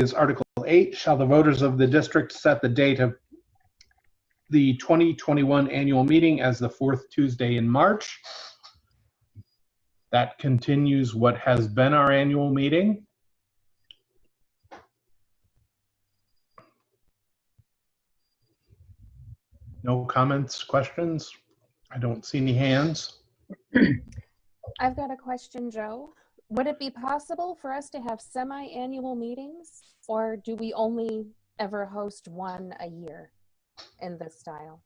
is Article 8. Shall the voters of the district set the date of the 2021 annual meeting as the fourth Tuesday in March? That continues what has been our annual meeting. No comments, questions? I don't see any hands. I've got a question, Joe. Would it be possible for us to have semi-annual meetings, or do we only ever host one a year in this style?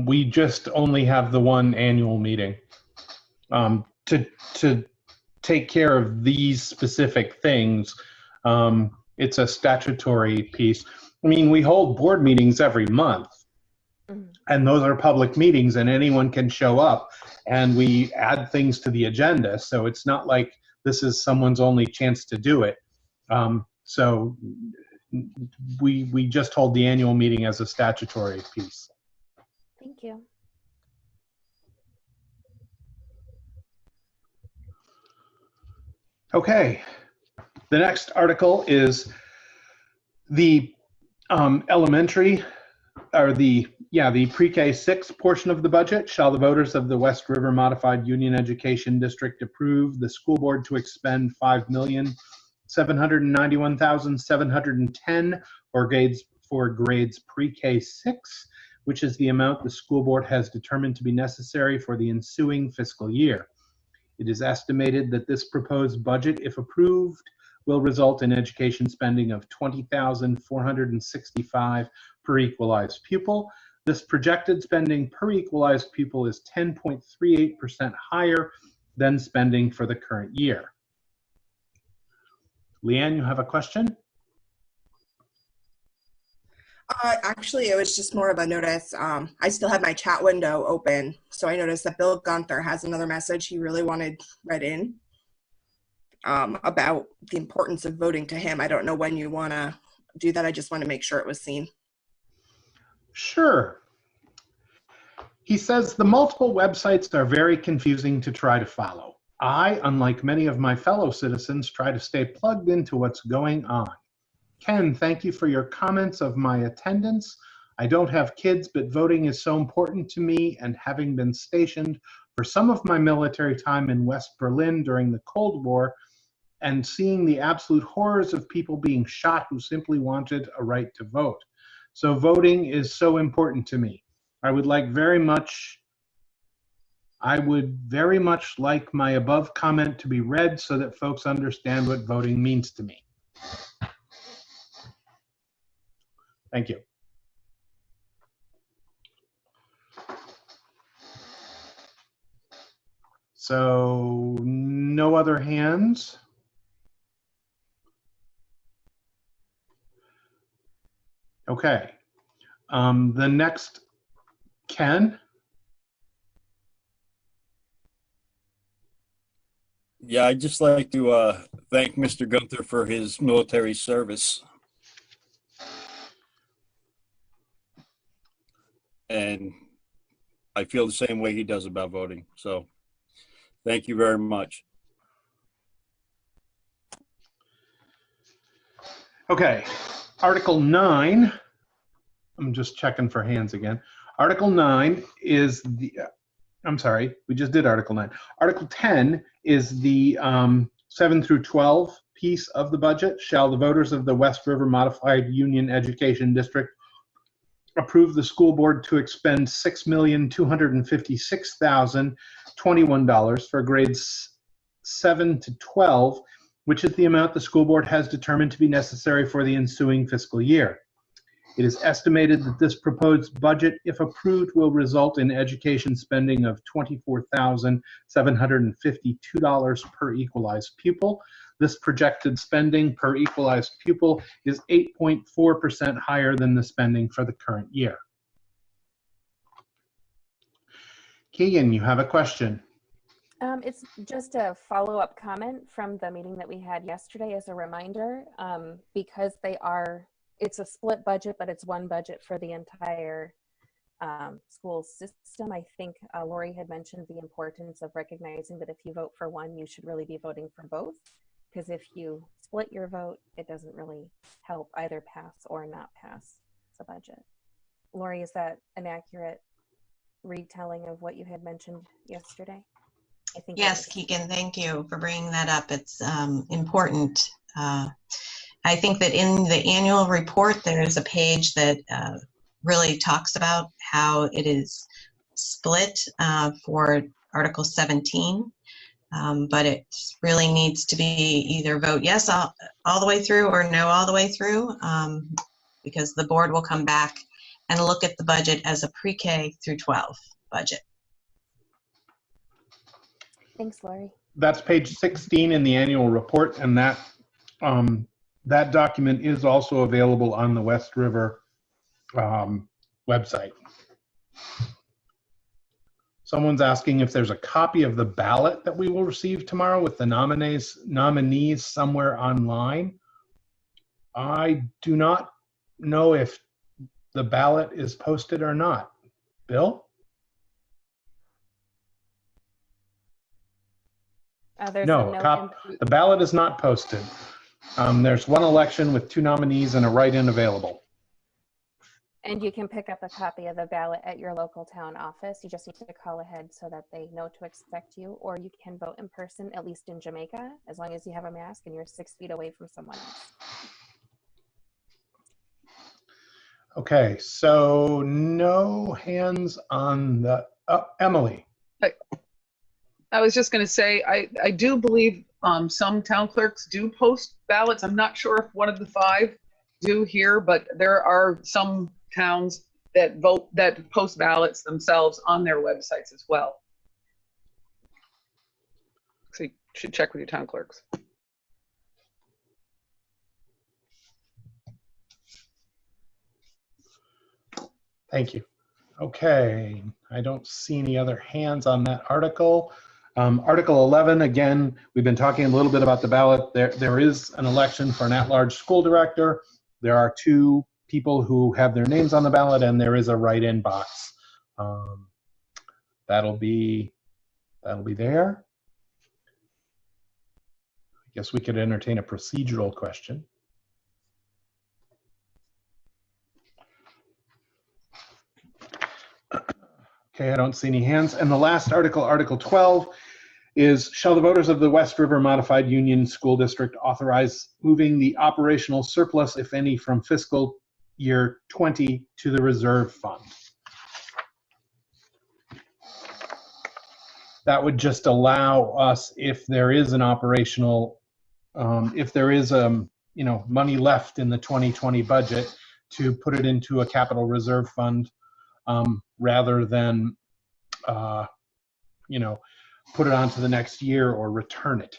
We just only have the one annual meeting. To take care of these specific things, it's a statutory piece. I mean, we hold board meetings every month, and those are public meetings, and anyone can show up, and we add things to the agenda. So it's not like this is someone's only chance to do it. So we just hold the annual meeting as a statutory piece. Thank you. Okay, the next article is the elementary, or the pre-K 6 portion of the budget. Shall the voters of the West River Modified Union Education District approve the school board to expend $5,791,710 for grades pre-K 6, which is the amount the school board has determined to be necessary for the ensuing fiscal year. It is estimated that this proposed budget, if approved, will result in education spending of $20,465 per equalized pupil. This projected spending per equalized pupil is 10.38% higher than spending for the current year. Leanne, you have a question? Actually, it was just more of a notice. I still have my chat window open, so I noticed that Bill Gunther has another message he really wanted read in about the importance of voting to him. I don't know when you want to do that. I just want to make sure it was seen. Sure. He says the multiple websites are very confusing to try to follow. I, unlike many of my fellow citizens, try to stay plugged into what's going on. Ken, thank you for your comments of my attendance. I don't have kids, but voting is so important to me, and having been stationed for some of my military time in West Berlin during the Cold War, and seeing the absolute horrors of people being shot who simply wanted a right to vote. So voting is so important to me. I would very much like my above comment to be read so that folks understand what voting means to me. Thank you. So no other hands. Okay. The next, Ken. Yeah, I'd just like to thank Mr. Gunther for his military service. And I feel the same way he does about voting. So thank you very much. Okay, Article 9. I'm just checking for hands again. Article 9 is the, I'm sorry, we just did Article 9. Article 10 is the 7 through 12 piece of the budget. Shall the voters of the West River Modified Union Education District approve the school board to expend $6,256,021 for grades 7 to 12, which is the amount the school board has determined to be necessary for the ensuing fiscal year. It is estimated that this proposed budget, if approved, will result in education spending of $24,752 per equalized pupil. This projected spending per equalized pupil is 8.4% higher than the spending for the current year. Keegan, you have a question. It's just a follow-up comment from the meeting that we had yesterday as a reminder, because it's a split budget, but it's one budget for the entire school system. I think Lori had mentioned the importance of recognizing that if you vote for one, you should really be voting for both. Because if you split your vote, it doesn't really help either pass or not pass the budget. Lori, is that an accurate retelling of what you had mentioned yesterday? I think Yes, Keegan, thank you for bringing that up. It's important. I think that in the annual report, there's a page that really talks about how it is split for Article 17, but it really needs to be either vote yes all the way through or no all the way through, because the board will come back and look at the budget as a pre-K through 12 budget. Thanks, Lori. That's page 16 in the annual report, and that that document is also available on the West River website. Someone's asking if there's a copy of the ballot that we will receive tomorrow with the nominees somewhere online. I do not know if the ballot is posted or not. Bill? There's No, the ballot is not posted. There's one election with 2 nominees and a write-in available. And you can pick up a copy of the ballot at your local town office. You just need to call ahead so that they know to expect you, or you can vote in person, at least in Jamaica, as long as you have a mask and you're 6 feet away from someone else. Okay, so no hands on the, Emily. I was just going to say, I do believe some town clerks do post ballots. I'm not sure if one of the 5 do here, but there are some towns that post ballots themselves on their websites as well. So you should check with your town clerks. Thank you. Okay, I don't see any other hands on that article. Article 11, again, we've been talking a little bit about the ballot. There is an election for an at-large school director. There are 2 people who have their names on the ballot, and there is a write-in box. That'll be there. I guess we could entertain a procedural question. Okay, I don't see any hands. And the last article, Article 12, is shall the voters of the West River Modified Union School District authorize moving the operational surplus, if any, from fiscal year 20 to the reserve fund. That would just allow us, if there is an operational, if there is money left in the 2020 budget, to put it into a capital reserve fund rather than put it onto the next year or return it.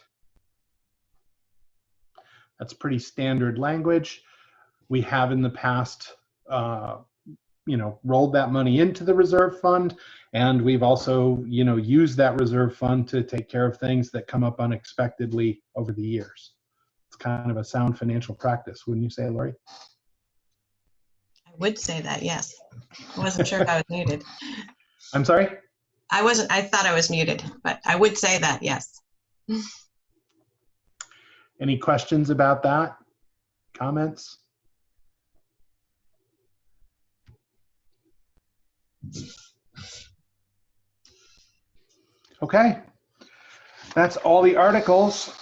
That's pretty standard language. We have in the past, rolled that money into the reserve fund, and we've also, used that reserve fund to take care of things that come up unexpectedly over the years. It's kind of a sound financial practice, wouldn't you say, Lori? I would say that, yes. I wasn't sure if I was muted. I'm sorry? I thought I was muted, but I would say that, yes. Any questions about that? Comments? Okay, that's all the articles.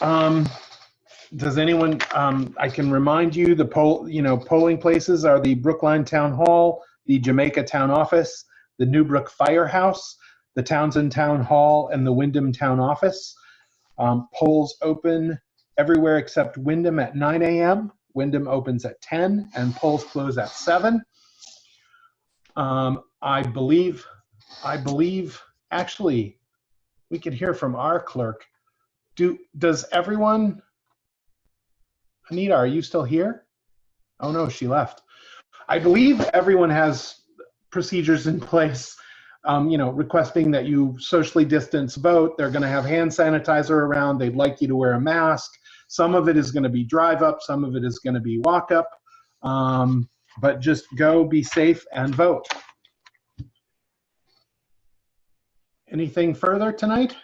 Does anyone, I can remind you, the polling places are the Brookline Town Hall, the Jamaica Town Office, the Newbrook Firehouse, the Townsend Town Hall, and the Wyndham Town Office. Polls open everywhere except Wyndham at 9 a.m. Wyndham opens at 10, and polls close at 7. I believe, actually, we could hear from our clerk. Does everyone, Anita, are you still here? Oh no, she left. I believe everyone has procedures in place, requesting that you socially distance vote. They're going to have hand sanitizer around. They'd like you to wear a mask. Some of it is going to be drive up. Some of it is going to be walk up. But just go, be safe, and vote. Anything further tonight?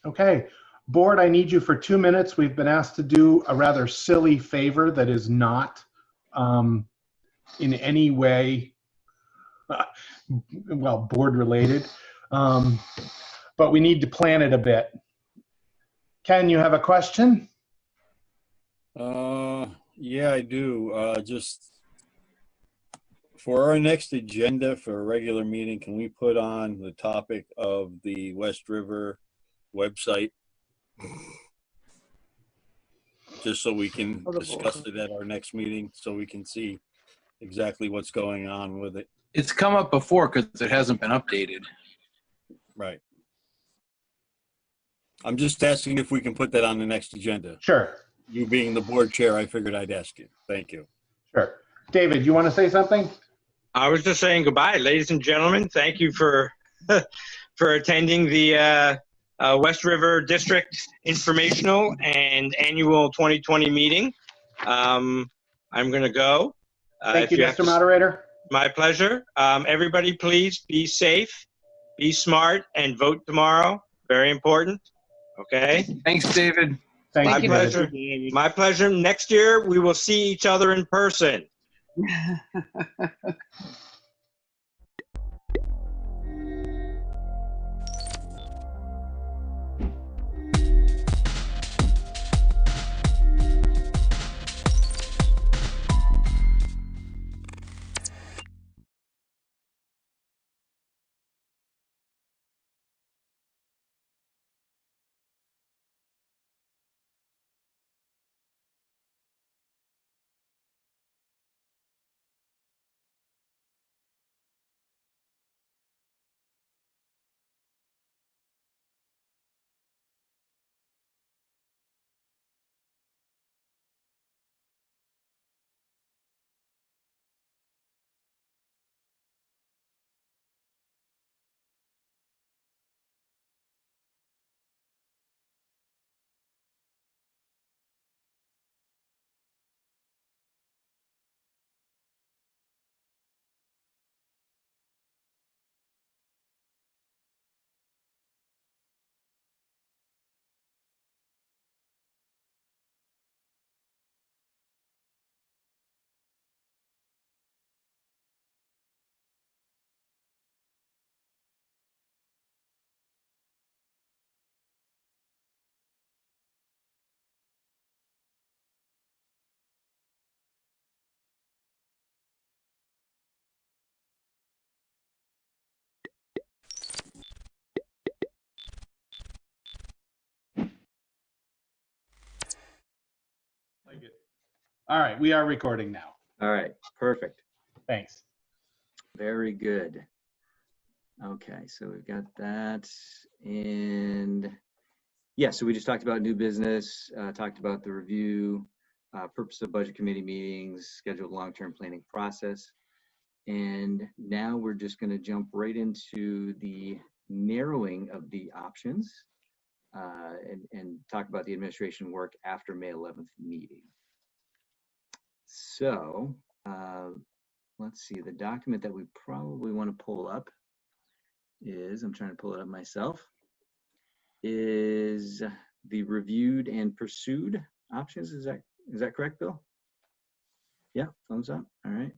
Okay. Board, I need you for 2 minutes. We've been asked to do a rather silly favor that is not in any way, well, board related, but we need to plan it a bit. Ken, you have a question? Yeah, I do. Just for our next agenda for a regular meeting, can we put on the topic of the West River website? Just so we can discuss it at our next meeting, so we can see exactly what's going on with it. It's come up before because it hasn't been updated. Right. I'm just asking if we can put that on the next agenda. Sure. You being the board chair, I figured I'd ask you. Thank you. Sure. David, you want to say something? I was just saying goodbye, ladies and gentlemen. Thank you for for attending the West River District Informational and Annual 2020 meeting. I'm going to go. Thank you, Mr. Moderator. My pleasure. Everybody, please be safe, be smart, and vote tomorrow. Very important. Okay. Thanks, David. Thank you, pleasure. David. My pleasure. Next year, we will see each other in person. All right, we are recording now. All right, perfect. Thanks. Very good. Okay, so we've got that. And yeah, so we just talked about new business, talked about the review, purpose of budget committee meetings, scheduled long-term planning process. And now we're just going to jump right into the narrowing of the options and talk about the administration work after May 11th meeting. So let's see, the document that we probably want to pull up is, I'm trying to pull it up myself, is the reviewed and pursued options. Is that correct, Bill? Yeah, thumbs up. All right.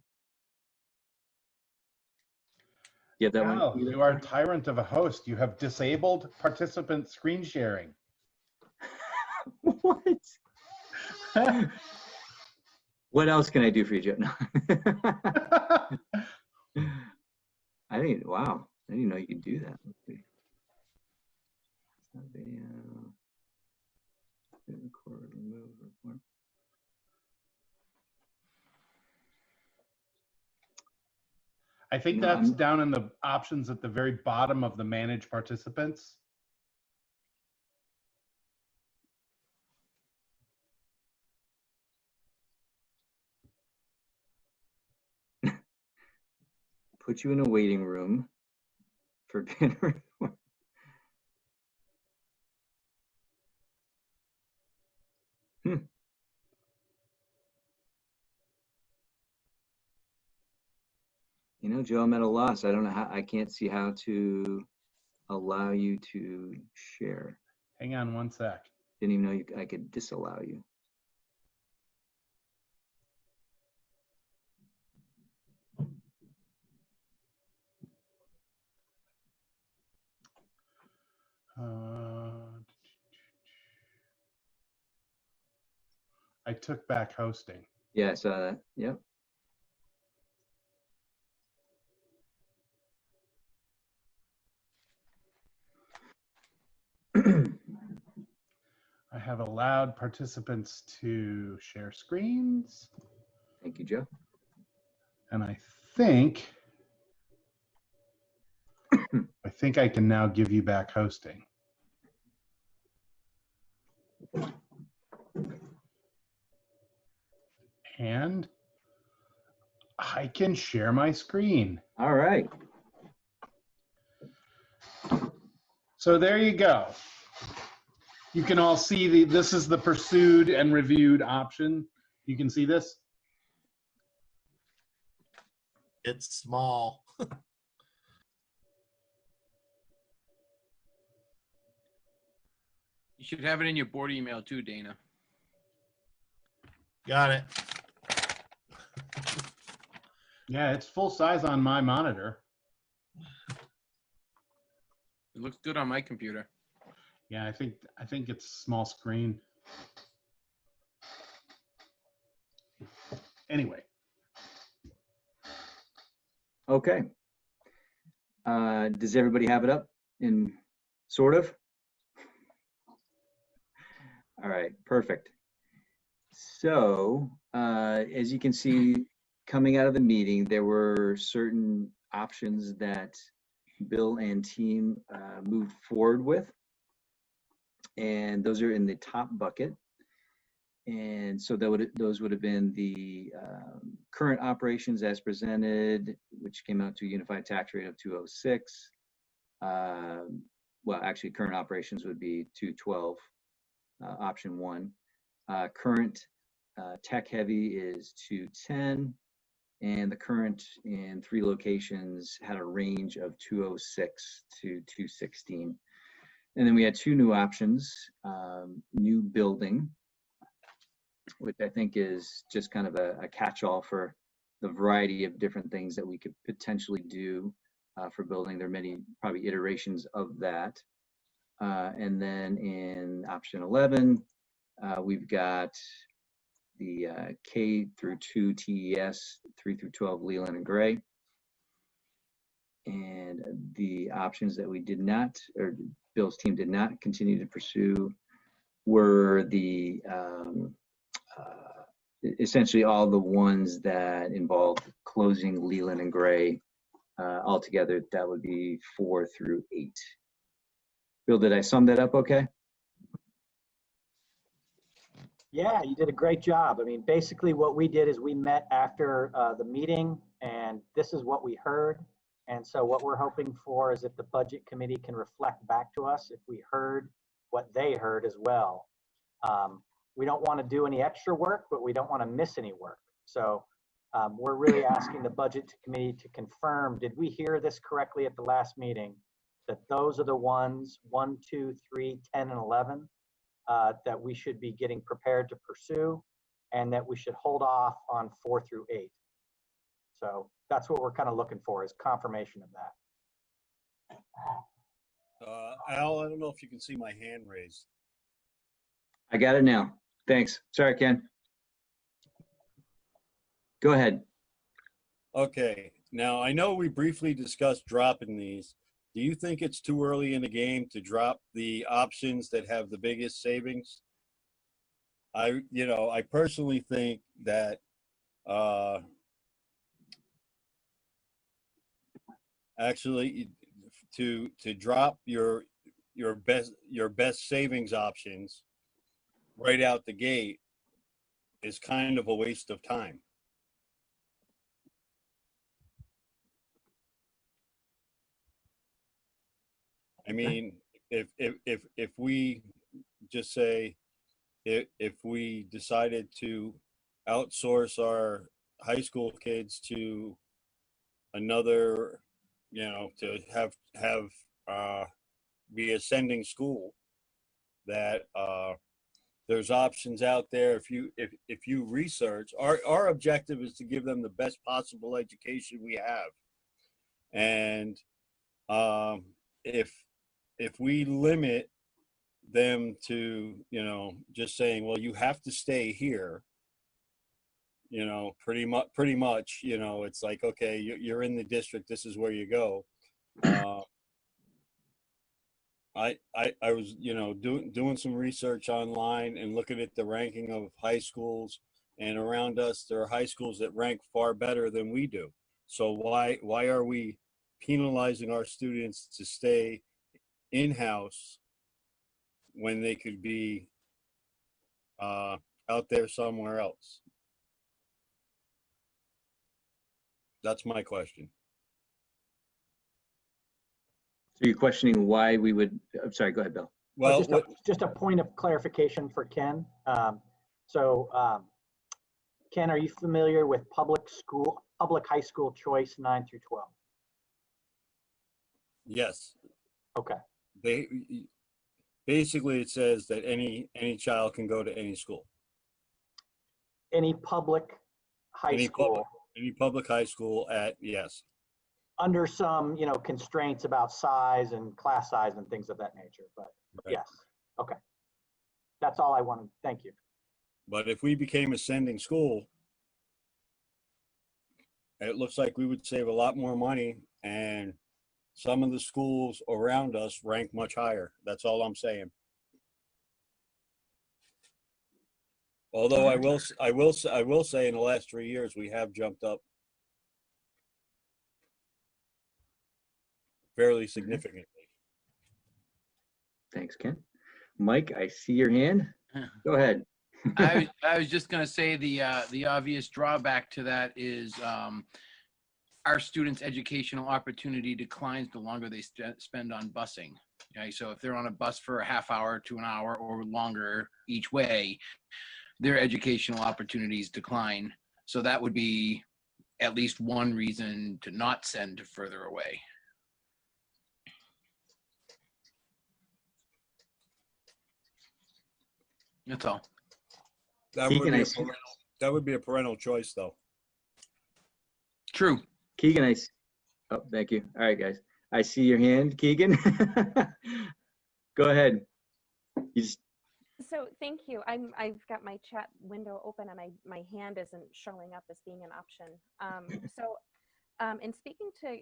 Yeah, that Wow, one. you are a tyrant of a host. You have disabled participant screen sharing. What? What else can I do for you, Joe? No. I think, wow, I didn't know you could do that. Let's see. It's not video. Record, remove, report. I think that's down in the options at the very bottom of the manage participants. Put you in a waiting room for dinner. You know, Joe, I'm at a loss. I don't know how, I can't see how to allow you to share. Hang on one sec. Didn't even know I could disallow you. I took back hosting. Yeah, I saw that. Yep. I have allowed participants to share screens. Thank you, Joe. And I think I can now give you back hosting. And I can share my screen. All right. So there you go. You can all see this is the pursued and reviewed option. You can see this? It's small. You should have it in your board email too, Dana. Got it. Yeah, it's full size on my monitor. It looks good on my computer. Yeah, I think it's small screen. Anyway. Okay. Does everybody have it up in sort of? All right, perfect. So as you can see, coming out of the meeting, there were certain options that Bill and team moved forward with. And those are in the top bucket. And so those would have been the current operations as presented, which came out to a unified tax rate of 206. Well, actually, current operations would be 212, option 1. Current tech heavy is 210, and the current in 3 locations had a range of 206 to 216. And then we had 2 new options, new building, which I think is just kind of a catch-all for the variety of different things that we could potentially do for building. There are many probably iterations of that. And then in option 11, we've got the K through 2 TES, 3 through 12 Leland and Gray. And the options that we did not, or Bill's team did not continue to pursue, were the essentially all the ones that involved closing Leland and Gray. Altogether, that would be 4 through 8. Bill, did I sum that up okay? Yeah, you did a great job. I mean, basically what we did is we met after the meeting, and this is what we heard. And so what we're hoping for is that the budget committee can reflect back to us if we heard what they heard as well. We don't want to do any extra work, but we don't want to miss any work. So we're really asking the budget committee to confirm, did we hear this correctly at the last meeting, that those are the ones, 1, 2, 3, 10, and 11, that we should be getting prepared to pursue, and that we should hold off on 4 through 8. So that's what we're kind of looking for, is confirmation of that. Al, I don't know if you can see my hand raised. I got it now. Thanks. Sorry, Ken. Go ahead. Okay. Now, I know we briefly discussed dropping these. Do you think it's too early in the game to drop the options that have the biggest savings? I personally think that actually to drop your best savings options right out the gate is kind of a waste of time. I mean, if we just say, if we decided to outsource our high school kids to another, to have be a sending school, that there's options out there. If you research, our objective is to give them the best possible education we have. And if we limit them to, you know, just saying, well, you have to stay here, you know, pretty much, you know, it's like, okay, you're in the district, this is where you go. I was, you know, doing some research online and looking at the ranking of high schools, and around us there are high schools that rank far better than we do. So why are we penalizing our students to stay in-house when they could be out there somewhere else? That's my question. So you're questioning why we would, I'm sorry, go ahead, Bill. Well, just a point of clarification for Ken. Ken, are you familiar with public high school choice 9 through 12? Yes. Okay. Basically, it says that any child can go to any school. Any public high school. Any public high school yes. Under some, you know, constraints about size and class size and things of that nature, but right. Yes. Okay. That's all I wanted. Thank you. But if we became a sending school, it looks like we would save a lot more money, and some of the schools around us rank much higher. That's all I'm saying. Although I will say in the last 3 years we have jumped up fairly significantly. Thanks, Ken. Mike, I see your hand. Go ahead. I was just going to say the obvious drawback to that is our students' educational opportunity declines the longer they spend on busing. Okay, so if they're on a bus for a half hour to an hour or longer each way, their educational opportunities decline. So that would be at least one reason to not send to further away. That's all. That would be a parental choice, though. True. Keegan, oh, thank you. All right, guys. I see your hand, Keegan. Go ahead. So thank you. I've got my chat window open and my hand isn't showing up as being an option. In speaking to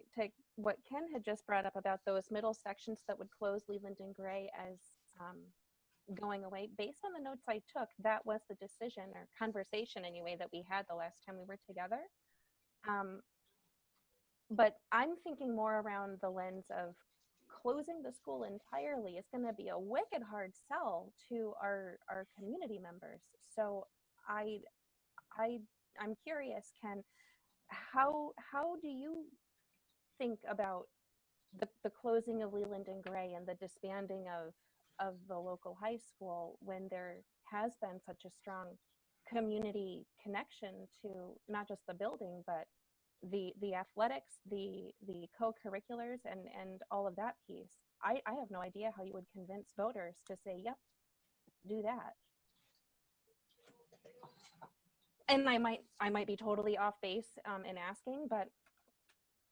what Ken had just brought up about those middle sections that would close Leland and Gray as going away, based on the notes I took, that was the decision or conversation anyway that we had the last time we were together. But I'm thinking more around the lens of closing the school entirely is going to be a wicked hard sell to our community members. So I'm curious, Ken, how do you think about the closing of Leland and Gray and the disbanding of the local high school when there has been such a strong community connection to not just the building, but the athletics, the co-curriculars and all of that piece? I have no idea how you would convince voters to say, yep, do that. And I might be totally off base in asking, but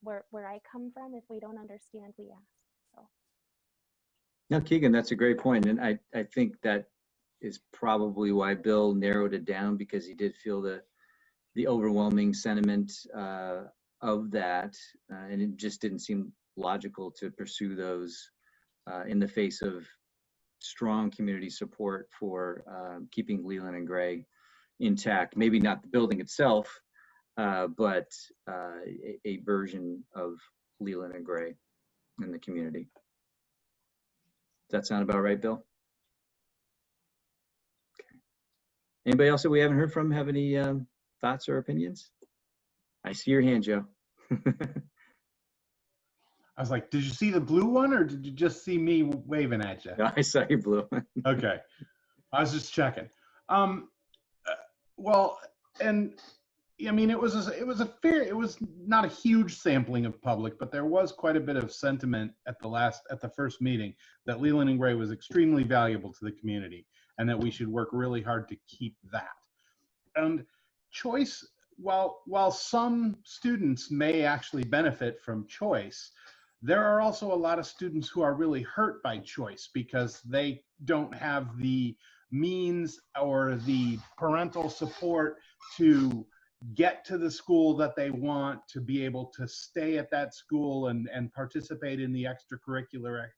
where I come from, if we don't understand, we ask. So. No, Keegan, that's a great point. And I think that is probably why Bill narrowed it down, because he did feel the overwhelming sentiment of that, and it just didn't seem logical to pursue those in the face of strong community support for keeping Leland and Gray intact. Maybe not the building itself, but a version of Leland and Gray in the community. Does that sound about right, Bill? Okay. Anybody else that we haven't heard from have any thoughts or opinions? I see your hand, Joe. I was like, did you see the blue one or did you just see me waving at you? No, I saw your blue one. Okay. I was just checking. Well, and I mean, it was not a huge sampling of public, but there was quite a bit of sentiment at the first meeting that Leland and Gray was extremely valuable to the community, and that we should work really hard to keep that. And choice, while some students may actually benefit from choice, there are also a lot of students who are really hurt by choice because they don't have the means or the parental support to get to the school that they want, to be able to stay at that school and participate in the extracurricular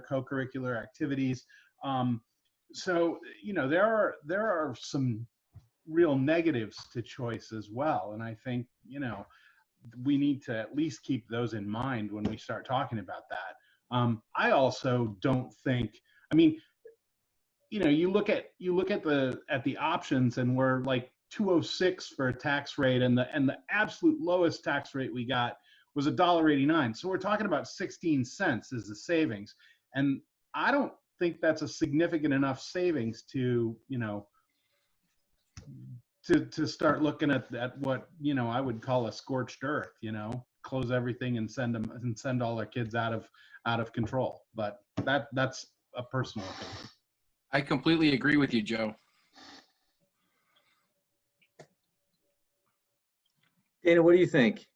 co-curricular activities. So, you know, there are some real negatives to choice as well. And I think, you know, we need to at least keep those in mind when we start talking about that. I also don't think, I mean, you know, you look at the options, and we're like 206 for a tax rate, and the absolute lowest tax rate we got was $1.89. So we're talking about 16 cents is the savings. And I don't think that's a significant enough savings to, you know, to start looking at what, you know, I would call a scorched earth, you know, close everything and send all our kids out of control. But that's a personal opinion. I completely agree with you, Joe. Dana, what do you think?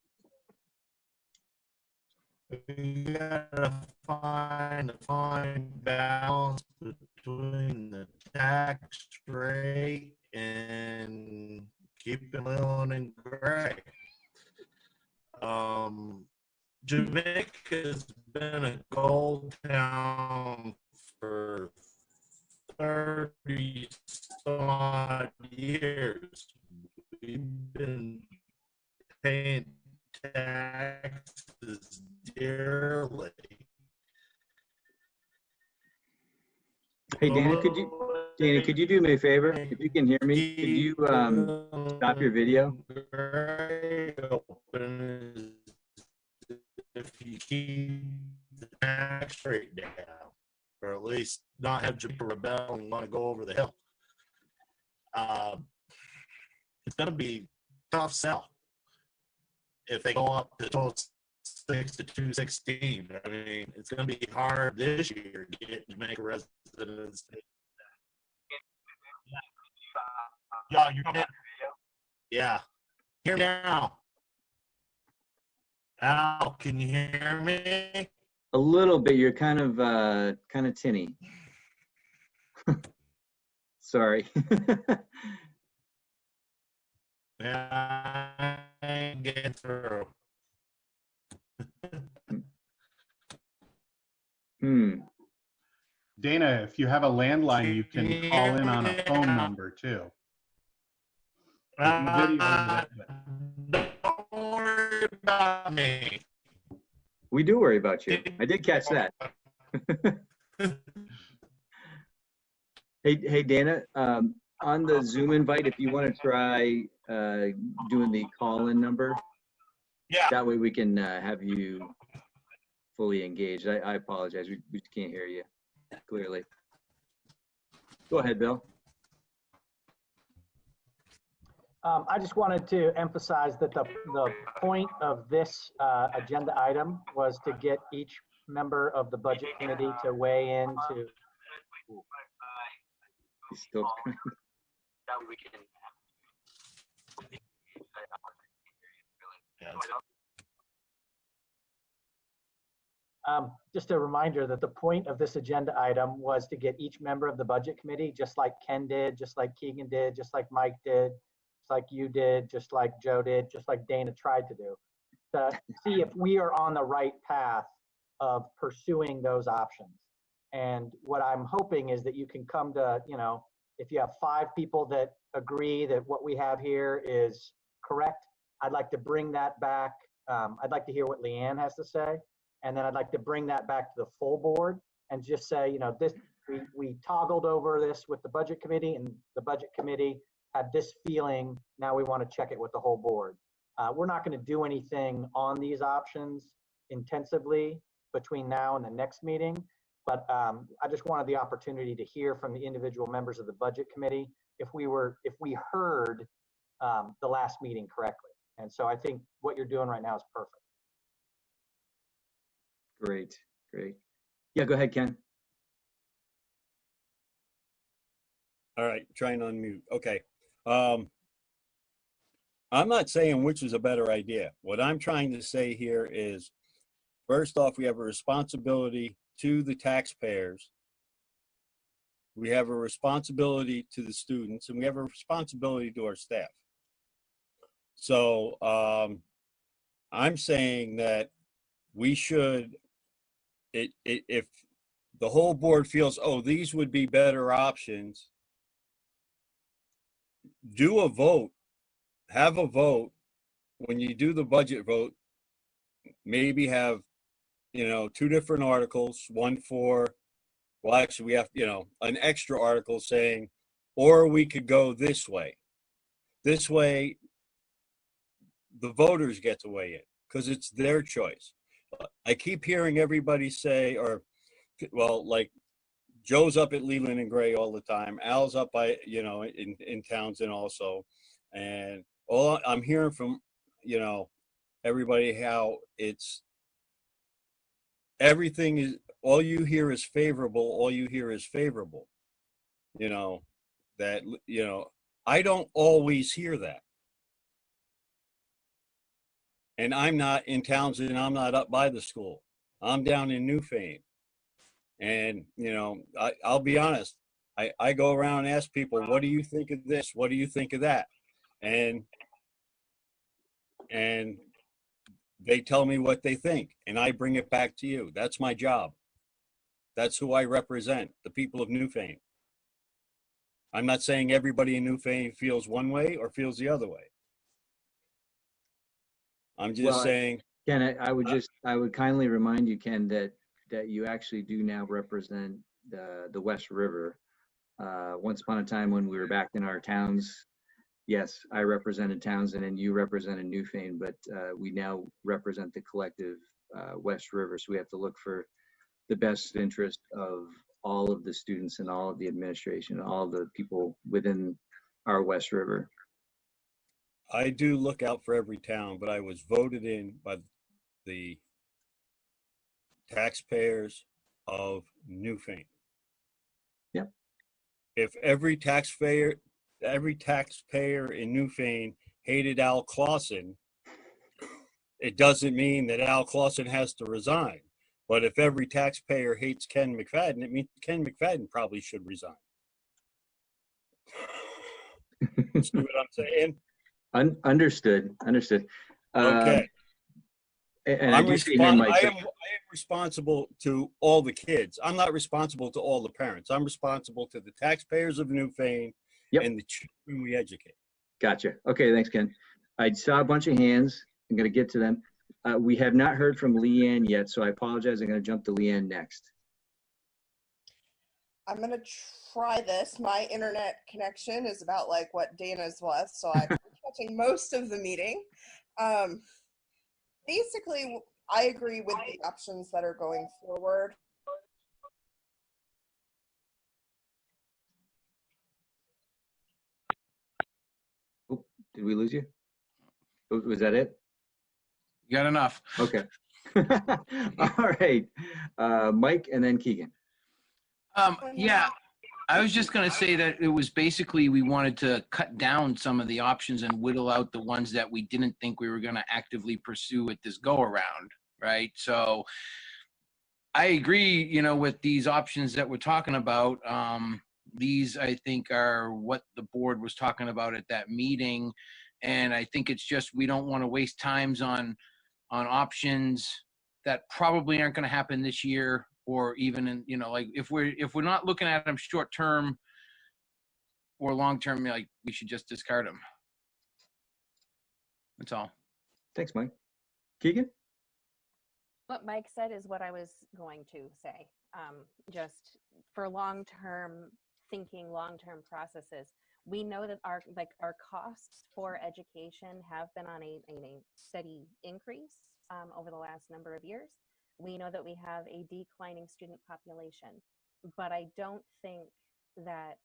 We gotta find a fine balance between the tax rate and keeping Leland and Gray. Jamaica's been a gold town for 30 some odd years. We've been paying taxes dearly. Hey, Dana, could you do me a favor? If you can hear me, could you stop your video? If you keep the tax rate down, or at least not have Jamaica rebel and want to go over the hill, it's going to be a tough sell if they go up to 206 to 216. I mean, it's going to be hard this year to get Jamaica residents. Yeah, you're going to. Yeah. Hear me now. Al, can you hear me? A little bit. You're kind of tinny. Sorry. Yeah, I ain't getting through. Dana, if you have a landline, you can call in on a phone number too. Don't worry about me. We do worry about you. I did catch that. Hey, Dana, on the Zoom invite, if you want to try doing the call-in number, yeah, that way we can have you fully engaged. I apologize. We just can't hear you clearly. Go ahead, Bill. I just wanted to emphasize that the point of this agenda item was to get each member of the budget committee to weigh in to. He's still. Just a reminder that the point of this agenda item was to get each member of the budget committee, just like Ken did, just like Keegan did, just like Mike did, just like you did, just like Joe did, just like Dana tried to do, to see if we are on the right path of pursuing those options. And what I'm hoping is that you can come to, you know, if you have 5 people that agree that what we have here is correct, I'd like to bring that back. I'd like to hear what Leanne has to say. And then I'd like to bring that back to the full board and just say, you know, this we toggled over this with the budget committee, and the budget committee had this feeling. Now we want to check it with the whole board. We're not going to do anything on these options intensively between now and the next meeting, but I just wanted the opportunity to hear from the individual members of the budget committee if we heard the last meeting correctly. And so I think what you're doing right now is perfect. Great, great. Yeah, go ahead, Ken. All right, trying to unmute. Okay. I'm not saying which is a better idea. What I'm trying to say here is, first off, we have a responsibility to the taxpayers. We have a responsibility to the students, and we have a responsibility to our staff. So I'm saying that we should, if the whole board feels, oh, these would be better options, do a vote, have a vote. When you do the budget vote, maybe have, you know, 2 different articles, one for, well, actually we have, you know, an extra article saying, or we could go this way. This way, the voters get to weigh in because it's their choice. I keep hearing everybody say, or, well, like Joe's up at Leland and Gray all the time. Al's up by, you know, in Townsend also. And all I'm hearing from, you know, everybody, how it's, everything is, all you hear is favorable. All you hear is favorable. You know, that, you know, I don't always hear that. And I'm not in Townsend, I'm not up by the school. I'm down in Newfane. And, you know, I'll be honest, I go around and ask people, what do you think of this? What do you think of that? And they tell me what they think, and I bring it back to you. That's my job. That's who I represent, the people of Newfane. I'm not saying everybody in Newfane feels one way or feels the other way. I'm just saying. Ken, I would kindly remind you, Ken, that you actually do now represent the West River. Once upon a time when we were back in our towns, yes, I represented Townsend and you represented Newfane, but we now represent the collective West River. So we have to look for the best interest of all of the students and all of the administration, all of the people within our West River. I do look out for every town, but I was voted in by the taxpayers of Newfane. Yep. If every taxpayer in Newfane hated Al Clausen, it doesn't mean that Al Clausen has to resign. But if every taxpayer hates Ken McFadden, it means Ken McFadden probably should resign. See what I'm saying? Understood. Okay. And I do see hand, Mike. I am responsible to all the kids. I'm not responsible to all the parents. I'm responsible to the taxpayers of Newfane and the children we educate. Gotcha. Okay, thanks, Ken. I saw a bunch of hands. I'm going to get to them. We have not heard from Leanne yet, so I apologize. I'm going to jump to Leanne next. I'm going to try this. My internet connection is about like what Dana's was, so I'm catching most of the meeting. Basically, I agree with the options that are going forward. Oh, did we lose you? Was that it? You got enough. Okay. All right. Mike and then Keegan. Yeah, I was just going to say that it was basically we wanted to cut down some of the options and whittle out the ones that we didn't think we were going to actively pursue at this go around, right? So I agree, you know, with these options that we're talking about. These, I think, are what the board was talking about at that meeting. And I think it's just we don't want to waste times on options that probably aren't going to happen this year, or even in, you know, like if we're not looking at them short term or long term, like we should just discard them. That's all. Thanks, Mike. Keegan? What Mike said is what I was going to say. Just for long-term thinking, long-term processes, we know that our costs for education have been on a steady increase over the last number of years. We know that we have a declining student population, but I don't think that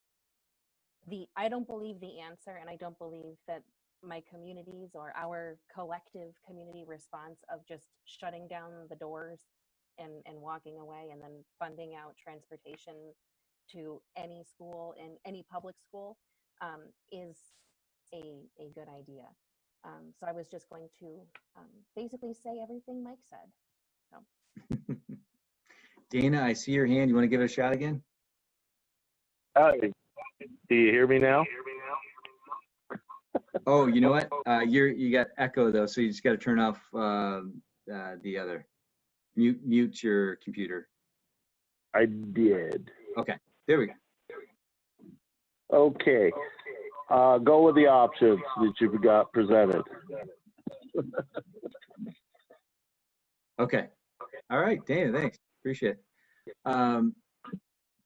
I don't believe the answer, and I don't believe that my community's or our collective community response of just shutting down the doors and walking away, and then funding out transportation to any school in any public school is a good idea. So I was just going to basically say everything Mike said. So. Dana, I see your hand. You want to give it a shot again? Do you hear me now? Oh, you know what? You got echo though, so you just got to turn off the other. Mute your computer. I did. Okay, there we go. Okay. Go with the options that you've got presented. Okay. All right, Dana, thanks. Appreciate it.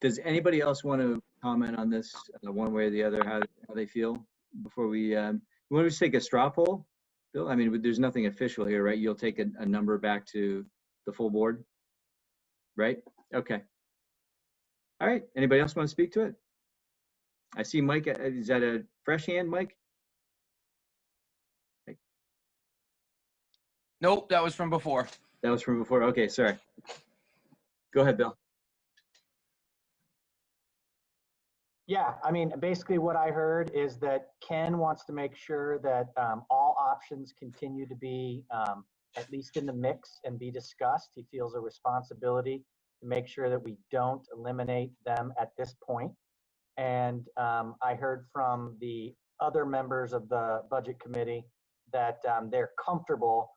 Does anybody else want to comment on this one way or the other, how they feel before we want to just take a straw poll, Bill? I mean, there's nothing official here, right? You'll take a number back to the full board, right? Okay. All right. Anybody else want to speak to it? I see Mike. Is that a fresh hand, Mike? Nope, that was from before. That was from before. Okay, sorry. Go ahead, Bill. Yeah, I mean, basically what I heard is that Ken wants to make sure that all options continue to be at least in the mix and be discussed. He feels a responsibility to make sure that we don't eliminate them at this point. And I heard from the other members of the budget committee that they're comfortable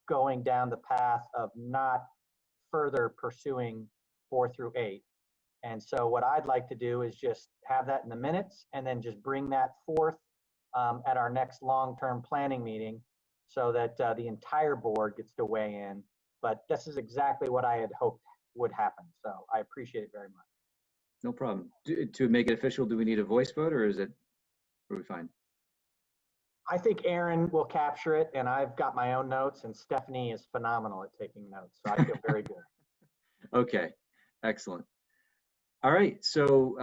going down the path of not further pursuing 4 through 8. And so what I'd like to do is just have that in the minutes and then just bring that forth at our next long-term planning meeting so that the entire board gets to weigh in. But this is exactly what I had hoped would happen. So I appreciate it very much. No problem. To make it official, do we need a voice vote or are we fine? I think Aaron will capture it, and I've got my own notes, and Stephanie is phenomenal at taking notes. So I feel very good. Okay, excellent. All right, so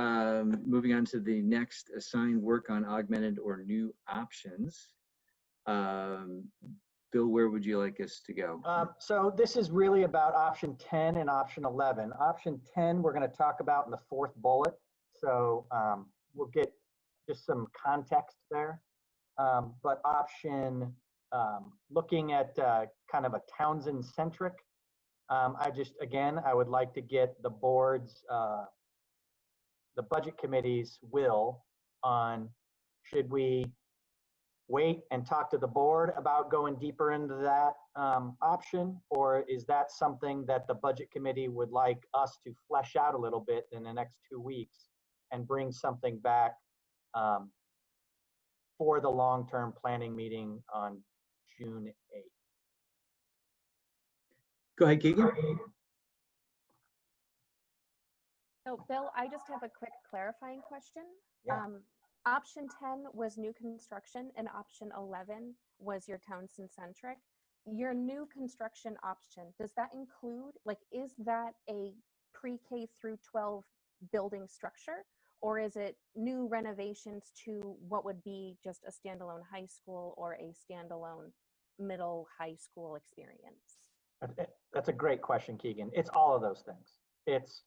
moving on to the next assigned work on augmented or new options. Bill, where would you like us to go? So this is really about option 10 and option 11. Option 10, we're going to talk about in the 4th bullet. So we'll get just some context there. But option, looking at kind of a Townsend-centric, I would like to get the board's, the budget committee's will on should we wait and talk to the board about going deeper into that option, or is that something that the budget committee would like us to flesh out a little bit in the next 2 weeks and bring something back for the long-term planning meeting on June 8th? Go ahead, Keegan. So Bill, I just have a quick clarifying question. Yeah. Option 10 was new construction and option 11 was your Townsend centric. Your new construction option, does that include, like, is that a pre-K through 12 building structure, or is it new renovations to what would be just a standalone high school or a standalone middle high school experience? That's a great question, Keegan. It's all of those things. It's,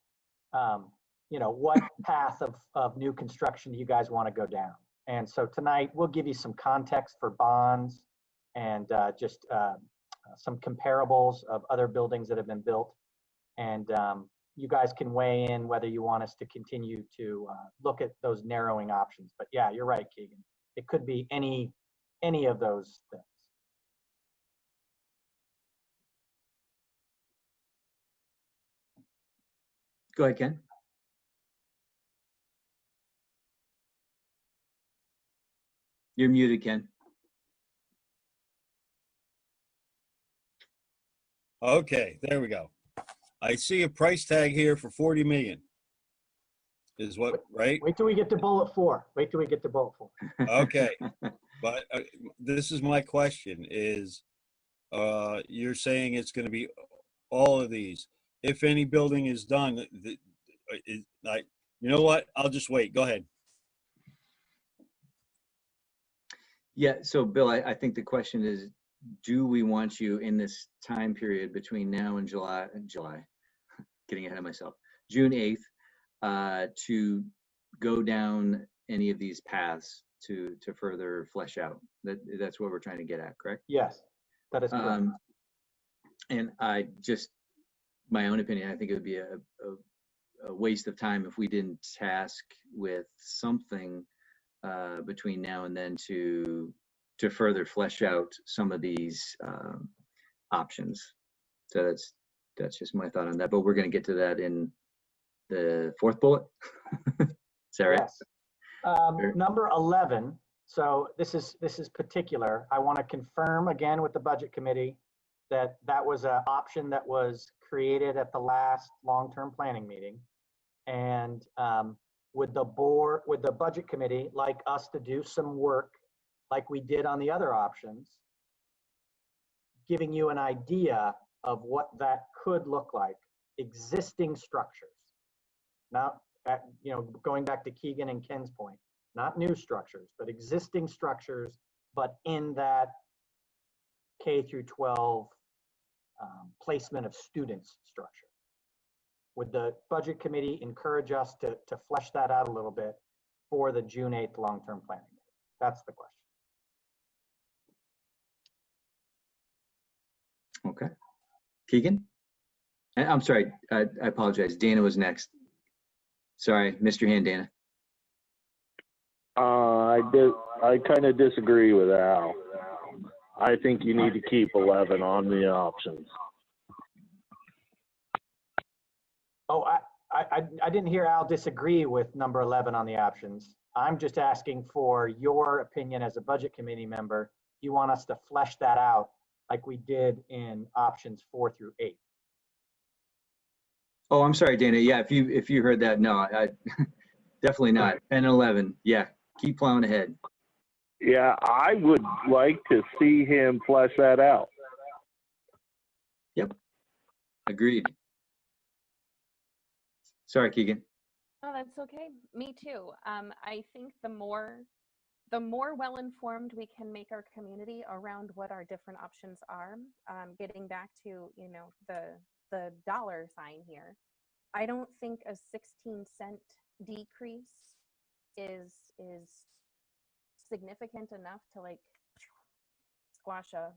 what path of new construction do you guys want to go down? And so tonight we'll give you some context for bonds and just some comparables of other buildings that have been built. And you guys can weigh in whether you want us to continue to look at those narrowing options. But yeah, you're right, Keegan. It could be any of those things. Go ahead, Ken. You're muted, Ken. Okay, there we go. I see a price tag here for 40 million. Is what, right? Wait till we get to bullet 4. Wait till we get to bullet 4. Okay, but this is my question is, you're saying it's going to be all of these. If any building is done, you know what? I'll just wait. Go ahead. Yeah, so Bill, I think the question is, do we want you in this time period between now and July, getting ahead of myself, June 8th, to go down any of these paths to further flesh out? That's what we're trying to get at, correct? Yes, that is correct. And I just, my own opinion, I think it would be a waste of time if we didn't task with something between now and then to further flesh out some of these options. So that's just my thought on that. But we're going to get to that in the fourth bullet. Is that right? Yes. Number 11. So this is particular. I want to confirm again with the budget committee that was an option that was created at the last long-term planning meeting. And would the budget committee like us to do some work like we did on the other options, giving you an idea of what that could look like, existing structures. Not, going back to Keegan and Ken's point, not new structures, but existing structures, but in that K through 12 placement of students structure. Would the budget committee encourage us to flesh that out a little bit for the June 8th long-term planning meeting? That's the question. Okay. Keegan? I'm sorry, I apologize. Dana was next. Sorry, missed your hand, Dana. I kind of disagree with Al. I think you need to keep 11 on the options. Oh, I didn't hear Al disagree with number 11 on the options. I'm just asking for your opinion as a budget committee member. You want us to flesh that out like we did in options 4 through 8. Oh, I'm sorry, Dana. Yeah, if you heard that, no, I definitely not. 10 and 11. Yeah, keep plowing ahead. Yeah, I would like to see him flesh that out. Yep. Agreed. Sorry, Keegan. Oh, that's okay. Me too. I think the more well-informed we can make our community around what our different options are, getting back to, the dollar sign here, I don't think a 16-cent decrease is significant enough to like squash or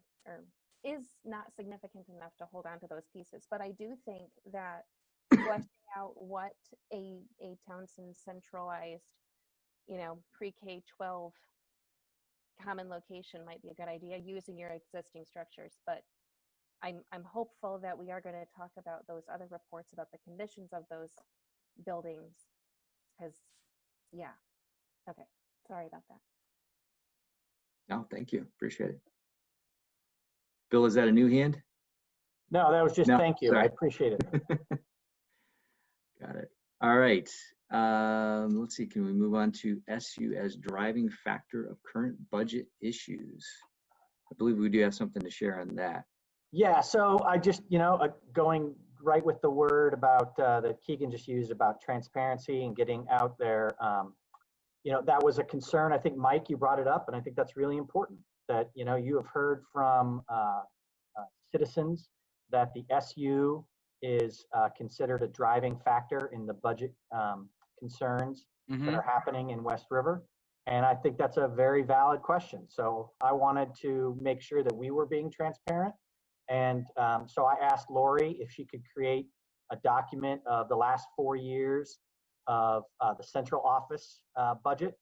is not significant enough to hold on to those pieces. But I do think that fleshing out what a Townsend centralized, pre-K 12 common location might be a good idea using your existing structures. But I'm hopeful that we are going to talk about those other reports about the conditions of those buildings, because okay, sorry about that. No, thank you. Appreciate it. Bill, is that a new hand? No, that was just thank you. Sorry. I appreciate it. Got it. All right. Let's see. Can we move on to SU as driving factor of current budget issues? I believe we do have something to share on that. Yeah, so I just, going right with the word about that Keegan just used about transparency and getting out there, that was a concern. I think, Mike, you brought it up, and I think that's really important that, you have heard from citizens that the SU is considered a driving factor in the budget concerns that are happening in West River. And I think that's a very valid question. So I wanted to make sure that we were being transparent. And so I asked Lori if she could create a document of the last 4 years of the central office budget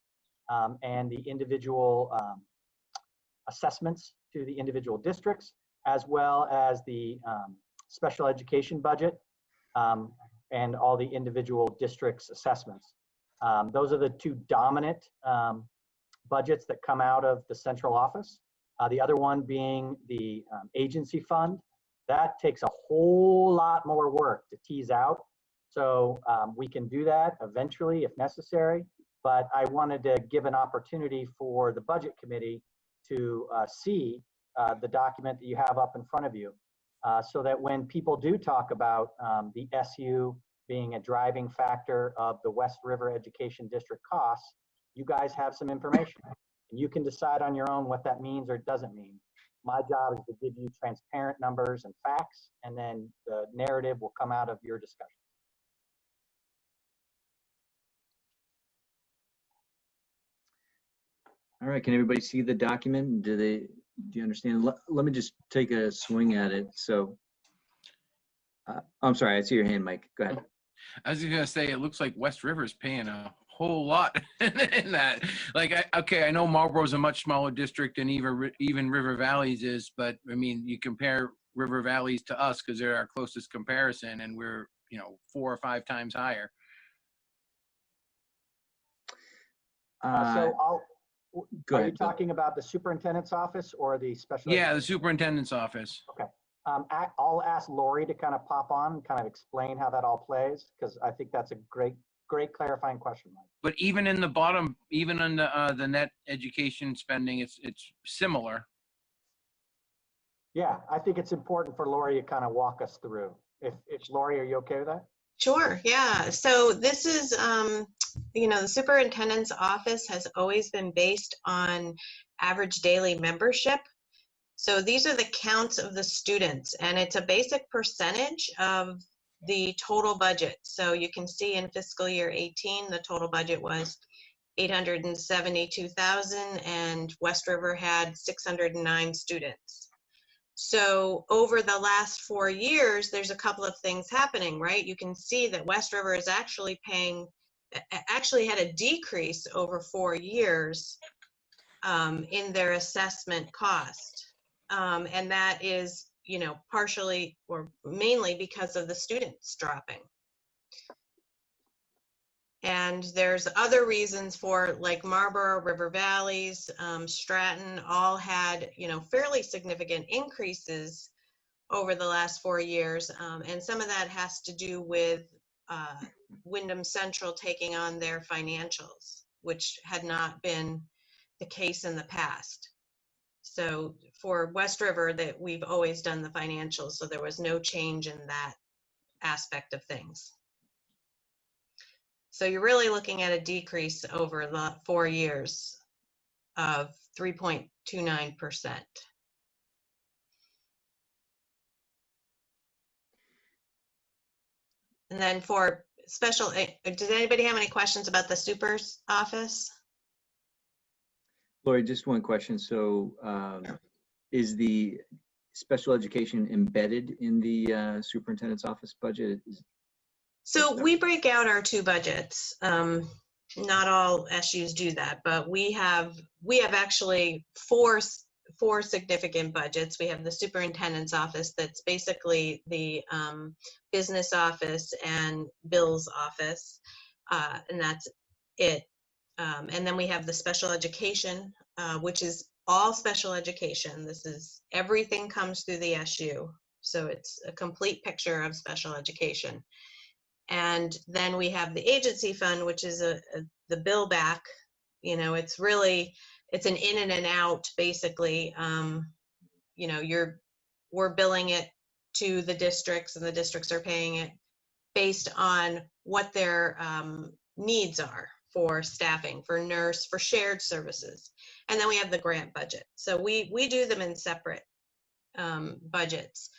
and the individual assessments to the individual districts, as well as the special education budget and all the individual districts' assessments. Those are the two dominant budgets that come out of the central office. The other one being the agency fund. That takes a whole lot more work to tease out. So we can do that eventually if necessary, but I wanted to give an opportunity for the budget committee to see the document that you have up in front of you so that when people do talk about the SU being a driving factor of the West River Education District costs, you guys have some information. You can decide on your own what that means or doesn't mean. My job is to give you transparent numbers and facts, and then the narrative will come out of your discussion. All right, can everybody see the document? Do you understand? Let me just take a swing at it. So, I'm sorry, I see your hand, Mike. Go ahead. I was just gonna say, it looks like West River's paying a whole lot in that. Like, okay, I know Marlboro's a much smaller district than even River Valley's is, but I mean, you compare River Valley's to us because they're our closest comparison, and we're 4 or 5 times higher. Are you talking about the superintendent's office or the special? Yeah, the superintendent's office. Okay. I'll ask Lori to kind of pop on, kind of explain how that all plays, because I think that's a great clarifying question, Mike. But even in the bottom, even on the net education spending, it's similar. Yeah, I think it's important for Lori to kind of walk us through. If Lori, are you okay with that? Sure, yeah. So this is, the superintendent's office has always been based on average daily membership. So these are the counts of the students, and it's a basic percentage of the total budget. So you can see in fiscal year 18, the total budget was 872,000, and West River had 609 students. So over the last 4 years, there's a couple of things happening, right? You can see that West River is actually had a decrease over 4 years in their assessment cost. And that is, partially or mainly because of the students dropping. And there's other reasons for, like Marlboro, River Valleys, Stratton, all had, fairly significant increases over the last 4 years. And some of that has to do with Wyndham Central taking on their financials, which had not been the case in the past. So for West River, that we've always done the financials, so there was no change in that aspect of things. So you're really looking at a decrease over the 4 years of 3.29%. And then for special, does anybody have any questions about the super's office? Lori, just one question. So is the special education embedded in the superintendent's office budget? So we break out our 2 budgets. Not all SUs do that, but we have actually four significant budgets. We have the superintendent's office, that's basically the business office and Bill's office, and that's it. And then we have the special education, which is all special education. This is everything comes through the SU. So it's a complete picture of special education. And then we have the agency fund, which is the bill back. It's an in and an out, basically. We're billing it to the districts, and the districts are paying it based on what their needs are for staffing, for nurse, for shared services. And then we have the grant budget. So we do them in separate budgets.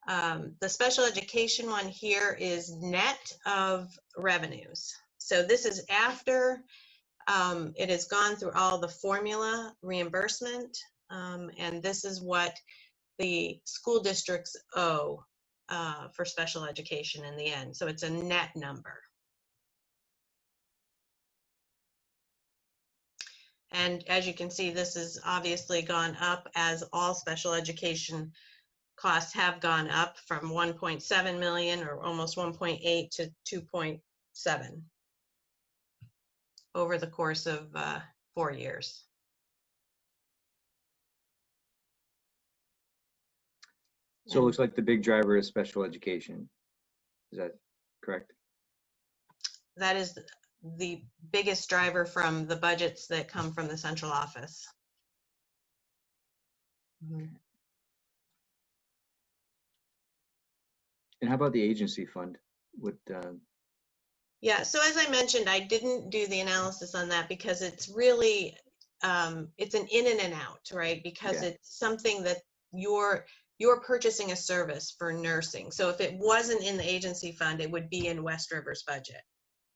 The special education one here is net of revenues. So this is after it has gone through all the formula reimbursement, and this is what the school districts owe for special education in the end. So it's a net number. And as you can see, this has obviously gone up, as all special education costs have gone up from 1.7 million, or almost 1.8, to 2.7 over the course of 4 years. So it looks like the big driver is special education. Is that correct? That is the biggest driver from the budgets that come from the central office. Mm-hmm. And how about the agency fund? Yeah, so as I mentioned, I didn't do the analysis on that because it's really, it's an in and an out, right? Because Yeah. it's something that you're purchasing a service for nursing. So if it wasn't in the agency fund, it would be in West River's budget,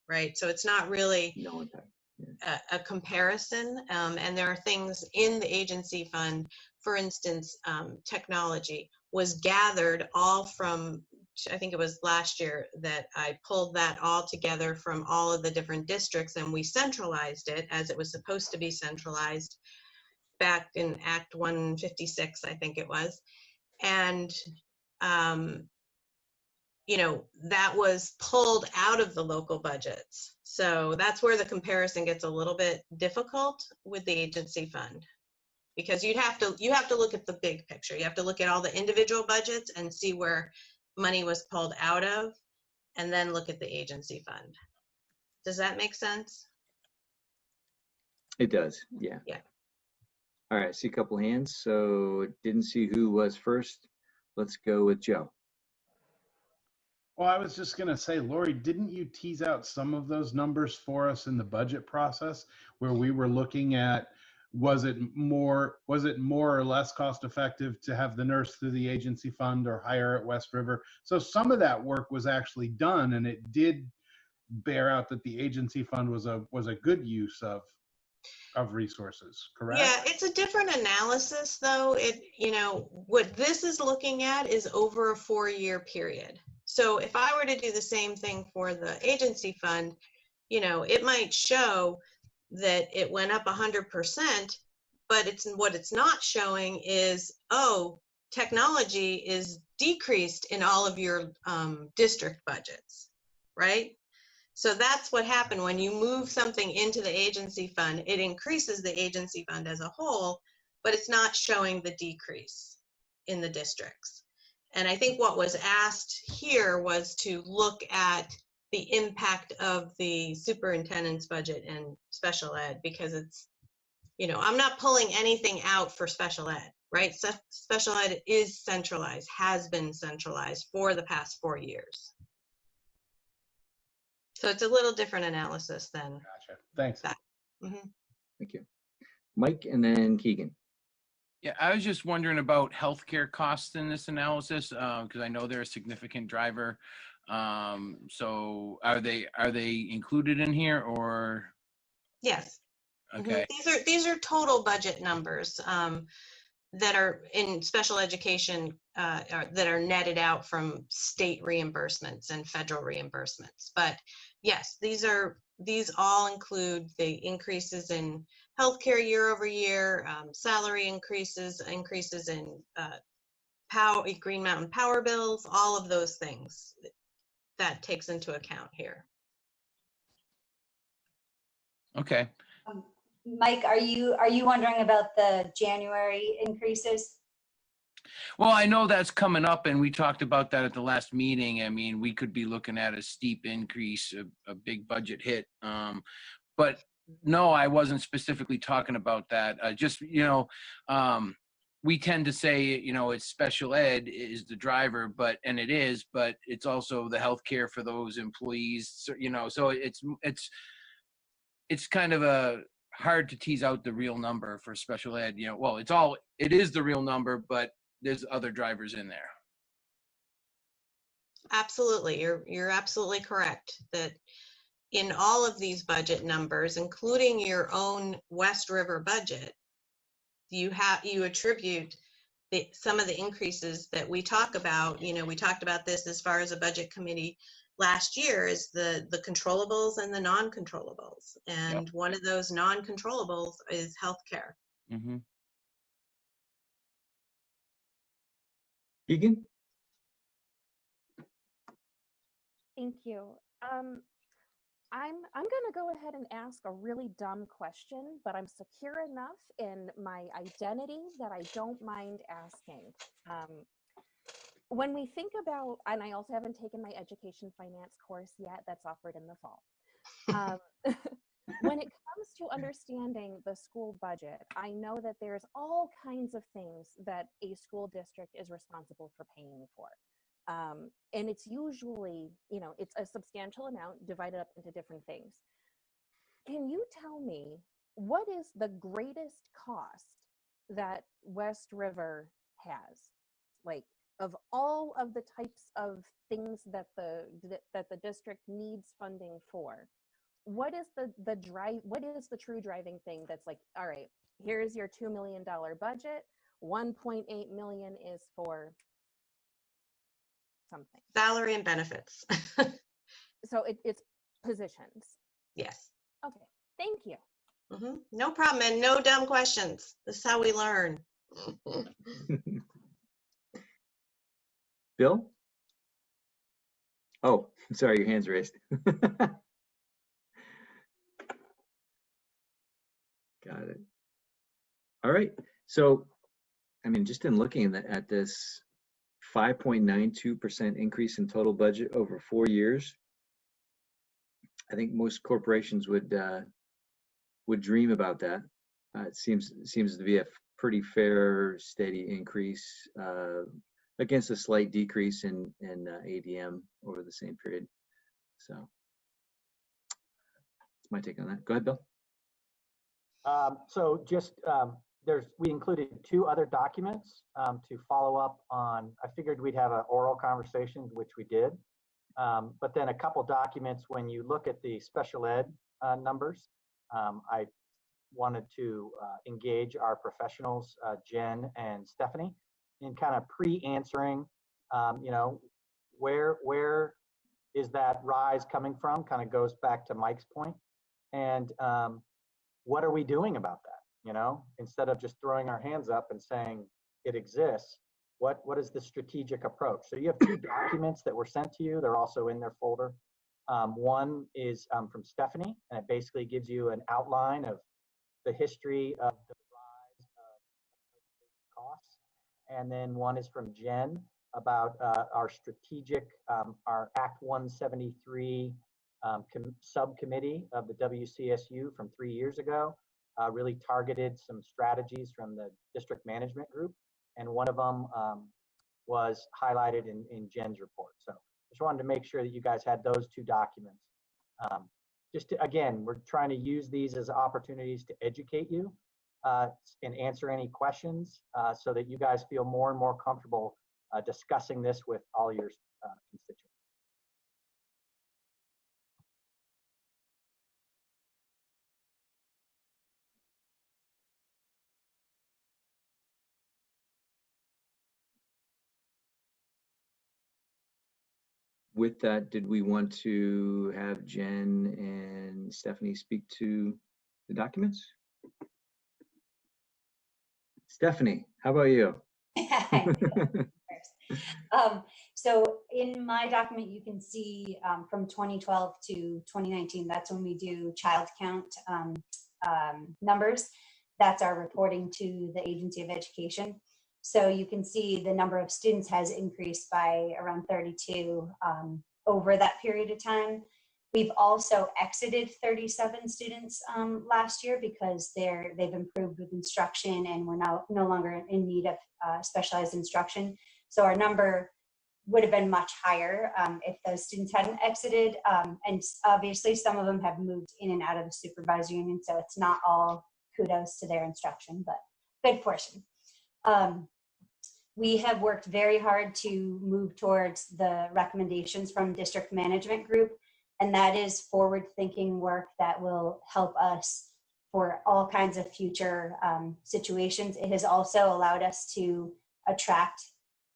right? So it's not really No impact. Yeah. a comparison. And there are things in the agency fund, for instance, technology was gathered all from, I think it was last year that I pulled that all together from all of the different districts, and we centralized it as it was supposed to be centralized back in Act 156, I think it was. And you know, that was pulled out of the local budgets. So that's where the comparison gets a little bit difficult with the agency fund, because you have to look at the big picture. You have to look at all the individual budgets and see where money was pulled out of, and then look at the agency fund. Does that make sense? It does. Yeah. Yeah. All right. I see a couple hands. So didn't see who was first. Let's go with Joe. Well, I was just going to say, Lori, didn't you tease out some of those numbers for us in the budget process where we were looking at, was it more or less cost effective to have the nurse through the agency fund or hire at West River? So some of that work was actually done, and it did bear out that the agency fund was a good use of resources, correct? Yeah, it's a different analysis though. You know, what this is looking at is over a 4-year period. So if I were to do the same thing for the agency fund, you know, it might show that it went up 100%, but what it's not showing is, oh, technology is decreased in all of your district budgets, right? So that's what happened when you move something into the agency fund. It increases the agency fund as a whole, but it's not showing the decrease in the districts. And I think what was asked here was to look at the impact of the superintendent's budget and special ed, because it's, you know, I'm not pulling anything out for special ed, right? So special ed is centralized, has been centralized for the past 4 years. So it's a little different analysis than Gotcha. Thanks. that. Mm-hmm. Thank you. Mike and then Keegan. Yeah, I was just wondering about healthcare costs in this analysis, because I know they're a significant driver. So are they included in here, or? Yes. Okay. Mm-hmm. These are total budget numbers that are in special education that are netted out from state reimbursements and federal reimbursements. But yes, these all include the increases in healthcare year over year, salary increases in Green Mountain power bills, all of those things that takes into account here. Okay. Mike, are you wondering about the January increases? Well, I know that's coming up, and we talked about that at the last meeting. I mean, we could be looking at a steep increase, a big budget hit. But no, I wasn't specifically talking about that. Just, you know, we tend to say, you know, it's special ed is the driver, and it is, but it's also the healthcare for those employees. So, you know, so it's kind of hard to tease out the real number for special ed. You know, well, it is the real number, but there's other drivers in there. Absolutely, you're absolutely correct that in all of these budget numbers, including your own West River budget, you attribute some of the increases that we talk about. You know, we talked about this as far as a budget committee last year, is the controllables and the non-controllables, and yep. One of those non-controllables is healthcare. Mm-hmm. Keegan? Thank you. I'm going to go ahead and ask a really dumb question, but I'm secure enough in my identity that I don't mind asking. When we think about, and I also haven't taken my education finance course yet, that's offered in the fall. When it comes to understanding the school budget, I know that there's all kinds of things that a school district is responsible for paying for. And it's usually, you know, it's a substantial amount divided up into different things. Can you tell me what is the greatest cost that West River has? Like, of all of the types of things that the district needs funding for, what is what is the true driving thing that's like, all right, here's your $2 million budget, 1.8 million is for something. Salary and benefits. So it's positions. Yes. Okay, thank you. No problem, and no dumb questions. This is how we learn. Bill? Oh, sorry, your hand's raised. Got it. All right. So, I mean, just in looking at this 5.92% increase in total budget over 4 years, I think most corporations would dream about that. It seems to be a pretty fair, steady increase against a slight decrease in ADM over the same period. So that's my take on that. Go ahead, Bill. So just we included 2 other documents to follow up on. I figured we'd have an oral conversation, which we did, but then a couple documents when you look at the special ed numbers. I wanted to engage our professionals, Jen and Stephanie, in kind of pre-answering, where is that rise coming from? Kind of goes back to Mike's point. And what are we doing about that? Instead of just throwing our hands up and saying it exists, what is the strategic approach? So you have 2 documents that were sent to you. They're also in their folder. One is from Stephanie, and it basically gives you an outline of the history of the rise of costs. And then one is from Jen about our strategic, our Act 173 subcommittee of the WCSU from 3 years ago, really targeted some strategies from the district management group. And one of them was highlighted in Jen's report. So just wanted to make sure that you guys had those 2 documents. Again, we're trying to use these as opportunities to educate you and answer any questions so that you guys feel more and more comfortable discussing this with all your constituents. With that, did we want to have Jen and Stephanie speak to the documents? Stephanie, how about you? So in my document, you can see from 2012 to 2019, that's when we do child count numbers. That's our reporting to the Agency of Education. So you can see the number of students has increased by around 32 over that period of time. We've also exited 37 students last year because they've improved with instruction and we're now no longer in need of specialized instruction. So our number would have been much higher if those students hadn't exited. And obviously some of them have moved in and out of the supervisory union, so it's not all kudos to their instruction, but good portion. We have worked very hard to move towards the recommendations from district management group, and that is forward-thinking work that will help us for all kinds of future situations. It has also allowed us to attract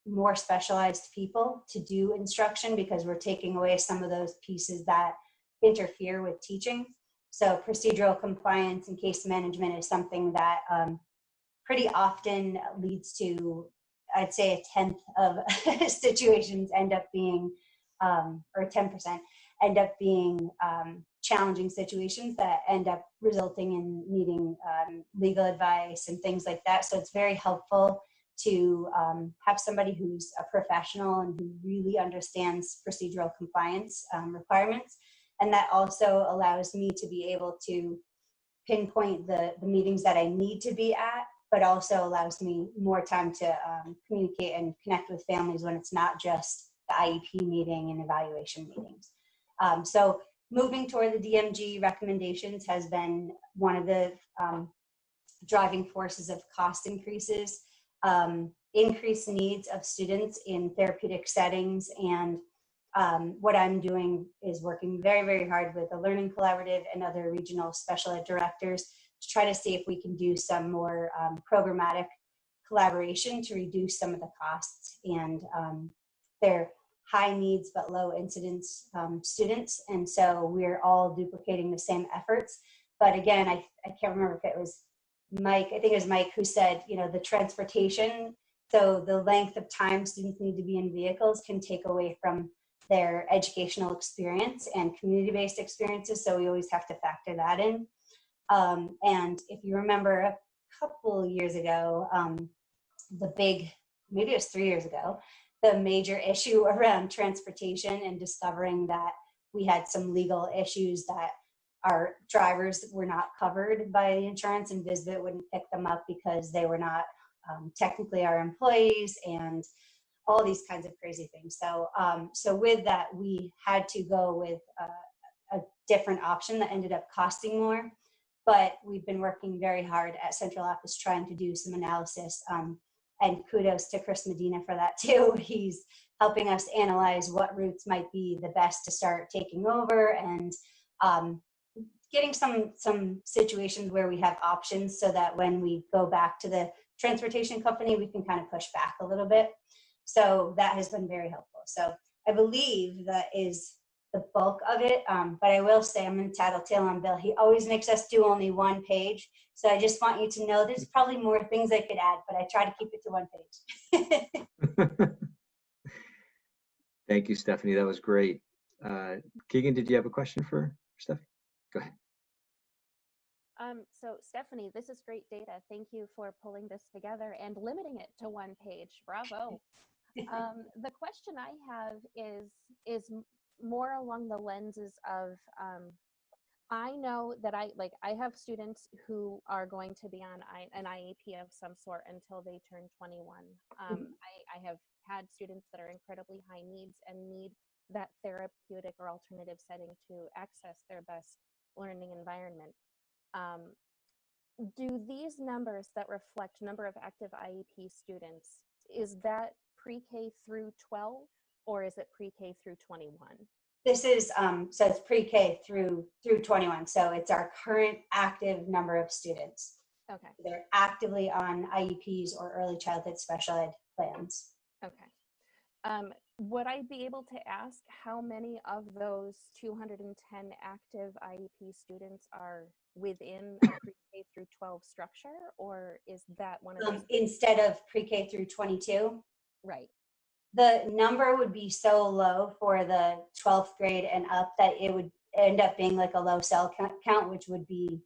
more specialized people to do instruction because we're taking away some of those pieces that interfere with teaching. So procedural compliance and case management is something that pretty often leads to, I'd say, 1/10 of situations end up being, or 10% end up being challenging situations that end up resulting in needing legal advice and things like that. So it's very helpful to have somebody who's a professional and who really understands procedural compliance requirements. And that also allows me to be able to pinpoint the meetings that I need to be at, but also allows me more time to communicate and connect with families when it's not just the IEP meeting and evaluation meetings. So moving toward the DMG recommendations has been one of the driving forces of cost increases, increased needs of students in therapeutic settings. And what I'm doing is working very, very hard with the Learning Collaborative and other regional special ed directors to try to see if we can do some more programmatic collaboration to reduce some of the costs. And they're high needs but low incidence students. And so we're all duplicating the same efforts. But again, I can't remember if it was Mike, I think it was Mike who said, you know, the transportation, so the length of time students need to be in vehicles can take away from their educational experience and community-based experiences. So we always have to factor that in. And if you remember a couple years ago, the big, maybe it was 3 years ago, the major issue around transportation and discovering that we had some legal issues that our drivers were not covered by the insurance and Visbit wouldn't pick them up because they were not technically our employees and all these kinds of crazy things. So, so with that, we had to go with a different option that ended up costing more. But we've been working very hard at central office trying to do some analysis. And kudos to Chris Medina for that too. He's helping us analyze what routes might be the best to start taking over and getting some situations where we have options so that when we go back to the transportation company, we can kind of push back a little bit. So that has been very helpful. So I believe that is the bulk of it. But I will say, I'm going to tattletale on Bill. He always makes us do only one page. So I just want you to know there's probably more things I could add, but I try to keep it to one page. Thank you, Stephanie. That was great. Keegan, did you have a question for Stephanie? Go ahead. So Stephanie, this is great data. Thank you for pulling this together and limiting it to one page. Bravo. The question I have is more along the lenses of, I know that I have students who are going to be on an IEP of some sort until they turn 21. I have had students that are incredibly high needs and need that therapeutic or alternative setting to access their best learning environment. Do these numbers that reflect number of active IEP students, is that pre-K through 12 or is it pre-K through 21? This is, so it's pre-K through 21. So it's our current active number of students. Okay. They're actively on IEPs or early childhood special ed plans. Okay. Would I be able to ask how many of those 210 active IEP students are within a pre-K through 12 structure, or is that one of those? Instead of pre-K through 22? Right. The number would be so low for the 12th grade and up that it would end up being like a low cell count, which would be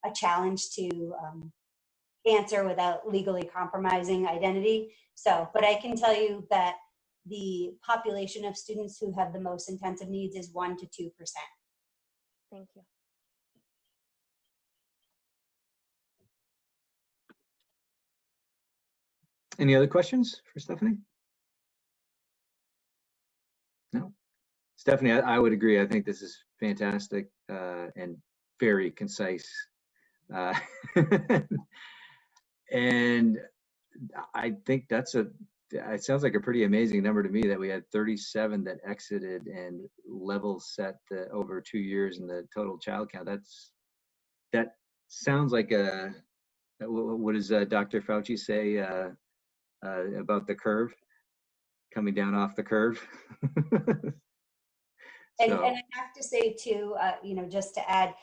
a challenge to answer without legally compromising identity. So, but I can tell you that the population of students who have the most intensive needs is 1 to 2%. Thank you. Any other questions for Stephanie? No. Stephanie, I would agree. I think this is fantastic and very concise. And I think it sounds like a pretty amazing number to me that we had 37 that exited and level set over 2 years in the total child count. That sounds like what does Dr. Fauci say about the curve? Coming down off the curve. And I have to say too, just to add,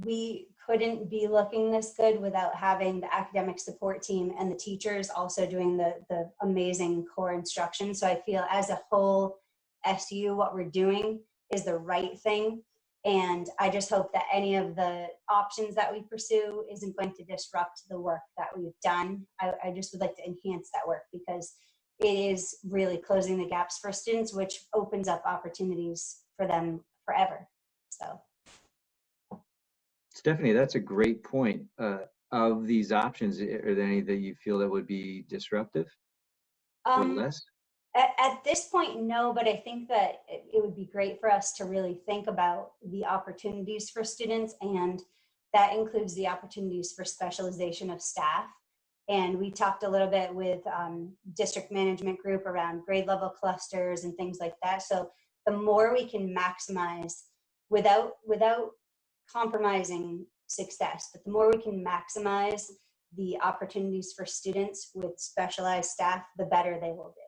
we couldn't be looking this good without having the academic support team and the teachers also doing the amazing core instruction. So I feel as a whole SU, what we're doing is the right thing. And I just hope that any of the options that we pursue isn't going to disrupt the work that we've done. I just would like to enhance that work because it is really closing the gaps for students, which opens up opportunities for them forever. So. Stephanie, that's a great point. Of these options, are there any that you feel that would be disruptive or less? At this point, no, but I think that it would be great for us to really think about the opportunities for students, and that includes the opportunities for specialization of staff. And we talked a little bit with district management group around grade level clusters and things like that. So the more we can maximize without compromising success, but the more we can maximize the opportunities for students with specialized staff, the better they will do.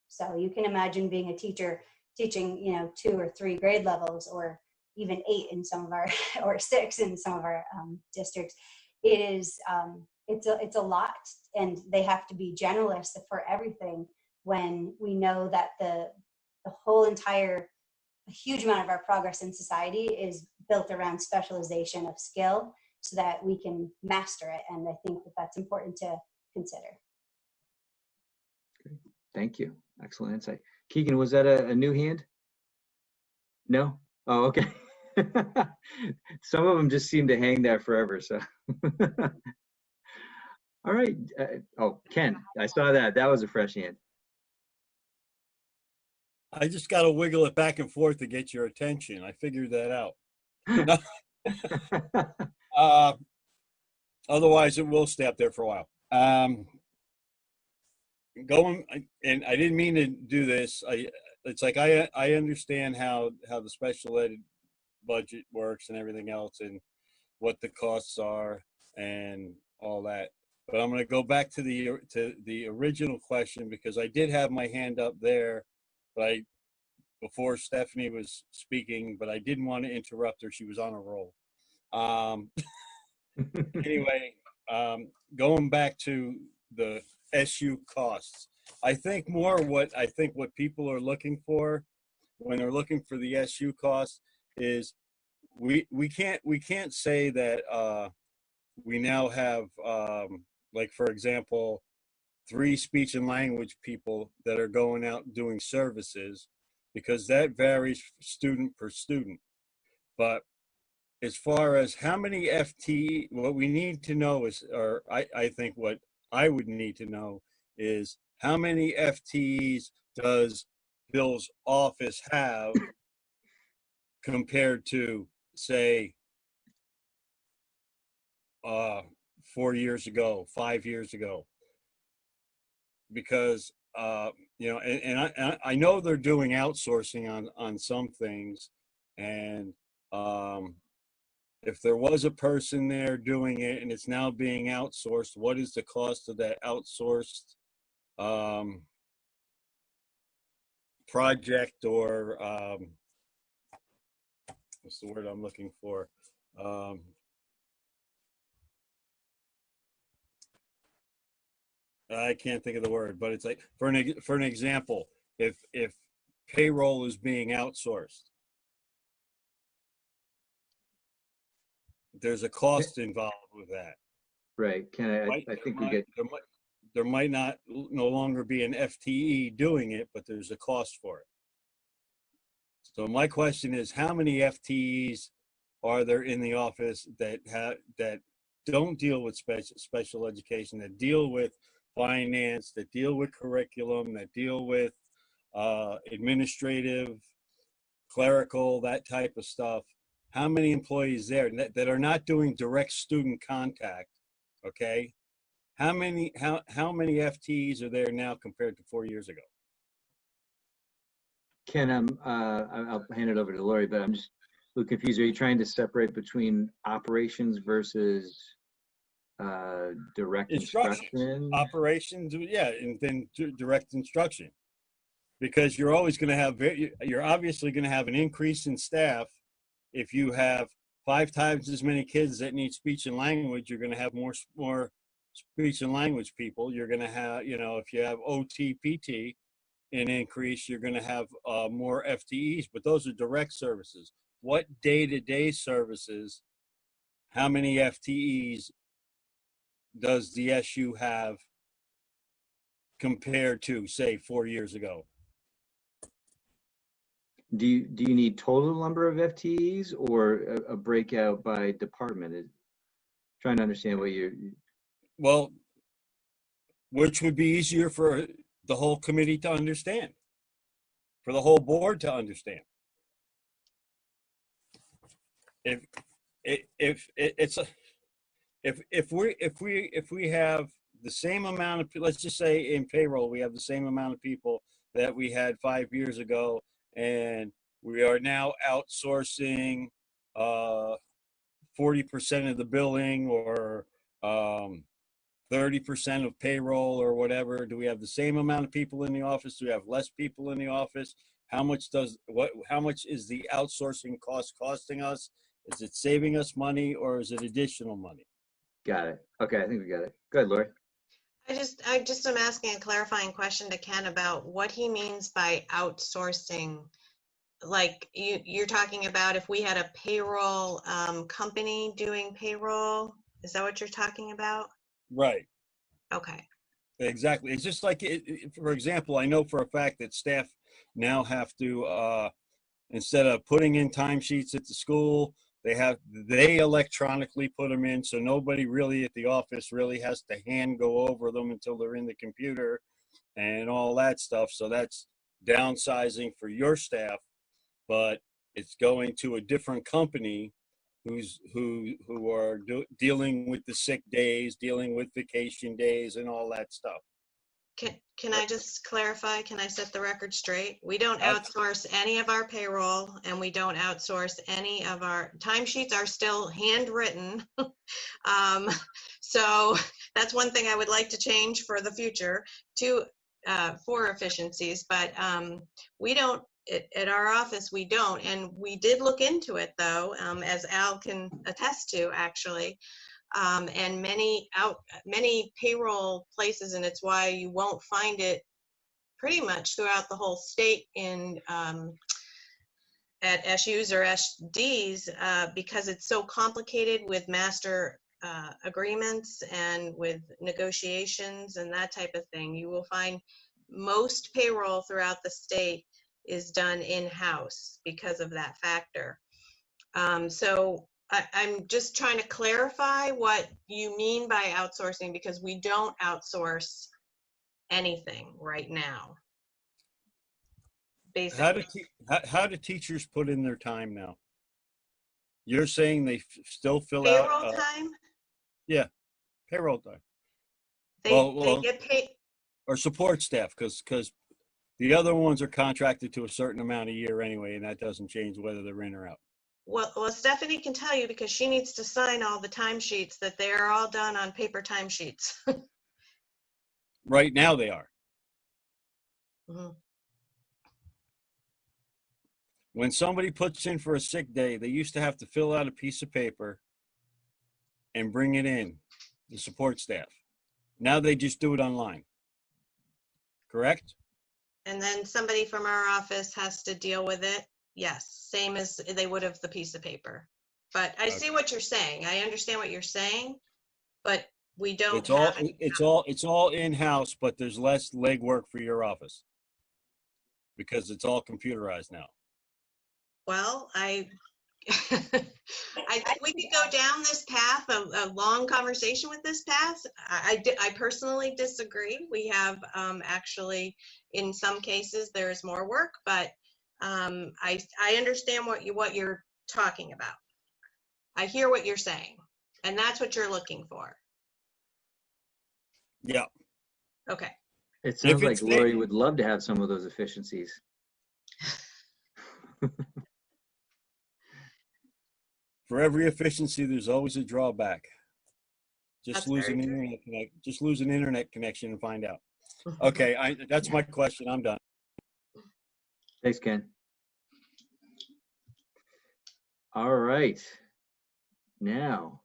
So you can imagine being a teacher teaching, 2 or 3 grade levels, or even 8 in some of our, or 6 in some of our districts. It is, it's a lot, and they have to be generalists for everything, when we know that the whole entire, a huge amount of our progress in society is built around specialization of skill, so that we can master it. And I think that that's important to consider. Great. Thank you. Excellent insight. Keegan, was that a new hand? No? Oh, okay. Some of them just seem to hang there forever. So, all right. Oh, Ken, I saw that. That was a fresh hand. I just got to wiggle it back and forth to get your attention. I figured that out. Otherwise, it will stay up there for a while. Going, and I didn't mean to do this. It's like I understand how the special ed budget works and everything else, and what the costs are and all that. But I'm going to go back to the original question, because I did have my hand up there, but before Stephanie was speaking, but I didn't want to interrupt her. She was on a roll. Anyway, going back to the SU costs, I think what people are looking for when they're looking for the SU costs is we can't say that we now have like, for example, 3 speech and language people that are going out doing services, because that varies student per student. But as far as how many FTE, what we need to know is, or I think what I would need to know is, how many FTEs does Bill's office have compared to, say, 4 years ago, 5 years ago? Because and I know they're doing outsourcing on some things, and if there was a person there doing it and it's now being outsourced, what is the cost of that outsourced project, or what's the word I'm looking for? I can't think of the word, but it's like, for an example, if payroll is being outsourced, there's a cost involved with that. Right. I think there might no longer be an FTE doing it, but there's a cost for it. So my question is, how many FTEs are there in the office that don't deal with special education, that deal with finance, that deal with curriculum, that deal with administrative, clerical, that type of stuff? How many employees there that are not doing direct student contact? Okay, how many FTEs are there now compared to 4 years ago? Ken, I'll hand it over to Lori, but I'm just a little confused. Are you trying to separate between operations versus direct instruction? Operations, yeah, and then direct instruction, because you're always going to have, you're obviously going to have an increase in staff. If you have 5 times as many kids that need speech and language, you're going to have more speech and language people. You're going to have, if you have OT, PT, an increase, you're going to have more FTEs, but those are direct services. What day-to-day services, how many FTEs does the SU have compared to, say, 4 years ago? Do you need total number of FTEs or a breakout by department? Trying to understand what you're. Well, which would be easier for the whole committee to understand, for the whole board to understand. If we have the same amount of, let's just say in payroll, we have the same amount of people that we had 5 years ago, and we are now outsourcing 40% of the billing, or 30% of payroll, or whatever. Do we have the same amount of people in the office? Do we have less people in the office? How much is the outsourcing cost costing us? Is it saving us money, or is it additional money? Got it. Okay, I think we got it. Go ahead, Lori. I just am asking a clarifying question to Ken about what he means by outsourcing. Like you're talking about if we had a payroll company doing payroll. Is that what you're talking about? Right. Okay. Exactly. It's just like, for example, I know for a fact that staff now have to, instead of putting in timesheets at the school, they electronically put them in, so nobody really at the office really has to hand go over them until they're in the computer and all that stuff. So that's downsizing for your staff, but it's going to a different company who are dealing with the sick days, dealing with vacation days, and all that stuff. Can I just clarify? Can I set the record straight? We don't outsource any of our payroll, and we don't outsource any of our timesheets. Are still handwritten. So that's one thing I would like to change for the future for efficiencies. But we don't. At our office, we don't, and we did look into it though, as Al can attest to, actually. And many payroll places, and it's why you won't find it pretty much throughout the whole state in at SUs or SDs, because it's so complicated with master agreements and with negotiations and that type of thing. You will find most payroll throughout the state is done in-house because of that factor. So I'm just trying to clarify what you mean by outsourcing, because we don't outsource anything right now. Basically. How do teachers put in their time now? You're saying they still fill payroll out time? Yeah, payroll time. They get paid. Or support staff, because the other ones are contracted to a certain amount a year anyway, and that doesn't change whether they're in or out. Well, Stephanie can tell you, because she needs to sign all the timesheets, that they are all done on paper timesheets. Right now they are. Mm-hmm. When somebody puts in for a sick day, they used to have to fill out a piece of paper and bring it in, the support staff. Now they just do it online. Correct? And then somebody from our office has to deal with it. Yes, same as they would have the piece of paper. But I see what you're saying. I understand what you're saying, but we don't. It's all in-house, but there's less legwork for your office because it's all computerized now. Well, I think we could go down this path, a long conversation with this path. I personally disagree. We have actually, in some cases, there is more work, but I understand what you're talking about. I hear what you're saying, and that's what you're looking for. Yeah. Okay. It sounds like Lori would love to have some of those efficiencies. For every efficiency, there's always a drawback. Just lose an internet connection and find out. Okay, that's my question. I'm done. Thanks, Ken. All right. Now,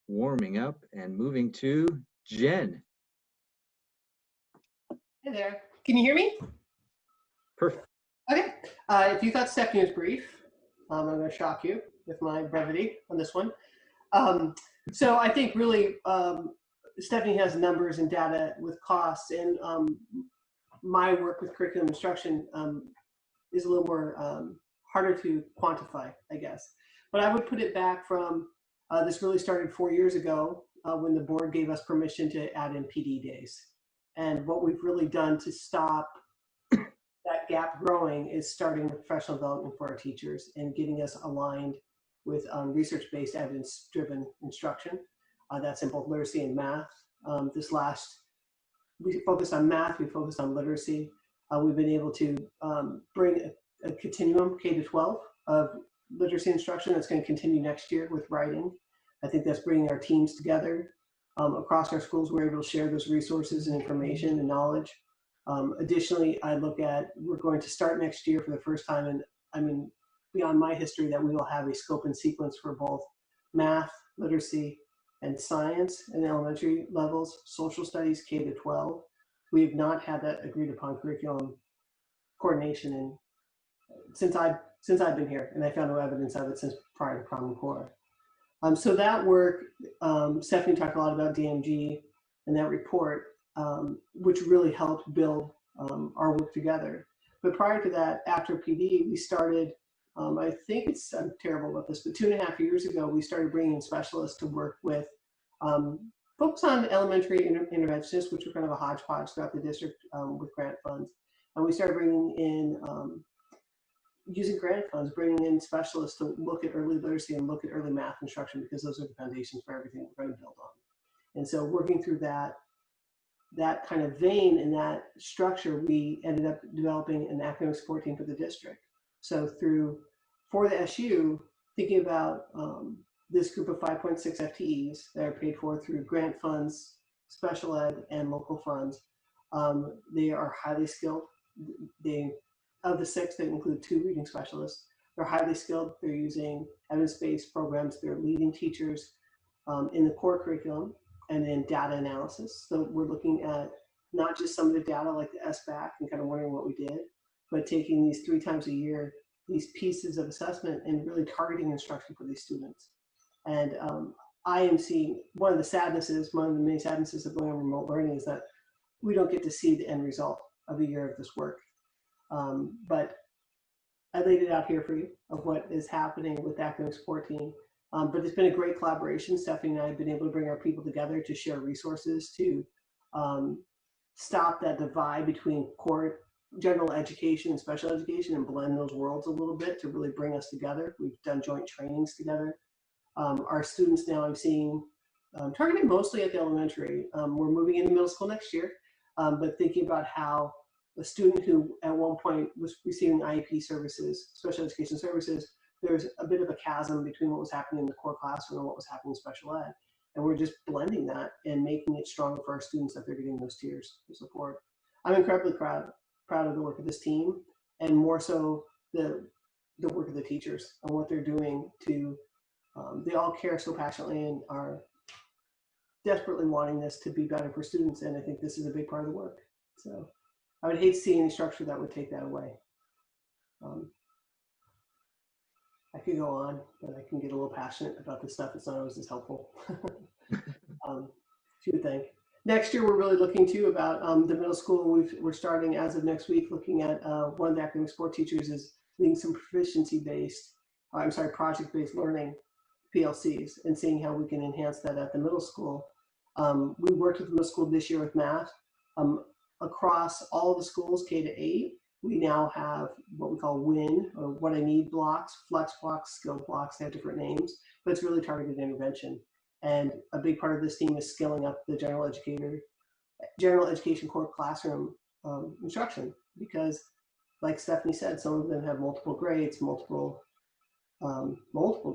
warming up and moving to Jen. Hey there. Can you hear me? Perfect. Okay. If you thought Stephanie was brief, I'm going to shock you with my brevity on this one. So I think really Stephanie has numbers and data with costs, and my work with curriculum instruction is a little more harder to quantify, I guess. But I would put it back from this really started 4 years ago when the board gave us permission to add in PD days. And what we've really done to stop that gap growing is starting the professional development for our teachers and getting us aligned with research-based, evidence-driven instruction. That's in both literacy and math. We focused on math, we focused on literacy. We've been able to bring a continuum K-12 of literacy instruction that's going to continue next year with writing. I think that's bringing our teams together. Across our schools, we're able to share those resources and information and knowledge. Additionally, we're going to start next year for the first time, and I mean, beyond my history, that we will have a scope and sequence for both math, literacy, and science in elementary levels, social studies, K-12. We have not had that agreed upon curriculum coordination since I've been here, and I found no evidence of it since prior to Common Core. So that work, Stephanie talked a lot about DMG and that report, which really helped build our work together. But prior to that, after PD, we started, I'm terrible about this, but 2.5 years ago, we started bringing in specialists to work with, focus on elementary interventionists, which were kind of a hodgepodge throughout the district with grant funds. And we started bringing in, using grant funds, bringing in specialists to look at early literacy and look at early math instruction, because those are the foundations for everything we're going to build on. And so working through that kind of vein and that structure, we ended up developing an academic support team for the district. So for the SU, thinking about this group of 5.6 FTEs that are paid for through grant funds, special ed, and local funds, they are highly skilled. Of the 6, they include 2 reading specialists. They're highly skilled. They're using evidence-based programs. They're leading teachers in the core curriculum and in data analysis. So we're looking at not just some of the data like the SBAC and kind of wondering what we did, but taking these 3 times a year, these pieces of assessment and really targeting instruction for these students. And I am seeing one of the many sadnesses of going on remote learning is that we don't get to see the end result of a year of this work. But I laid it out here for you of what is happening with the academic support team. But it's been a great collaboration. Stephanie and I have been able to bring our people together to share resources to stop that divide between core general education and special education and blend those worlds a little bit to really bring us together. We've done joint trainings together. Our students now I'm seeing targeted mostly at the elementary. We're moving into middle school next year, but thinking about how a student who at one point was receiving IEP services, special education services, there's a bit of a chasm between what was happening in the core classroom and what was happening in special ed. And we're just blending that and making it stronger for our students that they're getting those tiers of support. I'm incredibly proud of the work of this team, and more so the work of the teachers and what they're doing to, they all care so passionately and are desperately wanting this to be better for students. And I think this is a big part of the work. So I would hate to see any structure that would take that away. I could go on, but I can get a little passionate about this stuff. It's not always as helpful. You would think. Next year, we're really looking too about the middle school. We're starting as of next week, looking at one of the academic support teachers is leading some project-based learning PLCs and seeing how we can enhance that at the middle school. We worked with the middle school this year with math. Across all the schools, K to 8, we now have what we call WIN, or what I need blocks, flex blocks, skill blocks. They have different names, but it's really targeted intervention. And a big part of this team is skilling up the general education core classroom instruction, because like Stephanie said, some of them have multiple grades, multiple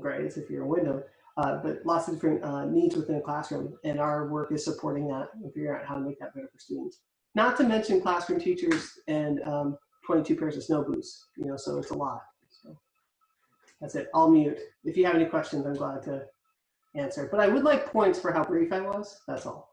grades if you're a window, but lots of different needs within a classroom. And our work is supporting that and figuring out how to make that better for students. Not to mention classroom teachers and 22 pairs of snow boots, so it's a lot. So that's it. I'll mute. If you have any questions, I'm glad to answer. But I would like points for how brief I was. That's all.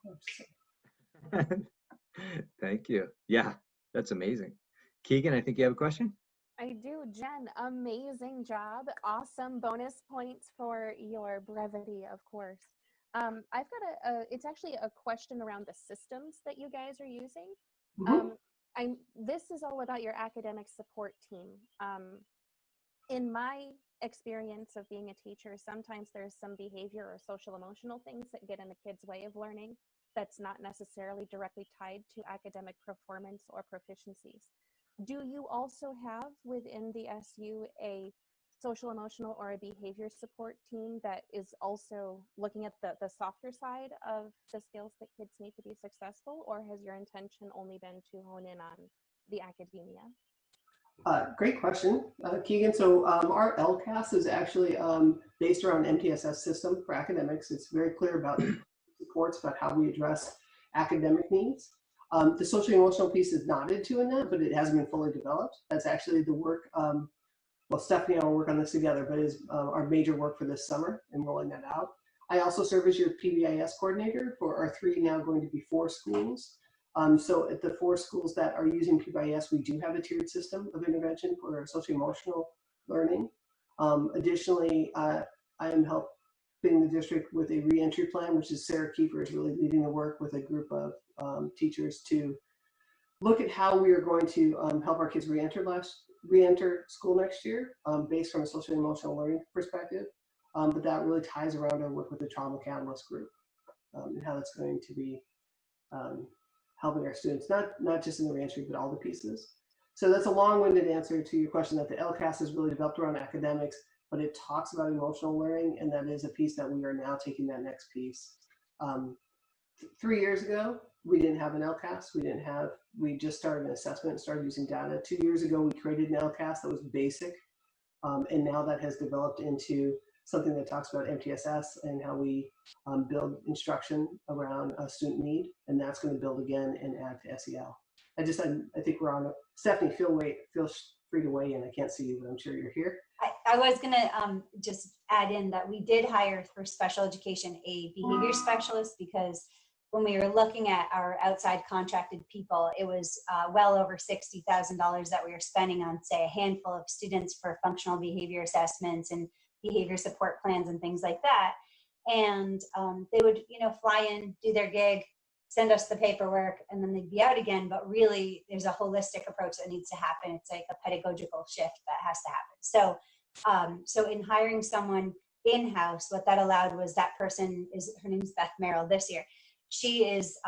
Thank you. Yeah, that's amazing. Keegan, I think you have a question? I do. Jen, amazing job. Awesome bonus points for your brevity, of course. I've got it's actually a question around the systems that you guys are using. Mm-hmm. This is all about your academic support team. In my experience of being a teacher, sometimes there's some behavior or social emotional things that get in the kids' way of learning that's not necessarily directly tied to academic performance or proficiencies. Do you also have within the SU a social emotional or a behavior support team that is also looking at the softer side of the skills that kids need to be successful, or has your intention only been to hone in on the academia? Great question, Keegan. So our LCAS is actually based around MTSS system for academics. It's very clear about supports about how we address academic needs. The social emotional piece is nodded to in that, but it hasn't been fully developed. That's actually the work. Well, Stephanie and I will work on this together, but is our major work for this summer and rolling that out. I also serve as your PBIS coordinator for our 3, now going to be 4 schools. So at the 4 schools that are using PBIS, we do have a tiered system of intervention for social emotional learning. Additionally, I am helping the district with a reentry plan, which is Sarah Kiefer is really leading the work with a group of teachers to look at how we are going to help our kids re-enter school next year based from a social and emotional learning perspective. But that really ties around our work with the Trauma Catalyst group and how that's going to be helping our students, not just in the reentry, but all the pieces. So that's a long-winded answer to your question that the LCAS is really developed around academics, but it talks about emotional learning, and that is a piece that we are now taking that next piece. 3 years ago, we didn't have an LCAS. We just started an assessment and started using data. 2 years ago, we created an LCAS that was basic, and now that has developed into something that talks about MTSS and how we build instruction around a student need, and that's going to build again and add to SEL. I think we're on. Stephanie, feel free to weigh in. I can't see you, but I'm sure you're here. I was going to just add in that we did hire for special education a behavior specialist, because when we were looking at our outside contracted people, it was well over $60,000 that we were spending on, say, a handful of students for functional behavior assessments and behavior support plans and things like that. And they would, fly in, do their gig, send us the paperwork, and then they'd be out again. But really, there's a holistic approach that needs to happen. It's like a pedagogical shift that has to happen. So in hiring someone in-house, what that allowed was that person her name is Beth Merrill this year. She is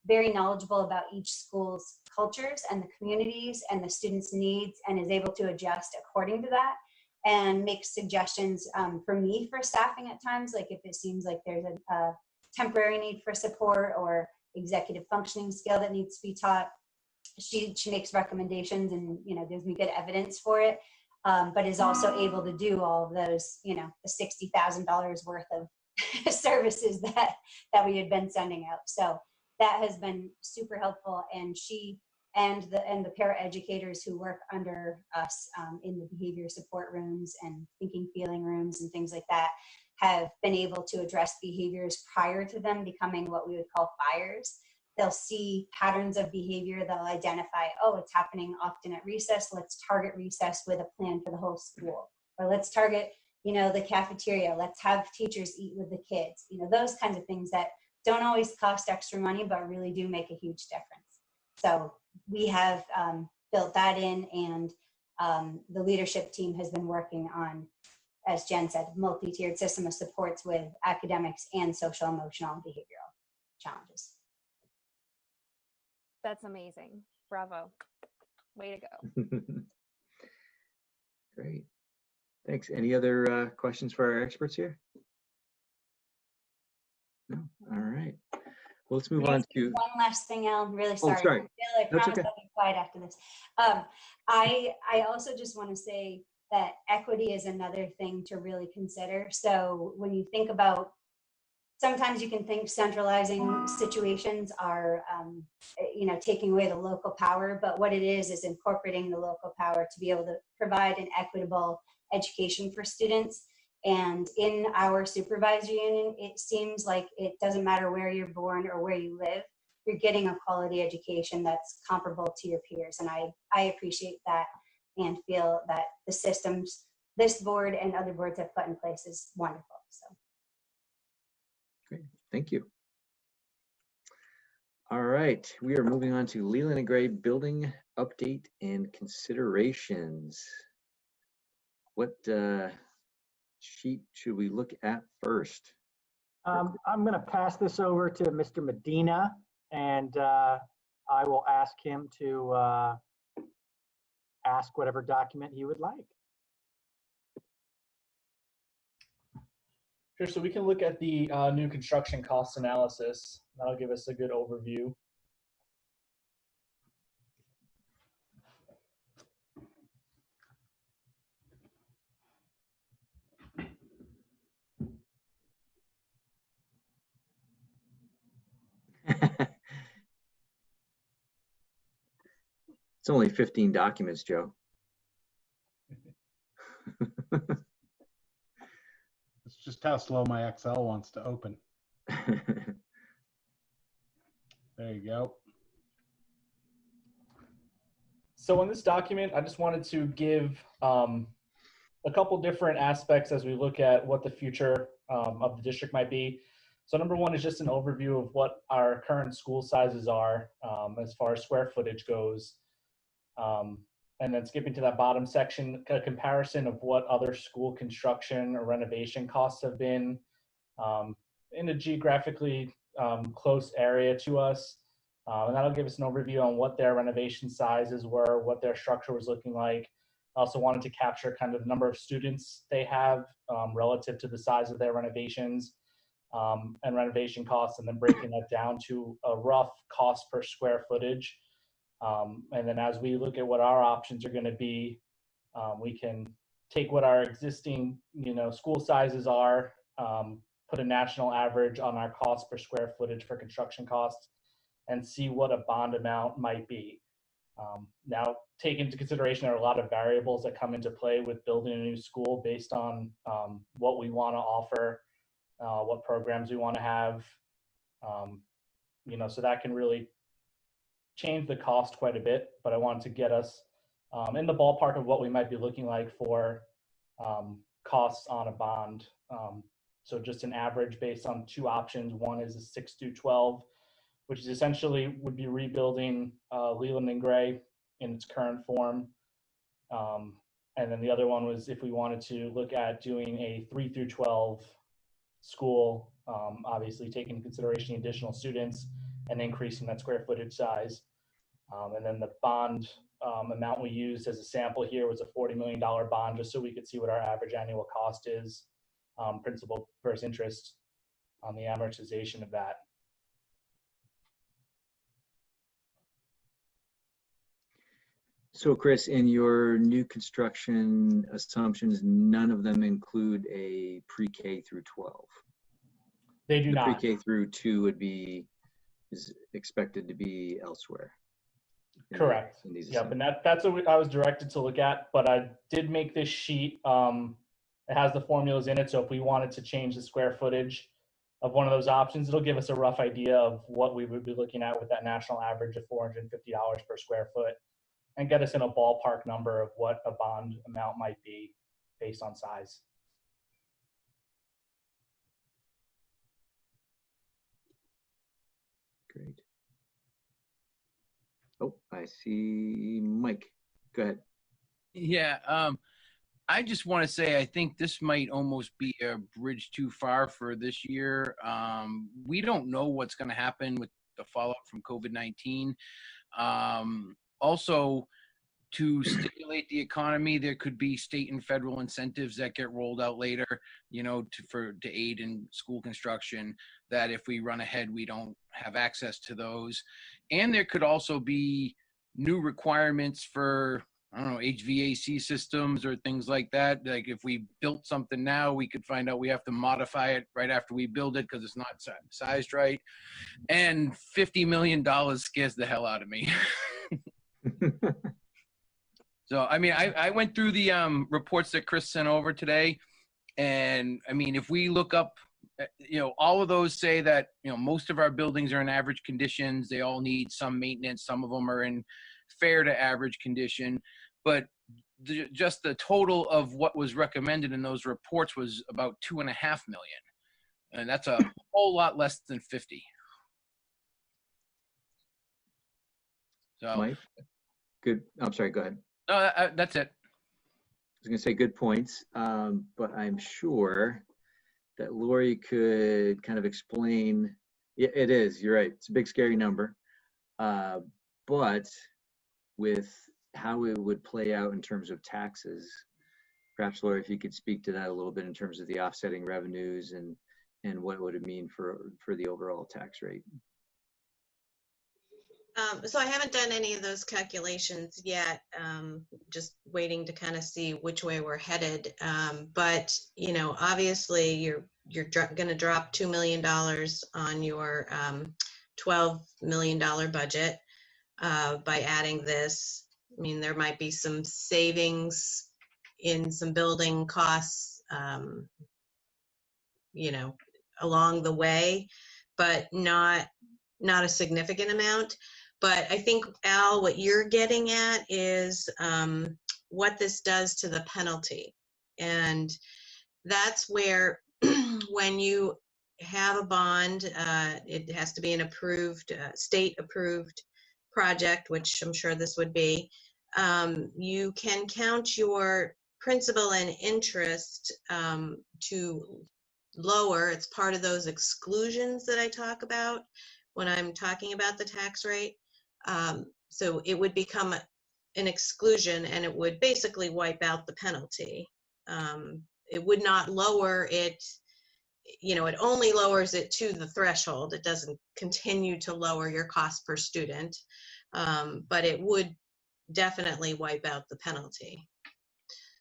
very knowledgeable about each school's cultures and the communities and the students' needs, and is able to adjust according to that and make suggestions for me for staffing at times, like if it seems like there's a temporary need for support or executive functioning skill that needs to be taught. She makes recommendations and gives me good evidence for it, but is also able to do all of those, the $60,000 worth of services that we had been sending out. So that has been super helpful, and she and the paraeducators who work under us in the behavior support rooms and thinking feeling rooms and things like that have been able to address behaviors prior to them becoming what we would call fires. They'll see patterns of behavior, they'll identify, oh, it's happening often at recess, let's target recess with a plan for the whole school. Or let's target the cafeteria, let's have teachers eat with the kids. Those kinds of things that don't always cost extra money, but really do make a huge difference. So we have built that in, and the leadership team has been working on, as Jen said, multi-tiered system of supports with academics and social, emotional, and behavioral challenges. That's amazing. Bravo. Way to go. Great. Thanks. Any other questions for our experts here? No? All right. Well, let's move on to one last thing, Al. I'm really sorry. Oh, sorry. I promise I'll be quiet after this. I also just want to say that equity is another thing to really consider. So when you think about, sometimes you can think centralizing situations are, taking away the local power, but what it is incorporating the local power to be able to provide an equitable education for students. And in our supervisory union, it seems like it doesn't matter where you're born or where you live, you're getting a quality education that's comparable to your peers. And I appreciate that and feel that the systems this board and other boards have put in place is wonderful. So. Great, thank you. All right, we are moving on to Leland and Gray building update and considerations. What sheet should we look at first? I'm going to pass this over to Mr. Medina, and I will ask him to ask whatever document he would like. Sure, so we can look at the new construction cost analysis. That'll give us a good overview. It's only 15 documents, Joe. It's just how slow my Excel wants to open. There you go. So in this document, I just wanted to give a couple different aspects as we look at what the future of the district might be. So number one is just an overview of what our current school sizes are as far as square footage goes. And then skipping to that bottom section, a comparison of what other school construction or renovation costs have been in a geographically close area to us. And that'll give us an overview on what their renovation sizes were, what their structure was looking like. I also wanted to capture kind of the number of students they have relative to the size of their renovations and renovation costs, and then breaking that down to a rough cost per square footage. And then as we look at what our options are going to be, we can take what our existing, school sizes are, put a national average on our cost per square footage for construction costs, and see what a bond amount might be. Now, take into consideration there are a lot of variables that come into play with building a new school based on what we want to offer, what programs we want to have, so that can really change the cost quite a bit, but I wanted to get us in the ballpark of what we might be looking like for costs on a bond. So just an average based on two options. One is a 6 through 12, which is essentially would be rebuilding Leland and Gray in its current form. And then the other one was if we wanted to look at doing a 3 through 12 school, obviously taking into consideration additional students and increasing that square footage size. And then the bond amount we used as a sample here was a $40 million bond, just so we could see what our average annual cost is, principal versus interest on the amortization of that. So Chris, in your new construction assumptions, none of them include a pre-K through 12. They do not. Pre-K through 2 is expected to be elsewhere. Correct. Yep, and that's what I was directed to look at, but I did make this sheet. It has the formulas in it, so if we wanted to change the square footage of one of those options, it'll give us a rough idea of what we would be looking at with that national average of $450 per square foot, and get us in a ballpark number of what a bond amount might be based on size. Great. Oh, I see Mike. Go ahead. Yeah, I just want to say I think this might almost be a bridge too far for this year. We don't know what's going to happen with the fallout from COVID-19. Also, to stimulate the economy, there could be state and federal incentives that get rolled out later, to aid in school construction, that if we run ahead, we don't have access to those. And there could also be new requirements for, HVAC systems or things like that. Like if we built something now, we could find out we have to modify it right after we build it because it's not sized right. And $50 million scares the hell out of me. So, I went through the reports that Chris sent over today. And if we look up, all of those say that, most of our buildings are in average conditions. They all need some maintenance. Some of them are in fair to average condition. But just the total of what was recommended in those reports was about $2.5 million. And that's a whole lot less than 50. So, Mike, good. I'm sorry, go ahead. No, that's it. I was going to say good points, but I'm sure that Lori could kind of explain. Yeah, it is, you're right. It's a big, scary number. But with how it would play out in terms of taxes, perhaps Lori, if you could speak to that a little bit in terms of the offsetting revenues and what would it mean for the overall tax rate. So I haven't done any of those calculations yet, just waiting to kind of see which way we're headed. But, you know, obviously you're going to drop $2 million on your $12 million budget by adding this. I mean, there might be some savings in some building costs, you know, along the way, but not a significant amount. But I think, Al, what you're getting at is what this does to the penalty. And that's where when you have a bond, it has to be an approved, state-approved project, which I'm sure this would be. You can count your principal and interest to lower. It's part of those exclusions that I talk about when I'm talking about the tax rate. So it would become an exclusion and it would basically wipe out the penalty. It would not lower it, you know, it only lowers it to the threshold. It doesn't continue to lower your cost per student, but it would definitely wipe out the penalty.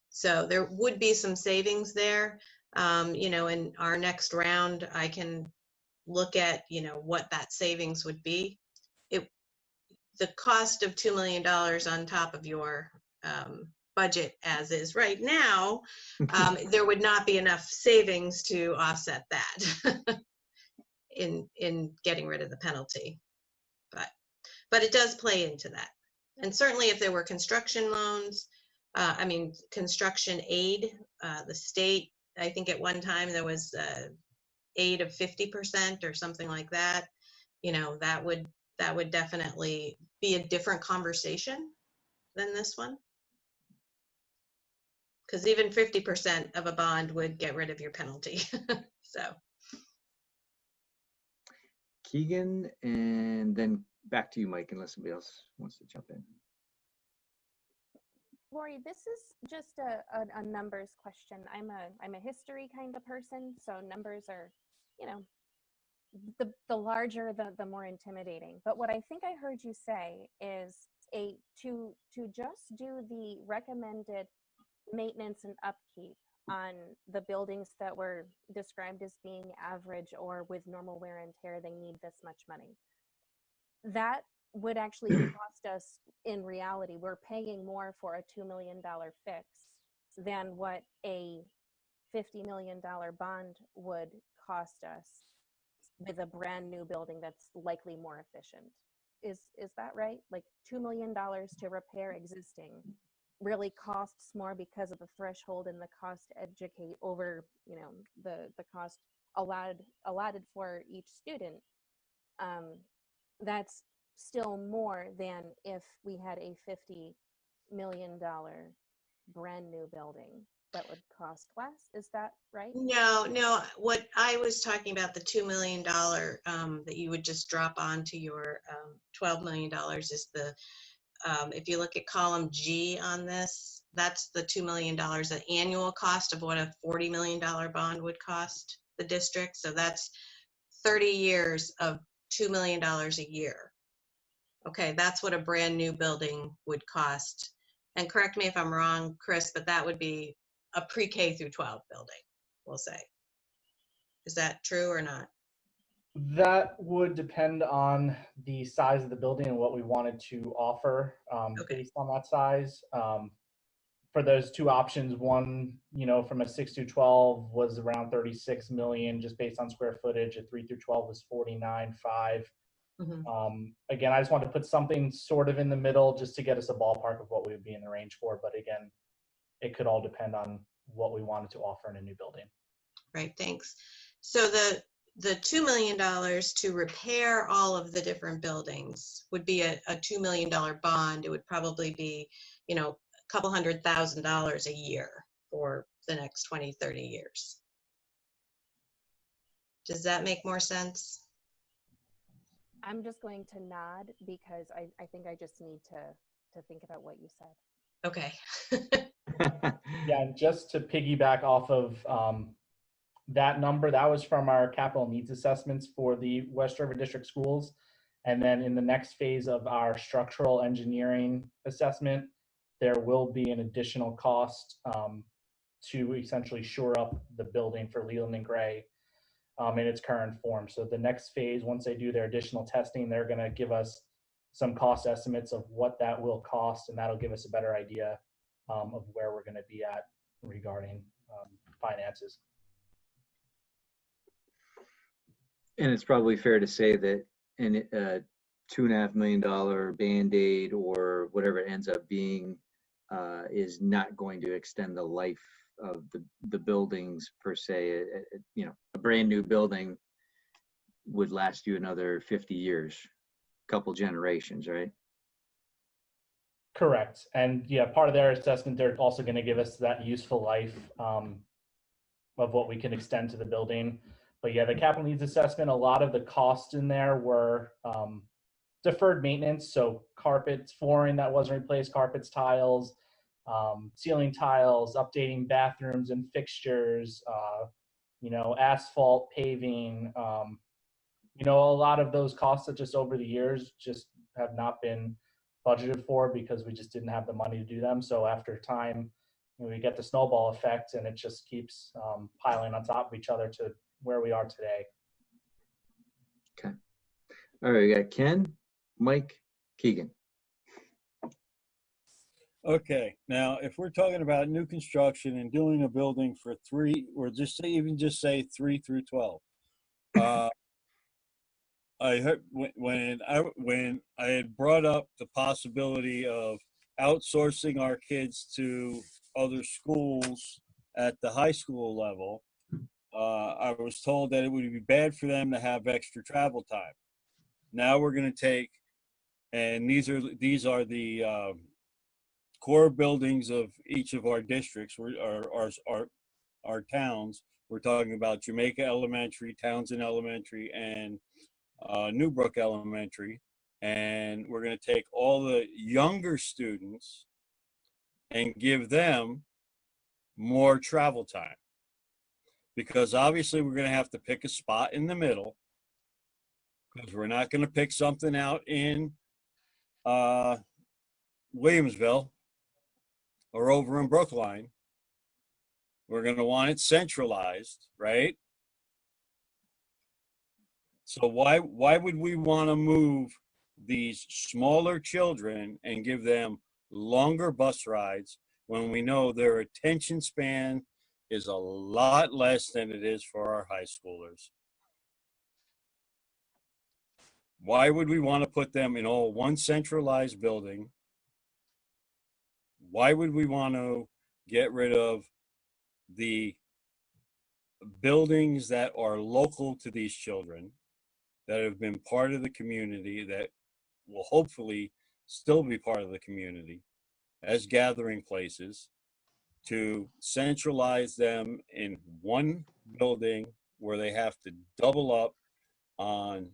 So there would be some savings there. You know, in our next round, I can look at, you know, what that savings would be. The cost of $2 million on top of your budget as is right now, there would not be enough savings to offset that in getting rid of the penalty. But it does play into that. And certainly if there were construction loans, I mean, construction aid, the state, I think at one time there was aid of 50% or something like that. You know, that would definitely be a different conversation than this one. Because even 50% of a bond would get rid of your penalty. So. Keegan, and then back to you, Mike, unless somebody else wants to jump in. Lori, this is just a numbers question. I'm a history kind of person, so numbers are, you know, the larger the more intimidating. But what I think I heard you say is to just do the recommended maintenance and upkeep on the buildings that were described as being average or with normal wear and tear, they need this much money. That would actually cost us, in reality, we're paying more for a $2 million fix than what a $50 million bond would cost us with a brand new building that's likely more efficient. Is that right? Like $2 million to repair existing really costs more because of the threshold and the cost to educate over, you know, the cost allotted for each student. That's still more than if we had a $50 million brand new building that would cost less. Is that right? No. What I was talking about, the $2 million that you would just drop onto your $12 million is the, if you look at column G on this, that's the $2 million, the annual cost of what a $40 million bond would cost the district. So that's 30 years of $2 million a year. Okay, that's what a brand new building would cost. And correct me if I'm wrong, Chris, but that would be a pre-K through 12 building, we'll say. Is that true or not? That would depend on the size of the building and what we wanted to offer based on that size. For those two options, one, you know, from a 6 through 12 was around 36 million just based on square footage. A 3 through 12 was 49.5. Again, I just wanted to put something sort of in the middle just to get us a ballpark of what we would be in the range for. But again, it could all depend on what we wanted to offer in a new building. Right, thanks. So the $2 million to repair all of the different buildings would be a $2 million bond. It would probably be, you know, a couple $100,000 a year for the next 20, 30 years. Does that make more sense? I'm just going to nod because I think I just need to think about what you said. Okay. Yeah, and just to piggyback off of that number, that was from our capital needs assessments for the West River District schools. And then in the next phase of our structural engineering assessment, there will be an additional cost to essentially shore up the building for Leland and Gray in its current form. So the next phase, once they do their additional testing, they're going to give us some cost estimates of what that will cost, and that'll give us a better idea of where we're going to be at regarding finances. And it's probably fair to say that an $2.5 million Band-Aid or whatever it ends up being is not going to extend the life of the buildings per se. You know, a brand new building would last you another 50 years, couple generations, right? Correct. And yeah, part of their assessment, they're also going to give us that useful life of what we can extend to the building. But yeah, the capital needs assessment, a lot of the costs in there were deferred maintenance. So carpets, flooring that wasn't replaced, carpets, tiles, ceiling tiles, updating bathrooms and fixtures, asphalt, paving, a lot of those costs that just over the years just have not been budgeted for because we just didn't have the money to do them. So after time, we get the snowball effect and it just keeps piling on top of each other to where we are today. Okay. All right, we got Ken, Mike, Keegan. Okay, now if we're talking about new construction and doing a building for 3, or just say 3 through 12, I heard when I had brought up the possibility of outsourcing our kids to other schools at the high school level, I was told that it would be bad for them to have extra travel time. Now we're going to take, and these are the core buildings of each of our districts, our towns. We're talking about Jamaica Elementary, Townsend Elementary, and Newbrook Elementary. And we're going to take all the younger students and give them more travel time. Because obviously we're going to have to pick a spot in the middle, because we're not going to pick something out in Williamsville or over in Brookline. We're going to want it centralized, right? So why would we want to move these smaller children and give them longer bus rides when we know their attention span is a lot less than it is for our high schoolers? Why would we want to put them in all one centralized building? Why would we want to get rid of the buildings that are local to these children, that have been part of the community, that will hopefully still be part of the community as gathering places, to centralize them in one building where they have to double up on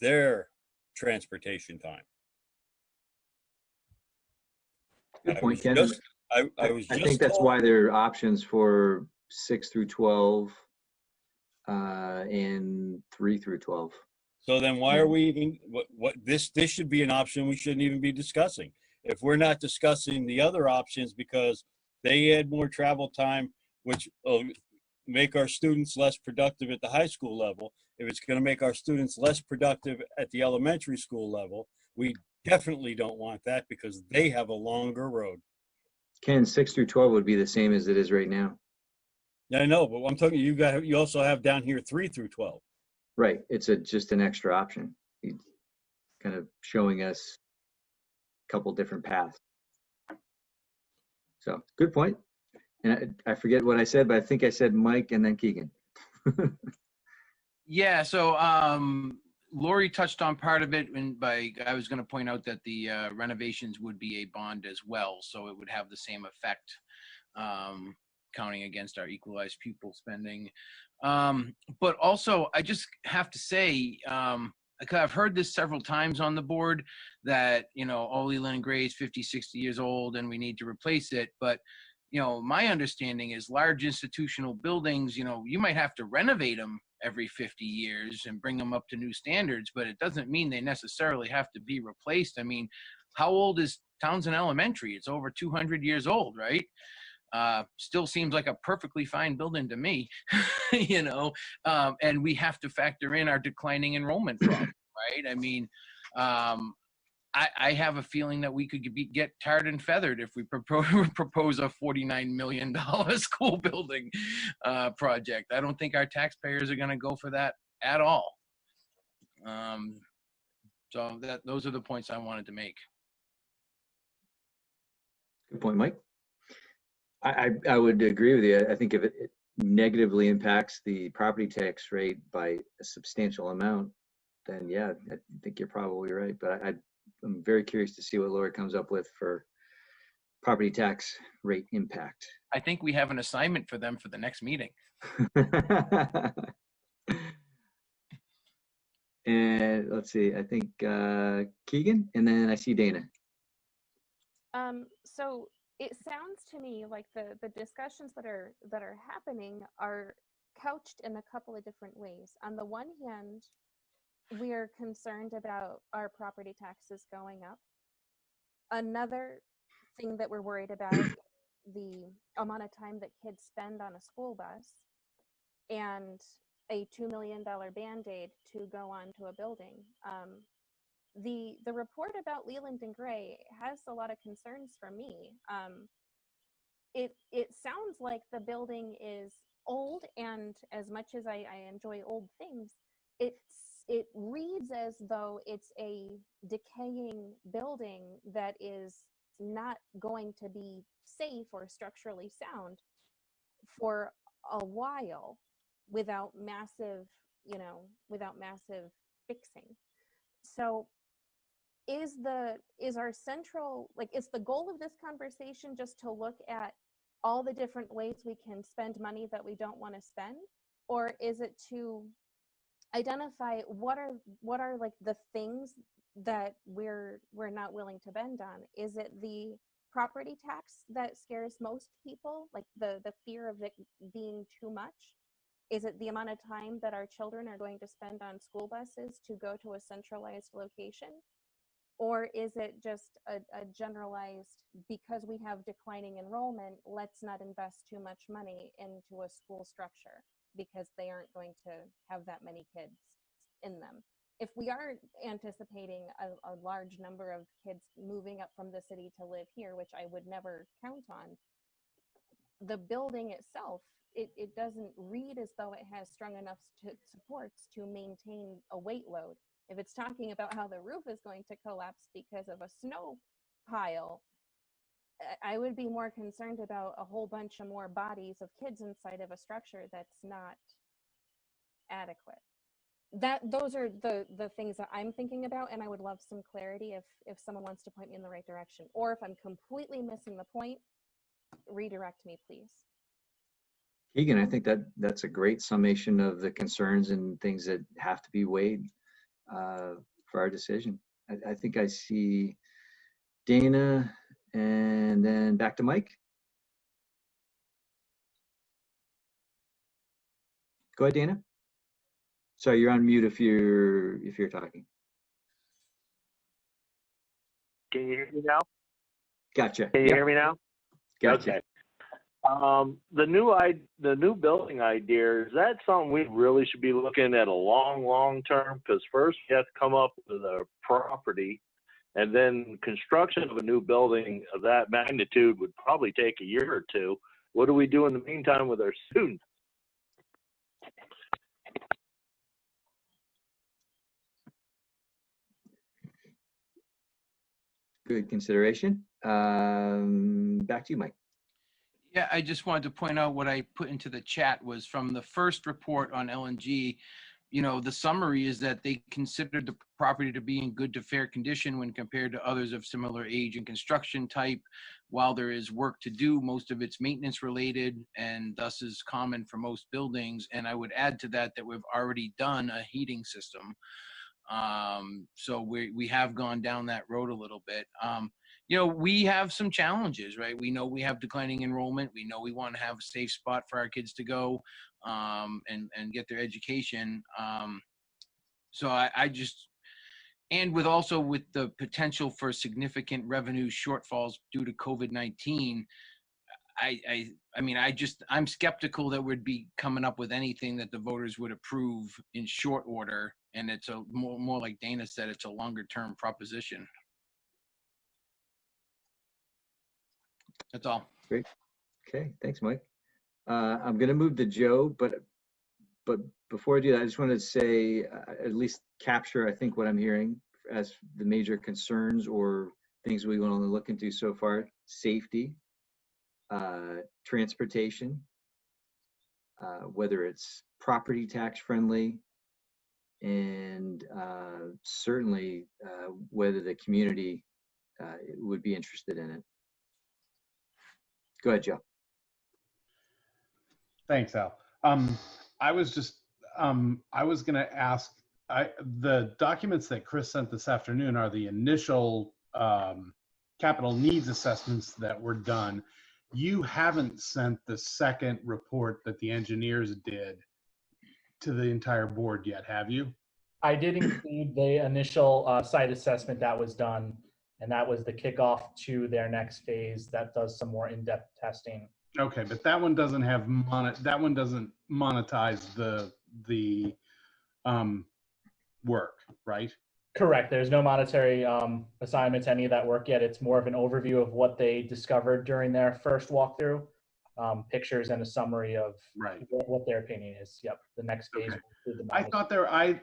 their transportation time? Good point, Ken. I think that's why there are options for 6 through 12 and 3 through 12. So then why are we even, this should be an option we shouldn't even be discussing. If we're not discussing the other options because they add more travel time, which will make our students less productive at the high school level, if it's going to make our students less productive at the elementary school level, we definitely don't want that because they have a longer road. Ken, 6 through 12 would be the same as it is right now. Yeah, I know, but I'm talking, you also have down here 3 through 12. Right, it's just an extra option. He's kind of showing us a couple different paths. So, good point. And I forget what I said, but I think I said Mike and then Keegan. Yeah, so Lori touched on part of it, and I was going to point out that the renovations would be a bond as well, so it would have the same effect. counting against our equalized pupil spending. But also, I just have to say, I've heard this several times on the board that, Leland and Gray is 50, 60 years old and we need to replace it. But, my understanding is large institutional buildings, you might have to renovate them every 50 years and bring them up to new standards, but it doesn't mean they necessarily have to be replaced. I mean, how old is Townsend Elementary? It's over 200 years old, right? Still seems like a perfectly fine building to me, and we have to factor in our declining enrollment problem, right? I mean, I have a feeling that we could get tarred and feathered if we propose a $49 million school building project. I don't think our taxpayers are going to go for that at all. So those are the points I wanted to make. Good point, Mike. I would agree with you. I think if it negatively impacts the property tax rate by a substantial amount, then yeah, I think you're probably right. But I'm very curious to see what Lori comes up with for property tax rate impact. I think we have an assignment for them for the next meeting. And let's see, I think Keegan, and then I see Dana. So it sounds to me like the discussions that are happening are couched in a couple of different ways. On the one hand, we are concerned about our property taxes going up. Another thing that we're worried about is the amount of time that kids spend on a school bus and a $2 million Band-Aid to go onto a building. The report about Leland and Gray has a lot of concerns for me. It sounds like the building is old, and as much as I enjoy old things, it reads as though it's a decaying building that is not going to be safe or structurally sound for a while without massive fixing. So is our central, is the goal of this conversation just to look at all the different ways we can spend money that we don't want to spend, or is it to identify what are like the things that we're not willing to bend on? Is it the property tax that scares most people, like the fear of it being too much? Is it the amount of time that our children are going to spend on school buses to go to a centralized location? Or is it just a generalized, because we have declining enrollment, let's not invest too much money into a school structure because they aren't going to have that many kids in them? If we are anticipating a large number of kids moving up from the city to live here, which I would never count on, the building itself, it doesn't read as though it has strong enough supports to maintain a weight load. If it's talking about how the roof is going to collapse because of a snow pile, I would be more concerned about a whole bunch of more bodies of kids inside of a structure that's not adequate. Those are the things that I'm thinking about, and I would love some clarity if someone wants to point me in the right direction, or if I'm completely missing the point, redirect me, please. Keegan, I think that's a great summation of the concerns and things that have to be weighed for our decision. I think I see Dana, and then back to Mike. Go ahead, Dana. Sorry, you're on mute if you're talking. Can you hear me now? Gotcha. Can you hear me now? Gotcha. Okay. The new building idea, is that something we really should be looking at a long term? Because first you have to come up with a property, and then construction of a new building of that magnitude would probably take a year or two. What do we do in the meantime with our students? Good consideration. Back to you, Mike. Yeah, I just wanted to point out what I put into the chat was from the first report on LNG. you know, the summary is that they considered the property to be in good to fair condition when compared to others of similar age and construction type. While there is work to do, most of it's maintenance related and thus is common for most buildings. And I would add to that that we've already done a heating system. So we have gone down that road a little bit. You know, we have some challenges, right? We know we have declining enrollment. We know we want to have a safe spot for our kids to go and get their education. So I just, and with also with the potential for significant revenue shortfalls due to COVID-19, I mean, I'm skeptical that we'd be coming up with anything that the voters would approve in short order. And it's a more like Dana said, it's a longer term proposition. That's all. Great. Okay, thanks, Mike. I'm going to move to Joe, but before I do that, I just wanted to say, at least capture, I think, what I'm hearing as the major concerns or things we want to look into so far: safety, transportation, whether it's property tax friendly, and certainly whether the community would be interested in it. Go ahead, Joe. Thanks, Al. I was just, I was going to ask, the documents that Chris sent this afternoon are the initial capital needs assessments that were done. You haven't sent the second report that the engineers did to the entire board yet, have you? I did include the initial site assessment that was done, and that was the kickoff to their next phase that does some more in-depth testing. Okay, but that one doesn't have that one doesn't monetize the work, right? Correct. There's no monetary assignment to any of that work yet. It's more of an overview of what they discovered during their first walkthrough, pictures and a summary of what their opinion is. Yep. The next phase. Okay. Will include the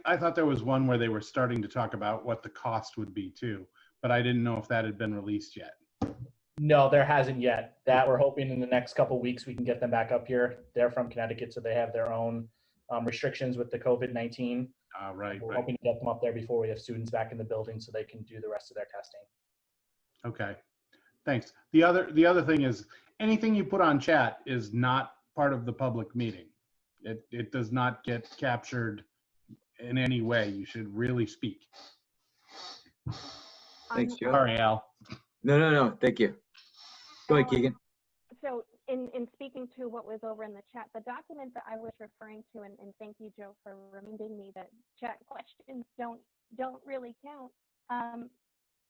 I thought there was one where they were starting to talk about what the cost would be too, but I didn't know if that had been released yet. No, there hasn't yet. That we're hoping in the next couple of weeks we can get them back up here. They're from Connecticut, so they have their own restrictions with the COVID-19. Right. We're hoping to get them up there before we have students back in the building so they can do the rest of their testing. Okay, thanks. The other thing is, anything you put on chat is not part of the public meeting. It does not get captured in any way. You should really speak. Thanks, Joe. Sorry, Al. No. Thank you. Go ahead, Keegan. So in speaking to what was over in the chat, the document that I was referring to, and thank you, Joe, for reminding me that chat questions don't really count.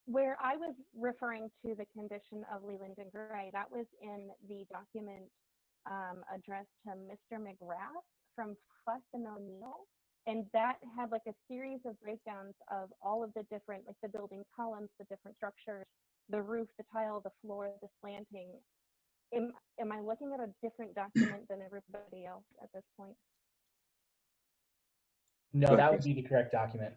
Where I was referring to the condition of Leland and Gray, that was in the document addressed to Mr. McGrath from Fuss and O'Neill. And that had like a series of breakdowns of all of the different, like the building columns, the different structures, the roof, the tile, the floor, the slanting. Am I looking at a different document than everybody else at this point? No, that would be the correct document.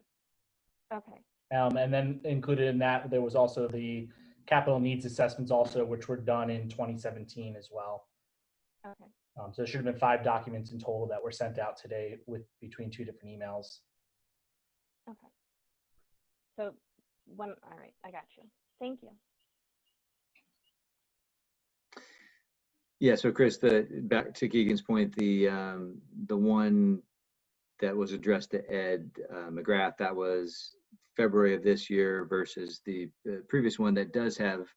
Okay. And then included in that, there was also the capital needs assessments also, which were done in 2017 as well. Okay. So there should have been 5 documents in total that were sent out today with between 2 different emails. Okay. So all right, I got you. Thank you. Yeah, so Chris, back to Keegan's point, the one that was addressed to Ed McGrath, that was February of this year versus the previous one that does have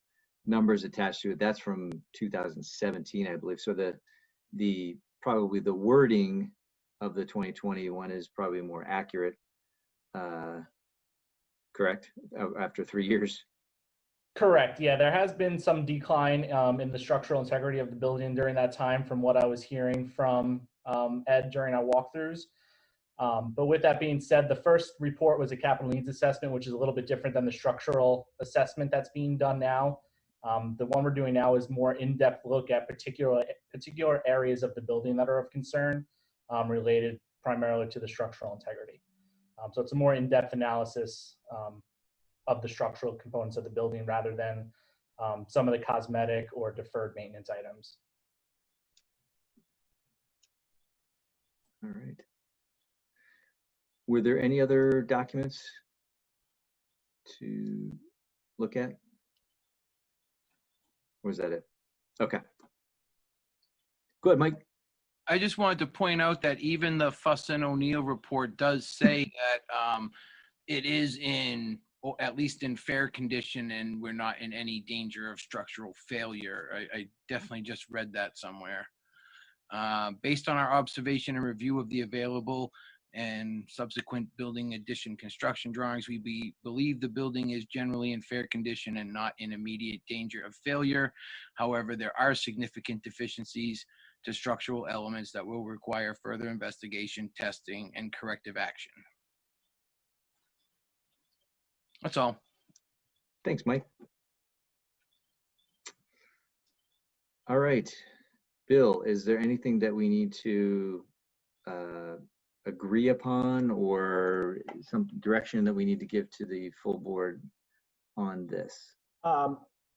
numbers attached to it. That's from 2017, I believe. So the probably the wording of the 2021 is probably more accurate. Correct? After 3 years. Correct. Yeah, there has been some decline in the structural integrity of the building during that time from what I was hearing from Ed during our walkthroughs. But with that being said, the first report was a capital needs assessment, which is a little bit different than the structural assessment that's being done now. The one we're doing now is more in-depth look at particular areas of the building that are of concern related primarily to the structural integrity. So it's a more in-depth analysis of the structural components of the building rather than some of the cosmetic or deferred maintenance items. All right. Were there any other documents to look at? Or was that it? Okay. Go ahead, Mike. I just wanted to point out that even the Fuss and O'Neill report does say that it is in, or at least in fair condition, and we're not in any danger of structural failure. I definitely just read that somewhere. Based on our observation and review of the available and subsequent building addition construction drawings, we believe the building is generally in fair condition and not in immediate danger of failure. However, there are significant deficiencies to structural elements that will require further investigation, testing, and corrective action. That's all. Thanks, Mike. All right. Bill, is there anything that we need to agree upon or some direction that we need to give to the full board on this?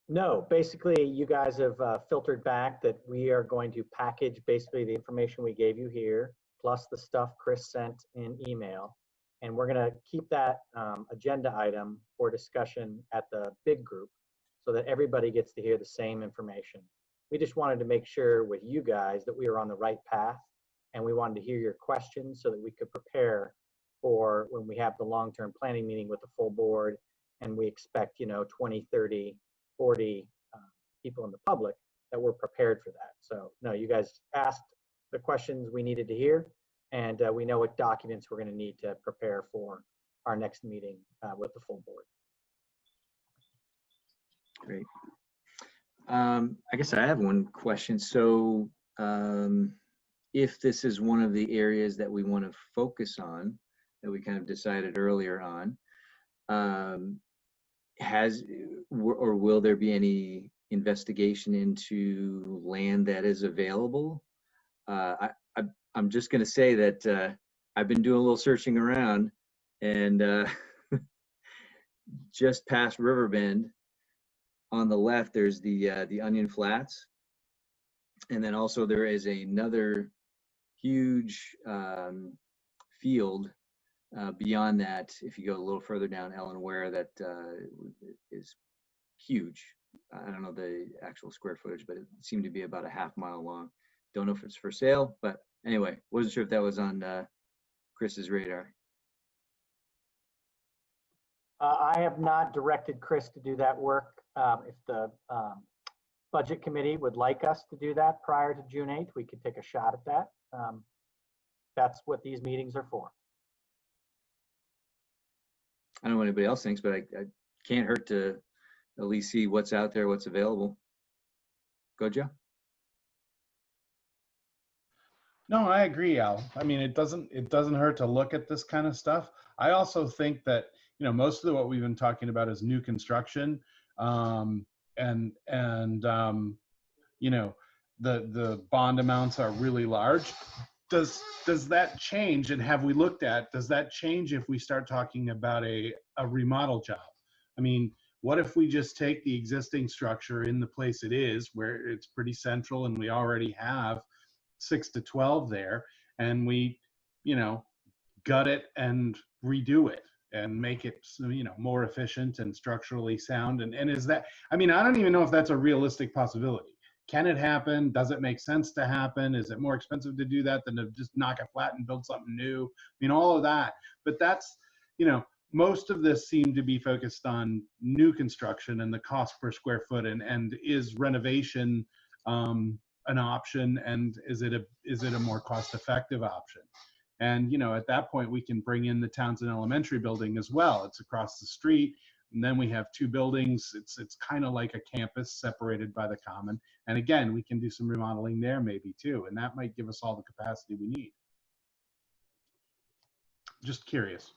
No, basically you guys have filtered back that we are going to package basically the information we gave you here, plus the stuff Chris sent in email. And we're gonna keep that agenda item for discussion at the big group so that everybody gets to hear the same information. We just wanted to make sure with you guys that we were on the right path, and we wanted to hear your questions so that we could prepare for when we have the long-term planning meeting with the full board, and we expect, 20, 30, 40 people in the public, that we're prepared for that. So no, you guys asked the questions we needed to hear, and we know what documents we're going to need to prepare for our next meeting with the full board. Great. I guess I have one question. So if this is one of the areas that we want to focus on, that we kind of decided earlier on, or will there be any investigation into land that is available? I'm just going to say that I've been doing a little searching around, and just past Riverbend, on the left, there's the Onion Flats, and then also there is another huge field beyond that. If you go a little further down Ellen Ware, that is huge. I don't know the actual square footage, but it seemed to be about a half-mile long. Don't know if it's for sale, but anyway, wasn't sure if that was on Chris's radar. I have not directed Chris to do that work. If the budget committee would like us to do that prior to June 8th, we could take a shot at that. That's what these meetings are for. I don't know what anybody else thinks, but I can't hurt to at least see what's out there, what's available. Go, Joe. No, I agree, Al. I mean, it doesn't hurt to look at this kind of stuff. I also think that, most of what we've been talking about is new construction, the bond amounts are really large. Does that change, and have we looked at, does that change if we start talking about a remodel job? I mean, what if we just take the existing structure in the place it is, where it's pretty central and we already have 6 to 12 there, and we, gut it and redo it and make it, more efficient and structurally sound? And is that, I mean, I don't even know if that's a realistic possibility. Can it happen? Does it make sense to happen? Is it more expensive to do that than to just knock it flat and build something new? I mean, all of that. But that's, most of this seemed to be focused on new construction and the cost per square foot, and is renovation an option, and is it a more cost-effective option? And at that point we can bring in the Townsend Elementary building as well. It's across the street, and then we have two buildings. It's kind of like a campus separated by the common. And again, we can do some remodeling there maybe too, and that might give us all the capacity we need. Just curious.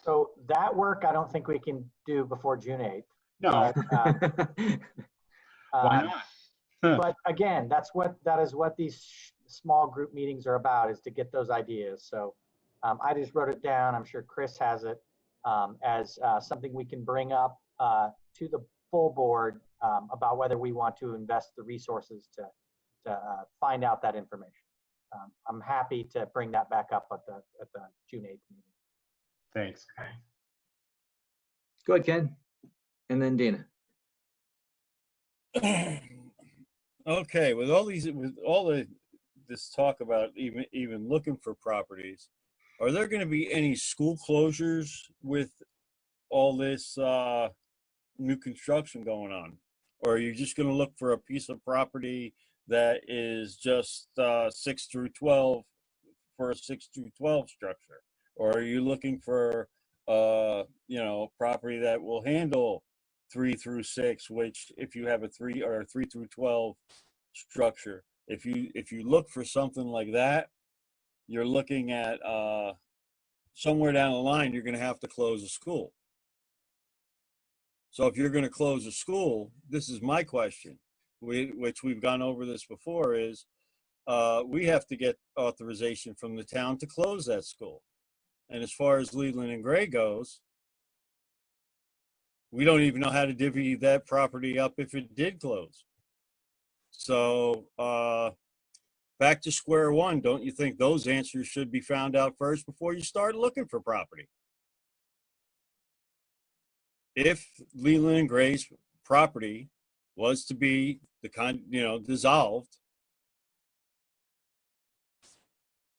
So that work, I don't think we can do before June 8th. No. But, why not? But again, that is what these small group meetings are about, is to get those ideas. So I just wrote it down. I'm sure Chris has it as something we can bring up to the full board about whether we want to invest the resources to find out that information. I'm happy to bring that back up at the June 8th meeting. Thanks. Go ahead, Ken. And then Dana. Okay, with all this talk about even looking for properties, are there going to be any school closures with all this new construction going on, or are you just going to look for a piece of property that is just 6 through 12 for a 6 through 12 structure, or are you looking for property that will handle 3 through 6, which if you have a 3 or a 3 through 12 structure, if you look for something like that, you're looking at somewhere down the line you're going to have to close a school. So if you're going to close a school, this is my question, which we've gone over this before, is we have to get authorization from the town to close that school. And as far as Leland and Gray goes, we don't even know how to divvy that property up if it did close. So back to square one, don't you think those answers should be found out first before you start looking for property? If Leland and Gray's property was to be dissolved,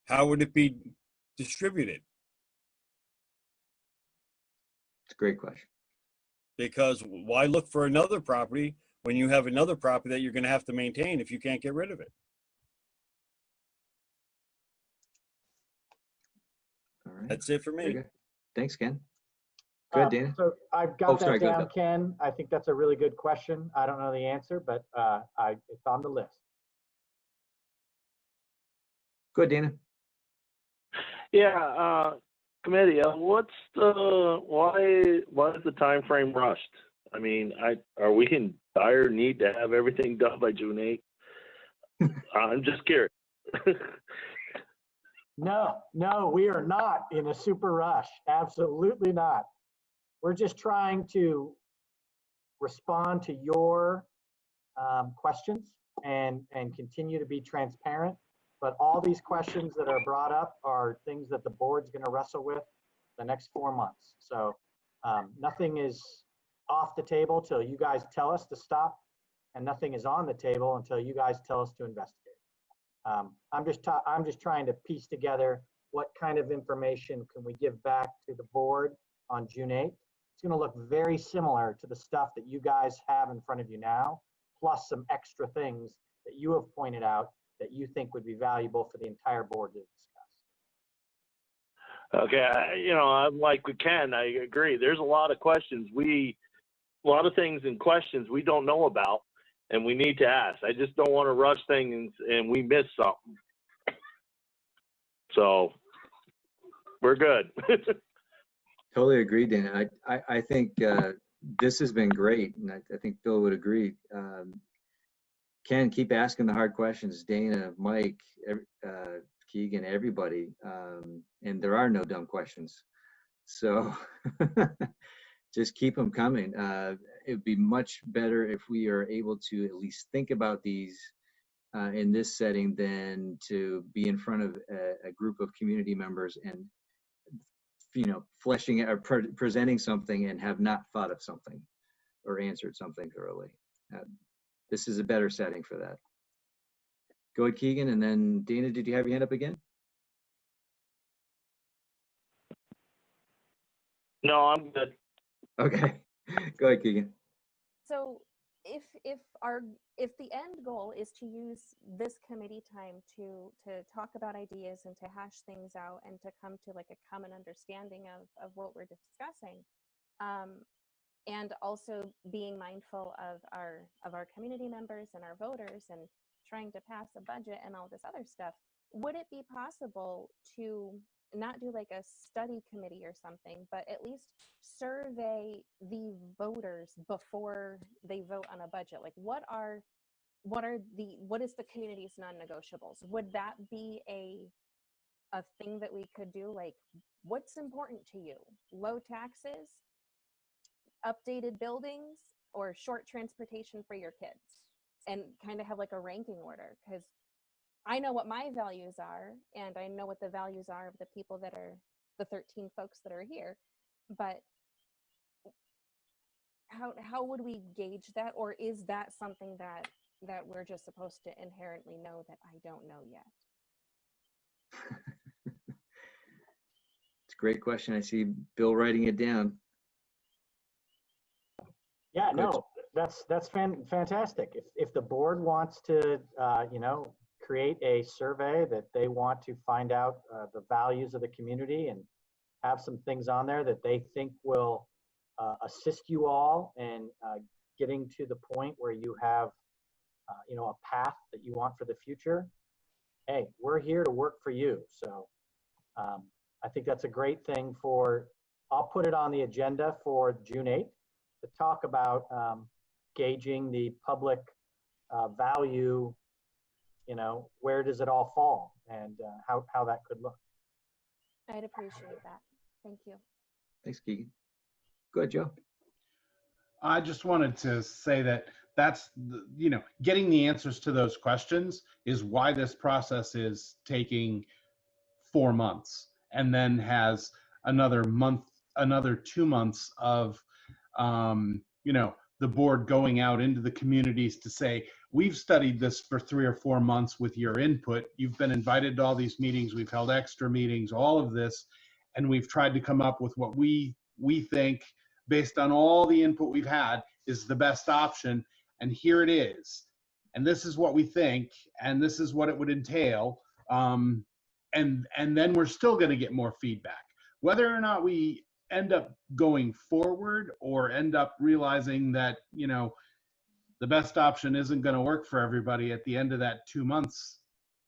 how would it be distributed? It's a great question. Because why look for another property when you have another property that you're going to have to maintain if you can't get rid of it? All right. That's it for me. Thanks, Ken. Go ahead, Dana. So I've got sorry, that go ahead, down, Ken. I think that's a really good question. I don't know the answer, but it's on the list. Go ahead, Dana. Yeah, committee. Why is the time frame rushed? I mean, are we in dire need to have everything done by June 8th? I'm just curious. No, we are not in a super rush. Absolutely not. We're just trying to respond to your questions and continue to be transparent. But all these questions that are brought up are things that the board's going to wrestle with the next 4 months. So nothing is off the table till you guys tell us to stop, and nothing is on the table until you guys tell us to investigate. I'm just trying to piece together what kind of information can we give back to the board on June 8th. It's going to look very similar to the stuff that you guys have in front of you now, plus some extra things that you have pointed out that you think would be valuable for the entire board to discuss. Okay, I'm like with Ken. I agree. There's a lot of questions. A lot of things and questions we don't know about, and we need to ask. I just don't want to rush things and we miss something. So we're good. Totally agree, Dana. I think this has been great, and I think Bill would agree. Ken, keep asking the hard questions. Dana, Mike, Keegan, everybody. And there are no dumb questions. So just keep them coming. It would be much better if we are able to at least think about these in this setting than to be in front of a group of community members and fleshing or presenting something and have not thought of something or answered something thoroughly. This is a better setting for that. Go ahead, Keegan, and then Dana, did you have your hand up again? No, I'm good. Okay, go ahead, Keegan. So if the end goal is to use this committee time to talk about ideas and to hash things out and to come to like a common understanding of what we're discussing, and also being mindful of our community members and our voters and trying to pass a budget and all this other stuff, would it be possible to not do like a study committee or something, but at least survey the voters before they vote on a budget? Like what is the community's non-negotiables? Would that be a thing that we could do? Like, what's important to you? Low taxes, updated buildings, or short transportation for your kids? And kind of have like a ranking order, because I know what my values are, and I know what the values are of the people that are the 13 folks that are here. But how would we gauge that, or is that something that we're just supposed to inherently know that I don't know yet? It's a great question. I see Bill writing it down. Yeah, no, that's fantastic. If the board wants to, you know, create a survey that they want to find out the values of the community and have some things on there that they think will assist you all in getting to the point where you have, you know, a path that you want for the future, hey, we're here to work for you. So I think that's a great thing for, I'll put it on the agenda for June 8th to talk about gauging the public value, you know, where does it all fall, and how that could look. I'd appreciate that. Thank you. Thanks, Keegan. Go ahead, Joe. I just wanted to say that that's, you know, getting the answers to those questions is why this process is taking 4 months, and then has another month, another 2 months of, you know, the board going out into the communities to say, we've studied this for 3 or 4 months with your input. You've been invited to all these meetings. We've held extra meetings, all of this, and we've tried to come up with what we think, based on all the input we've had, is the best option. And here it is. And this is what we think, and this is what it would entail. And then we're still going to get more feedback. Whether or not we end up going forward or end up realizing that, you know, the best option isn't going to work for everybody at the end of that 2 months,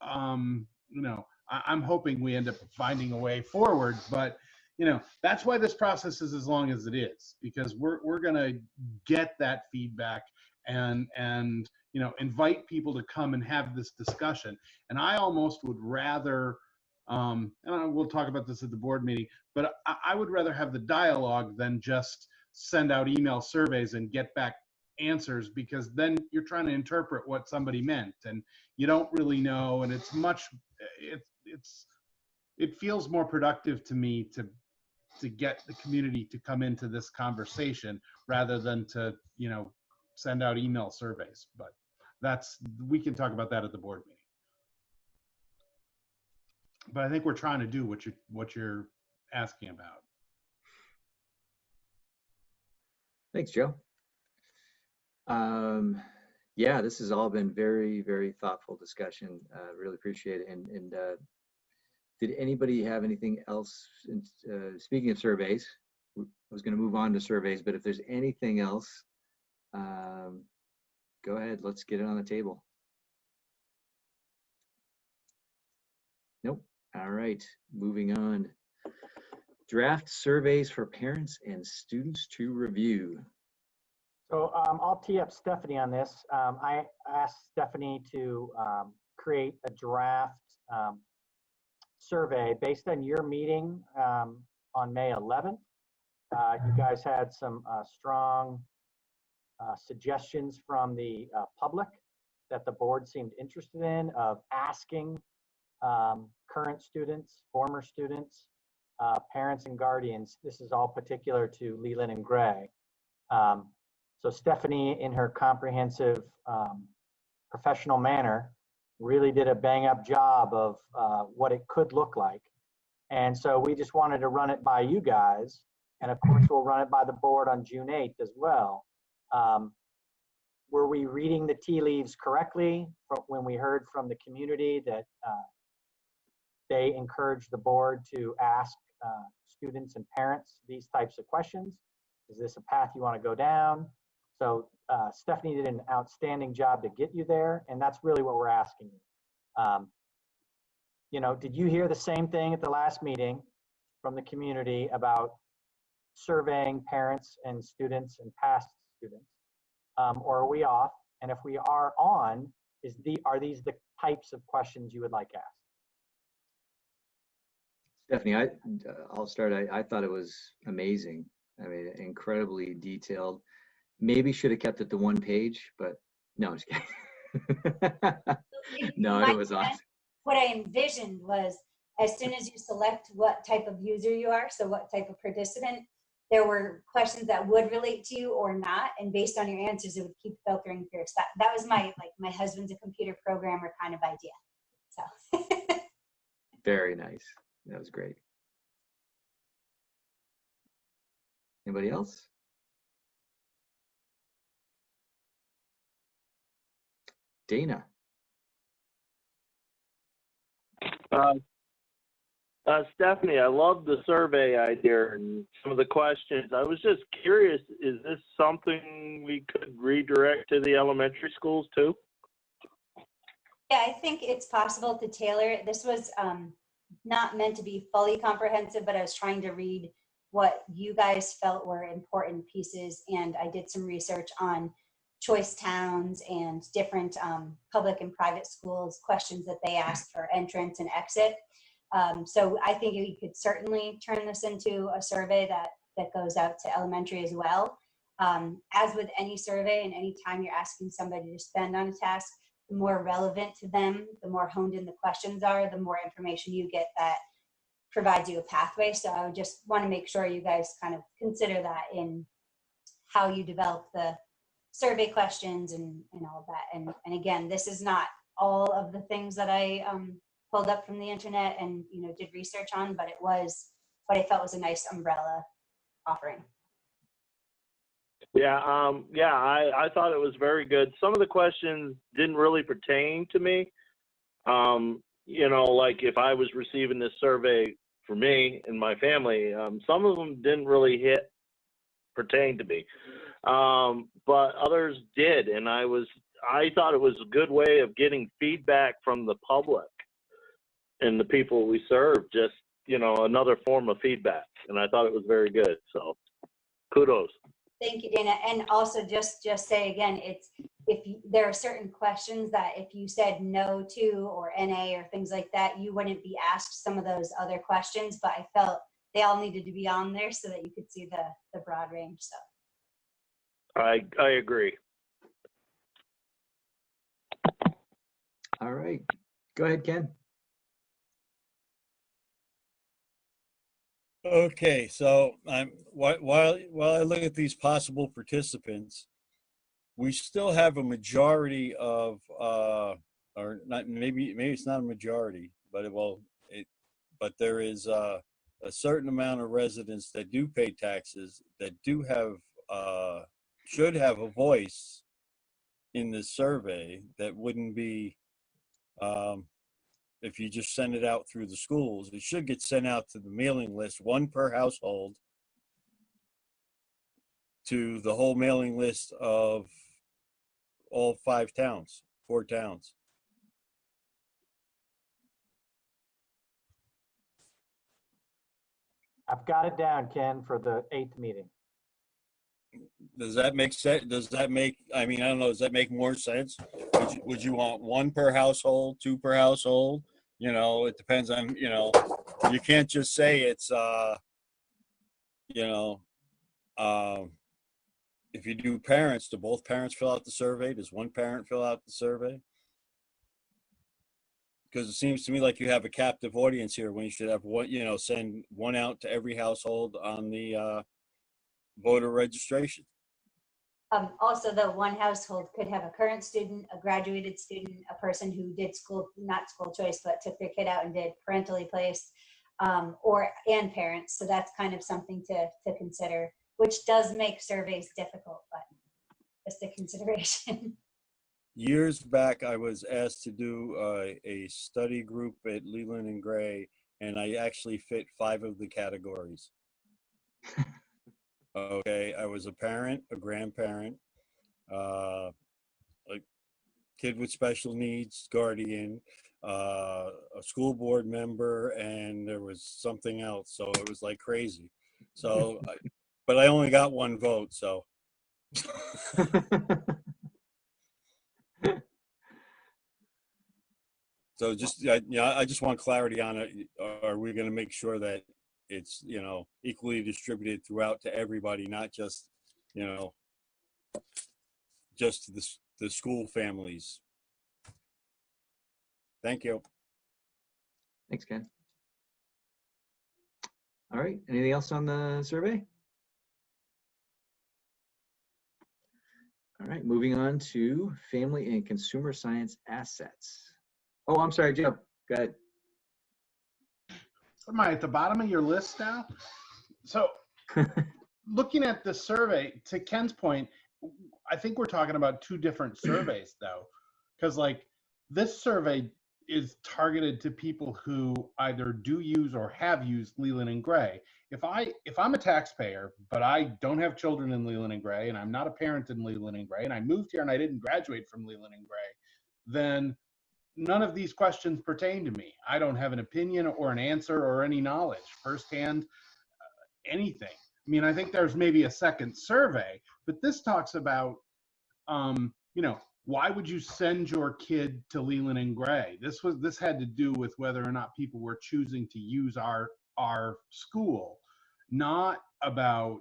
you know, I'm hoping we end up finding a way forward. But, you know, that's why this process is as long as it is, because we're going to get that feedback and you know, invite people to come and have this discussion. And I almost would rather, and we'll talk about this at the board meeting, but I would rather have the dialogue than just send out email surveys and get back answers, because then you're trying to interpret what somebody meant and you don't really know. And it's much, it feels more productive to me to get the community to come into this conversation rather than to, you know, send out email surveys. But we can talk about that at the board meeting. But I think we're trying to do what you're asking about. Thanks, Joe. Yeah, this has all been very, very thoughtful discussion. Really appreciate it. And did anybody have anything else? Speaking of surveys, I was going to move on to surveys, but if there's anything else, go ahead. Let's get it on the table. Nope. All right, moving on. Draft surveys for parents and students to review. So I'll tee up Stephanie on this. I asked Stephanie to create a draft survey based on your meeting on May 11th. You guys had some strong suggestions from the public that the board seemed interested in, of asking current students, former students, parents and guardians. This is all particular to Leland and Gray. So Stephanie, in her comprehensive professional manner, really did a bang up job of what it could look like. And so we just wanted to run it by you guys. And of course, we'll run it by the board on June 8th as well. Were we reading the tea leaves correctly when we heard from the community that they encouraged the board to ask students and parents these types of questions? Is this a path you want to go down? So Stephanie did an outstanding job to get you there, and that's really what we're asking you. You know, did you hear the same thing at the last meeting from the community about surveying parents and students and past students? Or are we off? And if we are on, are these the types of questions you would like asked? Stephanie, I'll start. I thought it was amazing. I mean, incredibly detailed. Maybe should have kept it to 1 page, but no, I'm just kidding. No, My it was awesome. what I envisioned was as soon as you select what type of user you are, so what type of participant, there were questions that would relate to you or not, and based on your answers, it would keep filtering through. So that was my husband's a computer programmer kind of idea. So Very nice. That was great. Anybody else? Dana. Stephanie, I love the survey idea and some of the questions. I was just curious, is this something we could redirect to the elementary schools too? yeah, I think it's possible to tailor it. This was not meant to be fully comprehensive, but I was trying to read what you guys felt were important pieces, and I did some research on choice towns and different public and private schools, questions that they asked for entrance and exit. So I think we could certainly turn this into a survey that goes out to elementary as well. As with any survey and any time you're asking somebody to spend on a task, the more relevant to them, the more honed in the questions are, the more information you get that provides you a pathway. So I would just want to make sure you guys kind of consider that in how you develop the survey questions and all of that. And again, this is not all of the things that I pulled up from the internet and did research on, but it was what I felt was a nice umbrella offering. Yeah, I thought it was very good. Some of the questions didn't really pertain to me. Like if I was receiving this survey for me and my family, some of them didn't really pertain to me. But others did, and I thought it was a good way of getting feedback from the public and the people we serve, just another form of feedback, and I thought it was very good, so kudos. Thank you, Dana. And also just say again, there are certain questions that if you said no to or NA or things like that, you wouldn't be asked some of those other questions, but I felt they all needed to be on there so that you could see the broad range. So I agree. All right. Go ahead, Ken. Okay, so while I look at these possible participants, we still have a majority of, or not, maybe it's not a majority, but but there is a certain amount of residents that do pay taxes that do have should have a voice in this survey that wouldn't be. If you just send it out through the schools, it should get sent out to the mailing list, one per household, to the whole mailing list of all 4 towns. I've got it down, Ken, for the 8th meeting. Does that make sense? I don't know, does that make more sense? Would you want 1 per household, 2 per household? It depends on, you can't just say it's, if you do parents, do both parents fill out the survey? Does one parent fill out the survey? Because it seems to me like you have a captive audience here when you should have one, send one out to every household on the voter registration. Also, the one household could have a current student, a graduated student, a person who did not school choice, but took their kid out and did parentally placed, and parents. So that's kind of something to consider, which does make surveys difficult, but just a consideration. Years back, I was asked to do a study group at Leland and Gray, and I actually fit 5 of the categories. Okay, I was a parent, a grandparent, a kid with special needs, guardian, a school board member, and there was something else. So it was like crazy. So, but I only got 1 vote, so. So just, I just want clarity on it. Are we going to make sure that it's, equally distributed throughout to everybody, not just, just the school families? Thank you. Thanks, Ken. All right, anything else on the survey? All right, moving on to family and consumer science assets. Oh, I'm sorry, Joe, go ahead. Am I at the bottom of your list now? So looking at the survey, to Ken's point, I think we're talking about two different surveys though, because like this survey is targeted to people who either do use or have used Leland and Gray. If I'm a taxpayer, but I don't have children in Leland and Gray, and I'm not a parent in Leland and Gray, and I moved here and I didn't graduate from Leland and Gray, then none of these questions pertain to me. I don't have an opinion or an answer or any knowledge firsthand, anything. I mean, I think there's maybe a second survey, but this talks about, you know, why would you send your kid to Leland and Gray? This had to do with whether or not people were choosing to use our school, not about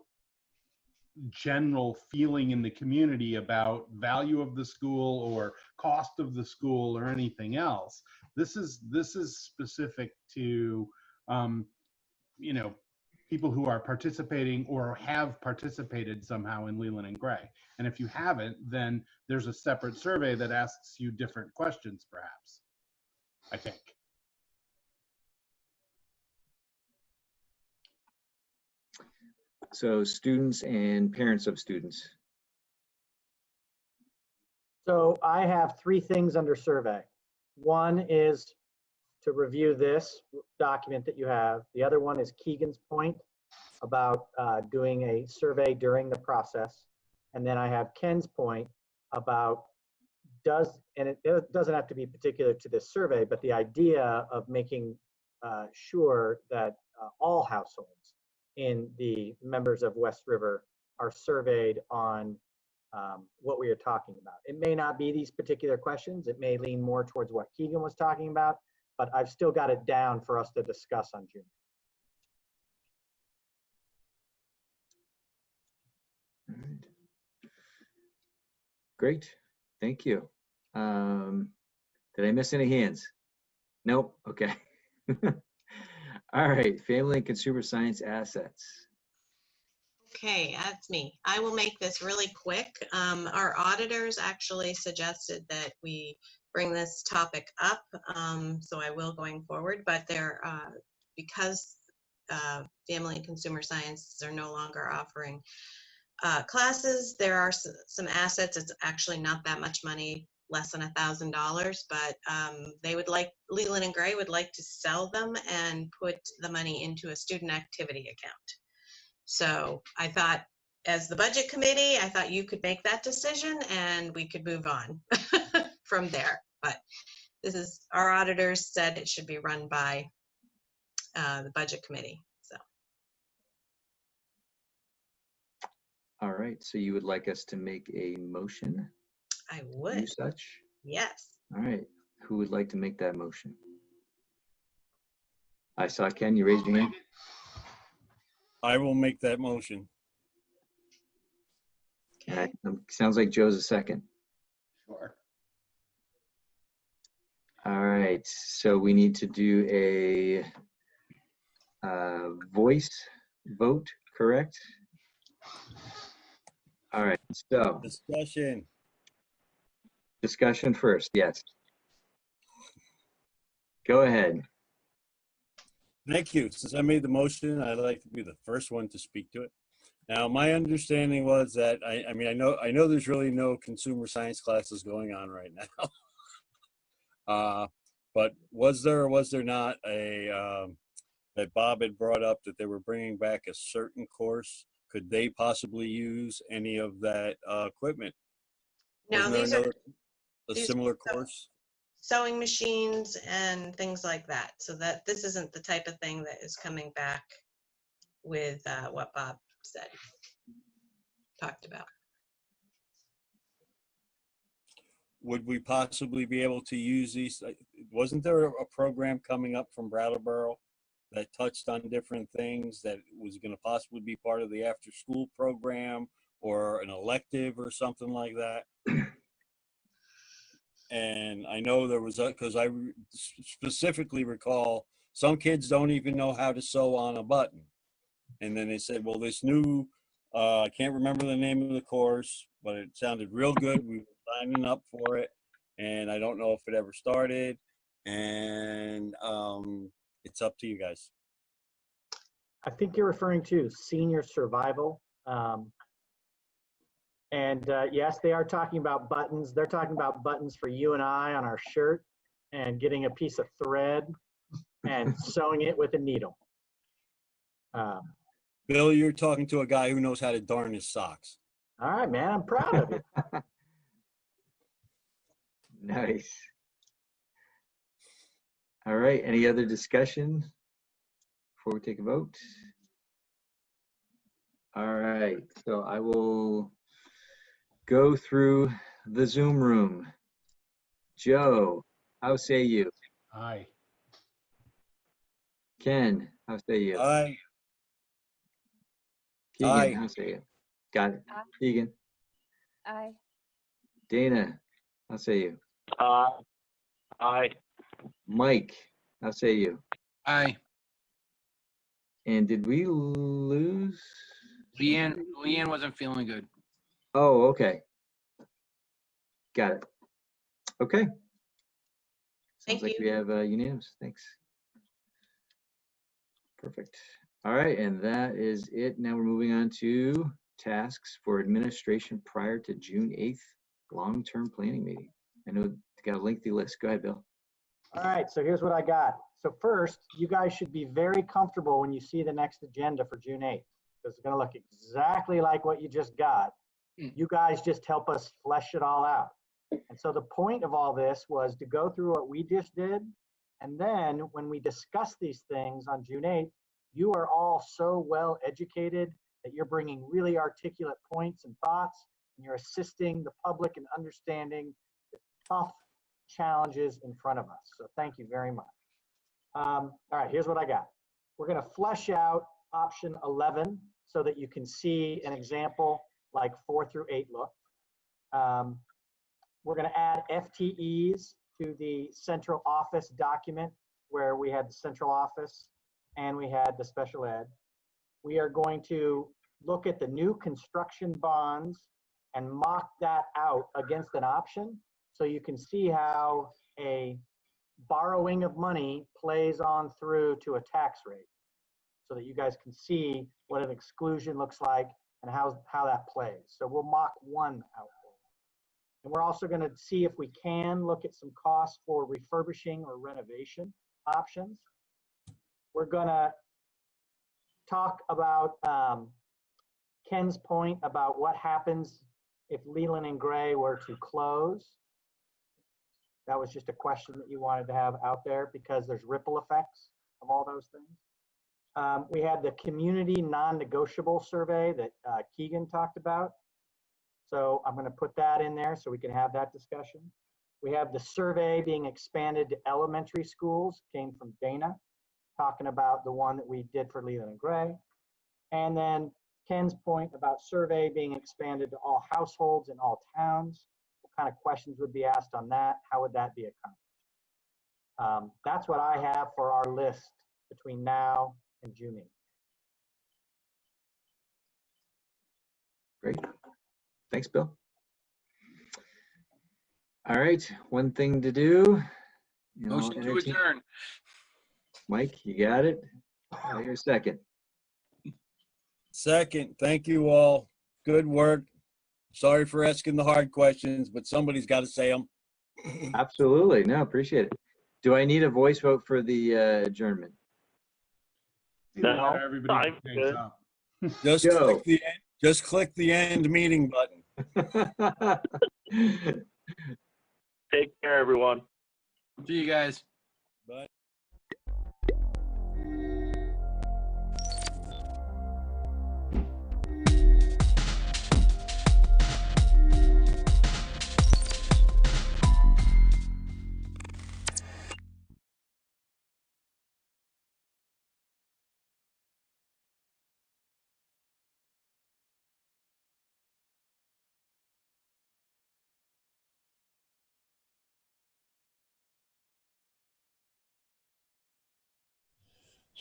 general feeling in the community about value of the school or cost of the school or anything else. This is specific to you know, people who are participating or have participated somehow in Leland and Gray. And if you haven't, then there's a separate survey that asks you different questions, perhaps, I think. So students and parents of students. So I have three things under survey. One is to review this document that you have. The other one is Keegan's point about doing a survey during the process. And then I have Ken's point about and it doesn't have to be particular to this survey, but the idea of making sure that all households in the members of West River are surveyed on what we are talking about. It may not be these particular questions. It may lean more towards what Keegan was talking about, but I've still got it down for us to discuss on June. All right. Great, thank you. Did I miss any hands? Nope, okay. All right, family and consumer science assets. Okay, that's me. I will make this really quick. Our auditors actually suggested that we bring this topic up, so I will going forward, but because family and consumer sciences are no longer offering classes, there are some assets. It's actually not that much money, less than $1,000, but they would like, Leland and Gray would like to sell them and put the money into a student activity account. So I thought, as the budget committee, I thought you could make that decision and we could move on from there. But this is, our auditors said it should be run by the budget committee. So. All right, so you would like us to make a motion? I would. Do such? Yes. All right, who would like to make that motion? I saw Ken, you raised your hand. I will make that motion. Okay. Sounds like Joe's a second. Sure. All right, so we need to do a voice vote, correct? All right, so. Discussion first, yes. Go ahead. Thank you. Since I made the motion, I'd like to be the first one to speak to it. Now, my understanding was that I mean, I know there's really no consumer science classes going on right now. But was there or was there not a that Bob had brought up that they were bringing back a certain course? Could they possibly use any of that equipment? No, these are a similar course. Sewing machines and things like that. So that this isn't the type of thing that is coming back with what Bob said, talked about. Would we possibly be able to use these? Wasn't there a program coming up from Brattleboro that touched on different things that was going to possibly be part of the after school program or an elective or something like that? And I know there was, because I specifically recall some kids don't even know how to sew on a button. And then they said, well, this new, I can't remember the name of the course, but it sounded real good. We were signing up for it. And I don't know if it ever started. And it's up to you guys. I think you're referring to senior survival. Yes, they are talking about buttons. They're talking about buttons for you and I on our shirt and getting a piece of thread and sewing it with a needle. Bill, you're talking to a guy who knows how to darn his socks. All right, man, I'm proud of you. Nice. All right, any other discussion before we take a vote? All right, so I will go through the Zoom room. Joe, how say you? Aye. Ken, how say you? Aye. Keegan, Aye. how say you? Got it. Aye. Keegan. Aye. Dana, how say you? Aye. Mike, how say you? Aye. And did we lose? Leanne wasn't feeling good. Oh, okay. Got it. Okay. Thank Sounds like you. we have unanimous. Thanks. Perfect. All right, and that is it. Now we're moving on to tasks for administration prior to June 8th long-term planning meeting. I know it's got a lengthy list. Go ahead, Bill. All right, so here's what I got. So first, you guys should be very comfortable when you see the next agenda for June 8th, because it's going to look exactly like what you just got. You guys just help us flesh it all out. And so the point of all this was to go through what we just did. And then when we discuss these things on June 8th, you are all so well educated that you're bringing really articulate points and thoughts, and you're assisting the public in understanding the tough challenges in front of us. So thank you very much. All right, here's what I got. We're going to flesh out option 11 so that you can see an example like 4 through 8 look. We're going to add FTEs to the central office document where we had the central office and we had the special ed. We are going to look at the new construction bonds and mock that out against an option so you can see how a borrowing of money plays on through to a tax rate so that you guys can see what an exclusion looks like and how that plays. So we'll mock one out. And we're also going to see if we can look at some costs for refurbishing or renovation options. We're going to talk about Ken's point about what happens if Leland and Gray were to close. That was just a question that you wanted to have out there because there's ripple effects of all those things. We had the community non-negotiable survey that Keegan talked about. So I'm going to put that in there so we can have that discussion. We have the survey being expanded to elementary schools, came from Dana, talking about the one that we did for Leland and Gray. And then Ken's point about survey being expanded to all households in all towns. What kind of questions would be asked on that? How would that be accomplished? That's what I have for our list between now and June 8th. Great. Thanks, Bill. All right, one thing to do. Motion to adjourn. Mike, you got it? I'll hear a second. Second, thank you all. Good work. Sorry for asking the hard questions, but somebody's got to say them. Absolutely. No, appreciate it. Do I need a voice vote for the adjournment? No, Everybody I'm hangs good. up. Just click the end meeting button. Take care, everyone. See you guys. Bye.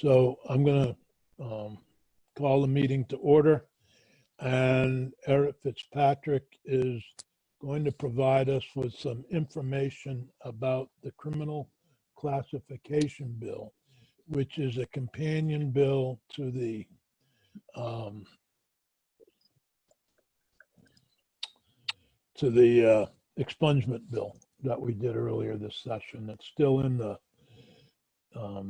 So I'm going to call the meeting to order. And Eric Fitzpatrick is going to provide us with some information about the criminal classification bill, which is a companion bill to the expungement bill that we did earlier this session. It's still in the, I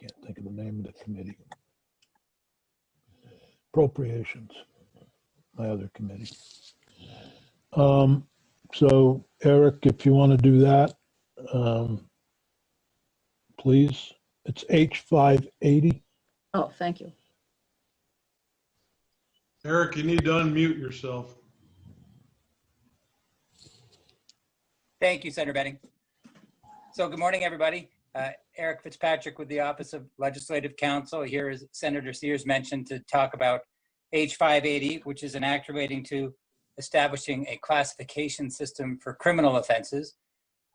can't think of the name of the committee. Appropriations, my other committee. So Eric, if you want to do that, please. It's H580. Oh, thank you. Eric, you need to unmute yourself. Thank you, Senator Benning. So good morning, everybody. Eric Fitzpatrick with the Office of Legislative Counsel here, as Senator Sears mentioned, to talk about H580, which is an act relating to establishing a classification system for criminal offenses.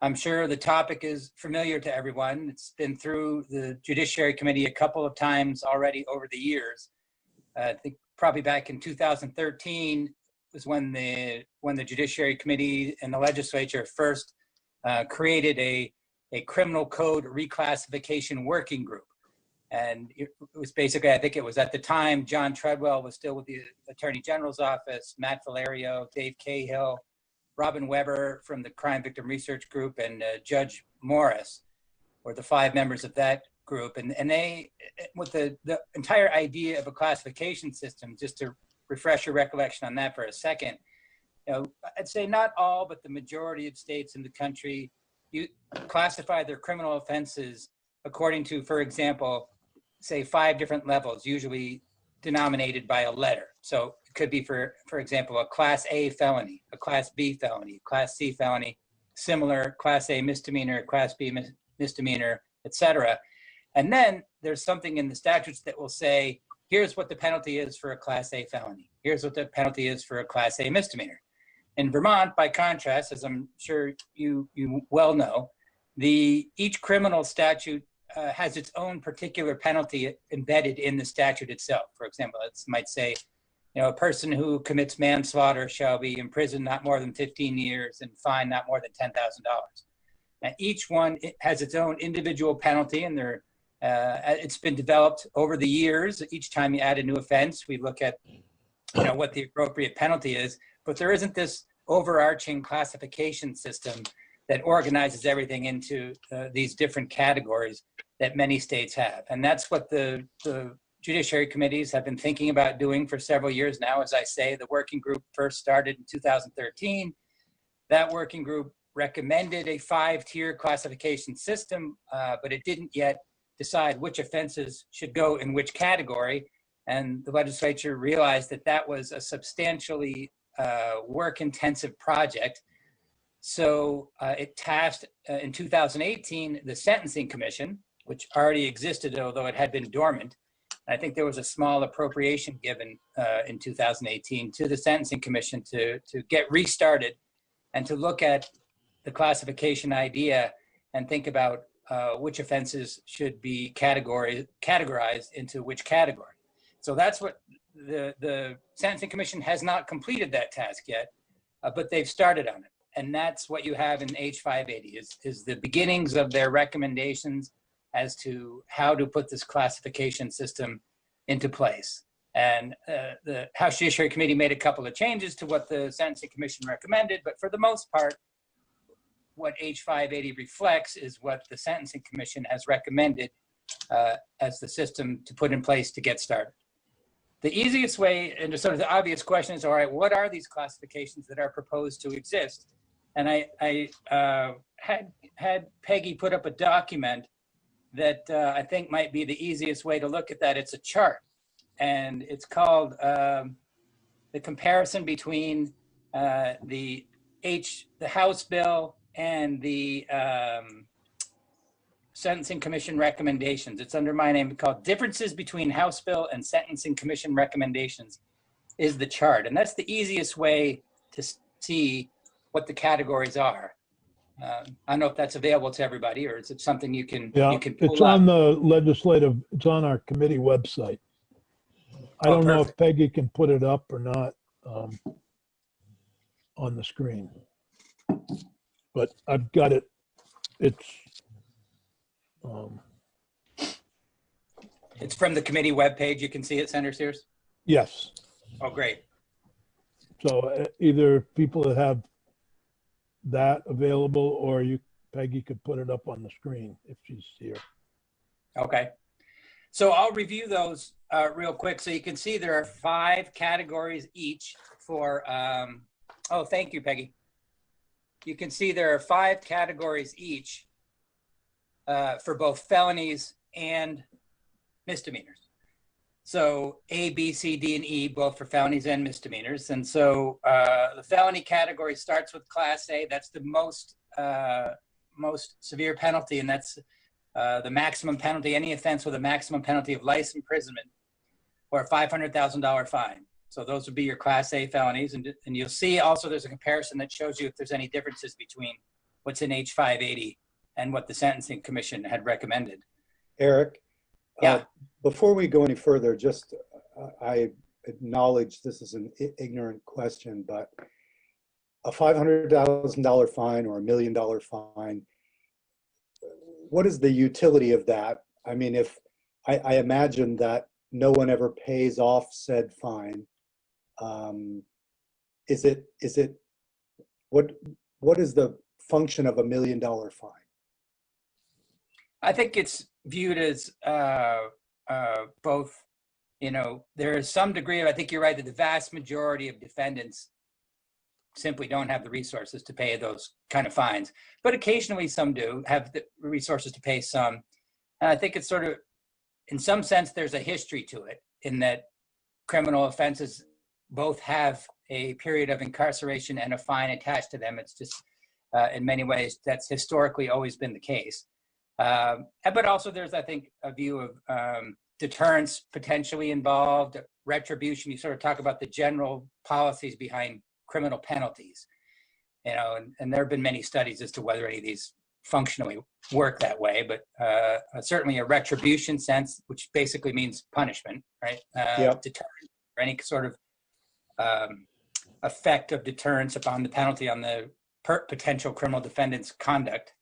I'm sure the topic is familiar to everyone. It's been through the Judiciary Committee a couple of times already over the years. I think probably back in 2013 was when the Judiciary Committee and the legislature first created a criminal code reclassification working group. And it was basically, I think it was at the time, John Treadwell was still with the Attorney General's office, Matt Valerio, Dave Cahill, Robin Weber from the Crime Victim Research Group, and Judge Morris were the 5 members of that group. And they, with the entire idea of a classification system, just to refresh your recollection on that for a second, I'd say not all, but the majority of states in the country classify their criminal offenses according to, for example, say 5 different levels, usually denominated by a letter. So it could be, for example, a Class A felony, a Class B felony, Class C felony, similar Class A misdemeanor, Class B misdemeanor, etc. And then there's something in the statutes that will say, here's what the penalty is for a Class A felony. Here's what the penalty is for a Class A misdemeanor. In Vermont, by contrast, as I'm sure you well know, each criminal statute has its own particular penalty embedded in the statute itself. For example, it might say, a person who commits manslaughter shall be imprisoned not more than 15 years and fined not more than $10,000. Now, each one has its own individual penalty, and it's been developed over the years. Each time you add a new offense, we look at what the appropriate penalty is, but there isn't this overarching classification system that organizes everything into these different categories that many states have. And that's what the judiciary committees have been thinking about doing for several years now. As I say, the working group first started in 2013. That working group recommended a 5-tier classification system, but it didn't yet decide which offenses should go in which category. And the legislature realized that that was a substantially work-intensive project. So it tasked in 2018 the Sentencing Commission, which already existed, although it had been dormant. I think there was a small appropriation given in 2018 to the Sentencing Commission to get restarted and to look at the classification idea and think about which offenses should be categorized into which category. So that's what the Sentencing Commission has not completed that task yet, but they've started on it. And that's what you have in H580 is the beginnings of their recommendations as to how to put this classification system into place. And the House Judiciary Committee made a couple of changes to what the Sentencing Commission recommended, but for the most part, what H580 reflects is what the Sentencing Commission has recommended as the system to put in place to get started. The easiest way, and sort of the obvious question is, all right, what are these classifications that are proposed to exist? And I had Peggy put up a document that I think might be the easiest way to look at that. It's a chart, and it's called the comparison between the House bill and the Sentencing Commission recommendations. It's under my name, called Differences Between House Bill and Sentencing Commission Recommendations is the chart. And that's the easiest way to see what the categories are. I don't know if that's available to everybody, or is it something you can Yeah, pull it's up? on the legislative, it's on our committee website. I don't know if Peggy can put it up or not on the screen. But I've got it. It's from the committee webpage. You can see it, Senator Sears? Yes. Oh, great. So either people that have that available, or Peggy could put it up on the screen if she's here. Okay. So I'll review those real quick. So you can see there are 5 categories each for, oh, thank you, Peggy. You can see there are 5 categories each for both felonies and misdemeanors. So A, B, C, D, and E, both for felonies and misdemeanors. And so the felony category starts with Class A. That's the most severe penalty, and that's the maximum penalty, any offense with a maximum penalty of life imprisonment or a $500,000 fine. So those would be your Class A felonies. And you'll see also there's a comparison that shows you if there's any differences between what's in H580 and what the Sentencing Commission had recommended. Eric, yeah. Before we go any further, just I acknowledge this is an ignorant question, but a $500,000 fine or $1 million fine, what is the utility of that? I mean, if I imagine that no one ever pays off said fine, what is the function of $1 million fine? I think it's viewed as both, there is some degree of, I think you're right, that the vast majority of defendants simply don't have the resources to pay those kind of fines. But occasionally some do have the resources to pay some. And I think it's sort of, in some sense, there's a history to it in that criminal offenses both have a period of incarceration and a fine attached to them. It's just, in many ways, that's historically always been the case. But also there's, I think, a view of deterrence potentially involved, retribution. You sort of talk about the general policies behind criminal penalties, and there have been many studies as to whether any of these functionally work that way, but certainly a retribution sense, which basically means punishment, right? Yep. Deterrence, or any sort of effect of deterrence upon the penalty on the potential criminal defendant's conduct.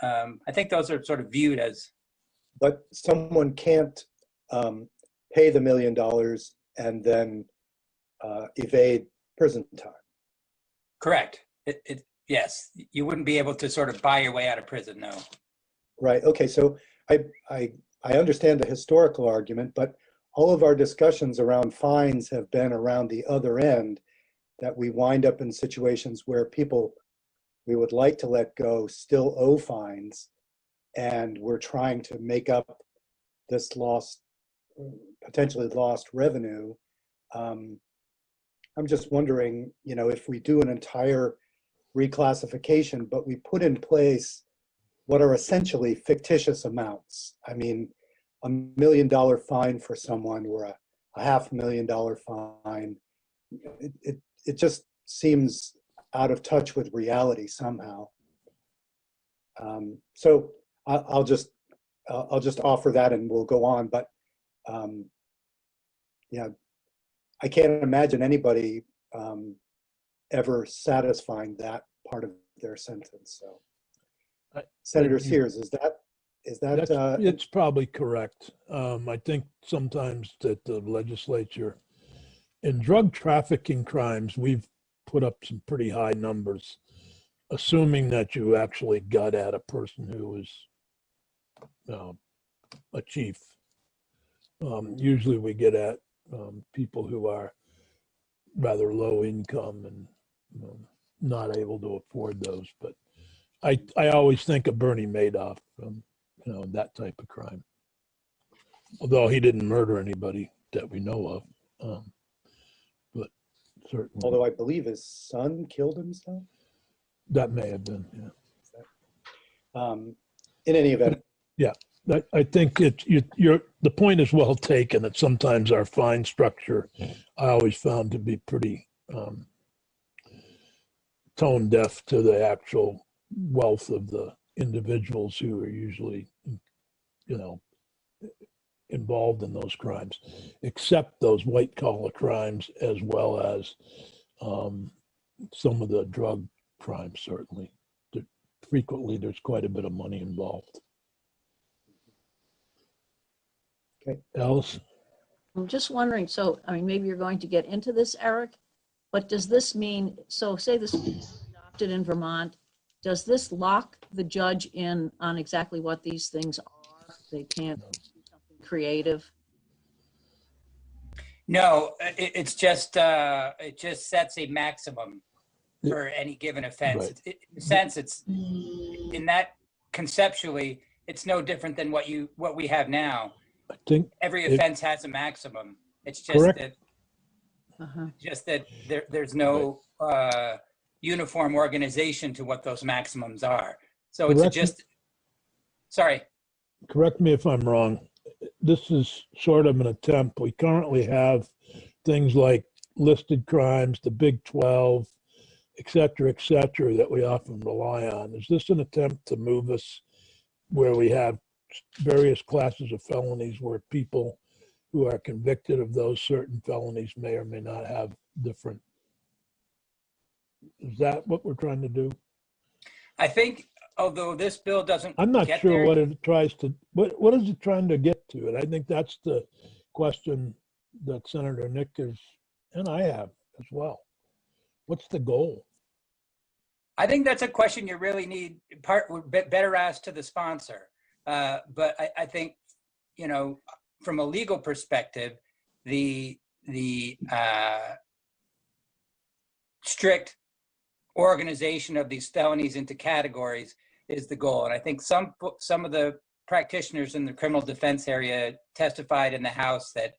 I think those are sort of viewed as. But someone can't pay the $1 million and then evade prison time. Correct. Yes, you wouldn't be able to sort of buy your way out of prison, no. Right. Okay. So I understand the historical argument, but all of our discussions around fines have been around the other end, that we wind up in situations where people we would like to let go still owe fines, and we're trying to make up this potentially lost revenue. I'm just wondering, if we do an entire reclassification, but we put in place what are essentially fictitious amounts. I mean, $1 million fine for someone or a $500,000 fine, it just seems out of touch with reality somehow. So I'll just offer that and we'll go on. But yeah, I can't imagine anybody ever satisfying that part of their sentence. So, Senator Sears, is that? It's probably correct. I think sometimes that the legislature, in drug trafficking crimes, we've put up some pretty high numbers, assuming that you actually got at a person who was a chief. Usually we get at people who are rather low income and not able to afford those. But I always think of Bernie Madoff, that type of crime. Although he didn't murder anybody that we know of. But certainly. Although I believe his son killed himself? That may have been, yeah. In any event. Yeah, I think the point is well taken, that sometimes our fine structure I always found to be pretty tone deaf to the actual wealth of the individuals who are usually, you know, involved in those crimes, except those white collar crimes, as well as some of the drug crimes, certainly. Frequently, there's quite a bit of money involved. Okay. Alice? I'm just wondering, so, I mean, maybe you're going to get into this, Eric, but does this mean, so say this is adopted in Vermont, does this lock the judge in on exactly what these things are? They can't do something creative? No, it just sets a maximum for any given offense. Right. In a sense, it's in that conceptually, it's no different than what we have now. I think Every offense has a maximum. It's just correct. that there's no uniform organization to what those maximums are. So it's just, sorry. Correct me if I'm wrong. This is sort of an attempt. We currently have things like listed crimes, the Big 12, et cetera, that we often rely on. Is this an attempt to move us where we have various classes of felonies where people who are convicted of those certain felonies may or may not have different? Is that what we're trying to do? I think, although this bill doesn't I'm not get sure there, what it tries to, what is it trying to get to? And I think that's the question that Senator Nick is, and I have as well. What's the goal? I think that's a question you really need better asked to the sponsor. But I think, you know, from a legal perspective, the strict organization of these felonies into categories is the goal. And I think some of the practitioners in the criminal defense area testified in the House that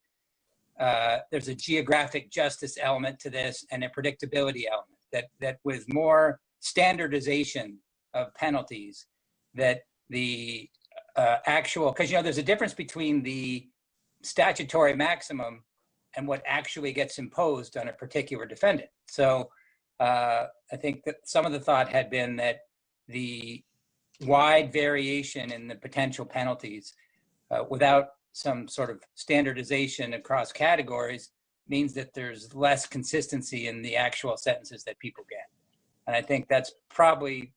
there's a geographic justice element to this and a predictability element, that with more standardization of penalties, that the actual, because, you know, there's a difference between the statutory maximum and what actually gets imposed on a particular defendant. So I think that some of the thought had been that the wide variation in the potential penalties without some sort of standardization across categories means that there's less consistency in the actual sentences that people get. And I think that's probably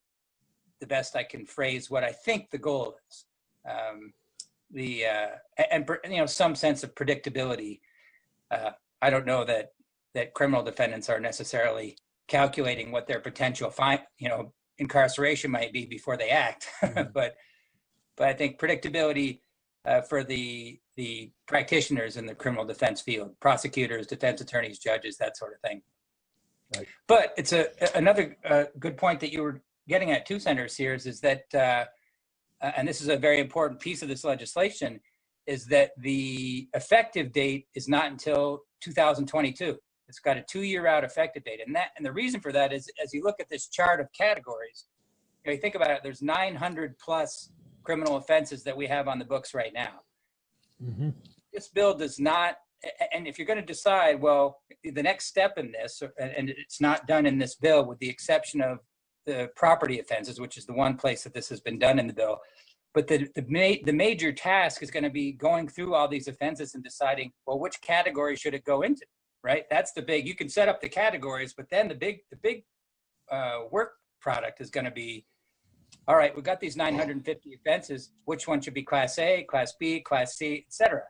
the best I can phrase what I think the goal is. And you know, some sense of predictability. I don't know that criminal defendants are necessarily calculating what their potential incarceration might be before they act. but I think predictability for the practitioners in the criminal defense field, prosecutors, defense attorneys, judges, that sort of thing. Right. But it's another good point that you were getting at too, Senator Sears, is that, and this is a very important piece of this legislation, is that the effective date is not until 2022. It's got a 2-year out effective date. And the reason for that is, as you look at this chart of categories, you know, you think about it, there's 900 plus criminal offenses that we have on the books right now. Mm-hmm. This bill does not, and if you're going to decide, well, the next step in this, and it's not done in this bill with the exception of the property offenses, which is the one place that this has been done in the bill. But the major task is going to be going through all these offenses and deciding, well, which category should it go into, right? That's the big, you can set up the categories, but then the big work product is going to be, all right, we've got these 950 offenses. Which one should be Class A, Class B, Class C, et cetera?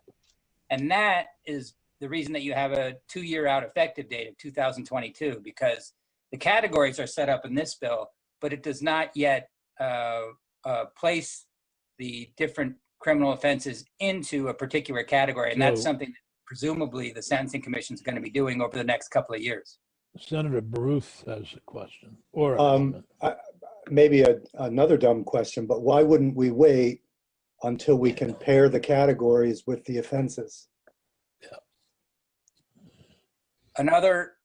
And that is the reason that you have a 2-year out effective date of 2022, because the categories are set up in this bill, but it does not yet place the different criminal offenses into a particular category. And that's something that presumably the Sentencing Commission is going to be doing over the next couple of years. Senator Baruth has a question or a comment. Maybe another dumb question, but why wouldn't we wait until we compare the categories with the offenses? Yeah. Another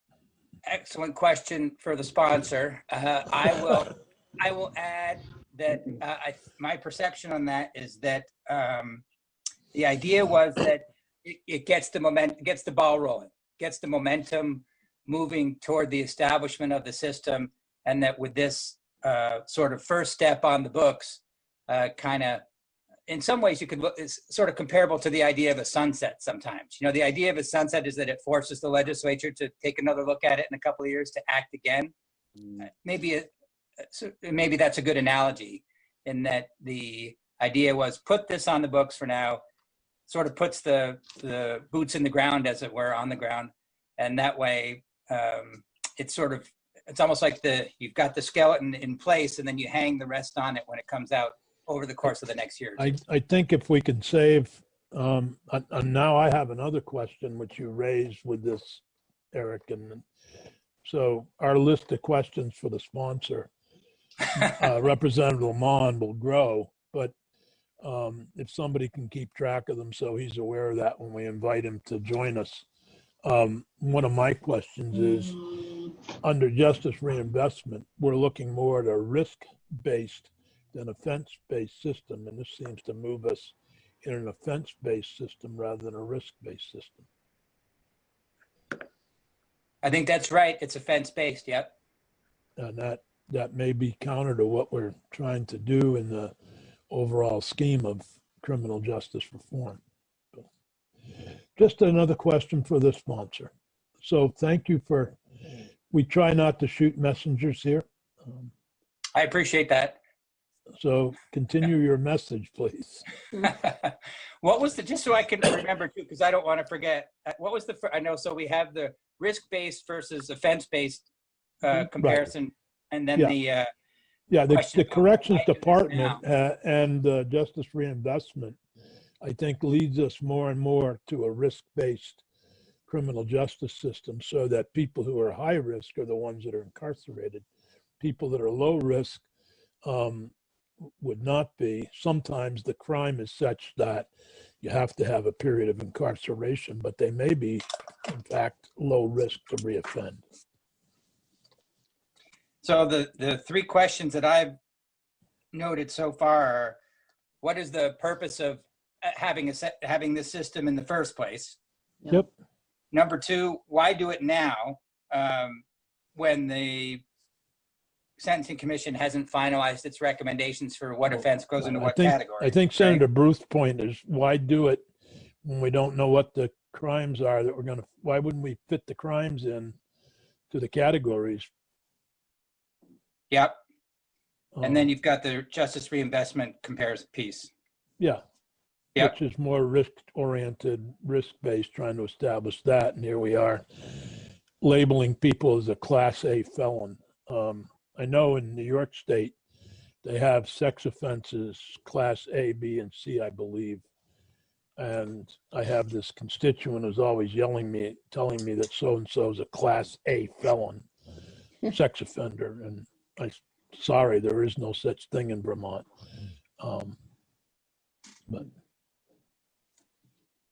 excellent question for the sponsor. I will add that my perception on that is that the idea was that it gets the ball rolling, gets the momentum moving toward the establishment of the system, and that with this sort of first step on the books, kind of, in some ways you could look, is sort of comparable to the idea of a sunset sometimes. You know, the idea of a sunset is that it forces the legislature to take another look at it in a couple of years to act again. Maybe that's a good analogy, in that the idea was put this on the books for now, sort of puts the boots in the ground, as it were, on the ground. And that way it's almost like you've got the skeleton in place and then you hang the rest on it when it comes out over the course of the next year. I think if we can save, and now I have another question which you raised with this, Eric, and so our list of questions for the sponsor, Representative Lamont, will grow, but if somebody can keep track of them so he's aware of that when we invite him to join us. One of my questions is, under justice reinvestment, we're looking more at a risk-based than offense-based system, and this seems to move us in an offense-based system rather than a risk-based system. I think that's right. It's offense-based, yep. And that may be counter to what we're trying to do in the overall scheme of criminal justice reform. Just another question for the sponsor. So thank you we try not to shoot messengers here. I appreciate that. So continue your message, please. What was just so I can remember too, because I don't want to forget, what was I know, so we have the risk-based versus offense-based comparison, right. And then the corrections department and justice reinvestment, I think, leads us more and more to a risk-based criminal justice system, so that people who are high risk are the ones that are incarcerated. People that are low risk would not be. Sometimes the crime is such that you have to have a period of incarceration, but they may be, in fact, low risk to reoffend. So the three questions that I've noted so far are, what is the purpose of having this system in the first place? Yep. Number two, why do it now when the Sentencing Commission hasn't finalized its recommendations for what offense goes into what category? I think Senator Bruce's point is, why do it when we don't know what the crimes are that why wouldn't we fit the crimes in to the categories? Yep. And then you've got the justice reinvestment comparison piece. Yeah. Yep. Which is more risk-oriented, risk-based, trying to establish that. And here we are labeling people as a Class A felon. I know in New York State, they have sex offenses, Class A, B, and C, I believe. And I have this constituent who's always telling me that so-and-so is a Class A felon, sex offender. And sorry, there is no such thing in Vermont. But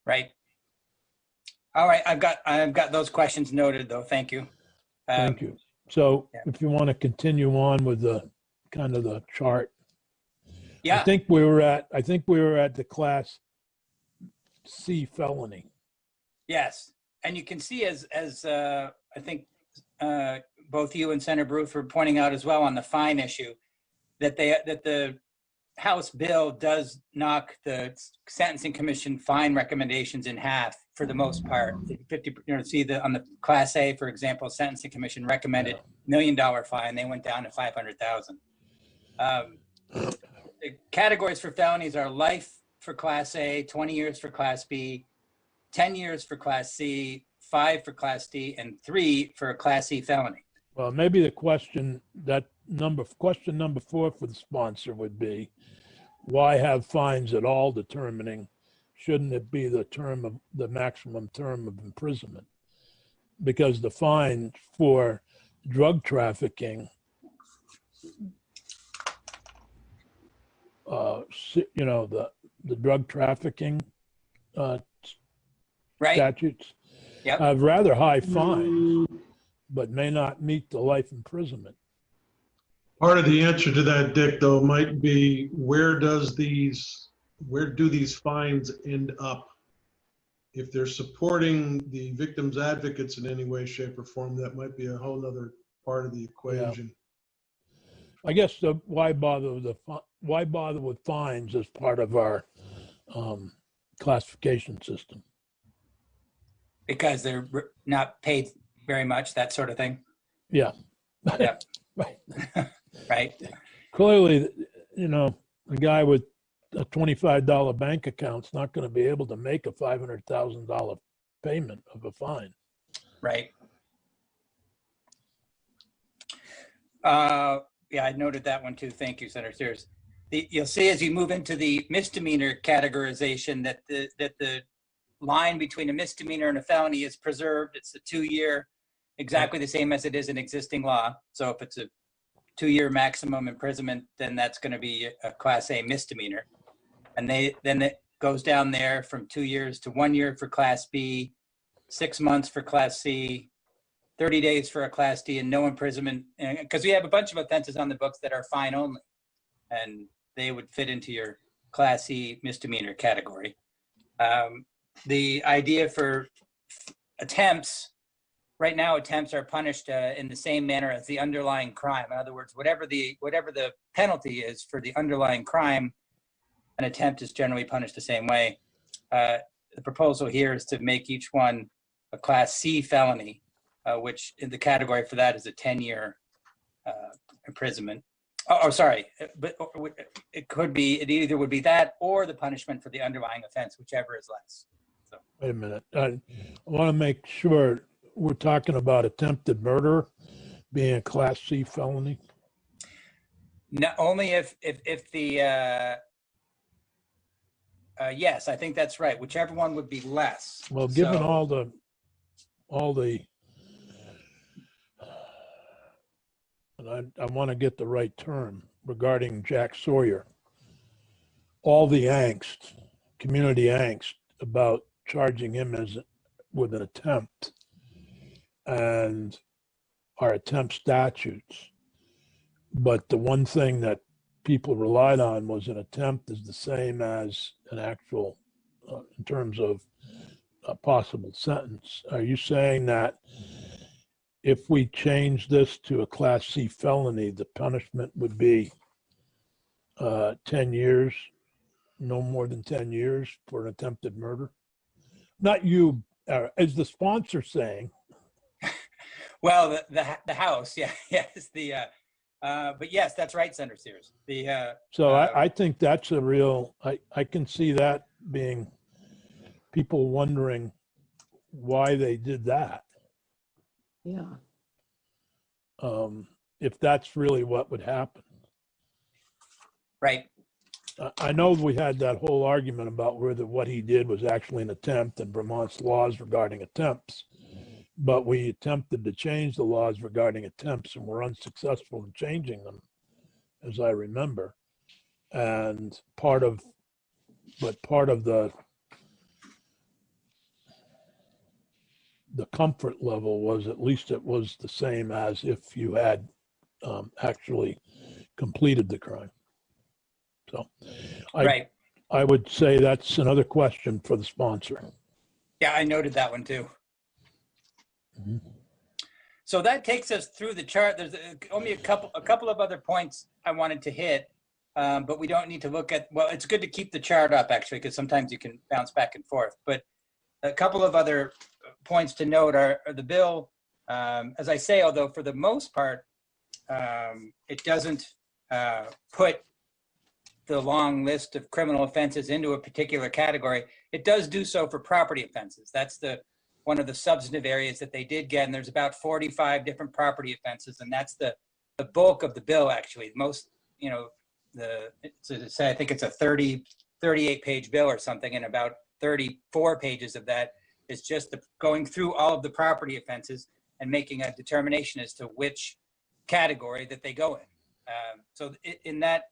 right. All right, I've got those questions noted, though. Thank you. Thank you. So if you want to continue on with the kind of the chart. Yeah. I think we were at the Class C felony. Yes. And you can see as I think both you and Senator Bruce were pointing out as well on the fine issue, that the House bill does knock the Sentencing Commission fine recommendations in half for the most part. 50, on the Class A, for example, Sentencing Commission recommended $1 million fine. They went down to 500,000. The categories for felonies are life for Class A, 20 years for Class B, 10 years for Class C, 5 for Class D, and 3 for a Class C felony. Well, maybe the question number 4 for the sponsor would be, why have fines at all determining? Shouldn't it be the maximum term of imprisonment? Because the fine for drug trafficking, the drug trafficking statutes have rather high fines, but may not meet the life imprisonment. Part of the answer to that, Dick, though, might be where do these fines end up? If they're supporting the victims' advocates in any way, shape, or form, that might be a whole other part of the equation. I guess why bother with fines as part of our classification system? Because they're not paid very much, that sort of thing. Yeah. Yeah. Right. Right. Clearly, you know, a guy with a $25 bank account's not going to be able to make a $500,000 payment of a fine. Right. Yeah, I noted that one too. Thank you, Senator Sears. You'll see as you move into the misdemeanor categorization that the line between a misdemeanor and a felony is preserved. It's a 2-year, exactly the same as it is in existing law. So if it's a 2-year maximum imprisonment, then that's going to be a Class A misdemeanor. And then it goes down there from 2 years to 1 year for Class B, 6 months for Class C, 30 days for a Class D, and no imprisonment. Because we have a bunch of offenses on the books that are fine only, and they would fit into your Class C misdemeanor category. The idea for attempts, right now attempts are punished in the same manner as the underlying crime. In other words, whatever the penalty is for the underlying crime, an attempt is generally punished the same way. The proposal here is to make each one a Class C felony, which in the category for that is a 10-year imprisonment. Sorry, but it could be, it either would be that or the punishment for the underlying offense, whichever is less. So. Wait a minute. I want to make sure we're talking about attempted murder being a Class C felony. No, only if the yes, I think that's right. Whichever one would be less. Well, given So, all the, and I want to get the right term regarding Jack Sawyer, all the angst, community angst about charging him with an attempt and our attempt statutes. But the one thing that people relied on was an attempt is the same as an actual, in terms of a possible sentence. Are you saying that if we change this to a Class C felony, the punishment would be 10 years, no more than 10 years for an attempted murder? Not you, as the sponsor saying. well, the House, yeah, yes, but yes, that's right, Senator Sears. So I think that's a real, I can see that being people wondering why they did that. Yeah. If that's really what would happen. Right. I know we had that whole argument about whether what he did was actually an attempt and Vermont's laws regarding attempts, but we attempted to change the laws regarding attempts and were unsuccessful in changing them, as I remember. And part of the comfort level was at least it was the same as if you had actually completed the crime. So I would say that's another question for the sponsor. Yeah, I noted that one too. Mm-hmm. So that takes us through the chart. There's only a couple of other points I wanted to hit, but we don't need to look at, well, it's good to keep the chart up actually, because sometimes you can bounce back and forth. But a couple of other points to note are the bill, as I say, although for the most part, it doesn't put the long list of criminal offenses into a particular category. It does do so for property offenses. That's one of the substantive areas that they did get, and there's about 45 different property offenses, and that's the bulk of the bill actually. Most, you know, I think it's a 38-page bill or something, and about 34 pages of that is just going through all of the property offenses and making a determination as to which category that they go in. So in that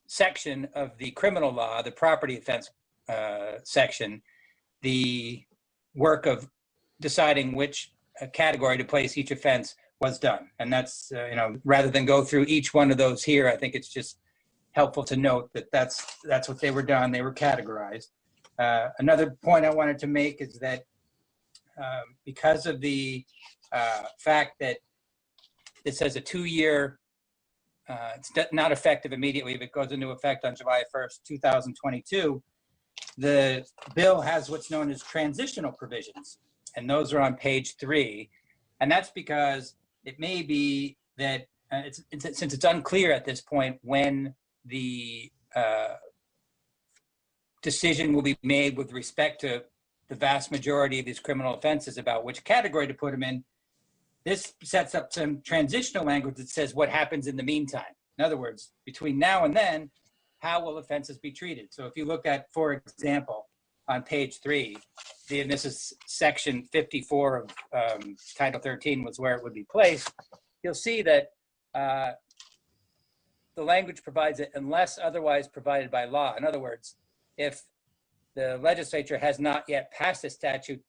section of the criminal law, the property offense section, the work of deciding which category to place each offense was done. And that's, rather than go through each one of those here, I think it's just helpful to note that that's what they were done. They were categorized. Another point I wanted to make is that because of the fact that it says a 2-year, it's not effective immediately, but goes into effect on July 1st, 2022. The bill has what's known as transitional provisions, and those are on page 3. And that's because it may be that since it's unclear at this point when the decision will be made with respect to the vast majority of these criminal offenses about which category to put them in, this sets up some transitional language that says what happens in the meantime. In other words, between now and then, how will offenses be treated? So if you look at, for example, on page 3, and this is section 54 of Title 13 was where it would be placed, you'll see that the language provides it unless otherwise provided by law. In other words, if the legislature has not yet passed a statute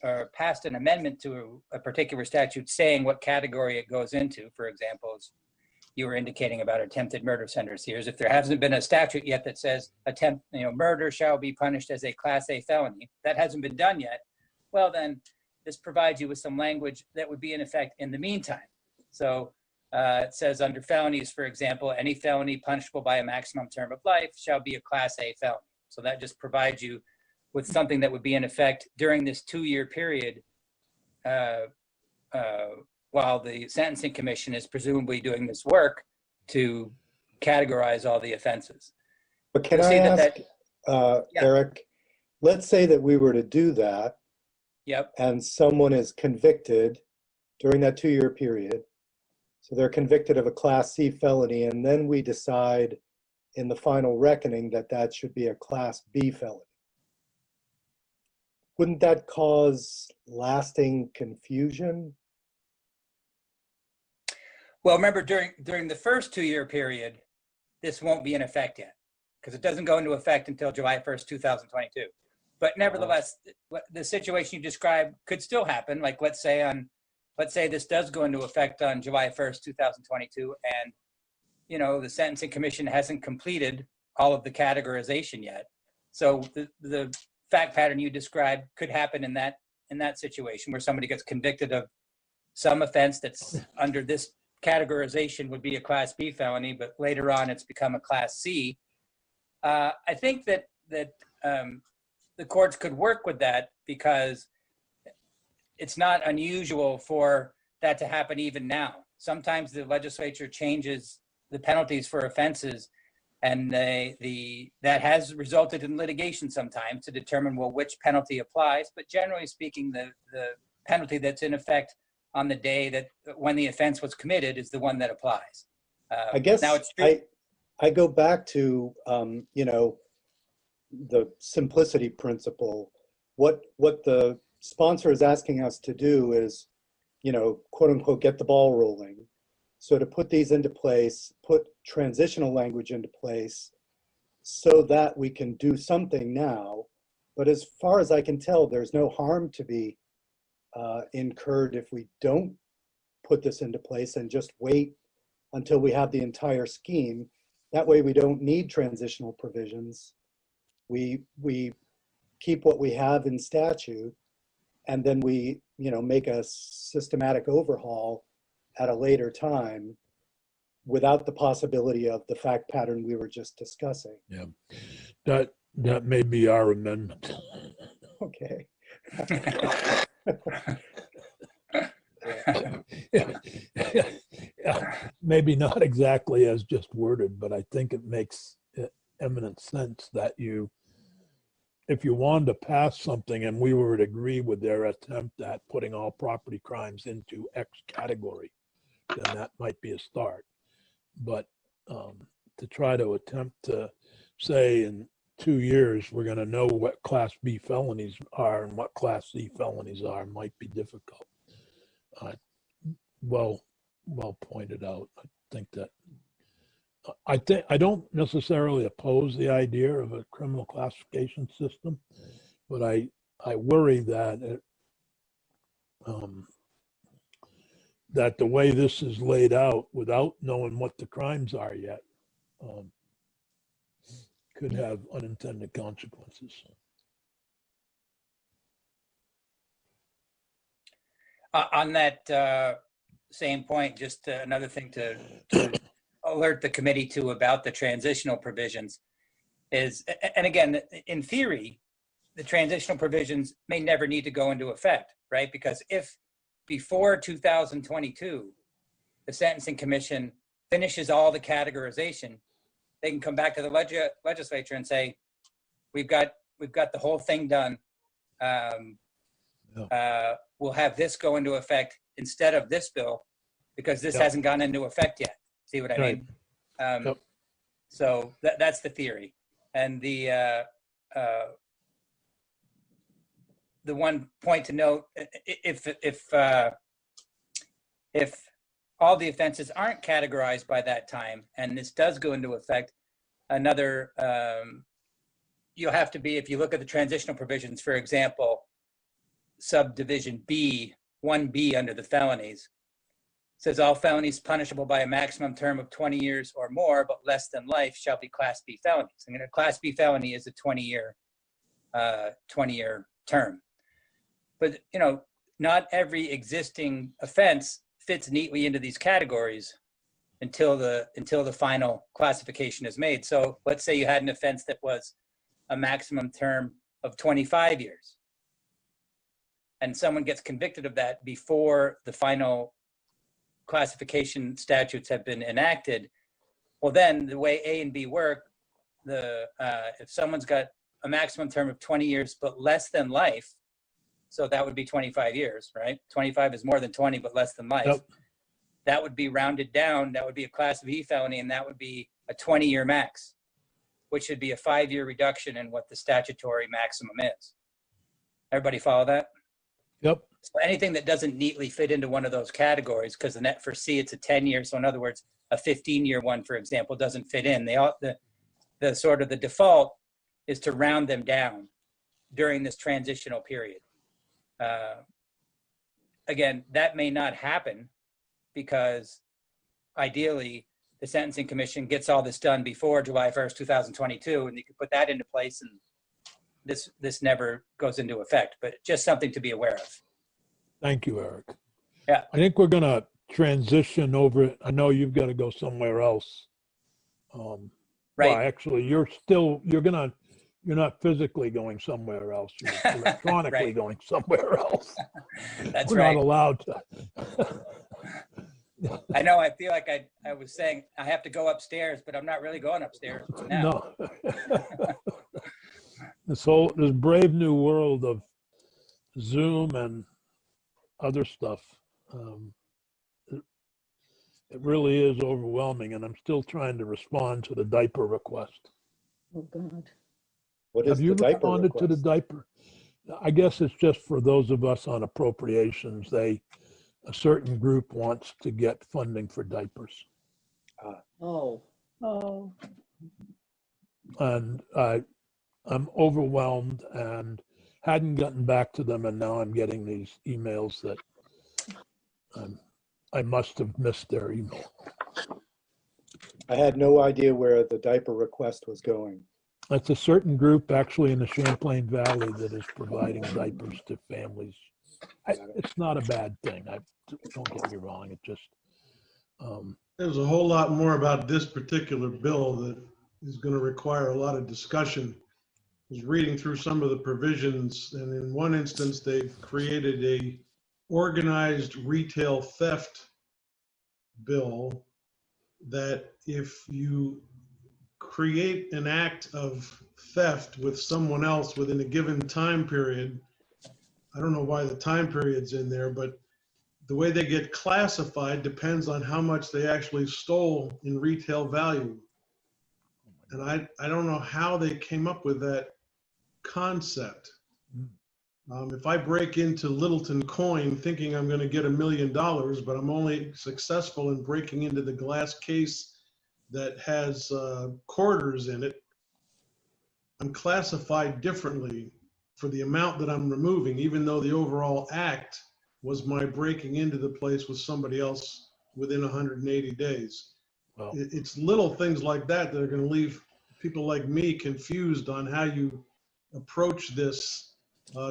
or passed an amendment to a particular statute saying what category it goes into, for example, as you were indicating about attempted murder centers here, if there hasn't been a statute yet that says murder shall be punished as a Class A felony, that hasn't been done yet, well then this provides you with some language that would be in effect in the meantime. So it says under felonies, for example, any felony punishable by a maximum term of life shall be a Class A felony. So that just provides you with something that would be in effect during this 2-year period while the Sentencing Commission is presumably doing this work to categorize all the offenses. But can I ask, Eric, let's say that we were to do that, and someone is convicted during that 2-year period. So they're convicted of a Class C felony, and then we decide in the final reckoning that that should be a Class B felony. Wouldn't that cause lasting confusion? Well, remember, during the first 2-year period, this won't be in effect yet because it doesn't go into effect until July 1st, 2022. But nevertheless, the situation you described could still happen. Like let's say this does go into effect on July 1st, 2022, and the Sentencing Commission hasn't completed all of the categorization yet. So the fact pattern you described could happen in that situation where somebody gets convicted of some offense that's under this categorization would be a Class B felony, but later on it's become a Class C. I think that the courts could work with that because it's not unusual for that to happen even now. Sometimes the legislature changes the penalties for offenses, and that has resulted in litigation sometimes to determine which penalty applies. But generally speaking, the penalty that's in effect on the day when the offense was committed is the one that applies. I guess now I go back to the simplicity principle. What the sponsor is asking us to do is, quote unquote, get the ball rolling. So to put these into place, put transitional language into place so that we can do something now. But as far as I can tell, there's no harm to be incurred if we don't put this into place and just wait until we have the entire scheme. That way we don't need transitional provisions. We keep what we have in statute, and then we make a systematic overhaul at a later time without the possibility of the fact pattern we were just discussing. Yeah, that may be our amendment. Okay. Maybe not exactly as just worded, but I think it makes eminent sense that if you wanted to pass something and we were to agree with their attempt at putting all property crimes into X category, then that might be a start. But to try to attempt to say in 2 years we're going to know what Class B felonies are and what Class C felonies are might be difficult. Well pointed out. I think I don't necessarily oppose the idea of a criminal classification system, but I worry that that the way this is laid out without knowing what the crimes are yet could have unintended consequences. On that same point, just another thing to alert the committee to about the transitional provisions is, and again, in theory, the transitional provisions may never need to go into effect, right? Because if before 2022, the Sentencing Commission finishes all the categorization, they can come back to the legislature and say, we've got the whole thing done. We'll have this go into effect instead of this bill because this hasn't gone into effect yet. See what I mean? So that's the theory. And the one point to note, if all the offenses aren't categorized by that time, and this does go into effect, another, you'll have to be, if you look at the transitional provisions, for example, subdivision B, 1B under the felonies, says all felonies punishable by a maximum term of 20 years or more, but less than life, shall be Class B felonies. I mean, a Class B felony is a 20-year term. But, you know, not every existing offense fits neatly into these categories until the final classification is made. So let's say you had an offense that was a maximum term of 25 years, and someone gets convicted of that before the final classification statutes have been enacted. Well, then the way A and B work, if someone's got a maximum term of 20 years but less than life, so that would be 25 years, right? 25 is more than 20 but less than life. Yep. That would be rounded down. That would be a Class B felony, and that would be a 20-year max, which should be a 5-year reduction in what the statutory maximum is. Everybody follow that? Yep. So anything that doesn't neatly fit into one of those categories, because the net for C, it's a 10-year. So in other words, a 15-year one, for example, doesn't fit in. The sort of the default is to round them down during this transitional period. Again, that may not happen because ideally the Sentencing Commission gets all this done before July 1st, 2022, and you can put that into place and this never goes into effect, but just something to be aware of. Thank you, Eric. Yeah. I think we're going to transition over. I know you've got to go somewhere else. Right. Well, actually, you're not physically going somewhere else. You're electronically Right. going somewhere else. That's we're right. not allowed to. I know. I feel like I was saying I have to go upstairs, but I'm not really going upstairs now. No. This brave new world of Zoom and other stuff, it really is overwhelming, and I'm still trying to respond to the diaper request. Oh, God. What is Have you the diaper responded to the request? diaper? I guess it's just for those of us on appropriations. A certain group wants to get funding for diapers. Oh. And I'm overwhelmed and hadn't gotten back to them, and now I'm getting these emails that I must have missed their email. I had no idea where the diaper request was going. It's a certain group actually in the Champlain Valley that is providing diapers to families. It's not a bad thing. Don't get me wrong. It just There's a whole lot more about this particular bill that is going to require a lot of discussion. I was reading through some of the provisions, and in one instance, they've created a organized retail theft bill that if you create an act of theft with someone else within a given time period, I don't know why the time period's in there, but the way they get classified depends on how much they actually stole in retail value. And I don't know how they came up with that concept. If I break into Littleton Coin thinking I'm going to get $1 million, but I'm only successful in breaking into the glass case that has quarters in it, I'm classified differently for the amount that I'm removing, even though the overall act was my breaking into the place with somebody else within 180 days. Wow. It's little things like that that are going to leave people like me confused on how you approach this,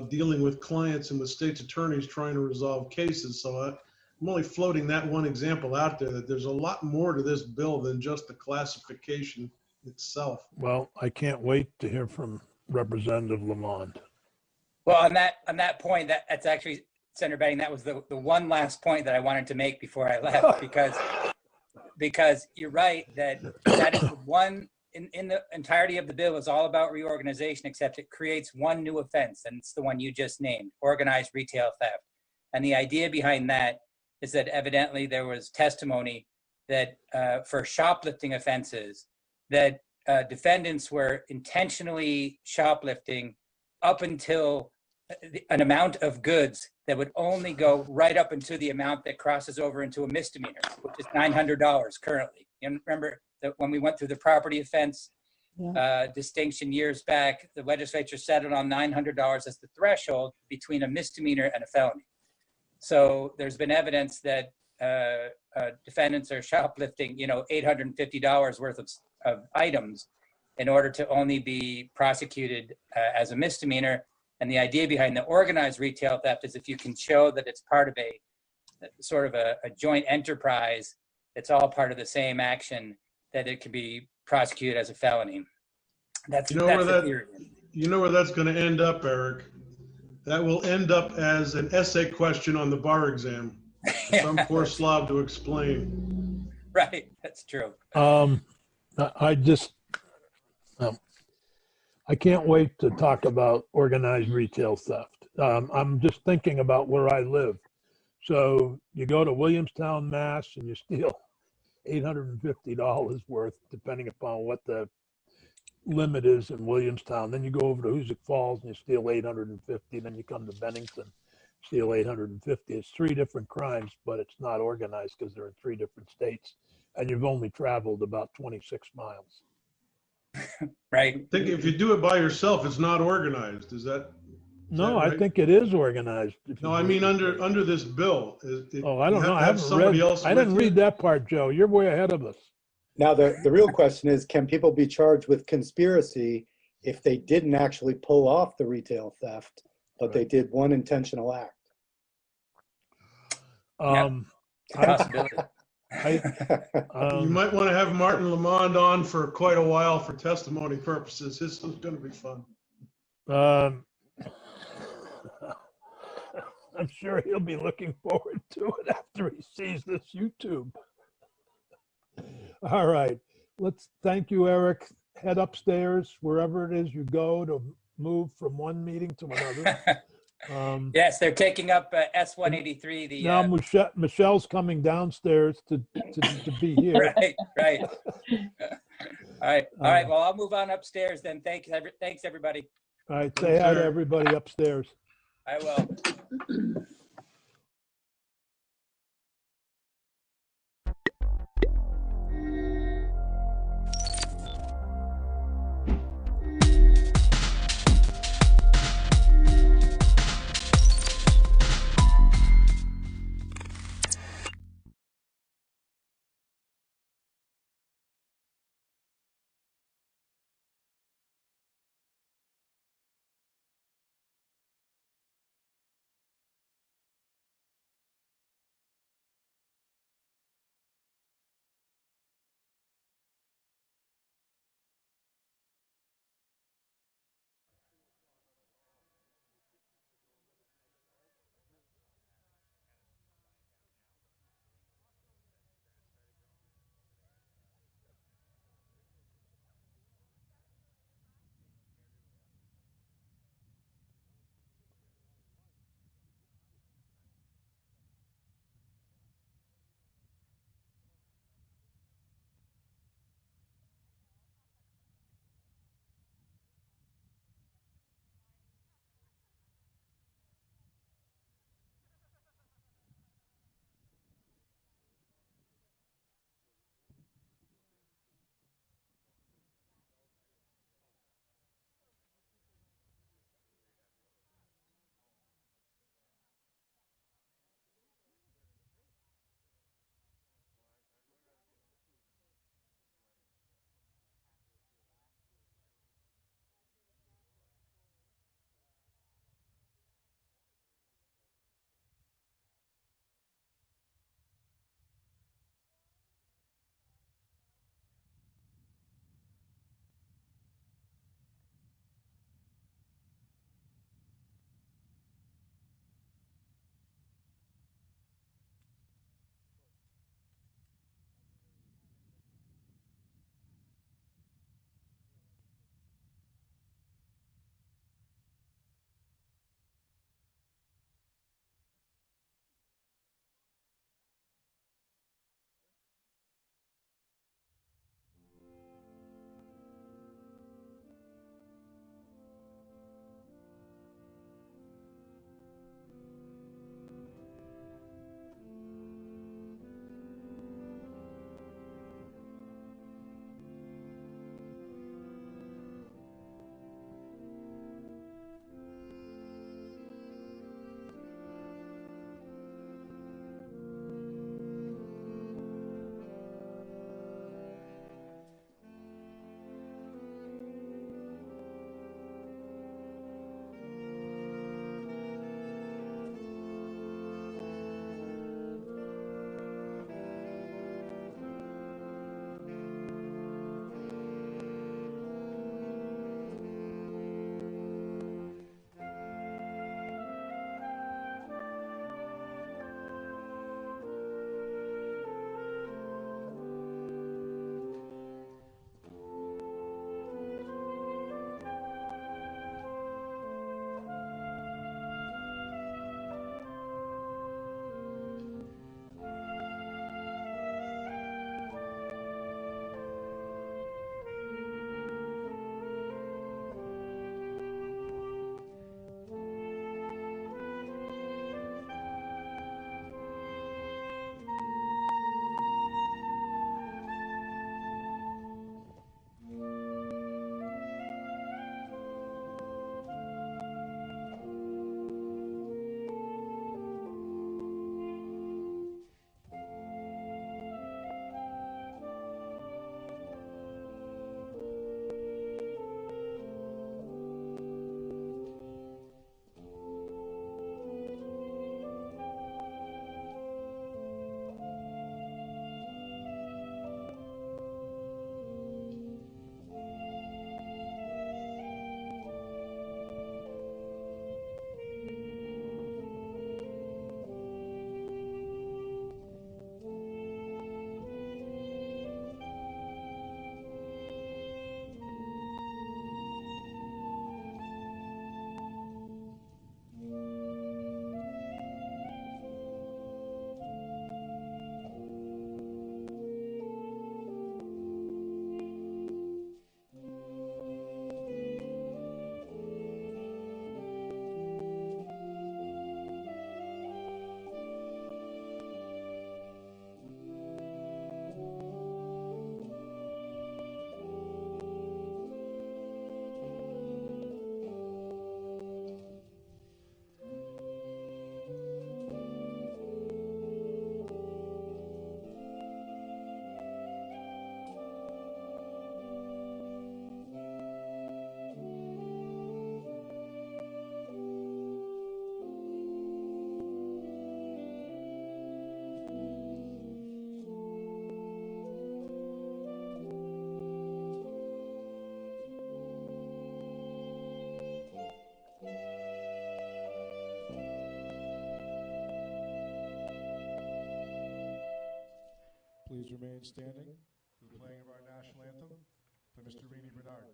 dealing with clients and with state's attorneys trying to resolve cases. So I'm only floating that one example out there, that there's a lot more to this bill than just the classification itself. Well, I can't wait to hear from Representative Lamond. Well, on that point, that's actually, Senator Benning, that was the one last point that I wanted to make before I left, because you're right that is the one in the entirety of the bill is all about reorganization, except it creates one new offense, and it's the one you just named, organized retail theft. And the idea behind that is that evidently there was testimony that for shoplifting offenses, that defendants were intentionally shoplifting up until an amount of goods that would only go right up into the amount that crosses over into a misdemeanor, which is $900 currently. And remember that when we went through the property offense distinction years back, the legislature settled on $900 as the threshold between a misdemeanor and a felony. So there's been evidence that defendants are shoplifting, $850 worth of items in order to only be prosecuted as a misdemeanor. And the idea behind the organized retail theft is if you can show that it's part of a sort of a joint enterprise, it's all part of the same action, that it can be prosecuted as a felony. That's the theory. You know where that's going to end up, Eric? That will end up as an essay question on the bar exam. Some poor slob to explain. Right, that's true. I can't wait to talk about organized retail theft. I'm just thinking about where I live. So you go to Williamstown, Mass, and you steal $850 worth, depending upon what the limit is in Williamstown. Then you go over to Hoosick Falls and you steal $850. Then you come to Bennington, steal $850. It's 3 different crimes, but it's not organized because they're in 3 different states, and you've only traveled about 26 miles. Right. I think if you do it by yourself, it's not organized. Is that? No, right? I think it is organized. No, I mean under this bill. I don't know. I haven't read. I didn't read that part, Joe. You're way ahead of us. Now, the real question is, can people be charged with conspiracy if they didn't actually pull off the retail theft, but they did one intentional act? Possibility. You might want to have Martin Lamond on for quite a while for testimony purposes. This is going to be fun. I'm sure he'll be looking forward to it after he sees this YouTube. All right. Let's thank you, Eric. Head upstairs, wherever it is you go to move from one meeting to another. Yes, they're taking up S-183. Now Michelle's coming downstairs to be here. Right. All right. Well, I'll move on upstairs then. Thanks, everybody. All right. Say hi to everybody upstairs. I will. please remain standing for the playing of our national anthem by Mr. Rini Bernard.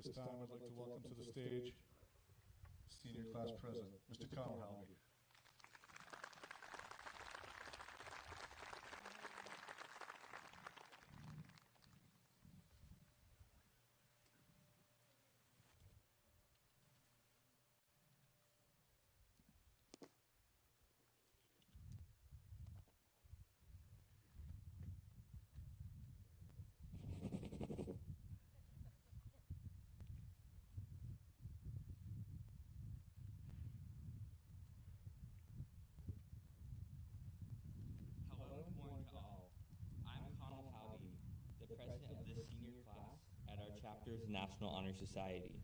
This time, I'd like to welcome to the stage Senior Class President, Mr. Connell Halby. Hello and good morning to all. I'm Connell Halby, the president of the senior class at our chapter's National Honor Society.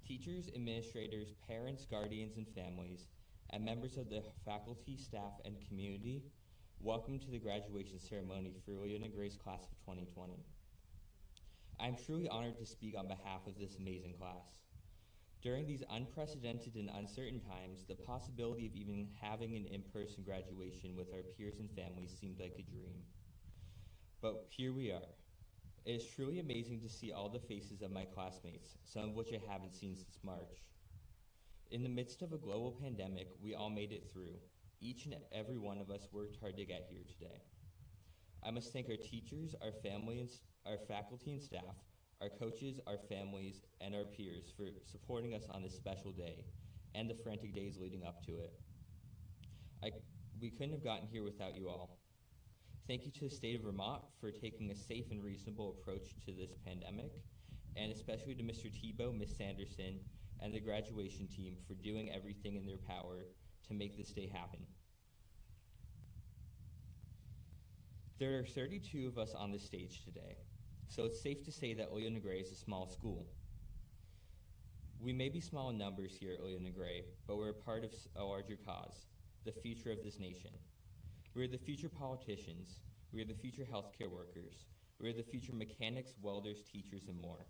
Teachers, administrators, parents, guardians, and families, and members of the faculty, staff, and community, welcome to the graduation ceremony for William and Grace class of 2020. I'm truly honored to speak on behalf of this amazing class. During these unprecedented and uncertain times, the possibility of even having an in-person graduation with our peers and families seemed like a dream. But here we are. It is truly amazing to see all the faces of my classmates, some of which I haven't seen since March. In the midst of a global pandemic, we all made it through. Each and every one of us worked hard to get here today. I must thank our teachers, our families, our faculty and staff, our coaches, our families, and our peers for supporting us on this special day and the frantic days leading up to it. We couldn't have gotten here without you all. Thank you to the state of Vermont for taking a safe and reasonable approach to this pandemic, and especially to Mr. Tebow, Ms. Sanderson, and the graduation team for doing everything in their power to make this day happen. There are 32 of us on the stage today, so it's safe to say that Oglala Gray is a small school. We may be small in numbers here at Oglala Gray, but we're a part of a larger cause, the future of this nation. We are the future politicians, we are the future healthcare workers, we are the future mechanics, welders, teachers, and more.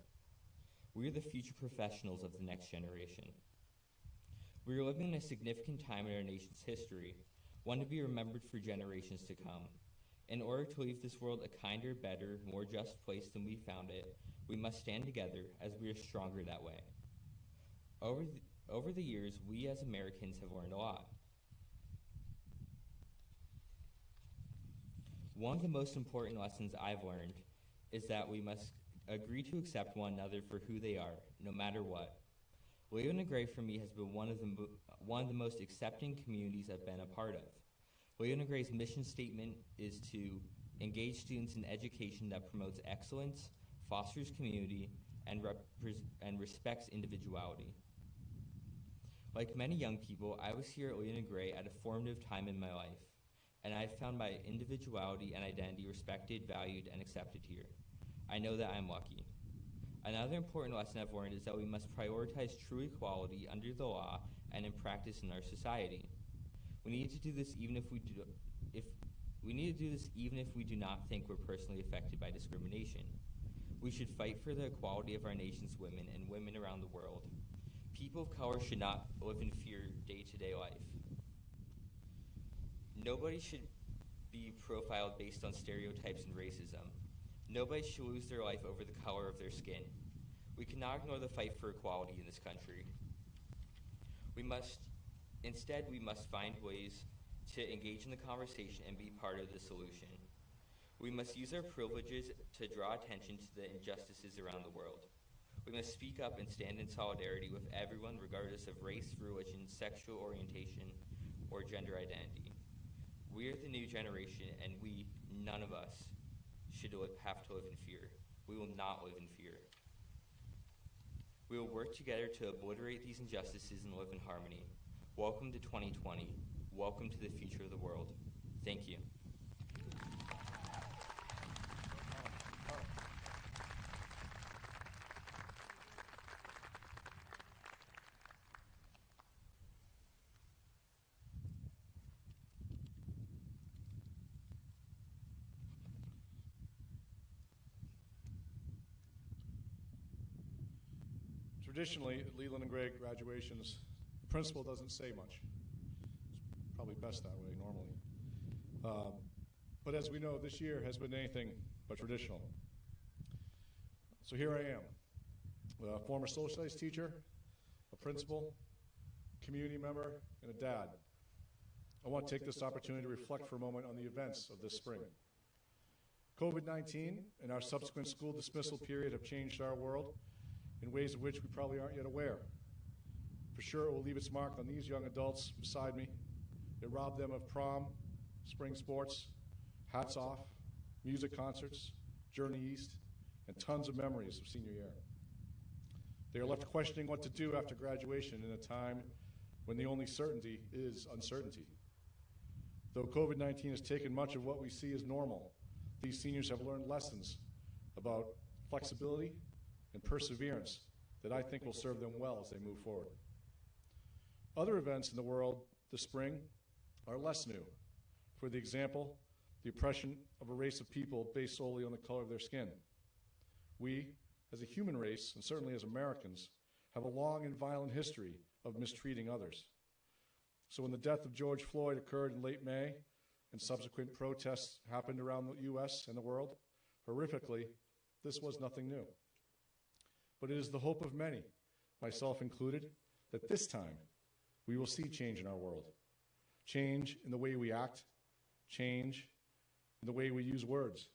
We are the future professionals of the next generation. We are living in a significant time in our nation's history, one to be remembered for generations to come. In order to leave this world a kinder, better, more just place than we found it, we must stand together as we are stronger that way. Over the years, we as Americans have learned a lot. One of the most important lessons I've learned is that we must agree to accept one another for who they are, no matter what. Oglala Gray for me has been one of the most accepting communities I've been a part of. Oglala Gray's mission statement is to engage students in education that promotes excellence, fosters community, and respects individuality. Like many young people, I was here at Oglala Gray at a formative time in my life, and I found my individuality and identity respected, valued, and accepted here. I know that I'm lucky. Another important lesson I've learned is that we must prioritize true equality under the law and in practice in our society. We need to do this even if we do not think we're personally affected by discrimination. We should fight for the equality of our nation's women and women around the world. People of color should not live in fear day-to-day life. Nobody should be profiled based on stereotypes and racism. Nobody should lose their life over the color of their skin. We cannot ignore the fight for equality in this country. Instead, we must find ways to engage in the conversation and be part of the solution. We must use our privileges to draw attention to the injustices around the world. We must speak up and stand in solidarity with everyone regardless of race, religion, sexual orientation, or gender identity. We are the new generation, and none of us, should have to live in fear. We will not live in fear. We will work together to obliterate these injustices and live in harmony. Welcome to 2020. Welcome to the future of the world. Thank you. Traditionally, at Leland and Gray graduations, the principal doesn't say much. It's probably best that way normally. But as we know, this year has been anything but traditional. So here I am, a former social studies teacher, a principal, community member, and a dad. I want to take this opportunity to reflect for a moment on the events of this spring. COVID-19 and our subsequent school dismissal period have changed our world in ways of which we probably aren't yet aware. For sure, it will leave its mark on these young adults beside me. It robbed them of prom, spring sports, hats off, music concerts, Journey East, and tons of memories of senior year. They are left questioning what to do after graduation in a time when the only certainty is uncertainty. Though COVID-19 has taken much of what we see as normal, these seniors have learned lessons about flexibility and perseverance that I think will serve them well as they move forward. Other events in the world this spring are less new. For the example, the oppression of a race of people based solely on the color of their skin. We, as a human race, and certainly as Americans, have a long and violent history of mistreating others. So when the death of George Floyd occurred in late May and subsequent protests happened around the US and the world, horrifically, this was nothing new. But it is the hope of many, myself included, that this time we will see change in our world. Change in the way we act, change in the way we use words,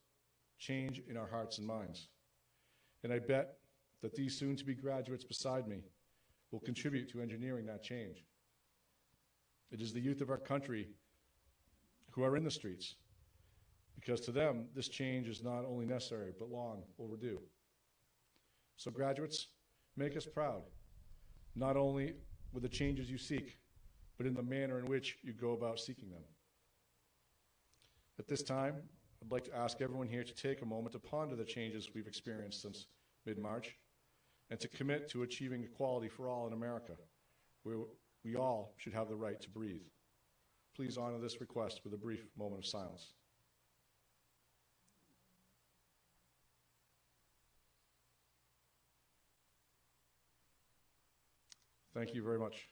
change in our hearts and minds. And I bet that these soon-to-be graduates beside me will contribute to engineering that change. It is the youth of our country who are in the streets, because to them, this change is not only necessary, but long overdue. So graduates, make us proud, not only with the changes you seek, but in the manner in which you go about seeking them. At this time, I'd like to ask everyone here to take a moment to ponder the changes we've experienced since mid-March and to commit to achieving equality for all in America, where we all should have the right to breathe. Please honor this request with a brief moment of silence. Thank you very much.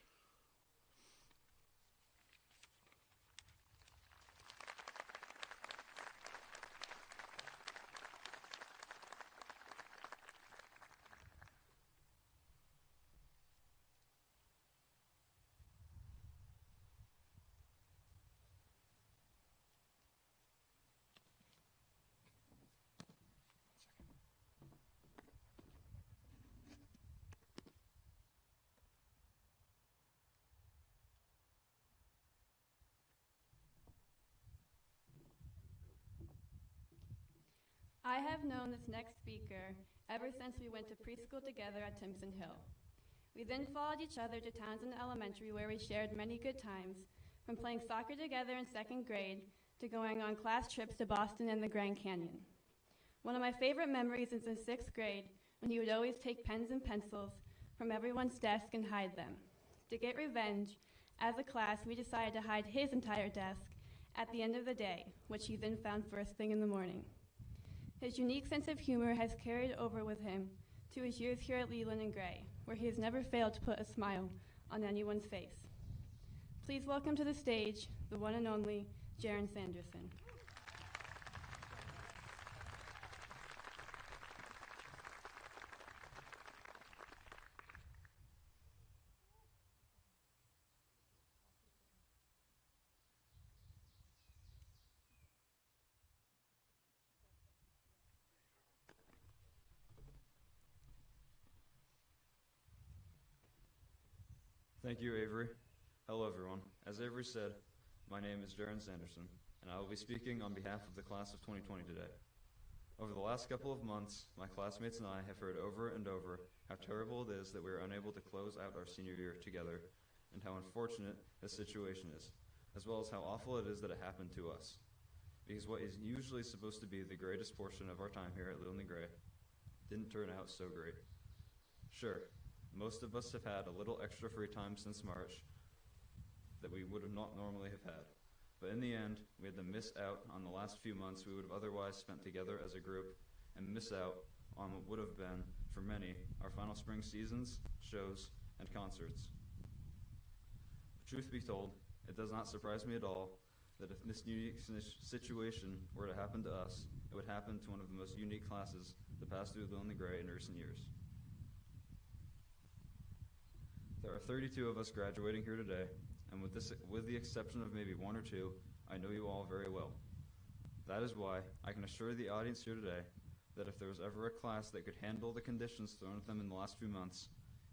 I have known this next speaker ever since we went to preschool together at Timpson Hill. We then followed each other to Townsend Elementary, where we shared many good times, from playing soccer together in 2nd grade to going on class trips to Boston and the Grand Canyon. One of my favorite memories is in 6th grade when he would always take pens and pencils from everyone's desk and hide them. To get revenge, as a class, we decided to hide his entire desk at the end of the day, which he then found first thing in the morning. His unique sense of humor has carried over with him to his years here at Leland and Gray, where he has never failed to put a smile on anyone's face. Please welcome to the stage the one and only Jaron Sanderson. Thank you, Avery. Hello, everyone. As Avery said, my name is Jaron Sanderson, and I will be speaking on behalf of the class of 2020 today. Over the last couple of months, my classmates and I have heard over and over how terrible it is that we are unable to close out our senior year together, and how unfortunate this situation is, as well as how awful it is that it happened to us. Because what is usually supposed to be the greatest portion of our time here at Leland and Gray didn't turn out so great. Sure, most of us have had a little extra free time since March that we would have not normally have had. But in the end, we had to miss out on the last few months we would have otherwise spent together as a group, and miss out on what would have been, for many, our final spring seasons, shows, and concerts. But truth be told, it does not surprise me at all that if this unique situation were to happen to us, it would happen to one of the most unique classes to pass through Leland and Gray in recent years. There are 32 of us graduating here today, and with the exception of maybe one or two, I know you all very well. That is why I can assure the audience here today that if there was ever a class that could handle the conditions thrown at them in the last few months,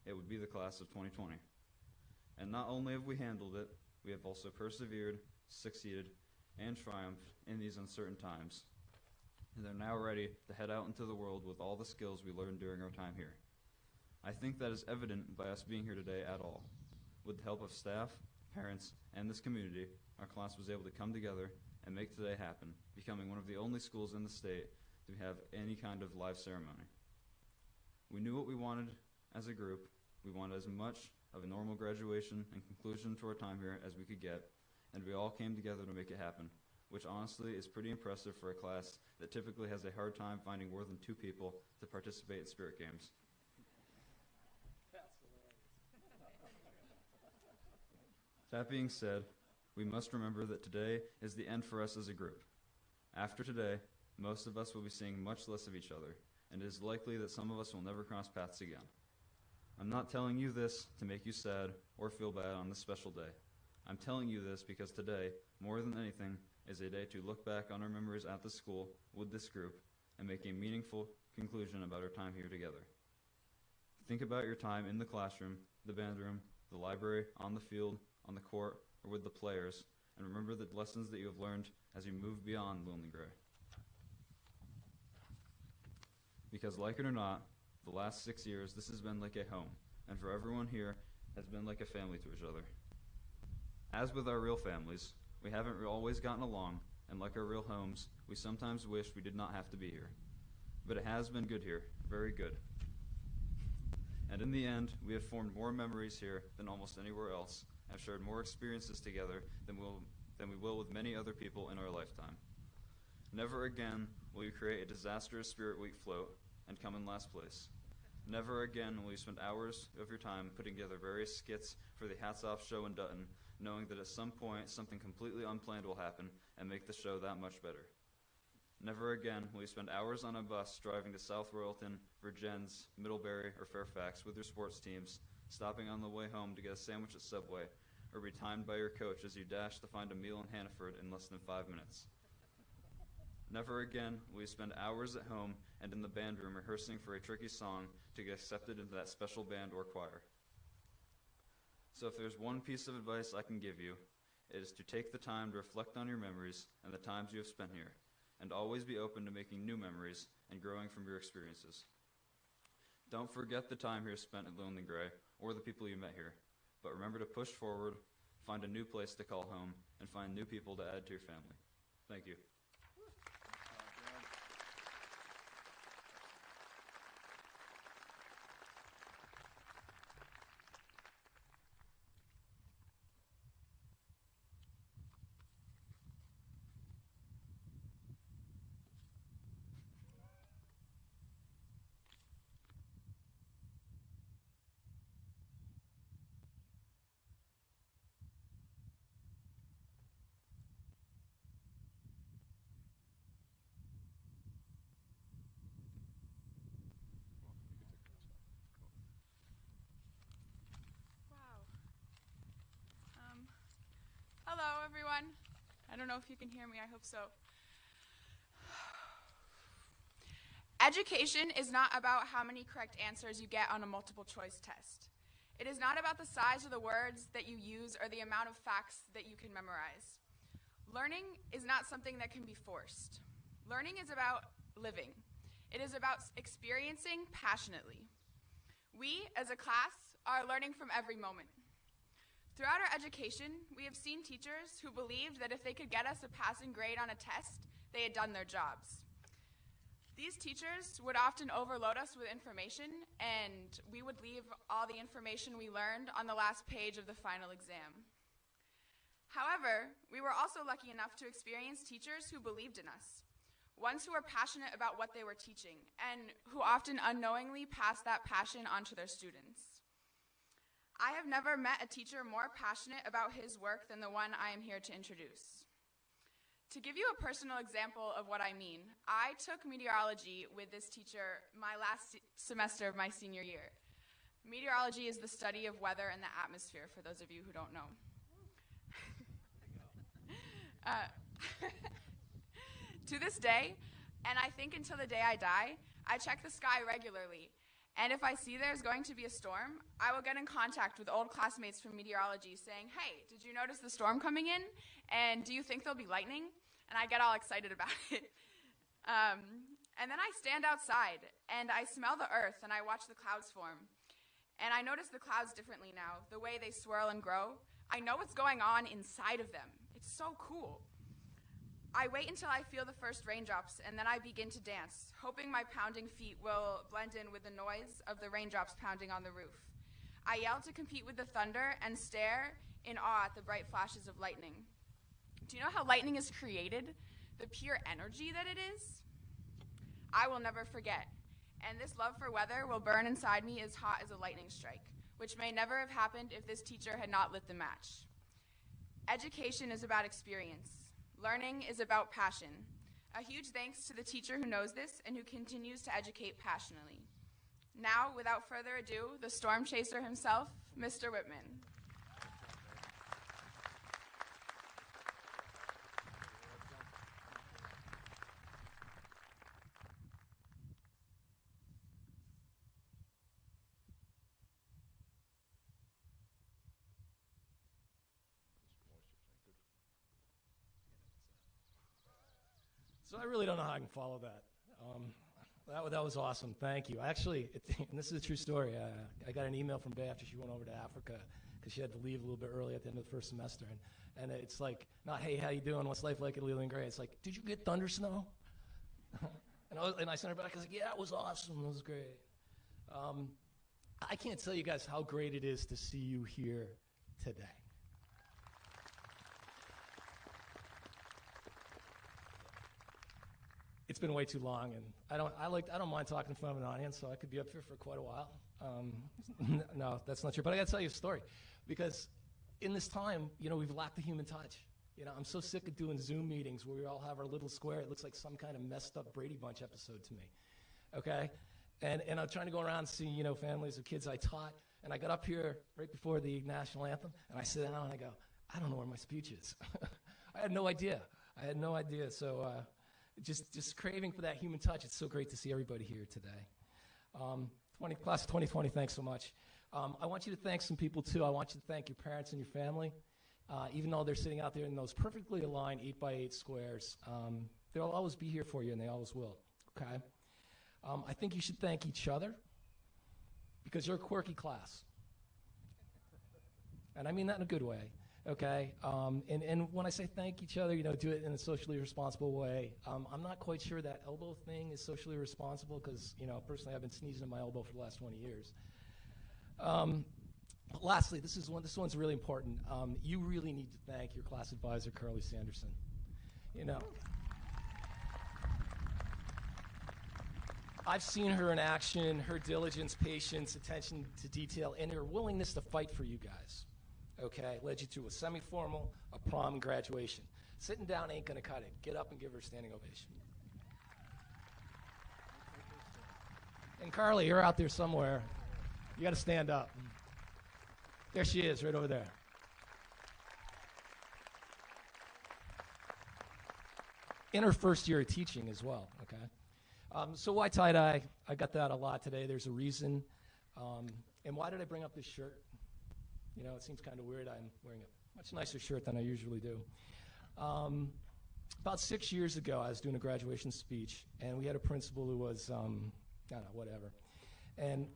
it would be the class of 2020. And not only have we handled it, we have also persevered, succeeded, and triumphed in these uncertain times. And they're now ready to head out into the world with all the skills we learned during our time here. I think that is evident by us being here today at all. With the help of staff, parents, and this community, our class was able to come together and make today happen, becoming one of the only schools in the state to have any kind of live ceremony. We knew what we wanted as a group. We wanted as much of a normal graduation and conclusion to our time here as we could get, and we all came together to make it happen, which honestly is pretty impressive for a class that typically has a hard time finding more than 2 people to participate in spirit games. That being said, we must remember that today is the end for us as a group. After today, most of us will be seeing much less of each other, and it is likely that some of us will never cross paths again. I'm not telling you this to make you sad or feel bad on this special day. I'm telling you this because today, more than anything, is a day to look back on our memories at the school with this group and make a meaningful conclusion about our time here together. Think about your time in the classroom, the band room, the library, on the field, on the court, or with the players, and remember the lessons that you have learned as you move beyond Leland and Gray. Because like it or not, the last 6 years, this has been like a home, and for everyone here, has been like a family to each other. As with our real families, we haven't always gotten along, and like our real homes, we sometimes wish we did not have to be here. But it has been good here, very good. And in the end, we have formed more memories here than almost anywhere else, and have shared more experiences together than we will with many other people in our lifetime. Never again will you create a disastrous Spirit Week float and come in last place. Never again will you spend hours of your time putting together various skits for the Hats Off show in Dutton, knowing that at some point something completely unplanned will happen and make the show that much better. Never again will you spend hours on a bus driving to South Royalton, Virgins, Middlebury, or Fairfax with your sports teams, stopping on the way home to get a sandwich at Subway, or be timed by your coach as you dash to find a meal in Hannaford in less than 5 minutes. Never again will you spend hours at home and in the band room rehearsing for a tricky song to get accepted into that special band or choir. So if there's one piece of advice I can give you, it is to take the time to reflect on your memories and the times you have spent here, and always be open to making new memories and growing from your experiences. Don't forget the time here spent at Leland and Gray or the people you met here, but remember to push forward, find a new place to call home, and find new people to add to your family. Thank you. I don't know if you can hear me. I hope so. Education is not about how many correct answers you get on a multiple choice test. It is not about the size of the words that you use or the amount of facts that you can memorize. Learning is not something that can be forced. Learning is about living. It is about experiencing passionately. We, as a class, are learning from every moment. Throughout our education, we have seen teachers who believed that if they could get us a passing grade on a test, they had done their jobs. These teachers would often overload us with information, and we would leave all the information we learned on the last page of the final exam. However, we were also lucky enough to experience teachers who believed in us, ones who were passionate about what they were teaching, and who often unknowingly passed that passion on to their students. I have never met a teacher more passionate about his work than the one I am here to introduce. To give you a personal example of what I mean, I took meteorology with this teacher my last semester of my senior year. Meteorology is the study of weather and the atmosphere, for those of you who don't know. To this day, and I think until the day I die, I check the sky regularly. And if I see there's going to be a storm, I will get in contact with old classmates from meteorology saying, hey, did you notice the storm coming in? And do you think there'll be lightning? And I get all excited about it. And then I stand outside and I smell the earth and I watch the clouds form. And I notice the clouds differently now, the way they swirl and grow. I know what's going on inside of them. It's so cool. I wait until I feel the first raindrops, and then I begin to dance, hoping my pounding feet will blend in with the noise of the raindrops pounding on the roof. I yell to compete with the thunder and stare in awe at the bright flashes of lightning. Do you know how lightning is created? The pure energy that it is? I will never forget, and this love for weather will burn inside me as hot as a lightning strike, which may never have happened if this teacher had not lit the match. Education is about experience. Learning is about passion. A huge thanks to the teacher who knows this and who continues to educate passionately. Now, without further ado, the storm chaser himself, Mr. Whitman. So I really don't know how I can follow that. That was awesome. Thank you. Actually, and this is a true story. I got an email from Bay after she went over to Africa because she had to leave a little bit early at the end of the first semester. And it's like, not, hey, how you doing? What's life like at Leland Gray? It's like, did you get thunder snow? and I sent her back. I was like, yeah, it was awesome. It was great. I can't tell you guys how great it is to see you here today. It's been way too long, and I don't mind talking in front of an audience, so I could be up here for quite a while. No, that's not true. But I got to tell you a story, because in this time, we've lacked the human touch. I'm so sick of doing Zoom meetings where we all have our little square. It looks like some kind of messed up Brady Bunch episode to me. Okay, and I'm trying to go around and see families of kids I taught, and I got up here right before the national anthem, and I sit down and I go, I don't know where my speech is. I had no idea. So. Just craving for that human touch. It's so great to see everybody here today. Class of 2020, thanks so much. I want you to thank some people too. I want you to thank your parents and your family. Even though they're sitting out there in those perfectly aligned 8x8 squares, they'll always be here for you, and they always will, okay? I think you should thank each other because you're a quirky class. And I mean that in a good way. Okay, and when I say thank each other, do it in a socially responsible way. I'm not quite sure that elbow thing is socially responsible because, personally I've been sneezing in my elbow for the last 20 years. But lastly, this one's really important. You really need to thank your class advisor, Carly Sanderson. I've seen her in action, her diligence, patience, attention to detail, and her willingness to fight for you guys. Okay, led you to a semi-formal, a prom, and graduation. Sitting down ain't gonna cut it. Get up and give her a standing ovation. And Carly, you're out there somewhere. You gotta stand up. There she is, right over there. in her first year of teaching as well, okay? So why tie-dye? I got that a lot today. There's a reason. And why did I bring up this shirt? You know, it seems kind of weird. I'm wearing a much nicer shirt than I usually do. About 6 years ago, I was doing a graduation speech, and we had a principal who was, I don't know, whatever. And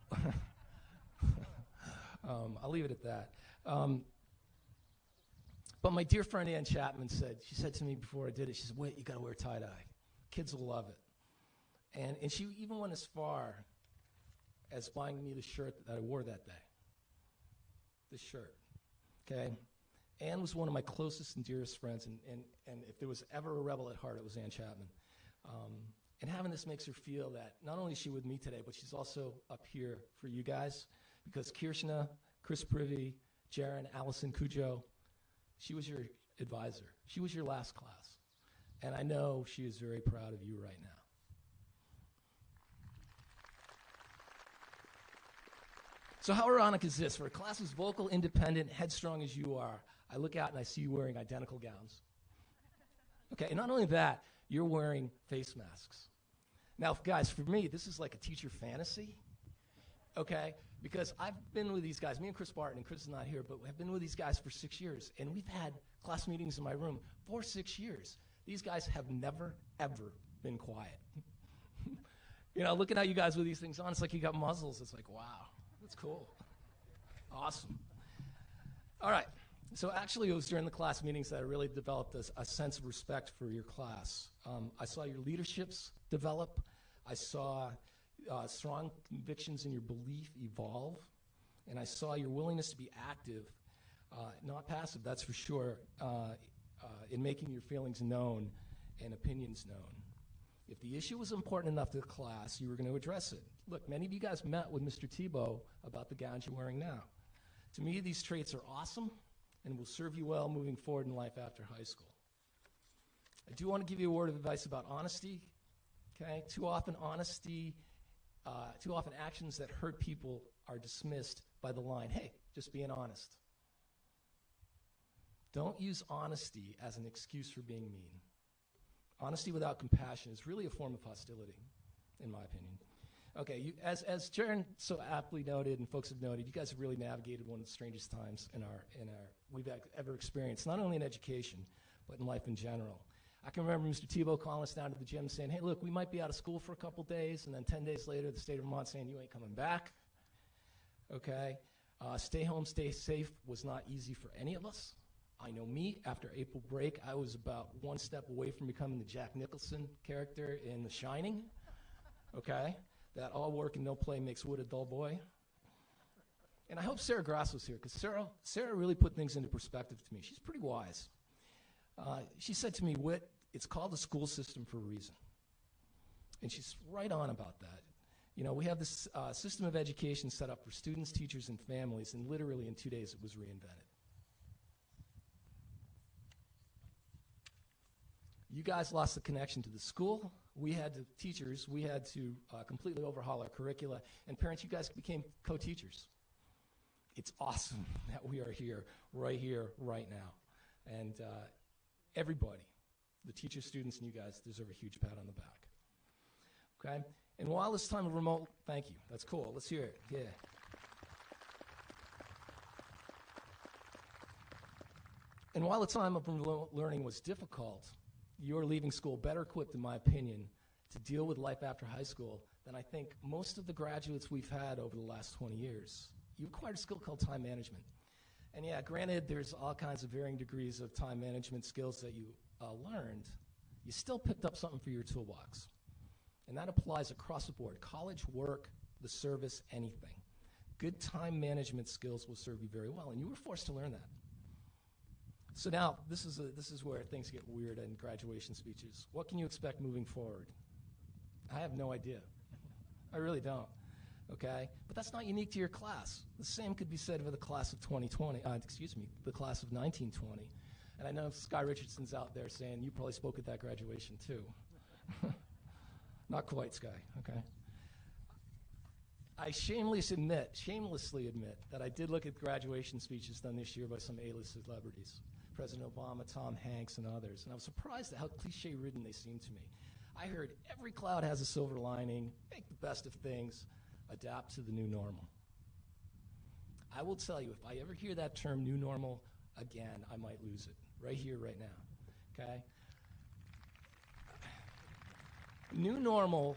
I'll leave it at that. But my dear friend Ann Chapman she said to me before I did it, she said, wait, you got to wear tie-dye. Kids will love it. And she even went as far as buying me the shirt that I wore that day. This shirt, okay? Ann was one of my closest and dearest friends, and if there was ever a rebel at heart, it was Ann Chapman. And having this makes her feel that not only is she with me today, but she's also up here for you guys, because Kirshna, Chris Privy, Jaron, Allison Cujo, she was your advisor. She was your last class. And I know she is very proud of you right now. So how ironic is this? For a class as vocal, independent, headstrong as you are, I look out and I see you wearing identical gowns. Okay, and not only that, you're wearing face masks. Now, guys, for me, this is like a teacher fantasy, okay? Because I've been with these guys, me and Chris Barton, and Chris is not here, but I've been with these guys for 6 years, and we've had class meetings in my room for 6 years. These guys have never, ever been quiet. You know, looking at you guys with these things on, it's like you got muzzles. It's like, wow, that's cool. Awesome. All right. So actually, it was during the class meetings that I really developed a sense of respect for your class. I saw your leaderships develop. I saw strong convictions in your belief evolve. And I saw your willingness to be active, not passive, that's for sure, in making your feelings known and opinions known. If the issue was important enough to the class, you were going to address it. Look, many of you guys met with Mr. Tebow about the gowns you're wearing now. To me, these traits are awesome and will serve you well moving forward in life after high school. I do want to give you a word of advice about honesty. Okay? Too often actions that hurt people are dismissed by the line, hey, just being honest. Don't use honesty as an excuse for being mean. Honesty without compassion is really a form of hostility, in my opinion. Okay, as Jaron so aptly noted and folks have noted, you guys have really navigated one of the strangest times we've ever experienced, not only in education, but in life in general. I can remember Mr. Tebow calling us down to the gym saying, hey, look, we might be out of school for a couple days, and then 10 days later, the state of Vermont saying, you ain't coming back. Okay? Stay home, stay safe was not easy for any of us. I know me, after April break, I was about one step away from becoming the Jack Nicholson character in The Shining. Okay? That all work and no play makes Wood a dull boy. And I hope Sarah Grass was here, because Sarah really put things into perspective to me. She's pretty wise. She said to me, Whit, it's called the school system for a reason. And she's right on about that. You know, we have this system of education set up for students, teachers, and families, and literally in 2 days it was reinvented. You guys lost the connection to the school. We had to, teachers, we had to completely overhaul our curricula. And parents, you guys became co-teachers. It's awesome that we are here, right now. And everybody, the teachers, students, and you guys deserve a huge pat on the back. Okay? And while this time of remote, thank you. That's cool. Let's hear it. Yeah. And while the time of remote learning was difficult, you're leaving school better equipped, in my opinion, to deal with life after high school than I think most of the graduates we've had over the last 20 years. You acquired a skill called time management. And yeah, granted, there's all kinds of varying degrees of time management skills that you learned. You still picked up something for your toolbox. And that applies across the board. College, work, the service, anything. Good time management skills will serve you very well, and you were forced to learn that. So now, this is where things get weird in graduation speeches. What can you expect moving forward? I have no idea. I really don't, okay? But that's not unique to your class. The same could be said for the class of 2020, the class of 1920. And I know Sky Richardson's out there saying you probably spoke at that graduation too. Not quite, Sky, okay? I shamelessly admit that I did look at graduation speeches done this year by some A-list celebrities. President Obama, Tom Hanks, and others. And I was surprised at how cliche-ridden they seemed to me. I heard every cloud has a silver lining, make the best of things, adapt to the new normal. I will tell you, if I ever hear that term new normal again, I might lose it right here, right now, okay? New normal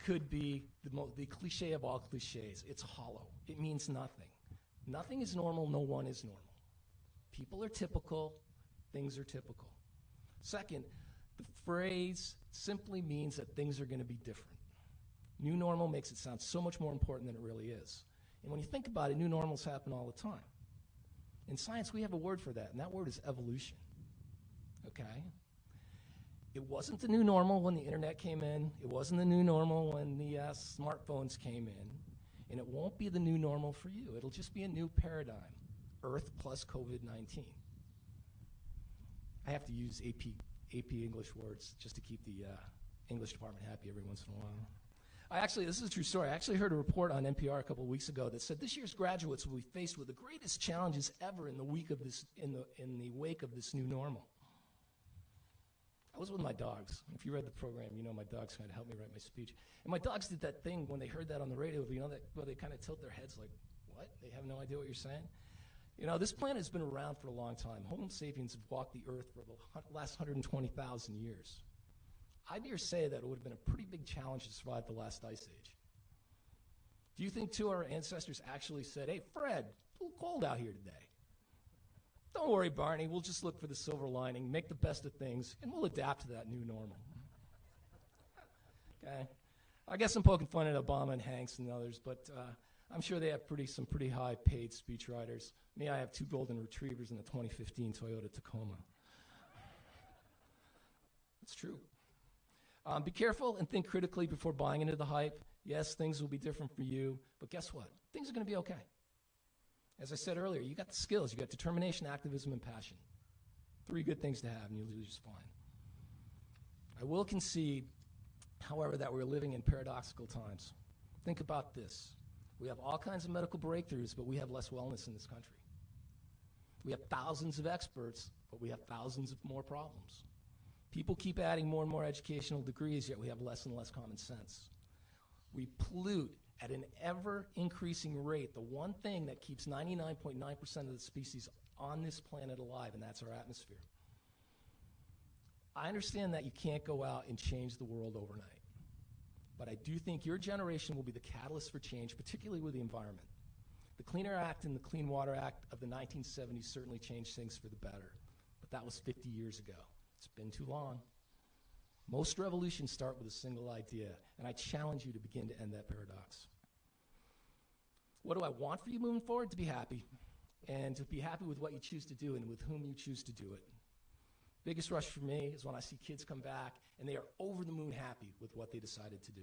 could be the cliche of all cliches. It's hollow. It means nothing. Nothing is normal, no one is normal. People are typical, things are typical. Second, the phrase simply means that things are going to be different. New normal makes it sound so much more important than it really is. And when you think about it, new normals happen all the time. In science, we have a word for that, and that word is evolution. Okay? It wasn't the new normal when the internet came in. It wasn't the new normal when the smartphones came in. And it won't be the new normal for you. It'll just be a new paradigm. Earth plus COVID-19. I have to use AP English words just to keep the English department happy every once in a while. This is a true story. I actually heard a report on NPR a couple of weeks ago that said this year's graduates will be faced with the greatest challenges ever in the wake of this new normal. I was with my dogs. If you read the program, you know my dogs kind of helped me write my speech. And my dogs did that thing when they heard that on the radio, you know, where they kind of tilt their heads like, what? They have no idea what you're saying? You know, this planet has been around for a long time. Homo sapiens have walked the earth for the last 120,000 years. I dare say that it would have been a pretty big challenge to survive the last ice age. Do you think two of our ancestors actually said, hey, Fred, it's a little cold out here today. Don't worry, Barney, we'll just look for the silver lining, make the best of things, and we'll adapt to that new normal. Okay? I guess I'm poking fun at Obama and Hanks and others, but I'm sure they have some pretty high-paid speechwriters. Me, I have 2 golden retrievers in the 2015 Toyota Tacoma. It's true. Be careful and think critically before buying into the hype. Yes, things will be different for you, but guess what? Things are going to be okay. As I said earlier, you got the skills. You got determination, activism, and passion. 3 good things to have, and you'll do just fine. I will concede, however, that we're living in paradoxical times. Think about this. We have all kinds of medical breakthroughs, but we have less wellness in this country. We have thousands of experts, but we have thousands of more problems. People keep adding more and more educational degrees, yet we have less and less common sense. We pollute at an ever-increasing rate the one thing that keeps 99.9% of the species on this planet alive, and that's our atmosphere. I understand that you can't go out and change the world overnight, but I do think your generation will be the catalyst for change, particularly with the environment. The Clean Air Act and the Clean Water Act of the 1970s certainly changed things for the better, but that was 50 years ago. It's been too long. Most revolutions start with a single idea, and I challenge you to begin to end that paradox. What do I want for you moving forward? To be happy, and to be happy with what you choose to do and with whom you choose to do it. Biggest rush for me is when I see kids come back and they are over the moon happy with what they decided to do.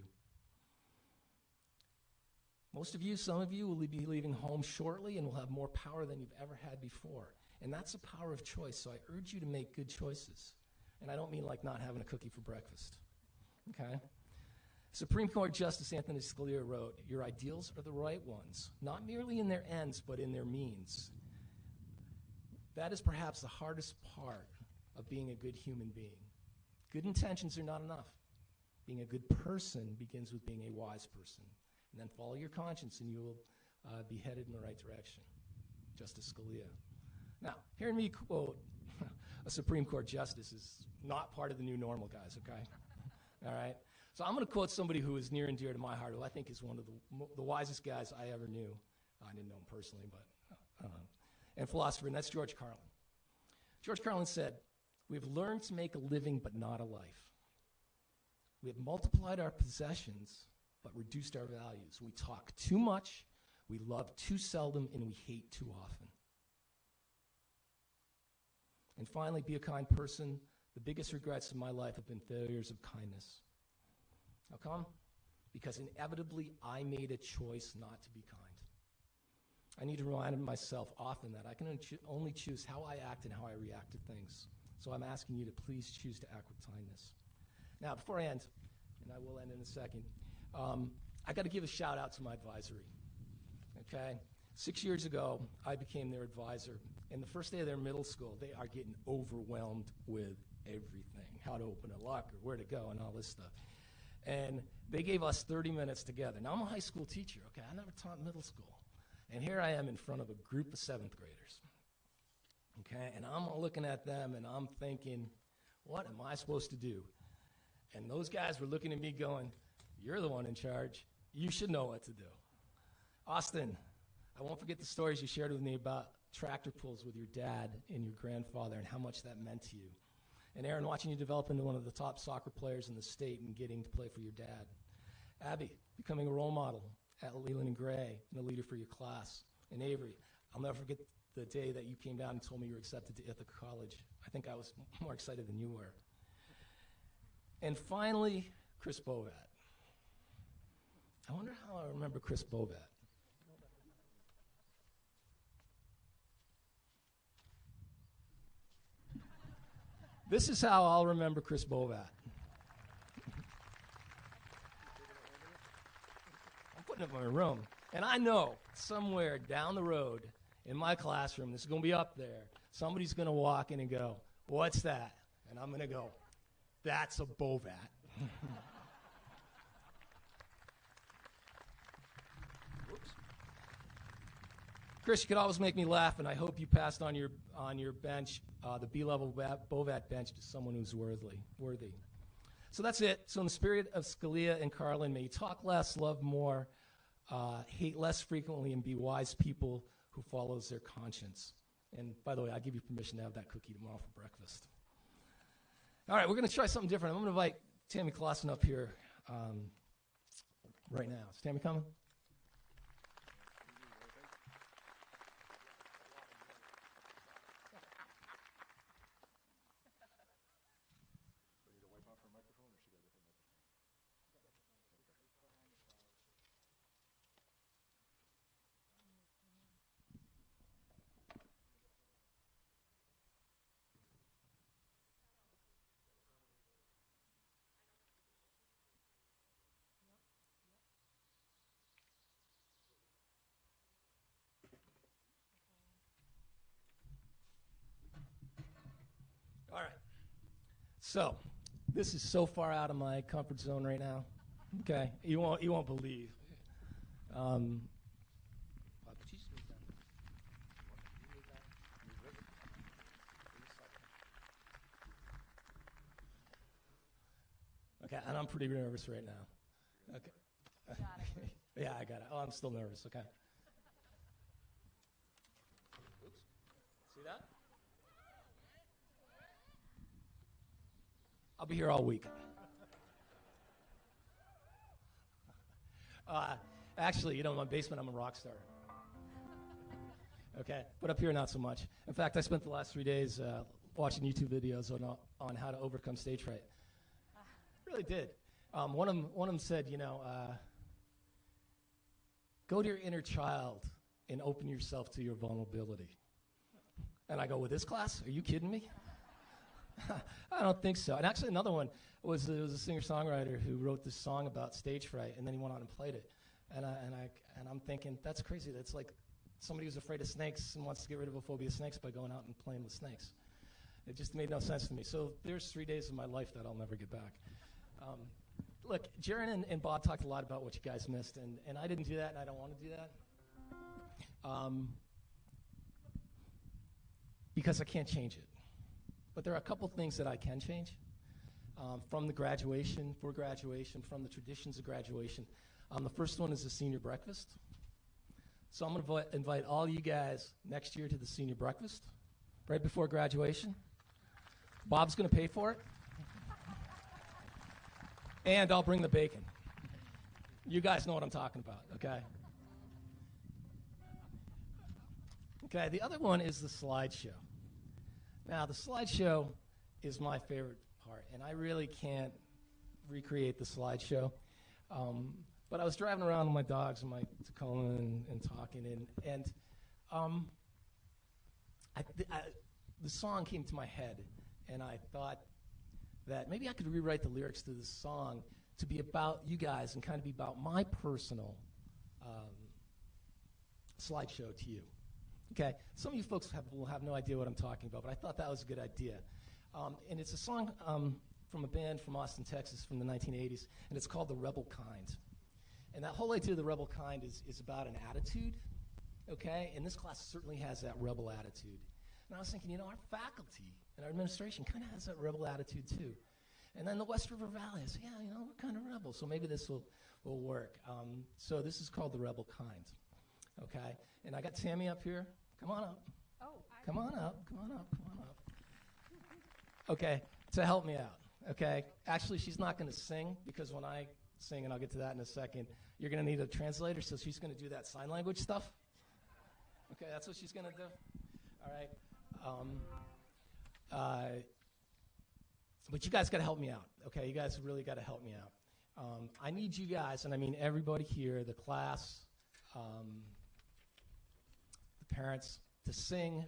Most of you, some of you, will be leaving home shortly and will have more power than you've ever had before. And that's the power of choice, so I urge you to make good choices. And I don't mean like not having a cookie for breakfast, okay? Supreme Court Justice Anthony Scalia wrote, your ideals are the right ones, not merely in their ends, but in their means. That is perhaps the hardest part of being a good human being. Good intentions are not enough. Being a good person begins with being a wise person. And then follow your conscience and you will be headed in the right direction. Justice Scalia. Now, hearing me quote a Supreme Court justice is not part of the new normal, guys, okay? All right? So I'm going to quote somebody who is near and dear to my heart, who I think is one of the wisest guys I ever knew. I didn't know him personally, but and philosopher, and that's George Carlin. George Carlin said, we've learned to make a living but not a life. We have multiplied our possessions but reduced our values. We talk too much, we love too seldom, and we hate too often. And finally, be a kind person. The biggest regrets of my life have been failures of kindness. How come? Because inevitably, I made a choice not to be kind. I need to remind myself often that I can only choose how I act and how I react to things. So I'm asking you to please choose to act with kindness. Now, before I end, and I will end in a second, I got to give a shout out to my advisory. Okay? 6 years ago, I became their advisor. And the first day of their middle school, they are getting overwhelmed with everything, how to open a locker, where to go, and all this stuff. And they gave us 30 minutes together. Now, I'm a high school teacher, okay? I never taught middle school. And here I am in front of a group of 7th graders, okay? And I'm looking at them, and I'm thinking, what am I supposed to do? And those guys were looking at me going, you're the one in charge. You should know what to do. Austin, I won't forget the stories you shared with me about tractor pulls with your dad and your grandfather and how much that meant to you. And Aaron, watching you develop into one of the top soccer players in the state and getting to play for your dad. Abby, becoming a role model at Leland and Gray and a leader for your class. And Avery, I'll never forget the day that you came down and told me you were accepted to Ithaca College. I think I was more excited than you were. And finally, Chris Bovat. I wonder how I remember Chris Bovat. This is how I'll remember Chris Bovat. I'm putting it in my room. And I know somewhere down the road in my classroom, this is going to be up there, somebody's going to walk in and go, what's that? And I'm going to go, that's a Bovat. Chris, you could always make me laugh, and I hope you passed on your bench, the B-level Bovat bench, to someone who's worthy. So that's it. So in the spirit of Scalia and Carlin, may you talk less, love more, hate less frequently, and be wise people who follows their conscience. And by the way, I give you permission to have that cookie tomorrow for breakfast. All right, we're going to try something different. I'm going to invite Tammy Clausen up here right now. Is Tammy coming? All right. So, this is so far out of my comfort zone right now. Okay, you won't believe. Okay, and I'm pretty nervous right now. Okay. Yeah, I got it. Oh, I'm still nervous. Okay. Oops. See that? I'll be here all week. Actually, in my basement, I'm a rock star. Okay, but up here, not so much. In fact, I spent the last 3 days watching YouTube videos on how to overcome stage fright. Really did. One of them said, go to your inner child and open yourself to your vulnerability. And I go, with this class? Are you kidding me? I don't think so. And actually, another one was a singer-songwriter who wrote this song about stage fright, and then he went on and played it. And I'm thinking, that's crazy. That's like somebody who's afraid of snakes and wants to get rid of a phobia of snakes by going out and playing with snakes. It just made no sense to me. So there's 3 days of my life that I'll never get back. Look, Jaron and Bob talked a lot about what you guys missed, and I didn't do that, and I don't want to do that. Because I can't change it. But there are a couple things that I can change from the graduation, from the traditions of graduation. The first one is the senior breakfast. So I'm going to invite all you guys next year to the senior breakfast, right before graduation. Bob's going to pay for it. And I'll bring the bacon. You guys know what I'm talking about, okay? Okay, the other one is the slideshow. Now, the slideshow is my favorite part, and I really can't recreate the slideshow. But I was driving around with my dogs and my Tacoma and talking, and the song came to my head, and I thought that maybe I could rewrite the lyrics to this song to be about you guys and kind of be about my personal slideshow to you. Okay, some of you folks will have no idea what I'm talking about, but I thought that was a good idea. And it's a song from a band from Austin, Texas from the 1980s, and it's called The Rebel Kind. And that whole idea of the rebel kind is about an attitude, okay? And this class certainly has that rebel attitude. And I was thinking, our faculty and our administration kind of has that rebel attitude too. And then the West River Valley, I said, we're kind of rebels, so maybe this will work. So this is called The Rebel Kind, okay? And I got Tammy up here. Come on up. Come on up. Okay, to help me out, okay? Actually, she's not going to sing because when I sing, and I'll get to that in a second, you're going to need a translator, so she's going to do that sign language stuff. Okay, that's what she's going to do. All right. But you guys got to help me out, okay? You guys really got to help me out. I need you guys, and I mean everybody here, the class, the parents, to sing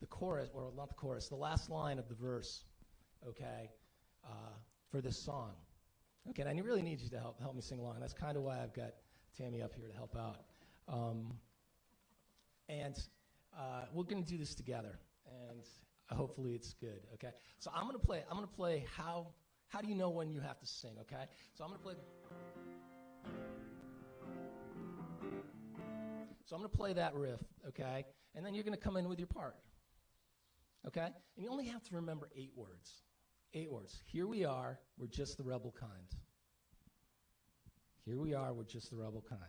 the chorus, or not the chorus, the last line of the verse, okay, for this song. Okay, and I really need you to help me sing along. That's kind of why I've got Tammy up here to help out. And we're going to do this together, and hopefully it's good, okay? So I'm going to play how do you know when you have to sing, okay? So I'm going to play that riff, okay? And then you're going to come in with your part, okay? And you only have to remember 8 words. 8 words. Here we are, we're just the rebel kind. Here we are, we're just the rebel kind,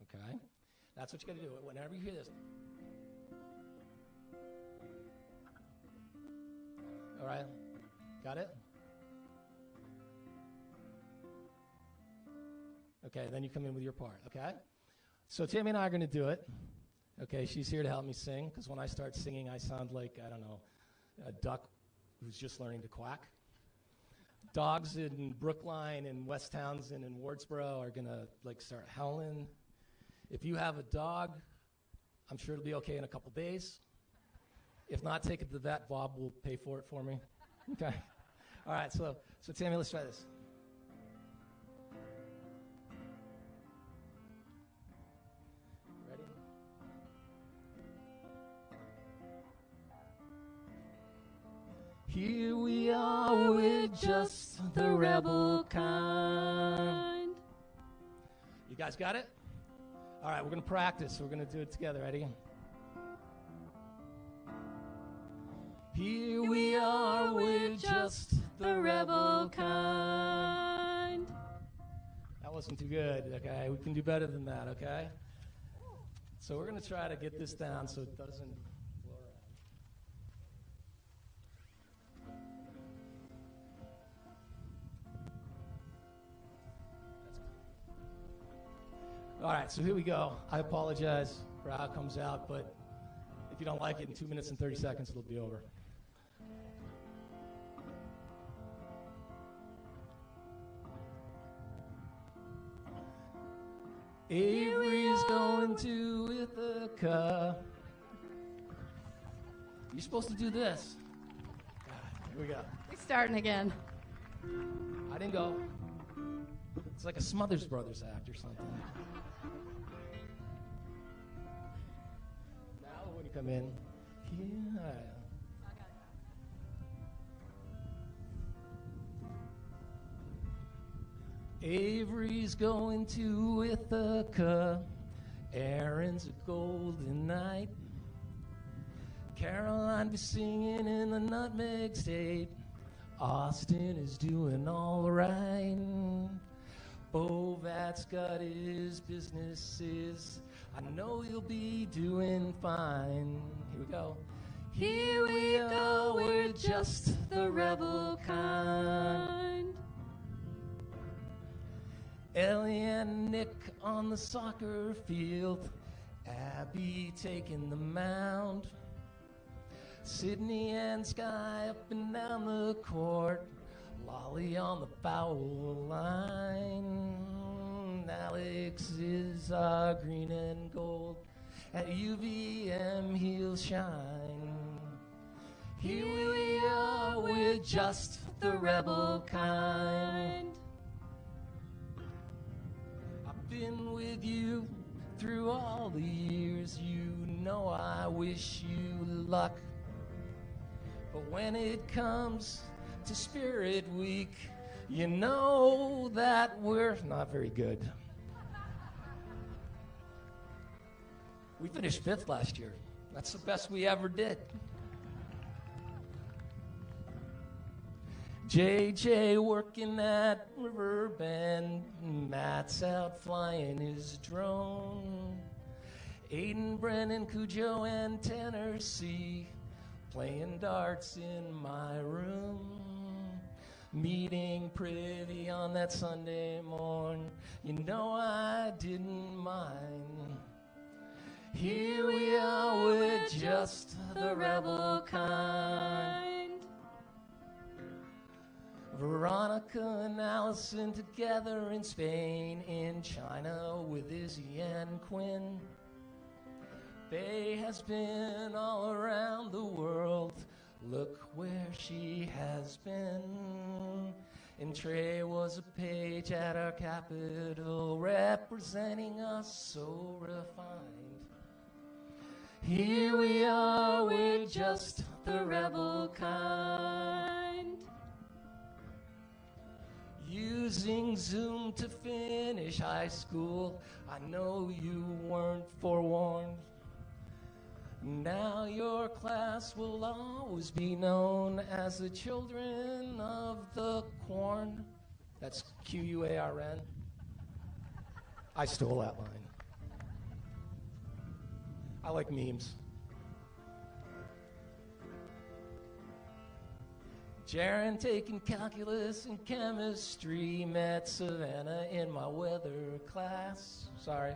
okay? That's what you got to do. Whenever you hear this. All right, got it? Okay, then you come in with your part, okay? So Tammy and I are going to do it. Okay, she's here to help me sing, because when I start singing, I sound like, I don't know, a duck who's just learning to quack. Dogs in Brookline and West Townsend and Wardsboro are going to, start howling. If you have a dog, I'm sure it'll be okay in a couple days. If not, take it to the vet. Bob will pay for it for me. Okay. All right, so Tammy, let's try this. Ready? Here we are, we're just the rebel kind. You guys got it? All right, we're going to practice. We're going to do it together. Ready? Here we are, we're just the rebel kind. That wasn't too good, okay? We can do better than that, okay? So we're going to try to get this down so it doesn't blow around. All right, so here we go. I apologize for how it comes out, but if you don't like it, in 2 minutes and 30 seconds, it'll be over. Avery's going to Ithaca. You're supposed to do this. Here we go. We're starting again. I didn't go. It's like a Smothers Brothers act or something. Now when you come in, here. Avery's going to Ithaca. Aaron's a golden night. Caroline be singing in the Nutmeg State. Austin is doing all right. Bovat's got his businesses. I know he'll be doing fine. Here we go. Here we go, we're just the rebel kind. Ellie and Nick on the soccer field. Abby taking the mound. Sydney and Sky up and down the court. Lolly on the foul line. Alex is green and gold. At UVM he'll shine. Here we are, we're just the rebel kind. I've been with you through all the years, you know I wish you luck. But when it comes to Spirit Week, you know that we're not very good. We finished 5th last year. That's the best we ever did. JJ working at Riverbend, Matt's out flying his drone. Aiden, Brennan, Cujo, and Tennessee playing darts in my room. Meeting Privy on that Sunday morn, you know I didn't mind. Here we are with just the rebel kind. Veronica and Allison together in Spain, in China with Izzy and Quinn. Faye has been all around the world, look where she has been. And Trey was a page at our Capitol, representing us so refined. Here we are, we're just the rebel kind. Using Zoom to finish high school, I know you weren't forewarned. Now your class will always be known as the children of the corn. That's Q-U-A-R-N. I stole that line. I like memes. Jaron taking calculus and chemistry, met Savannah in my weather class. Sorry.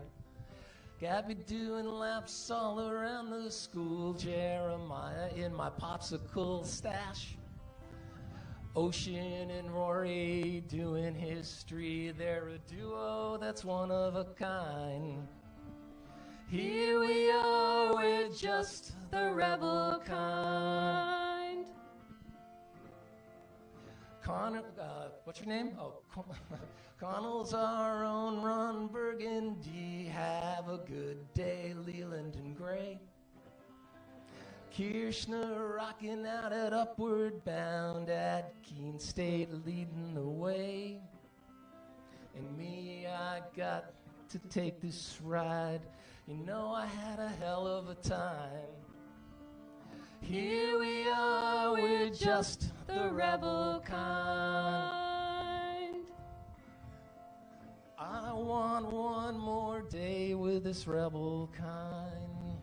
Gabby doing laps all around the school, Jeremiah in my popsicle stash. Ocean and Rory doing history, they're a duo that's one of a kind. Here we are, we're just the rebel kind. Connor, what's your name? Oh, Connell's our own Ron Burgundy. Have a good day, Leland and Gray. Kirshner rocking out at Upward Bound, at Keene State leading the way. And me, I got to take this ride. You know I had a hell of a time. Here we are, we're just the rebel kind. I want one more day with this rebel kind.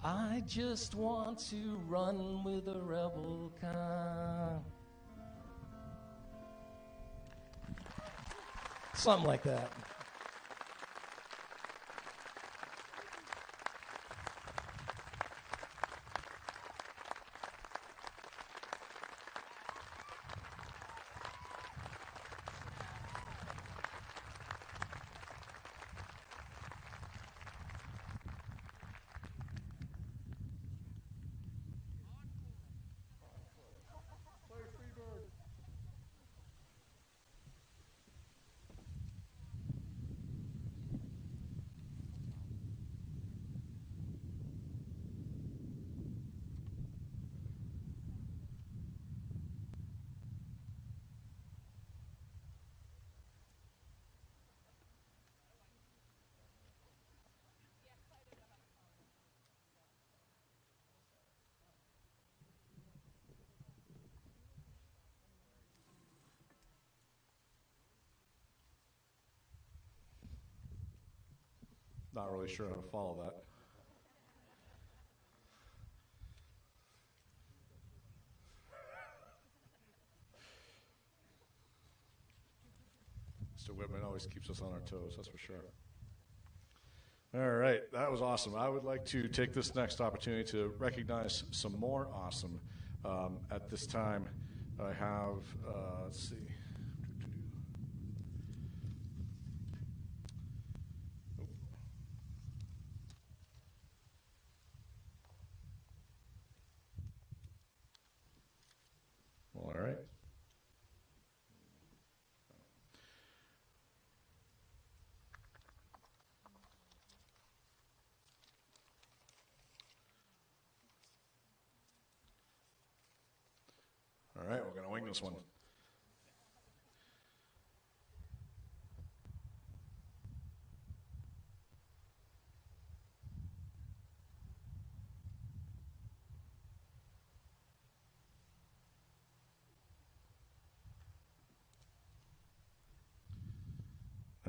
I just want to run with the rebel kind. Something like that. Not really sure how to follow that. Mr. Whitman always keeps us on our toes, that's for sure. All right, that was awesome. I would like to take this next opportunity to recognize some more awesome. At this time, I have, let's see. All right. wing this one.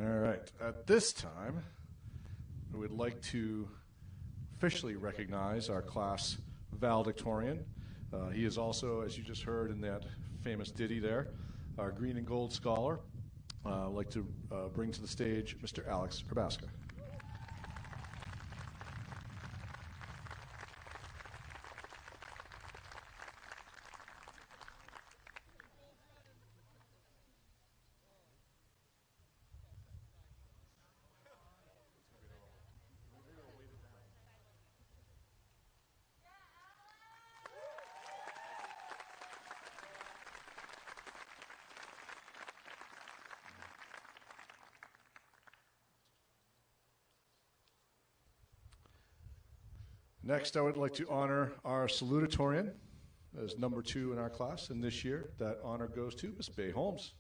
All right. At this time, we would like to officially recognize our class valedictorian. He is also, as you just heard in that famous ditty there, our green and gold scholar. I'd like to bring to the stage Mr. Alex Krabaska. Next, I would like to honor our salutatorian as number 2 in our class, and this year that honor goes to Ms. Bay Holmes.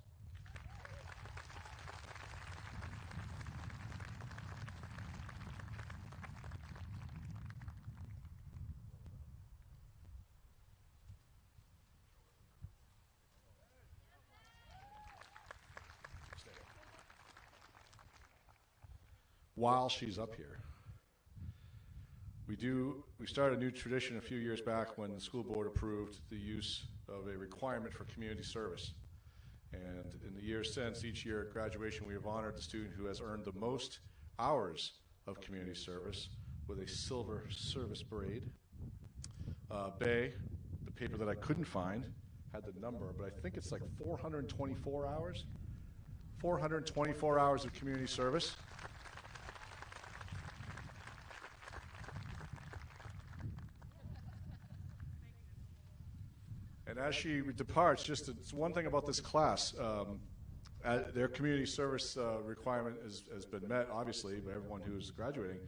While she's up here, we started a new tradition a few years back when the school board approved the use of a requirement for community service. And in the years since, each year at graduation, we have honored the student who has earned the most hours of community service with a silver service braid. Bay, the paper that I couldn't find, had the number, but I think it's like 424 hours. 424 hours of community service. And as she departs, it's one thing about this class. Their community service requirement has been met, obviously, by everyone who's graduating.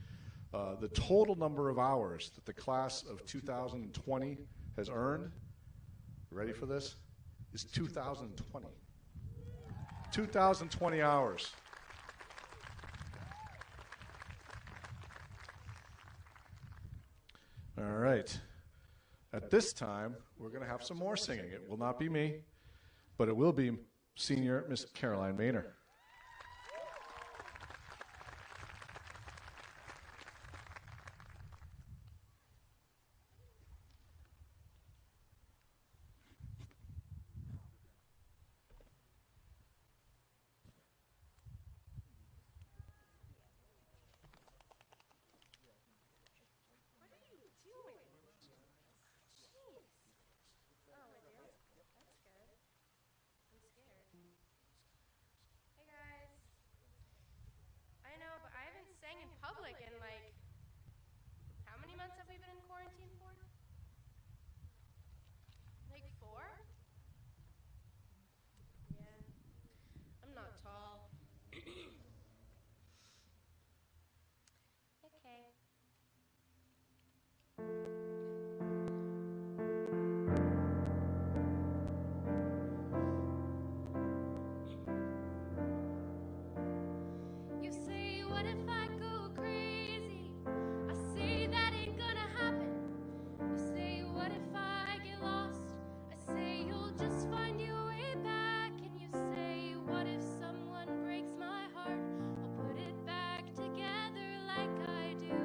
The total number of hours that the class of 2020 has earned, ready for this, is 2,020. 2,020 hours. All right. At this time, we're going to have some more singing. It will not be me, but it will be senior Miss Caroline Maynor. In public in like, how many months have we been in quarantine for? Like 4? Yeah. I'm not tall. Okay. You say, what if I go crazy? I say that ain't gonna happen. You say, what if I get lost? I say you'll just find your way back. And you say, what if someone breaks my heart? I'll put it back together like I do.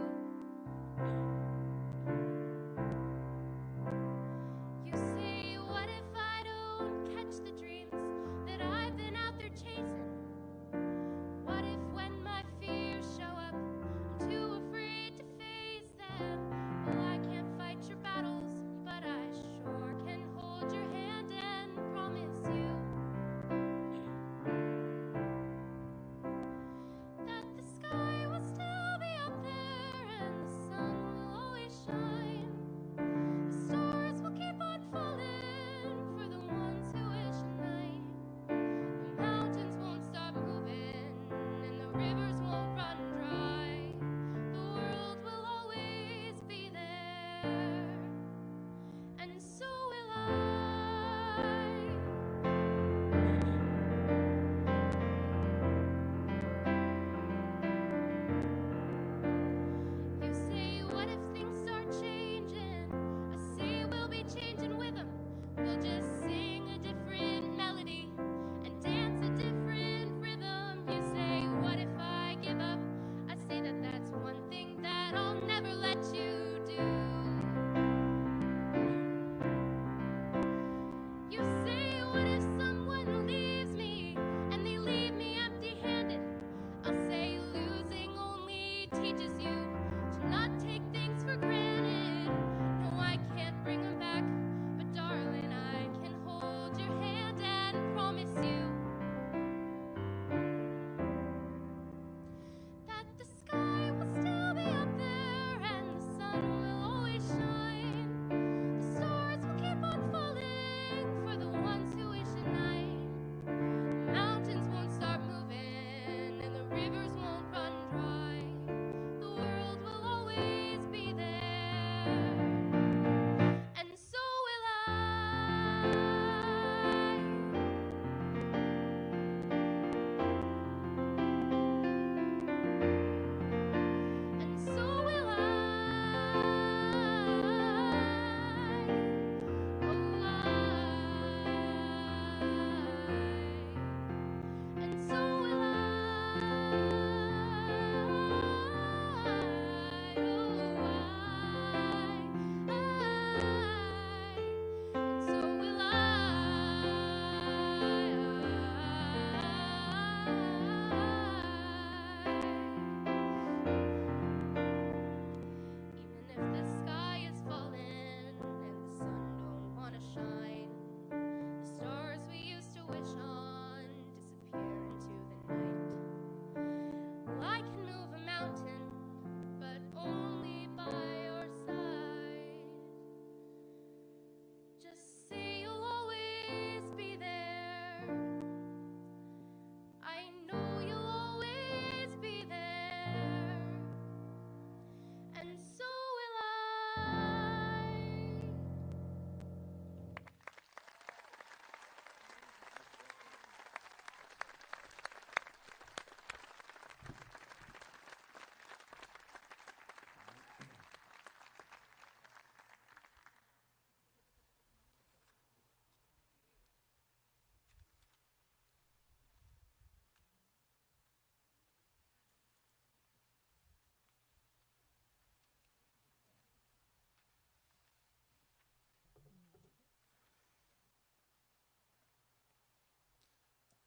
You say, what if I don't catch the dreams that I've been out there chasing? What if when my fears show up, I'm too afraid to face them? Well, I can't fight your battles, but I sure can hold your hand and promise you that the sky will still be up there and the sun will always shine. The stars will keep on falling for the ones who wish at night. The mountains won't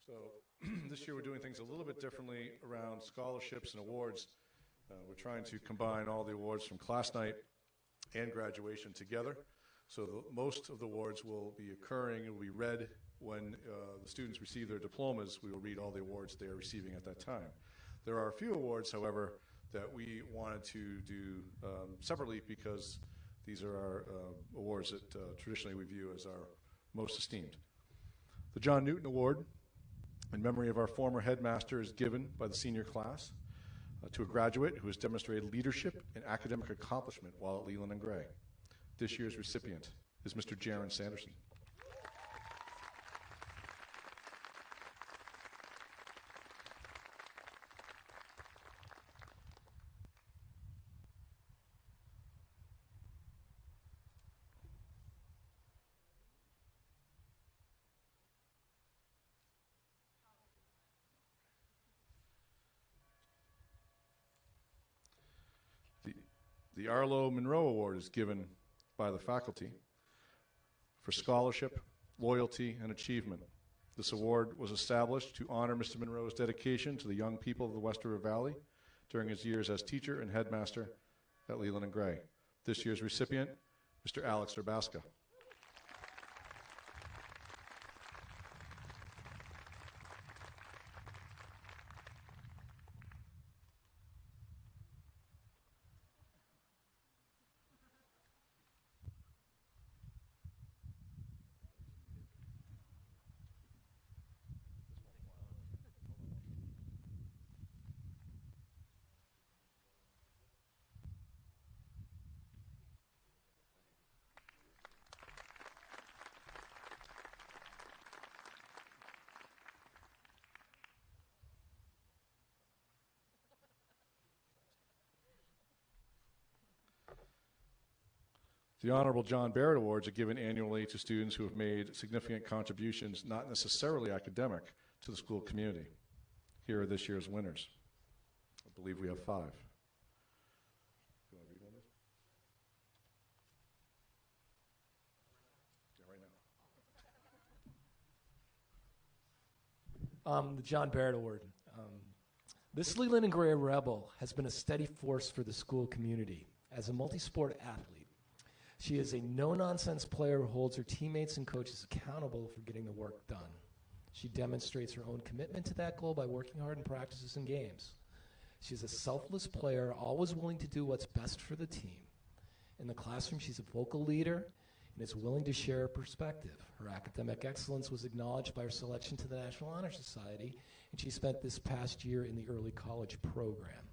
So this year we're doing things a little bit differently around scholarships and awards. We're trying to combine all the awards from class night and graduation together. So most of the awards will be occurring, it will be read when the students receive their diplomas. We will read all the awards they are receiving at that time. There are a few awards, however, that we wanted to do separately because these are our awards that traditionally we view as our most esteemed. The John Newton Award, in memory of our former headmaster, is given by the senior class to a graduate who has demonstrated leadership and academic accomplishment while at Leland and Gray. This year's recipient is Mr. Jaron Sanderson. The Arlo Monroe Award is given by the faculty for scholarship, loyalty, and achievement. This award was established to honor Mr. Monroe's dedication to the young people of the West River Valley during his years as teacher and headmaster at Leland and Gray. This year's recipient, Mr. Alex Urbaska. The Honorable John Barrett Awards are given annually to students who have made significant contributions, not necessarily academic, to the school community. Here are this year's winners. I believe we have 5. You want to read one of these? Yeah, right now. The John Barrett Award. This Leland and Gray Rebel has been a steady force for the school community. As a multi-sport athlete, she is a no-nonsense player who holds her teammates and coaches accountable for getting the work done. She demonstrates her own commitment to that goal by working hard in practices and games. She's a selfless player, always willing to do what's best for the team. In the classroom, she's a vocal leader and is willing to share her perspective. Her academic excellence was acknowledged by her selection to the National Honor Society, and she spent this past year in the early college program,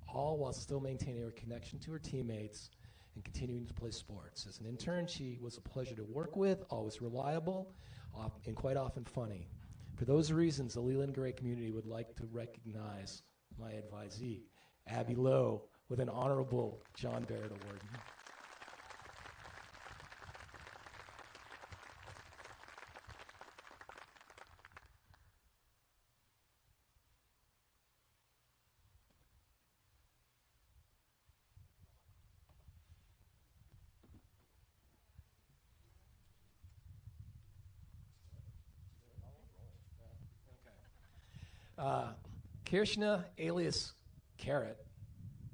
all while still maintaining her connection to her teammates and continuing to play sports. As an intern, she was a pleasure to work with, always reliable, and quite often funny. For those reasons, the Leland Gray community would like to recognize my advisee, Abby Lowe, with an honorable John Barrett Award. Kirshna, alias Carrot,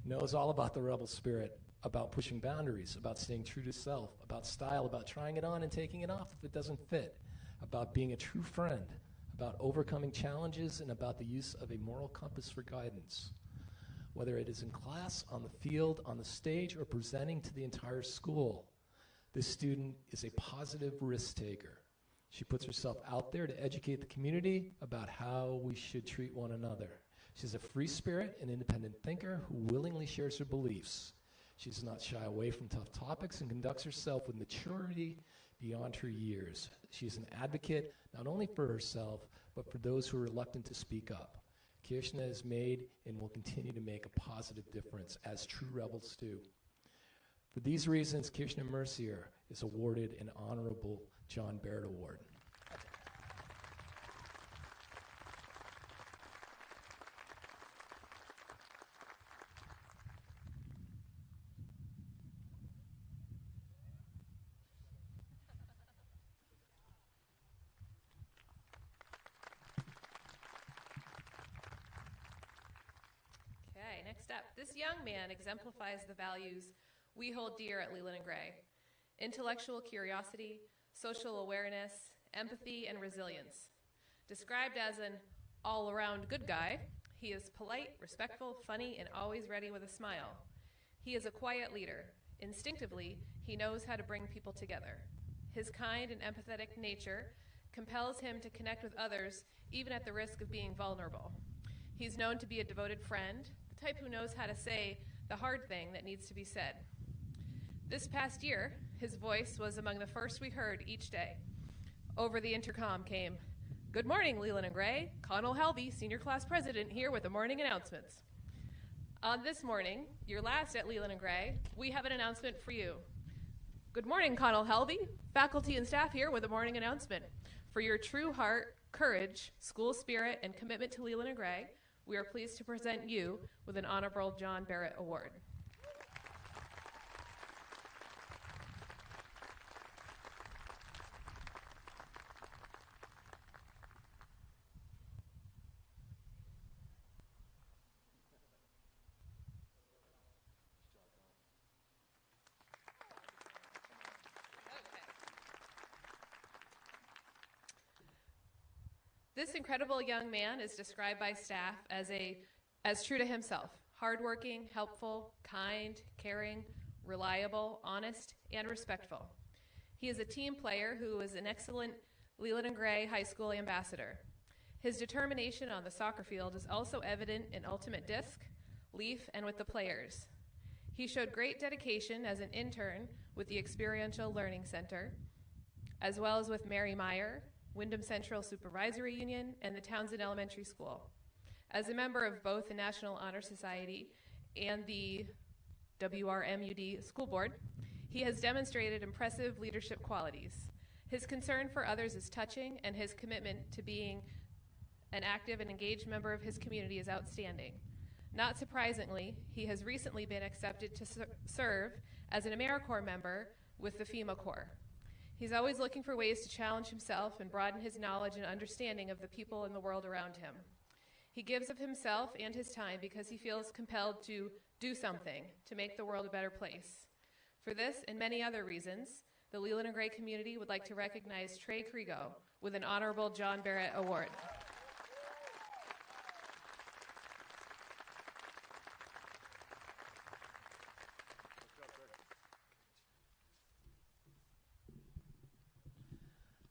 knows all about the rebel spirit, about pushing boundaries, about staying true to self, about style, about trying it on and taking it off if it doesn't fit, about being a true friend, about overcoming challenges, and about the use of a moral compass for guidance. Whether it is in class, on the field, on the stage, or presenting to the entire school, this student is a positive risk taker. She puts herself out there to educate the community about how we should treat one another. She's a free spirit, an independent thinker who willingly shares her beliefs. She does not shy away from tough topics and conducts herself with maturity beyond her years. She is an advocate not only for herself, but for those who are reluctant to speak up. Kirshna has made and will continue to make a positive difference, as true rebels do. For these reasons, Kirshna Mercier is awarded an honorable John Barrett Award. step. This young man exemplifies the values we hold dear at Leland and Gray: intellectual curiosity, social awareness, empathy, and resilience. Described as an all-around good guy, he is polite, respectful, funny, and always ready with a smile. He is a quiet leader. Instinctively, he knows how to bring people together. His kind and empathetic nature compels him to connect with others, even at the risk of being vulnerable. He's known to be a devoted friend, the type who knows how to say the hard thing that needs to be said. This past year, his voice was among the first we heard each day. Over the intercom came, "Good morning, Leland and Gray. Connell Helvey, senior class president, here with the morning announcements." On this morning, your last at Leland and Gray, we have an announcement for you. Good morning, Connell Helvey. Faculty and staff here with a morning announcement. For your true heart, courage, school spirit, and commitment to Leland and Gray, we are pleased to present you with an Honorable John Barrett Award. This incredible young man is described by staff as true to himself: hardworking, helpful, kind, caring, reliable, honest, and respectful. He is a team player who is an excellent Leland and Gray High School ambassador. His determination on the soccer field is also evident in ultimate disc, leaf, and with the players. He showed great dedication as an intern with the Experiential Learning Center, as well as with Mary Meyer, Wyndham Central Supervisory Union, and the Townsend Elementary School. As a member of both the National Honor Society and the WRMUD School Board, he has demonstrated impressive leadership qualities. His concern for others is touching, and his commitment to being an active and engaged member of his community is outstanding. Not surprisingly, he has recently been accepted to serve as an AmeriCorps member with the FEMA Corps. He's always looking for ways to challenge himself and broaden his knowledge and understanding of the people in the world around him. He gives of himself and his time because he feels compelled to do something to make the world a better place. For this and many other reasons, the Leland and Gray community would like to recognize Trey Krigo with an Honorable John Barrett Award.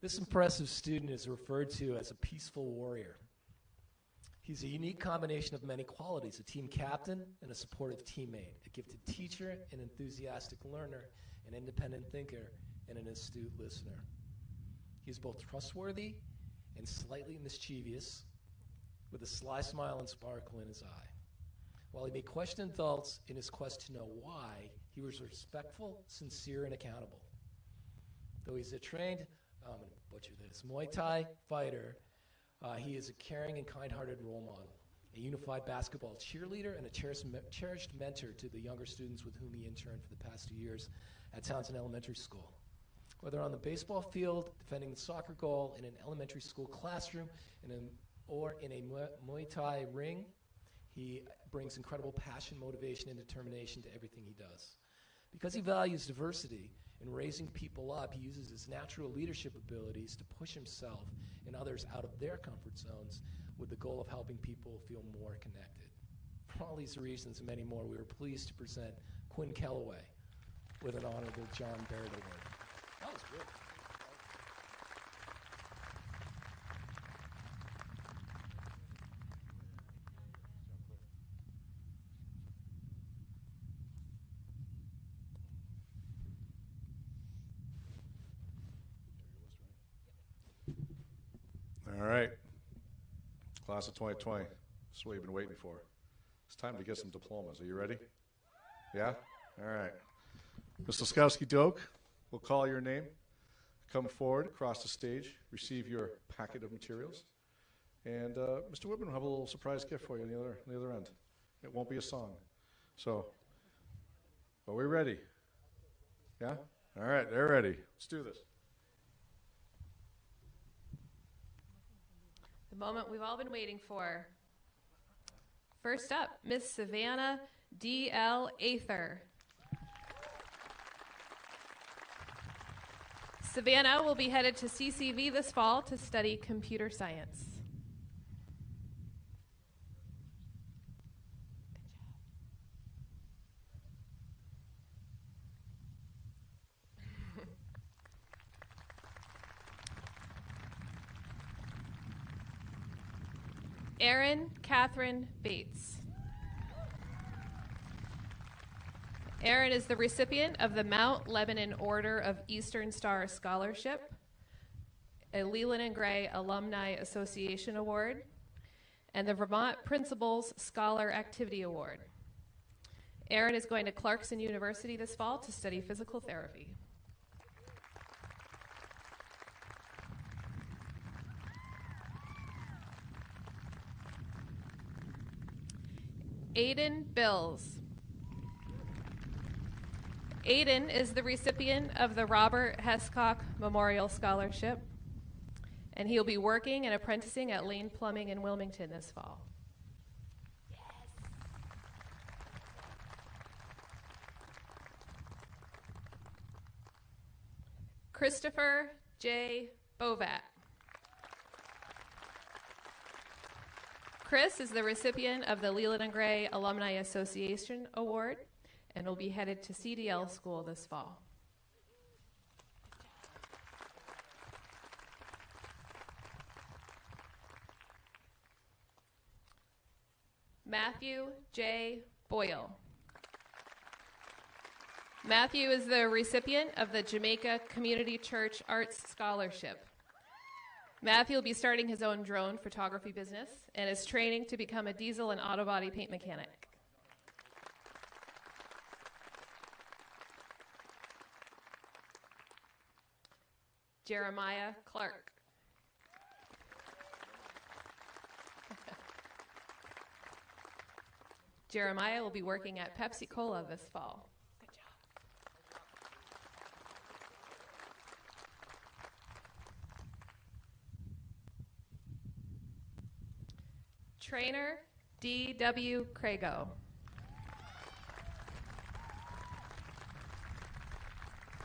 This impressive student is referred to as a peaceful warrior. He's a unique combination of many qualities: a team captain and a supportive teammate, a gifted teacher, an enthusiastic learner, an independent thinker, and an astute listener. He's both trustworthy and slightly mischievous, with a sly smile and sparkle in his eye. While he may question adults in his quest to know why, he was respectful, sincere, and accountable. Though he's a trained, I'm going to butcher this, Muay Thai fighter, he is a caring and kind-hearted role model, a unified basketball cheerleader, and a cherished mentor to the younger students with whom he interned for the past 2 years at Townsend Elementary School. Whether on the baseball field, defending the soccer goal, in an elementary school classroom, or in a Muay Thai ring, he brings incredible passion, motivation, and determination to everything he does. Because he values diversity and raising people up, he uses his natural leadership abilities to push himself and others out of their comfort zones with the goal of helping people feel more connected. For all these reasons and many more, we are pleased to present Quinn Kellaway with an Honorable John Barrett Award. That was good. All right. Class of 2020. This is what you've been waiting for. It's time to get some diplomas. Are you ready? Yeah? All right. Ms. Laskowski-Doak, we'll call your name. Come forward, across the stage, receive your packet of materials. And Mr. Whitman will have a little surprise gift for you on the other end. It won't be a song. So, are we ready? Yeah? All right, they're ready. Let's do this. The moment we've all been waiting for First up, Miss Savannah D.L. Ather. Savannah will be headed to CCV this fall to study computer science. Erin Catherine Bates. Erin is the recipient of the Mount Lebanon Order of Eastern Star Scholarship, a Leland and Gray Alumni Association Award, and the Vermont Principals Scholar Activity Award. Erin is going to Clarkson University this fall to study physical therapy. Aiden Bills. Aiden is the recipient of the Robert Hescock Memorial Scholarship, and he'll be working and apprenticing at Lane Plumbing in Wilmington this fall. Christopher J. Bovat. Chris is the recipient of the Leland and Gray Alumni Association Award and will be headed to CDL school this fall. Matthew J. Boyle. Matthew is the recipient of the Jamaica Community Church Arts Scholarship. Matthew will be starting his own drone photography business and is training to become a diesel and auto body paint mechanic. Jeremiah Clark. Jeremiah will be working at Pepsi Cola this fall. Good job. Trainer D.W. Crago.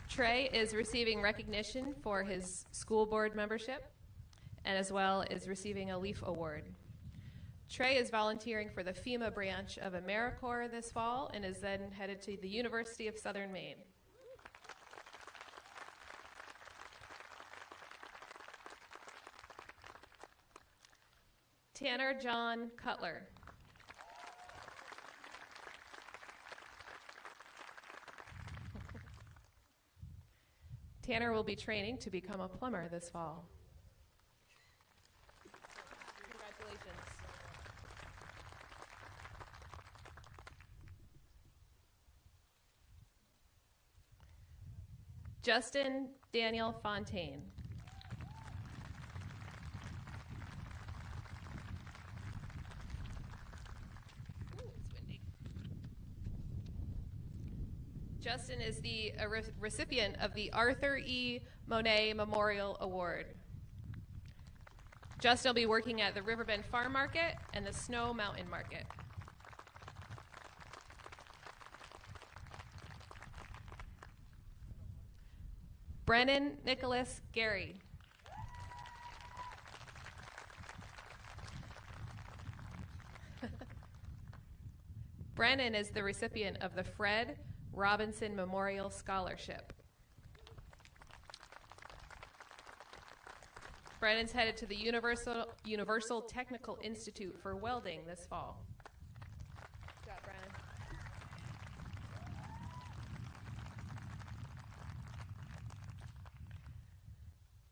Trey is receiving recognition for his school board membership and as well as receiving a LEAF award. Trey is volunteering for the FEMA branch of AmeriCorps this fall and is then headed to the University of Southern Maine. Tanner John Cutler. Tanner will be training to become a plumber this fall. Congratulations. Justin Daniel Fontaine. Justin is the recipient of the Arthur E. Monet Memorial Award. Justin will be working at the Riverbend Farm Market and the Snow Mountain Market. Brennan Nicholas Gary. Brennan is the recipient of the Fred Robinson Memorial Scholarship. Brennan's headed to the Universal Technical Institute for welding this fall. Good job, Brennan.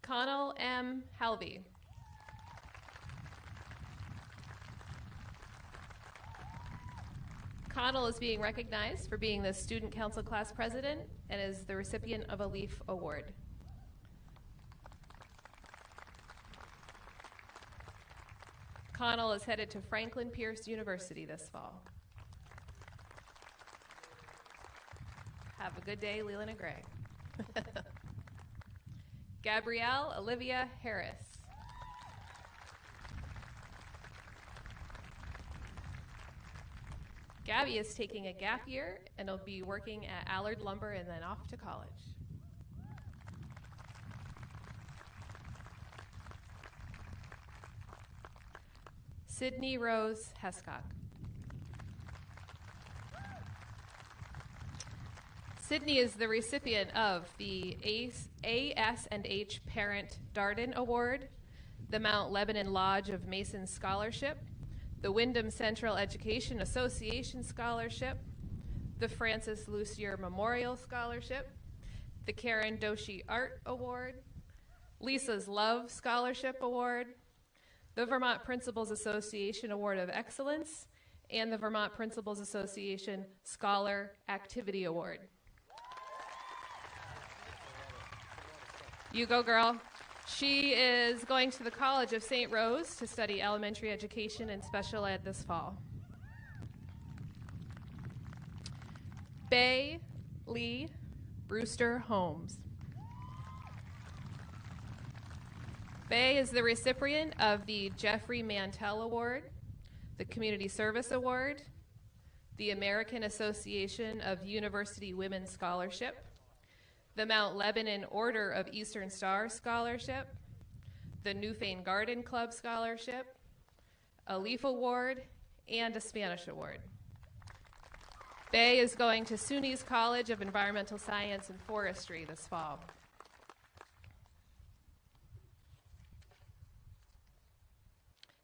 Connell M. Halvey. Connell is being recognized for being the Student Council Class President and is the recipient of a LEAF Award. Connell is headed to Franklin Pierce University this fall. Have a good day, Leland and Gray. Gabrielle Olivia Harris. Gabby is taking a gap year and will be working at Allard Lumber and then off to college. Sydney Rose Hescock. Sydney is the recipient of the AS&H Parent Darden Award, the Mount Lebanon Lodge of Masons Scholarship, the Wyndham Central Education Association Scholarship, the Francis Lucier Memorial Scholarship, the Karen Doshi Art Award, Lisa's Love Scholarship Award, the Vermont Principals Association Award of Excellence, and the Vermont Principals Association Scholar Activity Award. You go, girl. She is going to the College of St. Rose to study elementary education and special ed this fall. Bay Lee Brewster Holmes. Bay is the recipient of the Jeffrey Mantell Award, the Community Service Award, the American Association of University Women Scholarship, the Mount Lebanon Order of Eastern Star Scholarship, the Newfane Garden Club Scholarship, a Leaf Award, and a Spanish Award. Bay is going to SUNY's College of Environmental Science and Forestry this fall.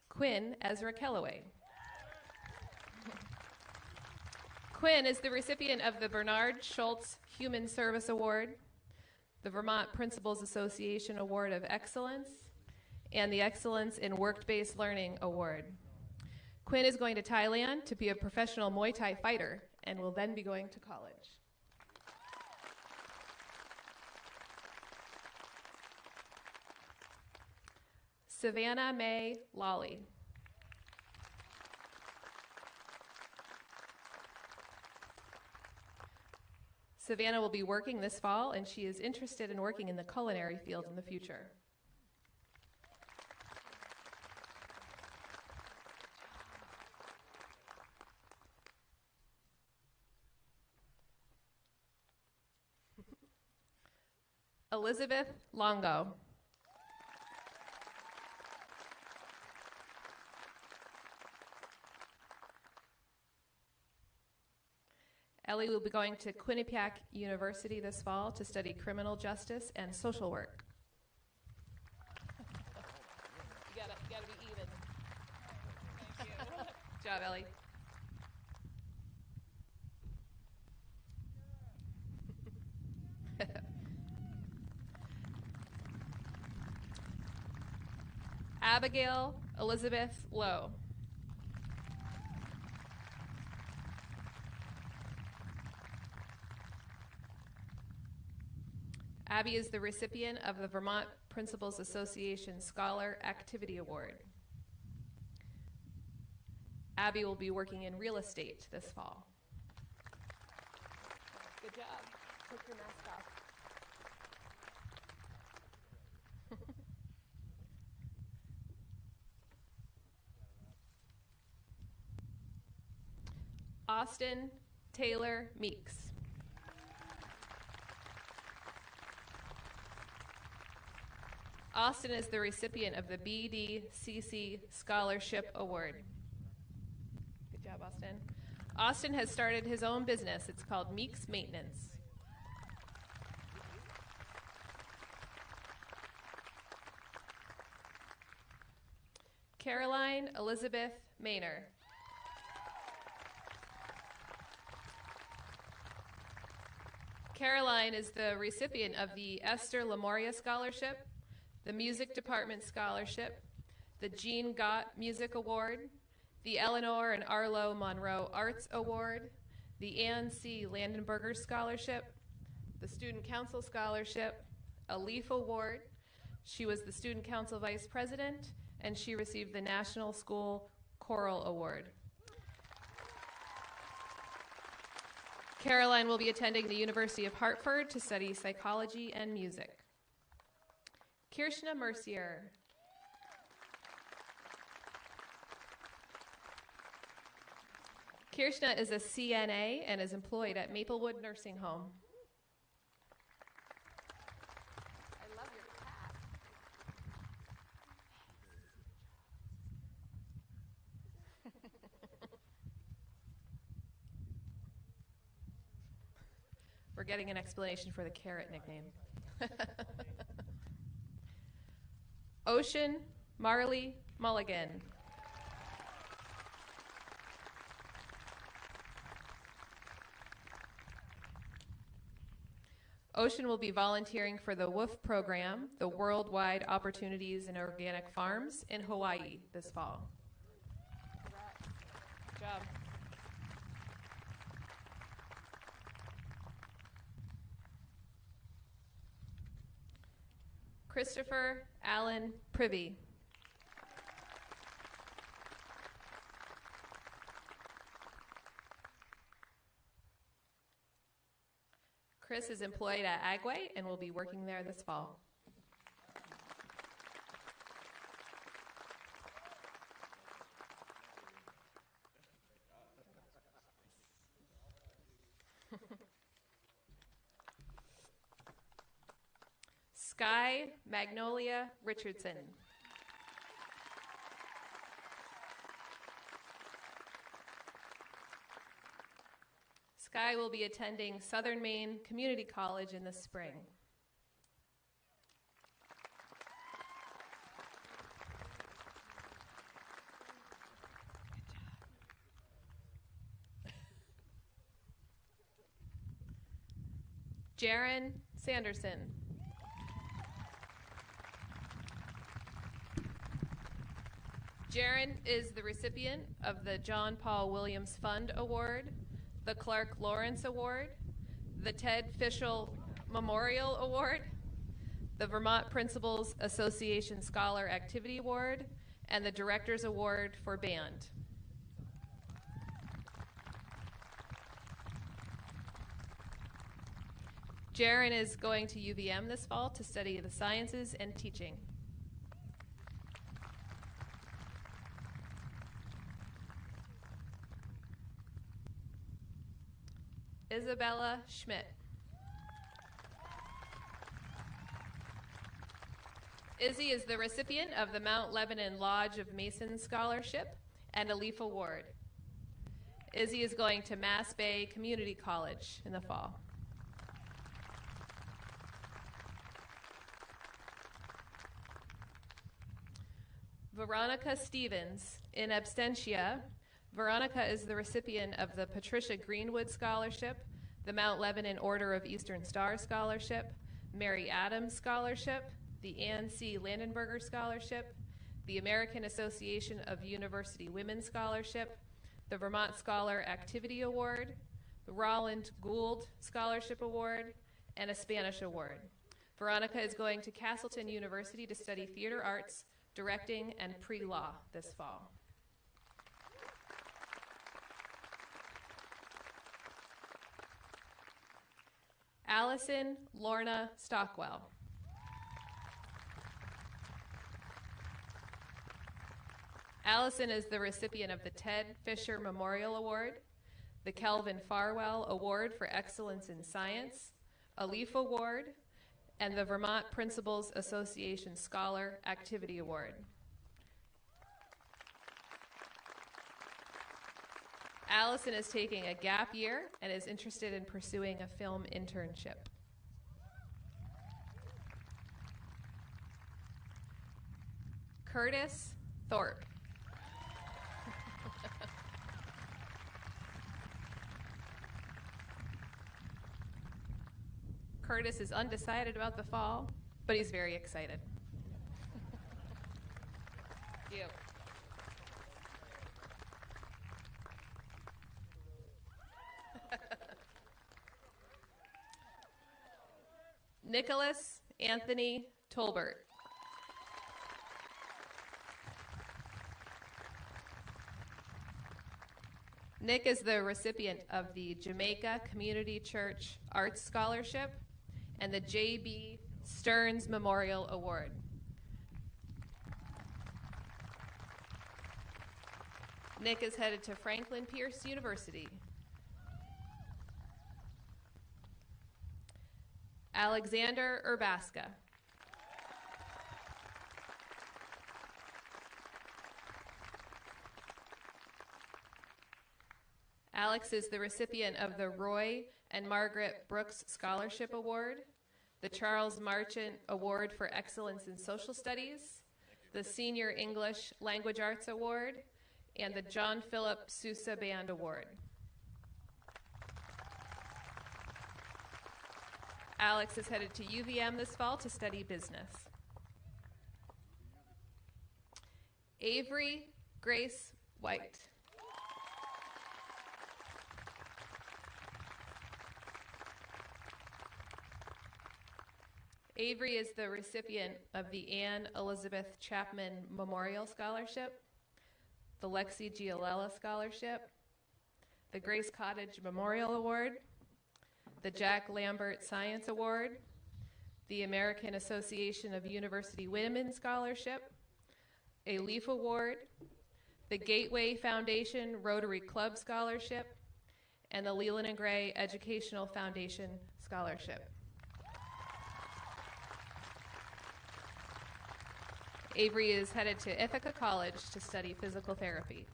Quinn Ezra Kellaway. Quinn is the recipient of the Bernard Schultz Human Service Award, the Vermont Principals Association Award of Excellence, and the Excellence in Work-Based Learning Award. Quinn is going to Thailand to be a professional Muay Thai fighter and will then be going to college. Savannah Mae Lawley. Savannah will be working this fall, and she is interested in working in the culinary field in the future. Elizabeth Longo. Ellie will be going to Quinnipiac University this fall to study criminal justice and social work. You gotta be even. Thank you. Good job, Ellie. Abigail Elizabeth Lowe. Abby is the recipient of the Vermont Principals Association Scholar Activity Award. Abby will be working in real estate this fall. Good job. Take your mask off. Austin Taylor Meeks. Austin is the recipient of the BDCC Scholarship Award. Good job, Austin. Austin has started his own business. It's called Meeks Maintenance. Caroline Elizabeth Maynor. Caroline is the recipient of the Esther Lamoria Scholarship, the Music Department Scholarship, the Jean Gott Music Award, the Eleanor and Arlo Monroe Arts Award, the Ann C. Landenberger Scholarship, the Student Council Scholarship, a Leaf Award. She was the Student Council Vice President, and she received the National School Choral Award. Caroline will be attending the University of Hartford to study psychology and music. Kirshna Mercier. Kirshna is a CNA and is employed at Maplewood Nursing Home. I love your cat. We're getting an explanation for the carrot nickname. Ocean Marley Mulligan. Ocean will be volunteering for the WOOF program, the Worldwide Opportunities in Organic Farms, in Hawaii this fall. Good job. Christopher Allen Privy. Chris is employed at Agway and will be working there this fall. Sky Magnolia Richardson. Sky will be attending Southern Maine Community College in the spring. Jaron Sanderson. Jaron is the recipient of the John Paul Williams Fund Award, the Clark Lawrence Award, the Ted Fischel Memorial Award, the Vermont Principals Association Scholar Activity Award, and the Director's Award for Band. Jaron is going to UVM this fall to study the sciences and teaching. Isabella Schmidt. Izzy is the recipient of the Mount Lebanon Lodge of Masons Scholarship and a Leaf Award. Izzy is going to Mass Bay Community College in the fall. Veronica Stevens, in absentia. Veronica is the recipient of the Patricia Greenwood Scholarship, the Mount Lebanon Order of Eastern Star Scholarship, Mary Adams Scholarship, the Ann C. Landenberger Scholarship, the American Association of University Women Scholarship, the Vermont Scholar Activity Award, the Roland Gould Scholarship Award, and a Spanish Award. Veronica is going to Castleton University to study theater arts, directing, and pre-law this fall. Allison Lorna Stockwell. Allison is the recipient of the Ted Fisher Memorial Award, the Kelvin Farwell Award for Excellence in Science, a Leaf Award, and the Vermont Principals Association Scholar Activity Award. Allison is taking a gap year and is interested in pursuing a film internship. Curtis Thorpe. Curtis is undecided about the fall, but he's very excited. Thank you. Nicholas Anthony Tolbert. Nick is the recipient of the Jamaica Community Church Arts Scholarship and the J.B. Stearns Memorial Award. Nick is headed to Franklin Pierce University. Alexander Urbaska. Alex is the recipient of the Roy and Margaret Brooks Scholarship Award, the Charles Marchant Award for Excellence in Social Studies, the Senior English Language Arts Award, and the John Philip Sousa Band Award. Alex is headed to UVM this fall to study business. Avery Grace White. Avery is the recipient of the Anne Elizabeth Chapman Memorial Scholarship, the Lexi Giolella Scholarship, the Grace Cottage Memorial Award, the Jack Lambert Science Award, the American Association of University Women Scholarship, a Leaf Award, the Gateway Foundation Rotary Club Scholarship, and the Leland and Gray Educational Foundation Scholarship. Avery is headed to Ithaca College to study physical therapy.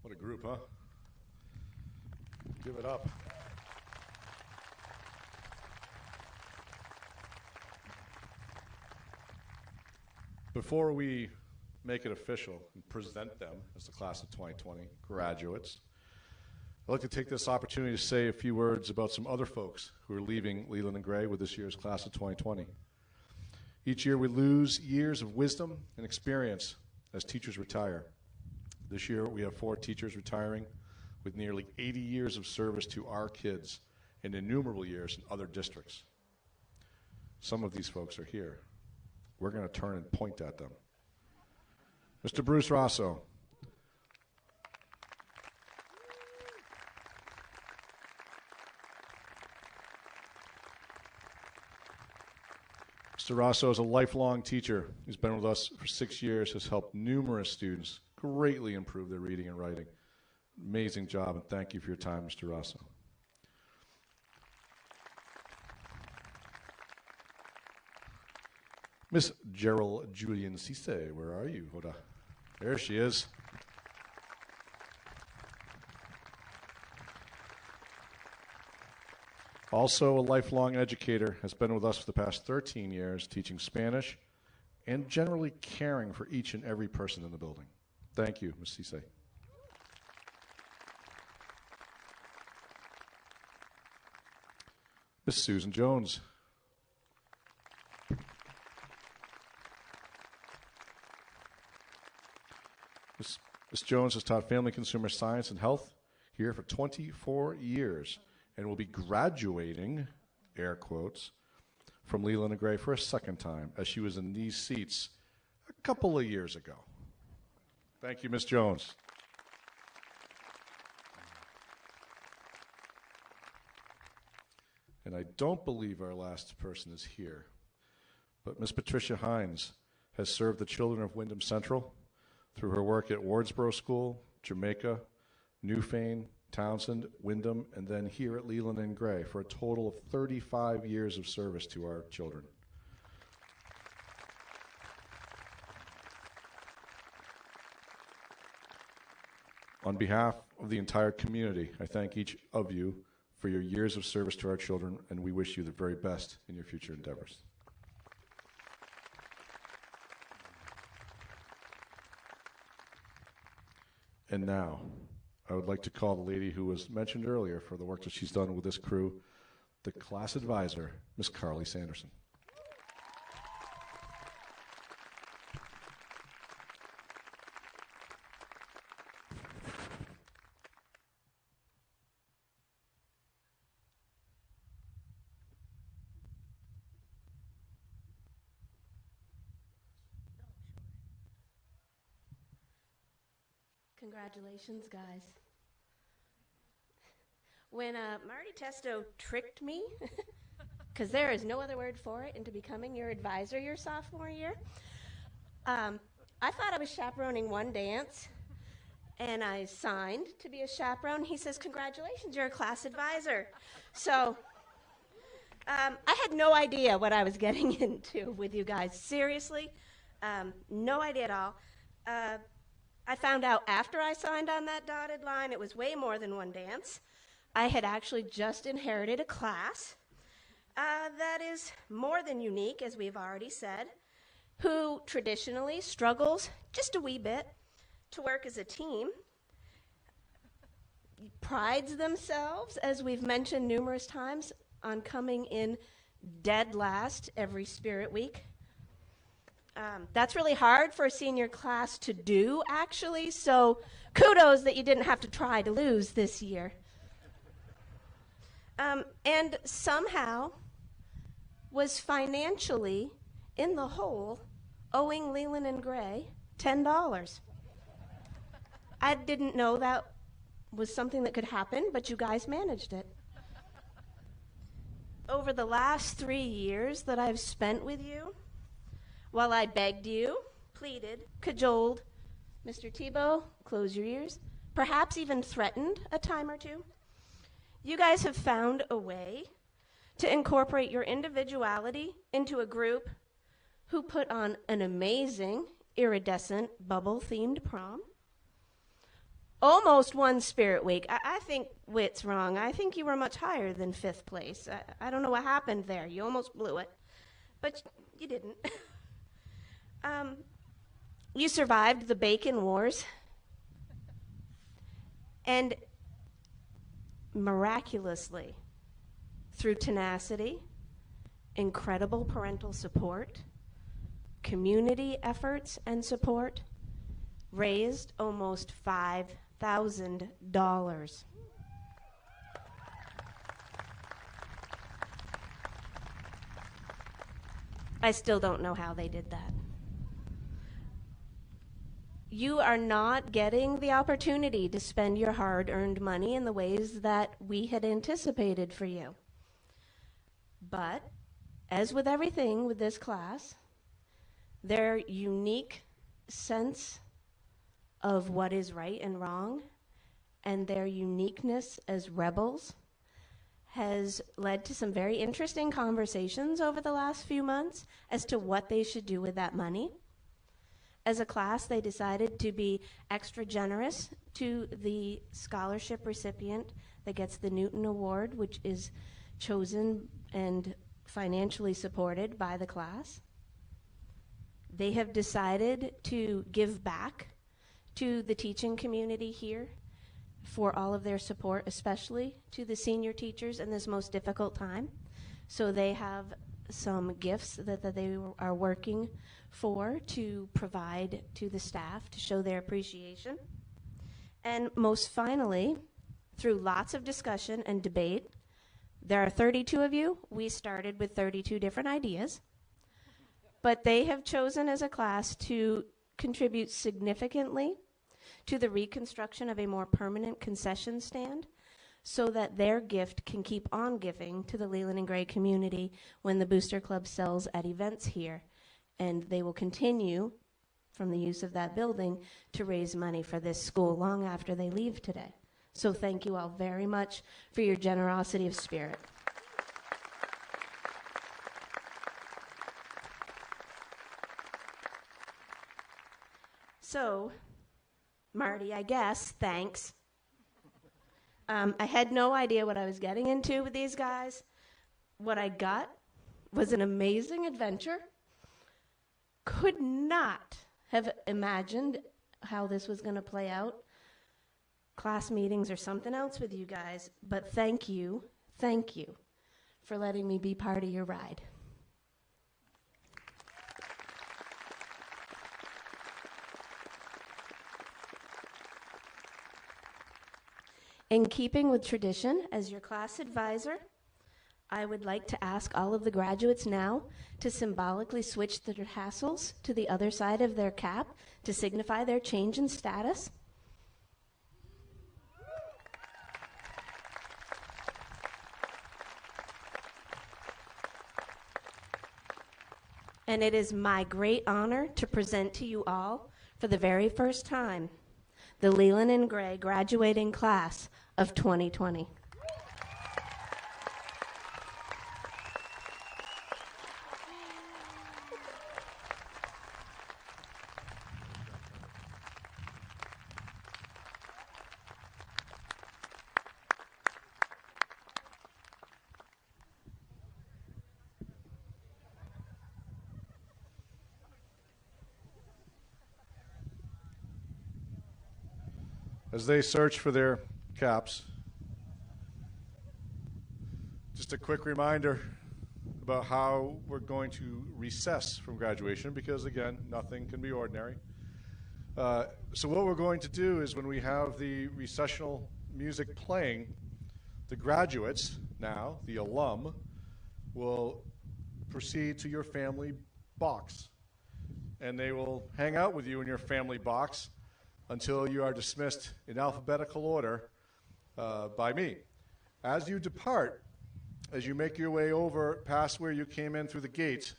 What a group, huh? Give it up. Before we make it official and present them as the class of 2020 graduates, I'd like to take this opportunity to say a few words about some other folks who are leaving Leland and Gray with this year's class of 2020. Each year we lose years of wisdom and experience as teachers retire. This year we have 4 teachers retiring with nearly 80 years of service to our kids and innumerable years in other districts. Some of these folks are here. We're going to turn and point at them. Mr. Bruce Rosso. Mr. Rosso is a lifelong teacher. He's been with us for 6 years, has helped numerous students greatly improve their reading and writing. Amazing job, and thank you for your time, Mr. Rosso. Miss Gerald Julian Cisse, where are you? Hoda? There she is. Also a lifelong educator, has been with us for the past 13 years, teaching Spanish and generally caring for each and every person in the building. Thank you, Ms. Cisse. Miss Susan Jones. Ms. Jones has taught family consumer science and health here for 24 years and will be graduating, air quotes, from Leland and Gray for a second time, as she was in these seats a couple of years ago. Thank you, Ms. Jones. And I don't believe our last person is here, but Ms. Patricia Hines has served the children of Wyndham Central through her work at Wardsboro School, Jamaica, Newfane, Townsend, Wyndham, and then here at Leland and Gray for a total of 35 years of service to our children. On behalf of the entire community, I thank each of you for your years of service to our children, and we wish you the very best in your future endeavors. And now, I would like to call the lady who was mentioned earlier for the work that she's done with this crew, the class advisor, Miss Carly Sanderson. Congratulations, guys. When Marty Testo tricked me, because there is no other word for it, into becoming your advisor your sophomore year, I thought I was chaperoning one dance, and I signed to be a chaperone. He says, congratulations, you're a class advisor. So I had no idea what I was getting into with you guys. Seriously, no idea at all. I found out after I signed on that dotted line, it was way more than one dance. I had actually just inherited a class that is more than unique, as we've already said, who traditionally struggles just a wee bit to work as a team, prides themselves, as we've mentioned numerous times, on coming in dead last every Spirit Week. That's really hard for a senior class to do, actually, so kudos that you didn't have to try to lose this year. And somehow was financially in the hole, owing Leland and Gray $10. I didn't know that was something that could happen, but you guys managed it. Over the last 3 years that I've spent with you, while I begged you, pleaded, cajoled, Mr. Tebow, close your ears, perhaps even threatened a time or two, you guys have found a way to incorporate your individuality into a group who put on an amazing, iridescent, bubble-themed prom. Almost won Spirit Week. I think Whit's wrong. I think you were much higher than 5th place. I don't know what happened there. You almost blew it, but you didn't. You survived the Bacon Wars, and miraculously, through tenacity, incredible parental support, community efforts and support, raised almost $5,000. I still don't know how they did that. You are not getting the opportunity to spend your hard-earned money in the ways that we had anticipated for you. But, as with everything with this class, their unique sense of what is right and wrong and their uniqueness as rebels has led to some very interesting conversations over the last few months as to what they should do with that money. As a class, they decided to be extra generous to the scholarship recipient that gets the Newton Award, which is chosen and financially supported by the class. They have decided to give back to the teaching community here for all of their support, especially to the senior teachers in this most difficult time. So they have some gifts that they are working for to provide to the staff to show their appreciation. And most finally, through lots of discussion and debate, there are 32 of you. We started with 32 different ideas, but they have chosen as a class to contribute significantly to the reconstruction of a more permanent concession stand so that their gift can keep on giving to the Leland and Gray community when the Booster Club sells at events here. And they will continue from the use of that building to raise money for this school long after they leave today. So thank you all very much for your generosity of spirit. So, Marty, I guess, thanks. I had no idea what I was getting into with these guys. What I got was an amazing adventure. Could not have imagined how this was going to play out. Class meetings or something else with you guys, but thank you for letting me be part of your ride. In keeping with tradition, as your class advisor, I would like to ask all of the graduates now to symbolically switch their tassels to the other side of their cap to signify their change in status. and it is my great honor to present to you all, for the very first time, the Leland and Gray graduating class of 2020. As they search for their caps, just a quick reminder about how we're going to recess from graduation, because again, nothing can be ordinary. So what we're going to do is, when we have the recessional music playing, the graduates, now the alum, will proceed to your family box, and they will hang out with you in your family box until you are dismissed in alphabetical order by me. As you depart, as you make your way over past where you came in through the gate,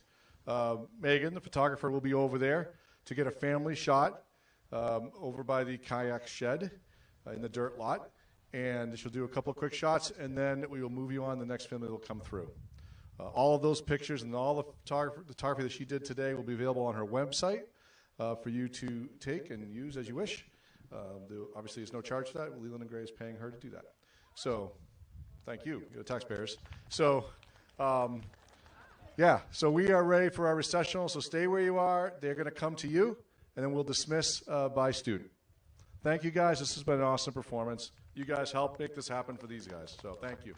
Megan, the photographer, will be over there to get a family shot over by the kayak shed in the dirt lot. And she'll do a couple of quick shots, and then we will move you on. The next family will come through. All of those pictures and all the photography that she did today will be available on her website for you to take and use as you wish. Obviously, there's no charge for that. Leland and Gray is paying her to do that. So, thank you, the taxpayers. So, yeah, so we are ready for our recessional. So stay where you are. They're going to come to you, and then we'll dismiss by student. Thank you, guys. This has been an awesome performance. You guys helped make this happen for these guys. So thank you.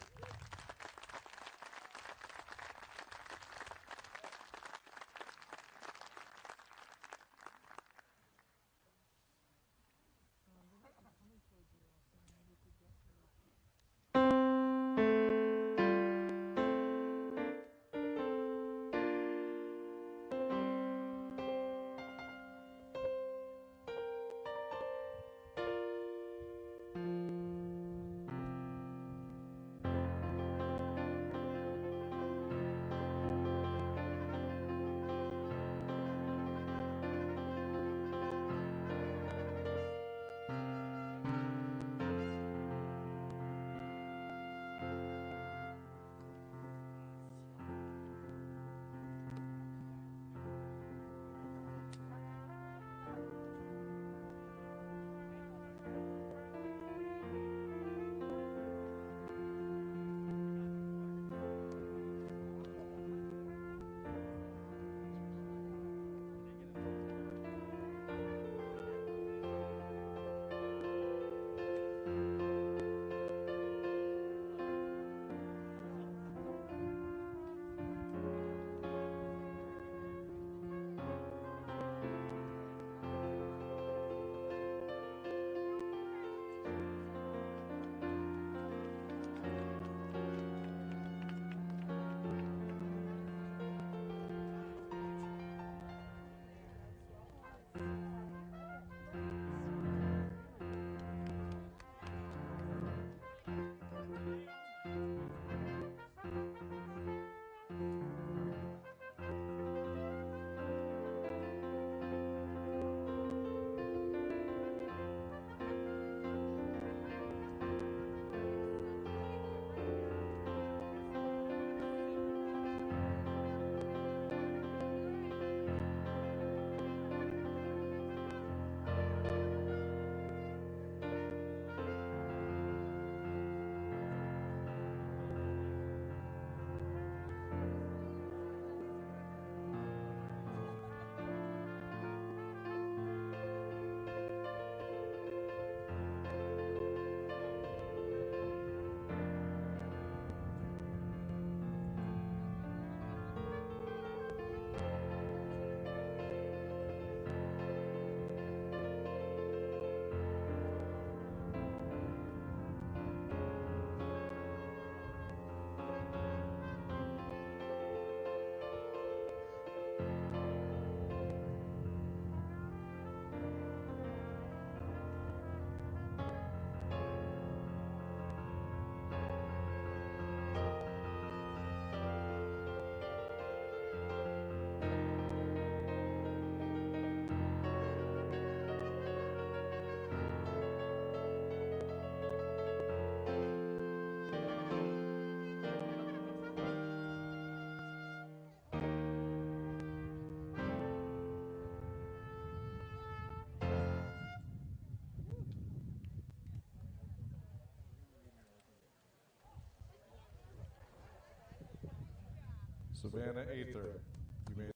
Savannah Ather, you may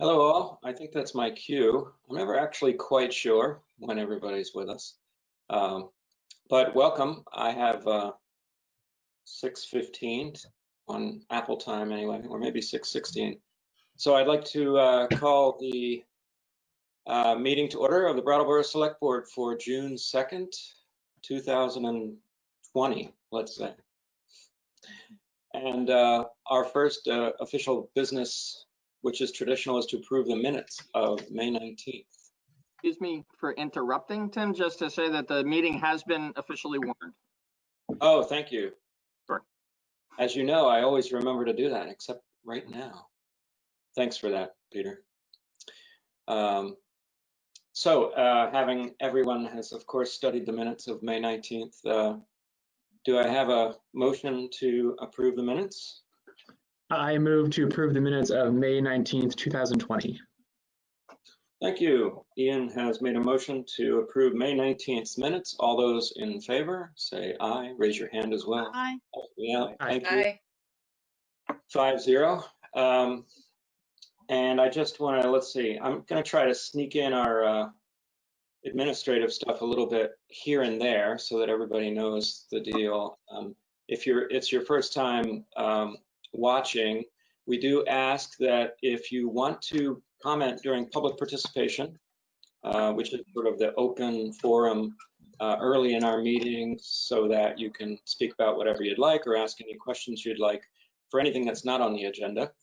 Hello all, I think that's my cue. I'm never actually quite sure when everybody's with us. But welcome, I have 6:15 on Apple time anyway, or maybe 6:16. So I'd like to call the meeting to order of the Brattleboro Select Board for June 2nd, 2020, let's say. And our first official business, which is traditional, is to approve the minutes of May 19th. Excuse me for interrupting, Tim, just to say that the meeting has been officially warned. Oh, thank you. Sure. As you know, I always remember to do that, except right now. Thanks for that, Peter. Having everyone has, of course, studied the minutes of May 19th, do I have a motion to approve the minutes? I move to approve the minutes of May 19th, 2020. Thank you. Ian has made a motion to approve May 19th minutes. All those in favor, say aye. Raise your hand as well. Aye. Yeah, thank Aye. you. 5-0. And I just want to, let's see, I'm going to try to sneak in our administrative stuff a little bit here and there so that everybody knows the deal. If it's your first time watching, we do ask that if you want to comment during public participation, which is sort of the open forum early in our meetings so that you can speak about whatever you'd like or ask any questions you'd like for anything that's not on the agenda.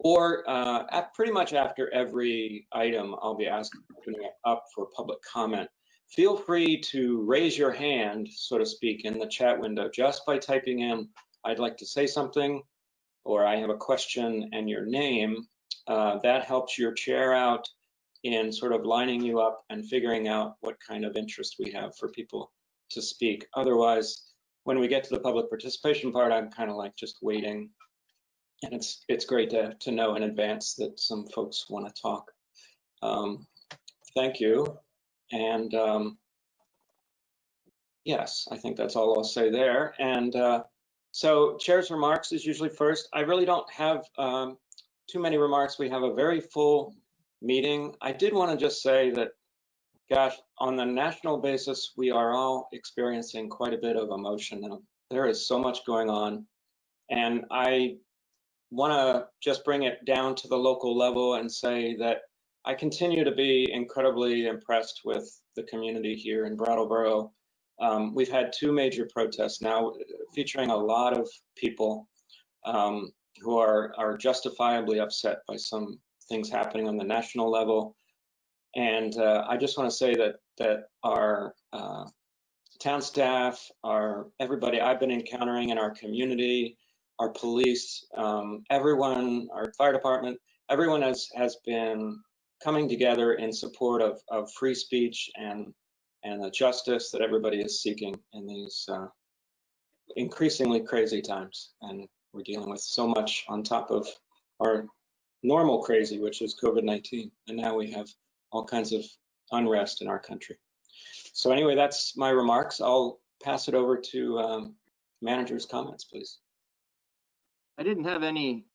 Or pretty much after every item, I'll be opening it up for public comment. Feel free to raise your hand, so to speak, in the chat window just by typing in, I'd like to say something, or I have a question and your name. That helps your chair out in sort of lining you up and figuring out what kind of interest we have for people to speak. Otherwise, when we get to the public participation part, I'm kind of like just waiting. And it's great to know in advance that some folks want to talk. Thank you. And yes, I think that's all I'll say there. And so chair's remarks is usually first. I really don't have too many remarks. We have a very full meeting. I did want to just say that, gosh, on the national basis, we are all experiencing quite a bit of emotion. There is so much going on. And I want to just bring it down to the local level and say that I continue to be incredibly impressed with the community here in Brattleboro. We've had 2 major protests now featuring a lot of people who are justifiably upset by some things happening on the national level. And I just want to say that our town staff, everybody I've been encountering in our community, our police, everyone, our fire department, everyone has been coming together in support of free speech and the justice that everybody is seeking in these increasingly crazy times. And we're dealing with so much on top of our normal crazy, which is COVID-19. And now we have all kinds of unrest in our country. So anyway, that's my remarks. I'll pass it over to manager's comments, please. I didn't have any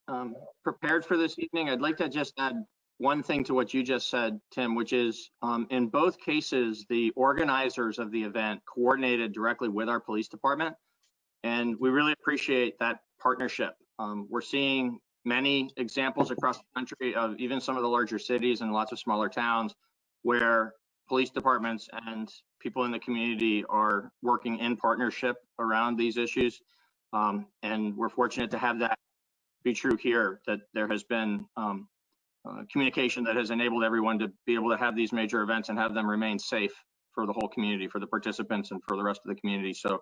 prepared for this evening. I'd like to just add one thing to what you just said, Tim, which is in both cases, the organizers of the event coordinated directly with our police department. And we really appreciate that partnership. We're seeing many examples across the country of even some of the larger cities and lots of smaller towns where police departments and people in the community are working in partnership around these issues. And we're fortunate to have that be true here, that there has been communication that has enabled everyone to be able to have these major events and have them remain safe for the whole community, for the participants and for the rest of the community. So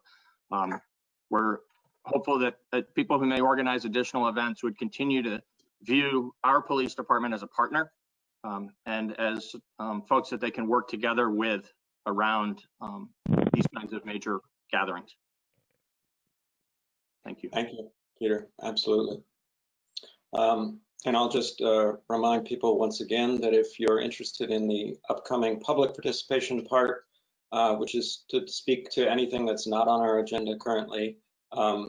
we're hopeful that people who may organize additional events would continue to view our police department as a partner and as folks that they can work together with around these kinds of major gatherings. Thank you. Thank you, Peter. Absolutely. And I'll just remind people once again that if you're interested in the upcoming public participation part, which is to speak to anything that's not on our agenda currently,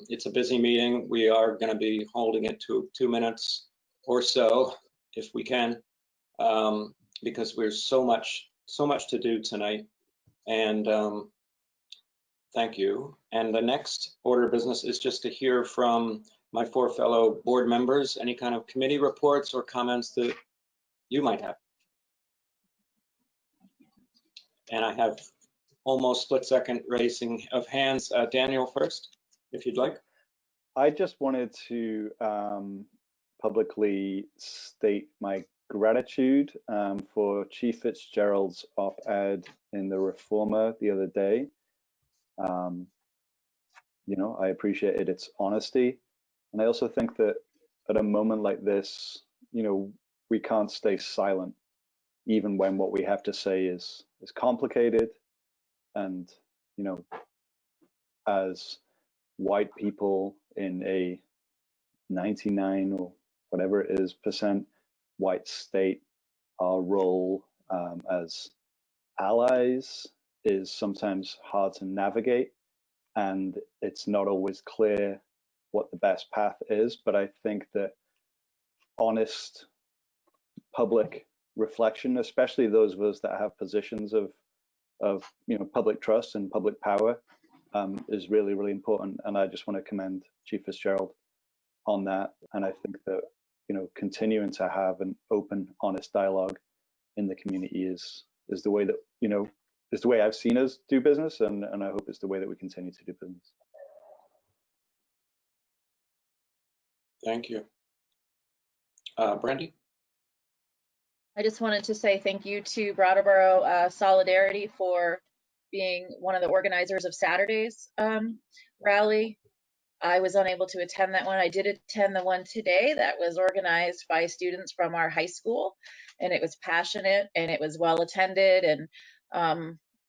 it's a busy meeting. We are going to be holding it to 2 minutes or so, if we can. because we're so much to do tonight. And thank you. And the next order of business is just to hear from my 4 fellow board members, any kind of committee reports or comments that you might have. And I have almost split-second raising of hands. Daniel first, if you'd like. I just wanted to publicly state my gratitude for Chief Fitzgerald's op-ed in the Reformer the other day. You know, I appreciated its honesty. And I also think that at a moment like this, you know, we can't stay silent, even when what we have to say is complicated. And, you know, as white people in a 99 or whatever it is % white state, our role as allies is sometimes hard to navigate, and it's not always clear what the best path is. But I think that honest public reflection, especially those of us that have positions of you know, public trust and public power, is really, really important. And I just want to commend Chief Fitzgerald on that. And I think that, you know, continuing to have an open, honest dialogue in the community is the way that, you know, is the way I've seen us do business, and I hope it's the way that we continue to do business. Thank you. Brandy? I just wanted to say thank you to Brattleboro Solidarity for being one of the organizers of Saturday's rally. I was unable to attend that one. I did attend the one today that was organized by students from our high school, and it was passionate and it was well attended. And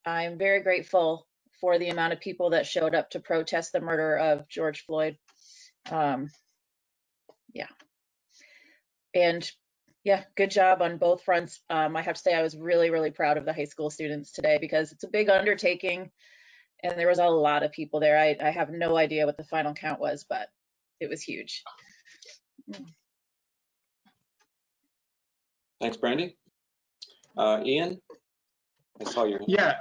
I'm very grateful for the amount of people that showed up to protest the murder of George Floyd. Yeah. And yeah, good job on both fronts. I have to say I was really, really proud of the high school students today, because it's a big undertaking and there was a lot of people there. I have no idea what the final count was, but it was huge. Thanks, Brandy. Ian, I saw your hand. Yeah,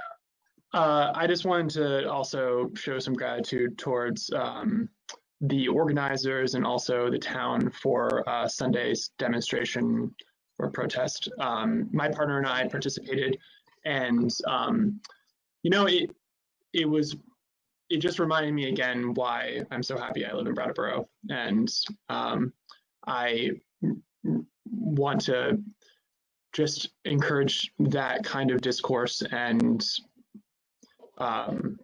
I just wanted to also show some gratitude towards the organizers and also the town for Sunday's demonstration or protest. My partner and I participated, and you know, it just reminded me again why I'm so happy I live in Brattleboro, and I want to just encourage that kind of discourse and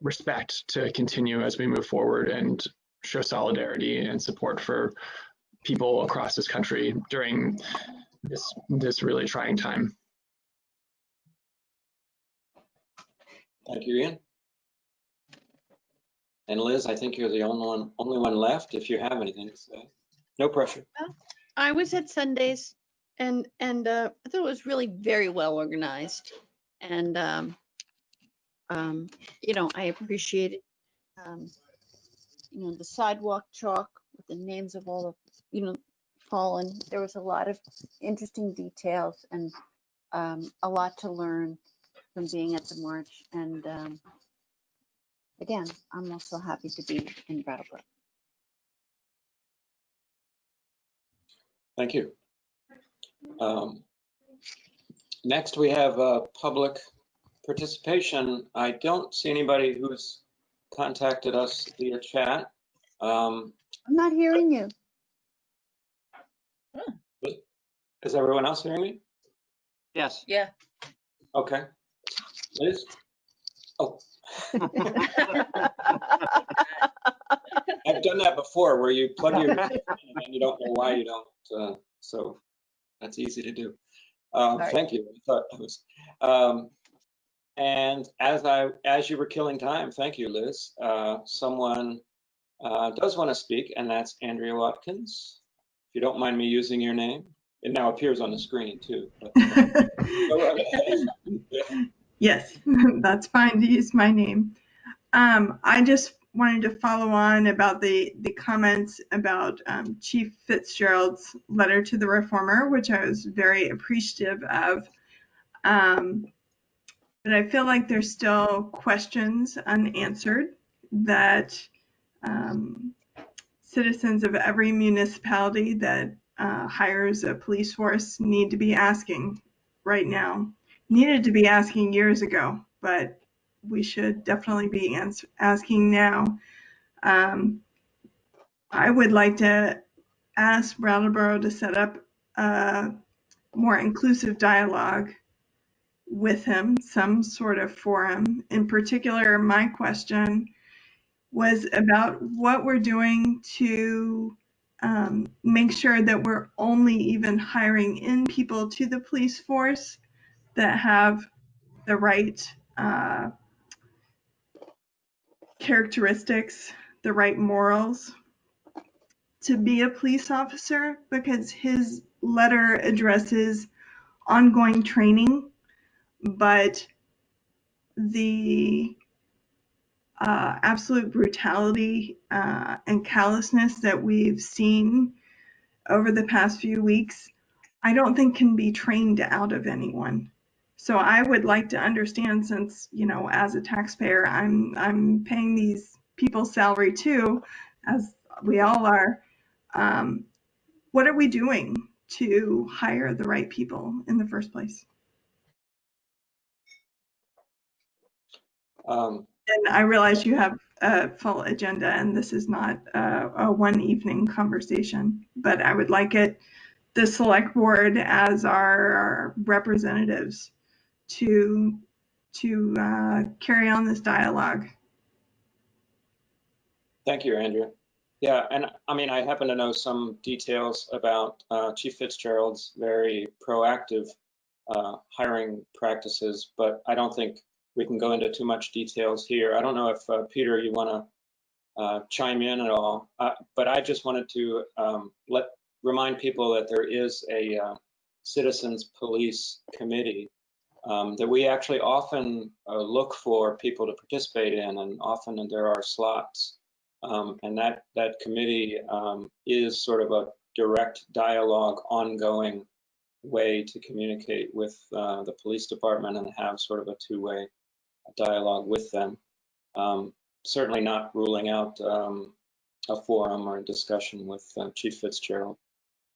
respect to continue as we move forward and show solidarity and support for people across this country during this really trying time. Thank you, Ian. And Liz, I think you're the only one left if you have anything to say. No pressure. I was at Sundays, and I thought it was really very well organized, and you know, I appreciated you know, the sidewalk chalk with the names of all the, you know, fallen. There was a lot of interesting details and a lot to learn from being at the march. And again, I'm also happy to be in Brattleboro. Thank you. Next, we have public participation. I don't see anybody who's contacted us via chat. I'm not hearing you. Is everyone else hearing me? Yes. Yeah. Okay. Liz? Oh. I've done that before, where you plug your and you don't know why you don't. So that's easy to do. Thank you. I thought that was. And as you were killing time, thank you, Liz. Someone does want to speak, and that's Andrea Watkins. If you don't mind me using your name, it now appears on the screen too. But, go right ahead. Yes, that's fine to use my name. I just wanted to follow on about the comments about Chief Fitzgerald's letter to the reformer, which I was very appreciative of. But I feel like there's still questions unanswered that citizens of every municipality that hires a police force need to be asking right now. Needed to be asking years ago, but we should definitely be asking now. I would like to ask Brattleboro to set up a more inclusive dialogue with him, some sort of forum. In particular, my question was about what we're doing to make sure that we're only even hiring in people to the police force that have the right characteristics, the right morals to be a police officer, because his letter addresses ongoing training, but the absolute brutality and callousness that we've seen over the past few weeks, I don't think can be trained out of anyone. So I would like to understand, since, you know, as a taxpayer, I'm paying these people's salary too, as we all are. What are we doing to hire the right people in the first place? And I realize you have a full agenda and this is not a one evening conversation, but I would like the select board as our representatives to carry on this dialogue. Thank you, Andrea. Yeah, and I mean, I happen to know some details about Chief Fitzgerald's very proactive hiring practices, but I don't think we can go into too much details here. I don't know if Peter, you want to chime in at all, but I just wanted to remind people that there is a Citizens Police Committee that we actually often look for people to participate in, and often there are slots. And that committee is sort of a direct dialogue, ongoing way to communicate with the police department and have sort of a two-way dialogue with them. Certainly not ruling out a forum or a discussion with Chief Fitzgerald.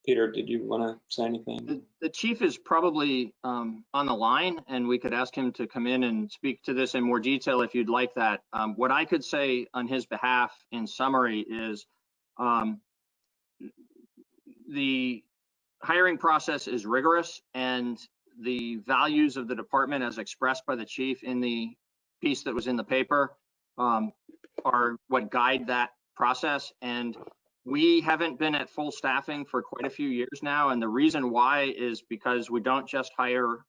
Peter, did you want to say anything? The chief is probably on the line, and we could ask him to come in and speak to this in more detail if you'd like that. What I could say on his behalf in summary is the hiring process is rigorous, and the values of the department as expressed by the chief in the piece that was in the paper are what guide that process. And we haven't been at full staffing for quite a few years now, and the reason why is because we don't just hire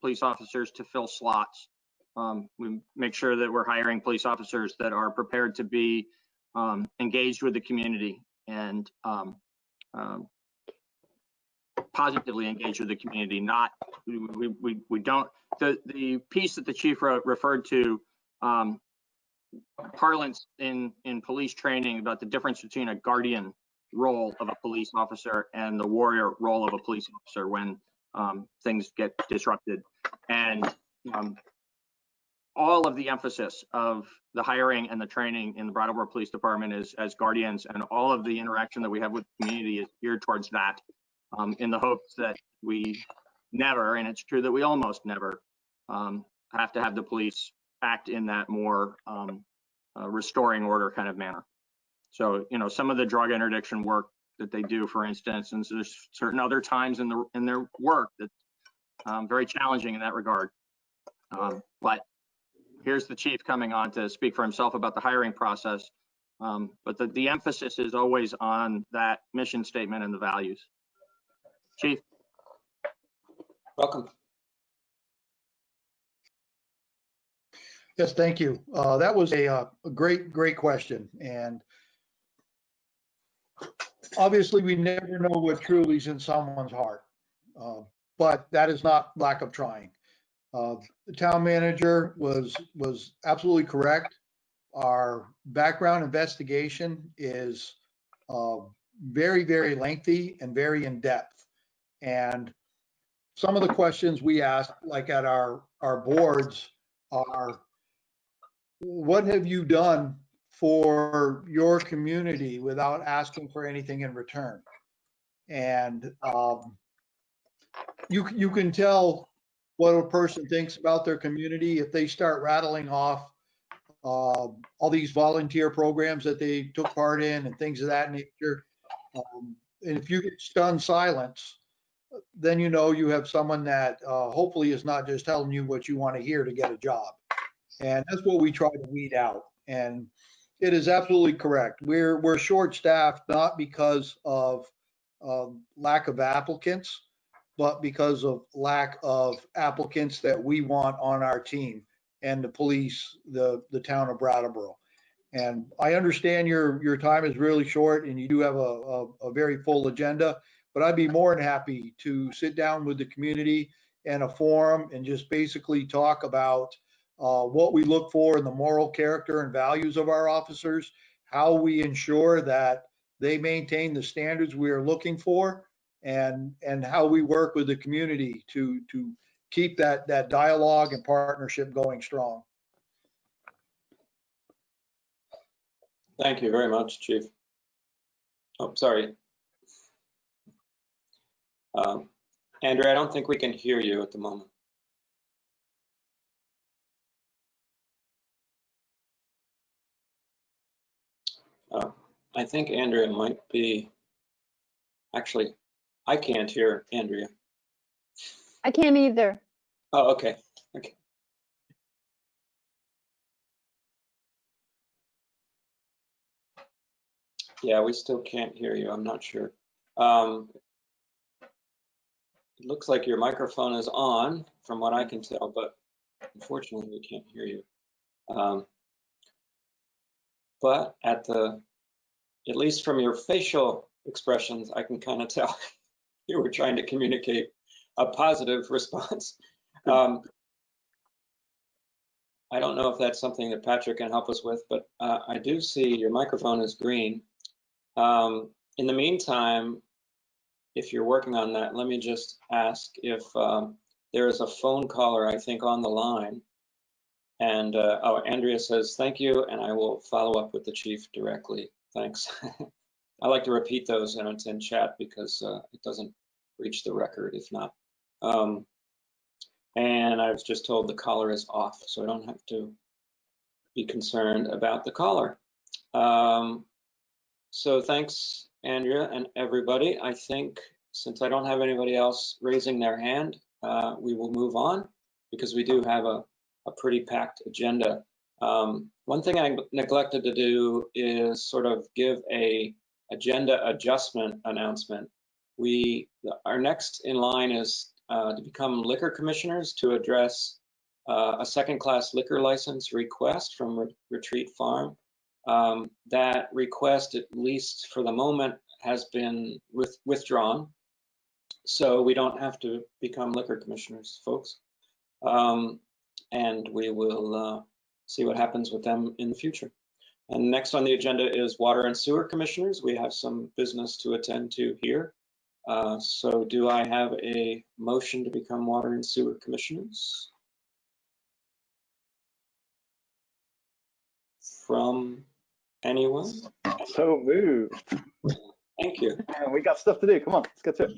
police officers to fill slots. We make sure that we're hiring police officers that are prepared to be engaged with the community and positively engaged with the community. Not we don't. The piece that the chief referred to, parlance in police training about the difference between a guardian role of a police officer and the warrior role of a police officer when things get disrupted. And all of the emphasis of the hiring and the training in the Brattleboro Police Department is as guardians, and all of the interaction that we have with the community is geared towards that, in the hopes that we never, and it's true that we almost never, have to have the police act in that more restoring order kind of manner. So, you know, some of the drug interdiction work that they do, for instance, and so there's certain other times in their work that's very challenging in that regard. But here's the chief coming on to speak for himself about the hiring process. But the emphasis is always on that mission statement and the values. Chief. Welcome. Yes, thank you. That was a great question. And obviously we never know what truly is in someone's heart, but that is not lack of trying. The town manager was absolutely correct. our background investigation is very, very lengthy and very in-depth. And some of the questions we ask, like at our boards, are, what have you done for your community without asking for anything in return? And you can tell what a person thinks about their community if they start rattling off all these volunteer programs that they took part in and things of that nature. And if you get stunned silence, then you know you have someone that hopefully is not just telling you what you want to hear to get a job. And that's what we try to weed out. And it is absolutely correct. We're short-staffed, not because of lack of applicants, but because of lack of applicants that we want on our team and the police, the town of Brattleboro. And I understand your time is really short and you do have a very full agenda, but I'd be more than happy to sit down with the community and a forum and just basically talk about what we look for in the moral character and values of our officers, how we ensure that they maintain the standards we are looking for, and how we work with the community to keep that dialogue and partnership going strong. Thank you very much, Chief. Oh, sorry. Andrew, I don't think we can hear you at the moment. I think Andrea might be, actually, I can't hear Andrea. I can't either. Oh, okay. Okay. Yeah, we still can't hear you. I'm not sure. It looks like your microphone is on from what I can tell, but unfortunately we can't hear you. But at least from your facial expressions, I can kind of tell you were trying to communicate a positive response. I don't know if that's something that Patrick can help us with, but I do see your microphone is green. In the meantime, if you're working on that, let me just ask if there is a phone caller, I think, on the line. And oh, Andrea says, thank you, and I will follow up with the chief directly. Thanks. I like to repeat those and it's in chat because it doesn't reach the record if not. And I was just told the caller is off, so I don't have to be concerned about the caller. So thanks, Andrea and everybody. I think since I don't have anybody else raising their hand, we will move on because we do have a pretty packed agenda. One thing I neglected to do is sort of give a agenda adjustment announcement. Our next in line is to become liquor commissioners to address a second-class liquor license request from Retreat Farm. That request, at least for the moment, has been withdrawn. So we don't have to become liquor commissioners, folks. And we will see what happens with them in the future. And next on the agenda is water and sewer commissioners. We have some business to attend to here. So do I have a motion to become water and sewer commissioners? From anyone? So moved. Thank you. We got stuff to do. Come on, let's get to it.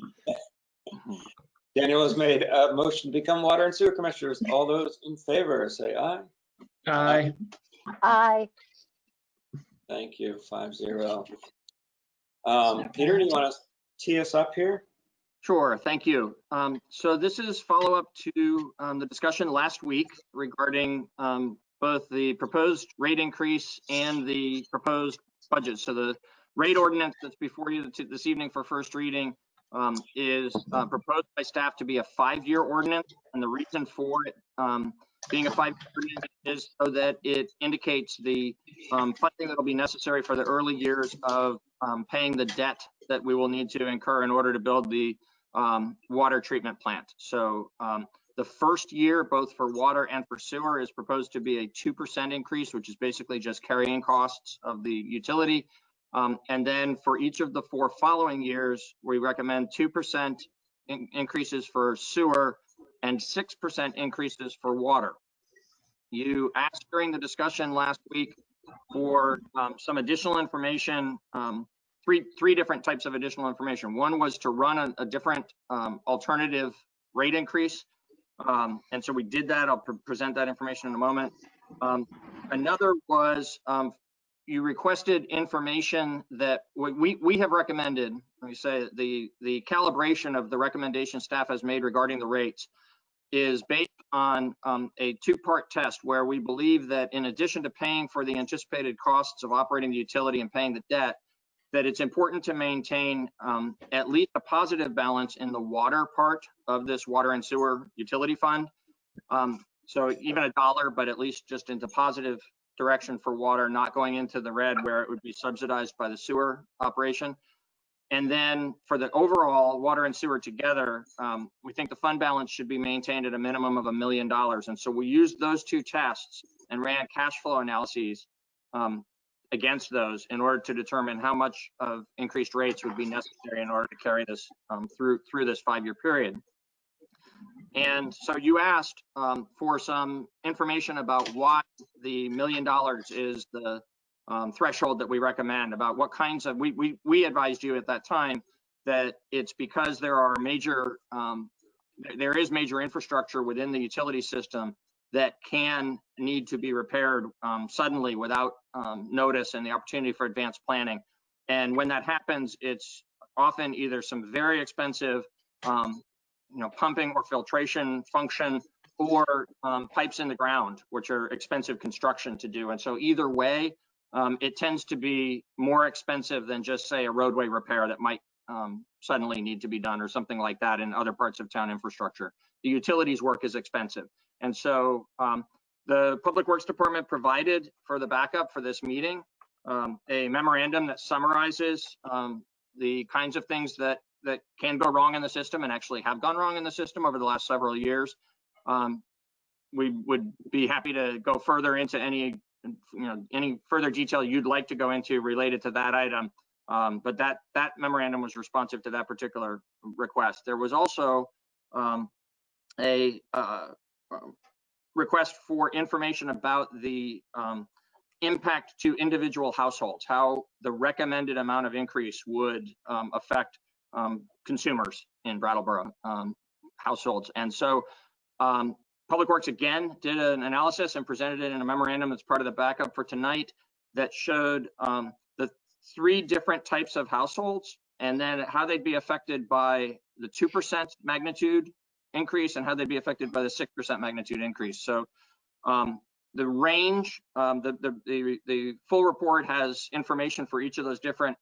Daniel has made a motion to become water and sewer commissioners. All those in favor say aye. Aye. Aye. Thank you, 5-0. Peter, do you want to tee us up here? Sure, thank you. So this is follow-up to the discussion last week regarding both the proposed rate increase and the proposed budget. So the rate ordinance that's before you this evening for first reading is proposed by staff to be a 5-year ordinance. And the reason for it being a 5-year ordinance is so that it indicates the funding that will be necessary for the early years of paying the debt that we will need to incur in order to build the water treatment plant. So The first year, both for water and for sewer, is proposed to be a 2% increase, which is basically just carrying costs of the utility. And then for each of the 4 following years, we recommend 2% increases for sewer and 6% increases for water. You asked during the discussion last week for some additional information, three different types of additional information. One was to run a different alternative rate increase. And so we did that. I'll present that information in a moment. Another was you requested information that we have recommended. Let me say the calibration of the recommendation staff has made regarding the rates is based on a 2-part test where we believe that in addition to paying for the anticipated costs of operating the utility and paying the debt, that it's important to maintain at least a positive balance in the water part of this water and sewer utility fund. So even $1, but at least just into positive direction for water, not going into the red where it would be subsidized by the sewer operation. And then for the overall water and sewer together, we think the fund balance should be maintained at a minimum of $1 million. And so we used those 2 tests and ran cash flow analyses against those in order to determine how much of increased rates would be necessary in order to carry this through this 5-year period. And so you asked for some information about why the $1 million is the threshold that we recommend, about what kinds of, we advised you at that time that it's because there are major, there is major infrastructure within the utility system that can need to be repaired suddenly without notice and the opportunity for advanced planning. And when that happens, it's often either some very expensive pumping or filtration function, or pipes in the ground, which are expensive construction to do. And so either way, it tends to be more expensive than just say a roadway repair that might suddenly need to be done or something like that in other parts of town infrastructure. The utilities work is expensive. And so the Public Works Department provided for the backup for this meeting a memorandum that summarizes the kinds of things that can go wrong in the system and actually have gone wrong in the system over the last several years. We would be happy to go further into any further detail you'd like to go into related to that item. But that memorandum was responsive to that particular request. There was also a request for information about the impact to individual households, how the recommended amount of increase would affect consumers in Brattleboro households. And so Public Works again did an analysis and presented it in a memorandum that's part of the backup for tonight that showed the 3 different types of households and then how they'd be affected by the 2% magnitude increase and how they'd be affected by the 6% magnitude increase. So the range, the full report has information for each of those different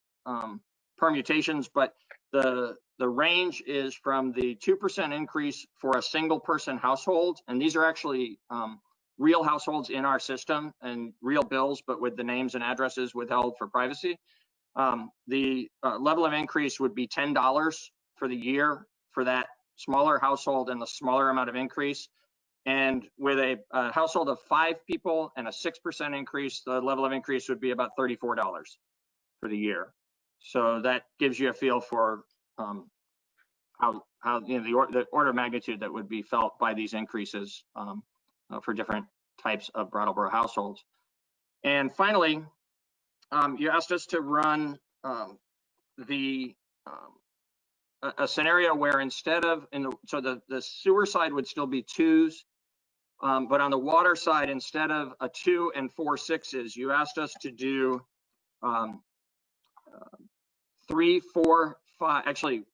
permutations, but the range is from the 2% increase for a single person household, and these are actually real households in our system and real bills, but with the names and addresses withheld for privacy. The level of increase would be $10 for the year for that smaller household and the smaller amount of increase. And with a household of 5 people and a 6% increase, the level of increase would be about $34 for the year. So that gives you a feel for how the order of magnitude that would be felt by these increases for different types of Brattleboro households. And finally, you asked us to run a scenario where instead of the sewer side would still be 2s, but on the water side, instead of a 2 and 4 6s, you asked us to do 3, 4, 5. Actually,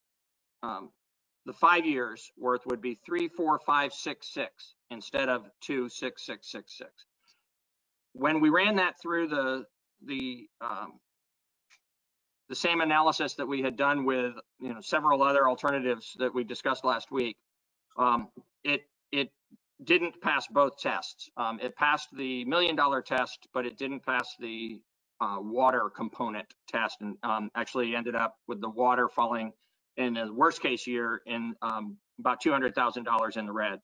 the 5 years worth would be 3, 4, 5, 6, 6 instead of 2, 6, 6, 6, 6. When we ran that through the same analysis that we had done with several other alternatives that we discussed last week, it didn't pass both tests. It passed the $1 million test, but it didn't pass the water component test, and actually ended up with the water falling in the worst case year in about $200,000 in the red.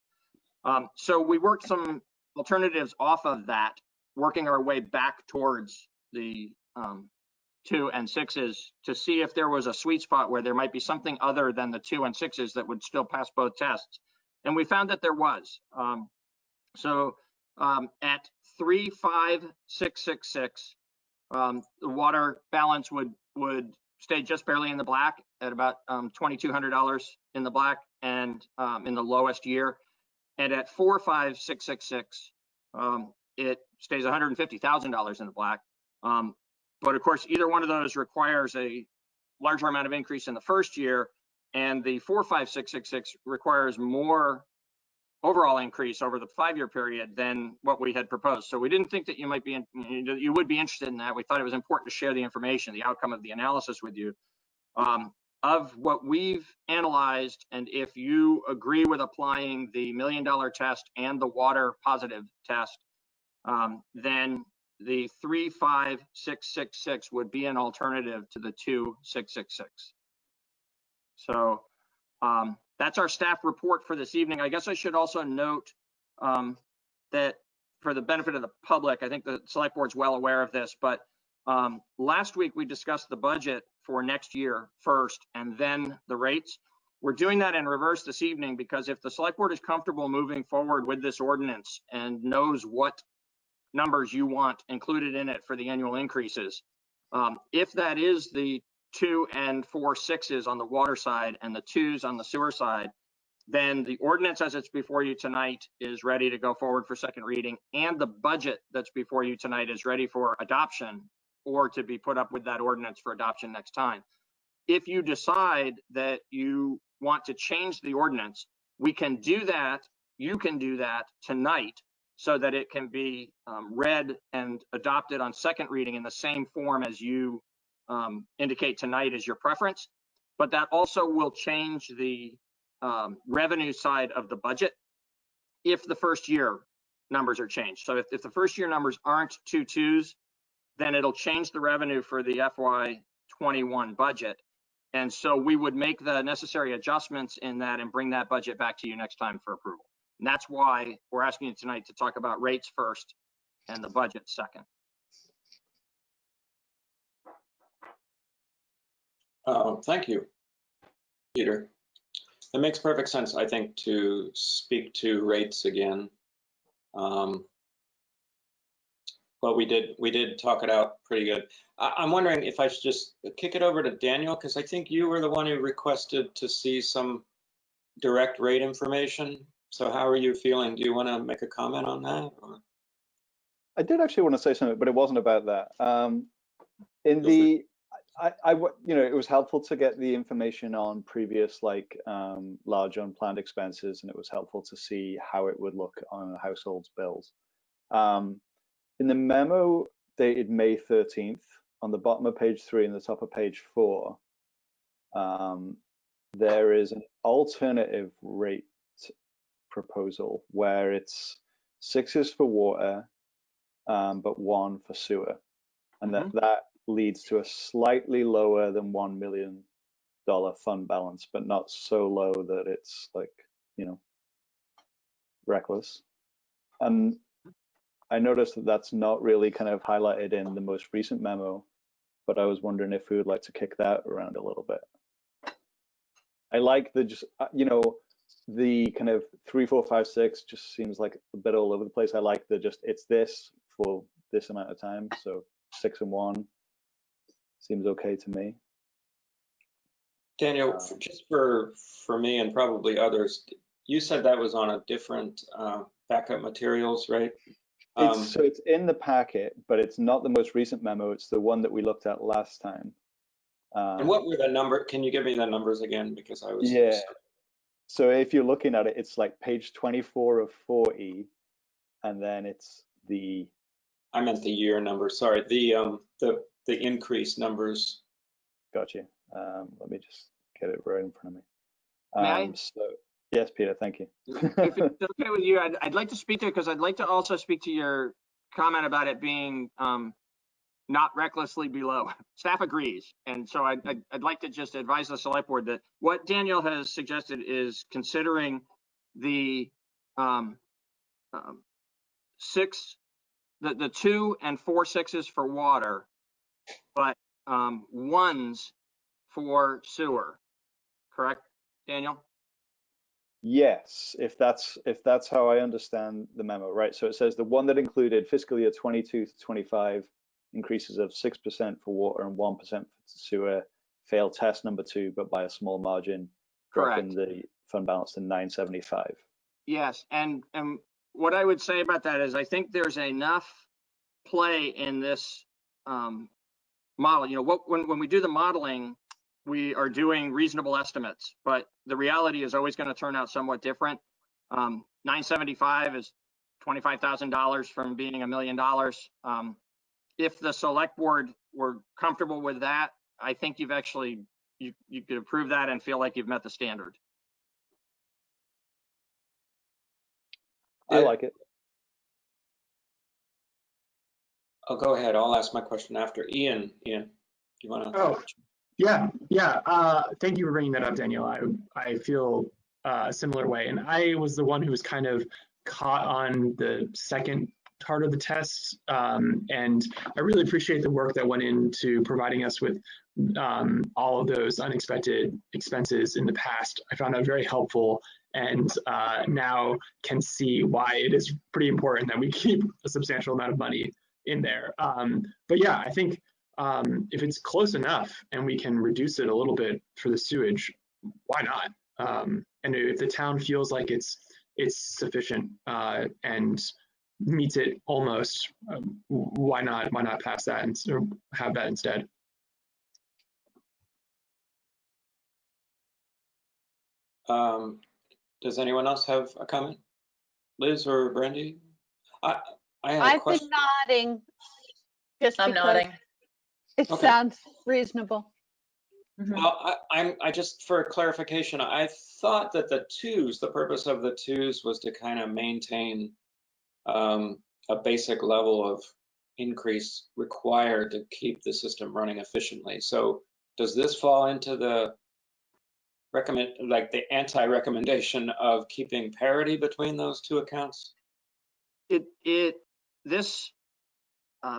So we worked some alternatives off of that, working our way back towards the 2 and 6s to see if there was a sweet spot where there might be something other than the 2 and 6s that would still pass both tests. And we found that there was. At 35666, the water balance would stay just barely in the black at about $2,200 in the black and in the lowest year. And at 45666, it stays $150,000 in the black. But of course, either one of those requires a larger amount of increase in the first year, and the 45666 requires more overall increase over the 5-year period than what we had proposed. So we didn't think that you would be interested in that. We thought it was important to share the information, the outcome of the analysis with you. Of what we've analyzed, and if you agree with applying the $1 million test and the water positive test, then the 35666 would be an alternative to the 2666. So that's our staff report for this evening. I guess I should also note that for the benefit of the public, I think the select board's well aware of this, but last week we discussed the budget for next year first and then the rates. We're doing that in reverse this evening because if the select board is comfortable moving forward with this ordinance and knows what numbers you want included in it for the annual increases, if that is the 2 and 4 6s on the water side and the 2s on the sewer side, then the ordinance as it's before you tonight is ready to go forward for second reading, and the budget that's before you tonight is ready for adoption or to be put up with that ordinance for adoption next time. If you decide that you want to change the ordinance, we can do that. You can do that tonight so that it can be read and adopted on second reading in the same form as you indicate tonight as your preference. But that also will change the revenue side of the budget if the first year numbers are changed. So if the first year numbers aren't 2 2s, then it'll change the revenue for the FY21 budget. And so we would make the necessary adjustments in that and bring that budget back to you next time for approval. And that's why we're asking you tonight to talk about rates first and the budget second. Thank you, Peter. It makes perfect sense, I think, to speak to rates again. But we did talk it out pretty good. I'm wondering if I should just kick it over to Daniel, because I think you were the one who requested to see some direct rate information. So how are you feeling? Do you want to make a comment on that? Or? I did actually want to say something, but it wasn't about that. It was helpful to get the information on previous large unplanned expenses, and it was helpful to see how it would look on a household's bills. In the memo dated May 13th, on the bottom of page 3 and the top of page 4, there is an alternative rate proposal where it's 6s for water, but 1 for sewer, and that leads to a slightly lower than $1 million fund balance, but not so low that it's reckless. And I noticed that that's not really kind of highlighted in the most recent memo, but I was wondering if we would like to kick that around a little bit. I like the the kind of 3, 4, 5, 6 just seems like a bit all over the place. I like the it's this for this amount of time. So 6 and 1 seems okay to me. Daniel, just for me and probably others, you said that was on a different backup materials, right? So it's in the packet, but it's not the most recent memo. It's the one that we looked at last time. And what were the numbers? Can you give me the numbers again? Because I was. Yeah. So if you're looking at it, it's like page 24 of 4E, and then it's the. I meant the year number. Sorry, the increased numbers. Gotcha. Let me just get it right in front of me. May I? So, yes, Peter, thank you. If it's okay with you, I'd like to speak to it because I'd like to also speak to your comment about it being not recklessly below. Staff agrees. And so I'd like to just advise the select board that what Daniel has suggested is considering the the 2 and 4 6s for water, but 1s for sewer, correct, Daniel? Yes, if that's how I understand the memo, right? So it says the one that included fiscal year 22 to 25 increases of 6% for water and 1% for sewer failed test number 2, but by a small margin, dropping the fund balance to 975. Yes, and what I would say about that is I think there's enough play in this model. You know, when we do the modeling, we are doing reasonable estimates, but the reality is always going to turn out somewhat different. 975 is $25,000 from being $1 million. If the select board were comfortable with that, I think you've actually, you could approve that and feel like you've met the standard. I like it. I'll go ahead. I'll ask my question after. Ian, you want to? Oh, yeah. Thank you for bringing that up, Daniel. I feel a similar way. And I was the one who was kind of caught on the second part of the test. And I really appreciate the work that went into providing us with all of those unexpected expenses in the past. I found that very helpful, and now can see why it is pretty important that we keep a substantial amount of money in there. But yeah, I think if it's close enough and we can reduce it a little bit for the sewage, why not? And if the town feels like it's sufficient and meets it almost, why not pass that and or have that instead? Does anyone else have a comment? Liz or Brandy? I have a question. I've been nodding. I'm nodding. It sounds reasonable. Well, I just, for clarification, I thought that the purpose of the 2s was to kind of maintain a basic level of increase required to keep the system running efficiently. So does this fall into the the anti-recommendation of keeping parity between those 2 accounts? This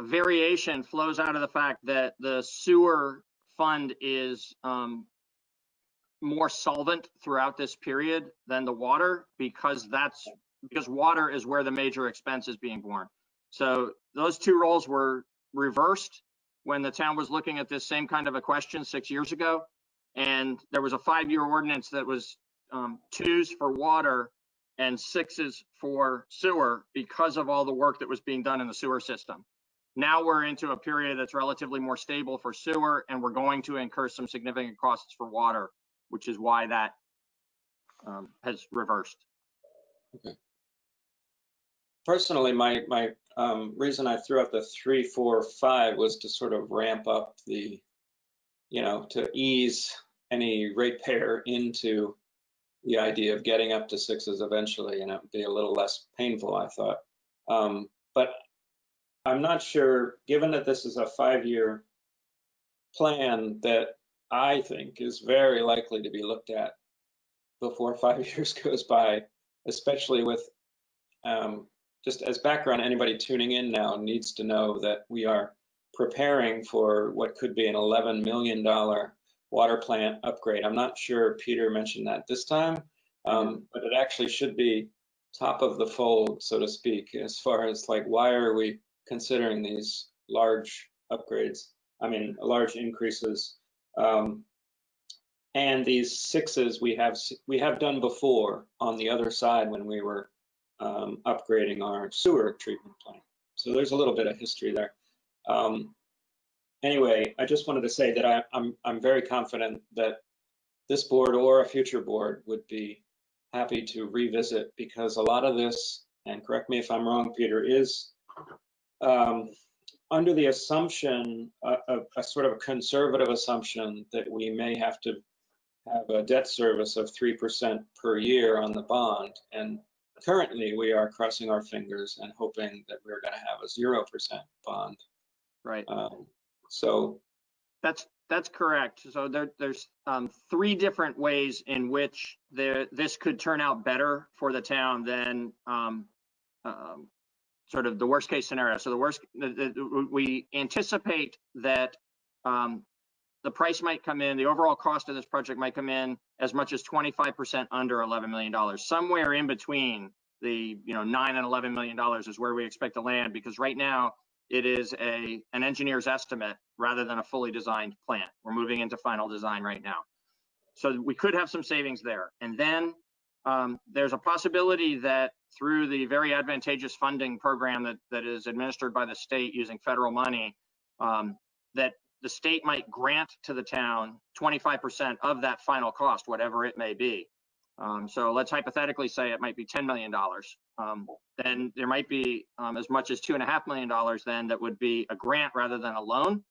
variation flows out of the fact that the sewer fund is more solvent throughout this period than the water, because water is where the major expense is being borne. So those 2 roles were reversed when the town was looking at this same kind of a question 6 years ago. And there was a 5-year ordinance that was 2s for water and 6s for sewer because of all the work that was being done in the sewer system. Now we're into a period that's relatively more stable for sewer, and we're going to incur some significant costs for water, which is why that has reversed. Okay. Personally, my reason I threw out the 3, 4, 5 was to sort of ramp up the, to ease any ratepayer into the idea of getting up to 6s eventually, and it would be a little less painful, I thought. But I'm not sure, given that this is a 5-year plan that I think is very likely to be looked at before 5 years goes by, especially with, just as background, anybody tuning in now needs to know that we are preparing for what could be an $11 million water plant upgrade. I'm not sure Peter mentioned that this time, but it actually should be top of the fold, so to speak, as far as like, why are we considering these large upgrades? I mean, large increases. And these 6s we have done before on the other side when we were upgrading our sewer treatment plant. So there's a little bit of history there. Anyway, I just wanted to say that I'm very confident that this board or a future board would be happy to revisit, because a lot of this, and correct me if I'm wrong, Peter, is under the assumption, a sort of conservative assumption that we may have to have a debt service of 3% per year on the bond. And currently we are crossing our fingers and hoping that we're going to have a 0% bond. Right. So that's that's correct. So there's 3 different ways in which this could turn out better for the town than sort of the worst case scenario. So we anticipate that the price might come in, the overall cost of this project might come in as much as 25% under $11 million. Somewhere in between the $9 and $11 million is where we expect to land, because right now it is an engineer's estimate rather than a fully designed plan. We're moving into final design right now. So we could have some savings there. And then there's a possibility that through the very advantageous funding program that is administered by the state using federal money, that the state might grant to the town 25% of that final cost, whatever it may be. So let's hypothetically say it might be $10 million. Then there might be as much as $2.5 million then that would be a grant rather than a loan,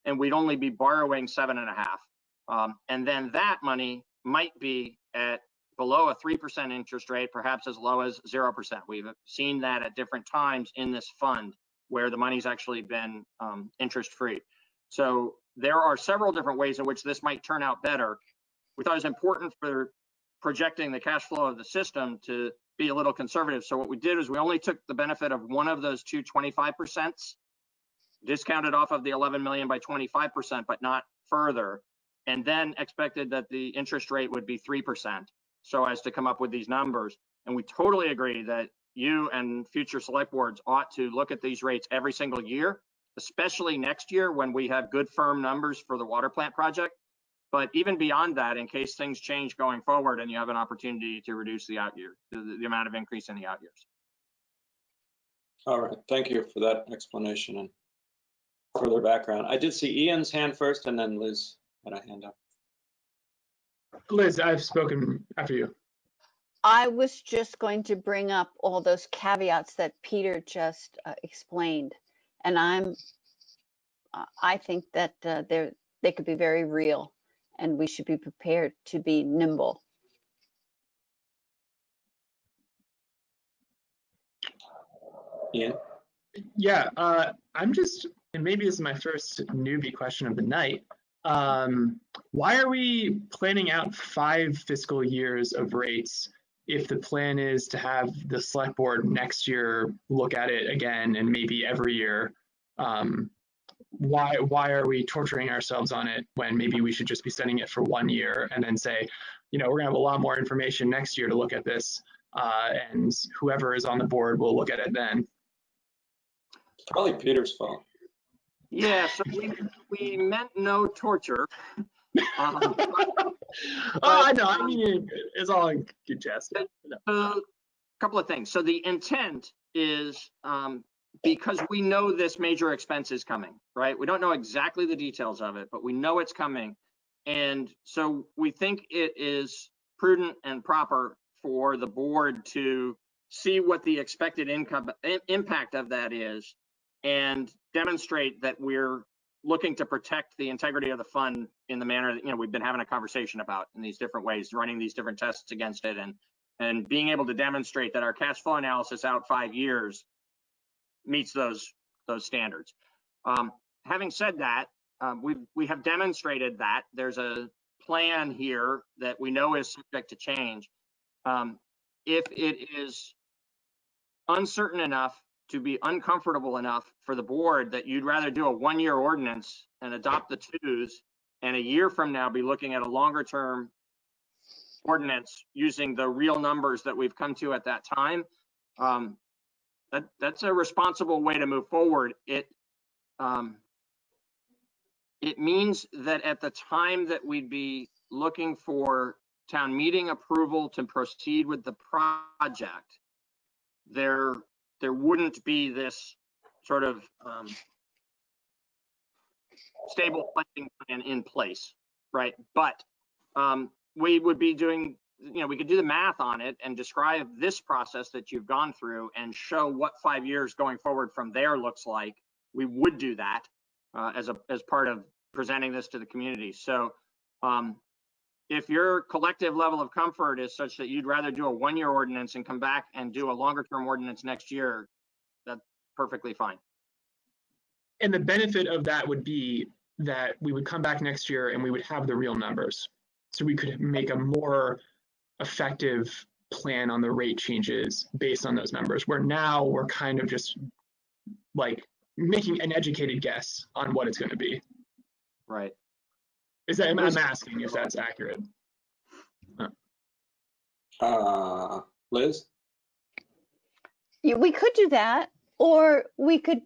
and we'd only be borrowing 7.5. And then that money might be at below a 3% interest rate, perhaps as low as 0%. We've seen that at different times in this fund where the money's actually been interest-free. So there are several different ways in which this might turn out better. We thought it was important for projecting the cash flow of the system to be a little conservative. So what we did is we only took the benefit of one of those two 25%, discounted off of the 11 million by 25%, but not further, and then expected that the interest rate would be 3%, so as to come up with these numbers. And we totally agree that you and future select boards ought to look at these rates every single year, especially next year when we have good firm numbers for the water plant project. But even beyond that, in case things change going forward and you have an opportunity to reduce the out year, the amount of increase in the out years. All right, thank you for that explanation and further background. I did see Ian's hand first, and then Liz had a hand up. Liz, I've spoken after you. I was just going to bring up all those caveats that Peter just explained, and I think that they could be very real, and we should be prepared to be nimble. Ian? Yeah, I'm just, and maybe this is my first newbie question of the night. Why are we planning out 5 fiscal years of rates if the plan is to have the select board next year look at it again and maybe every year? Why are we torturing ourselves on it when maybe we should just be setting it for 1 year and then say, we're gonna have a lot more information next year to look at this, and whoever is on the board will look at it then? It's probably Peter's fault. Yeah, so we meant no torture. I know, I mean, it's all in good jest. A couple of things. So the intent is, because we know this major expense is coming, right? We don't know exactly the details of it, but we know it's coming. And so we think it is prudent and proper for the board to see what the expected impact of that is and demonstrate that we're looking to protect the integrity of the fund in the manner that we've been having a conversation about in these different ways, running these different tests against it, and being able to demonstrate that our cash flow analysis out 5 years meets those standards. Having said that, we have demonstrated that there's a plan here that we know is subject to change. If it is uncertain enough to be uncomfortable enough for the board that you'd rather do a 1-year ordinance and adopt the 2s, and a year from now be looking at a longer term ordinance using the real numbers that we've come to at that time, that's a responsible way to move forward. It means that at the time that we'd be looking for town meeting approval to proceed with the project, there wouldn't be this sort of stable funding plan in place, right? But we would be doing, we could do the math on it and describe this process that you've gone through and show what 5 years going forward from there looks like. We would do that as part of presenting this to the community. So if your collective level of comfort is such that you'd rather do a 1-year ordinance and come back and do a longer term ordinance next year, that's perfectly fine. And the benefit of that would be that we would come back next year and we would have the real numbers. So we could make a more effective plan on the rate changes based on those numbers, where now we're kind of just like making an educated guess on what it's going to be. Right. Is that, I'm asking if that's accurate. Liz? Yeah, we could do that, or we could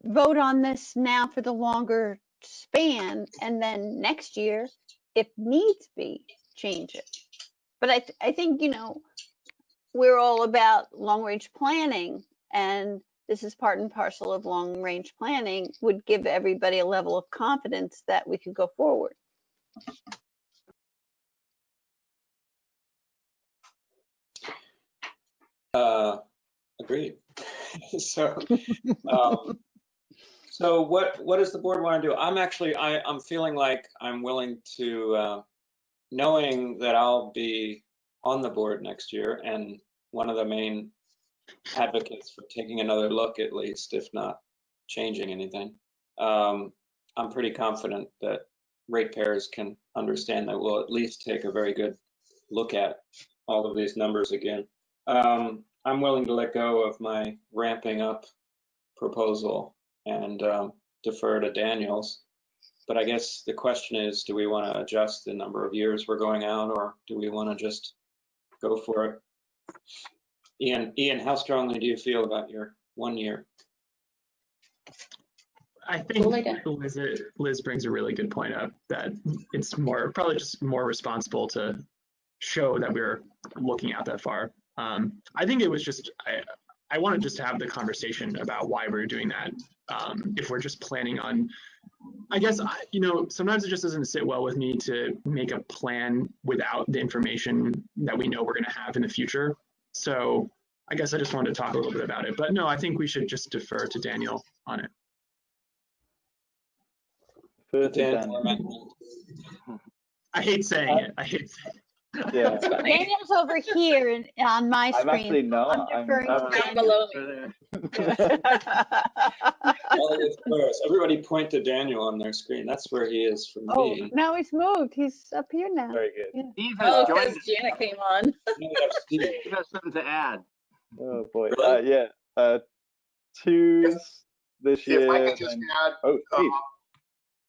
vote on this now for the longer span, and then next year, if needs be, change it. But I think, you know, we're all about long-range planning, and this is part and parcel of long-range planning, would give everybody a level of confidence that we could go forward. Agreed. So, so what does the board want to do? I'm feeling like I'm willing to, knowing that I'll be on the board next year and one of the main advocates for taking another look, at least, if not changing anything. I'm pretty confident that ratepayers can understand that we'll at least take a very good look at all of these numbers again. I'm willing to let go of my ramping up proposal and defer to Daniel's. But I guess the question is, do we want to adjust the number of years we're going out, or do we want to just go for it? Ian, how strongly do you feel about your 1 year? I think Liz brings a really good point up, that it's probably just more responsible to show that we're looking out that far. I think it was just, I want to just have the conversation about why we're doing that. If we're just planning on, I guess, you know, sometimes it just doesn't sit well with me to make a plan without the information that we know we're going to have in the future. So I guess I just wanted to talk a little bit about it. But no, I think we should just defer to Daniel on it. I hate saying it. I hate saying it. Yeah. Daniel's over here on my I'm screen. actually not. I'm deferring to Down Daniel. below me. Everybody point to Daniel on their screen. That's where he is for Oh, me. now he's moved. He's up here now. Very good. Yeah. Steve has Oh, joined because us. Janet came on. Steve has something to add. Oh boy. Really? Yeah. Twos this year. If I could just add,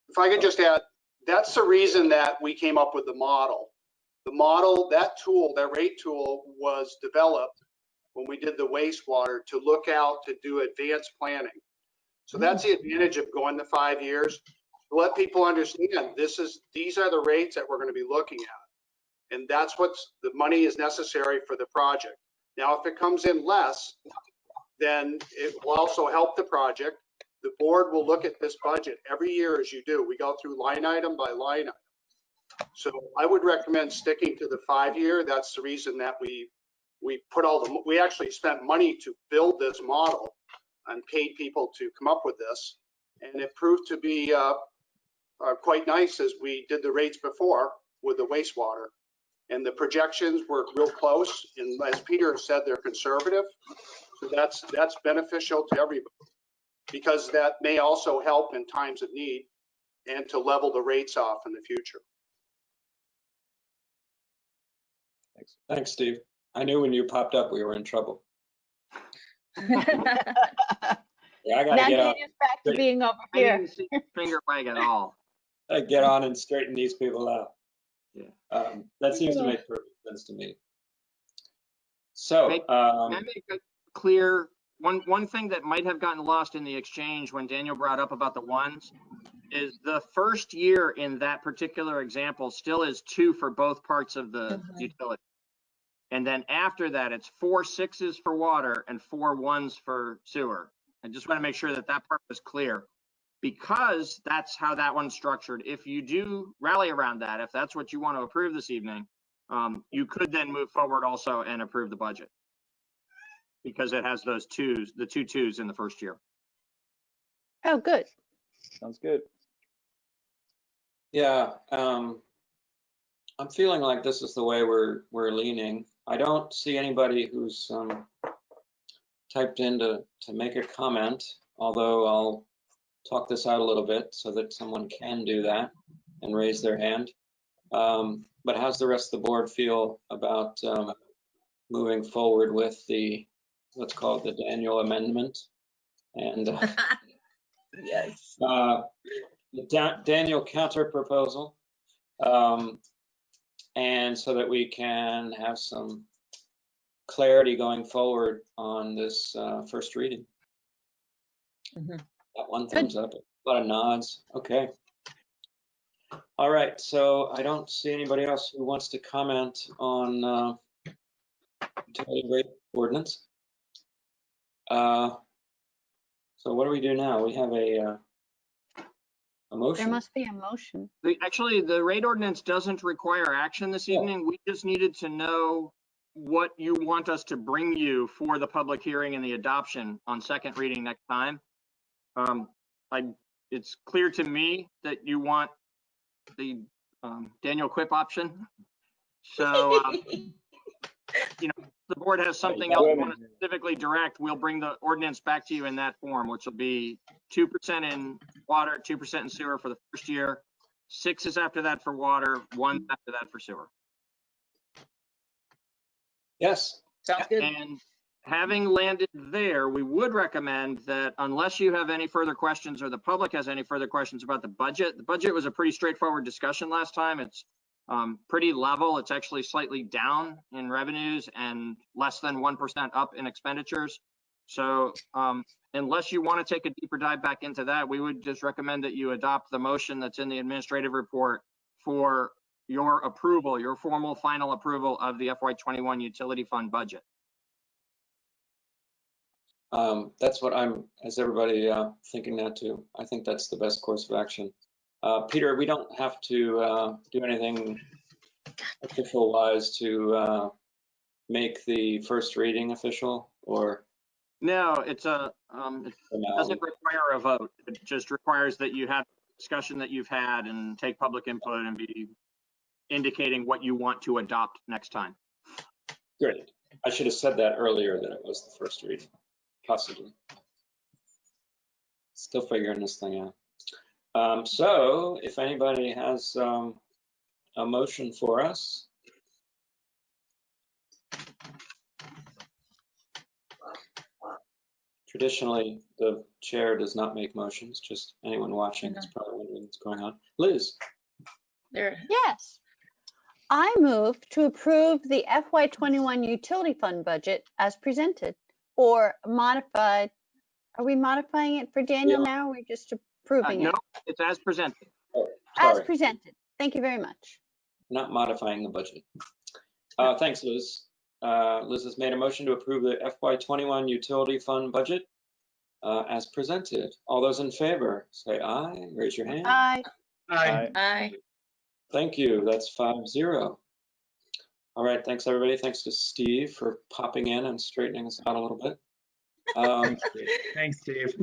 if I could just add, that's the reason that we came up with the model. The model, that tool, that rate tool was developed when we did the wastewater to look out to do advanced planning. So that's the advantage of going to 5 years. To let people understand these are the rates that we're going to be looking at. And that's what's the money is necessary for the project. Now, if it comes in less, then it will also help the project. The board will look at this budget every year as you do. We go through line item by line item. So I would recommend sticking to the 5 year. That's the reason that we we actually spent money to build this model and paid people to come up with this. And it proved to be quite nice as we did the rates before with the wastewater. And the projections were real close. And as Peter said, they're conservative. So that's beneficial to everybody, because that may also help in times of need and to level the rates off in the future. Thanks, Steve. I knew when you popped up, we were in trouble. Yeah, I gotta Now get on. Daniel's back to being over I here. didn't see your finger wag at all. I get on and straighten these people out. Yeah. That seems to make perfect sense to me. So, May I make it clear, one thing that might have gotten lost in the exchange when Daniel brought up about the ones is the first year in that particular example still is 2 for both parts of the utility. And then after that, it's 4 6s for water and 4 1s for sewer. I just want to make sure that that part was clear, because that's how that one's structured. If you do rally around that, if that's what you want to approve this evening, you could then move forward also and approve the budget, because it has those twos, the 2 2s in the first year. Oh, good. Sounds good. yeah, I'm feeling like this is the way we're leaning. I don't see anybody who's typed in to make a comment, although I'll talk this out a little bit so that someone can do that and raise their hand. But how's the rest of the board feel about moving forward with the, let's call it the Daniel amendment? And Yes. the Daniel counter proposal. And so that we can have some clarity going forward on this first reading. Got one thumbs up, a lot of nods. Okay. All right, so I don't see anybody else who wants to comment on utility rate ordinance. So what do we do now? We have a motion. There must be a motion. Actually, the rate ordinance doesn't require action this evening. We just needed to know what you want us to bring you for the public hearing and the adoption on second reading next time. It's clear to me that you want the Daniel Quip option. So, you know, the board has something else you want to specifically direct, we'll bring the ordinance back to you in that form, which will be 2% in water, 2% in sewer for the first year. 6 is after that for water, 1 after that for sewer. Yes. Sounds good. And having landed there, we would recommend that unless you have any further questions or the public has any further questions about the budget was a pretty straightforward discussion last time. It's pretty level. It's actually slightly down in revenues and less than 1% up in expenditures. So unless you want to take a deeper dive back into that, we would just recommend that you adopt the motion that's in the administrative report for your approval, your formal final approval of the FY21 utility fund budget. That's what I'm, as everybody thinking that too. I think that's the best course of action. Peter, we don't have to do anything official wise to make the first reading official, or? No, it's it doesn't require a vote. It just requires that you have discussion that you've had and take public input and be indicating what you want to adopt next time. Great. I should have said that earlier, that it was the first reading, possibly. Still figuring this thing out. So if anybody has a motion for us. Traditionally, the chair does not make motions, just anyone watching is probably wondering what's going on. Liz. There. Yes. I move to approve the FY21 utility fund budget as presented or modified. Are we modifying it for Daniel now, or are we just approving No, it? it's as presented. Oh, as presented. Thank you very much. Not modifying the budget. Thanks, Liz. Liz has made a motion to approve the FY21 utility fund budget as presented. All those in favor, say aye. Raise your hand. Aye. Aye. Aye. Thank you. That's 5-0. All right. Thanks, everybody. Thanks to Steve for popping in and straightening us out a little bit. Thanks, Steve.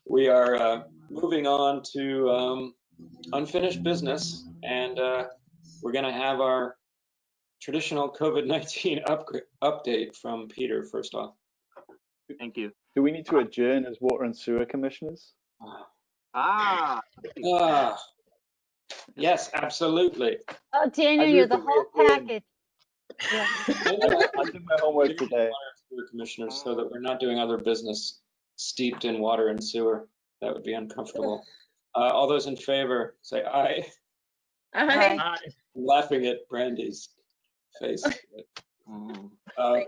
We are moving on to unfinished business, and we're going to have our traditional COVID-19 update from Peter first off. Thank you. Do we need to adjourn as water and sewer commissioners? Yes, absolutely. Oh, Daniel, you're the whole package. Yeah. I did my homework today. Commissioners, so that we're not doing other business steeped in water and sewer. That would be uncomfortable. All those in favor, say aye. Aye. I'm laughing at Brandy's face.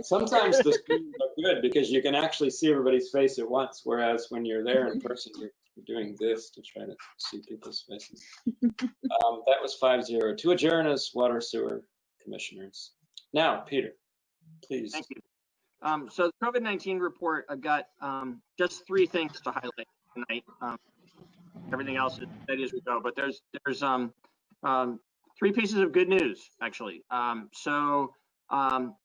Sometimes the screens are good because you can actually see everybody's face at once, whereas when you're there in person, you're doing this to try to see people's faces. That was 5-0 to adjourn as water sewer commissioners. Now, Peter, please. Thank you. So the COVID-19 report, I've got just 3 things to highlight tonight. Everything else is steady as we go, but there's 3 pieces of good news, actually.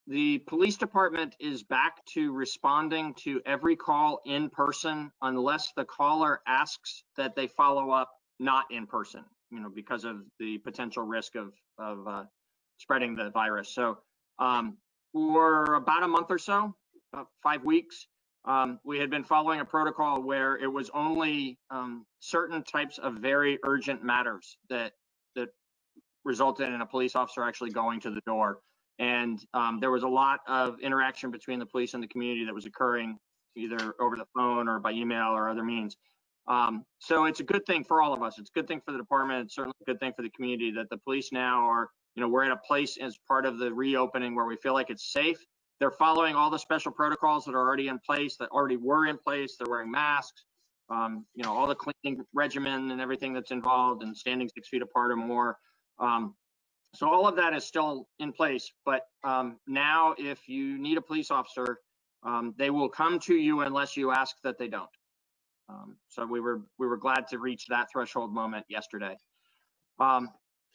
The police department is back to responding to every call in person unless the caller asks that they follow up not in person, you know, because of the potential risk of spreading the virus. So for about a month or so, 5 weeks, we had been following a protocol where it was only certain types of very urgent matters that resulted in a police officer actually going to the door. And there was a lot of interaction between the police and the community that was occurring either over the phone or by email or other means. So it's a good thing for all of us. It's a good thing for the department. It's certainly a good thing for the community that the police now are, we're at a place as part of the reopening where we feel like it's safe. They're following all the special protocols that are already in place, that already were in place. They're wearing masks, all the cleaning regimen and everything that's involved, and standing 6 feet apart or more. So all of that is still in place, but now if you need a police officer, they will come to you unless you ask that they don't. So we were glad to reach that threshold moment yesterday.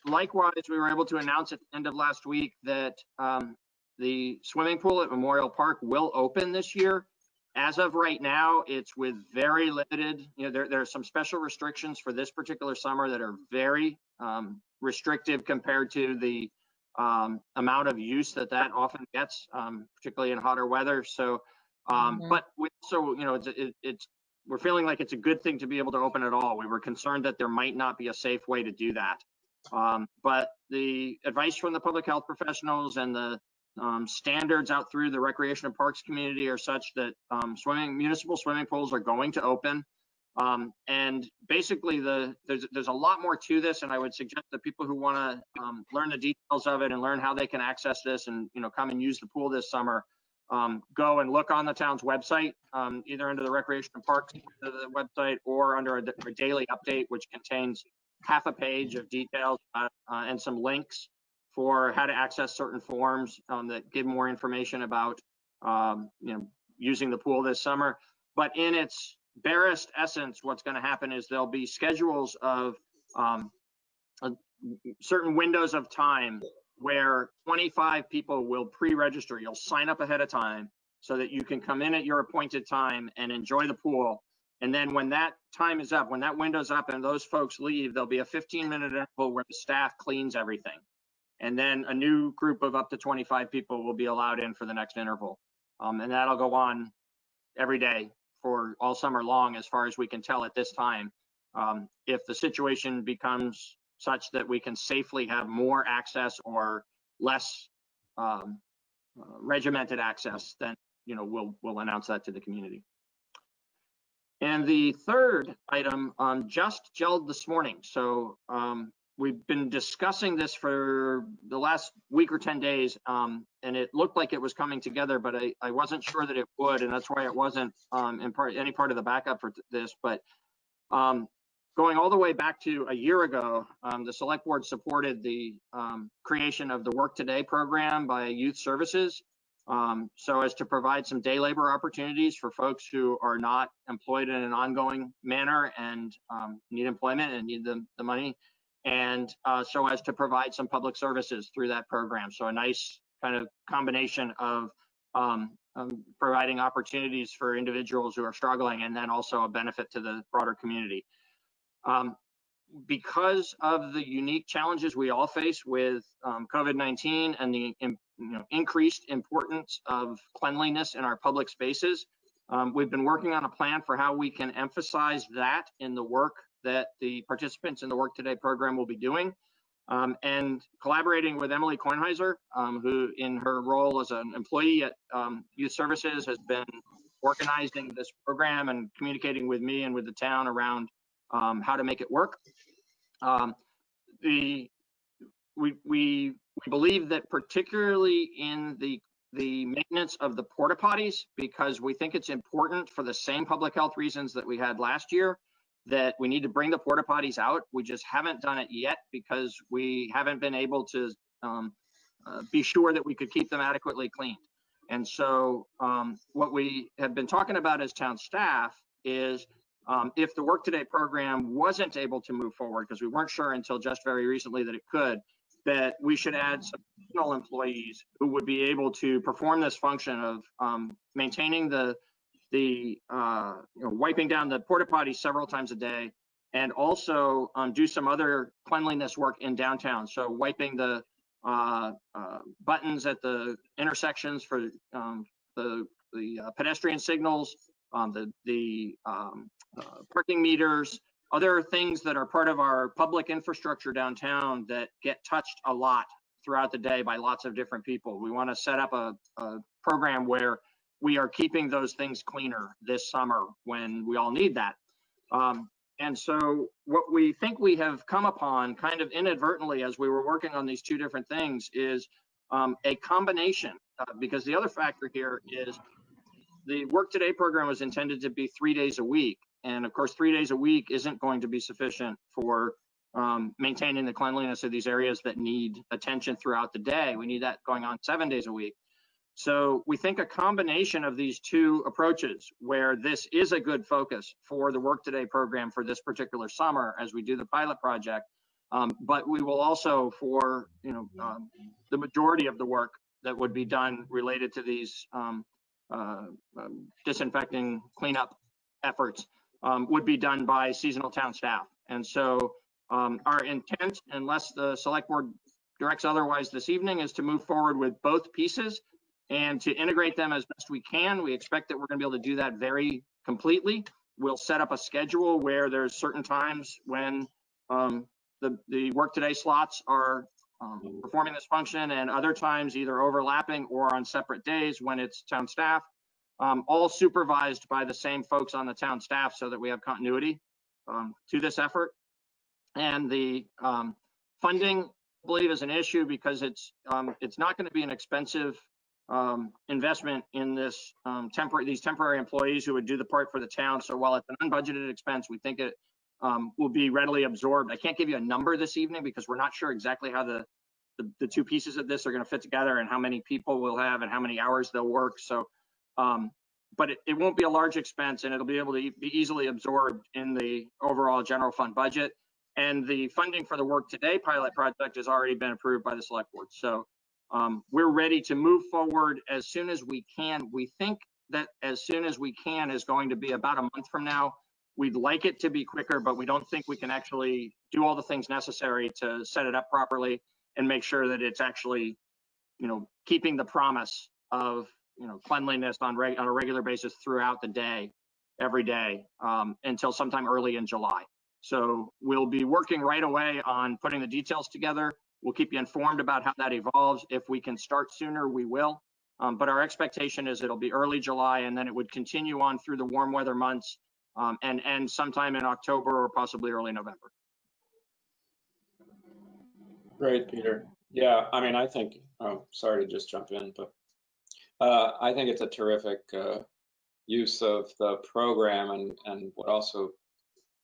Likewise, we were able to announce at the end of last week that the swimming pool at Memorial Park will open this year. As of right now, it's with very limited, there are some special restrictions for this particular summer that are very restrictive compared to the amount of use that often gets, particularly in hotter weather. So, but we also, we're feeling like it's a good thing to be able to open it all. We were concerned that there might not be a safe way to do that. But the advice from the public health professionals and the standards out through the recreation and parks community are such that municipal swimming pools are going to open. And basically there's a lot more to this, and I would suggest that people who want to learn the details of it and learn how they can access this and come and use the pool this summer, go and look on the town's website, either under the recreation and parks website or under a daily update, which contains half a page of details and some links for how to access certain forms that give more information about using the pool this summer. But in its barest essence, what's going to happen is there'll be schedules of certain windows of time where 25 people will pre-register. You'll sign up ahead of time so that you can come in at your appointed time and enjoy the pool. And then when that time is up, when that window's up and those folks leave, there'll be a 15-minute interval where the staff cleans everything. And then a new group of up to 25 people will be allowed in for the next interval. And that'll go on every day for all summer long, as far as we can tell at this time. If the situation becomes such that we can safely have more access or less regimented access, then we'll announce that to the community. And the third item just gelled this morning. So we've been discussing this for the last week or 10 days, and it looked like it was coming together, but I wasn't sure that it would, and that's why it wasn't any part of the backup for this. But going all the way back to a year ago, the select board supported the creation of the Work Today program by Youth Services, so as to provide some day labor opportunities for folks who are not employed in an ongoing manner and need employment and need the money. And so as to provide some public services through that program. So a nice kind of combination of providing opportunities for individuals who are struggling, and then also a benefit to the broader community. Because of the unique challenges we all face with COVID-19 and the increased importance of cleanliness in our public spaces, we've been working on a plan for how we can emphasize that in the work that the participants in the Work Today program will be doing, and collaborating with Emily Kornheiser, who in her role as an employee at Youth Services has been organizing this program and communicating with me and with the town around how to make it work. We believe that particularly in the maintenance of the porta potties, because we think it's important for the same public health reasons that we had last year, that we need to bring the porta potties out. We just haven't done it yet because we haven't been able to be sure that we could keep them adequately cleaned. And so what we have been talking about as town staff is if the Work Today program wasn't able to move forward, because we weren't sure until just very recently that it could, that we should add some additional employees who would be able to perform this function of maintaining the wiping down the porta potties several times a day, and also do some other cleanliness work in downtown. So wiping the buttons at the intersections for the pedestrian signals, the parking meters, other things that are part of our public infrastructure downtown that get touched a lot throughout the day by lots of different people. We want to set up a program where we are keeping those things cleaner this summer when we all need that. And so what we think we have come upon kind of inadvertently as we were working on these two different things is a combination, because the other factor here is the Work Today program was intended to be 3 days a week. And of course, 3 days a week isn't going to be sufficient for maintaining the cleanliness of these areas that need attention throughout the day. We need that going on 7 days a week. So we think a combination of these two approaches, where this is a good focus for the Work Today program for this particular summer as we do the pilot project, but we will also, for the majority of the work that would be done related to these disinfecting cleanup efforts, would be done by seasonal town staff. And so our intent, unless the select board directs otherwise this evening, is to move forward with both pieces and to integrate them as best we can. We expect that we're going to be able to do that very completely. We'll set up a schedule where there's certain times when the Work Today slots are performing this function, and other times either overlapping or on separate days when it's town staff, all supervised by the same folks on the town staff so that we have continuity to this effort. And the funding, I believe, is an issue because it's not going to be an expensive investment in this these temporary employees who would do the part for the town. So while it's an unbudgeted expense, we think it will be readily absorbed. I can't give you a number this evening because we're not sure exactly how the two pieces of this are going to fit together and how many people we'll have and how many hours they'll work. So, but it won't be a large expense, and it'll be able to be easily absorbed in the overall general fund budget. And the funding for the Work Today pilot project has already been approved by the select board. So we're ready to move forward as soon as we can. We think that as soon as we can is going to be about a month from now. We'd like it to be quicker, but we don't think we can actually do all the things necessary to set it up properly and make sure that it's actually, keeping the promise of, cleanliness on a regular basis throughout the day, every day, until sometime early in July. So we'll be working right away on putting the details together. We'll keep you informed about how that evolves. If we can start sooner, we will. But our expectation is it'll be early July, and then it would continue on through the warm weather months and end sometime in October or possibly early November. Great, Peter. Yeah, I mean, I think, sorry to just jump in, but I think it's a terrific use of the program and would also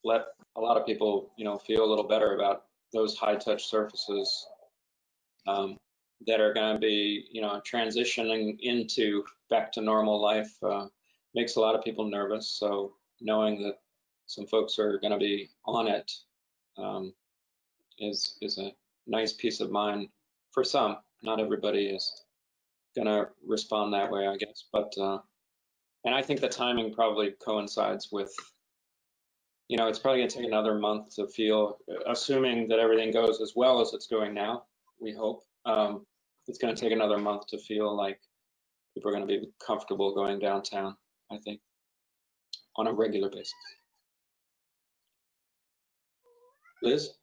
let a lot of people, feel a little better about those high touch surfaces that are going to be, transitioning into back to normal life makes a lot of people nervous. So knowing that some folks are going to be on it is a nice peace of mind for some. Not everybody is going to respond that way, I guess. But and I think the timing probably coincides with, it's probably going to take another month to feel, assuming that everything goes as well as it's going now, we hope. It's going to take another month to feel like people are going to be comfortable going downtown, I think, on a regular basis. Liz?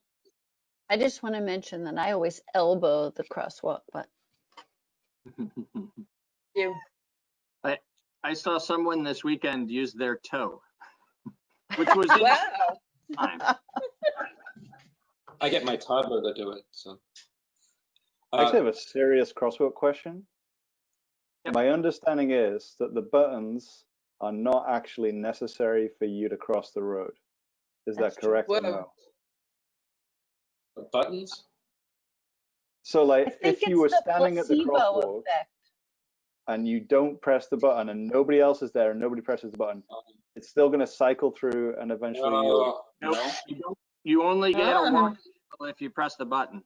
I just want to mention that I always elbow the crosswalk button. You. I saw someone this weekend use their toe, which was wow. I get my toddler to do it. So I actually have a serious crosswalk question. Yep. My understanding is that the buttons are not actually necessary for you to cross the road. Is that correct or no? The buttons? So like if you were standing at the crosswalk effect. and you don't press the button and nobody else is there and nobody presses the button, it's still going to cycle through and eventually you only get a warning if you press the button.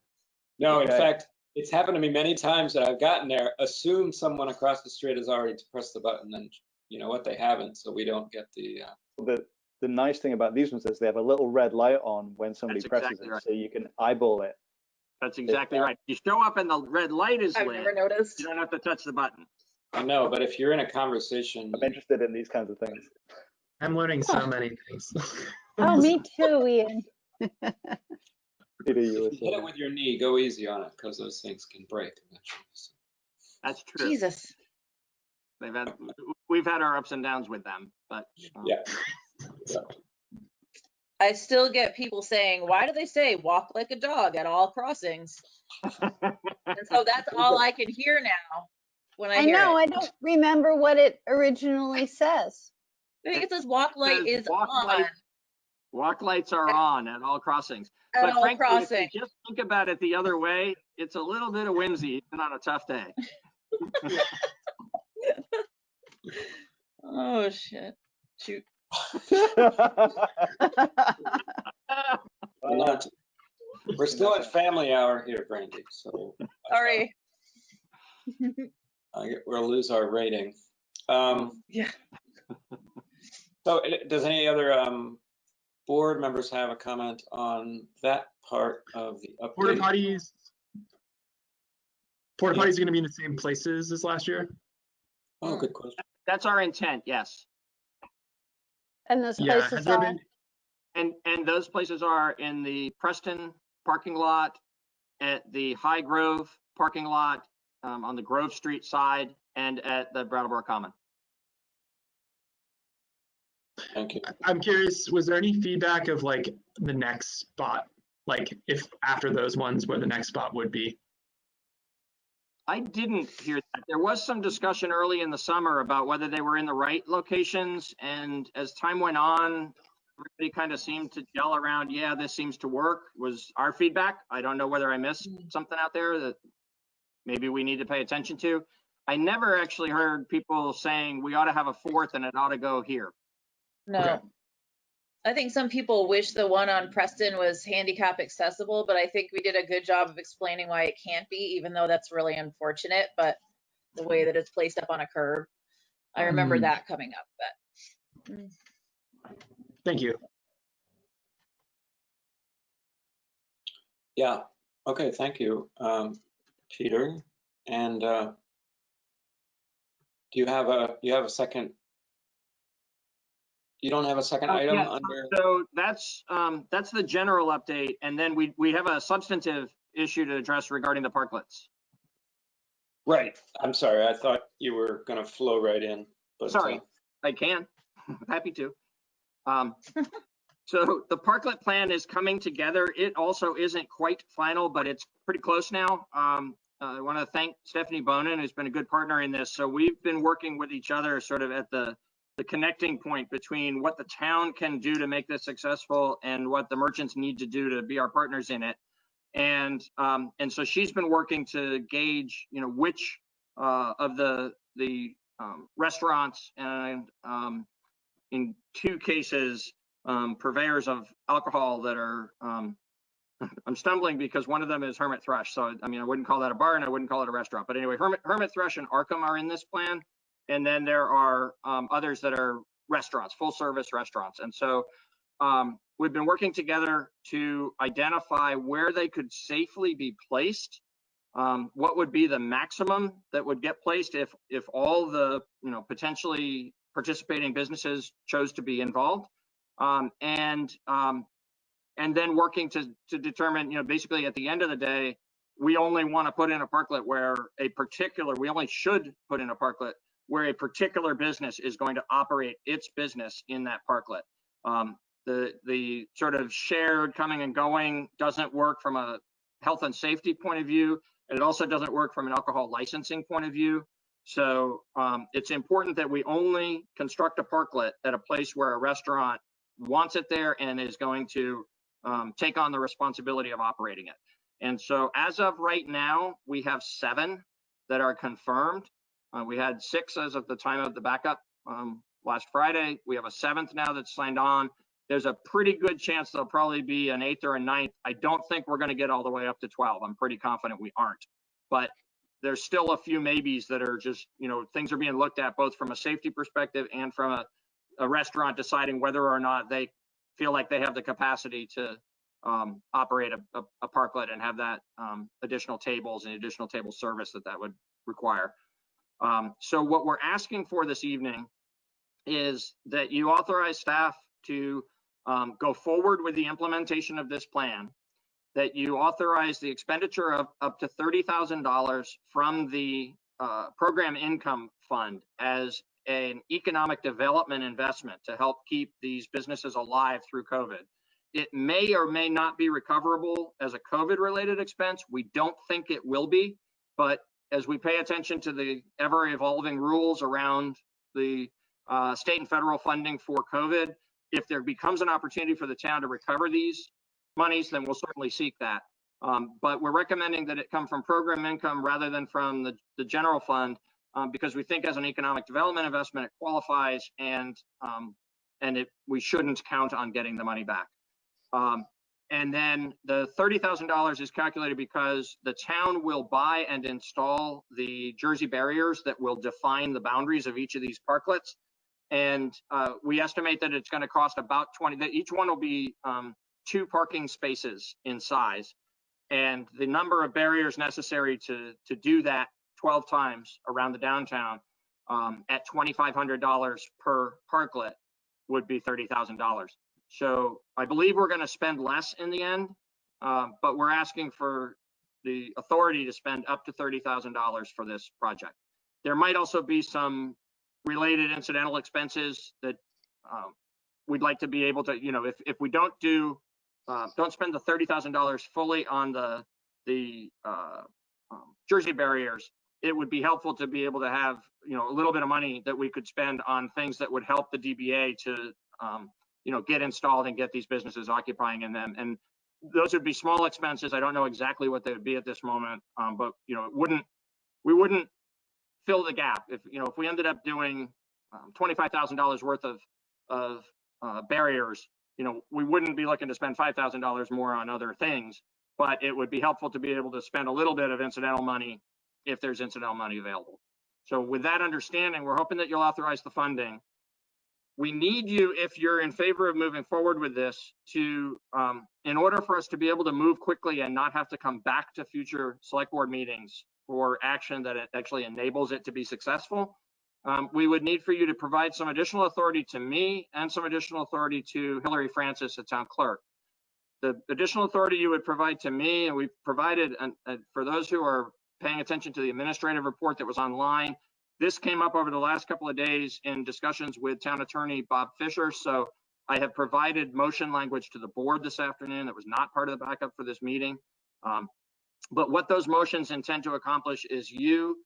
No, in fact, it's happened to me many times that I've gotten there, assumed someone across the street has already pressed the button, and you know what, they haven't, so we don't get the The nice thing about these ones is they have a little red light on when somebody That's presses exactly it, right. so you can eyeball it. That's exactly right. You show up and the red light is I've lit. never noticed. You don't have to touch the button. I know, but if you're in a conversation, I'm interested in these kinds of things. I'm learning so many things. Oh, me too, Ian. Peter, you were if you hit it with your knee, go easy on it because those things can break eventually. So. That's true. Jesus. We've had our ups and downs with them, but yeah. I still get people saying, why do they say walk like a dog at all crossings? And so that's all I can hear now when I hear know, it. I don't remember what it originally says. I think it says walk light is on. Walk lights are on at all crossings. At But all frankly, crossings. if you just think about it the other way, it's a little bit of whimsy even on a tough day. Oh, shit. Shoot. We're still at family hour here, Brandy. So sorry. We'll lose our rating. Yeah. So, does any other board members have a comment on that part of the update? Porta potties are going to be in the same places as last year. Oh, good question. That's our intent, yes. And those places are? And those places are in the Preston parking lot, at the High Grove parking lot, on the Grove Street side, and at the Brattleboro Common. Thank you. I'm curious, was there any feedback of like the next spot? Like if after those ones where the next spot would be? I didn't hear that. There was some discussion early in the summer about whether they were in the right locations. And as time went on, everybody kind of seemed to gel around, yeah, this seems to work, was our feedback. I don't know whether I missed something out there that maybe we need to pay attention to. I never actually heard people saying we ought to have a fourth and it ought to go here. No. Okay. I think some people wish the one on Preston was handicap accessible, but I think we did a good job of explaining why it can't be, even though that's really unfortunate, but the way that it's placed up on a curb. I remember that coming up, but. Thank you. Yeah. Okay. Thank you, Peter. And do you have a second? You don't have a second item under? So that's the general update, and then we have a substantive issue to address regarding the parklets. Right. I'm sorry. I thought you were going to flow right in. But, sorry, I can. Happy to. So the parklet plan is coming together. It also isn't quite final, but it's pretty close now. I want to thank Stephanie Bonin, who's been a good partner in this. So we've been working with each other sort of at the connecting point between what the town can do to make this successful and what the merchants need to do to be our partners in it. And so she's been working to gauge, which of the restaurants and in two cases, purveyors of alcohol that are, I'm stumbling because one of them is Hermit Thrush. So, I mean, I wouldn't call that a bar and I wouldn't call it a restaurant. But anyway, Hermit Thrush and Arkham are in this plan. And then there are others that are restaurants, full service restaurants. And so we've been working together to identify where they could safely be placed. What would be the maximum that would get placed if all the potentially participating businesses chose to be involved, and then working to determine, basically at the end of the day, we only want to put in a parklet where we only should put in a parklet where a particular business is going to operate its business in that parklet. The sort of shared coming and going doesn't work from a health and safety point of view. And it also doesn't work from an alcohol licensing point of view. So it's important that we only construct a parklet at a place where a restaurant wants it there and is going to take on the responsibility of operating it. And so as of right now, we have 7 that are confirmed. We had 6 as of the time of the backup last Friday. We have a 7th now that's signed on. There's a pretty good chance there'll probably be an 8th or a 9th. I don't think we're going to get all the way up to 12. I'm pretty confident we aren't. But there's still a few maybes that are just, things are being looked at both from a safety perspective and from a restaurant deciding whether or not they feel like they have the capacity to operate a parklet and have that additional tables and additional table service that would require. So what we're asking for this evening is that you authorize staff to go forward with the implementation of this plan, that you authorize the expenditure of up to $30,000 from the program income fund as an economic development investment to help keep these businesses alive through COVID. It may or may not be recoverable as a COVID-related expense. We don't think it will be, but as we pay attention to the ever-evolving rules around the state and federal funding for COVID, if there becomes an opportunity for the town to recover these monies, then we'll certainly seek that. But we're recommending that it come from program income rather than from the general fund, because we think as an economic development investment, it qualifies, and we shouldn't count on getting the money back. And then the $30,000 is calculated because the town will buy and install the Jersey barriers that will define the boundaries of each of these parklets. And we estimate that it's going to cost about 20, that each one will be 2 parking spaces in size. And the number of barriers necessary to do that 12 times around the downtown at $2,500 per parklet would be $30,000. So I believe we're going to spend less in the end, but we're asking for the authority to spend up to $30,000 for this project. There might also be some related incidental expenses that we'd like to be able to, you know, if we don't spend the $30,000 fully on the Jersey barriers, it would be helpful to be able to have, you know, a little bit of money that we could spend on things that would help the DBA to you know, get installed and get these businesses occupying in them. And those would be small expenses. I don't know exactly what they would be at this moment, but you know, we wouldn't fill the gap. If you know, if we ended up doing $25,000 worth of barriers, you know, we wouldn't be looking to spend $5,000 more on other things, but it would be helpful to be able to spend a little bit of incidental money if there's incidental money available. So with that understanding, we're hoping that you'll authorize the funding. We need you, if you're in favor of moving forward with this, to, in order for us to be able to move quickly and not have to come back to future select board meetings for action that it actually enables it to be successful, we would need for you to provide some additional authority to me and some additional authority to Hillary Francis, the town clerk. The additional authority you would provide to me, and we've provided, for those who are paying attention to the administrative report that was online, this came up over the last couple of days in discussions with town attorney Bob Fisher. So I have provided motion language to the board this afternoon that was not part of the backup for this meeting. But what those motions intend to accomplish is you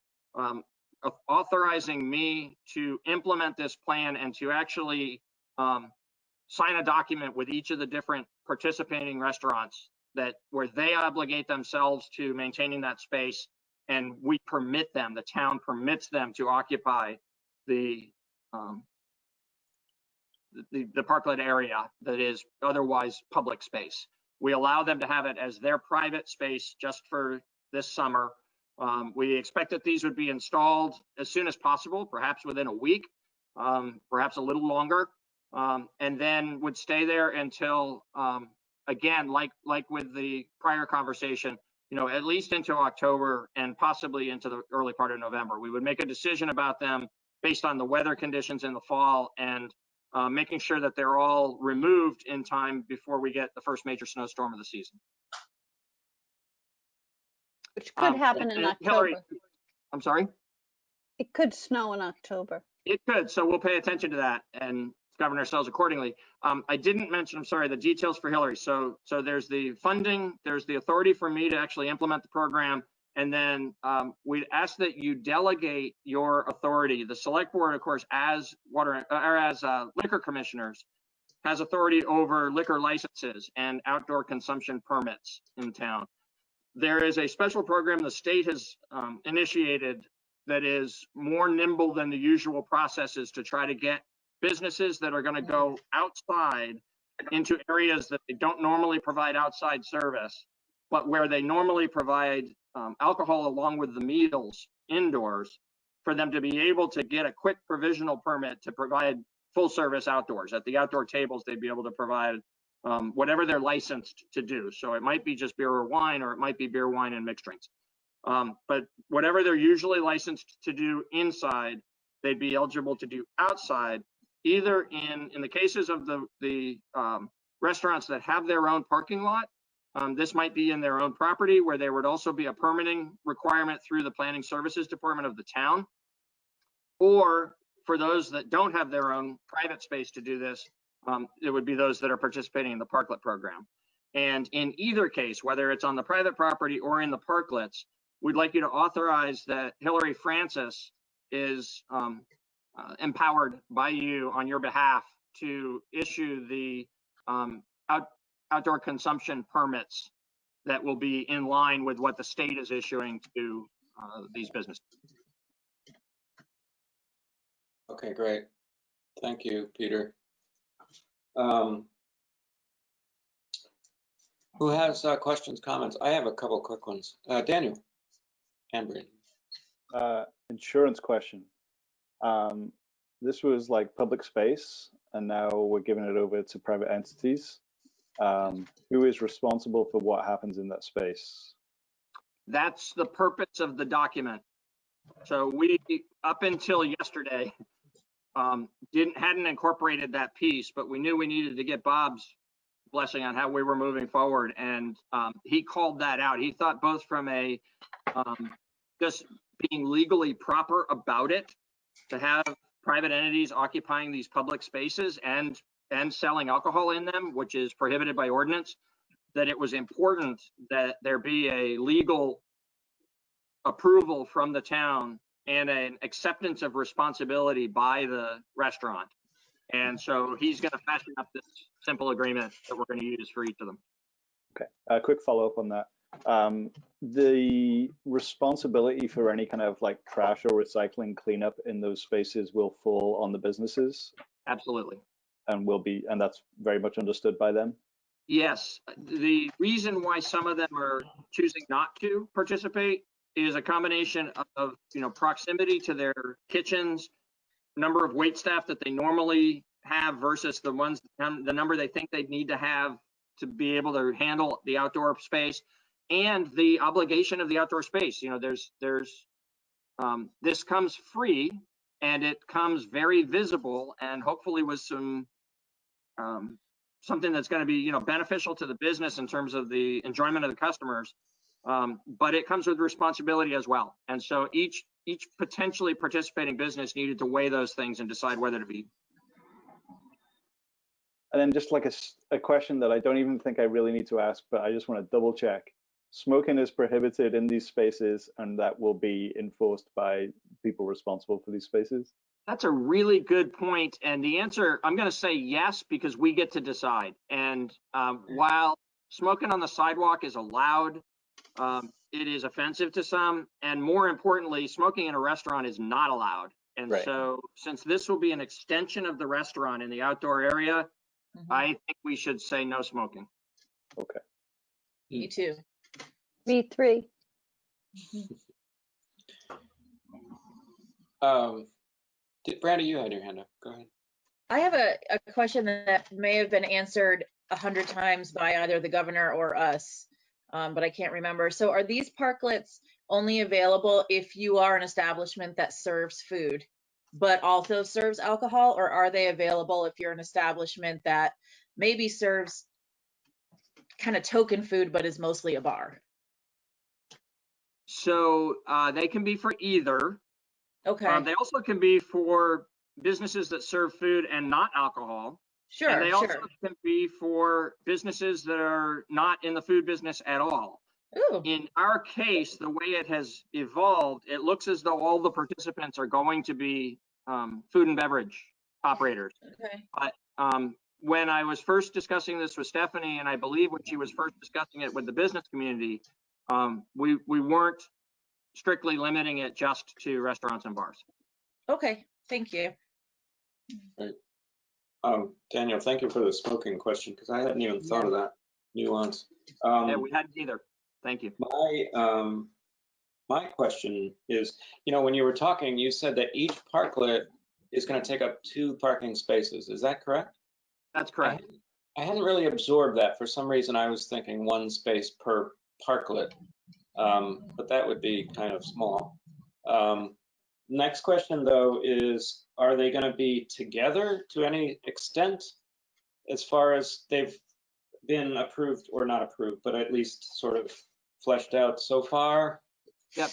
authorizing me to implement this plan and to actually sign a document with each of the different participating restaurants where they obligate themselves to maintaining that space, and we permit them, the town permits them to occupy the parklet area that is otherwise public space. We allow them to have it as their private space just for this summer. We expect that these would be installed as soon as possible, perhaps within a week, perhaps a little longer, and then would stay there until, again, like with the prior conversation, you know, at least into October and possibly into the early part of November. We would make a decision about them based on the weather conditions in the fall and making sure that they're all removed in time before we get the first major snowstorm of the season. Which could happen in October. Hillary, I'm sorry? It could snow in October. It could, so we'll pay attention to that and govern ourselves accordingly. I didn't mention, I'm sorry, the details for Hillary. So there's the funding, there's the authority for me to actually implement the program, and then we'd ask that you delegate your authority. The select board, of course, as liquor commissioners, has authority over liquor licenses and outdoor consumption permits in town. There is a special program the state has initiated that is more nimble than the usual processes to try to get businesses that are going to go outside into areas that they don't normally provide outside service, but where they normally provide alcohol along with the meals indoors, for them to be able to get a quick provisional permit to provide full service outdoors. At the outdoor tables, they'd be able to provide whatever they're licensed to do. So it might be just beer or wine, or it might be beer, wine, and mixed drinks. But whatever they're usually licensed to do inside, they'd be eligible to do outside, either in the cases of the restaurants that have their own parking lot. This might be in their own property, where there would also be a permitting requirement through the Planning Services Department of the town. Or for those that don't have their own private space to do this, it would be those that are participating in the parklet program. And in either case, whether it's on the private property or in the parklets, we'd like you to authorize that Hillary Francis is empowered by you on your behalf to issue the outdoor consumption permits that will be in line with what the state is issuing to these businesses. Okay, great. Thank you, Peter. Who has questions, comments? I have a couple quick ones. Daniel, Ambry. Insurance question. This was like public space, and now we're giving it over to private entities. Who is responsible for what happens in that space? That's the purpose of the document. So we, up until yesterday, hadn't incorporated that piece, but we knew we needed to get Bob's blessing on how we were moving forward, and he called that out. He thought both from a just being legally proper about it, to have private entities occupying these public spaces and selling alcohol in them, which is prohibited by ordinance, that it was important that there be a legal approval from the town and an acceptance of responsibility by the restaurant. And so he's going to fashion up this simple agreement that we're going to use for each of them. Okay, a quick follow-up on that. The responsibility for any kind of like trash or recycling cleanup in those spaces will fall on the businesses? Absolutely. And that's very much understood by them? Yes. The reason why some of them are choosing not to participate is a combination of, proximity to their kitchens, number of wait staff that they normally have versus the number they think they need to have to be able to handle the outdoor space, and the obligation of the outdoor space. This comes free, and it comes very visible, and hopefully with some something that's going to be beneficial to the business in terms of the enjoyment of the customers. But it comes with responsibility as well. And so each potentially participating business needed to weigh those things and decide whether to be. And then just like a question that I don't even think I really need to ask, but I just want to double check. Smoking is prohibited in these spaces, and that will be enforced by people responsible for these spaces? That's a really good point. And the answer, I'm going to say yes, because we get to decide. And while smoking on the sidewalk is allowed, it is offensive to some. And more importantly, smoking in a restaurant is not allowed. And so since this will be an extension of the restaurant in the outdoor area, I think we should say no smoking. Okay. Me too. Me three. Brandy, you had your hand up. Go ahead. I have a question that may have been answered 100 times by either the governor or us, but I can't remember. So are these parklets only available if you are an establishment that serves food, but also serves alcohol, or are they available if you're an establishment that maybe serves kind of token food, but is mostly a bar? So they can be for either. Okay. They also can be for businesses that serve food and not alcohol. Sure. And they also can be for businesses that are not in the food business at all. Ooh. In our case, the way it has evolved, it looks as though all the participants are going to be food and beverage operators. Okay. But when I was first discussing this with Stephanie, and I believe when she was first discussing it with the business community, we weren't strictly limiting it just to restaurants and bars. Okay, thank you. Right. Daniel, thank you for the smoking question, because I hadn't even thought of that nuance. Yeah, we hadn't either. Thank you. My question is, when you were talking, you said that each parklet is going to take up 2 parking spaces. Is that correct? That's correct. I hadn't really absorbed that. For some reason, I was thinking 1 space per parklet. but that would be kind of small. Next question, though, is are they going to be together to any extent as far as they've been approved or not approved, but at least sort of fleshed out so far? Yep.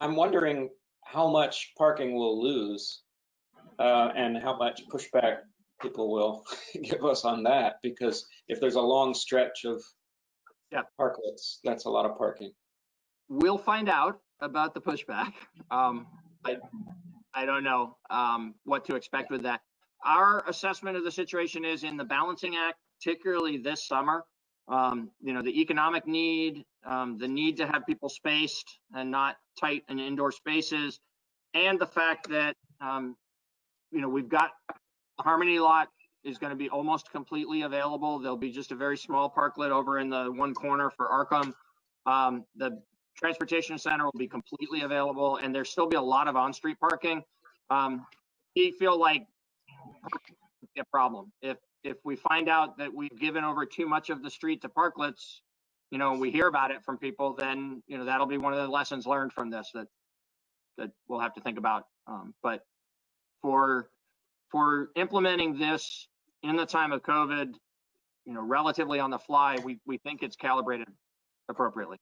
I'm wondering how much parking we'll lose and how much pushback people will give us on that, because if there's a long stretch of parklets, that's a lot of parking. We'll find out about the pushback. I don't know what to expect with that. Our assessment of the situation is in the balancing act, particularly this summer, the economic need, the need to have people spaced and not tight in indoor spaces, and the fact that, we've got the Harmony lot is going to be almost completely available. There'll be just a very small parklet over in the one corner for Arkham. The transportation center will be completely available, and there'll still be a lot of on-street parking. We feel like a problem. If we find out that we've given over too much of the street to parklets, we hear about it from people, then, that'll be one of the lessons learned from this that we'll have to think about. But for implementing this in the time of COVID, relatively on the fly, we think it's calibrated appropriately.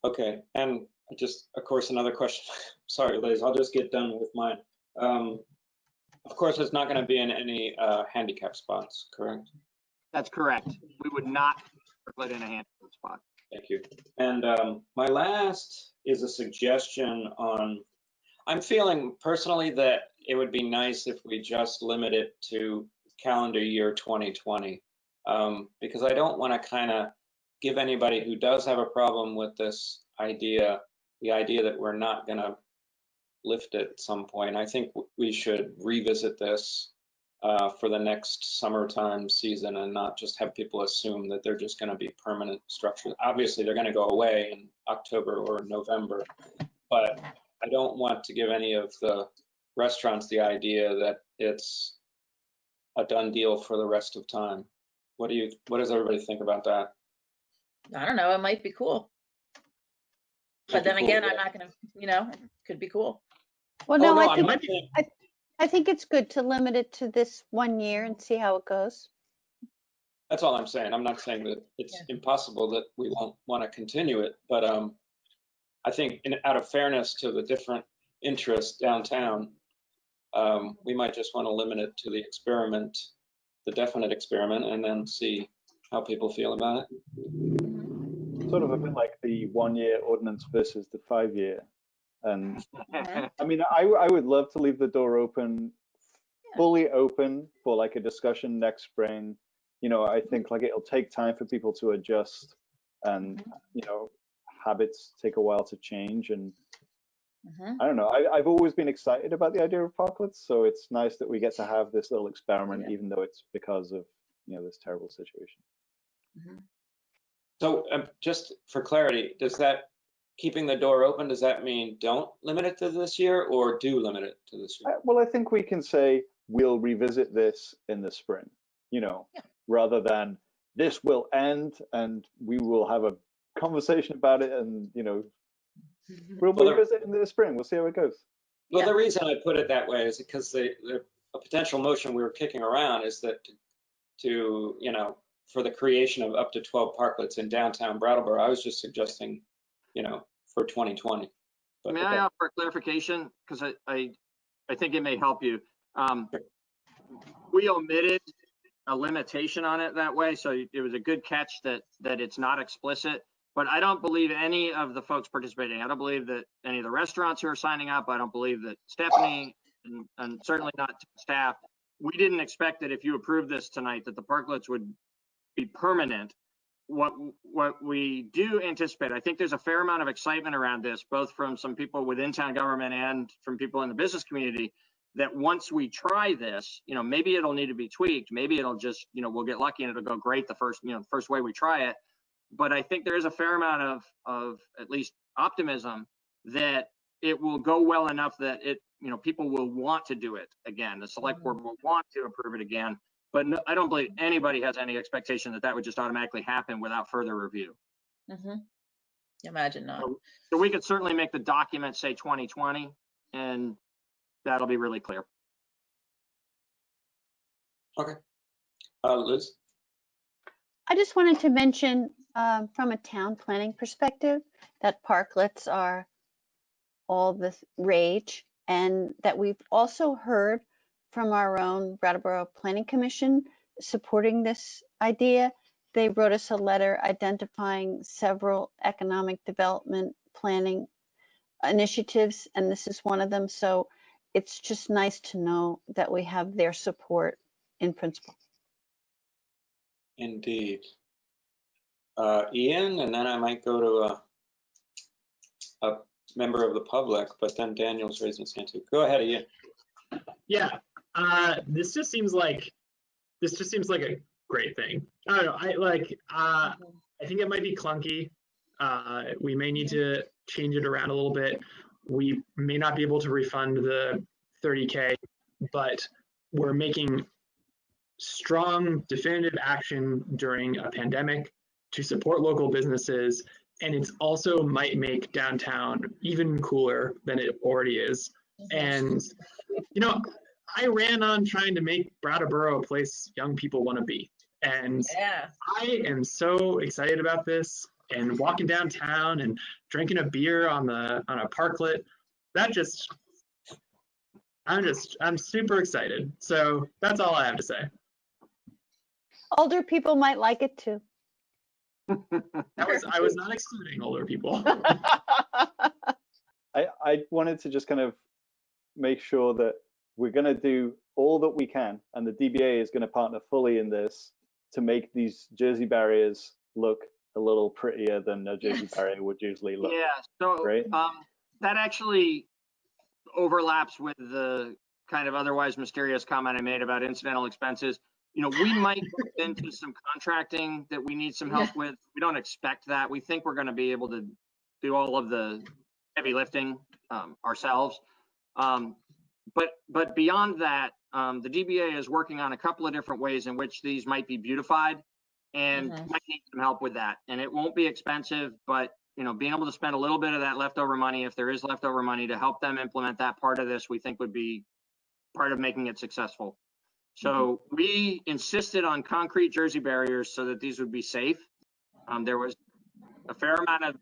Okay, and just, of course, another question. Sorry, Liz, I'll just get done with mine. Of course, it's not going to be in any handicap spots, correct? That's correct. We would not put in a handicap spot. Thank you. And my last is a suggestion on, I'm feeling personally that it would be nice if we just limit it to calendar year 2020, because I don't want to kind of give anybody who does have a problem with this idea, the idea that we're not going to lift it at some point. I think we should revisit this for the next summertime season and not just have people assume that they're just going to be permanent structures. Obviously, they're going to go away in October or November, but I don't want to give any of the restaurants the idea that it's a done deal for the rest of time. What does everybody think about that? I don't know. It might be cool. But then again, I'm not going to, it could be cool. Well, no, I think it's good to limit it to this 1 year and see how it goes. That's all I'm saying. I'm not saying that it's impossible that we won't want to continue it, but I think out of fairness to the different interests downtown, we might just want to limit it to the experiment, the definite experiment, and then see how people feel about it. Sort of a bit like the 1 year ordinance versus the 5 year. And I mean, I would love to leave the door open, fully open for like a discussion next spring. I think like it'll take time for people to adjust, and habits take a while to change. And I don't know, I've always been excited about the idea of parklets, so it's nice that we get to have this little experiment, even though it's because of this terrible situation. So just for clarity, does that keeping the door open, does that mean don't limit it to this year or do limit it to this year? Well, I think we can say we'll revisit this in the spring, rather than this will end and we will have a conversation about it and, we'll revisit in the spring. We'll see how it goes. Well, the reason I put it that way is because a potential motion we were kicking around is that for the creation of up to 12 parklets in downtown Brattleboro, I was just suggesting, for 2020. But, May I offer clarification? Because I think it may help you. We omitted a limitation on it that way, so it was a good catch that it's not explicit. But I don't believe any of the folks participating, I don't believe that any of the restaurants who are signing up, I don't believe that Stephanie, and certainly not staff, we didn't expect that if you approve this tonight that the parklets would be permanent. What we do anticipate, I think there's a fair amount of excitement around this, both from some people within town government and from people in the business community, that once we try this, maybe it'll need to be tweaked. Maybe it'll just, we'll get lucky and it'll go great the first way we try it. But I think there is a fair amount of at least optimism that it will go well enough that people will want to do it again. The select board will want to approve it again. But no, I don't believe anybody has any expectation that would just automatically happen without further review. Imagine not. So we could certainly make the document say 2020, and that'll be really clear. Okay. Liz? I just wanted to mention from a town planning perspective that parklets are all the rage, and that we've also heard from our own Brattleboro Planning Commission supporting this idea. They wrote us a letter identifying several economic development planning initiatives, and this is one of them. So it's just nice to know that we have their support in principle. Indeed. Ian, and then I might go to a member of the public, but then Daniel's raising his hand too. Go ahead, Ian. Yeah, this just seems like a great thing. I don't know. I think it might be clunky. We may need to change it around a little bit. We may not be able to refund the 30K, but we're making strong, definitive action during a pandemic to support local businesses. And it's also might make downtown even cooler than it already is. And, you know, I ran on trying to make Brattleboro a place young people want to be. And I am so excited about this, and walking downtown and drinking a beer on a parklet. I'm super excited. So that's all I have to say. Older people might like it too. I was not excluding older people. I wanted to just kind of make sure that we're going to do all that we can, and the DBA is going to partner fully in this to make these Jersey barriers look a little prettier than a Jersey barrier would usually look. Yeah, so right? That actually overlaps with the kind of otherwise mysterious comment I made about incidental expenses. You know, we might get into some contracting that we need some help with. We don't expect that. We think we're going to be able to do all of the heavy lifting ourselves. But beyond that, the DBA is working on a couple of different ways in which these might be beautified, and might need some help with that. And it won't be expensive, but you know, being able to spend a little bit of that leftover money, if there is leftover money, to help them implement that part of this, we think would be part of making it successful. So we insisted on concrete Jersey barriers so that these would be safe. There was a fair amount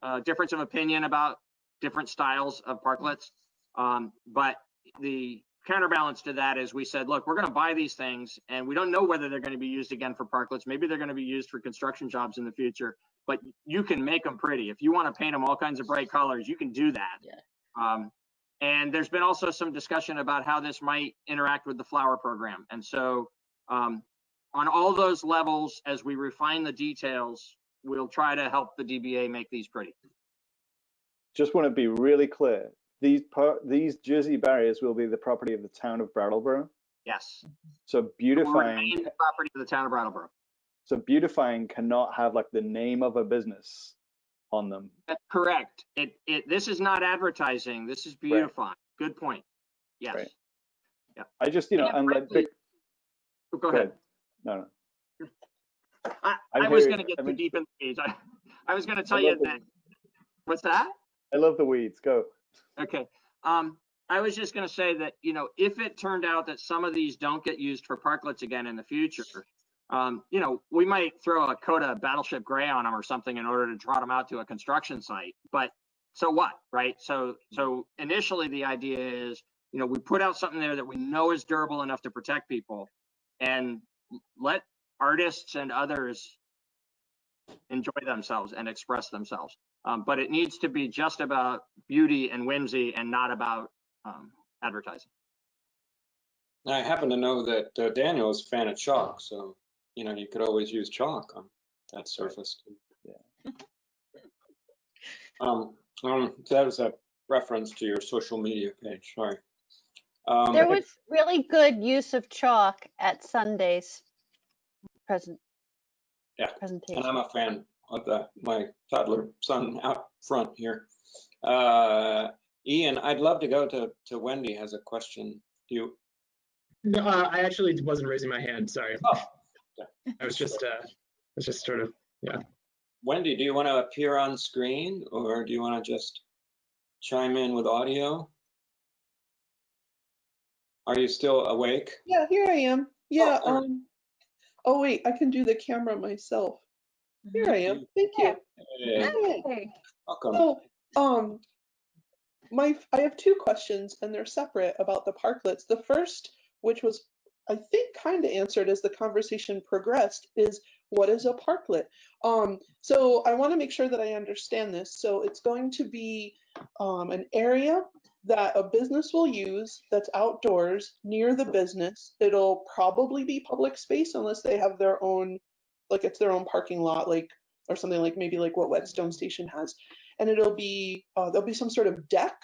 of difference of opinion about different styles of parklets. But the counterbalance to that is we said, look, we're going to buy these things and we don't know whether they're going to be used again for parklets. Maybe they're going to be used for construction jobs in the future, but you can make them pretty. If you want to paint them all kinds of bright colors, you can do that. Yeah. And there's been also some discussion about how this might interact with the flower program. And so on all those levels, as we refine the details, we'll try to help the DBA make these pretty. Just want to be really clear. These Jersey barriers will be the property of the town of Brattleboro. Yes. So beautifying the property of the town of Brattleboro. So beautifying cannot have like the name of a business on them. That's correct. This is not advertising. This is beautifying. Right. Good point. Yes. Right. Yeah. I just, you know, and like go ahead. No. I was going to get too deep in the weeds. I was going to tell you that. What's that? I love the weeds. Go. Okay. I was just going to say that, you know, if it turned out that some of these don't get used for parklets again in the future, you know, we might throw a coat of Battleship Gray on them or something in order to trot them out to a construction site. But so what, right? So initially the idea is, you know, we put out something there that we know is durable enough to protect people, and let artists and others enjoy themselves and express themselves. But it needs to be just about beauty and whimsy and not about advertising. I happen to know that Daniel is a fan of chalk, so you know you could always use chalk on that surface. Yeah. That was a reference to your social media page. Sorry. There was really good use of chalk at Sunday's presentation. And I'm a fan of my toddler son out front here. Ian, I'd love to go to Wendy has a question. Do you? No, I actually wasn't raising my hand. Sorry. Oh. Yeah. I was just sort of, yeah. Wendy, do you want to appear on screen or do you want to just chime in with audio? Are you still awake? Yeah, here I am. Yeah, Oh, oh wait, I can do the camera myself. Here I am. Thank you. hey, Hey. welcome. So, I have two questions and they're separate about the parklets. The first, which was I think kind of answered as the conversation progressed, is what is a parklet? So I want to make sure that I understand this. So it's going to be an area that a business will use that's outdoors near the business. It'll probably be public space unless they have their own, like it's their own parking lot, like or something like maybe like what Whetstone Station has. And it'll be there'll be some sort of deck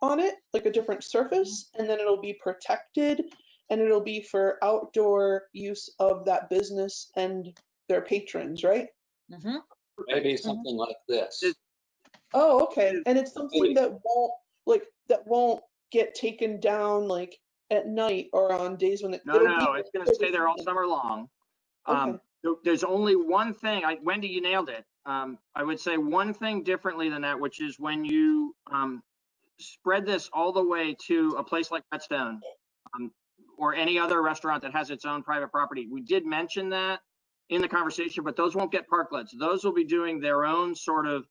on it, like a different surface, and then it'll be protected and it'll be for outdoor use of that business and their patrons, right? Maybe something like this. Oh, okay. And it's something that won't get taken down like at night or on days when No, it's going to stay there all summer long. Okay. There's only one thing, Wendy, you nailed it. I would say one thing differently than that, which is when you spread this all the way to a place like Whetstone or any other restaurant that has its own private property. We did mention that in the conversation, but those won't get parklets. Those will be doing their own sort of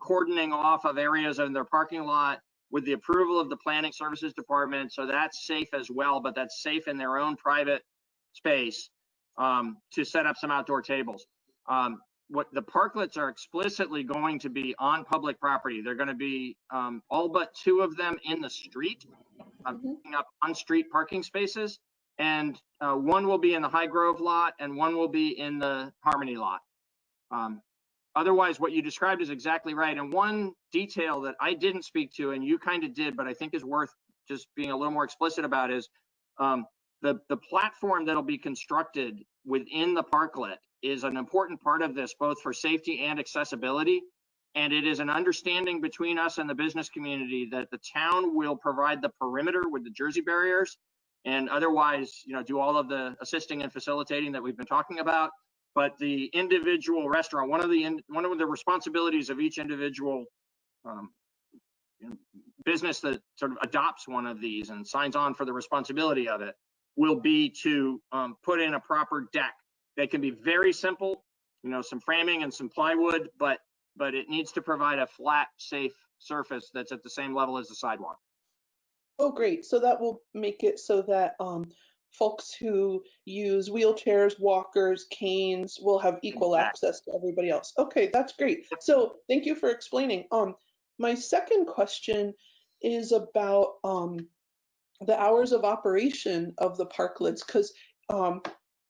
cordoning off of areas in their parking lot with the approval of the planning services department. So that's safe as well, but that's safe in their own private space to set up some outdoor tables. What the parklets are explicitly going to be on public property. They're going to be all but two of them in the street, picking up on-street parking spaces, and one will be in the High Grove lot and one will be in the Harmony lot. Otherwise, what you described is exactly right. And one detail that I didn't speak to, and you kind of did, but I think is worth just being a little more explicit about is the platform that'll be constructed within the parklet is an important part of this, both for safety and accessibility. And it is an understanding between us and the business community that the town will provide the perimeter with the Jersey barriers and otherwise, do all of the assisting and facilitating that we've been talking about. But the individual restaurant, one of the responsibilities of each individual business that sort of adopts one of these and signs on for the responsibility of it will be to put in a proper deck. That can be very simple, some framing and some plywood, but it needs to provide a flat, safe surface that's at the same level as the sidewalk. Oh, great. So that will make it so that folks who use wheelchairs, walkers, canes will have equal access to everybody else. Okay, that's great. So thank you for explaining. My second question is about the hours of operation of the parklets, because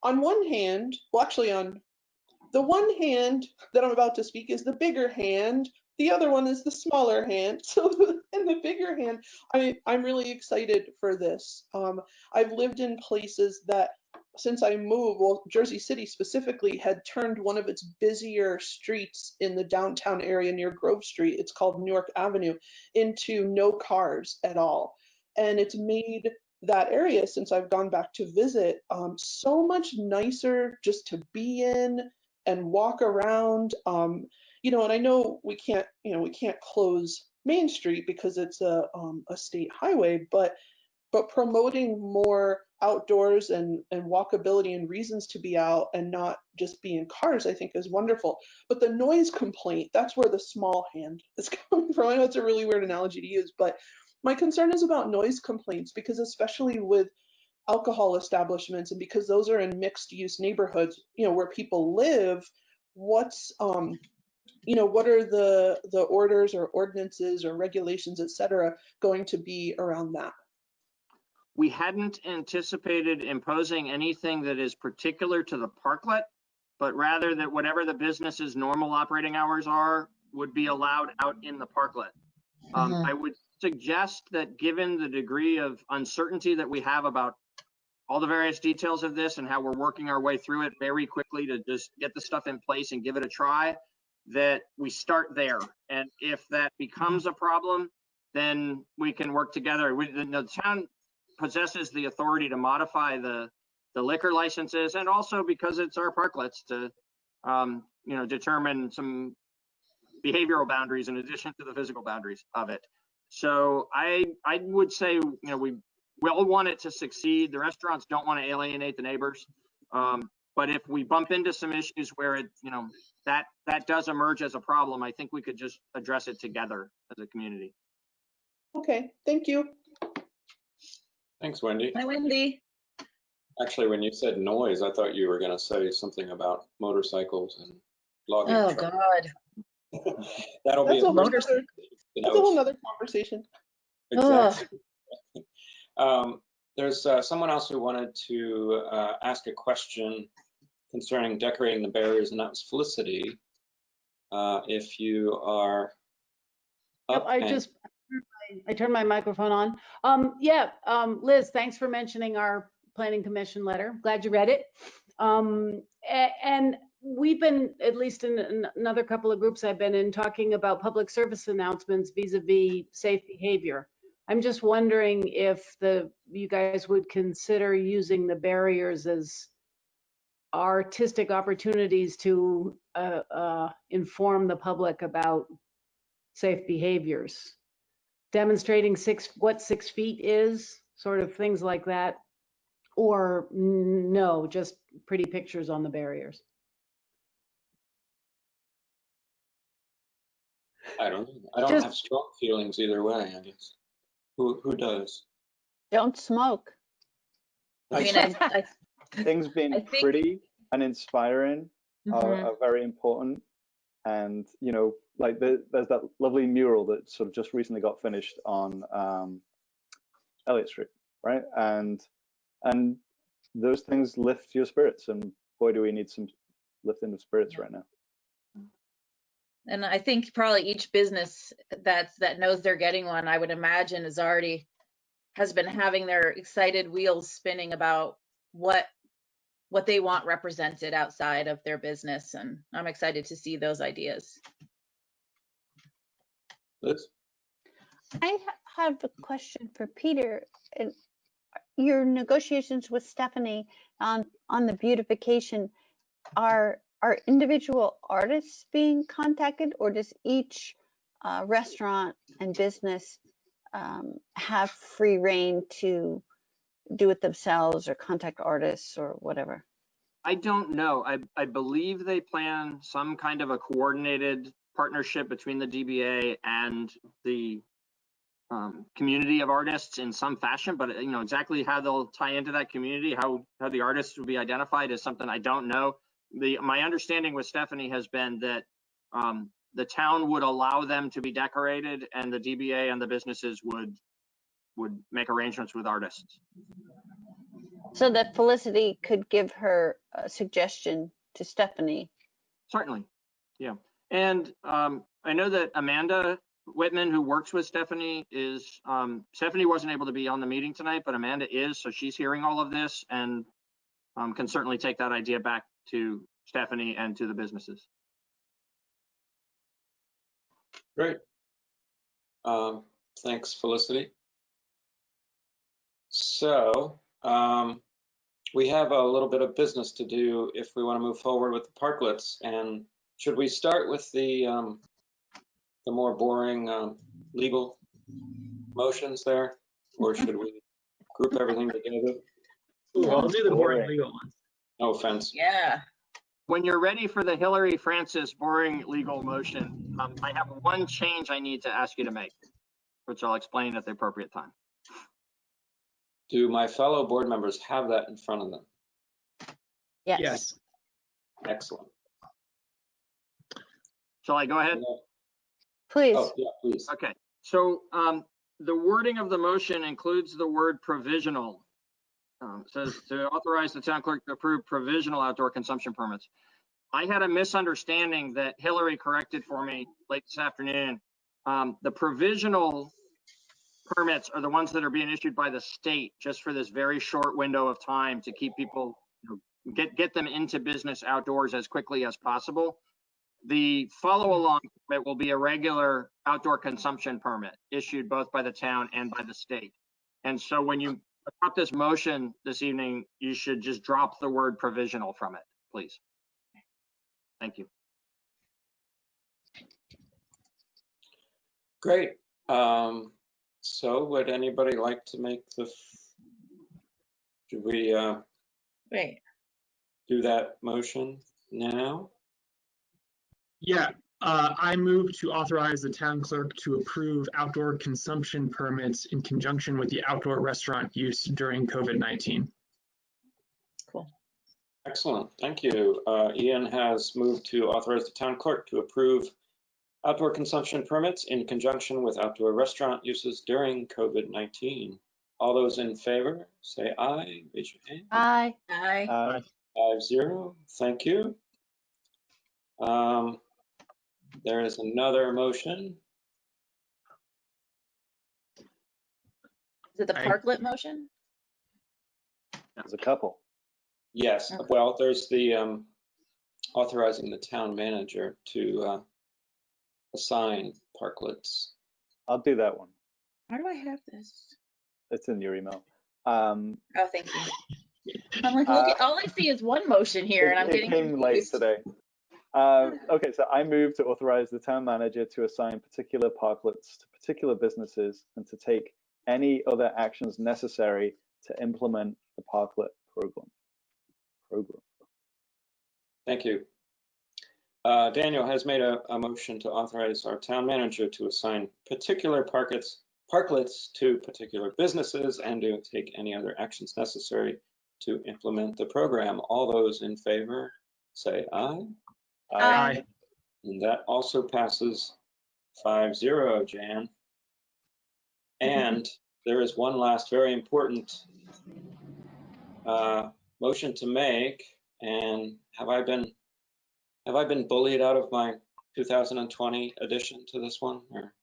on one hand, well, actually on the one hand that I'm about to speak is the bigger hand. The other one is the smaller hand. So in the bigger hand, I'm really excited for this. I've lived in places that since I moved, well, Jersey City specifically had turned one of its busier streets in the downtown area near Grove Street, it's called Newark Avenue, into no cars at all. And it's made that area, since I've gone back to visit, so much nicer just to be in and walk around. And I know we can't close Main Street because it's a state highway, but promoting more outdoors and walkability and reasons to be out and not just be in cars, I think is wonderful. But the noise complaint, that's where the small hand is coming from. I know it's a really weird analogy to use, but my concern is about noise complaints, because especially with alcohol establishments and because those are in mixed use neighborhoods, where people live, what's what are the orders or ordinances or regulations, et cetera, going to be around that? We hadn't anticipated imposing anything that is particular to the parklet, but rather that whatever the business's normal operating hours are would be allowed out in the parklet. I would suggest that given the degree of uncertainty that we have about all the various details of this and how we're working our way through it very quickly to just get the stuff in place and give it a try, that we start there. And if that becomes a problem, then we can work together. The town possesses the authority to modify the liquor licenses, and also because it's our parklets to determine some behavioral boundaries in addition to the physical boundaries of it. So I would say, we all want it to succeed. The restaurants don't want to alienate the neighbors. But if we bump into some issues where that does emerge as a problem, I think we could just address it together as a community. Okay, thank you. Thanks, Wendy. Hi, Wendy. Actually, when you said noise, I thought you were going to say something about motorcycles and logging. Oh, trucks. God. That'll be That's a whole nother conversation. Exactly. There's someone else who wanted to ask a question concerning decorating the barriers, and that was Felicity. If you are up. Yep, I turned my microphone on. Liz, thanks for mentioning our Planning Commission letter. Glad you read it. And we've been, at least in another couple of groups I've been in, talking about public service announcements vis-a-vis safe behavior. I'm just wondering if you guys would consider using the barriers as artistic opportunities to inform the public about safe behaviors, demonstrating what 6 feet is, sort of things like that, or no, just pretty pictures on the barriers. I don't have strong feelings either way, I guess. Who does? Don't smoke. I mean, things being pretty and inspiring are very important. And, like there's that lovely mural that sort of just recently got finished on Elliott Street, right? And those things lift your spirits, and boy, do we need some lifting of spirits right now. And I think probably each business that knows they're getting one, I would imagine, has been having their excited wheels spinning about what they want represented outside of their business, and I'm excited to see those ideas. Liz? I have a question for Peter. Your negotiations with Stephanie on the beautification, are individual artists being contacted, or does each restaurant and business have free reign to do it themselves or contact artists or whatever? I don't know. I believe they plan some kind of a coordinated partnership between the DBA and the community of artists in some fashion, but exactly how they'll tie into that community, how the artists will be identified is something I don't know. My understanding with Stephanie has been that the town would allow them to be decorated, and the DBA and the businesses would make arrangements with artists. So that Felicity could give her a suggestion to Stephanie. Certainly, yeah. And I know that Amanda Whitman, who works with Stephanie, is Stephanie wasn't able to be on the meeting tonight, but Amanda is, so she's hearing all of this and can certainly take that idea back to Stephanie and to the businesses. Great. Thanks, Felicity. So we have a little bit of business to do if we want to move forward with the parklets. And should we start with the more boring legal motions there, or should we group everything together? Ooh, I'll do the boring legal one. No offense. Yeah. When you're ready for the Hillary Francis boring legal motion, I have one change I need to ask you to make, which I'll explain at the appropriate time. Do my fellow board members have that in front of them? Yes. Excellent. Shall I go ahead? Please. Oh, yeah, please. Okay. So the wording of the motion includes the word provisional. It says to authorize the town clerk to approve provisional outdoor consumption permits. I had a misunderstanding that Hillary corrected for me late this afternoon. The provisional permits are the ones that are being issued by the state just for this very short window of time to keep people, get them into business outdoors as quickly as possible. The follow-along permit will be a regular outdoor consumption permit issued both by the town and by the state. And so when you adopt this motion this evening, you should just drop the word provisional from it, please. Thank you. Great. So would anybody like to make the, should we Wait. do that motion now? Yeah, I move to authorize the town clerk to approve outdoor consumption permits in conjunction with the outdoor restaurant use during COVID-19. Cool. Excellent, thank you. Ian has moved to authorize the town clerk to approve outdoor consumption permits in conjunction with outdoor restaurant uses during COVID-19. All those in favor, say aye. Raise your hand. Aye. Aye. 5-0. Thank you. There is another motion. Is it the parklet motion? There's a couple. Yes. Okay. Well, there's the authorizing the town manager to assign parklets. I'll do that one. Why do I have this? It's in your email. Oh, thank you. I'm like, look, all I see is one motion here, and I'm getting It came late confused. today. Okay, so I move to authorize the town manager to assign particular parklets to particular businesses and to take any other actions necessary to implement the parklet program. Thank you. Daniel has made a motion to authorize our town manager to assign particular parklets to particular businesses and to take any other actions necessary to implement the program. All those in favor, say aye. Aye. And that also passes 5-0, Jan. And there is one last very important motion to make. And have I been bullied out of my 2020 addition to this one? Or?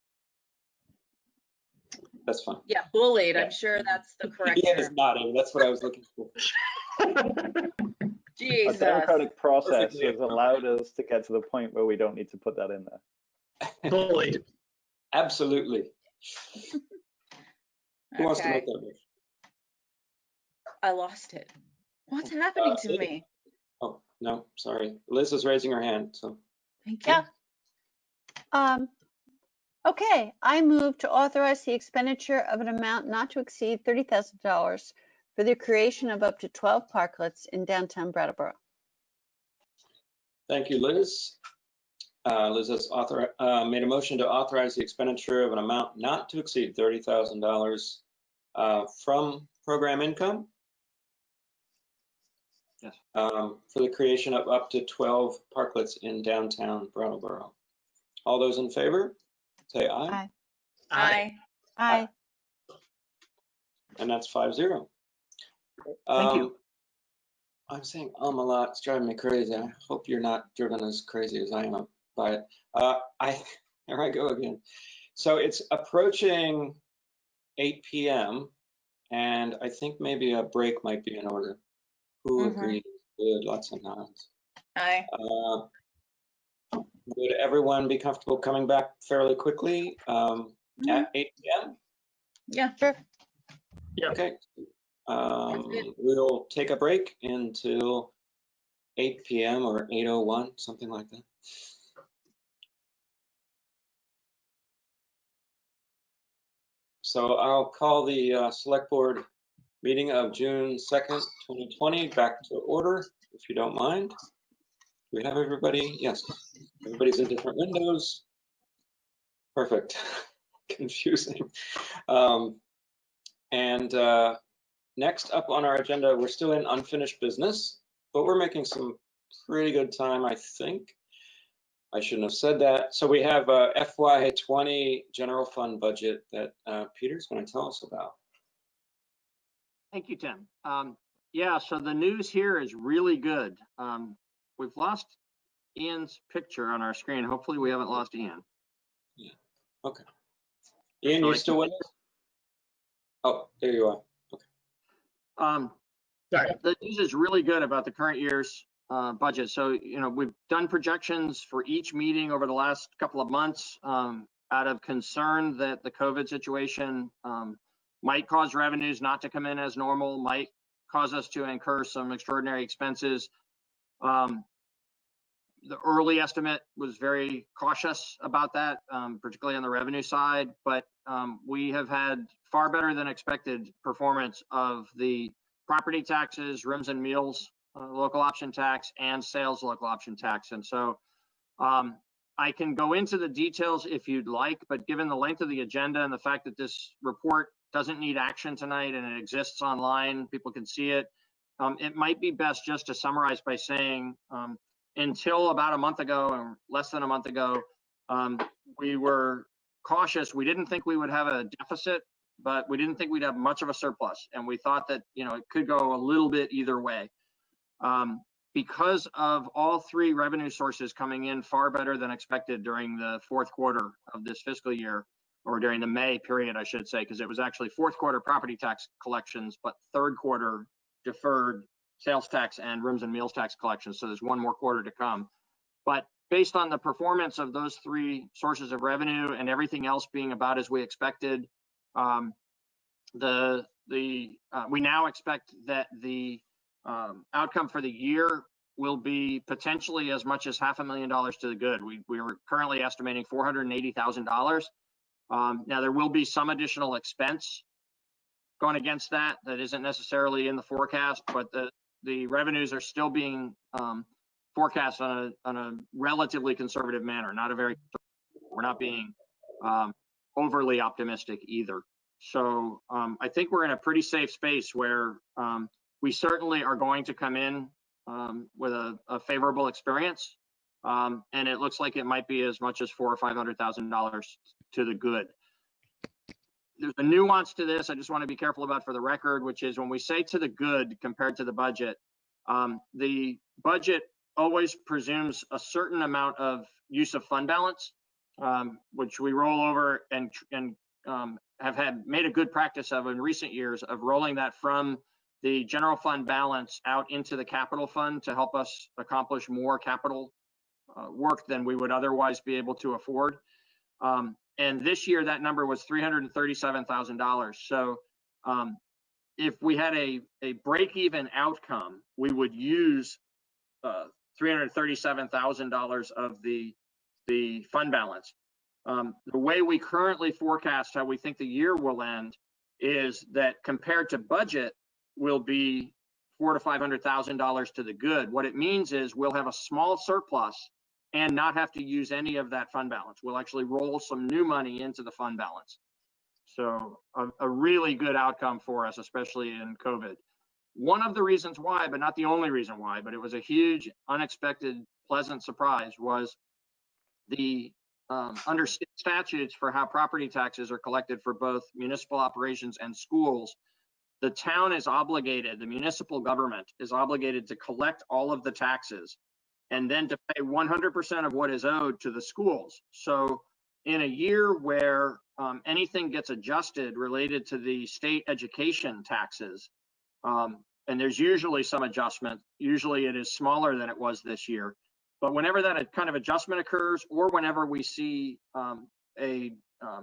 That's fine. Yeah, bullied. I'm sure that's the correct Yeah, it's term. nodding. That's what I was looking for. A Jesus. democratic process Perfectly. has allowed us to get to the point where we don't need to put that in there. Bullied. Absolutely. Who wants to Okay. make that motion? I lost it. What's happening to me? Oh, no, sorry. Liz is raising her hand, so. Thank you. Yeah. Okay, I move to authorize the expenditure of an amount not to exceed $30,000 for the creation of up to 12 parklets in downtown Brattleboro. Thank you, Liz. Liz has made a motion to authorize the expenditure of an amount not to exceed $30,000 from program income. Yes. For the creation of up to 12 parklets in downtown Brattleboro. All those in favor, say aye. Aye. Aye. And that's 5-0. Thank you. I'm saying a lot. It's driving me crazy. I hope you're not driven as crazy as I am by it. Here I go again. So it's approaching 8 p.m. and I think maybe a break might be in order. Who agrees? Good, lots of nods. Aye. Would everyone be comfortable coming back fairly quickly at 8 p.m.? Yeah. Sure. Yeah. Okay. We'll take a break until 8 p.m. or 8:01, something like that. So I'll call the select board meeting of June 2nd, 2020 back to order, if you don't mind. Do we have everybody? Yes. Everybody's in different windows. Perfect. Confusing. Next up on our agenda, we're still in unfinished business, but we're making some pretty good time, I think. I shouldn't have said that. So we have a FY20 general fund budget that Peter's going to tell us about. Thank you, Tim. Yeah, so the news here is really good. We've lost Ian's picture on our screen. Hopefully we haven't lost Ian. Yeah. Okay. Ian, you still with us? Oh, there you are. The news is really good about the current year's budget. So, we've done projections for each meeting over the last couple of months out of concern that the COVID situation might cause revenues not to come in as normal, might cause us to incur some extraordinary expenses. The early estimate was very cautious about that, particularly on the revenue side, but we have had far better than expected performance of the property taxes, rooms and meals, local option tax, and sales local option tax. And so I can go into the details if you'd like, but given the length of the agenda and the fact that this report doesn't need action tonight and it exists online, people can see it, it might be best just to summarize by saying, until about a month ago, or less than a month ago, we were cautious. We didn't think we would have a deficit, but we didn't think we'd have much of a surplus. And we thought that, it could go a little bit either way. Because of all three revenue sources coming in far better than expected during the fourth quarter of this fiscal year, or during the May period, I should say, because it was actually fourth quarter property tax collections, but third quarter deferred sales tax and rooms and meals tax collections. So there's one more quarter to come. But based on the performance of those three sources of revenue and everything else being about as we expected, we now expect that the outcome for the year will be potentially as much as $500,000 to the good. We were currently estimating $480,000. Now there will be some additional expense going against that isn't necessarily in the forecast, but the revenues are still being forecast on a relatively conservative manner. We're not being overly optimistic either. So I think we're in a pretty safe space where we certainly are going to come in with a favorable experience, and it looks like it might be as much as $400,000 or $500,000 to the good. There's a nuance to this I just want to be careful about for the record, which is when we say to the good compared to the budget always presumes a certain amount of use of fund balance, which we roll over and have made a good practice of in recent years of rolling that from the general fund balance out into the capital fund to help us accomplish more capital work than we would otherwise be able to afford. And this year, that number was $337,000. So if we had a break-even outcome, we would use $337,000 of the fund balance. The way we currently forecast how we think the year will end is that compared to budget, will be $400,000 to $500,000 to the good. What it means is we'll have a small surplus and not have to use any of that fund balance. We'll actually roll some new money into the fund balance. So a really good outcome for us, especially in COVID. One of the reasons why, but not the only reason why, but it was a huge, unexpected, pleasant surprise, was the under statutes for how property taxes are collected for both municipal operations and schools. The town is obligated, the municipal government is obligated to collect all of the taxes and then to pay 100% of what is owed to the schools. So in a year where anything gets adjusted related to the state education taxes, and there's usually some adjustment, usually it is smaller than it was this year, but whenever that kind of adjustment occurs, or whenever we see a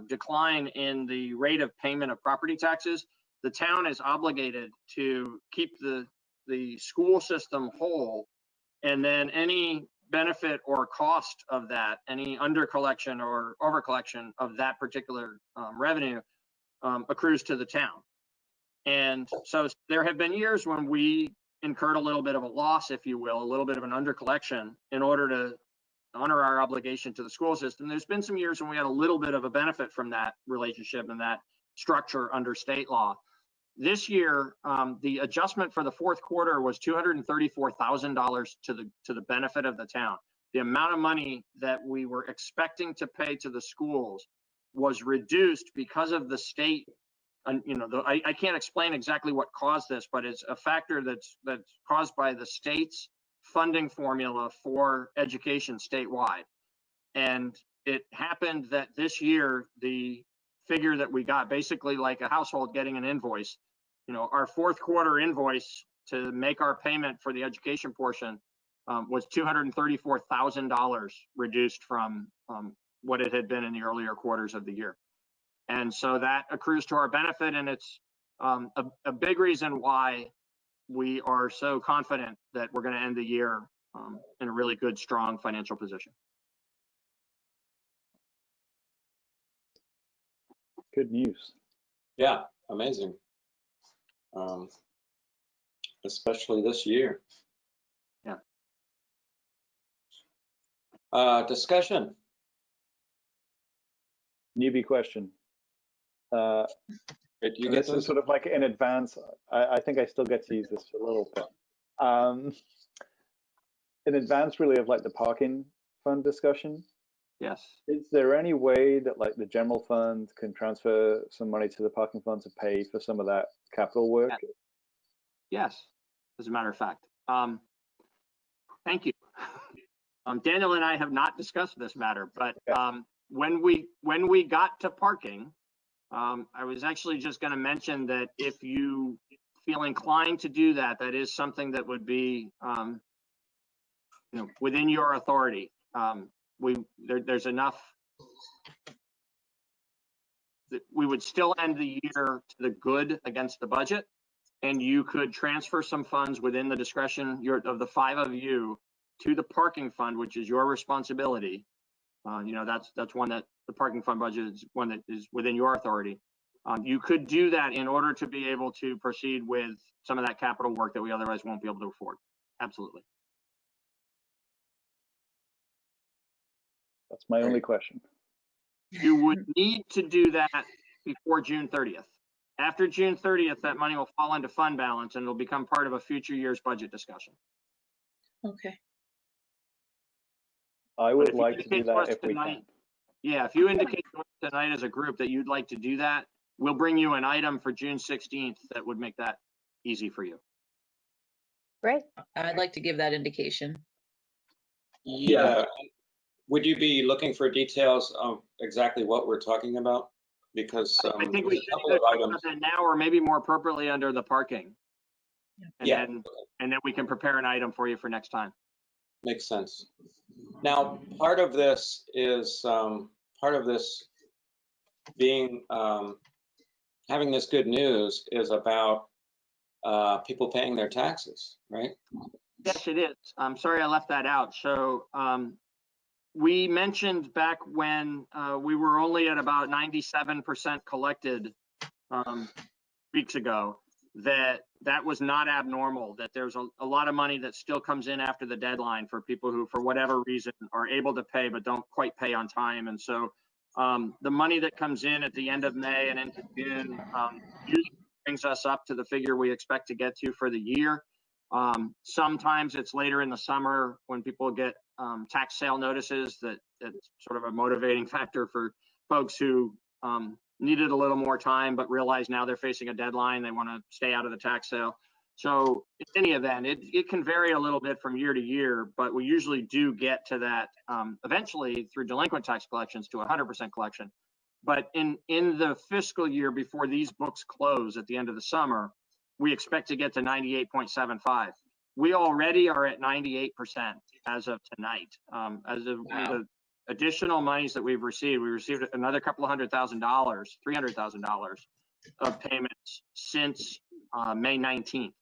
decline in the rate of payment of property taxes, the town is obligated to keep the school system whole, and then any benefit or cost of that, any under collection or over collection of that particular revenue accrues to the town. And so there have been years when we incurred a little bit of a loss, if you will, a little bit of an under collection in order to honor our obligation to the school system. There's been some years when we had a little bit of a benefit from that relationship and that structure under state law. This year, the adjustment for the fourth quarter was $234,000 to the benefit of the town. The amount of money that we were expecting to pay to the schools was reduced because of the state. I can't explain exactly what caused this, but it's a factor that's caused by the state's funding formula for education statewide. And it happened that this year, the figure that we got, basically like a household getting an invoice, our fourth quarter invoice to make our payment for the education portion was $234,000 reduced from what it had been in the earlier quarters of the year. And so that accrues to our benefit, and it's a big reason why we are so confident that we're going to end the year in a really good, strong financial position. Good news. Yeah, amazing. Especially this year. Yeah. Discussion. Newbie question. Did you get This those? is sort of like in advance. I think I still get to use this a little bit. In advance, really, of like the parking fund discussion. Yes. Is there any way that like the general fund can transfer some money to the parking fund to pay for some of that capital work? Yes, as a matter of fact. Thank you. Daniel and I have not discussed this matter, but when we got to parking, I was actually just going to mention that if you feel inclined to do that, that is something that would be within your authority. There's enough. We would still end the year to the good against the budget, and you could transfer some funds within the discretion of the 5 of you to the parking fund, which is your responsibility. That's one that the parking fund budget is one that is within your authority. You could do that in order to be able to proceed with some of that capital work that we otherwise won't be able to afford. Absolutely. That's my only question. You would need to do that before June 30th. After June 30th, that money will fall into fund balance and it'll become part of a future year's budget discussion. Okay. I would like to do that if we can. Yeah, if you indicate tonight as a group that you'd like to do that, we'll bring you an item for June 16th that would make that easy for you. Great. I'd like to give that indication. Yeah. Would you be looking for details of exactly what we're talking about? Because I think we should either talk about that now or maybe more appropriately under the parking. And then we can prepare an item for you for next time. Makes sense. Now, part of this being having this good news is about people paying their taxes, right? Yes, it is. I'm sorry I left that out. So we mentioned back when we were only at about 97% collected weeks ago that was not abnormal, that there's a lot of money that still comes in after the deadline for people who, for whatever reason, are able to pay but don't quite pay on time. And so the money that comes in at the end of May and into June usually brings us up to the figure we expect to get to for the year. Sometimes it's later in the summer when people get tax sale notices that's sort of a motivating factor for folks who needed a little more time but realize now they're facing a deadline, they want to stay out of the tax sale. So in any event, it can vary a little bit from year to year, but we usually do get to that eventually through delinquent tax collections to 100% collection. But in the fiscal year before these books close at the end of the summer, we expect to get to 98.75. We already are at 98% as of tonight. As of the additional monies that we've received, we received another couple of $100,000, $300,000 of payments since May 19th.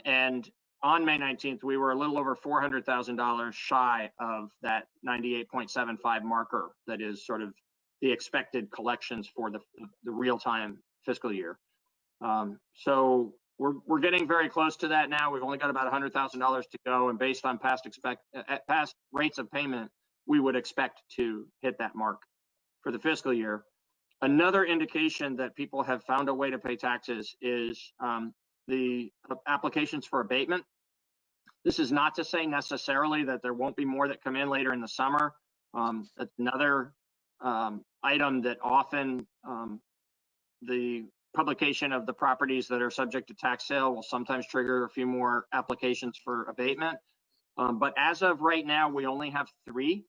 And on May 19th, we were a little over $400,000 shy of that 98.75 marker that is sort of the expected collections for the real-time fiscal year. So we're getting very close to that now. We've only got about $100,000 to go, and based on past rates of payment, we would expect to hit that mark for the fiscal year. Another indication that people have found a way to pay taxes is the applications for abatement. This is not to say necessarily that there won't be more that come in later in the summer. That's another item that often the publication of the properties that are subject to tax sale will sometimes trigger a few more applications for abatement. But as of right now, we only have 3.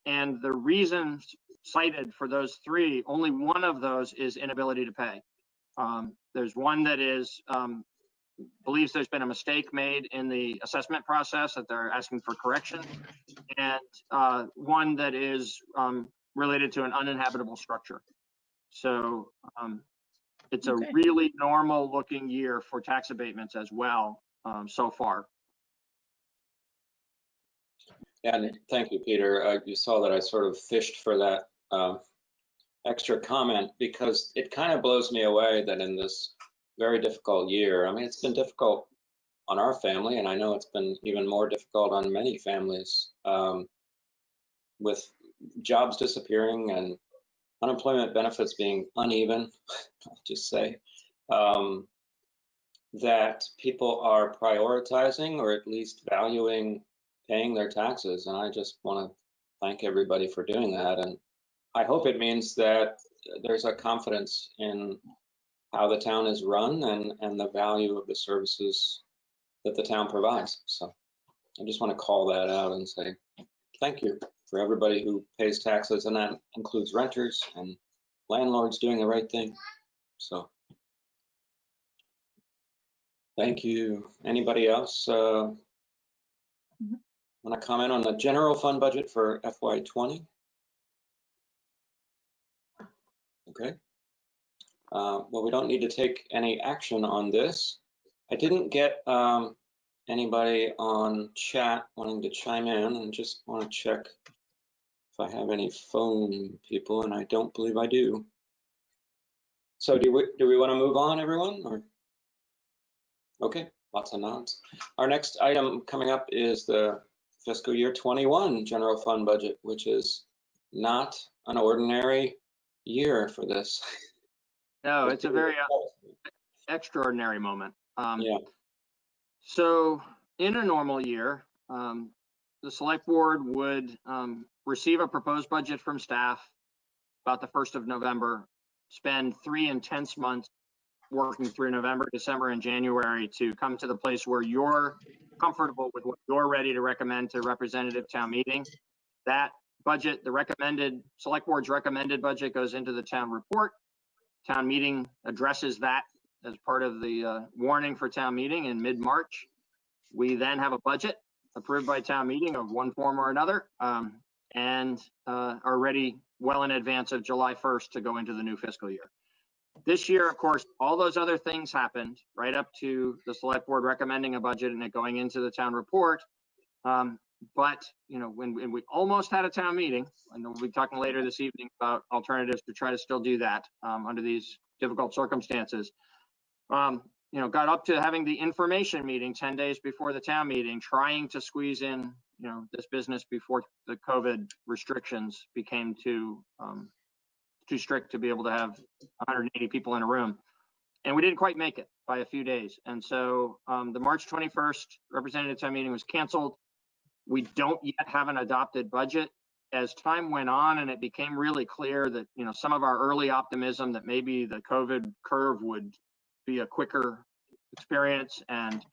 And the reasons cited for those 3, only one of those is inability to pay. There's one that is believes there's been a mistake made in the assessment process that they're asking for correction, and one that is related to an uninhabitable structure. So it's a really normal looking year for tax abatements as well so far. And thank you, Peter. You saw that I sort of fished for that extra comment because it kind of blows me away that in this very difficult year, I mean, it's been difficult on our family, and I know it's been even more difficult on many families with jobs disappearing and unemployment benefits being uneven, I'll just say, that people are prioritizing or at least valuing paying their taxes. And I just want to thank everybody for doing that. And I hope it means that there's a confidence in how the town is run and the value of the services that the town provides. So I just want to call that out and say thank you for everybody who pays taxes, and that includes renters and landlords doing the right thing. So thank you. Anybody else want to comment on the general fund budget for FY20? Okay. Well, we don't need to take any action on this. I didn't get anybody on chat wanting to chime in, and just want to check if I have any phone people, and I don't believe I do. So do we want to move on, everyone? Or okay, lots of nods. Our next item coming up is the fiscal year 21 general fund budget, which is not an ordinary year for this. No, it's a very extraordinary moment. Yeah. So in a normal year, the select board would receive a proposed budget from staff about the 1st of November, spend 3 intense months working through November, December, and January to come to the place where you're comfortable with what you're ready to recommend to representative town meeting. That budget, the recommended, select board's recommended budget goes into the town report. Town meeting addresses that as part of the warning for town meeting in mid-March. We then have a budget approved by town meeting of one form or another, and are ready well in advance of July 1st to go into the new fiscal year. This year, of course, all those other things happened right up to the select board recommending a budget and it going into the town report. But you know, when we almost had a town meeting, and we'll be talking later this evening about alternatives to try to still do that under these difficult circumstances. You know, got up to having the information meeting 10 days before the town meeting, trying to squeeze in, you know, this business before the COVID restrictions became too strict to be able to have 180 people in a room. And we didn't quite make it by a few days. And so the March 21st representative town meeting was canceled. We don't yet have an adopted budget. As time went on and it became really clear that, you know, some of our early optimism that maybe the COVID curve would be a quicker experience, and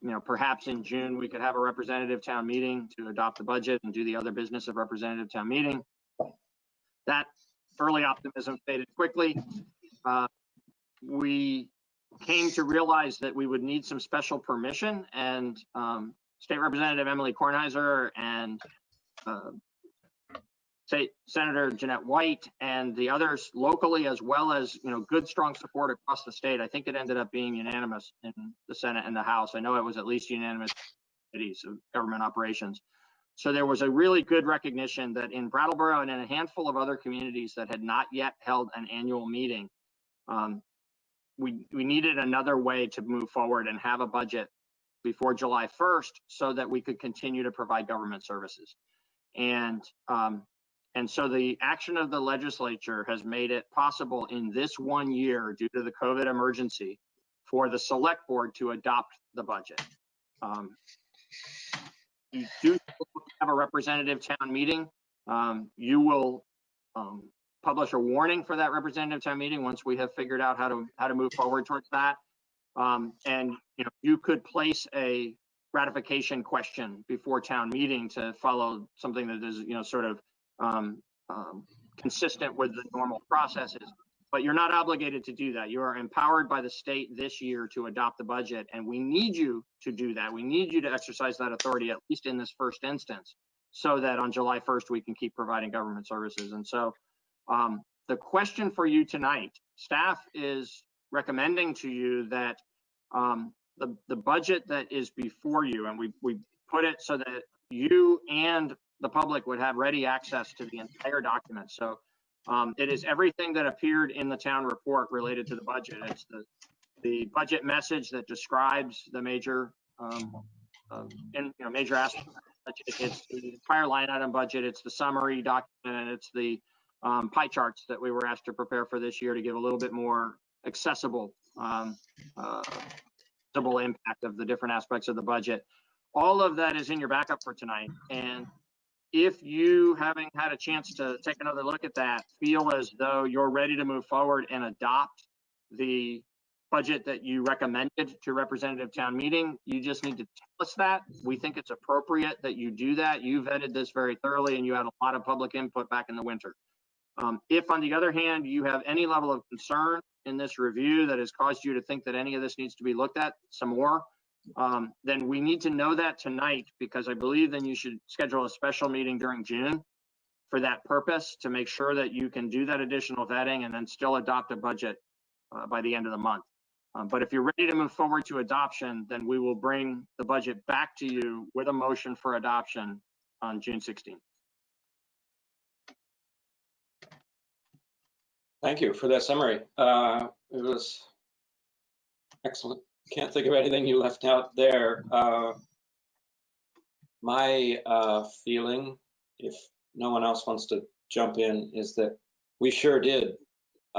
you know, perhaps in June we could have a representative town meeting to adopt the budget and do the other business of representative town meeting. That early optimism faded quickly. We came to realize that we would need some special permission, and State Representative Emily Kornheiser and State Senator Jeanette White and the others locally, as well as, you know, good strong support across the state. I think it ended up being unanimous in the Senate and the House. I know it was at least unanimous in committees of government operations. So there was a really good recognition that in Brattleboro and in a handful of other communities that had not yet held an annual meeting, we needed another way to move forward and have a budget before July 1st so that we could continue to provide government services. And so the action of the legislature has made it possible in this 1 year, due to the COVID emergency, for the select board to adopt the budget. You do have a representative town meeting. You will publish a warning for that representative town meeting once we have figured out how to move forward towards that. And you know, you could place a ratification question before town meeting to follow something that is, you know, sort of consistent with the normal processes, but you're not obligated to do that. You are empowered by the state this year to adopt the budget, and we need you to do that. We need you to exercise that authority, at least in this first instance, so that on July 1st we can keep providing government services. And so the question for you tonight, staff is recommending to you that the budget that is before you, and we put it so that you and the public would have ready access to the entire document. So it is everything that appeared in the town report related to the budget. It's the budget message that describes the major major aspects of the budget. It's the entire line item budget. It's the summary document, and it's the pie charts that we were asked to prepare for this year to give a little bit more accessible visible impact of the different aspects of the budget. All of that is in your backup for tonight. And if you, having had a chance to take another look at that, feel as though you're ready to move forward and adopt the budget that you recommended to representative town meeting, you just need to tell us that. We think it's appropriate that you do that. You vetted this very thoroughly and you had a lot of public input back in the winter. If, on the other hand, you have any level of concern in this review that has caused you to think that any of this needs to be looked at some more, then we need to know that tonight, because I believe then you should schedule a special meeting during June for that purpose, to make sure that you can do that additional vetting and then still adopt a budget by the end of the month. But if you're ready to move forward to adoption, then we will bring the budget back to you with a motion for adoption on June 16th. Thank you for that summary. It was excellent. Can't think of anything you left out there. My feeling, if no one else wants to jump in, is that we sure did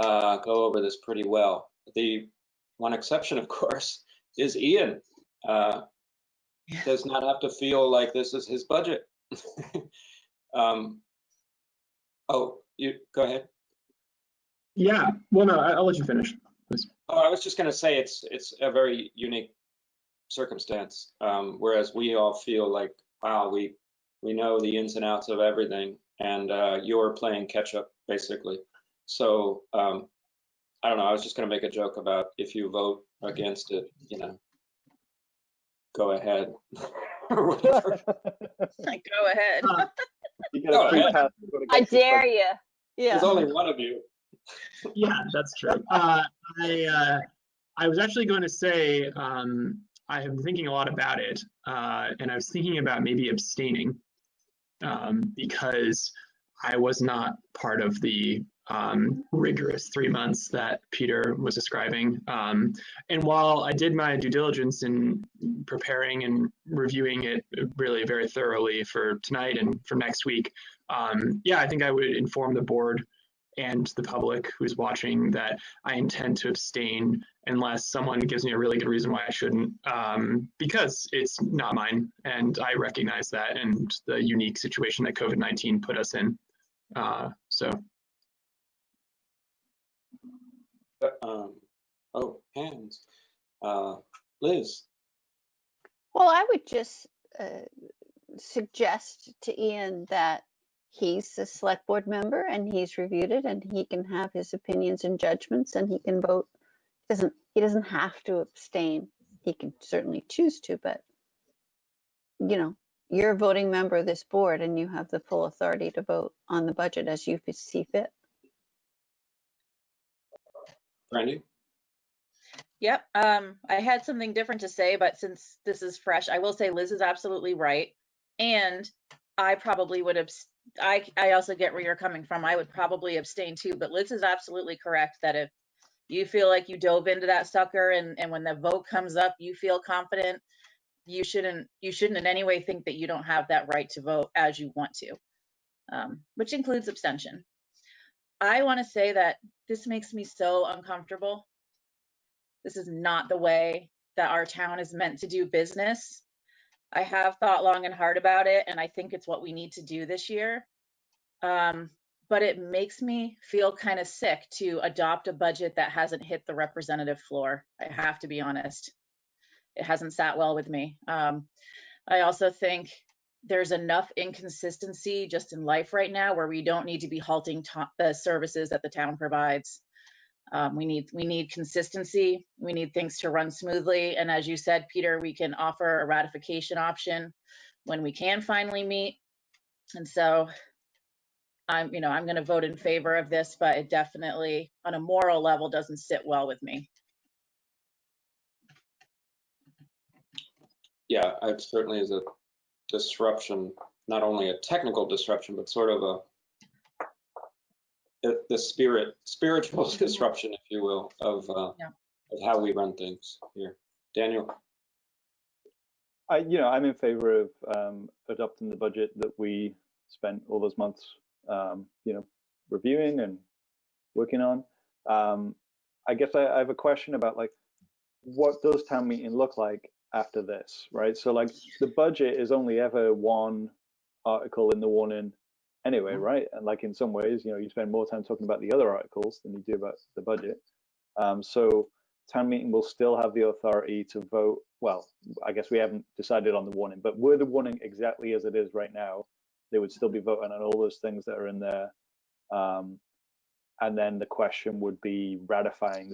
go over this pretty well. The one exception, of course, is Ian. Does not have to feel like this is his budget. Oh, you go ahead. Yeah, well, no, I'll let you finish, please. Oh, I was just going to say it's a very unique circumstance, whereas we all feel like, wow, we know the ins and outs of everything, and you're playing catch up basically. So I don't know. I was just going to make a joke about if you vote against it, go ahead. Or whatever. Go ahead. You get a free pass to go to I get this dare budget. you. Yeah. There's only one of you. Yeah, that's true. I was actually going to say, I have been thinking a lot about it, and I was thinking about maybe abstaining because I was not part of the rigorous 3 months that Peter was describing. And while I did my due diligence in preparing and reviewing it really very thoroughly for tonight and for next week, yeah, I think I would inform the board and the public who's watching that I intend to abstain unless someone gives me a really good reason why I shouldn't, because it's not mine, and I recognize that and the unique situation that COVID-19 put us in. So. Oh, hands. Liz. Well, I would just suggest to Ian that he's a select board member and he's reviewed it and he can have his opinions and judgments and he can vote. He doesn't have to abstain. He can certainly choose to, but you're a voting member of this board and you have the full authority to vote on the budget as you see fit. Brandy? Yep. I had something different to say, but since this is fresh, I will say Liz is absolutely right. And I probably would have, I also get where you're coming from. I would probably abstain too, but Liz is absolutely correct that if you feel like you dove into that sucker and when the vote comes up, you feel confident, you shouldn't in any way think that you don't have that right to vote as you want to, which includes abstention. I want to say that this makes me so uncomfortable. This is not the way that our town is meant to do business. I have thought long and hard about it, and I think it's what we need to do this year. But it makes me feel kind of sick to adopt a budget that hasn't hit the representative floor. I have to be honest. It hasn't sat well with me. I also think there's enough inconsistency just in life right now where we don't need to be halting the services that the town provides. We need consistency. We need things to run smoothly. And as you said, Peter, we can offer a ratification option when we can finally meet. And so I'm going to vote in favor of this, but it definitely on a moral level doesn't sit well with me. Yeah, it certainly is a disruption, not only a technical disruption, but sort of the spiritual disruption, if you will, of how we run things here. Daniel? I'm in favor of adopting the budget that we spent all those months, reviewing and working on. I guess I have a question about like, what does town meeting look like after this, right? So like the budget is only ever one article in the warning anyway, right? And like in some ways, you spend more time talking about the other articles than you do about the budget. So town meeting will still have the authority to vote. Well, I guess we haven't decided on the warning, but were the warning exactly as it is right now, they would still be voting on all those things that are in there. And then the question would be ratifying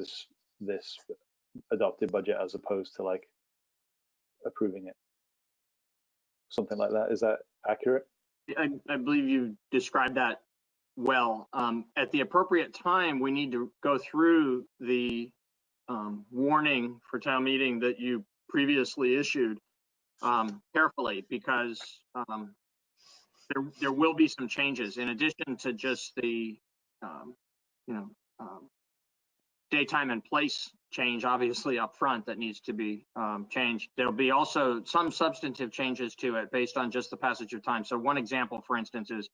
this adopted budget as opposed to like approving it. Something like that. Is that accurate? I believe you described that well. At the appropriate time, we need to go through the warning for town meeting that you previously issued carefully, because there will be some changes in addition to just the daytime and place change, obviously up front, that needs to be changed. There'll be also some substantive changes to it based on just the passage of time. So one example, for instance, is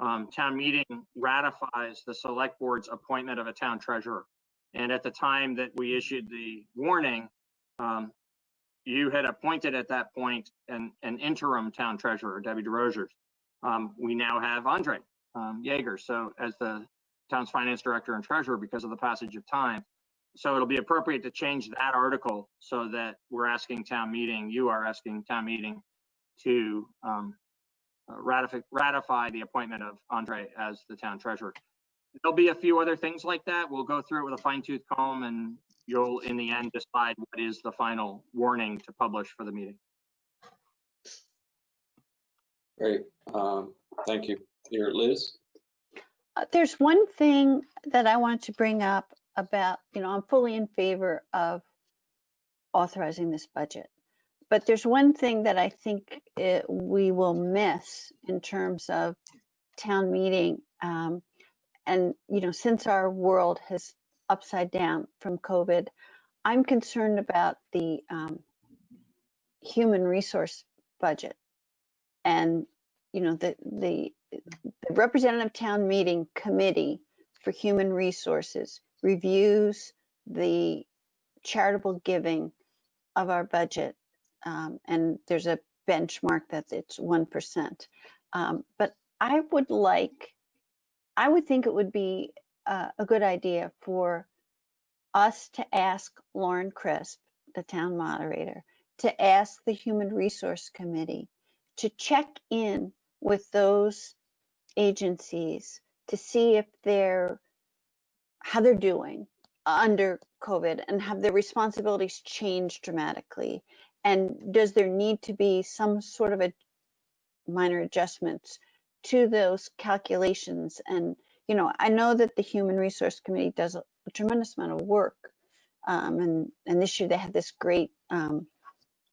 town meeting ratifies the select board's appointment of a town treasurer. And at the time that we issued the warning, you had appointed at that point an interim town treasurer, Debbie DeRosiers. We now have Andre Yeager, so as the town's finance director and treasurer because of the passage of time. So it'll be appropriate to change that article so that we're asking town meeting, you are asking town meeting to ratify the appointment of Andre as the town treasurer. There'll be a few other things like that. We'll go through it with a fine-tooth comb, and you'll, in the end, decide what is the final warning to publish for the meeting. Great. Thank you. Here, Liz? There's one thing that I wanted to bring up about, I'm fully in favor of authorizing this budget. But there's one thing that I think we will miss in terms of town meeting. And, since our world has upside down from COVID, I'm concerned about the human resource budget. And, the representative town meeting committee for human resources reviews the charitable giving of our budget. And there's a benchmark that it's 1%. But I would think it would be a good idea for us to ask Lauren Crisp, the town moderator, to ask the Human Resource Committee to check in with those agencies to see if how they're doing under COVID, and have their responsibilities changed dramatically, and does there need to be some sort of a minor adjustments to those calculations. And I know that the Human Resource Committee does a tremendous amount of work, and this year they had this great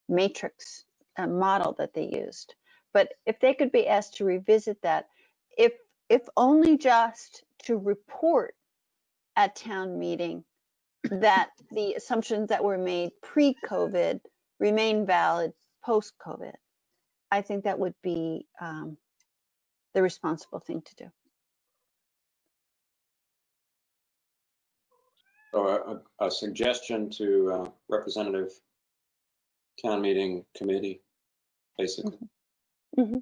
matrix model that they used. But if they could be asked to revisit that, if only just to report at town meeting that the assumptions that were made pre-COVID remain valid post-COVID, I think that would be the responsible thing to do. So a suggestion to representative town meeting committee, basically. Mm-hmm.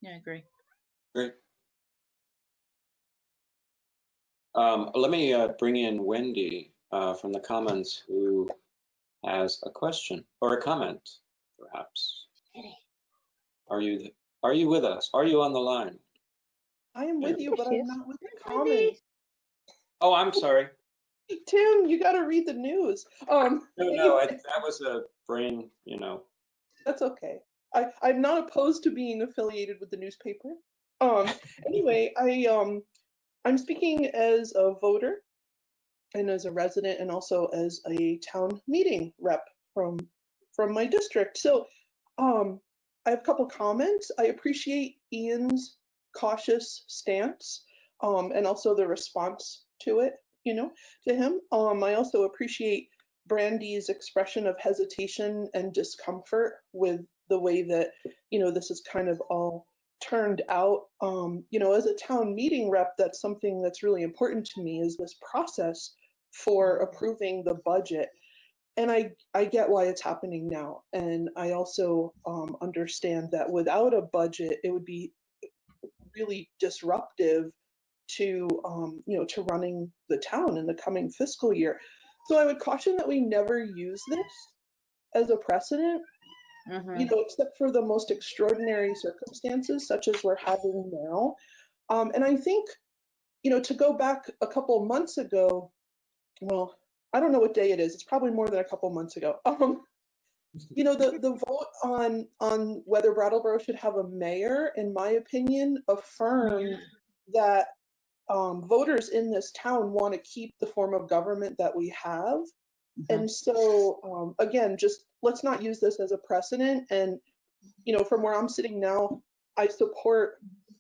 Yeah, I agree. Great. Let me bring in Wendy from the Commons, who has a question or a comment, perhaps. Are you with us? Are you on the line? I am with you, but I'm not with the Commons. Oh, I'm sorry. Tim, you got to read the news. No, that was a brain, That's okay. I'm not opposed to being affiliated with the newspaper. Anyway, I'm speaking as a voter and as a resident and also as a town meeting rep from my district. So I have a couple comments. I appreciate Ian's cautious stance, and also the response to it, to him. I also appreciate Brandy's expression of hesitation and discomfort with the way that, this is kind of all turned out. As a town meeting rep, that's something that's really important to me, is this process for approving the budget. And I get why it's happening now. And I also understand that without a budget, it would be really disruptive to, to running the town in the coming fiscal year. So I would caution that we never use this as a precedent, except for the most extraordinary circumstances, such as we're having now. And I think, to go back a couple months ago, well, I don't know what day it is. It's probably more than a couple months ago. The vote on whether Brattleboro should have a mayor, in my opinion, affirmed that voters in this town want to keep the form of government that we have. And so, again, just let's not use this as a precedent. And, from where I'm sitting now, I support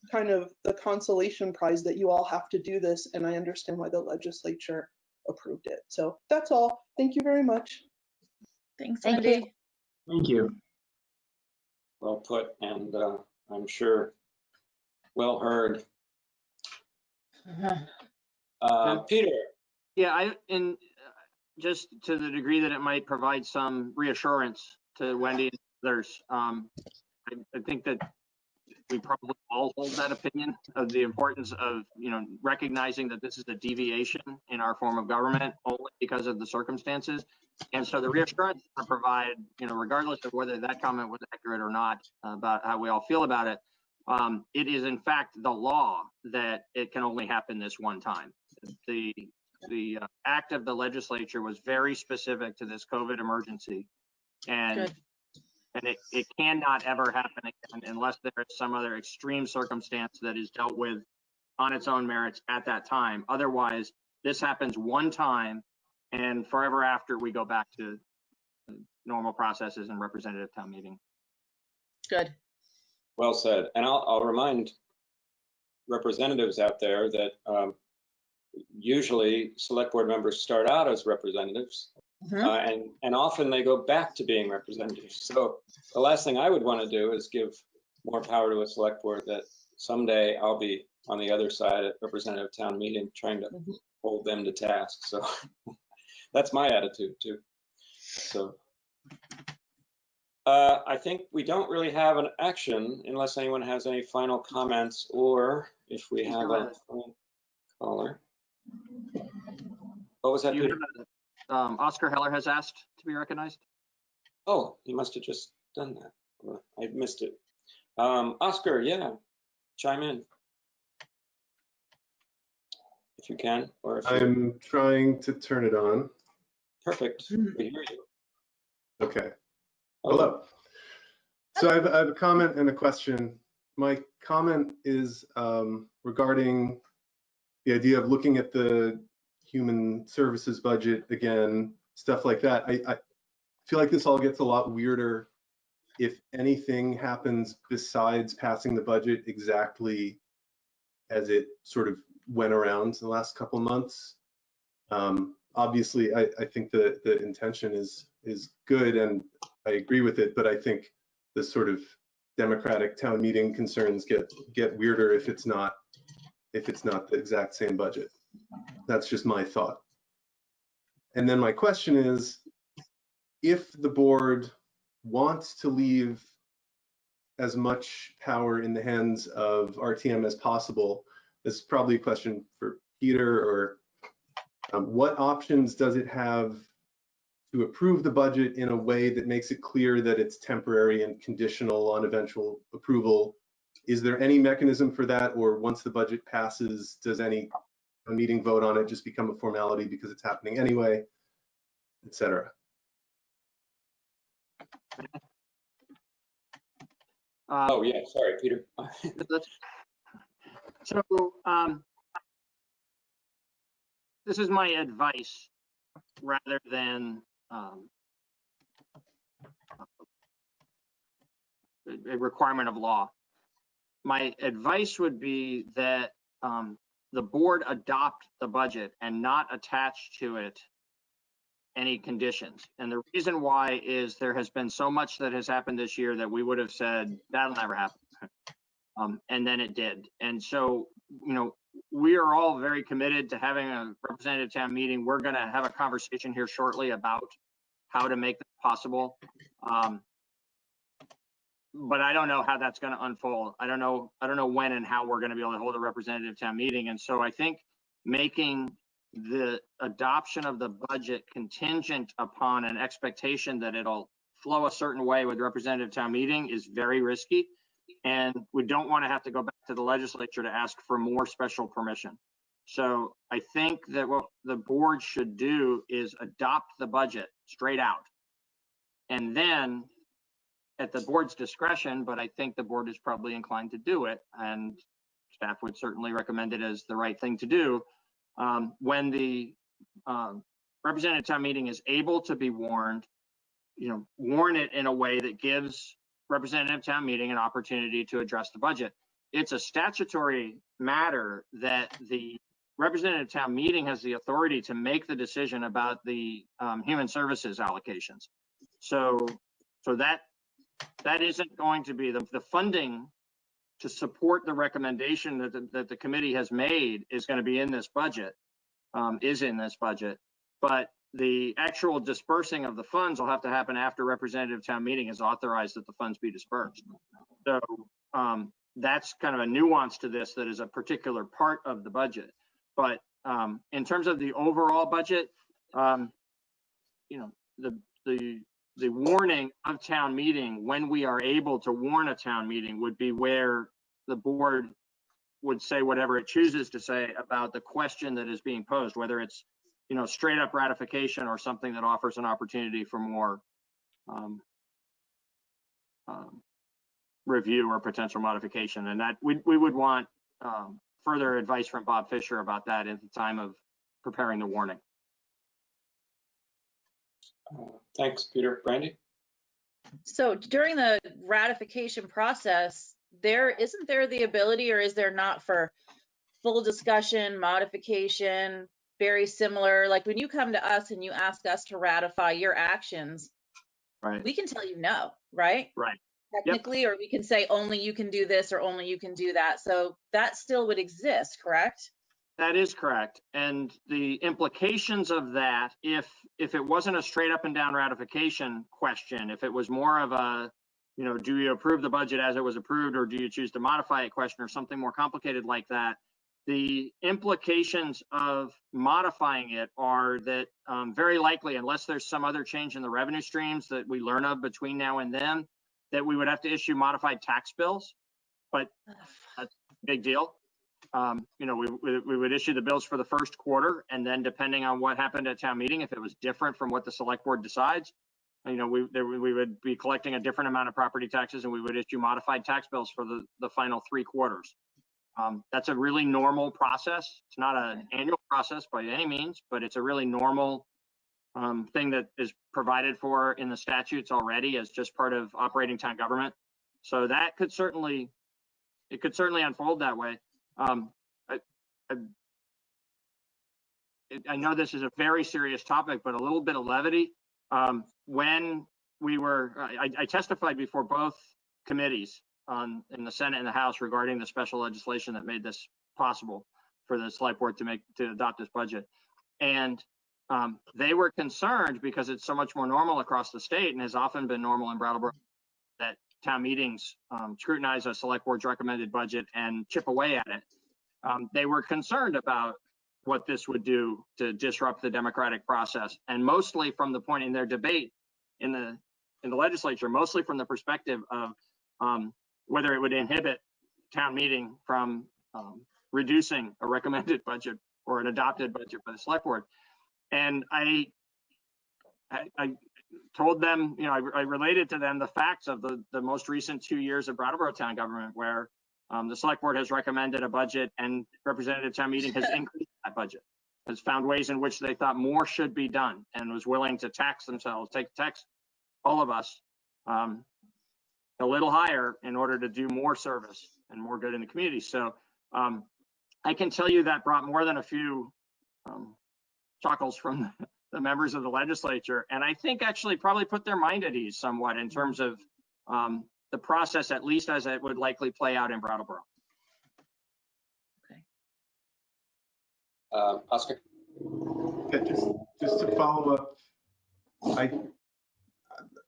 kind of the consolation prize that you all have to do this. And I understand why the legislature approved it. So that's all. Thank you very much. Thanks, Thank Wendy. Thank you. Well put, and I'm sure well heard. Peter. Yeah, and just to the degree that it might provide some reassurance to Wendy and others, I think that we probably all hold that opinion of the importance of, recognizing that this is a deviation in our form of government only because of the circumstances. And so the reassurance to provide, regardless of whether that comment was accurate or not about how we all feel about it, it is in fact the law that it can only happen this one time. The act of the legislature was very specific to this COVID emergency, and it cannot ever happen again unless there is some other extreme circumstance that is dealt with on its own merits at that time. Otherwise, this happens one time, and forever after we go back to normal processes and representative town meeting. Good. Well said. And I'll remind representatives out there that usually select board members start out as representatives, and often they go back to being representatives. So the last thing I would want to do is give more power to a select board that someday I'll be on the other side at representative town meeting trying to hold them to task. So that's my attitude too. So I think we don't really have an action unless anyone has any final comments, or if we have a caller. What was that, Peter? Oscar Heller has asked to be recognized. Oh, he must have just done that. I missed it. Oscar, yeah, chime in if you can, or if I'm trying to turn it on. Perfect. We hear you. Okay. Hello. So I have a comment and a question. My comment is regarding the idea of looking at the human services budget again, stuff like that. I feel like this all gets a lot weirder if anything happens besides passing the budget exactly as it sort of went around in the last couple of months. Obviously, I think the intention is good and I agree with it, but I think the sort of democratic town meeting concerns get weirder if it's not the exact same budget. That's just my thought. And then my question is, if the board wants to leave as much power in the hands of RTM as possible, this is probably a question for Peter, or what options does it have to approve the budget in a way that makes it clear that it's temporary and conditional on eventual approval? Is there any mechanism for that, or once the budget passes, does any meeting vote on it just become a formality because it's happening anyway, et cetera? Oh yeah, sorry, Peter. So this is my advice rather than a requirement of law. My advice would be that the board adopt the budget and not attach to it any conditions. And the reason why is there has been so much that has happened this year that we would have said that'll never happen. And then it did. And so, you know, we are all very committed to having a representative town meeting. We're going to have a conversation here shortly about how to make that possible. But I don't know how that's going to unfold. I don't know when and how we're going to be able to hold a representative town meeting. And so I think making the adoption of the budget contingent upon an expectation that it'll flow a certain way with representative town meeting is very risky. And we don't want to have to go back to the legislature to ask for more special permission. So I think that what the board should do is adopt the budget straight out. And then at the board's discretion, but I think the board is probably inclined to do it, and staff would certainly recommend it as the right thing to do. When the representative town meeting is able to be warned, you know, warn it in a way that gives representative town meeting an opportunity to address the budget. It's a statutory matter that the representative town meeting has the authority to make the decision about the human services allocations. So that isn't going to be the funding to support the recommendation that the committee has made is going to be in this budget, but the actual dispersing of the funds will have to happen after representative town meeting has authorized that the funds be dispersed. So that's kind of a nuance to this that is a particular part of the budget. But in terms of the overall budget, you know, the warning of town meeting, when we are able to warn a town meeting, would be where the board would say whatever it chooses to say about the question that is being posed, whether it's, you know, straight up ratification or something that offers an opportunity for more review or potential modification. And that we would want further advice from Bob Fisher about that at the time of preparing the warning. Thanks, Peter. Brandy? So during the ratification process, isn't there the ability, or is there not, for full discussion, modification, very similar? Like when you come to us and you ask us to ratify your actions, right, we can tell you no, right? Right. Technically, or we can say only you can do this or only you can do that. So that still would exist, correct? That is correct. And the implications of that, if it wasn't a straight up and down ratification question, if it was more of a, you know, do you approve the budget as it was approved, or do you choose to modify it question, or something more complicated like that, the implications of modifying it are that very likely, unless there's some other change in the revenue streams that we learn of between now and then, that we would have to issue modified tax bills. But that's a big deal. You know, we would issue the bills for the first quarter, and then depending on what happened at town meeting, if it was different from what the select board decides, you know, we would be collecting a different amount of property taxes, and we would issue modified tax bills for the final 3 quarters. That's a really normal process. It's not an annual process by any means, but it's a really normal thing that is provided for in the statutes already as just part of operating town government. So that could certainly, it could certainly unfold that way. I know this is a very serious topic, but a little bit of levity. When we were, I testified before both committees in the Senate and the House regarding the special legislation that made this possible for the select board to adopt this budget. And they were concerned, because it's so much more normal across the state and has often been normal in Brattleboro, that town meetings scrutinize a select board's recommended budget and chip away at it. They were concerned about what this would do to disrupt the democratic process, and mostly from the point in their debate in the legislature, mostly from the perspective of whether it would inhibit town meeting from reducing a recommended budget or an adopted budget by the select board. And I told them, you know, I related to them the facts of the most recent 2 years of Brattleboro town government, where the select board has recommended a budget and representative town meeting has increased that budget, has found ways in which they thought more should be done, and was willing to tax themselves, tax all of us a little higher in order to do more service and more good in the community. So I can tell you that brought more than a few chuckles from the members of the legislature, and I think actually probably put their mind at ease somewhat in terms of the process, at least as it would likely play out in Brattleboro. Oscar? Yeah, just to follow up,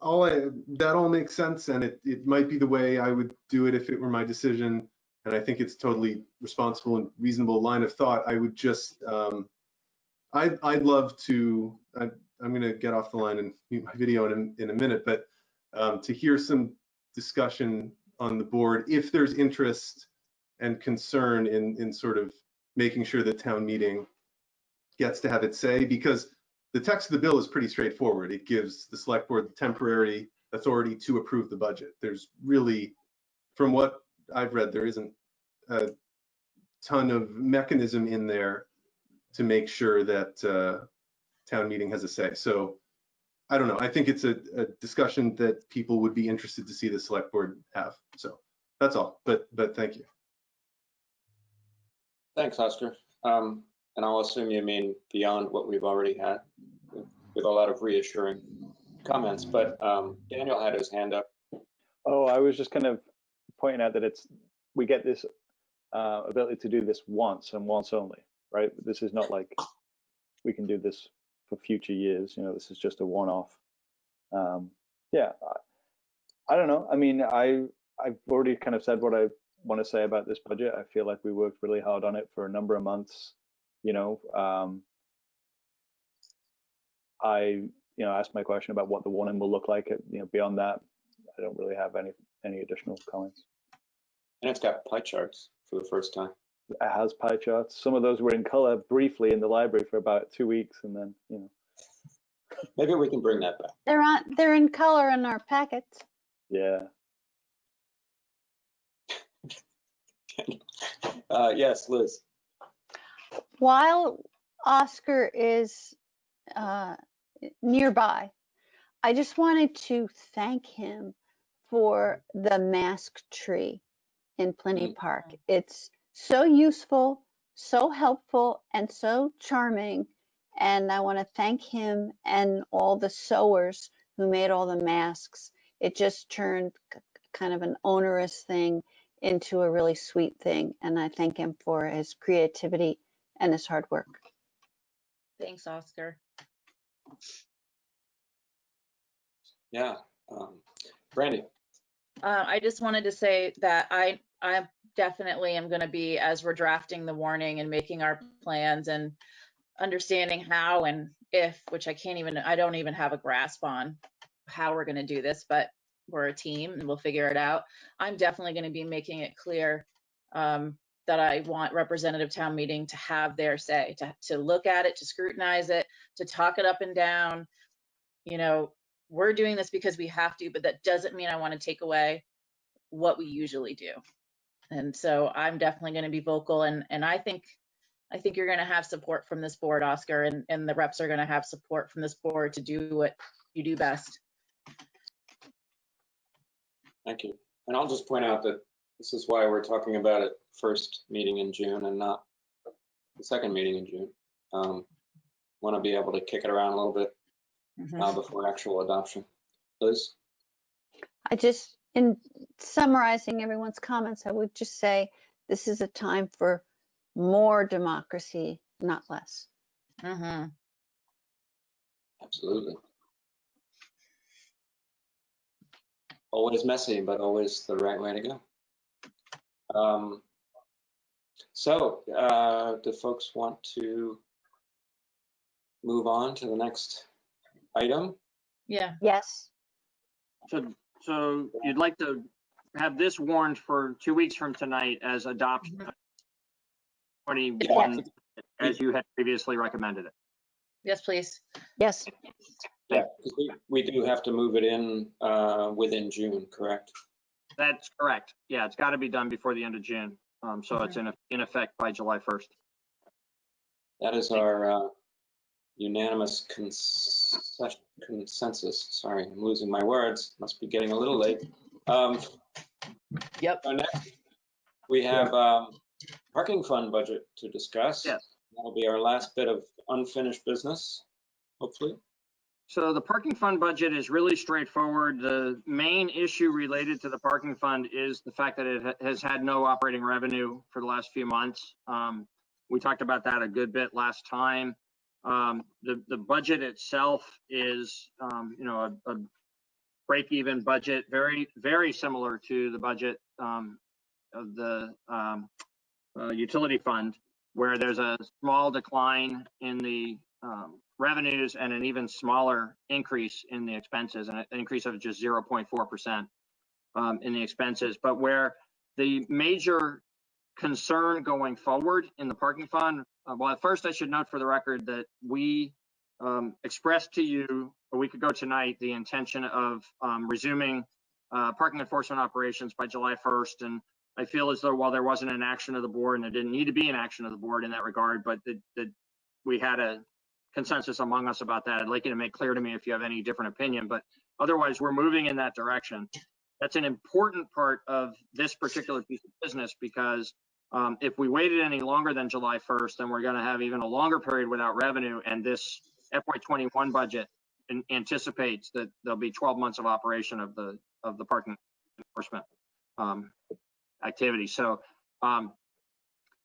that all makes sense, and it might be the way I would do it if it were my decision, and I think it's totally responsible and reasonable line of thought. I would just, I'd love to, I'm going to get off the line and mute my video in a minute, but to hear some discussion on the board, if there's interest and concern in sort of making sure that town meeting gets to have its say, because the text of the bill is pretty straightforward. It gives the select board the temporary authority to approve the budget. There's really, from what I've read, there isn't a ton of mechanism in there to make sure that town meeting has a say. So I don't know. I think it's a discussion that people would be interested to see the select board have. So that's all. But thank you. Thanks, Oscar. And I'll assume you mean beyond what we've already had, with a lot of reassuring comments. But Daniel had his hand up. Oh, I was just kind of pointing out that we get this ability to do this once and once only, right? This is not like we can do this for future years. You know, this is just a one-off. Yeah, I don't know. I mean, I've already kind of said what I want to say about this budget. I feel like we worked really hard on it for a number of months. You know, I asked my question about what the warning will look like. Beyond that, I don't really have any additional comments. And it's got pie charts for the first time. It has pie charts. Some of those were in color briefly in the library for about 2 weeks, and then maybe we can bring that back. They're in color in our packets. Yeah. Yes, Liz. While Oscar is nearby, I just wanted to thank him for the mask tree in Plenty Park. It's so useful, so helpful, and so charming. And I want to thank him and all the sewers who made all the masks. It just turned kind of an onerous thing into a really sweet thing. And I thank him for his creativity and his hard work. Thanks, Oscar. Yeah. Brandy. I just wanted to say that I definitely am going to be, as we're drafting the warning and making our plans and understanding how and if, which I don't even have a grasp on how we're going to do this, but we're a team and we'll figure it out. I'm definitely going to be making it clear that I want representative town meeting to have their say, to look at it, to scrutinize it, to talk it up and down. You know, we're doing this because we have to, but that doesn't mean I want to take away what we usually do. And so I'm definitely going to be vocal, and I think you're going to have support from this board, Oscar, and the reps are going to have support from this board to do what you do best. Thank you. And I'll just point out that this is why we're talking about it first meeting in June and not the second meeting in June. Want to be able to kick it around a little bit before actual adoption. Liz? In summarizing everyone's comments, I would just say this is a time for more democracy, not less. Absolutely. Always messy, but always the right way to go. So do folks want to move on to the next item? Yeah. Yes. So you'd like to have this warned for 2 weeks from tonight as adoption 21, as you had previously recommended it. Yes, please. Yes. Yeah, because we do have to move it in within June, correct? That's correct. Yeah, it's got to be done before the end of June. So it's in effect by July 1st. That is our unanimous consensus. Sorry, I'm losing my words. Must be getting a little late. Yep. So next, we have parking fund budget to discuss. Yes. That'll be our last bit of unfinished business, hopefully. So the parking fund budget is really straightforward. The main issue related to the parking fund is the fact that it has had no operating revenue for the last few months. We talked about that a good bit last time. The budget itself is, a break-even budget, very similar to the budget of the utility fund, where there's a small decline in the revenues and an even smaller increase in the expenses, and an increase of just 0.4% in the expenses. But where the major concern going forward in the parking fund, well, at first I should note for the record that we expressed to you a week ago tonight the intention of resuming parking enforcement operations by July 1st. And I feel as though while there wasn't an action of the board, and there didn't need to be an action of the board in that regard, but that we had a consensus among us about that. I'd like you to make clear to me if you have any different opinion, but otherwise we're moving in that direction. That's an important part of this particular piece of business, because if we waited any longer than July 1st, then we're going to have even a longer period without revenue, and this FY21 budget anticipates that there'll be 12 months of operation of the parking enforcement activity. So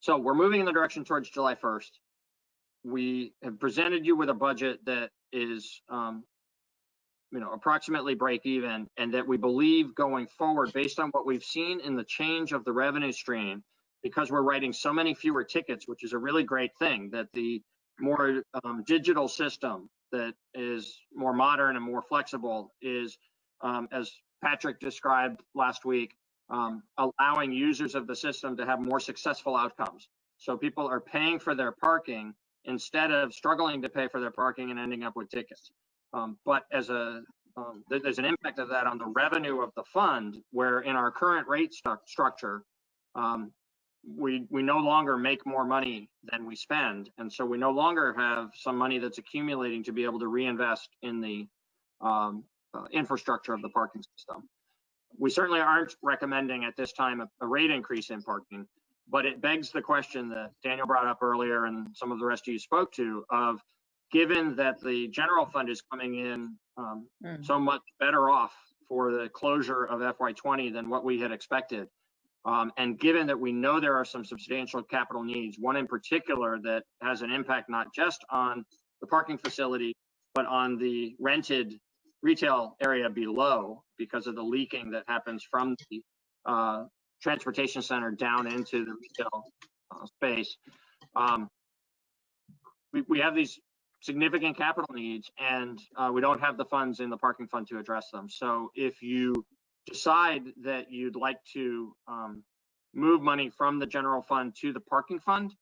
we're moving in the direction towards July 1st. We have presented you with a budget that is approximately break even, and that we believe going forward, based on what we've seen in the change of the revenue stream, because we're writing so many fewer tickets, which is a really great thing, that the more digital system that is more modern and more flexible is, as Patrick described last week, allowing users of the system to have more successful outcomes. So people are paying for their parking instead of struggling to pay for their parking and ending up with tickets. But as there's an impact of that on the revenue of the fund, where in our current rate structure, we no longer make more money than we spend. And so we no longer have some money that's accumulating to be able to reinvest in the infrastructure of the parking system. We certainly aren't recommending at this time a rate increase in parking, but it begs the question that Daniel brought up earlier, and some of the rest of you spoke to, of given that the general fund is coming in so much better off for the closure of FY20 than what we had expected, and given that we know there are some substantial capital needs, one in particular that has an impact not just on the parking facility, but on the rented retail area below, because of the leaking that happens from the transportation center down into the retail space. We have these significant capital needs, and we don't have the funds in the parking fund to address them. So if you decide that you'd like to move money from the general fund to the parking fund,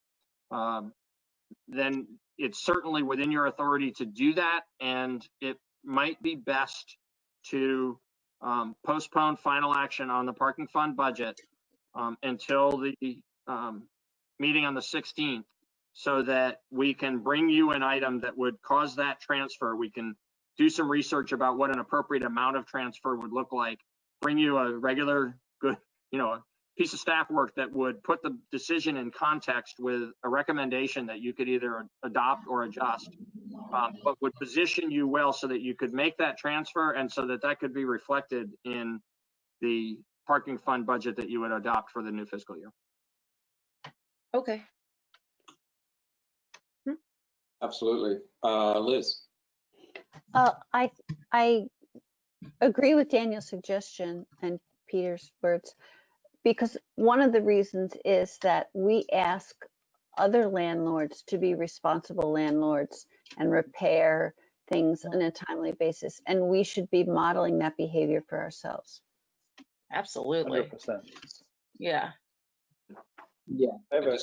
then it's certainly within your authority to do that, and it might be best to postpone final action on the parking fund budget until the meeting on the 16th, so that we can bring you an item that would cause that transfer. We can do some research about what an appropriate amount of transfer would look like, bring you a regular good, a piece of staff work that would put the decision in context with a recommendation that you could either adopt or adjust, but would position you well so that you could make that transfer, and so that that could be reflected in the parking fund budget that you would adopt for the new fiscal year. Okay. Absolutely. Liz. I agree with Daniel's suggestion and Peter's words, because one of the reasons is that we ask other landlords to be responsible landlords and repair things on a timely basis, and we should be modeling that behavior for ourselves. Absolutely. 100%. Yeah. Yeah. I have a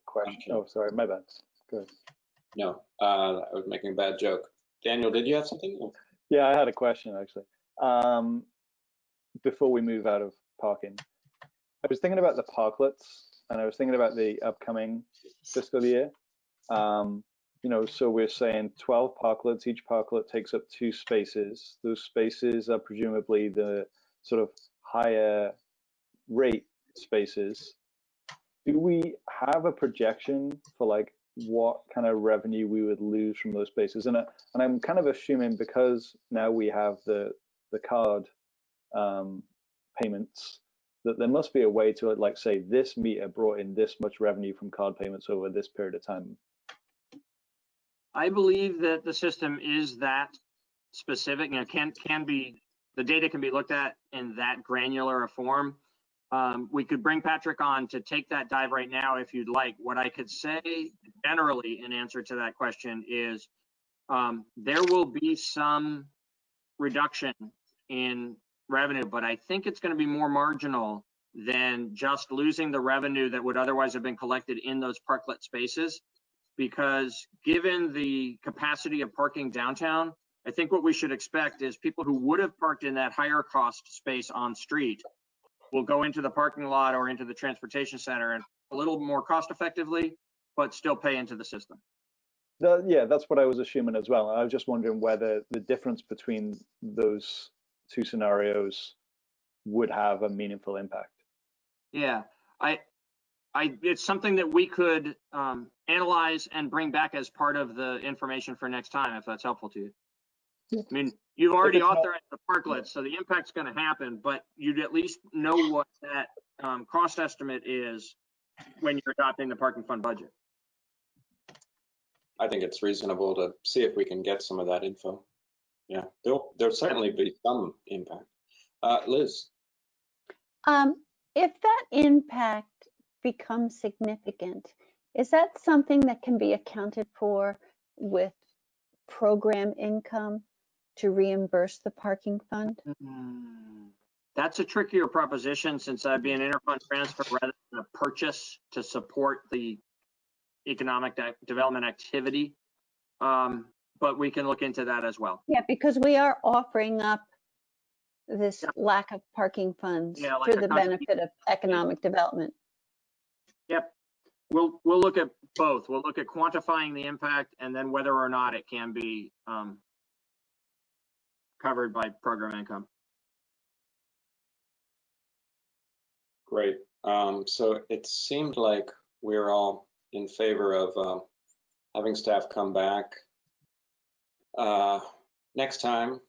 question. Oh, sorry, my bad. Good. No, I was making a bad joke. Daniel, did you have something? Yeah, I had a question actually. Before we move out of parking, I was thinking about the parklets, and I was thinking about the upcoming fiscal year. So we're saying 12 parklets. Each parklet takes up 2 spaces. Those spaces are presumably the sort of higher rate spaces, do we have a projection for like what kind of revenue we would lose from those spaces? And I'm kind of assuming, because now we have the card payments, that there must be a way to like say this meter brought in this much revenue from card payments over this period of time. I believe that the system is that specific. You know, can be, the data can be looked at in that granular a form. We could bring Patrick on to take that dive right now if you'd like. What I could say generally in answer to that question is there will be some reduction in revenue, but I think it's going to be more marginal than just losing the revenue that would otherwise have been collected in those parklet spaces. Because given the capacity of parking downtown, I think what we should expect is people who would have parked in that higher cost space on street will go into the parking lot or into the transportation center and a little more cost effectively, but still pay into the system. Yeah, that's what I was assuming as well. I was just wondering whether the difference between those two scenarios would have a meaningful impact. Yeah, it's something that we could analyze and bring back as part of the information for next time, if that's helpful to you. I mean, you've already authorized the parklets, so the impact's going to happen, but you'd at least know what that cost estimate is when you're adopting the parking fund budget. I think it's reasonable to see if we can get some of that info. Yeah, there'll certainly be some impact. Liz? If that impact becomes significant, is that something that can be accounted for with program income to reimburse the parking fund? That's a trickier proposition, since I'd be an interfund transfer rather than a purchase to support the economic development activity. But we can look into that as well. Yeah, because we are offering up this lack of parking funds like for the benefit of economic development. Yep. We'll look at both. We'll look at quantifying the impact and then whether or not it can be covered by program income. Great. So it seemed like we're all in favor of having staff come back next time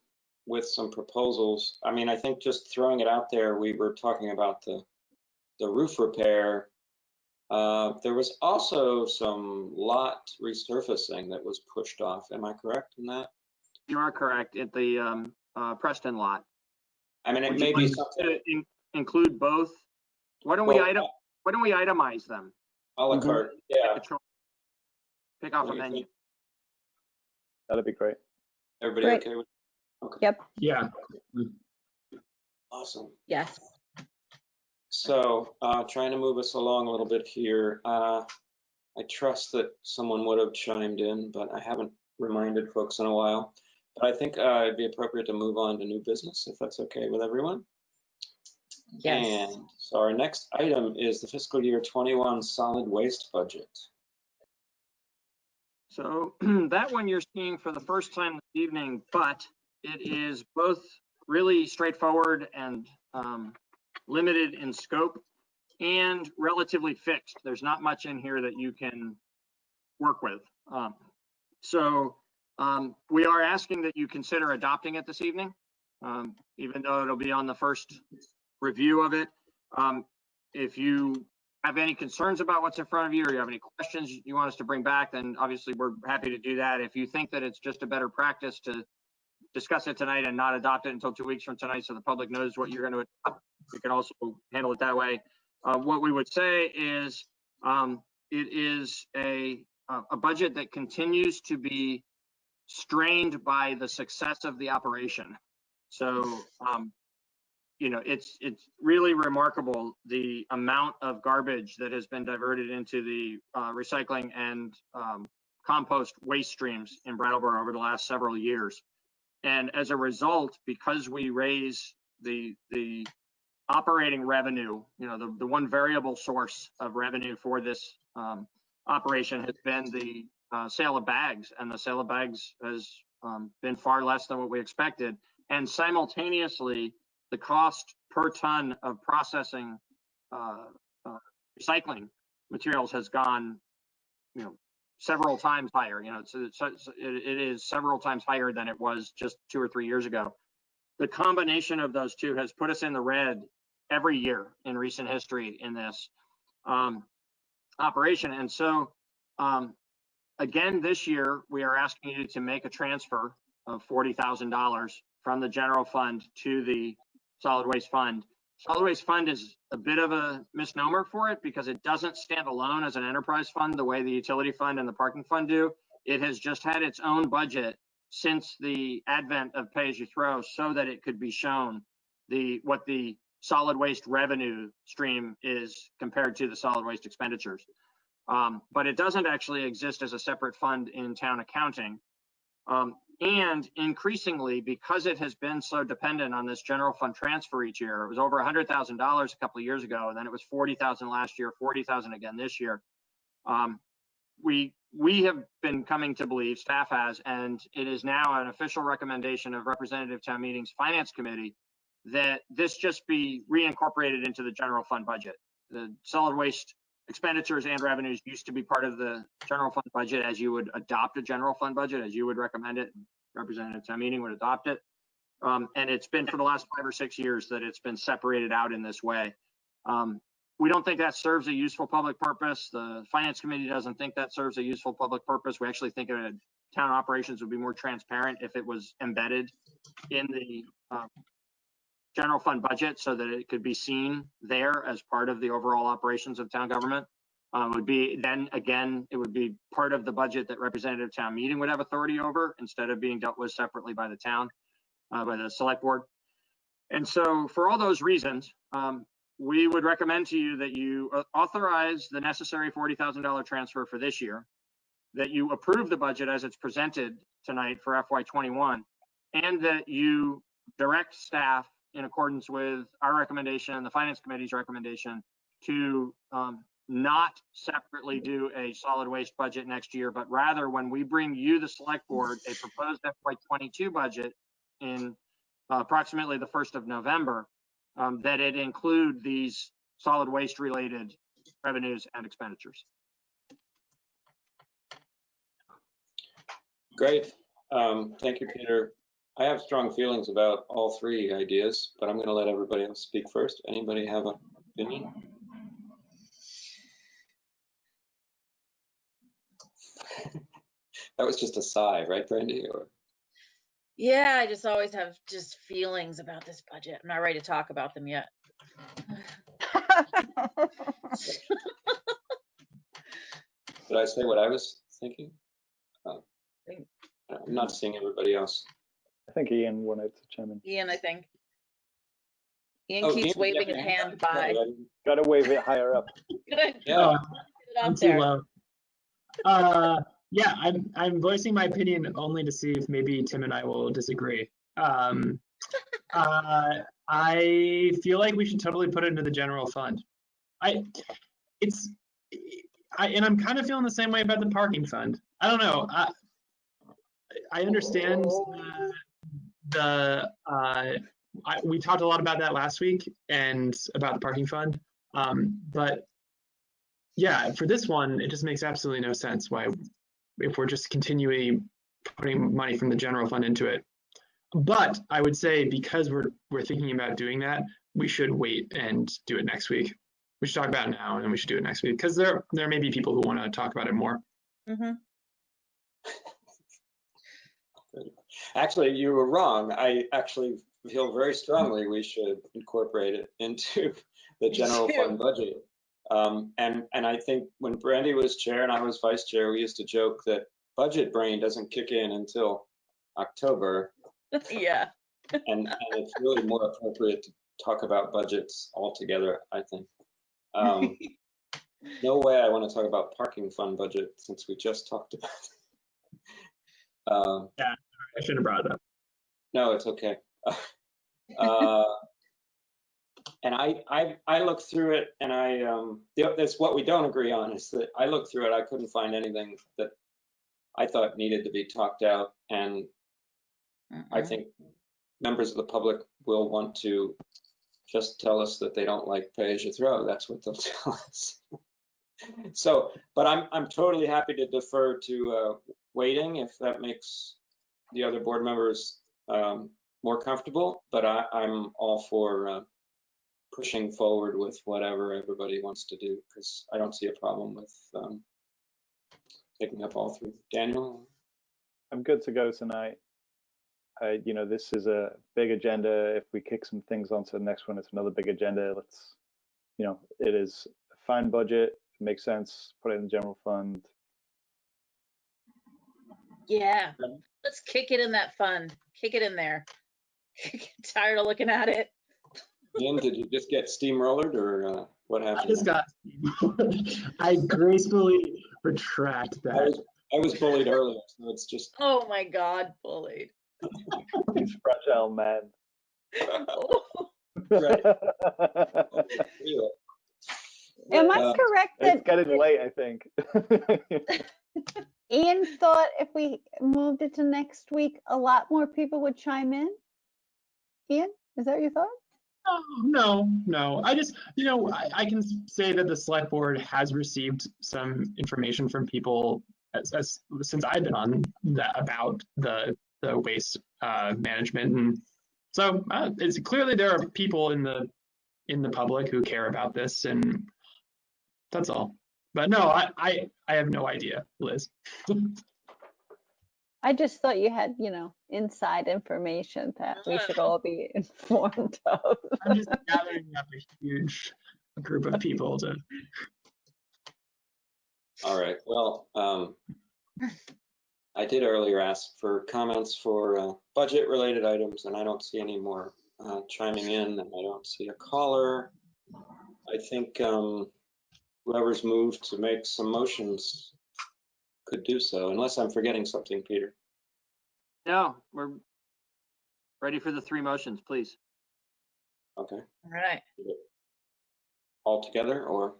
with some proposals. I mean, I think just throwing it out there, we were talking about the roof repair. There was also some lot resurfacing that was pushed off. Am I correct in that? You are correct, at the Preston lot. I mean, it may be something to include both. Why don't we itemize them? A la carte, yeah. Pick off a menu. That'd be great. Everybody okay with it? Okay. Yep. Yeah. Awesome. Yes. So trying to move us along a little bit here. I trust that someone would have chimed in, but I haven't reminded folks in a while. But I think it'd be appropriate to move on to new business, if that's okay with everyone. Yes. And so our next item is the fiscal year 21 solid waste budget. So that one you're seeing for the first time this evening, but it is both really straightforward and limited in scope and relatively fixed. There's not much in here that you can work with. We are asking that you consider adopting it this evening, even though it'll be on the first review of it. If you have any concerns about what's in front of you, or you have any questions you want us to bring back, then obviously we're happy to do that. If you think that it's just a better practice to discuss it tonight and not adopt it until 2 weeks from tonight so the public knows what you're going to adopt, we can also handle it that way. What we would say is it is a budget that continues to be strained by the success of the operation. So you know, it's really remarkable the amount of garbage that has been diverted into the recycling and compost waste streams in Brattleboro over the last several years. And as a result, because we raise the operating revenue, you know, the one variable source of revenue for this operation has been the sale of bags, and the sale of bags has been far less than what we expected. And simultaneously, the cost per ton of processing recycling materials has gone, several times higher. It is several times higher than it was just 2 or 3 years ago. The combination of those two has put us in the red every year in recent history in this operation. And so, again, this year, we are asking you to make a transfer of $40,000 from the general fund to the solid waste fund. Solid waste fund is a bit of a misnomer for it because it doesn't stand alone as an enterprise fund the way the utility fund and the parking fund do. It has just had its own budget since the advent of pay-as-you-throw so that it could be shown what the solid waste revenue stream is compared to the solid waste expenditures. But it doesn't actually exist as a separate fund in town accounting. And increasingly, because it has been so dependent on this general fund transfer each year, it was over $100,000 a couple of years ago, and then it was $40,000 last year, $40,000 again this year. We have been coming to believe, staff has, and it is now an official recommendation of Representative Town Meeting's Finance Committee, that this just be reincorporated into the general fund budget. The solid waste expenditures and revenues used to be part of the general fund budget as you would adopt a general fund budget, as you would recommend it. Representative Town Meeting would adopt it. And it's been for the last 5 or 6 years that it's been separated out in this way. We don't think that serves a useful public purpose. The Finance Committee doesn't think that serves a useful public purpose. We actually think town operations would be more transparent if it was embedded in the general fund budget so that it could be seen there as part of the overall operations of town government. It would be part of the budget that Representative Town Meeting would have authority over instead of being dealt with separately by the town, by the select board. And so for all those reasons, we would recommend to you that you authorize the necessary $40,000 transfer for this year, that you approve the budget as it's presented tonight for FY21, and that you direct staff in accordance with our recommendation and the Finance Committee's recommendation to not separately do a solid waste budget next year, but rather when we bring you, the select board, a proposed FY22 budget in approximately the 1st of November, that it include these solid waste related revenues and expenditures. Great. Thank you, Peter. I have strong feelings about all 3 ideas, but I'm going to let everybody else speak first. Anybody have an opinion? That was just a sigh, right, Brandy? Or... Yeah, I just always have just feelings about this budget. I'm not ready to talk about them yet. Did I say what I was thinking? I'm not seeing everybody else. I think Ian wanted to chime in. Ian, I think. Ian keeps waving his hand by. Got to wave it higher up. Yeah. I'm too low. Yeah, I'm voicing my opinion only to see if maybe Tim and I will disagree. I feel like we should totally put it into the general fund. And I'm kind of feeling the same way about the parking fund. I don't know. I understand we talked a lot about that last week and about the parking fund. But yeah, for this one, it just makes absolutely no sense why, if we're just continually putting money from the general fund into it. But I would say because we're thinking about doing that, we should wait and do it next week. We should talk about it now, and then we should do it next week because there may be people who want to talk about it more. Mm-hmm. Actually, you were wrong. I actually feel very strongly we should incorporate it into the general fund budget. And I think when Brandy was chair and I was vice chair, we used to joke that budget brain doesn't kick in until October. Yeah. and it's really more appropriate to talk about budgets altogether, I think. No way I want to talk about parking fund budget since we just talked about it. Yeah, I should have brought it up. No, it's okay. And I looked through it, and that's what we don't agree on is that I looked through it. I couldn't find anything that I thought needed to be talked out, and I think members of the public will want to just tell us that they don't like pay as you throw. That's what they'll tell us. So, but I'm totally happy to defer to waiting if that makes the other board members more comfortable. But I'm all for pushing forward with whatever everybody wants to do, because I don't see a problem with taking up all three. Daniel? I'm good to go tonight. You know, this is a big agenda. If we kick some things onto the next one, it's another big agenda. Let's, you know, it is a fine budget. It makes sense. Put it in the general fund. Yeah, let's kick it in that fund. Kick it in there. Tired of looking at it. Ian, did you just get steamrollered, or what happened? I just got. I gracefully retract that. I was bullied earlier, so it's just. Oh my God, bullied. He's fragile man. Right. Am I correct that it's getting late, I think. Ian thought if we moved it to next week, a lot more people would chime in? Ian, is that your thought? No. I just, I can say that the select board has received some information from people since I've been on that about the waste management, and so it's clearly there are people in the public who care about this, and that's all. But no, I have no idea, Liz. I just thought you had, inside information that we should all be informed of. I'm just gathering up a huge group of people to. All right. Well, I did earlier ask for comments for budget-related items, and I don't see any more chiming in, and I don't see a caller. I think whoever's moved to make some motions could do so, unless I'm forgetting something, Peter. No, we're ready for the three motions, please. Okay. All right. All together, or?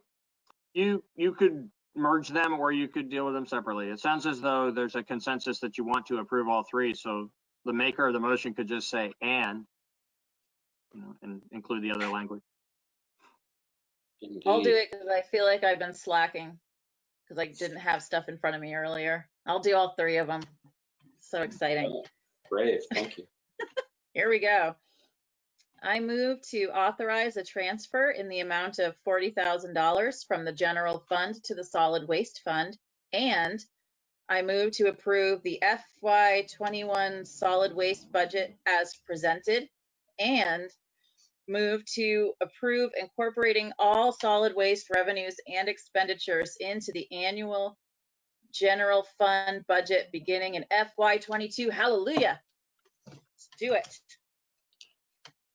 You could merge them, or you could deal with them separately. It sounds as though there's a consensus that you want to approve all three, so the maker of the motion could just say and include the other language. Indeed. I'll do it because I feel like I've been slacking because I didn't have stuff in front of me earlier. I'll do all three of them. So exciting. Brave, thank you. Here we go. I move to authorize a transfer in the amount of $40,000 from the general fund to the solid waste fund, and I move to approve the FY21 solid waste budget as presented, and move to approve incorporating all solid waste revenues and expenditures into the annual general fund budget beginning in FY22. Hallelujah. Let's do it.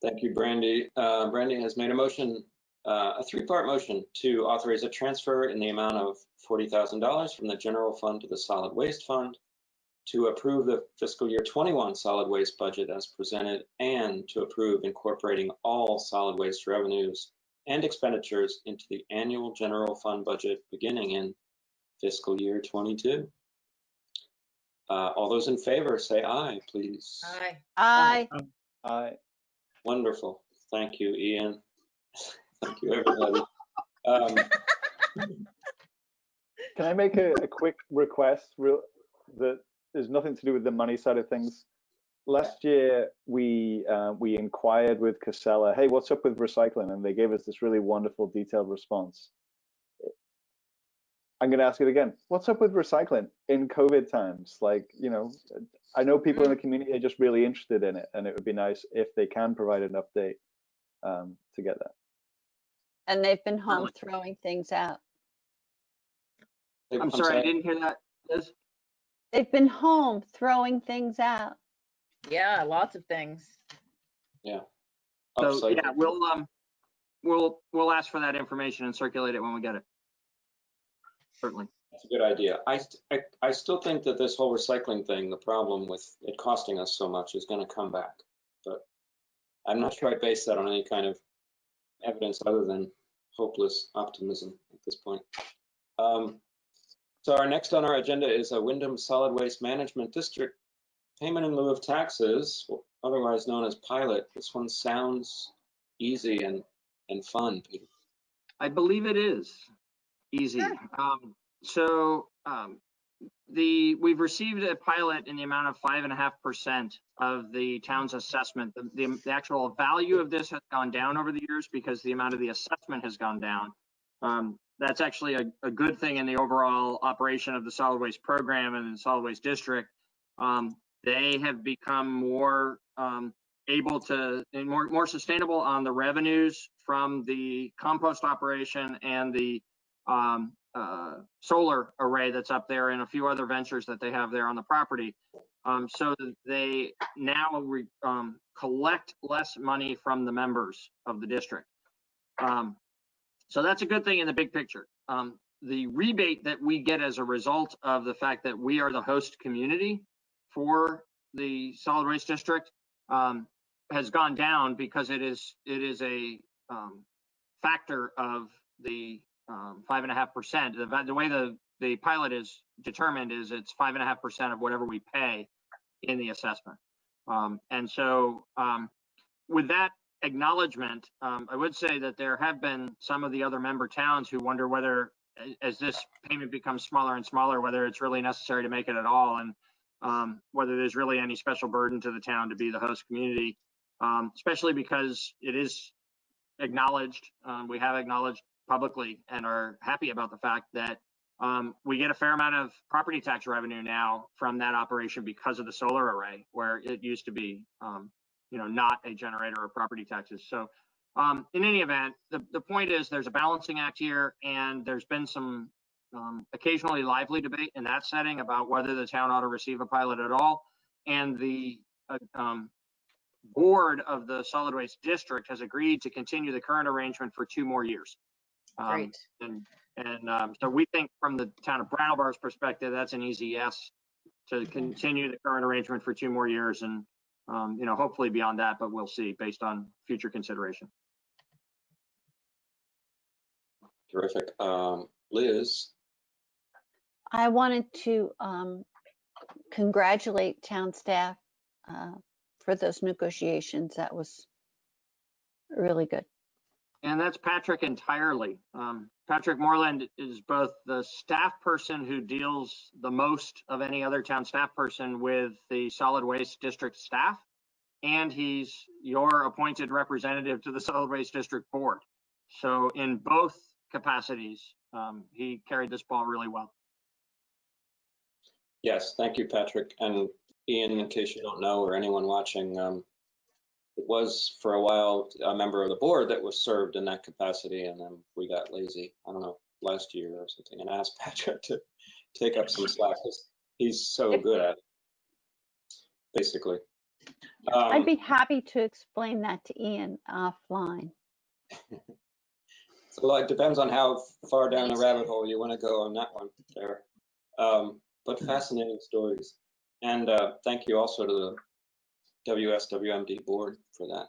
Thank you, Brandy. Brandy has made a motion, a three-part motion to authorize a transfer in the amount of $40,000 from the general fund to the solid waste fund, to approve the fiscal year 21 solid waste budget as presented, and to approve incorporating all solid waste revenues and expenditures into the annual general fund budget beginning in fiscal year 22. All those in favor say aye, please. Aye. Aye. Aye. Wonderful. Thank you, Ian. Thank you, everybody. Can I make a quick request that there's nothing to do with the money side of things? Last year, we inquired with Casella, hey, what's up with recycling? And they gave us this really wonderful detailed response. I'm going to ask it again. What's up with recycling in COVID times? Like, I know people in the community are just really interested in it, and it would be nice if they can provide an update to get that. And they've been home throwing things out. I'm sorry, I didn't hear that, Liz. They've been home throwing things out. Yeah, lots of things. Yeah. So yeah, we'll ask for that information and circulate it when we get it. Certainly. That's a good idea. I still think that this whole recycling thing, the problem with it costing us so much, is going to come back. But I'm not sure I base that on any kind of evidence other than hopeless optimism at this point. So our next on our agenda is a Wyndham Solid Waste Management District payment in lieu of taxes. otherwise known as pilot. This one sounds easy and fun, Peter. I believe it is easy. We've received a pilot in the amount of 5.5% of the town's assessment. The actual value of this has gone down over the years because the amount of the assessment has gone down. That's actually a good thing in the overall operation of the solid waste program and the solid waste district. They have become more able to, and more sustainable on the revenues from the compost operation and the solar array that's up there and a few other ventures that they have there on the property. So they now collect less money from the members of the district. So that's a good thing in the big picture. The rebate that we get as a result of the fact that we are the host community for the solid waste district has gone down because it is a factor of the 5.5%. The way the pilot is determined is it's 5.5% of whatever we pay in the assessment. And so with that acknowledgement, I would say that there have been some of the other member towns who wonder whether, as this payment becomes smaller and smaller, whether it's really necessary to make it at all, and whether there's really any special burden to the town to be the host community, especially because it is acknowledged, we have acknowledged publicly and are happy about the fact that we get a fair amount of property tax revenue now from that operation because of the solar array, where it used to be not a generator of property taxes. So in any event, the point is there's a balancing act here, and there's been some occasionally lively debate in that setting about whether the town ought to receive a pilot at all. And the board of the solid waste district has agreed to continue the current arrangement for 2 more years. Great. So we think from the town of Brattleboro's perspective, that's an easy yes to continue the current arrangement for 2 more years, and hopefully beyond that, but we'll see based on future consideration. Terrific. Liz? I wanted to congratulate town staff for those negotiations. That was really good. And that's Patrick entirely. Patrick Moreland is both the staff person who deals the most of any other town staff person with the solid waste district staff, and he's your appointed representative to the solid waste district board. So in both capacities, he carried this ball really well. Yes, thank you, Patrick. And Ian, in case you don't know, or anyone watching, it was for a while a member of the board that was served in that capacity, and then we got lazy, I don't know, last year or something, and asked Patrick to take up some slack because he's so good at it, basically. I'd be happy to explain that to Ian offline. So it depends on how far down the rabbit hole you want to go on that one there. But fascinating stories. And thank you also to the WSWMD board for that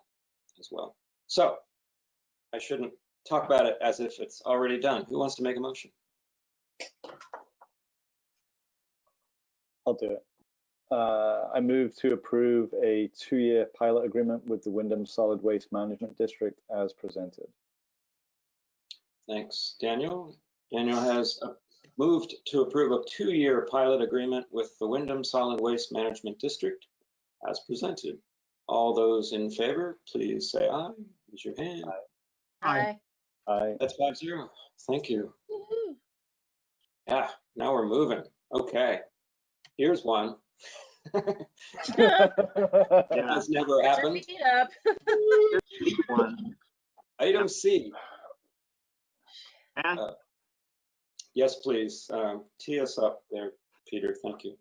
as well. So I shouldn't talk about it as if it's already done. Who wants to make a motion? I'll do it. I move to approve a 2-year pilot agreement with the Wyndham Solid Waste Management District as presented. Thanks, Daniel. Daniel has moved to approve a 2-year pilot agreement with the Wyndham Solid Waste Management District as presented. All those in favor, please say aye. Raise your hand. Aye. Aye. That's 5-0. Thank you. Yeah, now we're moving. Okay. Here's one. That's never happened. Get your feet up. Item C. And Yes, please. Tee us up there, Peter. Thank you.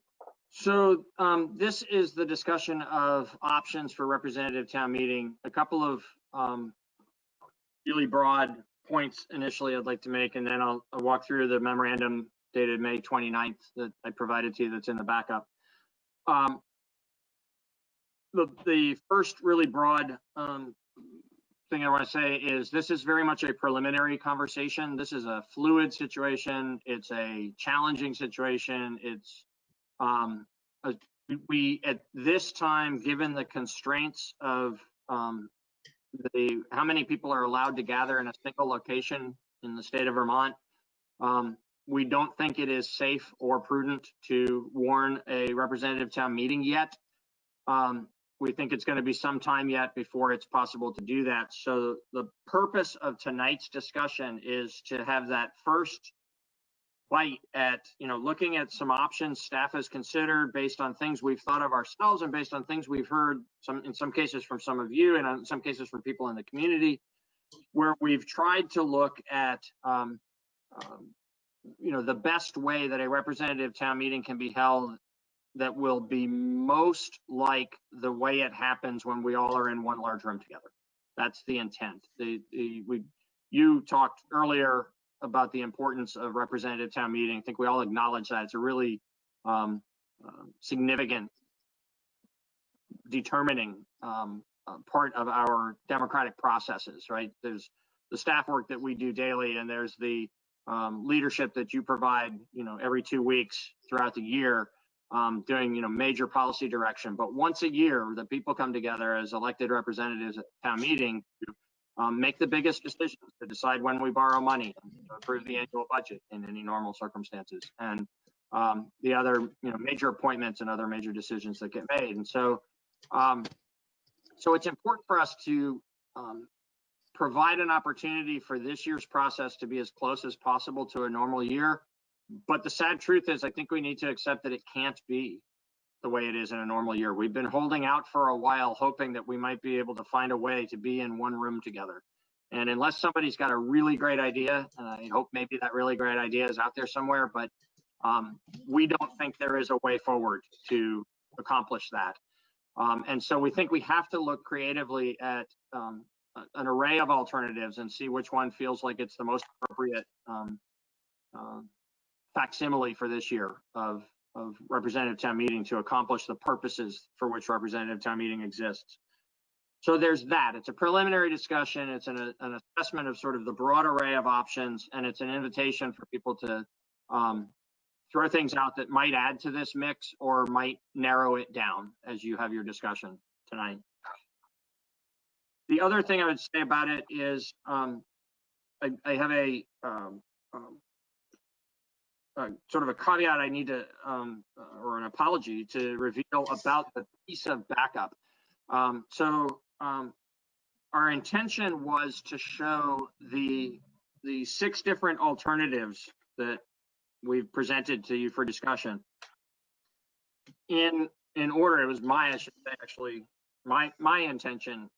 so this is the discussion of options for representative town meeting. A couple of really broad points initially I'd like to make, and then I'll walk through the memorandum dated May 29th that I provided to you that's in the backup. The first really broad thing I want to say is this is very much a preliminary conversation. This is a fluid situation. It's a challenging situation. It's we at this time, given the constraints of how many people are allowed to gather in a single location in the state of Vermont, we don't think it is safe or prudent to warn a representative town meeting yet. We think it's going to be some time yet before it's possible to do that. So the purpose of tonight's discussion is to have that first bite at, looking at some options staff has considered based on things we've thought of ourselves and based on things we've heard in some cases from some of you and in some cases from people in the community, where we've tried to look at, the best way that a representative town meeting can be held that will be most like the way it happens when we all are in one large room together. That's the intent. You talked earlier about the importance of representative town meeting. I think we all acknowledge that. It's a really significant determining part of our democratic processes, right? There's the staff work that we do daily, and there's the leadership that you provide, every 2 weeks throughout the year, doing, major policy direction. But once a year, the people come together as elected representatives at town meeting to make the biggest decisions, to decide when we borrow money, to approve the annual budget in any normal circumstances, and the other, major appointments and other major decisions that get made. And so, so it's important for us to provide an opportunity for this year's process to be as close as possible to a normal year. But the sad truth is, I think we need to accept that it can't be the way it is in a normal year. We've been holding out for a while, hoping that we might be able to find a way to be in one room together. And unless somebody's got a really great idea, and I hope maybe that really great idea is out there somewhere, but we don't think there is a way forward to accomplish that. And so we think we have to look creatively at an array of alternatives and see which one feels like it's the most appropriate facsimile for this year of representative town meeting to accomplish the purposes for which representative town meeting exists. So there's that. It's a preliminary discussion. It's an assessment of sort of the broad array of options, and it's an invitation for people to throw things out that might add to this mix or might narrow it down as you have your discussion tonight. The other thing I would say about it is I have a sort of a caveat I need to, or an apology to reveal about the piece of backup. Our intention was to show the 6 different alternatives that we've presented to you for discussion in order. It was I should say, actually, my intention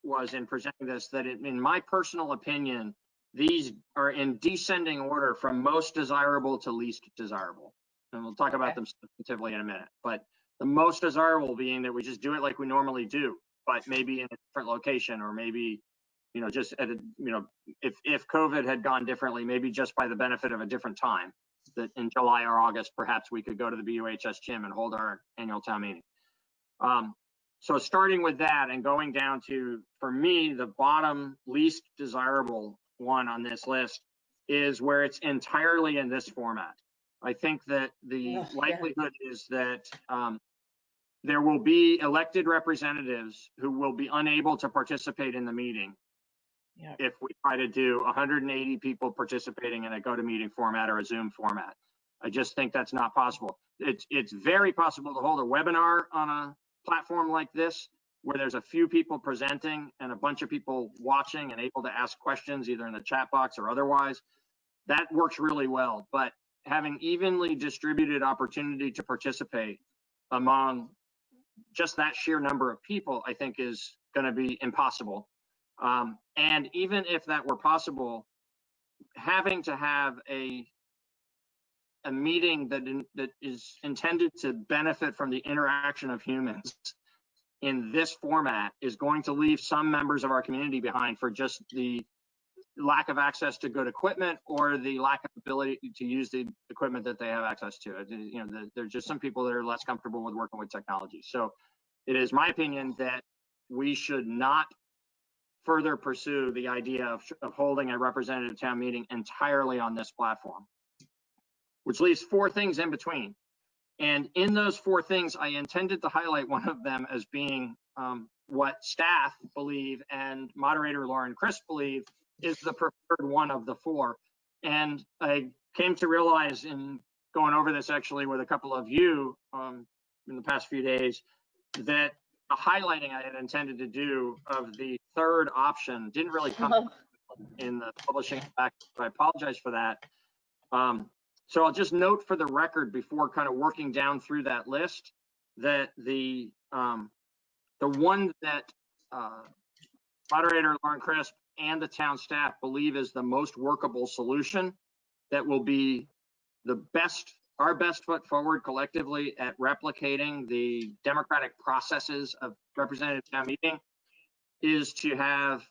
was in presenting this, that in my personal opinion, these are in descending order from most desirable to least desirable. And we'll talk about them substantively in a minute. But the most desirable being that we just do it like we normally do, but maybe in a different location, or maybe, just at a, if COVID had gone differently, maybe just by the benefit of a different time, that in July or August, perhaps we could go to the BUHS gym and hold our annual town meeting. So starting with that and going down to, for me, the bottom least desirable one on this list is where it's entirely in this format. I think that the likelihood is that there will be elected representatives who will be unable to participate in the meeting if we try to do 180 people participating in a GoToMeeting format or a Zoom format. I just think that's not possible. It's very possible to hold a webinar on a platform like this, where there's a few people presenting and a bunch of people watching and able to ask questions either in the chat box or otherwise. That works really well, but having evenly distributed opportunity to participate among just that sheer number of people, I think is going to be impossible. And even if that were possible, having to have a meeting that is intended to benefit from the interaction of humans in this format is going to leave some members of our community behind for just the lack of access to good equipment or the lack of ability to use the equipment that they have access to. There's just some people that are less comfortable with working with technology. So it is my opinion that we should not further pursue the idea of holding a representative town meeting entirely on this platform, which leaves 4 things in between. And in those four things, I intended to highlight one of them as being what staff believe and moderator Lauren Crisp believe is the preferred one of the four. And I came to realize in going over this actually with a couple of you in the past few days that the highlighting I had intended to do of the third option didn't really come in the publishing back. I apologize for that. So I'll just note for the record before kind of working down through that list that the one that moderator Lauren Crisp and the town staff believe is the most workable solution that will be the best, our best foot forward collectively at replicating the democratic processes of representative town meeting is to have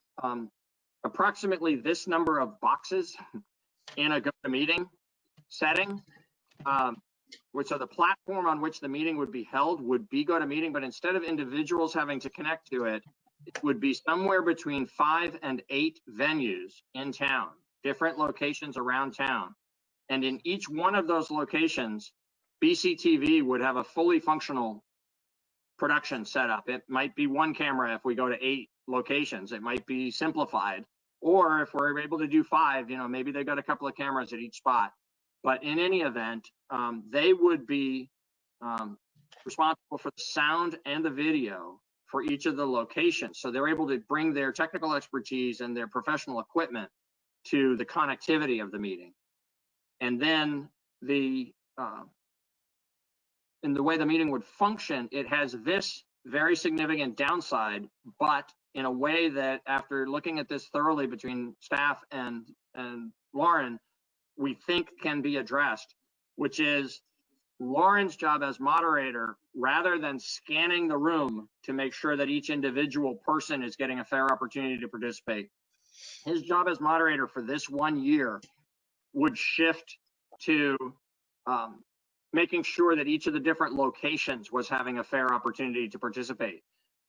approximately this number of boxes in a GoToMeeting setting, which so the platform on which the meeting would be held would be GoToMeeting, but instead of individuals having to connect to it, it would be somewhere between 5 and 8 venues in town, different locations around town. And in each one of those locations, BCTV would have a fully functional production setup. It might be one camera if we go to 8 locations. It might be simplified. Or if we're able to do 5, you know, maybe they've got a couple of cameras at each spot. But in any event, they would be responsible for the sound and the video for each of the locations. So they're able to bring their technical expertise and their professional equipment to the connectivity of the meeting. And then in the way the meeting would function, it has this very significant downside, but in a way that after looking at this thoroughly between staff and Lauren, we think can be addressed, which is Lauren's job as moderator, rather than scanning the room to make sure that each individual person is getting a fair opportunity to participate. His job as moderator for this 1 year would shift to making sure that each of the different locations was having a fair opportunity to participate.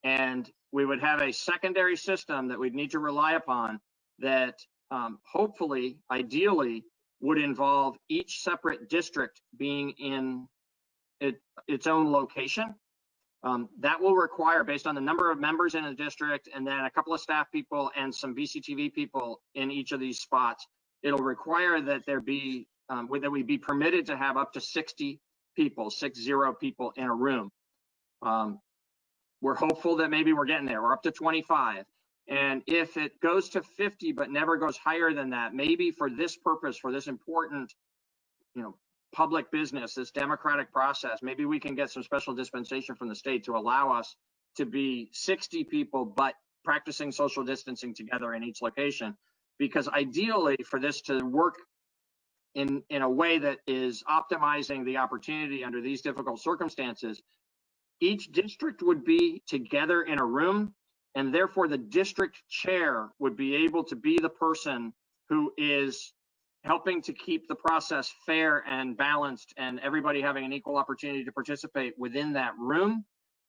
And we would have a secondary system that we'd need to rely upon that hopefully, ideally, would involve each separate district being in its own location. That will require, based on the number of members in a district and then a couple of staff people and some BCTV people in each of these spots, it'll require that there be, that we be permitted to have up to 60 people, 60 people in a room. We're hopeful that maybe we're getting there. We're up to 25. And if it goes to 50 but never goes higher than that, maybe for this purpose, for this important, you know, public business, this democratic process, maybe we can get some special dispensation from the state to allow us to be 60 people but practicing social distancing together in each location. Because ideally, for this to work in a way that is optimizing the opportunity under these difficult circumstances, each district would be together in a room, and therefore the district chair would be able to be the person who is helping to keep the process fair and balanced and everybody having an equal opportunity to participate within that room,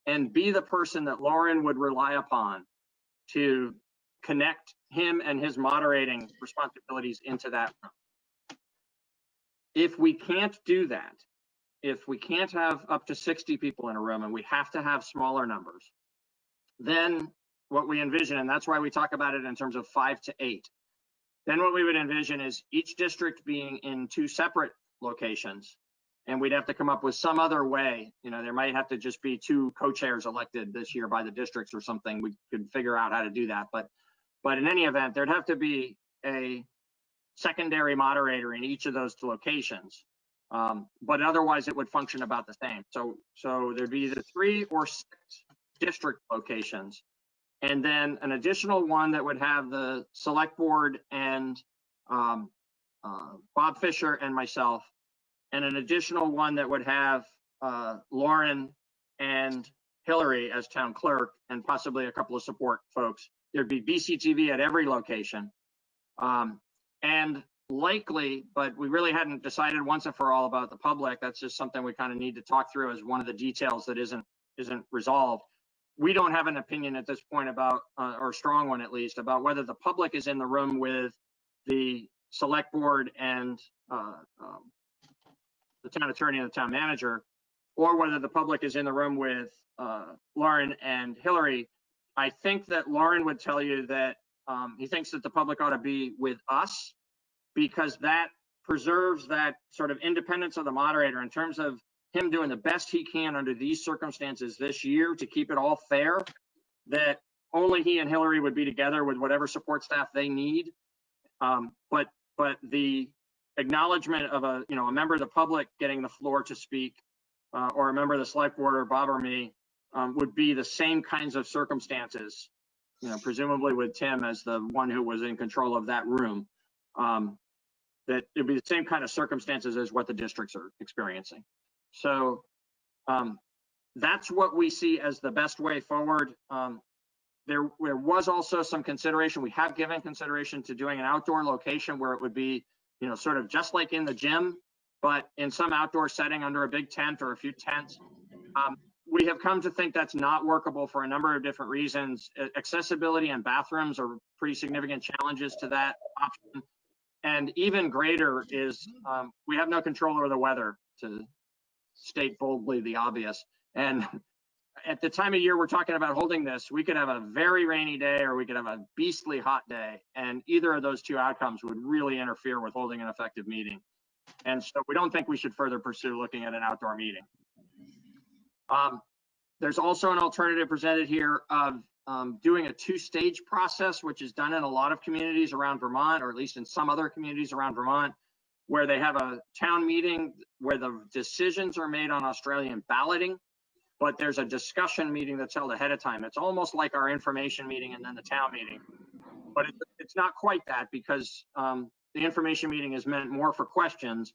and be the person that Lauren would rely upon to connect him and his moderating responsibilities into that room. If we can't do that, if we can't have up to 60 people in a room and we have to have smaller numbers, then what we envision, and that's why we talk about it in terms of 5 to 8, then what we would envision is each district being in 2 separate locations, and we'd have to come up with some other way. You know, there might have to just be 2 co-chairs elected this year by the districts or something. We could figure out how to do that. But in any event, there'd have to be a secondary moderator in each of those 2 locations. But otherwise it would function about the same. So there'd be either 3 or 6 district locations, and then an additional one that would have the select board and Bob Fisher and myself, and an additional one that would have Lauren and Hillary as town clerk and possibly a couple of support folks. There'd be BCTV at every location. And likely, but we really hadn't decided once and for all about the public. That's just something we kind of need to talk through as one of the details that isn't resolved. We don't have an opinion at this point about, or a strong one at least, about whether the public is in the room with the select board and the town attorney and the town manager, or whether the public is in the room with Lauren and Hillary, I think that Lauren would tell you that he thinks that the public ought to be with us, because that preserves that sort of independence of the moderator in terms of him doing the best he can under these circumstances this year to keep it all fair, that only he and Hillary would be together with whatever support staff they need. But the acknowledgement of a member of the public getting the floor to speak, or a member of the select board or Bob or me, would be the same kinds of circumstances, presumably with Tim as the one who was in control of that room, that it'd be the same kind of circumstances as what the districts are experiencing. So that's what we see as the best way forward. There was also some consideration, we have given consideration to doing an outdoor location where it would be, sort of just like in the gym, but in some outdoor setting under a big tent or a few tents. We have come to think that's not workable for a number of different reasons. Accessibility and bathrooms are pretty significant challenges to that option. And even greater is we have no control over the weather, to state boldly the obvious. And at the time of year we're talking about holding this, we could have a very rainy day or we could have a beastly hot day. And either of those two outcomes would really interfere with holding an effective meeting. And so we don't think we should further pursue looking at an outdoor meeting. There's also an alternative presented here of doing a two-stage process, which is done in a lot of communities around Vermont, or at least in some other communities around Vermont, where they have a town meeting where the decisions are made on Australian balloting, but there's a discussion meeting that's held ahead of time. It's almost like our information meeting and then the town meeting, but it's not quite that, because the information meeting is meant more for questions,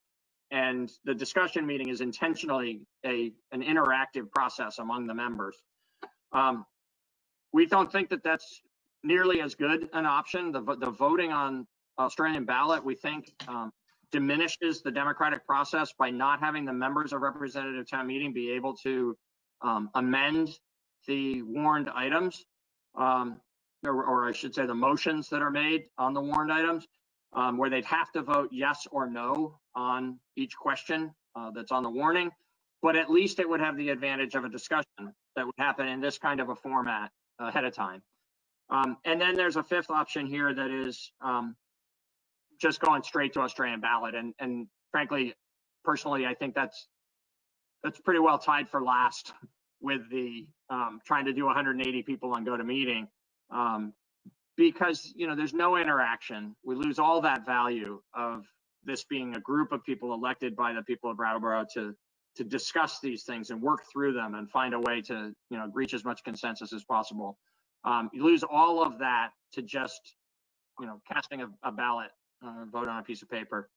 and the discussion meeting is intentionally an interactive process among the members. We don't think that that's nearly as good an option. The voting on Australian ballot, we think, diminishes the democratic process by not having the members of representative town meeting be able to amend the warned items, or I should say the motions that are made on the warned items, where they'd have to vote yes or no on each question that's on the warning. But at least it would have the advantage of a discussion that would happen in this kind of a format ahead of time. And then there's a fifth option here that is just going straight to Australian ballot. And frankly, personally, I think that's pretty well tied for last with the trying to do 180 people on GoToMeeting, because there's no interaction. We lose all that value of this being a group of people elected by the people of Brattleboro to discuss these things and work through them and find a way to reach as much consensus as possible. You lose all of that to just casting a ballot, vote on a piece of paper.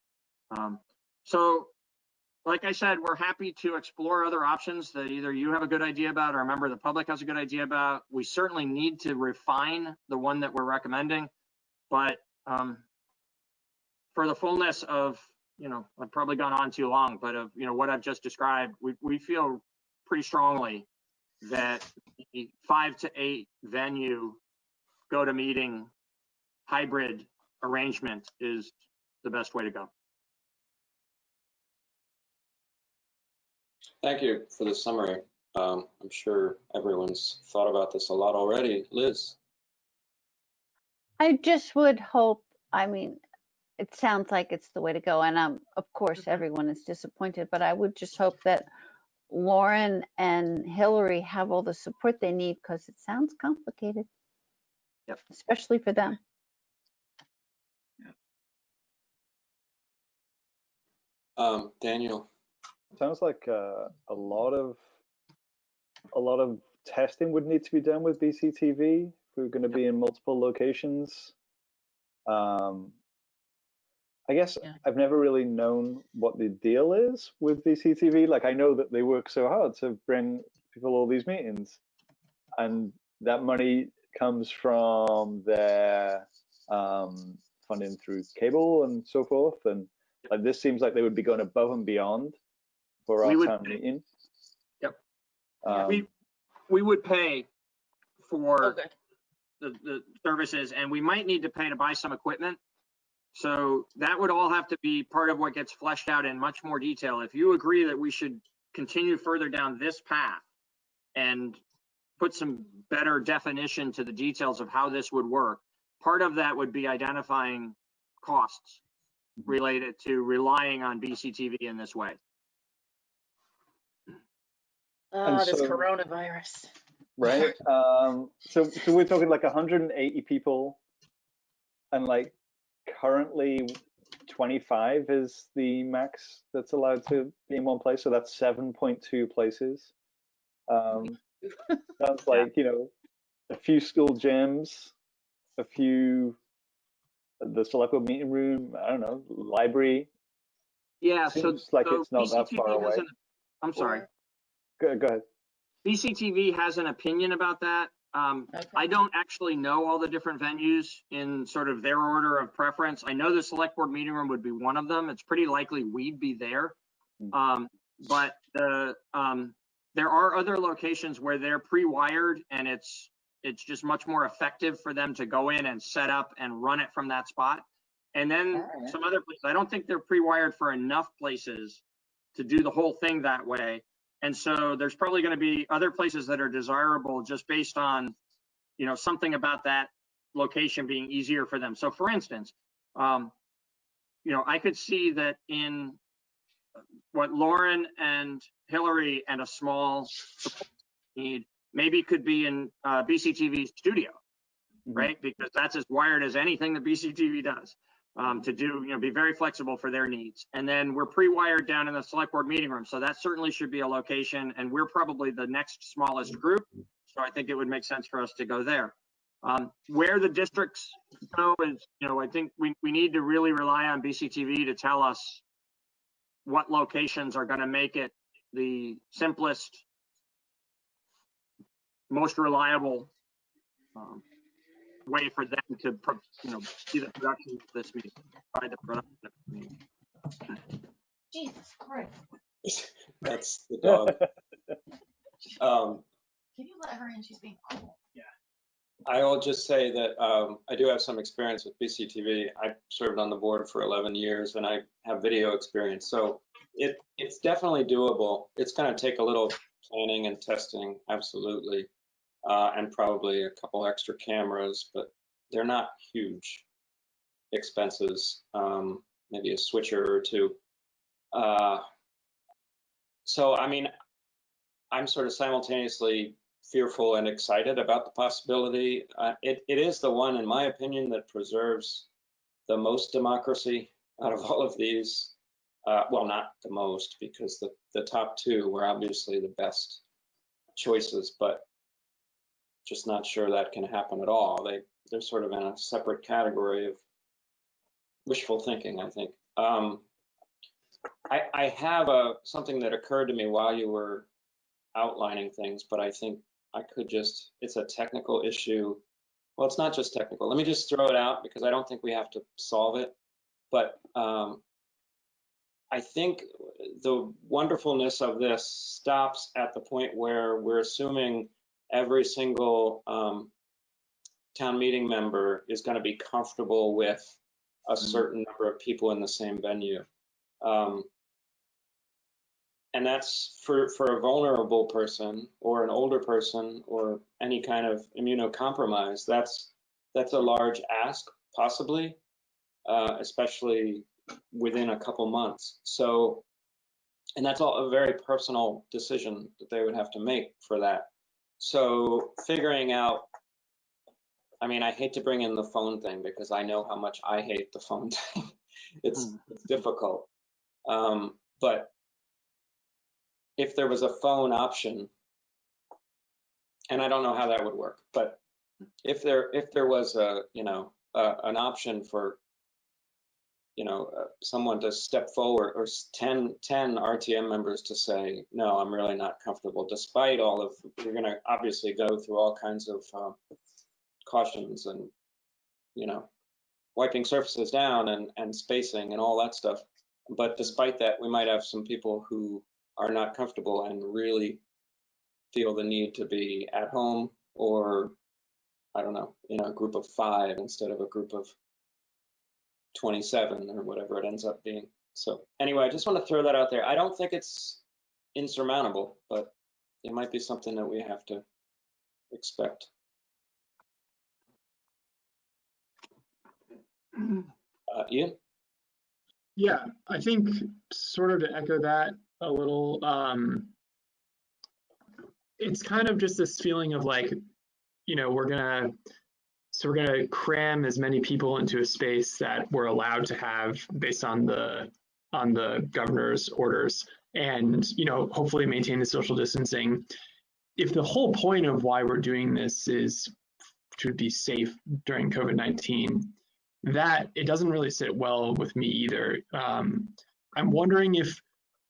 So like I said, we're happy to explore other options that either you have a good idea about or a member of the public has a good idea about. We certainly need to refine the one that we're recommending, but for the fullness of, I've probably gone on too long, but of, what I've just described, we feel pretty strongly that the 5 to 8 venue GoToMeeting hybrid arrangement is the best way to go. Thank you for the summary. I'm sure everyone's thought about this a lot already. Liz? I just would hope, it sounds like it's the way to go. And of course, everyone is disappointed, but I would just hope that Lauren and Hillary have all the support they need, because it sounds complicated, yep, especially for them. Daniel? Sounds like a lot of testing would need to be done with BCTV if we're going to be in multiple locations. I guess I've never really known what the deal is with BCTV. Like, I know that they work so hard to bring people all these meetings, and that money comes from their funding through cable and so forth. And like, this seems like they would be going above and beyond for our town meeting. Yep. We would pay for the services, and we might need to pay to buy some equipment. So that would all have to be part of what gets fleshed out in much more detail. If you agree that we should continue further down this path and put some better definition to the details of how this would work, part of that would be identifying costs related to relying on BCTV in this way. Oh, this so- coronavirus. Right. So we're talking like 180 people, and like currently 25 is the max that's allowed to be in one place. So that's 7.2 places. Sounds like, you know, a few school gyms, a few, the select board meeting room, I don't know, library. Yeah, Seems like it's not that BCTV far away. has I'm sorry. Go ahead. BCTV has an opinion about that. I don't actually know all the different venues in sort of their order of preference. I know the select board meeting room would be one of them. It's pretty likely we'd be there. But there are other locations where they're pre-wired, and it's just much more effective for them to go in and set up and run it from that spot. And then some other places, I don't think they're pre-wired for enough places to do the whole thing that way. And so there's probably going to be other places that are desirable just based on, you know, something about that location being easier for them. So for instance, you know, I could see that in what Lauren and Hillary and a small need maybe could be in BCTV's studio, right? Because that's as wired as anything that BCTV does. To do, you know, be very flexible for their needs. And then we're pre-wired down in the select board meeting room. So that certainly should be a location, and we're probably the next smallest group. So I think it would make sense for us to go there. Where the districts go is, you know, I think we need to really rely on BCTV to tell us what locations are going to make it the simplest, most reliable way for them to, you know, see the production of this meeting, provide the production of the meeting. Jesus Christ. That's the dog. Can you let her in? She's being cool. Yeah. I'll just say that I do have some experience with BCTV. I served on the board for 11 years, and I have video experience. So it's definitely doable. It's going to take a little planning and testing, absolutely. And probably a couple extra cameras, but they're not huge expenses, maybe a switcher or two. So, I mean, I'm sort of simultaneously fearful and excited about the possibility. It is the one, in my opinion, that preserves the most democracy out of all of these. Well, not the most, because the top two were obviously the best choices, but just not sure that can happen at all. They're sort of in a separate category of wishful thinking, I think. I have something that occurred to me while you were outlining things, but I think I could just, it's a technical issue. Well, it's not just technical. Let me just throw it out because I don't think we have to solve it. But I think the wonderfulness of this stops at the point where we're assuming every single town meeting member is going to be comfortable with a certain number of people in the same venue. And that's for a vulnerable person or an older person or any kind of immunocompromised, that's a large ask, possibly, especially within a couple months. So, and that's all a very personal decision that they would have to make for that. So figuring out, I mean, I hate to bring in the phone thing because I know how much I hate the phone thing. It's difficult. But if there was a phone option, and I don't know how that would work, but if there was a, you know, an option for, you know, someone to step forward, or 10 RTM members to say, no, I'm really not comfortable, despite all of, you're going to obviously go through all kinds of cautions and, you know, wiping surfaces down and spacing and all that stuff. But despite that, we might have some people who are not comfortable and really feel the need to be at home, or I don't know, in a group of 5 instead of a group of 27 or whatever it ends up being. So anyway, I just want to throw that out there. I don't think it's insurmountable, but it might be something that we have to expect. Ian? Yeah, I think sort of to echo that a little, it's kind of just this feeling of like, you know, we're gonna cram as many people into a space that we're allowed to have based on the governor's orders, and, you know, hopefully maintain the social distancing. If the whole point of why we're doing this is to be safe during COVID-19, that it doesn't really sit well with me either. I'm wondering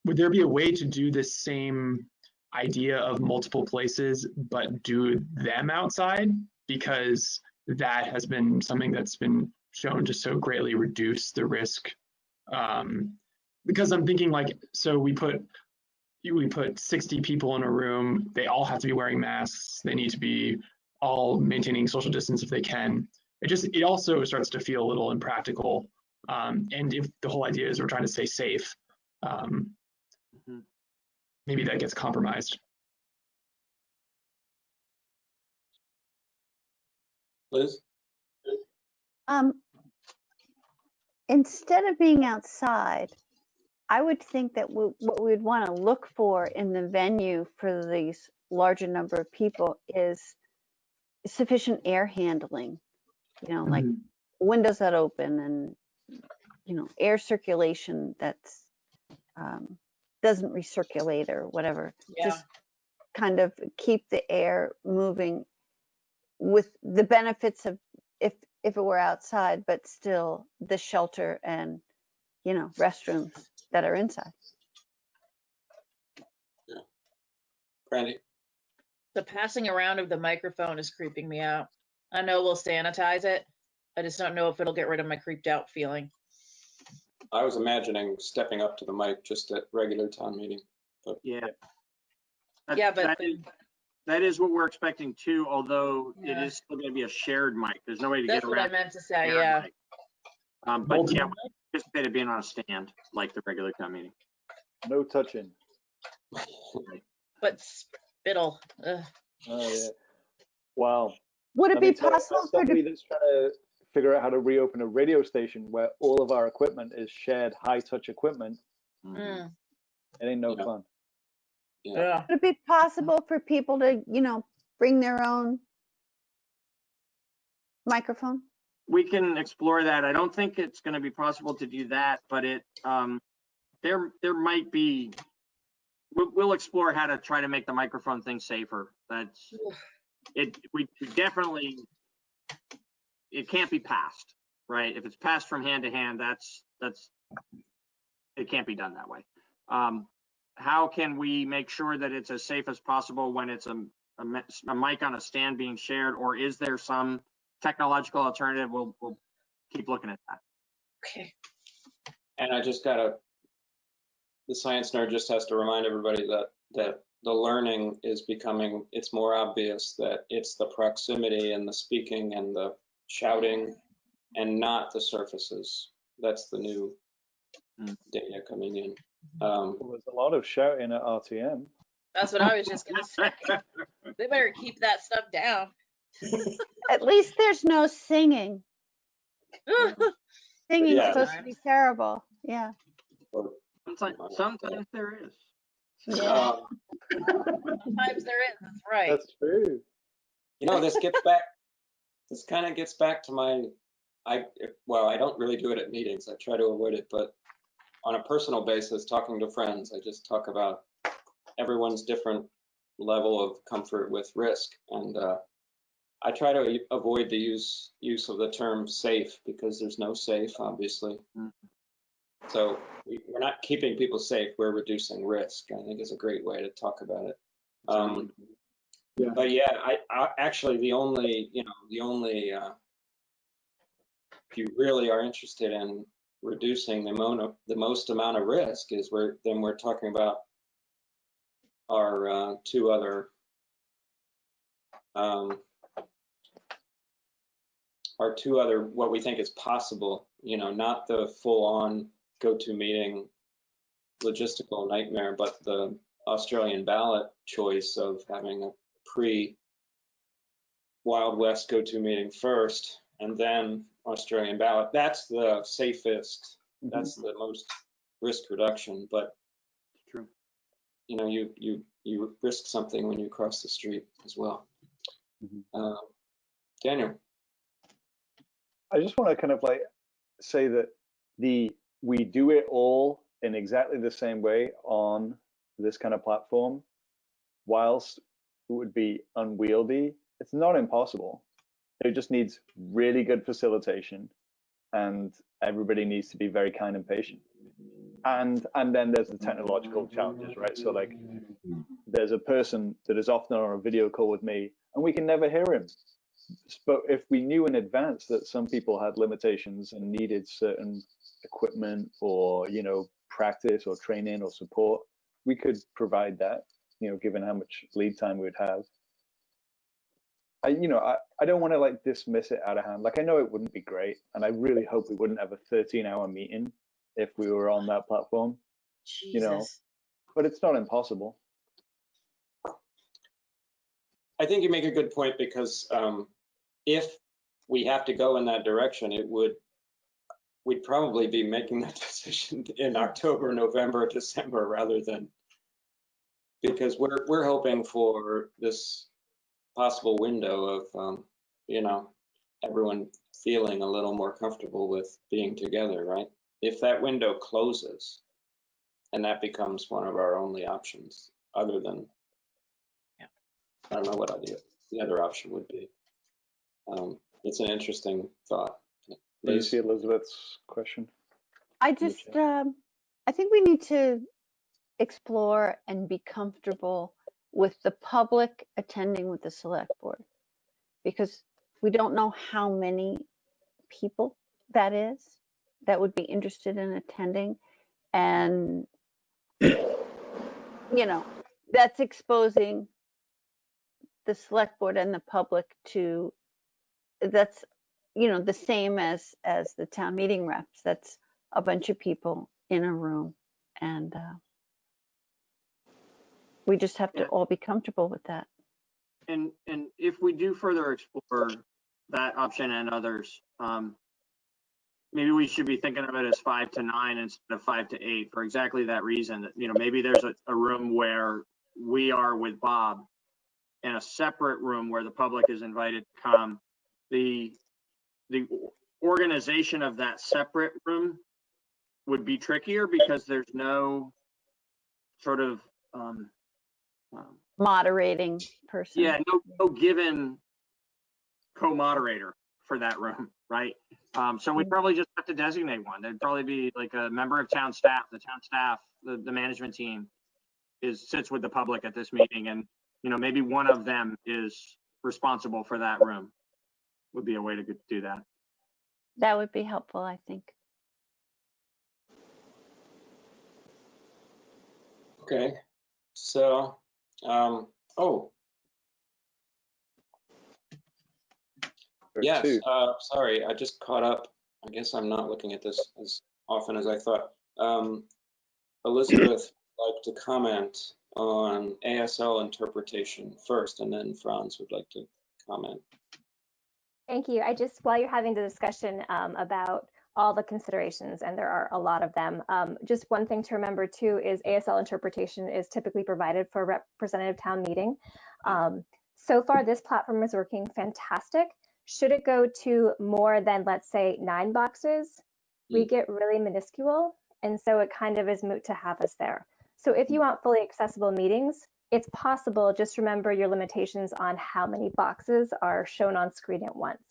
would there be a way to do this same idea of multiple places, but do them outside? Because that has been something that's been shown to so greatly reduce the risk. Because I'm thinking like, so we put 60 people in a room, they all have to be wearing masks, they need to be all maintaining social distance if they can. It also starts to feel a little impractical. And if the whole idea is we're trying to stay safe, maybe that gets compromised. Liz? Instead of being outside, I would think that what we would want to look for in the venue for these larger number of people is sufficient air handling, you know, like windows that open and, you know, air circulation that's doesn't recirculate or whatever. Yeah. Just kind of keep the air moving with the benefits of if it were outside, but still the shelter and, you know, restrooms that are inside. Yeah. Brandy? The passing around of the microphone is creeping me out. I know we'll sanitize it. I just don't know if it'll get rid of my creeped out feeling. I was imagining stepping up to the mic just at regular town meeting. But yeah. That is what we're expecting too, although Yeah. it is still going to be a shared mic. There's no way to That's get what around. I meant to say, yeah. Mic. But yeah, we anticipate it being on a stand like the regular town meeting. No touching. But spittle. Ugh. Oh yeah. Wow. Would it be possible as somebody that's trying to figure out how to reopen a radio station where all of our equipment is shared high touch equipment? Mm. It ain't no fun. Yeah. Would it be possible for people to, you know, bring their own microphone? We can explore that. I don't think it's going to be possible to do that, but there might be. We'll explore how to try to make the microphone thing safer. That's it. We definitely, it can't be passed, right? If it's passed from hand to hand, that's it can't be done that way. How can we make sure that it's as safe as possible when it's a mic on a stand being shared, or is there some technological alternative? We'll keep looking at that. Okay. And I just the science nerd just has to remind everybody that the learning is becoming, it's more obvious that it's the proximity and the speaking and the shouting and not the surfaces. That's the new data coming in. Well, there's a lot of shouting at RTM. That's what I was just gonna say. They better keep that stuff down. At least there's no singing. Singing's Yeah. supposed to be terrible. Yeah. Sometimes there is. Yeah. Sometimes there is. That's right. That's true. You know, this kind of gets back to I don't really do it at meetings. I try to avoid it, but on a personal basis, talking to friends, I just talk about everyone's different level of comfort with risk. And I try to avoid the use of the term safe because there's no safe, obviously. So we're not keeping people safe, we're reducing risk, I think is a great way to talk about it. But yeah, I actually, the only, if you really are interested in reducing the most amount of risk is we're talking about our two other what we think is possible, not the full on go-to meeting logistical nightmare, but the Australian ballot choice of having a pre-Wild West go-to meeting first and then Australian ballot. That's the safest. That's the most risk reduction. But true, you know, you risk something when you cross the street as well. Daniel. I just want to kind of like say that we do it all in exactly the same way on this kind of platform, whilst it would be unwieldy. It's not impossible. It just needs really good facilitation, and everybody needs to be very kind and patient. And then there's the technological challenges, right? So like, there's a person that is often on a video call with me, and we can never hear him. But if we knew in advance that some people had limitations and needed certain equipment or, you know, practice or training or support, we could provide that, you know, given how much lead time we'd have. I don't want to like dismiss it out of hand. Like, I know it wouldn't be great, and I really hope we wouldn't have a 13-hour meeting if we were on that platform, you know, but it's not impossible. I think you make a good point, because if we have to go in that direction, we'd probably be making that decision in October, November, December, rather than, because we're hoping for this possible window of you know, everyone feeling a little more comfortable with being together, right? If that window closes and that becomes one of our only options, other than, I don't know what the other option would be. It's an interesting thought. Do you see Elizabeth's question? I just, I think we need to explore and be comfortable with the public attending with the select board, because we don't know how many people that would be interested in attending. And, you know, that's exposing the select board and the public to, that's, you know, the same as the town meeting reps. That's a bunch of people in a room, and we just have to all be comfortable with that. And if we do further explore that option and others, maybe we should be thinking of it as 5 to 9 instead of 5 to 8 for exactly that reason. That, you know, maybe there's a room where we are with Bob, and a separate room where the public is invited to come. The organization of that separate room would be trickier, because there's no sort of moderating person. Yeah, no given co-moderator for that room, right? So we'd probably just have to designate one. There'd probably be like a member of town staff. The town staff, the management team sits with the public at this meeting, and you know, maybe one of them is responsible for that room. Would be a way to do that. That would be helpful, I think. Okay, so, yes, sorry, I just caught up. I guess I'm not looking at this as often as I thought. Elizabeth would like to comment on ASL interpretation first, and then Franz would like to comment. Thank you. I just, while you're having the discussion about all the considerations, and there are a lot of them, just one thing to remember too is ASL interpretation is typically provided for a representative town meeting. So far, this platform is working fantastic. Should it go to more than, let's say, 9 boxes, we get really minuscule, and so it kind of is moot to have us there. So if you want fully accessible meetings, it's possible. Just remember your limitations on how many boxes are shown on screen at once.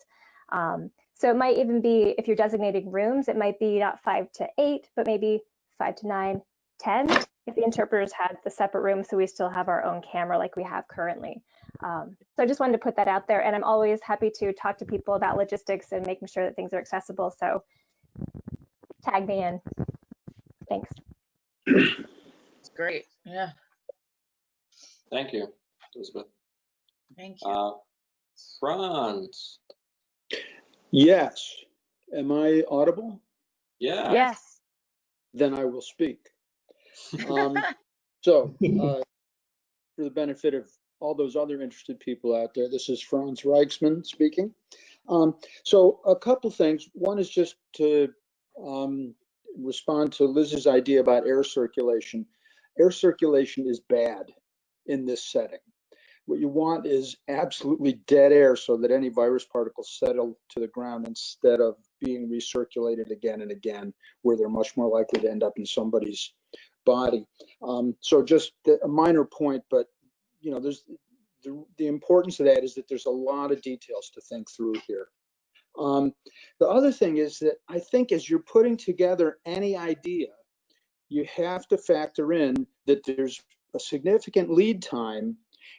So it might even be, if you're designating rooms, it might be not 5 to 8, but maybe 5 to 9, 10, if the interpreters had the separate room, so we still have our own camera like we have currently. So I just wanted to put that out there, and I'm always happy to talk to people about logistics and making sure that things are accessible. So tag me in. Thanks. It's great. Yeah. Thank you, Elizabeth. Thank you. Franz. Yes. Am I audible? Yeah. Yes. Then I will speak. So, for the benefit of all those other interested people out there, this is Franz Reichsman speaking. So a couple things. One is just to respond to Liz's idea about air circulation. Air circulation is bad in this setting. What you want is absolutely dead air so that any virus particles settle to the ground instead of being recirculated again and again, where they're much more likely to end up in somebody's body. So just a minor point, but you know, there's the importance of that is that there's a lot of details to think through here. The other thing is that I think as you're putting together any idea, you have to factor in that there's a significant lead time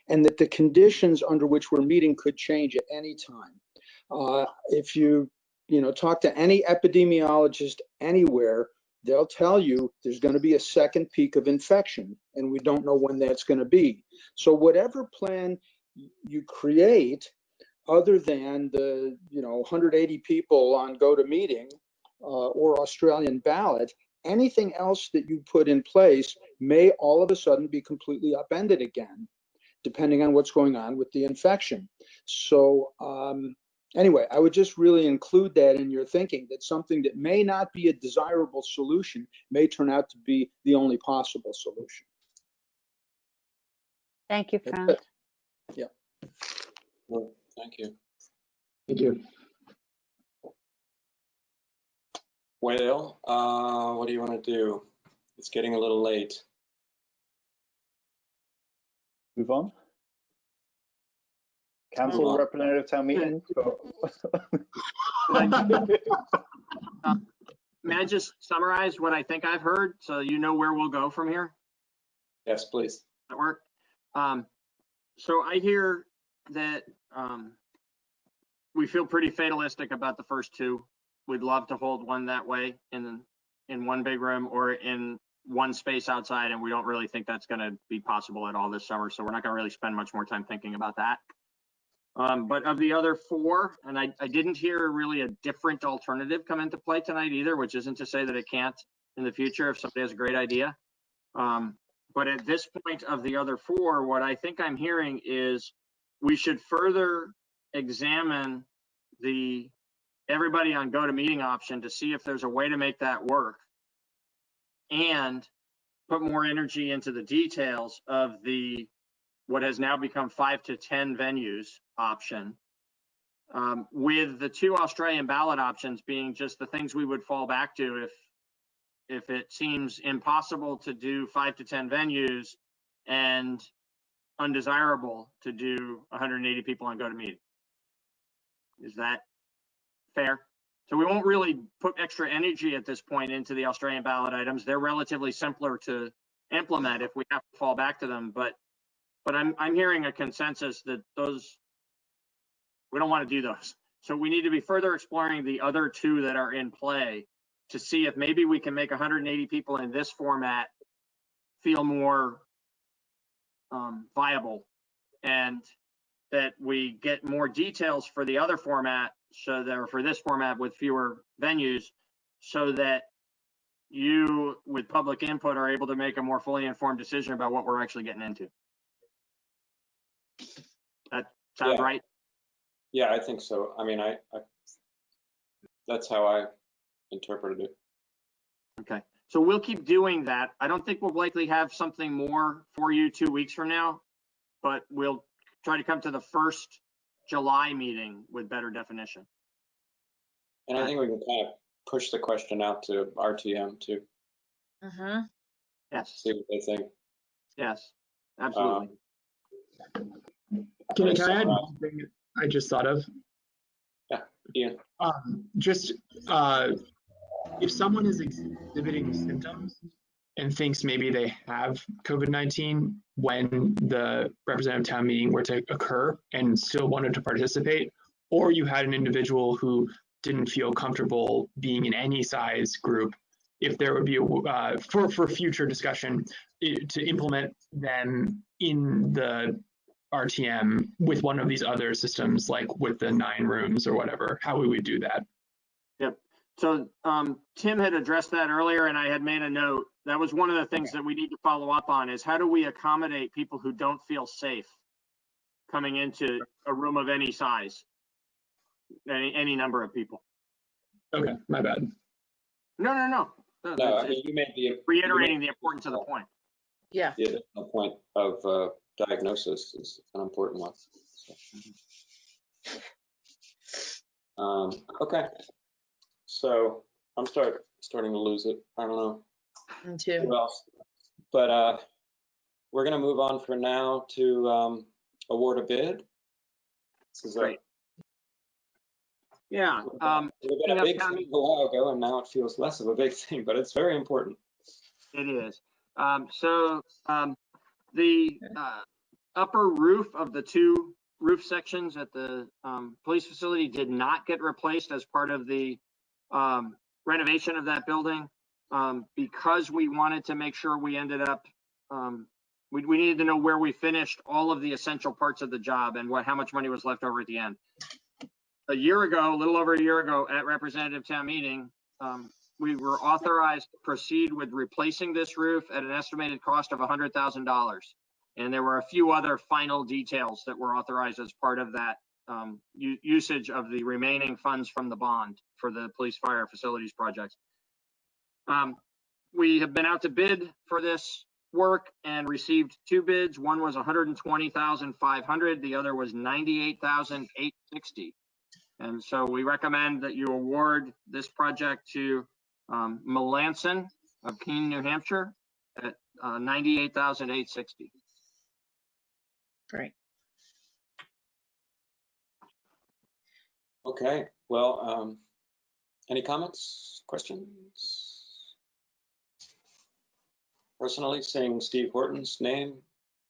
and that the conditions under which we're meeting could change at any time. If you talk to any epidemiologist anywhere, they'll tell you there's going to be a second peak of infection, and we don't know when that's going to be. So whatever plan you create, other than the 180 people on GoToMeeting or Australian ballot, anything else that you put in place may all of a sudden be completely upended again, depending on what's going on with the infection. So anyway, I would just really include that in your thinking, that something that may not be a desirable solution may turn out to be the only possible solution. Thank you, Franz. Yeah. Well, thank you. Thank you. Well, what do you want to do? It's getting a little late. Move on. Cancel representative town meeting. May I just summarize what I think I've heard so you know where we'll go from here? Yes, please. That work? So I hear that we feel pretty fatalistic about the first two. We'd love to hold one that way in one big room or in one space outside, and we don't really think that's going to be possible at all this summer. So we're not going to really spend much more time thinking about that. But of the other four, and I didn't hear really a different alternative come into play tonight either, which isn't to say that it can't in the future if somebody has a great idea. But at this point of the other four, what I think I'm hearing is we should further examine the everybody on GoToMeeting option to see if there's a way to make that work and put more energy into the details of the what has now become 5 to 10 venues option, with the two Australian ballot options being just the things we would fall back to if it seems impossible to do 5 to 10 venues and undesirable to do 180 people on GoToMeeting. Is that fair? So we won't really put extra energy at this point into the Australian ballot items. They're relatively simpler to implement if we have to fall back to them. But I'm hearing a consensus that those, we don't want to do those. So we need to be further exploring the other two that are in play to see if maybe we can make 180 people in this format feel more viable, and that we get more details for the other format, so that for this format with fewer venues, so that you with public input are able to make a more fully informed decision about what we're actually getting into. That sounds right? Yeah, I think so. I mean, I that's how I interpreted it. Okay, so we'll keep doing that. I don't think we'll likely have something more for you 2 weeks from now, but we'll try to come to the first July meeting with better definition. And I think we can kind of push the question out to RTM too. Yes. See what they think. Yes, absolutely. Can I add one thing I just thought of? Yeah, Ian. If someone is exhibiting symptoms and thinks maybe they have COVID-19 when the representative town meeting were to occur and still wanted to participate, or you had an individual who didn't feel comfortable being in any size group, if there would be a, for future discussion, to implement them in the RTM with one of these other systems, like with the 9 rooms or whatever, how would we do that? Yep. So Tim had addressed that earlier, and I had made a note. That was one of the things that we need to follow up on, is how do we accommodate people who don't feel safe coming into a room of any size, any number of people. Okay, my bad. No. No, I mean, you made reiterating the importance of the point. Yeah. The additional point of diagnosis is an important one. Okay. So I'm starting to lose it. I don't know. Me too. Who else? But we're going to move on for now to award a bid. This is great. Yeah. It was a big thing a while ago, and now it feels less of a big thing, but it's very important. It is. The upper roof of the two roof sections at the police facility did not get replaced as part of the renovation of that building because we wanted to make sure we ended up, we needed to know where we finished all of the essential parts of the job and how much money was left over at the end. A little over a year ago at representative town meeting, we were authorized to proceed with replacing this roof at an estimated cost of $100,000. And there were a few other final details that were authorized as part of that usage of the remaining funds from the bond for the police fire facilities projects. We have been out to bid for this work and received two bids. One was $120,500. The other was $98,860. And so we recommend that you award this project to Melanson of Keene, New Hampshire at $98,860. Great. Okay. Well, any comments, questions? Personally, saying Steve Horton's name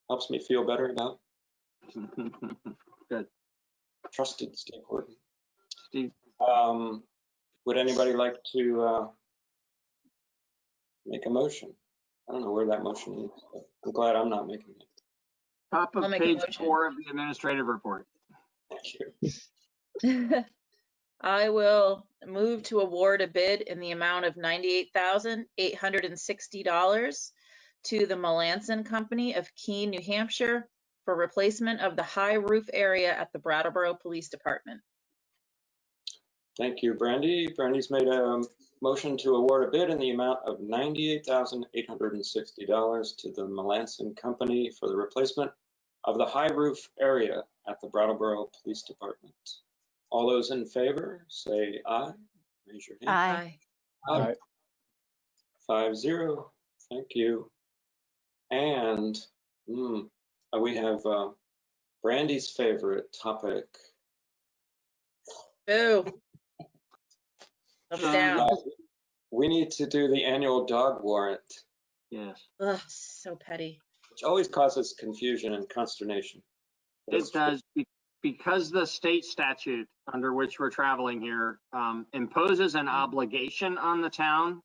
helps me feel better about Good. Trusted Steve Horton. Steve. Would anybody like to make a motion? I don't know where that motion is, but I'm glad I'm not making it. Top of page 4 of the administrative report. Thank you. I will move to award a bid in the amount of $98,860 to the Melanson Company of Keene, New Hampshire for replacement of the high roof area at the Brattleboro Police Department. Thank you, Brandy. Brandy's made a motion to award a bid in the amount of $98,860 to the Melanson Company for the replacement of the high roof area at the Brattleboro Police Department. All those in favor, say aye. Raise your hand. Aye. Aye. 5-0. Thank you. And we have Brandy's favorite topic. Boo. Down. We need to do the annual dog warrant. Yes. Ugh, so petty. Which always causes confusion and consternation. It does, because the state statute under which we're traveling here imposes an obligation on the town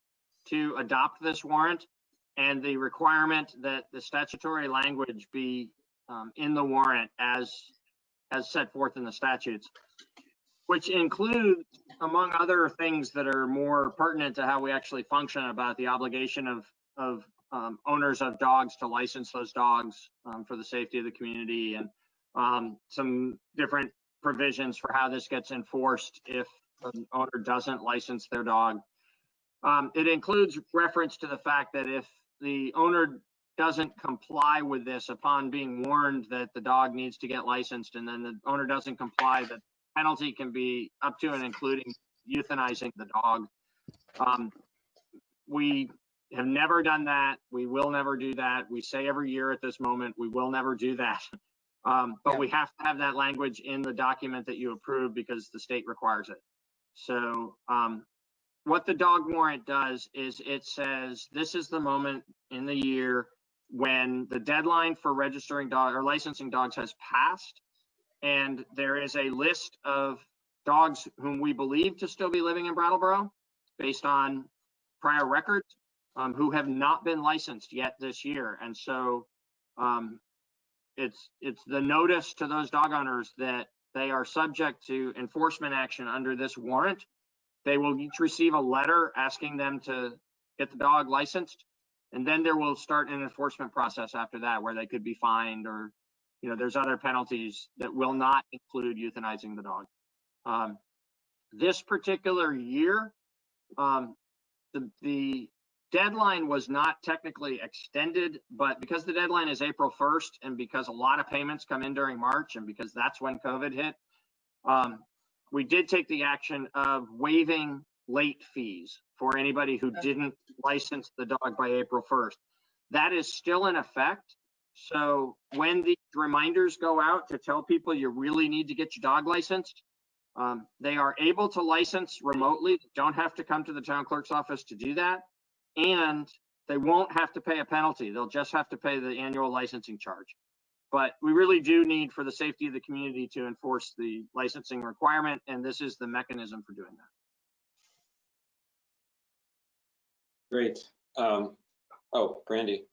to adopt this warrant, and the requirement that the statutory language be in the warrant as set forth in the statutes, which include, among other things that are more pertinent to how we actually function, about the obligation of owners of dogs to license those dogs for the safety of the community, and some different provisions for how this gets enforced if an owner doesn't license their dog. It includes reference to the fact that if the owner doesn't comply with this upon being warned that the dog needs to get licensed, and then the owner doesn't comply, that penalty can be up to and including euthanizing the dog. We have never done that. We will never do that. We say every year at this moment, we will never do that. But we have to have that language in the document that you approve because the state requires it. So what the dog warrant does is it says this is the moment in the year when the deadline for registering dog or licensing dogs has passed, and there is a list of dogs whom we believe to still be living in Brattleboro based on prior records who have not been licensed yet this year. And so it's the notice to those dog owners that they are subject to enforcement action under this warrant They will each receive a letter asking them to get the dog licensed, and then there will start an enforcement process after that, where they could be fined, or there's other penalties that will not include euthanizing the dog. This particular year, the deadline was not technically extended, but because the deadline is April 1st, and because a lot of payments come in during March, and because that's when COVID hit, we did take the action of waiving late fees for anybody who didn't license the dog by April 1st. That is still in effect. So when the reminders go out to tell people you really need to get your dog licensed, they are able to license remotely. They don't have to come to the town clerk's office to do that. And they won't have to pay a penalty. They'll just have to pay the annual licensing charge. But we really do need, for the safety of the community, to enforce the licensing requirement, and this is the mechanism for doing that. Great. Oh, Brandy.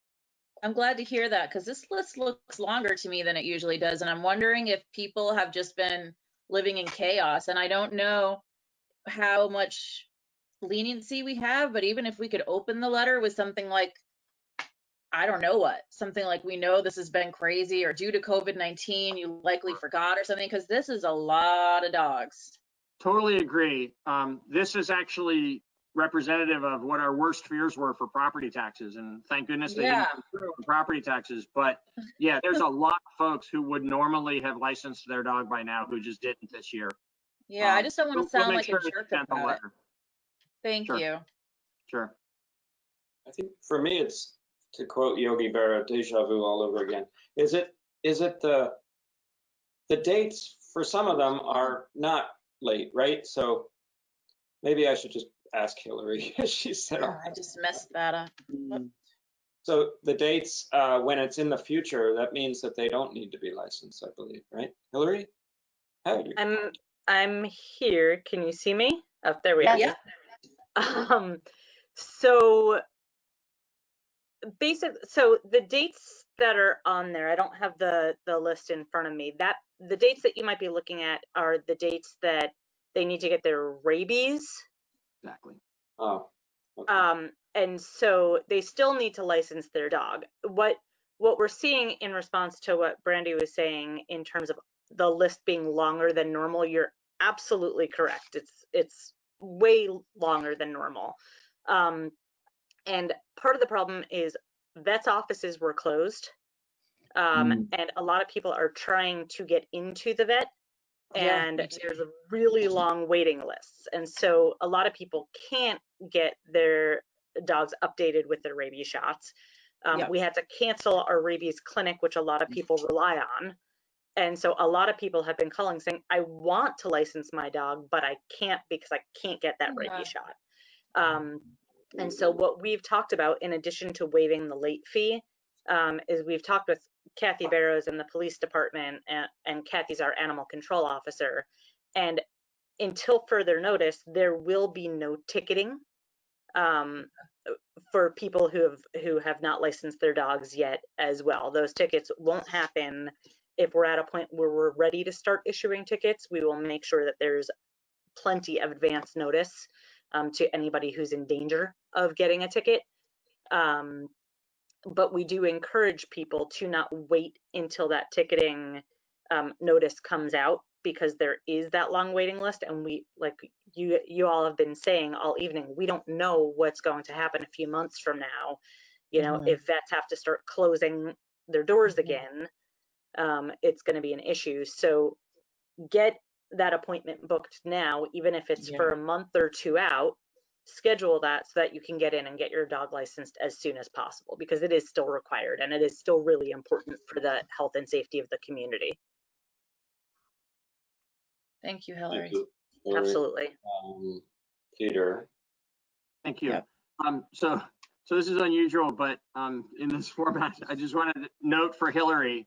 I'm glad to hear that, because this list looks longer to me than it usually does, and I'm wondering if people have just been living in chaos. And I don't know how much leniency we have, but even if we could open the letter with something like, I don't know what, something like, we know this has been crazy, or due to COVID-19, you likely forgot, or something, because this is a lot of dogs. Totally agree. This is actually representative of what our worst fears were for property taxes, and thank goodness they didn't come through on property taxes. But yeah, there's a lot of folks who would normally have licensed their dog by now who just didn't this year. Yeah, I just don't want to sound like sure a jerk sent the about it. letter. Thank you. Sure. I think for me, it's, to quote Yogi Berra, deja vu all over again. Is it the dates for some of them are not late, right? So maybe I should just ask Hillary. She said, Oh, I just messed that up. So the dates, when it's in the future, that means that they don't need to be licensed, I believe, right? Hillary? How are you? I'm here. Can you see me? Oh, there we are. Yeah. So the dates that are on there, I don't have the list in front of me. That the dates that you might be looking at are the dates that they need to get their rabies. Exactly. Oh. Okay. And so they still need to license their dog. What we're seeing in response to what Brandy was saying in terms of the list being longer than normal, you're absolutely correct. It's way longer than normal. And part of the problem is vets' offices were closed, and a lot of people are trying to get into the vet, and there's a really long waiting lists. And so a lot of people can't get their dogs updated with their rabies shots. We had to cancel our rabies clinic, which a lot of people rely on. And so a lot of people have been calling saying, I want to license my dog, but I can't because I can't get that rabies shot. And so what we've talked about, in addition to waiving the late fee, is we've talked with Kathy Barrows in the police department, and Kathy's our animal control officer. And until further notice, there will be no ticketing for people who have not licensed their dogs yet as well. Those tickets won't happen. If we're at a point where we're ready to start issuing tickets, we will make sure that there's plenty of advance notice to anybody who's in danger of getting a ticket. But we do encourage people to not wait until that ticketing notice comes out, because there is that long waiting list. And we, like you all have been saying all evening, we don't know what's going to happen a few months from now. You know, if vets have to start closing their doors again, it's going to be an issue. So get that appointment booked now, even if it's for a month or two out. Schedule that so that you can get in and get your dog licensed as soon as possible, because it is still required and it is still really important for the health and safety of the community. Thank you, Hillary. Absolutely. Peter. Thank you. So this is unusual, but in this format, I just wanted to note for Hillary,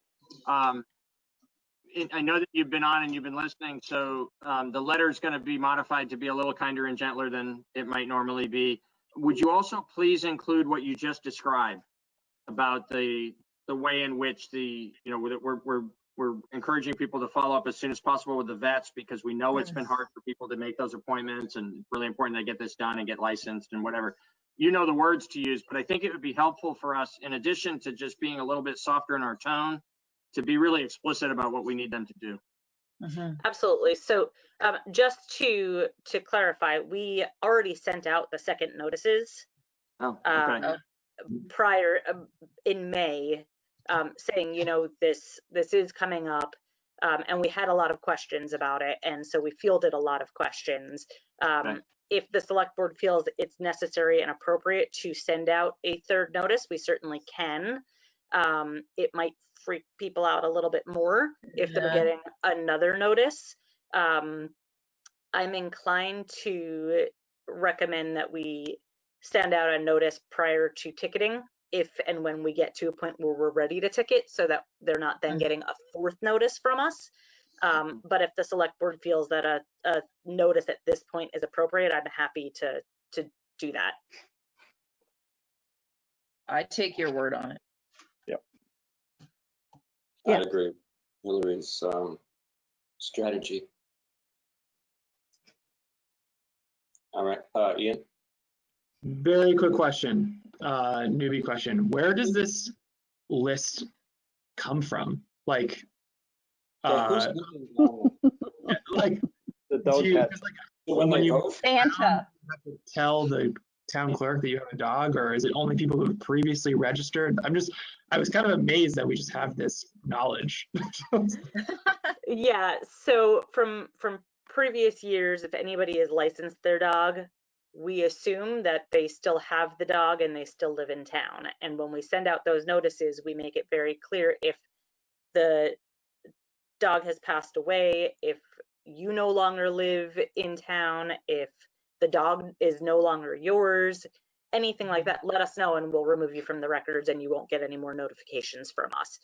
I know that you've been on and you've been listening, so the letter is going to be modified to be a little kinder and gentler than it might normally be. Would you also please include what you just described about the way in which we're we're encouraging people to follow up as soon as possible with the vets because we know it's been hard for people to make those appointments, and it's really important they get this done and get licensed and whatever. You know the words to use, but I think it would be helpful for us, in addition to just being a little bit softer in our tone, to be really explicit about what we need them to do. Absolutely. So just to clarify, we already sent out the second notices prior in May, saying, you know, this is coming up, and we had a lot of questions about it, and so we fielded a lot of questions. If the select board feels it's necessary and appropriate to send out a third notice, we certainly can. It might freak people out a little bit more if they're getting another notice. I'm inclined to recommend that we send out a notice prior to ticketing if and when we get to a point where we're ready to ticket, so that they're not then getting a fourth notice from us. But if the select board feels that a notice at this point is appropriate, I'm happy to do that. I take your word on it. Yep. I agree. Hillary's strategy. All right, Ian. Very quick question, newbie question. Where does this list come from? Like, like the dog cat. When you Santa. have to tell the town clerk that you have a dog, or is it only people who have previously registered? I was kind of amazed that we just have this knowledge. Yeah, so from previous years, if anybody has licensed their dog, we assume that they still have the dog and they still live in town. And when we send out those notices, we make it very clear if the dog has passed away, if you no longer live in town, if the dog is no longer yours, anything like that, let us know and we'll remove you from the records and you won't get any more notifications from us.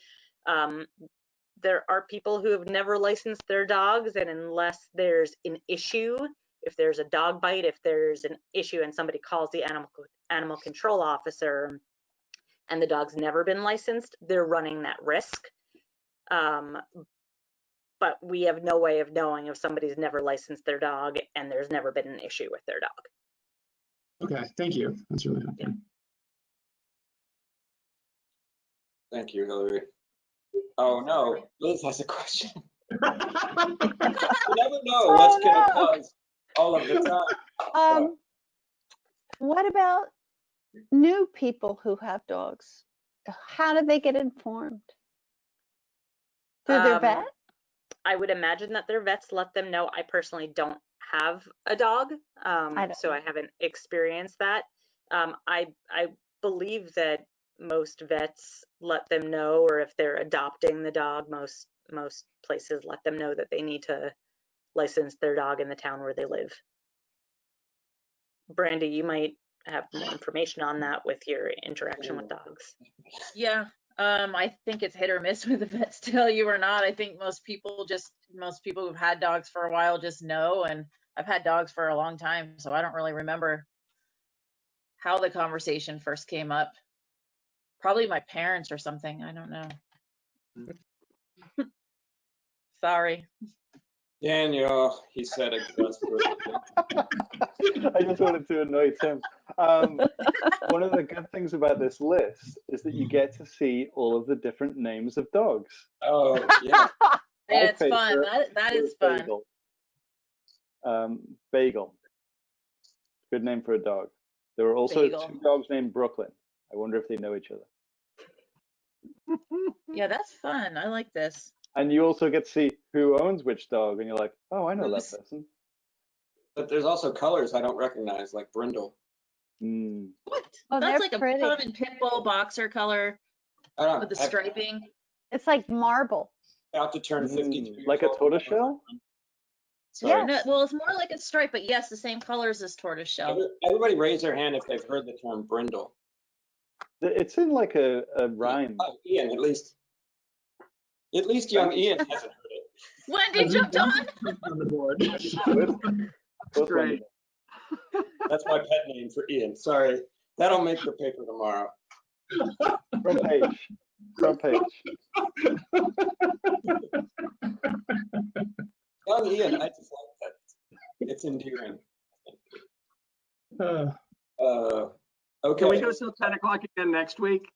There are people who have never licensed their dogs, and unless there's an issue, if there's a dog bite, if there's an issue and somebody calls the animal control officer and the dog's never been licensed, they're running that risk. But we have no way of knowing if somebody's never licensed their dog and there's never been an issue with their dog. Okay, thank you. That's really helpful. Thank you, Hillary. Oh no, Liz has a question. You never know what's going to cause all of the time. What about new people who have dogs? How do they get informed? Through their vet? I would imagine that their vets let them know. I personally don't have a dog, so I haven't experienced that. I believe that most vets let them know, or if they're adopting the dog, most places let them know that they need to license their dog in the town where they live. Brandy, you might have more information on that with your interaction with dogs. Yeah, I think it's hit or miss with the vets tell you or not. I think most people who've had dogs for a while just know, and I've had dogs for a long time, so I don't really remember how the conversation first came up. Probably my parents or something, I don't know. Sorry. Daniel, he said exasperated. I just wanted to annoy Tim. One of the good things about this list is that you get to see all of the different names of dogs. Oh, yeah. Yeah, it's fun. That is fun. Bagel. Bagel. Good name for a dog. There are also Bagel. 2 dogs named Brooklyn. I wonder if they know each other. Yeah, that's fun. I like this. And you also get to see who owns which dog, and you're like, oh, I know that person. But there's also colors I don't recognize, like Brindle. What? Oh, That's they're like pretty. a common pit bull boxer color with the striping. It's like marble. About to turn 52. Like a tortoiseshell? Yeah. No, well, it's more like a stripe, but yes, the same colors as tortoiseshell. Everybody raise their hand if they've heard the term Brindle. It's in like a rhyme. Oh, Ian, at least young Ian hasn't heard it. Wendy jumped on. On the board. Great. That's my pet name for Ian. Sorry. That'll make the paper tomorrow. Front page. Ian, I just like that. It's endearing. Okay. Okay. Can we go till 10 o'clock again next week?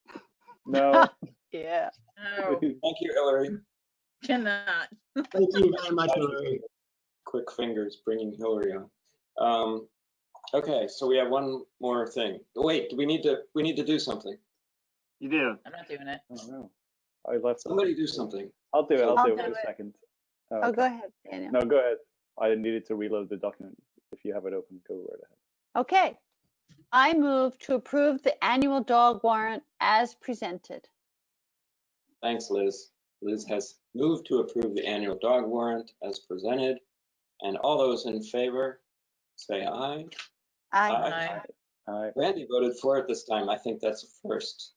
No. Yeah. No, Thank you, Hillary. cannot. Thank you very much, Hillary. Quick fingers bringing Hillary on. Okay, so we have one more thing. Wait, we need to do something. You do. I'm not doing it. Oh, no. I left. Somebody do something. I'll do it. I'll do it do in a it. second. Oh, okay. go ahead, Daniel. No, go ahead. I needed to reload the document. If you have it open, go right ahead. Okay. I move to approve the annual dog warrant as presented. Thanks, Liz. Liz has moved to approve the annual dog warrant as presented. And all those in favor, say aye. Aye. Aye. Randy voted for it this time. I think that's a first.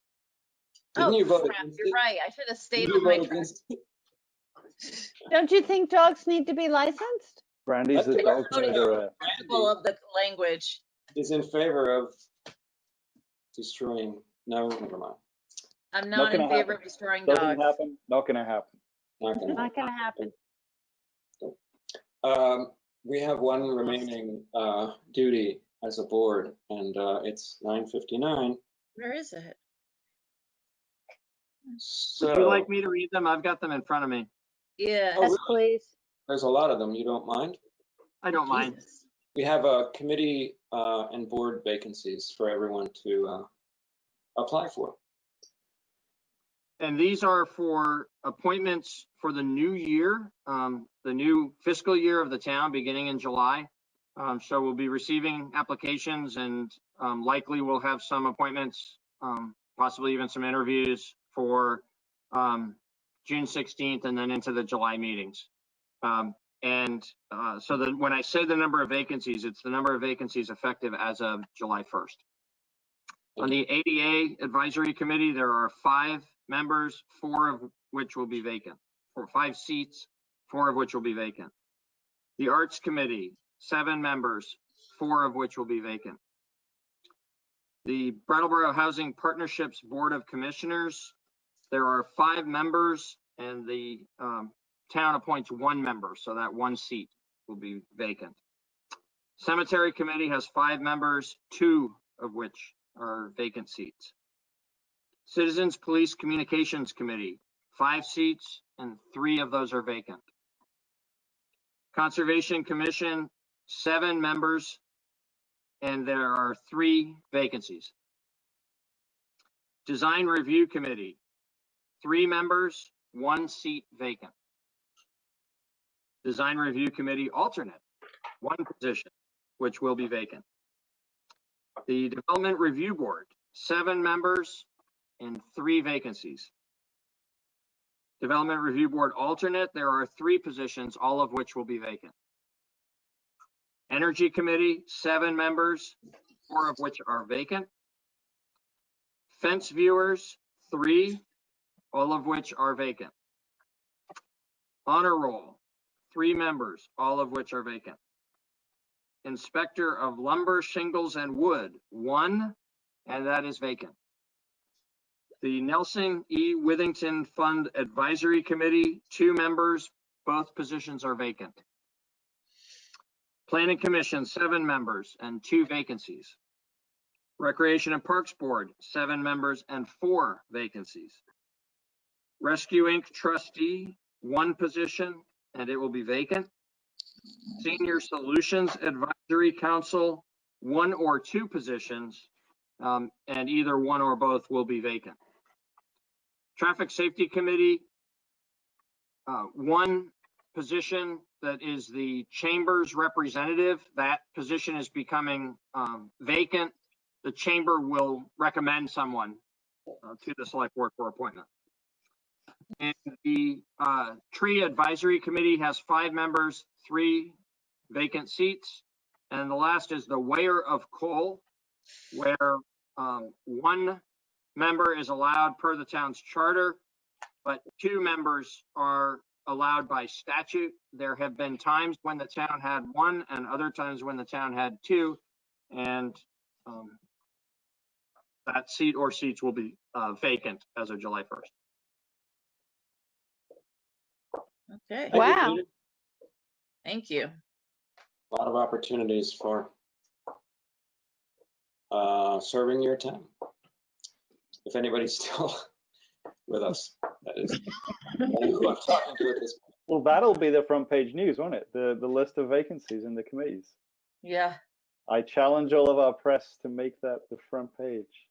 Didn't Oh, you vote crap, against you're it? right. I should have stayed Did you with my vote track. against it? Don't you think dogs need to be licensed? Brandy's the dog Voting whisperer. principle of the language. Is in favor of destroying. No, never mind. I'm Not not in gonna favor happen. of destroying Doesn't dogs. happen. Not gonna happen. Not gonna Not going to happen. We have one remaining duty as a board, and it's 9:59. Where is it? So Would you like me to read them? I've got them in front of me. Yeah. Oh, Yes, really? please. There's a lot of them. You don't mind? I don't mind. Jesus. We have a committee and board vacancies for everyone to apply for. And these are for appointments for the new year, the new fiscal year of the town beginning in July. So we'll be receiving applications and likely we'll have some appointments, possibly even some interviews for June 16th and then into the July meetings. So when I say the number of vacancies, it's the number of vacancies effective as of July 1st. On the ADA Advisory Committee, there are 5 members, 4 of which will be vacant, or 5 seats, 4 of which will be vacant. The Arts Committee, 7 members, 4 of which will be vacant. The Brattleboro Housing Partnerships Board of Commissioners, there are 5 members and the town appoints 1 member, so that 1 seat will be vacant. Cemetery Committee has 5 members, 2 of which are vacant seats. Citizens Police Communications Committee, 5 seats and 3 of those are vacant. Conservation Commission, 7 members and there are 3 vacancies. Design Review Committee, 3 members, 1 seat vacant. Design Review Committee alternate, 1 position, which will be vacant. The Development Review Board, 7 members and 3 vacancies. Development Review Board alternate, there are 3 positions, all of which will be vacant. Energy Committee, 7 members, 4 of which are vacant. Fence Viewers, 3, all of which are vacant. Honor Roll, 3 members, all of which are vacant. Inspector of Lumber, Shingles, and Wood, 1, and that is vacant. The Nelson E. Withington Fund Advisory Committee, 2 members, both positions are vacant. Planning Commission, 7 members and 2 vacancies. Recreation and Parks Board, 7 members and 4 vacancies. Rescue Inc. Trustee, 1 position, and it will be vacant. Senior Solutions Advisory Council, 1 or 2 positions, and either 1 or both will be vacant. Traffic Safety Committee, 1 position that is the Chamber's representative. That position is becoming vacant. The Chamber will recommend someone to the Select Board for appointment. And the Tree Advisory Committee has 5 members, 3 vacant seats. And the last is the Weigher of Coal, where 1 member is allowed per the town's charter, but 2 members are allowed by statute. There have been times when the town had 1 and other times when the town had 2, and that seat or seats will be vacant as of July 1st. Okay. Wow. Thank you. A lot of opportunities for serving your town. If anybody's still with us, that is who I'm talking to at this point. Well, that'll be the front page news, won't it? The list of vacancies in the committees. Yeah. I challenge all of our press to make that the front page.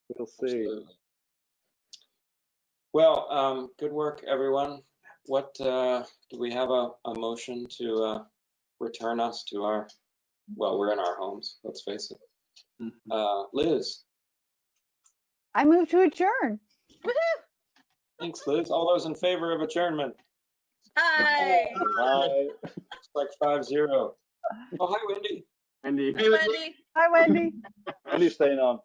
We'll see. Absolutely. Well, good work, everyone. What do we have a motion to return us to our, well, we're in our homes, let's face it. Liz. I move to adjourn. Thanks, Liz. All those in favor of adjournment? Hi. Bye. It's like 5-0. Oh, hi, Wendy. Wendy. Hey, Wendy. Hi, Wendy. Wendy's staying on.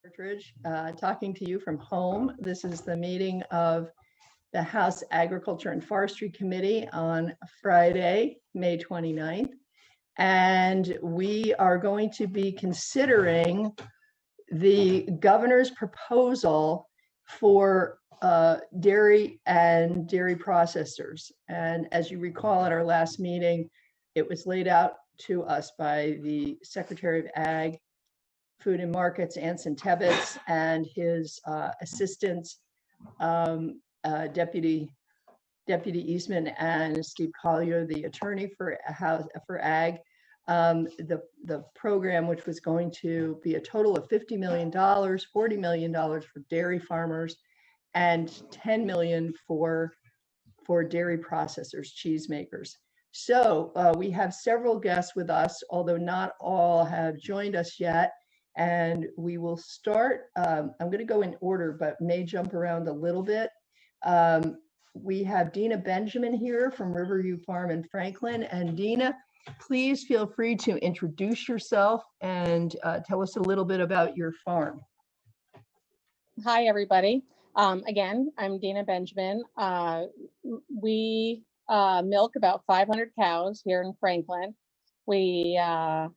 Partridge, talking to you from home. This is the meeting of the House Agriculture and Forestry Committee on Friday, May 29th. And we are going to be considering the governor's proposal for dairy and dairy processors. And as you recall at our last meeting, it was laid out to us by the Secretary of Ag, Food and Markets, Anson Tebbetts, and his assistants, Deputy Eastman and Steve Collier, the attorney for Ag. The program, which was going to be a total of $50 million, $40 million for dairy farmers, and $10 million for dairy processors, cheesemakers. So we have several guests with us, although not all have joined us yet. And we will start, I'm going to go in order, but may jump around a little bit. We have Dina Benjamin here from Riverview Farm in Franklin. And Dina, please feel free to introduce yourself and tell us a little bit about your farm. Hi, everybody. Again, I'm Dina Benjamin. We milk about 500 cows here in Franklin. We have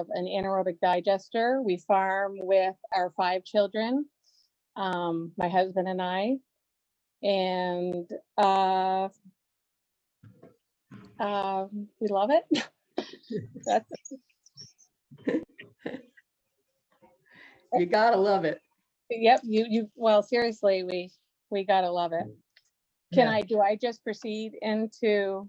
an anaerobic digester. We farm with our 5 children, my husband and I, and we love it. That's You gotta love it. Yep, well, seriously, we gotta love it. Do I just proceed into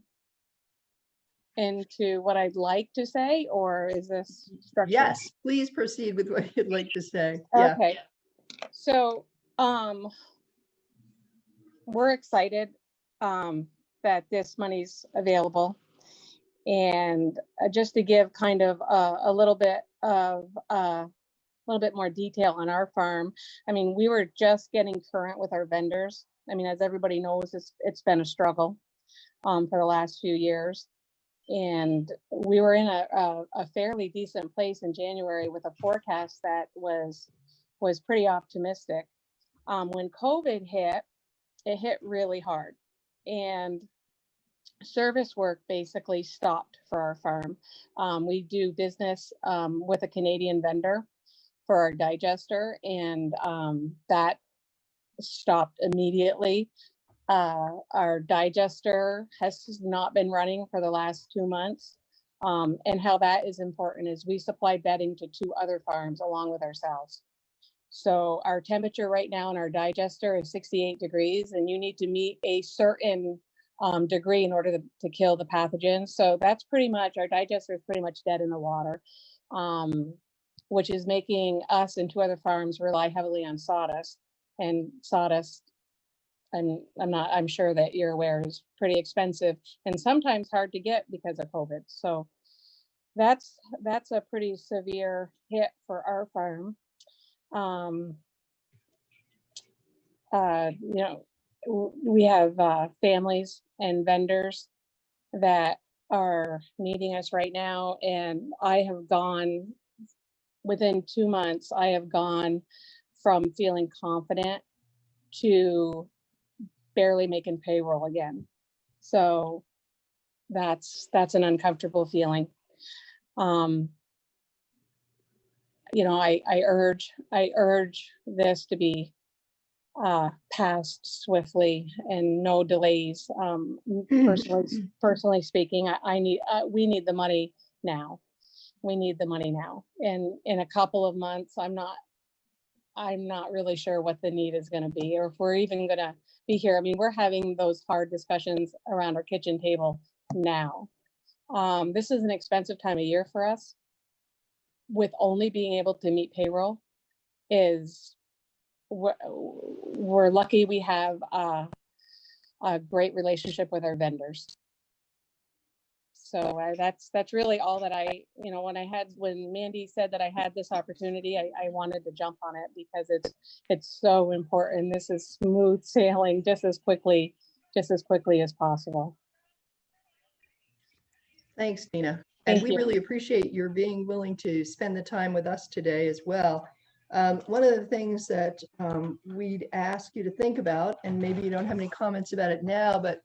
what I'd like to say, or is this structured? Yes, please proceed with what you'd like to say. Okay. So, we're excited that this money's available, and just to give kind of a little bit more detail on our farm. I mean, we were just getting current with our vendors. I mean, as everybody knows, it's been a struggle for the last few years. And we were in a fairly decent place in January with a forecast that was pretty optimistic. When COVID hit, it hit really hard, and service work basically stopped for our farm. We do business with a Canadian vendor for our digester, and that stopped immediately. Our digester has not been running for the last 2 months. And how that is important is we supply bedding to 2 other farms along with ourselves. So our temperature right now in our digester is 68 degrees, and you need to meet a certain degree in order to kill the pathogens. So that's pretty much, our digester is pretty much dead in the water, which is making us and 2 other farms rely heavily on sawdust. And sawdust, I'm sure that you're aware, is pretty expensive and sometimes hard to get because of COVID. So that's a pretty severe hit for our farm. We have families and vendors that are needing us right now, and I have gone, within 2 months, I have gone from feeling confident to barely making payroll again. So that's an uncomfortable feeling. I urge this to be passed swiftly and no delays. Personally speaking, we need the money now. We need the money now. And in a couple of months, I'm not really sure what the need is going to be, or if we're even going to be here. I mean, we're having those hard discussions around our kitchen table now. This is an expensive time of year for us. With only being able to meet payroll, we're lucky we have a great relationship with our vendors. So that's really all that when Mandy said that I had this opportunity, I wanted to jump on it because it's so important. This is smooth sailing just as quickly as possible. Thanks, Dina. And we really appreciate your being willing to spend the time with us today as well. One of the things that we'd ask you to think about, and maybe you don't have any comments about it now, but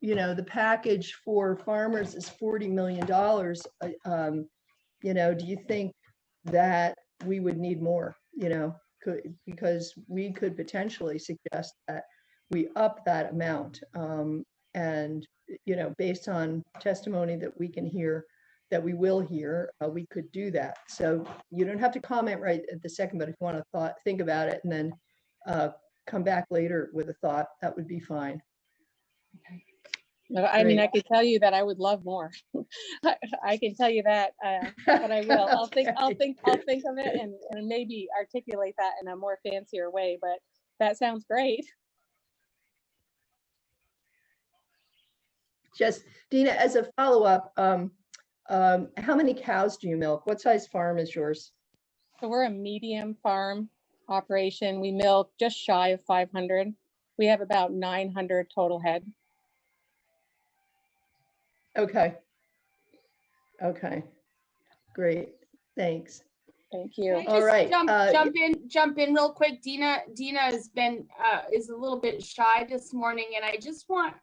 you know, the package for farmers is $40 million. You know, do you think that we would need more, you know, because we could potentially suggest that we up that amount. And, you know, based on testimony that we can hear, that we will hear, we could do that. So you don't have to comment right at the second, but if you want to think about it and then come back later with a thought, that would be fine. Okay. I mean, I could tell you that I would love more. I can tell you that, but I will. I'll think of it and maybe articulate that in a more fancier way. But that sounds great. Just Dina, as a follow-up, how many cows do you milk? What size farm is yours? So we're a medium farm operation. We milk just shy of 500. We have about 900 total head. Okay. Okay. Great. Thanks. Thank you. All right. Jump in real quick. Dina has been is a little bit shy this morning, and I just want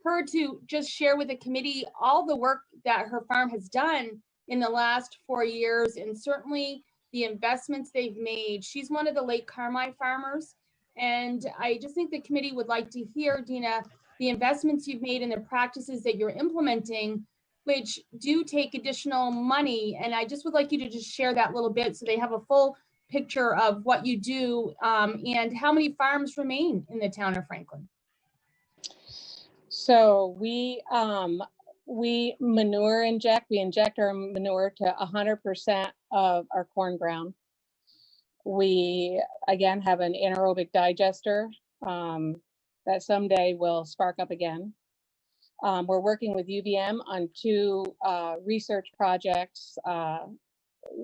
her to just share with the committee all the work that her farm has done in the last 4 years, and certainly the investments they've made. She's one of the Lake Carmi farmers, and I just think the committee would like to hear, Dina, the investments you've made and the practices that you're implementing, which do take additional money. And I just would like you to just share that little bit so they have a full picture of what you do, and how many farms remain in the town of Franklin. So we manure inject. We inject our manure to 100% of our corn ground. We, again, have an anaerobic digester that someday will spark up again. We're working with UVM on 2 research projects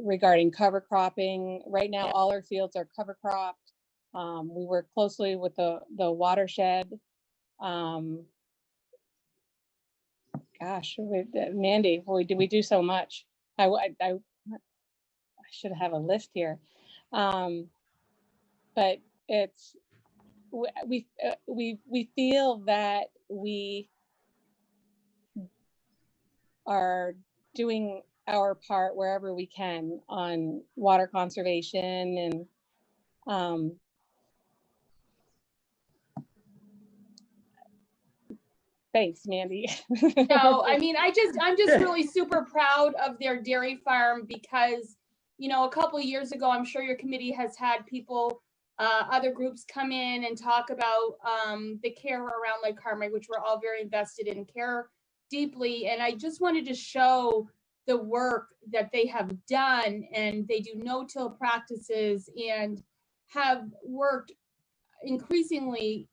regarding cover cropping. Right now, all our fields are cover cropped. We work closely with the watershed. Gosh, Mandy, we do so much. I should have a list here, but it's we feel that we are doing our part wherever we can on water conservation and thanks, Mandy. No, I mean, I'm just really super proud of their dairy farm because, you know, a couple of years ago, I'm sure your committee has had people, other groups come in and talk about the care around Lake Carmi, which we're all very invested in, care deeply. And I just wanted to show the work that they have done, and they do no-till practices and have worked increasingly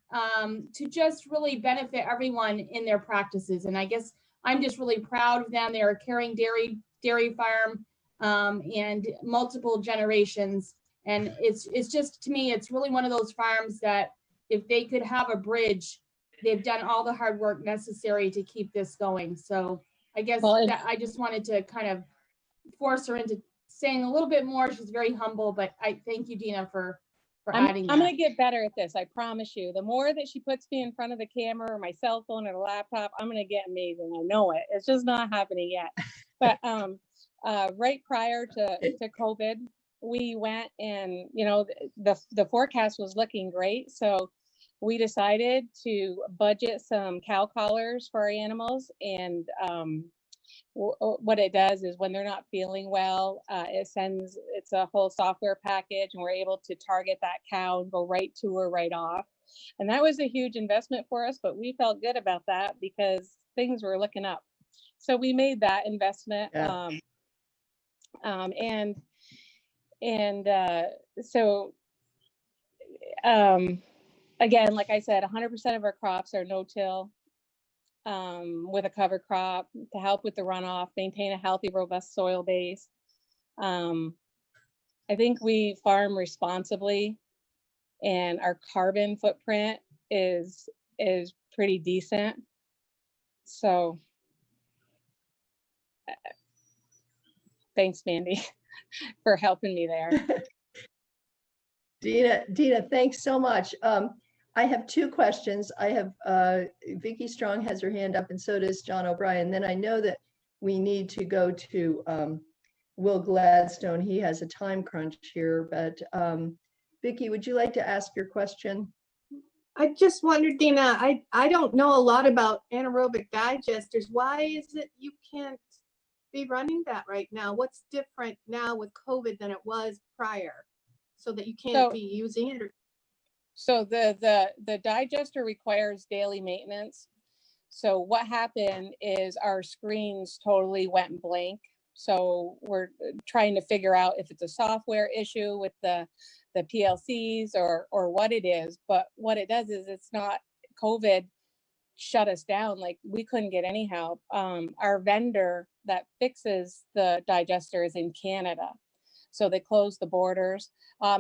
to just really benefit everyone in their practices. And I guess I'm just really proud of them. They're a caring dairy farm and multiple generations. And it's just, to me, it's really one of those farms that if they could have a bridge, they've done all the hard work necessary to keep this going. So I guess that I just wanted to kind of force her into saying a little bit more. She's very humble, but I thank you, Dina, for adding that. I'm going to get better at this. I promise you. The more that she puts me in front of the camera or my cell phone or the laptop, I'm going to get amazing. I know it. It's just not happening yet. But right prior to COVID, we went and, you know, the forecast was looking great. So we decided to budget some cow collars for our animals. And what it does is when they're not feeling well, it's a whole software package, and we're able to target that cow and go right to her right off. And that was a huge investment for us, but we felt good about that because things were looking up. So we made that investment. Yeah. Again, like I said, 100% of our crops are no-till. With a cover crop to help with the runoff, maintain a healthy, robust soil base. I think we farm responsibly, and our carbon footprint is pretty decent. So thanks, Mandy, for helping me there. Dina, thanks so much. I have two questions. I have Vicki Strong has her hand up, and so does John O'Brien. Then I know that we need to go to Will Gladstone. He has a time crunch here, but Vicki, would you like to ask your question? I just wondered, Dina, I don't know a lot about anaerobic digesters. Why is it you can't be running that right now? What's different now with COVID than it was prior, so that you can't be using it? So the digester requires daily maintenance. So what happened is our screens totally went blank. So we're trying to figure out if it's a software issue with the PLCs or what it is. But what it does is it's not COVID shut us down. Like we couldn't get any help. Our vendor that fixes the digester is in Canada. So they closed the borders.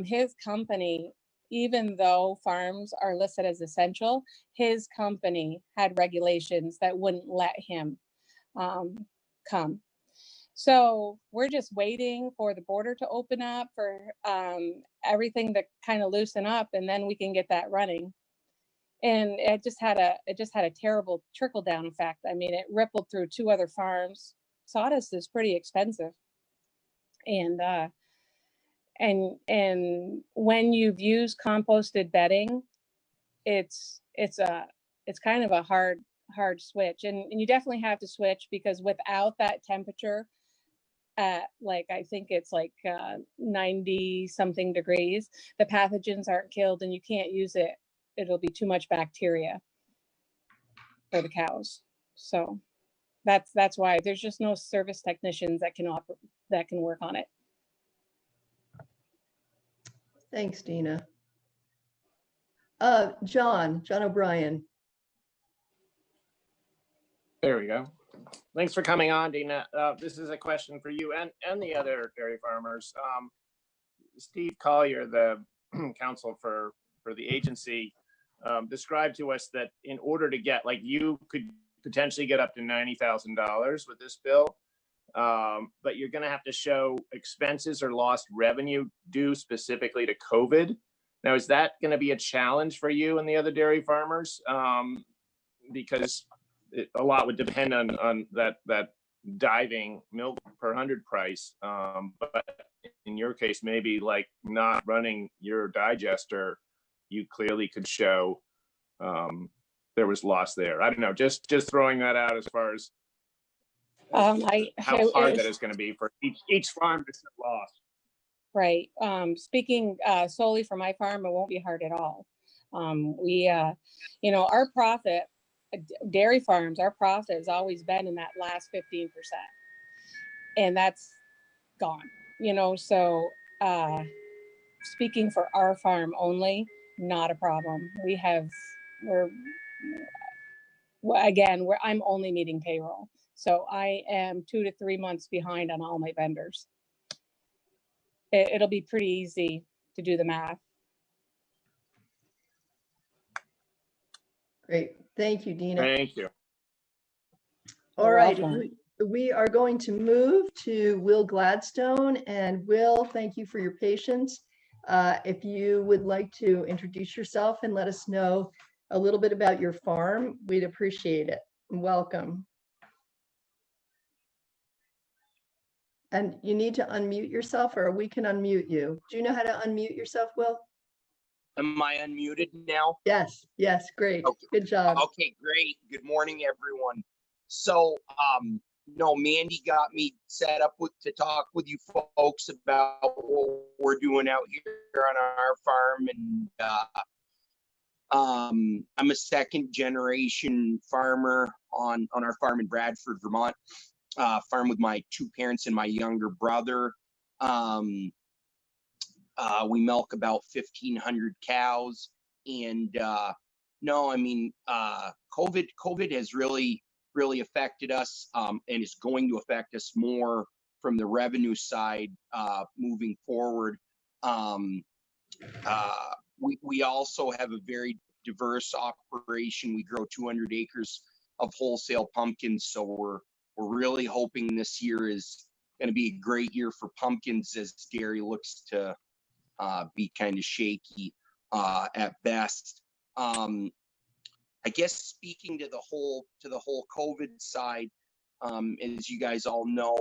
His company, even though farms are listed as essential, his company had regulations that wouldn't let him come. So we're just waiting for the border to open up, for everything to kind of loosen up, and then we can get that running. And it just had a terrible trickle down effect. I mean, it rippled through 2 other farms. Sawdust is pretty expensive, and when you've used composted bedding, it's kind of a hard switch, and you definitely have to switch, because without that temperature at like, I think it's like 90 something degrees, the pathogens aren't killed and you can't use it. It'll be too much bacteria for the cows. So that's why there's just no service technicians that can work on it. Thanks, Dina. John O'Brien. There we go. Thanks for coming on, Dina. This is a question for you and the other dairy farmers. Steve Collier, the counsel for the agency, described to us that in order to get, like, you could potentially get up to $90,000 with this bill, but you're going to have to show expenses or lost revenue due specifically to COVID. Now, is that going to be a challenge for you and the other dairy farmers? Because a lot would depend on that diving milk per 100 price. But in your case, maybe like not running your digester, you clearly could show there was loss there. I don't know, just throwing that out as far as how hard that is going to be for each farm to set loss. Right. Speaking solely for my farm, it won't be hard at all. Our profit, dairy farms, our profit has always been in that last 15%. And that's gone, so speaking for our farm only, not a problem. I'm only meeting payroll. So I am 2 to 3 months behind on all my vendors. It'll be pretty easy to do the math. Great. Thank you, Dina. Thank you. All right. We are going to move to Will Gladstone. And Will, thank you for your patience. If you would like to introduce yourself and let us know a little bit about your farm, we'd appreciate it. Welcome. And you need to unmute yourself, or we can unmute you. Do you know how to unmute yourself, Will? Am I unmuted now? Yes, great. Okay. Good job. Okay, great. Good morning, everyone. So, Mandy got me set up to talk with you folks about what we're doing out here on our farm. And I'm a second generation farmer on our farm in Bradford, Vermont. Farm with my 2 parents and my younger brother. We milk about 1,500 cows, and COVID has really affected us, and is going to affect us more from the revenue side moving forward. We also have a very diverse operation. We grow 200 acres of wholesale pumpkins, so we're really hoping this year is going to be a great year for pumpkins as dairy looks to be kind of shaky at best. I guess speaking to the whole COVID side, as you guys all know,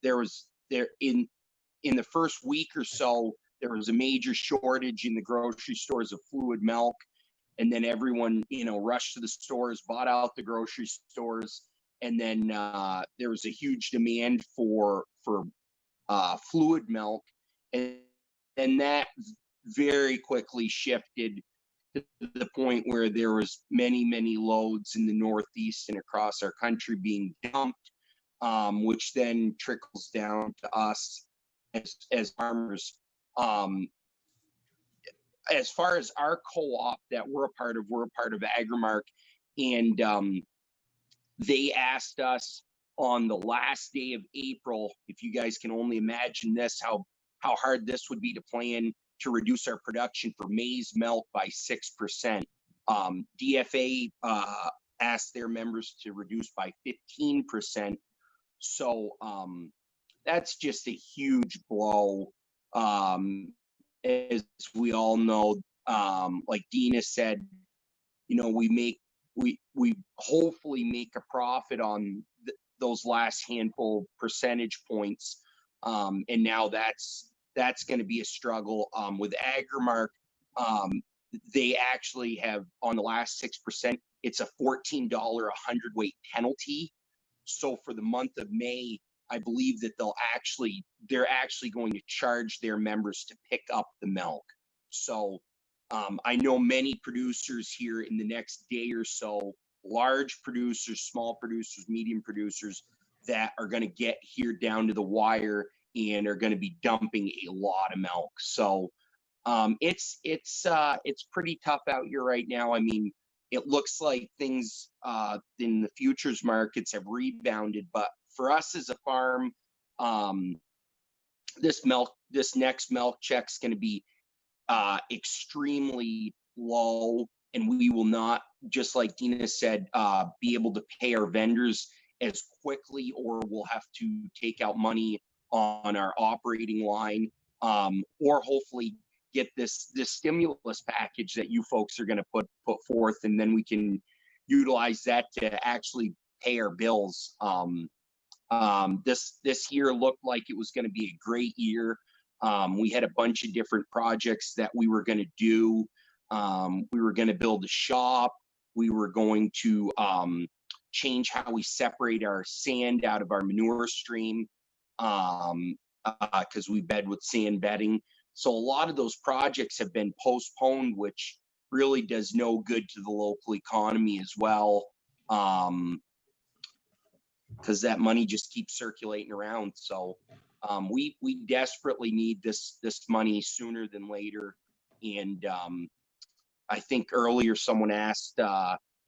there in the first week or so, there was a major shortage in the grocery stores of fluid milk. And then everyone, rushed to the stores, bought out the grocery stores. And then there was a huge demand for fluid milk. And that very quickly shifted to the point where there was many loads in the Northeast and across our country being dumped, which then trickles down to us as farmers. As far as our co-op that we're a part of Agrimark, and they asked us on the last day of April, if you guys can only imagine this, how hard this would be to plan to reduce our production for maize milk by 6%. DFA asked their members to reduce by 15%. So that's just a huge blow. As we all know, like Dina said, we hopefully make a profit on those last handful percentage points, and now that's going to be a struggle. With Agrimark, they actually have on the last 6%, it's a $14 a hundredweight penalty. So for the month of May, I believe that they're actually going to charge their members to pick up the milk. So I know many producers here in the next day or so, large producers, small producers, medium producers, that are going to get here down to the wire and are going to be dumping a lot of milk. So it's pretty tough out here right now. I mean, it looks like things in the futures markets have rebounded, but for us as a farm, this next milk check's going to be extremely low, and we will not, just like Dina said, be able to pay our vendors as quickly, or we'll have to take out money on our operating line, or hopefully get this stimulus package that you folks are going to put forth, and then we can utilize that to actually pay our bills. This year looked like it was going to be a great year. We had a bunch of different projects that we were going to do. We were going to build a shop. We were going to change how we separate our sand out of our manure stream, because we bed with sand bedding. So a lot of those projects have been postponed, which really does no good to the local economy as well, because that money just keeps circulating around. So we desperately need this money sooner than later. And I think earlier someone asked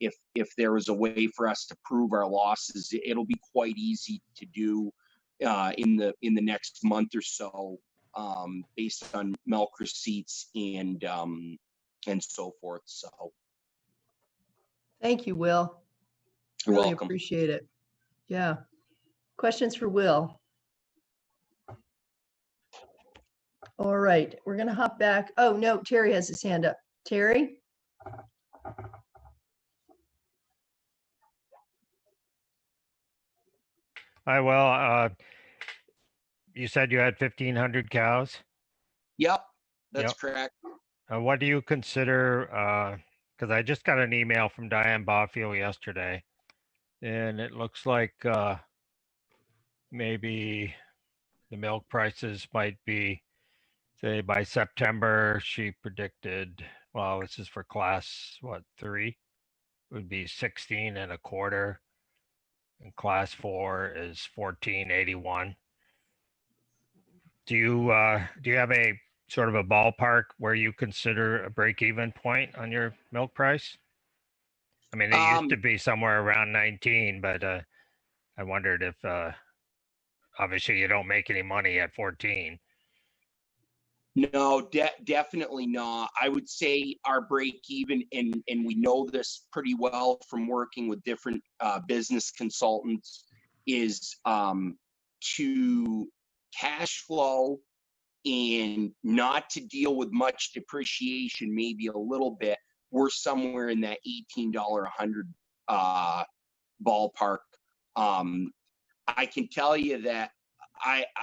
if there was a way for us to prove our losses. It'll be quite easy to do in the next month or so, based on milk receipts and so forth. So Thank you, Will. You're Really welcome. appreciate it. Yeah. Questions for Will? All right, we're gonna hop back. Oh, no, Terry has his hand up. Terry? Hi, well, you said you had 1,500 cows? Yep, that's Yep. correct. What do you consider, because I just got an email from Diane Barfield yesterday, and it looks like maybe the milk prices might be, say, by September, she predicted, well, this is for class, what, 3? Would be 16.25, and class 4 is 14.81. Do you have a sort of a ballpark where you consider a break-even point on your milk price? I mean, it used to be somewhere around 19, but I wondered if obviously you don't make any money at 14. No, definitely not. I would say our break even, and we know this pretty well from working with different business consultants, is to cash flow and not to deal with much depreciation, maybe a little bit, we're somewhere in that $18 a hundred ballpark. I can tell you that I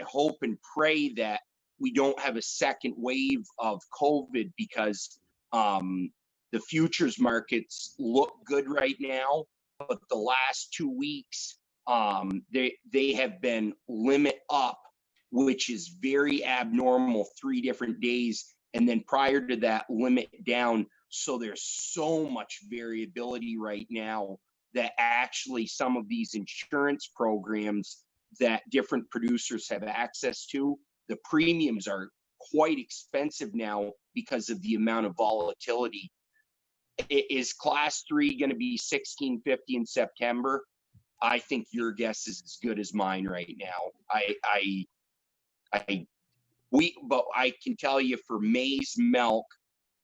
hope and pray that we don't have a second wave of COVID, because the futures markets look good right now, but the last 2 weeks they have been limit up, which is very abnormal, 3 different days, and then prior to that limit down. So there's so much variability right now that actually some of these insurance programs that different producers have access to, the premiums are quite expensive now because of the amount of volatility. Is class 3 going to be $16.50 in September? I think your guess is as good as mine right now. But I can tell you for maize milk,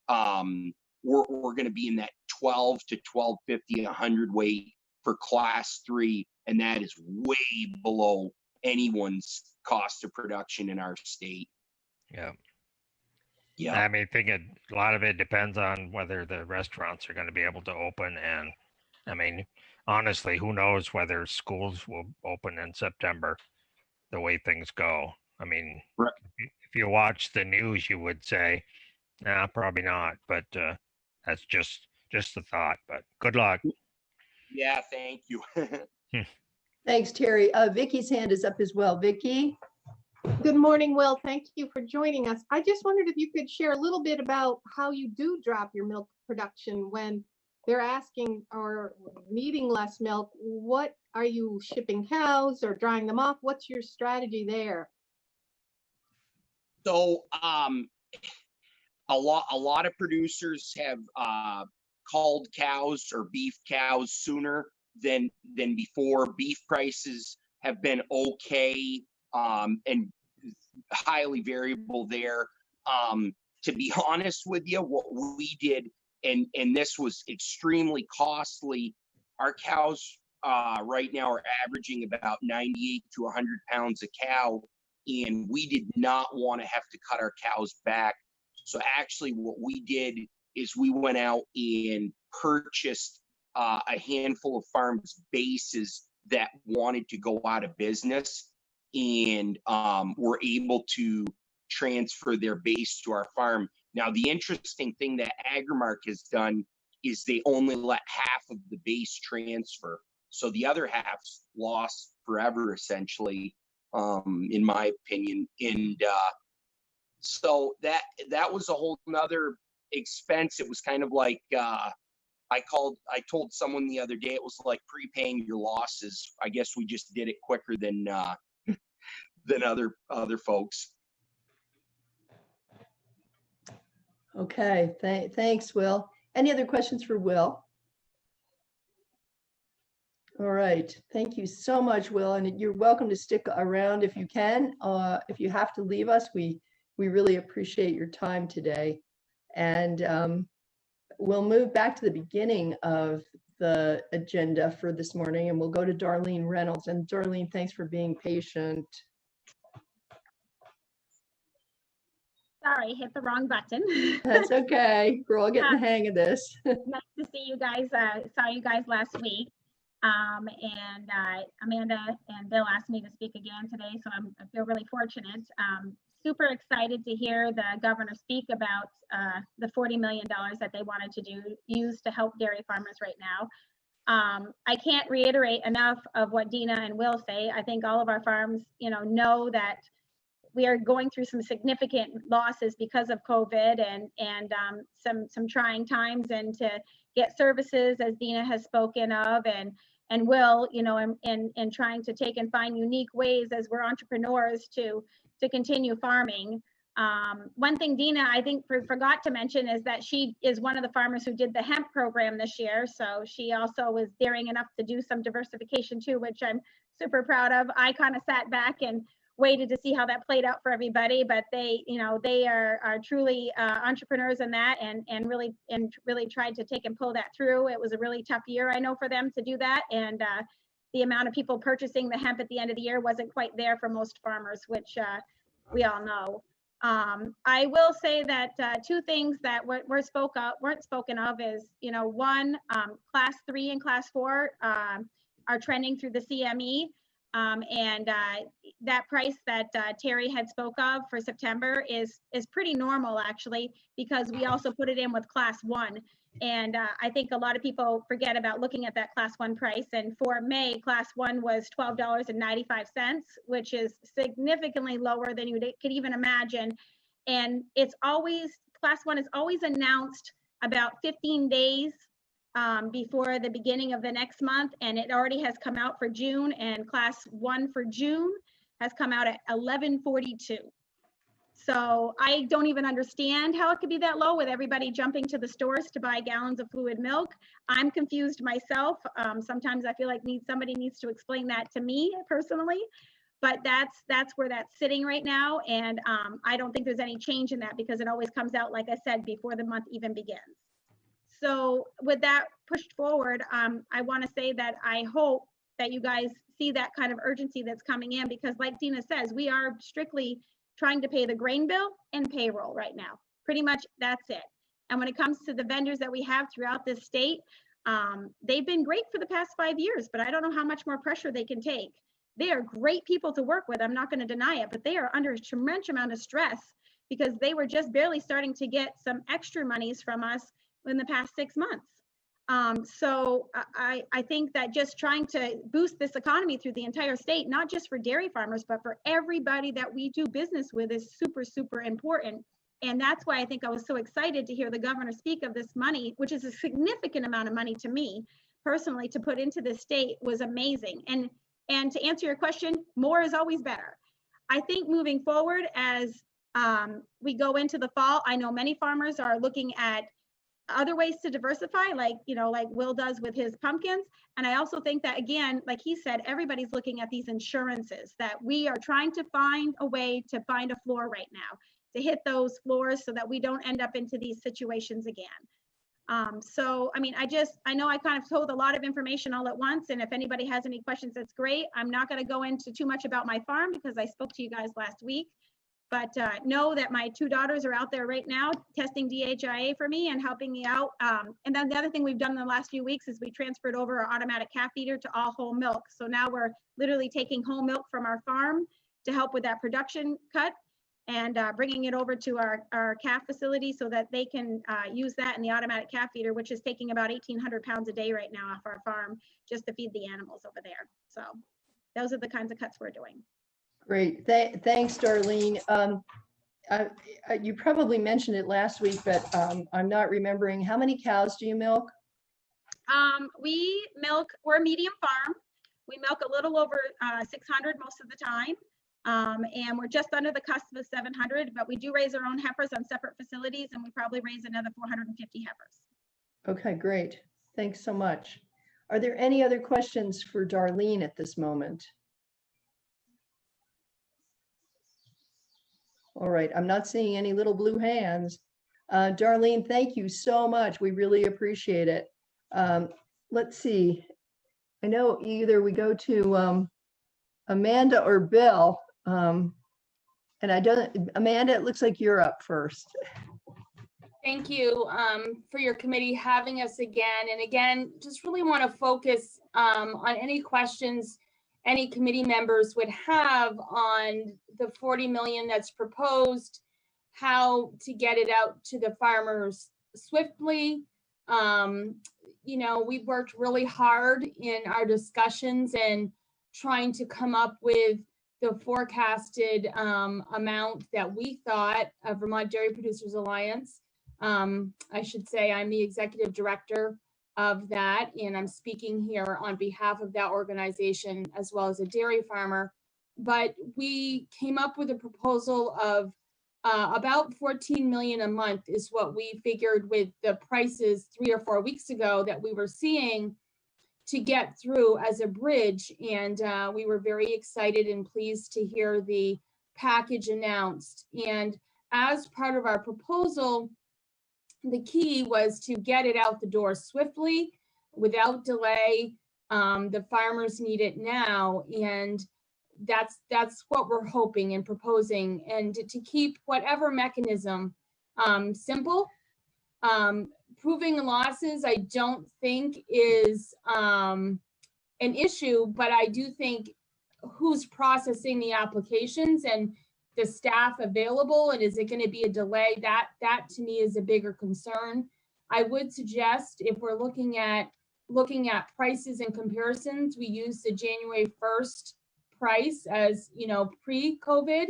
we're going to be in that 12 to 12.50 a hundredweight for class 3, and that is way below anyone's cost of production in our state. Yeah. Yeah. I mean, a lot of it depends on whether the restaurants are going to be able to open. And I mean, honestly, who knows whether schools will open in September the way things go. I mean, right. If you watch the news, you would say, nah, probably not. But that's just a thought. But good luck. Yeah, thank you. Thanks, Terry. Vicky's hand is up as well. Vicky? Good morning, Will. Thank you for joining us. I just wondered if you could share a little bit about how you do drop your milk production when they're asking or needing less milk. What are you shipping cows or drying them off? What's your strategy there? So a lot of producers have culled cows or beef cows sooner than before. Beef prices have been okay and highly variable there. To be honest with you, what we did, and this was extremely costly, our cows right now are averaging about 98 to 100 pounds a cow, and we did not want to have to cut our cows back. So actually what we did is we went out and purchased a handful of farms bases that wanted to go out of business, and were able to transfer their base to our farm. Now, the interesting thing that Agrimark has done is they only let half of the base transfer. So the other half's lost forever, essentially, in my opinion. And so that was a whole nother expense. It was kind of like, I told someone the other day, it was like prepaying your losses. I guess we just did it quicker than other folks. Okay, thanks, Will. Any other questions for Will? All right, thank you so much, Will, and you're welcome to stick around if you can. If you have to leave us, we really appreciate your time today. And we'll move back to the beginning of the agenda for this morning, and we'll go to Darlene Reynolds. And Darlene, thanks for being patient. Sorry, hit the wrong button. That's okay. We're all getting the hang of this. Nice to see you guys. Saw you guys last week. And Amanda and Bill asked me to speak again today, so I feel really fortunate. Super excited to hear the governor speak about the $40 million that they wanted to use to help dairy farmers right now. I can't reiterate enough of what Dina and Will say. I think all of our farms, know that we are going through some significant losses because of COVID and some trying times, and to get services, as Dina has spoken of, and Will, and trying to take and find unique ways as we're entrepreneurs to continue farming. One thing Dina, I think, forgot to mention is that she is one of the farmers who did the hemp program this year. So she also was daring enough to do some diversification too, which I'm super proud of. I kind of sat back and waited to see how that played out for everybody, but they are truly entrepreneurs in that, and really tried to take and pull that through. It was a really tough year, I know, for them to do that, and the amount of people purchasing the hemp at the end of the year wasn't quite there for most farmers, which we all know. I will say that two things that weren't spoken of is, one, class 3 and class 4 are trending through the CME. And that price that Terry had spoke of for September is pretty normal, actually, because we also put it in with class 1. And I think a lot of people forget about looking at that class 1 price. And for May, class 1 was $12.95, which is significantly lower than you could even imagine. And it's always, class 1 is always announced about 15 days before the beginning of the next month. And it already has come out for June, and class 1 for June has come out at $11.42. So I don't even understand how it could be that low with everybody jumping to the stores to buy gallons of fluid milk. I'm confused myself. Sometimes I feel like somebody needs to explain that to me personally, but that's where that's sitting right now. And I don't think there's any change in that because it always comes out, like I said, before the month even begins. So with that pushed forward, I want to say that I hope that you guys see that kind of urgency that's coming in, because like Dina says, we are strictly trying to pay the grain bill and payroll right now. Pretty much that's it. And when it comes to the vendors that we have throughout this state, they've been great for the past 5 years, but I don't know how much more pressure they can take. They are great people to work with, I'm not going to deny it, but they are under a tremendous amount of stress because they were just barely starting to get some extra monies from us in the past 6 months. So I think that just trying to boost this economy through the entire state, not just for dairy farmers, but for everybody that we do business with, is super, super important. And that's why I think I was so excited to hear the governor speak of this money, which is a significant amount of money to me personally to put into the state, was amazing. And to answer your question, more is always better. I think moving forward as we go into the fall, I know many farmers are looking at other ways to diversify, like Will does with his pumpkins. And I also think that, again, like he said, everybody's looking at these insurances, that we are trying to find a way to find a floor right now, to hit those floors so that we don't end up into these situations again. So, I mean, I know I kind of told a lot of information all at once, and if anybody has any questions, that's great. I'm not going to go into too much about my farm because I spoke to you guys last week. But know that my 2 daughters are out there right now testing DHIA for me and helping me out. And then the other thing we've done in the last few weeks is we transferred over our automatic calf feeder to all whole milk. So now we're literally taking whole milk from our farm to help with that production cut and bringing it over to our calf facility so that they can use that in the automatic calf feeder, which is taking about 1,800 pounds a day right now off our farm just to feed the animals over there. So those are the kinds of cuts we're doing. Great. Thanks, Darlene. You probably mentioned it last week, but I'm not remembering. How many cows do you milk? We're a medium farm. We milk a little over 600 most of the time. And we're just under the cusp of 700, but we do raise our own heifers on separate facilities, and we probably raise another 450 heifers. Okay, great. Thanks so much. Are there any other questions for Darlene at this moment? All right, I'm not seeing any little blue hands. Darlene, thank you so much. We really appreciate it. Let's see. I know either we go to Amanda or Bill. And Amanda, it looks like you're up first. Thank you for your committee having us again. And again, just really want to focus on any questions any committee members would have on the 40 million that's proposed, how to get it out to the farmers swiftly. You know, we've worked really hard in our discussions and trying to come up with the forecasted amount that we thought of Vermont Dairy Producers Alliance. I should say I'm the executive director of that, and I'm speaking here on behalf of that organization as well as a dairy farmer. But we came up with a proposal of about 14 million a month is what we figured with the prices 3 or 4 weeks ago that we were seeing to get through as a bridge. And we were very excited and pleased to hear the package announced. And as part of our proposal, the key was to get it out the door swiftly, without delay. The farmers need it now. And that's what we're hoping and proposing, and to keep whatever mechanism simple. Proving losses, I don't think is an issue, but I do think who's processing the applications and the staff available, and is it going to be a delay? That to me is a bigger concern. I would suggest, if we're looking at prices and comparisons, we use the January 1st price as, pre-COVID.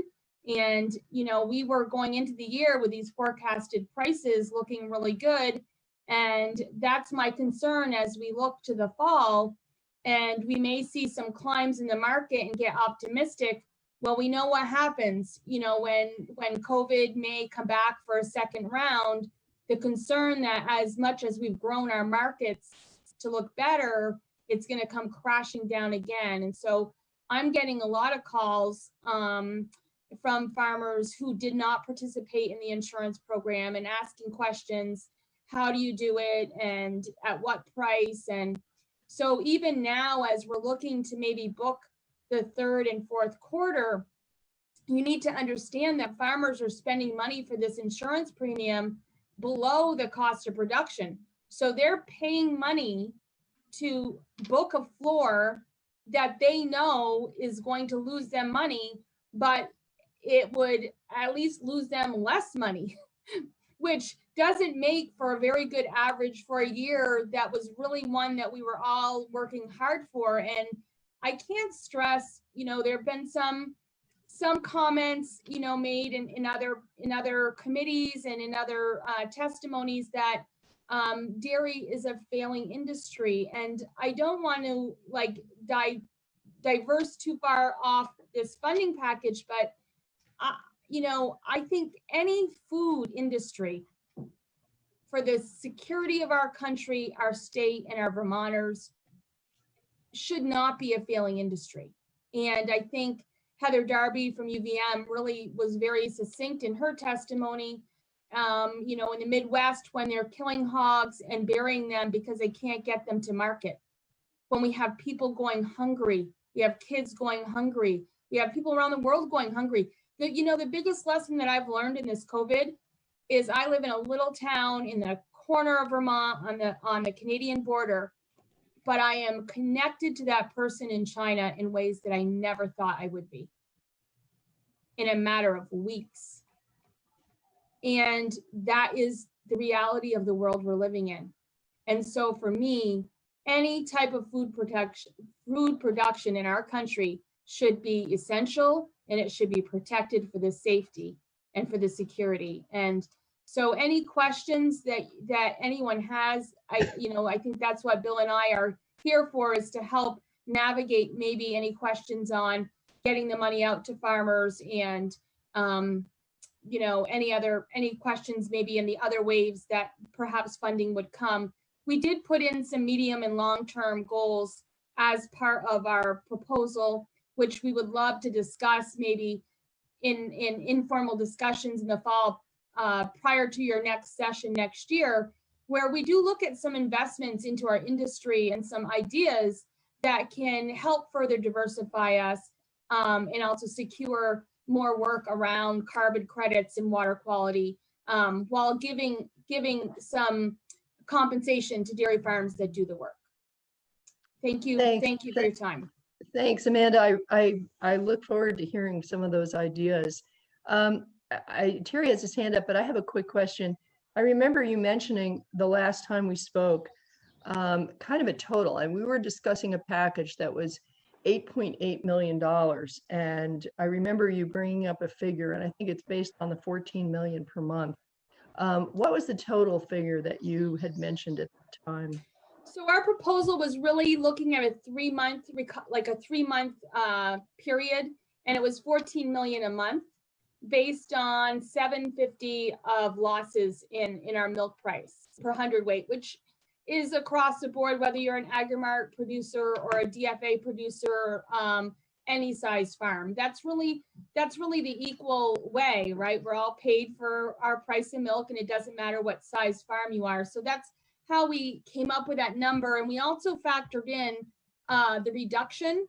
And, we were going into the year with these forecasted prices looking really good. And that's my concern as we look to the fall, and we may see some climbs in the market and get optimistic. Well, we know what happens, when COVID may come back for a second round. The concern that as much as we've grown our markets to look better, it's going to come crashing down again. And so I'm getting a lot of calls from farmers who did not participate in the insurance program and asking questions. How do you do it, and at what price? And so even now, as we're looking to maybe book the third and fourth quarter, you need to understand that farmers are spending money for this insurance premium below the cost of production. So they're paying money to book a floor that they know is going to lose them money, but it would at least lose them less money, which doesn't make for a very good average for a year that was really one that we were all working hard for. And I can't stress, there have been some comments, made in other committees and in other testimonies that dairy is a failing industry. And I don't want to diverse too far off this funding package, but I think any food industry, for the security of our country, our state, and our Vermonters, should not be a failing industry. And I think Heather Darby from UVM really was very succinct in her testimony. In the Midwest, when they're killing hogs and burying them because they can't get them to market, when we have people going hungry, we have kids going hungry, we have people around the world going hungry. The biggest lesson that I've learned in this COVID is I live in a little town in the corner of Vermont on the Canadian border, but I am connected to that person in China in ways that I never thought I would be in a matter of weeks. And that is the reality of the world we're living in. And so for me, any type of food production in our country should be essential, and it should be protected for the safety and for the security. And so any questions that anyone has, I think that's what Bill and I are here for, is to help navigate maybe any questions on getting the money out to farmers, and any questions maybe in the other waves that perhaps funding would come. We did put in some medium and long-term goals as part of our proposal, which we would love to discuss maybe in informal discussions in the fall, prior to your next session next year, where we do look at some investments into our industry and some ideas that can help further diversify us, and also secure more work around carbon credits and water quality, while giving some compensation to dairy farms that do the work. Thank you. Thanks. Thank you for your time. Thanks, Amanda. I look forward to hearing some of those ideas. Terry has his hand up, but I have a quick question. I remember you mentioning the last time we spoke, kind of a total, and we were discussing a package that was $8.8 million. And I remember you bringing up a figure, and I think it's based on the 14 million per month. What was the total figure that you had mentioned at the time? So our proposal was really looking at a 3-month, period, and it was 14 million a month, based on 750 of losses in our milk price per hundredweight, which is across the board, whether you're an Agrimark producer or a DFA producer, any size farm. That's really the equal way, right? We're all paid for our price of milk, and it doesn't matter what size farm you are. So that's how we came up with that number. And we also factored in the reduction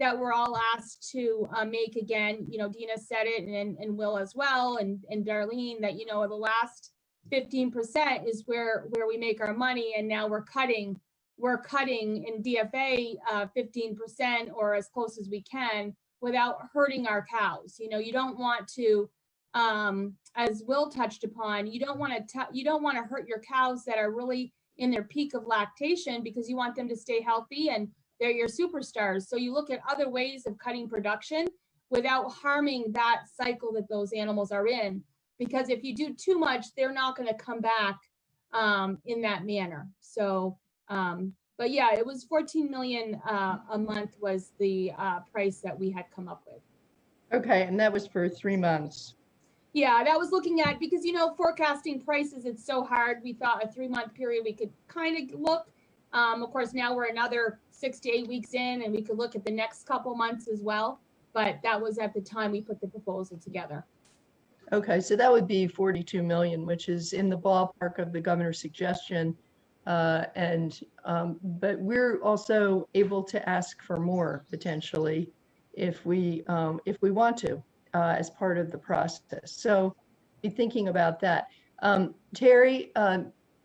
that we're all asked to make. Again, Dina said it, and Will as well, and Darlene, that, the last 15% is where we make our money, and now we're cutting in DFA 15% or as close as we can without hurting our cows. You don't want to, as Will touched upon, you don't want to hurt your cows that are really in their peak of lactation, because you want them to stay healthy and they're your superstars. So you look at other ways of cutting production without harming that cycle that those animals are in, because if you do too much, they're not going to come back in that manner. So, but yeah, it was 14 million a month was the price that we had come up with. Okay, and that was for 3 months. Yeah, that was looking at, because, forecasting prices, it's so hard. We thought a 3-month period we could kind of look. Of course, now we're another 6 to 8 weeks in, and we could look at the next couple months as well. But that was at the time we put the proposal together. Okay, so that would be 42 million, which is in the ballpark of the governor's suggestion. But we're also able to ask for more potentially if we want to as part of the process. So be thinking about that. Terry,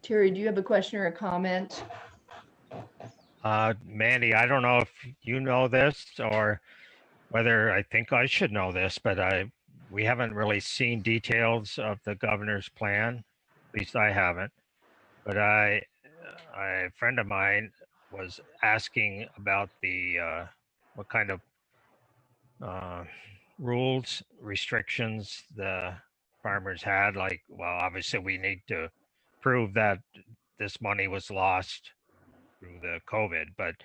do you have a question or a comment? Mandy, I don't know if you know this or whether I think I should know this, but we haven't really seen details of the governor's plan. At least I haven't. But a friend of mine was asking about the what kind of rules, restrictions the farmers had. Like, well, obviously we need to prove that this money was lost through the COVID, but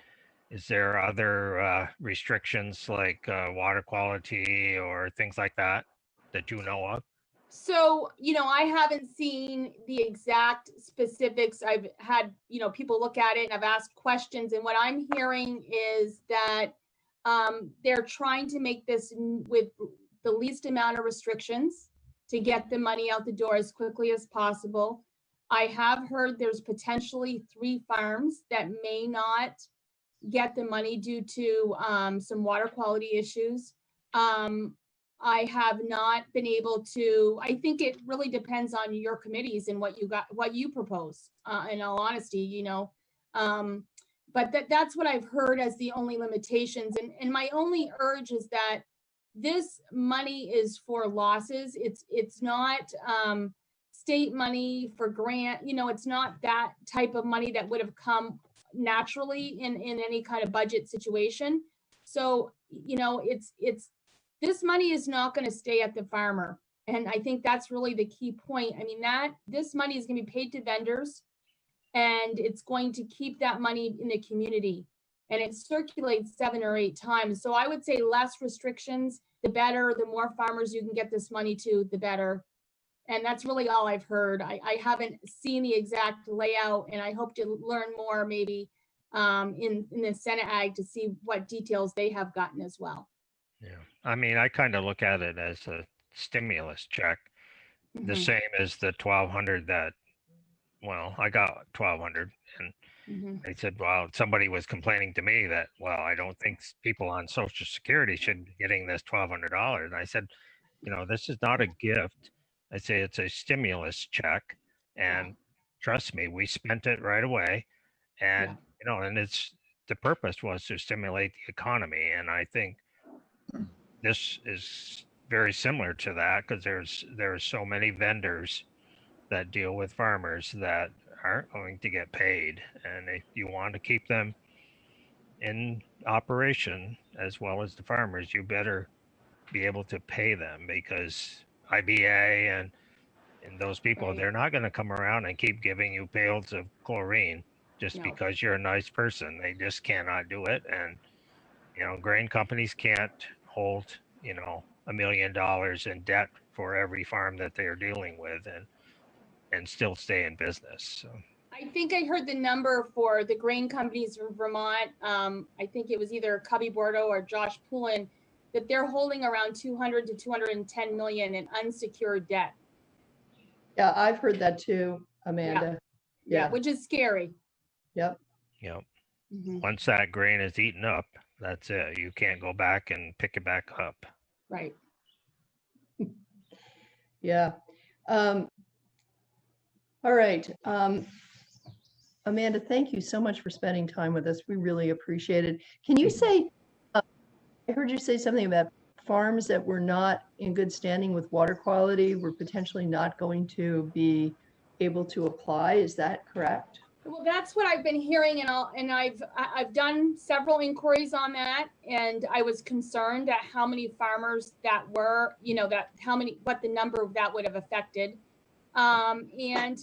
is there other restrictions like water quality or things like that that you know of? So, I haven't seen the exact specifics. I've had, people look at it, and I've asked questions. And what I'm hearing is that they're trying to make this with the least amount of restrictions to get the money out the door as quickly as possible. I have heard there's potentially 3 farms that may not get the money due to some water quality issues. I have not been able to, I think it really depends on your committees and what you propose, in all honesty, but that's what I've heard as the only limitations. And my only urge is that this money is for losses. It's not state money for grant, it's not that type of money that would have come naturally in any kind of budget situation. So, it's this money is not going to stay at the farmer. And I think that's really the key point. I mean, this money is going to be paid to vendors, and it's going to keep that money in the community, and it circulates 7 or 8 times. So I would say less restrictions, the better. The more farmers you can get this money to, the better. And that's really all I've heard. I haven't seen the exact layout, and I hope to learn more maybe in the Senate Ag to see what details they have gotten as well. Yeah, I mean, I kind of look at it as a stimulus check, the same as the 1,200 that, well, I got 1,200, and they said, well, somebody was complaining to me that, well, I don't think people on Social Security should be getting this $1,200. And I said, this is not a gift. I say it's a stimulus check, and trust me, we spent it right away, and and the purpose was to stimulate the economy, and I think this is very similar to that, because there's so many vendors that deal with farmers that aren't going to get paid, and if you want to keep them in operation as well as the farmers, you better be able to pay them, because IBA and those people, they're not going to come around and keep giving you pails of chlorine just because you're a nice person. They just cannot do it. And grain companies can't hold $1 million in debt for every farm that they're dealing with and still stay in business. So I think I heard the number for the grain companies in Vermont. I think it was either Cubby Bordeaux or Josh Poulin, that they're holding around 200 to 210 million in unsecured debt. Yeah, I've heard that too, Amanda. Yeah, which is scary. Yep. Once that grain is eaten up, That's it. You can't go back and pick it back up. Right. Yeah. All right. Amanda, thank you so much for spending time with us. We really appreciate it. Can you say, I heard you say something about farms that were not in good standing with water quality were potentially not going to be able to apply. Is that correct? Well, that's what I've been hearing, and I've done several inquiries on that, and I was concerned at how many farmers that were, what the number of that would have affected. And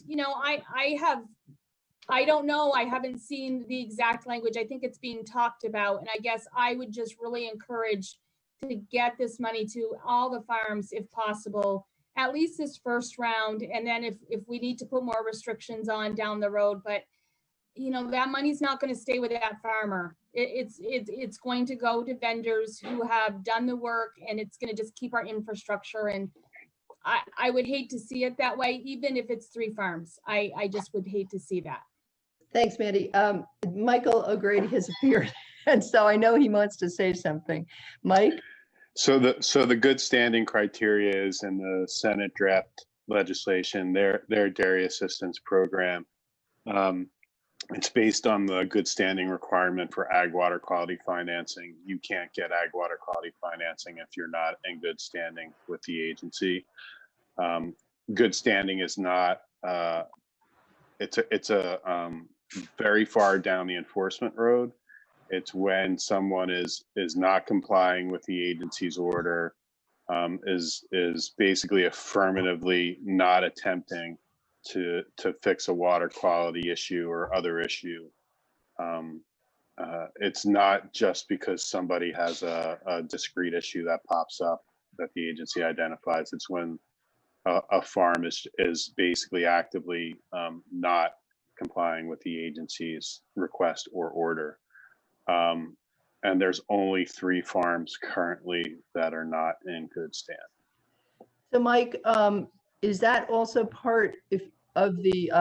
I don't know, I haven't seen the exact language. I think it's being talked about, and I guess I would just really encourage to get this money to all the farms if possible, at least this first round, and then if we need to put more restrictions on down the road. But that money's not going to stay with that farmer. It's going to go to vendors who have done the work, and it's going to just keep our infrastructure. And I would hate to see it that way, even if it's 3 farms. I just would hate to see that. Thanks, Mandy. Michael O'Grady has appeared, and so I know he wants to say something. Mike? So the good standing criteria is in the Senate draft legislation, their dairy assistance program. It's based on the good standing requirement for ag water quality financing. You can't get ag water quality financing if you're not in good standing with the agency. Good standing is not, it's a very far down the enforcement road. It's when someone is not complying with the agency's order, is basically affirmatively not attempting to fix a water quality issue or other issue. It's not just because somebody has a discrete issue that pops up that the agency identifies. It's when a farm is basically actively not complying with the agency's request or order. And there's only 3 farms currently that are not in good stand. So Mike, is that also part of the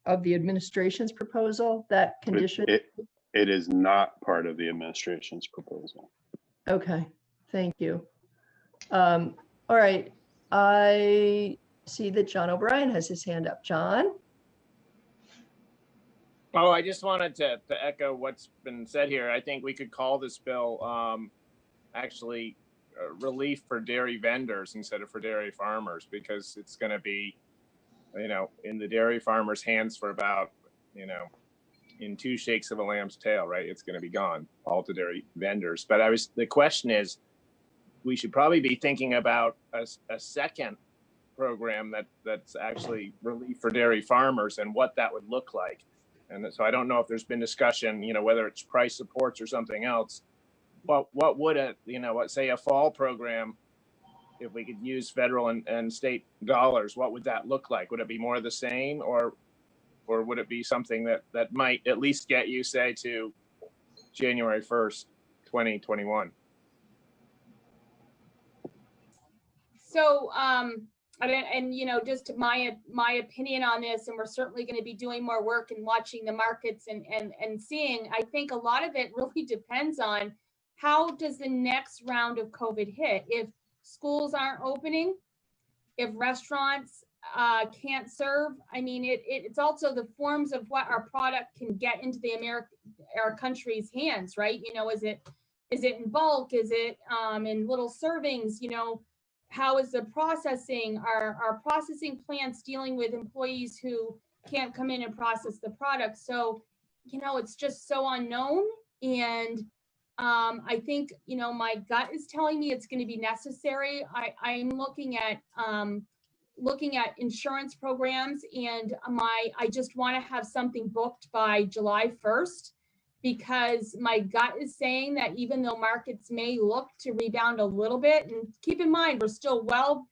administration's proposal, that condition? It is not part of the administration's proposal. Okay, thank you. All right, I see that John O'Brien has his hand up. John? Oh, I just wanted to echo what's been said here. I think we could call this bill actually relief for dairy vendors instead of for dairy farmers, because it's going to be, in the dairy farmers' hands for about, in 2 shakes of a lamb's tail, right? It's going to be gone, all to dairy vendors. But the question is, we should probably be thinking about a second program that's actually relief for dairy farmers and what that would look like. And so I don't know if there's been discussion, whether it's price supports or something else. What would say a fall program, if we could use federal and state dollars, what would that look like? Would it be more of the same, or would it be something that might at least get you, say, to January 1st, 2021? So, just my opinion on this, and we're certainly going to be doing more work and watching the markets and seeing, I think a lot of it really depends on how does the next round of COVID hit. If schools aren't opening, if restaurants can't serve, it's also the forms of what our product can get into our country's hands, right? Is it in bulk? Is it in little servings? How is the processing? Our processing plants dealing with employees who can't come in and process the product? So, it's just so unknown. And I think, my gut is telling me it's going to be necessary. I'm looking at insurance programs, and I just want to have something booked by July 1st. Because my gut is saying that even though markets may look to rebound a little bit, and keep in mind, we're still well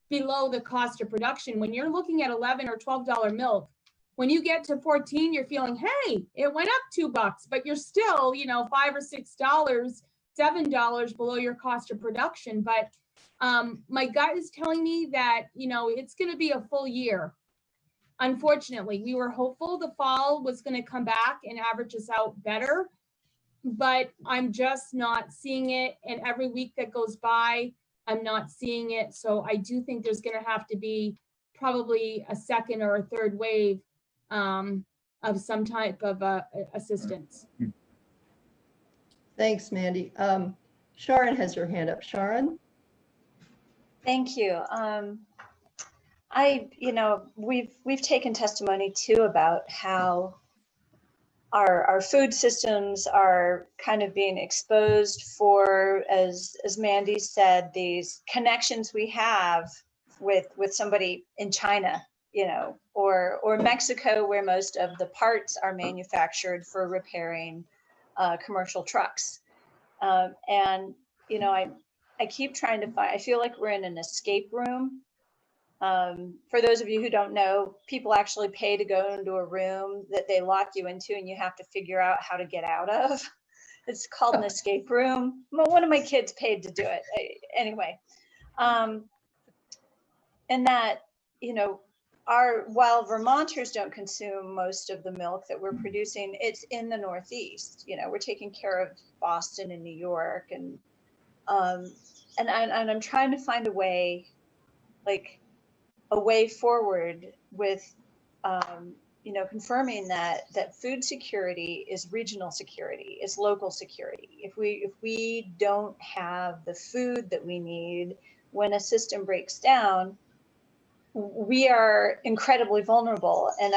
below the cost of production. When you're looking at $11 or $12 milk, when you get to 14, you're feeling, hey, it went up $2, but you're still, $5 or $6, $7 below your cost of production. But my gut is telling me that, it's going to be a full year. Unfortunately, we were hopeful the fall was going to come back and average us out better. but I'm just not seeing it. And every week that goes by, I'm not seeing it. So I do think there's going to have to be probably a second or a third wave of some type of assistance. Thanks, Mandy. Sharon has her hand up. Sharon? Thank you. We've taken testimony too about how our food systems are kind of being exposed for, as Mandy said, these connections we have with somebody in China, or Mexico, where most of the parts are manufactured for repairing commercial trucks. I keep trying to find, I feel like we're in an escape room. For those of you who don't know, people actually pay to go into a room that they lock you into and you have to figure out how to get out of. It's called an escape room. One of my kids paid to do it. Anyway, and that, while Vermonters don't consume most of the milk that we're producing, it's in the Northeast. We're taking care of Boston and New York, and I'm trying to find a way, a way forward with, confirming that food security is regional security, is local security. If we don't have the food that we need when a system breaks down, we are incredibly vulnerable. And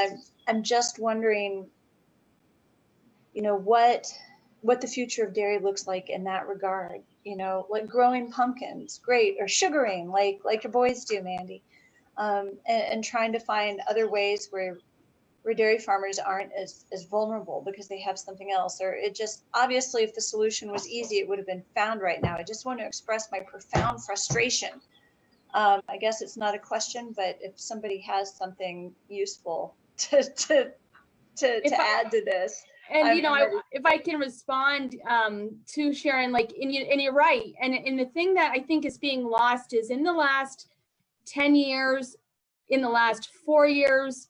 I'm just wondering, what the future of dairy looks like in that regard. Like growing pumpkins, great, or sugaring, like your boys do, Mandy, and trying to find other ways where dairy farmers aren't as vulnerable because they have something else. Or it just, obviously, if the solution was easy, it would have been found right now. I just want to express my profound frustration. I guess it's not a question, but if somebody has something useful to add to this. And if I can respond to Sharon, and you're right. And the thing that I think is being lost is in the last 10 years, in the last 4 years,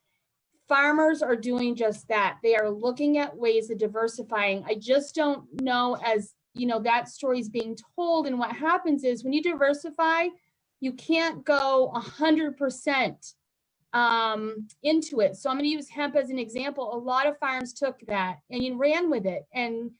farmers are doing just that. They are looking at ways of diversifying. I just don't know, as that story is being told. And what happens is when you diversify, you can't go 100% into it. So I'm going to use hemp as an example. A lot of farms took that and ran with it, and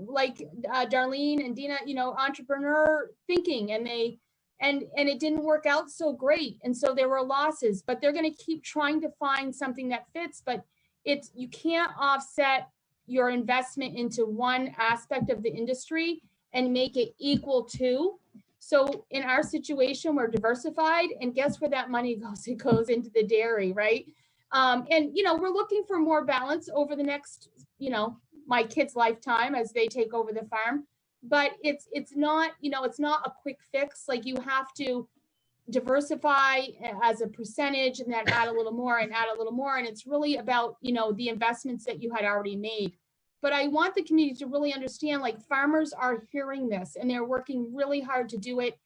like Darlene and Dina, entrepreneur thinking, and it didn't work out so great, and so there were losses. But they're going to keep trying to find something that fits. But you can't offset your investment into one aspect of the industry and make it equal to. So in our situation, we're diversified, and guess where that money goes? It goes into the dairy, right? And we're looking for more balance over the next, my kids' lifetime as they take over the farm. But it's not, it's not a quick fix. Like, you have to diversify as a percentage, and then add a little more and add a little more. And it's really about, the investments that you had already made. But I want the community to really understand, farmers are hearing this and they're working really hard to do it.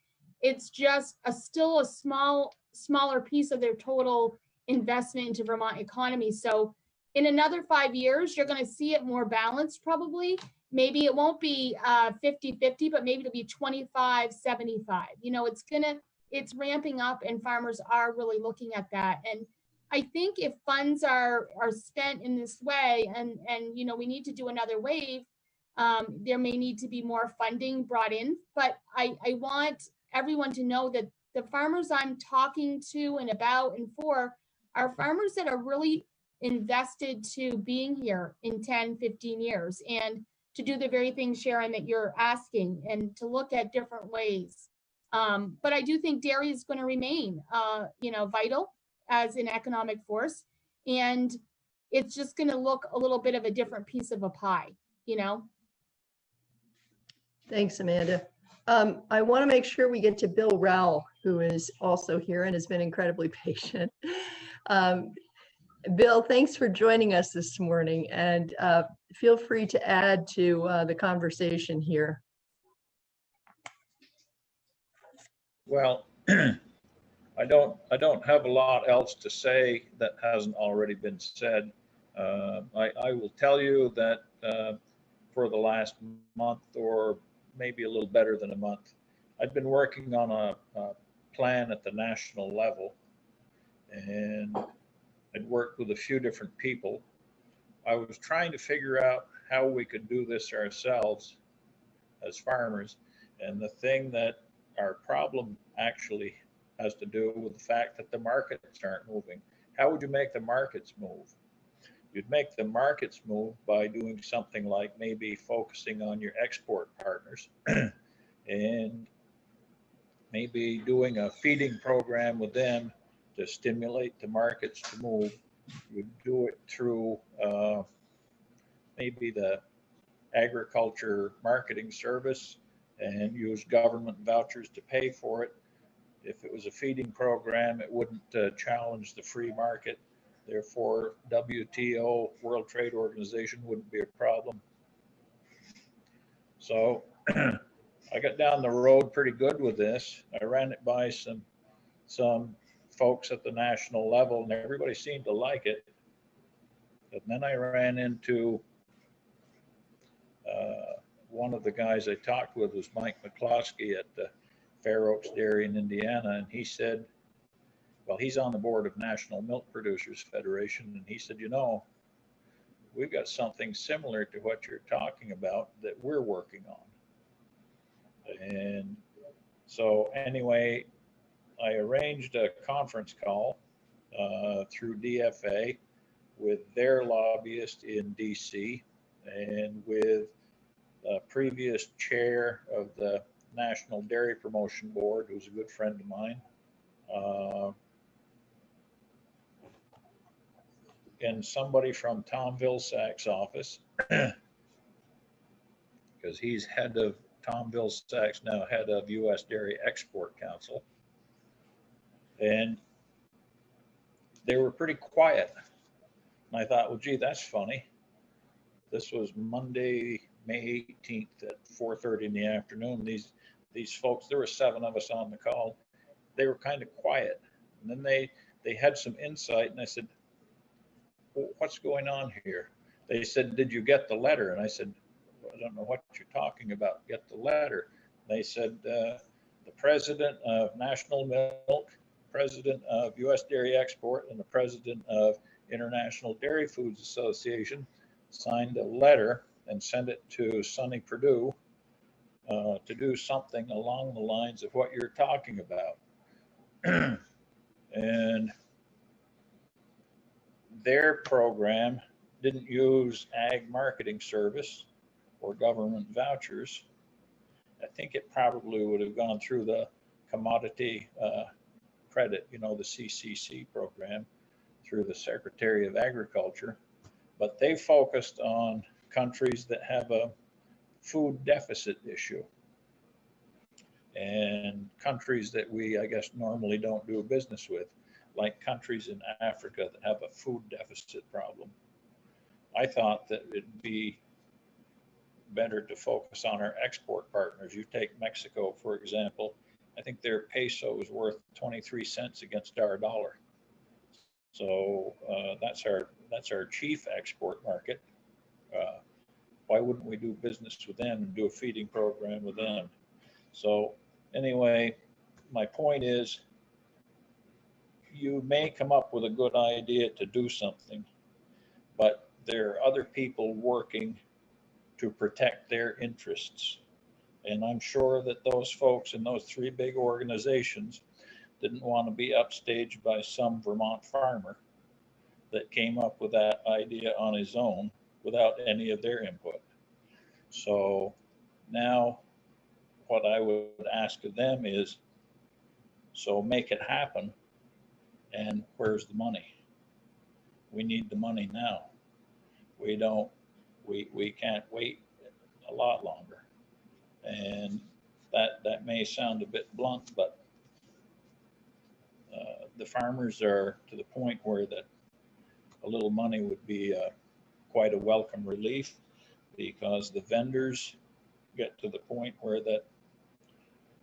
It's just still a smaller piece of their total investment into Vermont economy. So in another 5 years, you're going to see it more balanced, probably. Maybe it won't be 50-50, but maybe it'll be 25-75. It's ramping up, and farmers are really looking at that. And I think if funds are spent in this way, and we need to do another wave, there may need to be more funding brought in. But I want everyone to know that the farmers I'm talking to and about and for are farmers that are really invested to being here in 10, 15 years, and to do the very thing, Sharon, that you're asking, and to look at different ways. But I do think dairy is going to remain, vital as an economic force, and it's just going to look a little bit of a different piece of a pie, Thanks, Amanda. I want to make sure we get to Bill Rowell, who is also here and has been incredibly patient. Bill, thanks for joining us this morning, and feel free to add to the conversation here. Well, I don't have a lot else to say that hasn't already been said. I will tell you that for the last month, or maybe a little better than a month. I'd been working on a plan at the national level, and I'd worked with a few different people. I was trying to figure out how we could do this ourselves as farmers. And the thing that our problem actually has to do with the fact that the markets aren't moving. How would you make the markets move? You'd make the markets move by doing something like maybe focusing on your export partners and maybe doing a feeding program with them to stimulate the markets to move. You do it through maybe the agriculture marketing service and use government vouchers to pay for it. If it was a feeding program, it wouldn't challenge the free market. Therefore, WTO, World Trade Organization, wouldn't be a problem. So I got down the road pretty good with this. I ran it by some folks at the national level, and everybody seemed to like it. But then I ran into one of the guys I talked with was Mike McCloskey at the Fair Oaks Dairy in Indiana, and he said, well, he's on the board of National Milk Producers Federation, and he said, you know, we've got something similar to what you're talking about that we're working on. And so anyway, I arranged a conference call through DFA with their lobbyist in DC and with a previous chair of the National Dairy Promotion Board, who's a good friend of mine, and somebody from Tom Vilsack's office, because he's head of, Tom Vilsack's now head of U.S. Dairy Export Council. And they were pretty quiet. And I thought, well, gee, that's funny. This was Monday, May 18th at 4:30 in the afternoon. These folks, there were 7 of us on the call. They were kind of quiet. And then they had some insight, and I said, well, what's going on here? They said, did you get the letter? And I said, well, I don't know what you're talking about, get the letter. They said, the president of National Milk, president of U.S. Dairy Export, and the president of International Dairy Foods Association signed a letter and sent it to Sonny Perdue to do something along the lines of what you're talking about. And their program didn't use ag marketing service or government vouchers. I think it probably would have gone through the commodity credit, you know, the CCC program through the Secretary of Agriculture. But they focused on countries that have a food deficit issue and countries that we, I guess, normally don't do business with, like countries in Africa that have a food deficit problem. I thought that it'd be better to focus on our export partners. You take Mexico, for example. I think their peso is worth 23 cents against our dollar. So that's our chief export market. Why wouldn't we do business with them and do a feeding program with them? So anyway, my point is, you may come up with a good idea to do something, but there are other people working to protect their interests. And I'm sure that those folks in those 3 big organizations didn't want to be upstaged by some Vermont farmer that came up with that idea on his own without any of their input. So now what I would ask of them is, so make it happen, and where's the money? We need the money now. We can't wait a lot longer. And that may sound a bit blunt, but the farmers are to the point where that a little money would be quite a welcome relief, because the vendors get to the point where that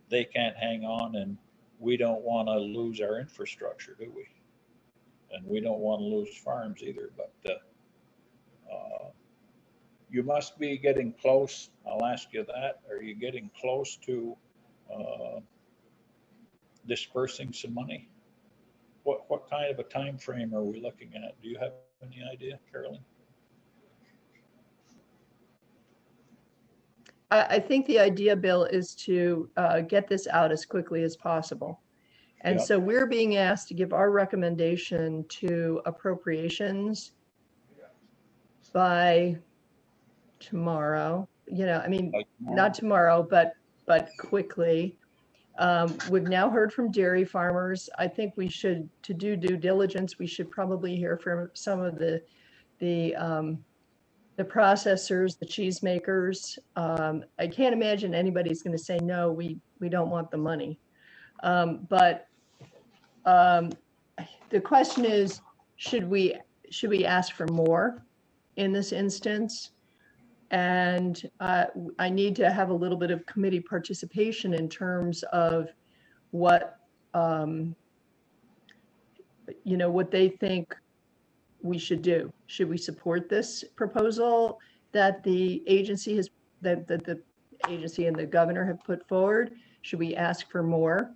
they can't hang on, and we don't want to lose our infrastructure, do we? And we don't want to lose farms either. But you must be getting close. I'll ask you that. Are you getting close to dispersing some money? What kind of a time frame are we looking at? Do you have any idea, Carolyn? I think the idea, Bill, is to get this out as quickly as possible. And Yep. so we're being asked to give our recommendation to appropriations by tomorrow. You know, I mean, not tomorrow, but quickly. We've now heard from dairy farmers. I think we should, to do due diligence, we should probably hear from some of the processors, the cheesemakers. I can't imagine anybody's going to say, no, we don't want the money. But the question is, should we ask for more in this instance? And I need to have a little bit of committee participation in terms of what, what they think we should do. Should we support this proposal that the agency has, that the agency and the governor have put forward? Should we ask for more?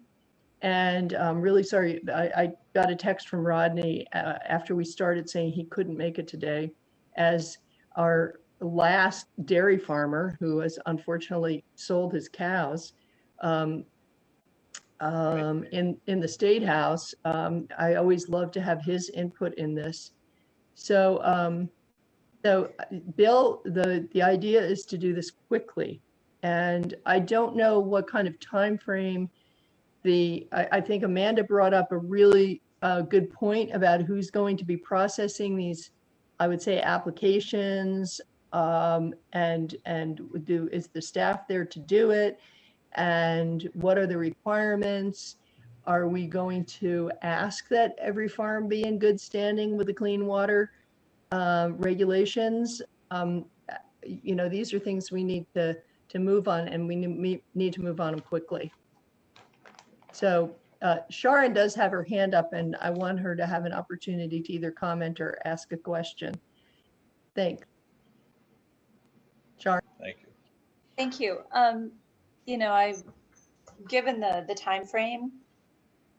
And I'm really sorry, I got a text from Rodney after we started saying he couldn't make it today, as our last dairy farmer who has unfortunately sold his cows in the State House. I always love to have his input in this. So, Bill, the idea is to do this quickly, and I don't know what kind of time frame. I think Amanda brought up a really good point about who's going to be processing these, I would say, applications, and is the staff there to do it, and what are the requirements? Are we going to ask that every farm be in good standing with the clean water regulations? These are things we need to move on, and we need to move on them quickly. So Sharon does have her hand up, and I want her to have an opportunity to either comment or ask a question. Thanks. Sharon. Thank you. Thank you. I've given the time frame.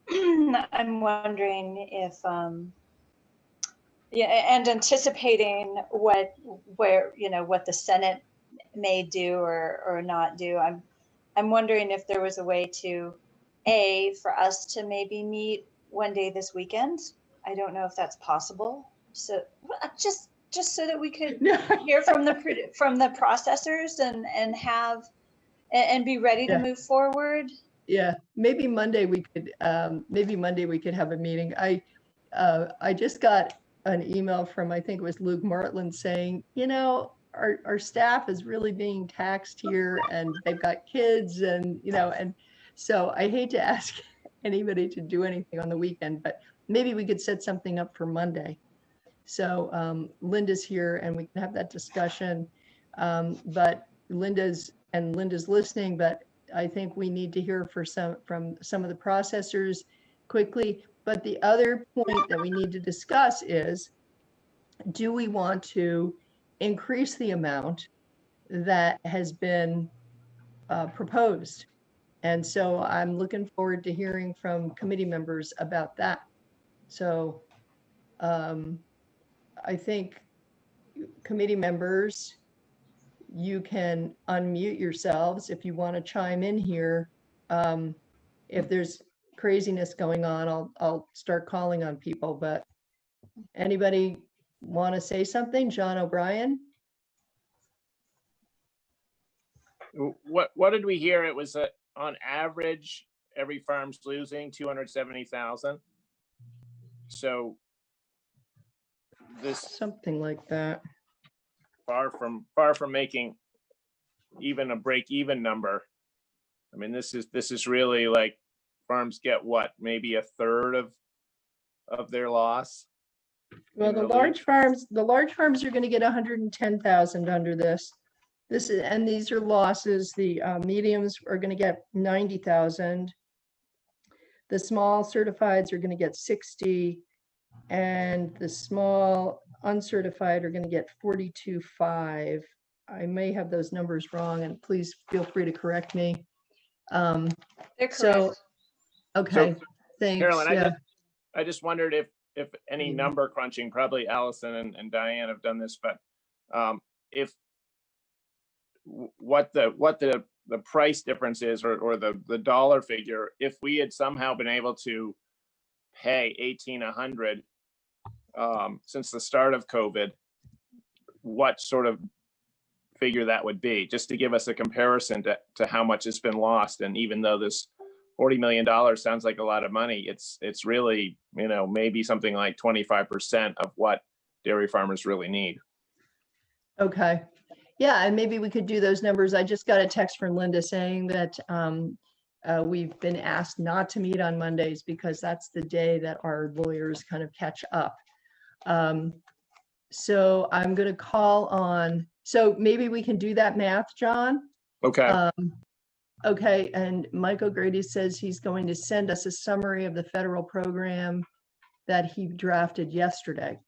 I'm wondering if, and anticipating what the Senate may do or not do. I'm wondering if there was a way to, for us to maybe meet one day this weekend. I don't know if that's possible. So just so that we could hear from the processors and be ready to move forward. Yeah, maybe Monday we could have a meeting. I just got an email from, I think it was Luke Martland, saying, our staff is really being taxed here, and they've got kids, and so I hate to ask anybody to do anything on the weekend, but maybe we could set something up for Monday. So Linda's here and we can have that discussion. But Linda's listening, but I think we need to hear from some of the processors quickly. But the other point that we need to discuss is, do we want to increase the amount that has been proposed? And so I'm looking forward to hearing from committee members about that. So I think committee members, you can unmute yourselves if you want to chime in here. If there's craziness going on, I'll start calling on people, but anybody want to say something? John O'Brien? What did we hear? It was on average, every farm's losing 270,000. So this something like that. Far from making even a break-even number. I mean, this is really like farms get what, maybe a third of their loss. Well, the large farms are going to get 110,000 under this. And these are losses. The mediums are going to get 90,000. The small certifieds are going to get 60, and the small uncertified are going to get 42.5. I may have those numbers wrong, and please feel free to correct me. They're So, correct. okay, thanks. Carolyn, Yeah. I just wondered if any number crunching, probably Allison and Diane have done this, but if what the price difference is, or the dollar figure, if we had somehow been able to pay 1,800 since the start of COVID, what sort of figure that would be, just to give us a comparison to how much has been lost. And even though this $40 million sounds like a lot of money, it's really, maybe something like 25% of what dairy farmers really need. Okay. Yeah, and maybe we could do those numbers. I just got a text from Linda saying that we've been asked not to meet on Mondays because that's the day that our lawyers kind of catch up. So I'm going to call on, so maybe we can do that math, John? Okay. Okay, and Mike O'Grady says he's going to send us a summary of the federal program that he drafted yesterday.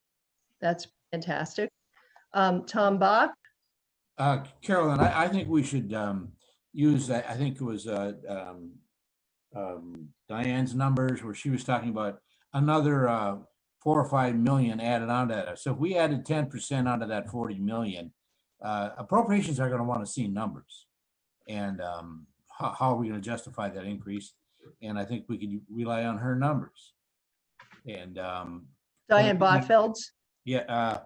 That's fantastic. Tom Bach? Carolyn, I think we should use, I think it was Diane's numbers where she was talking about another 4 or 5 million added onto that. So if we added 10% onto that 40 million, appropriations are going to want to see numbers. And how are we going to justify that increase? And I think we could rely on her numbers. And Diane Botfeld's? Yeah.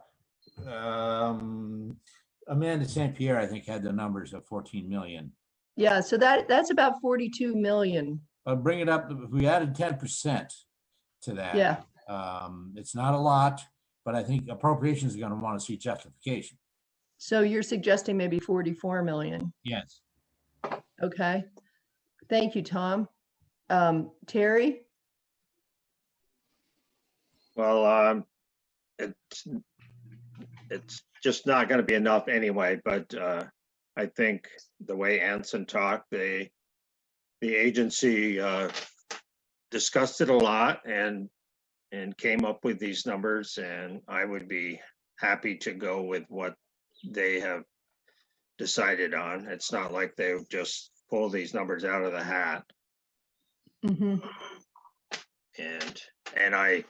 Amanda St. Pierre, I think, had the numbers of 14 million. Yeah, so that's about 42 million. Bring it up. If we added 10% to that, yeah, it's not a lot, but I think appropriations are going to want to see justification. So you're suggesting maybe 44 million? Yes. Okay. Thank you, Tom. Terry? Well, it's just not going to be enough anyway, but I think the way Anson talked, the agency discussed it a lot and came up with these numbers, and I would be happy to go with what they have decided on. It's not like they've just pulled these numbers out of the hat. Mm-hmm. And I,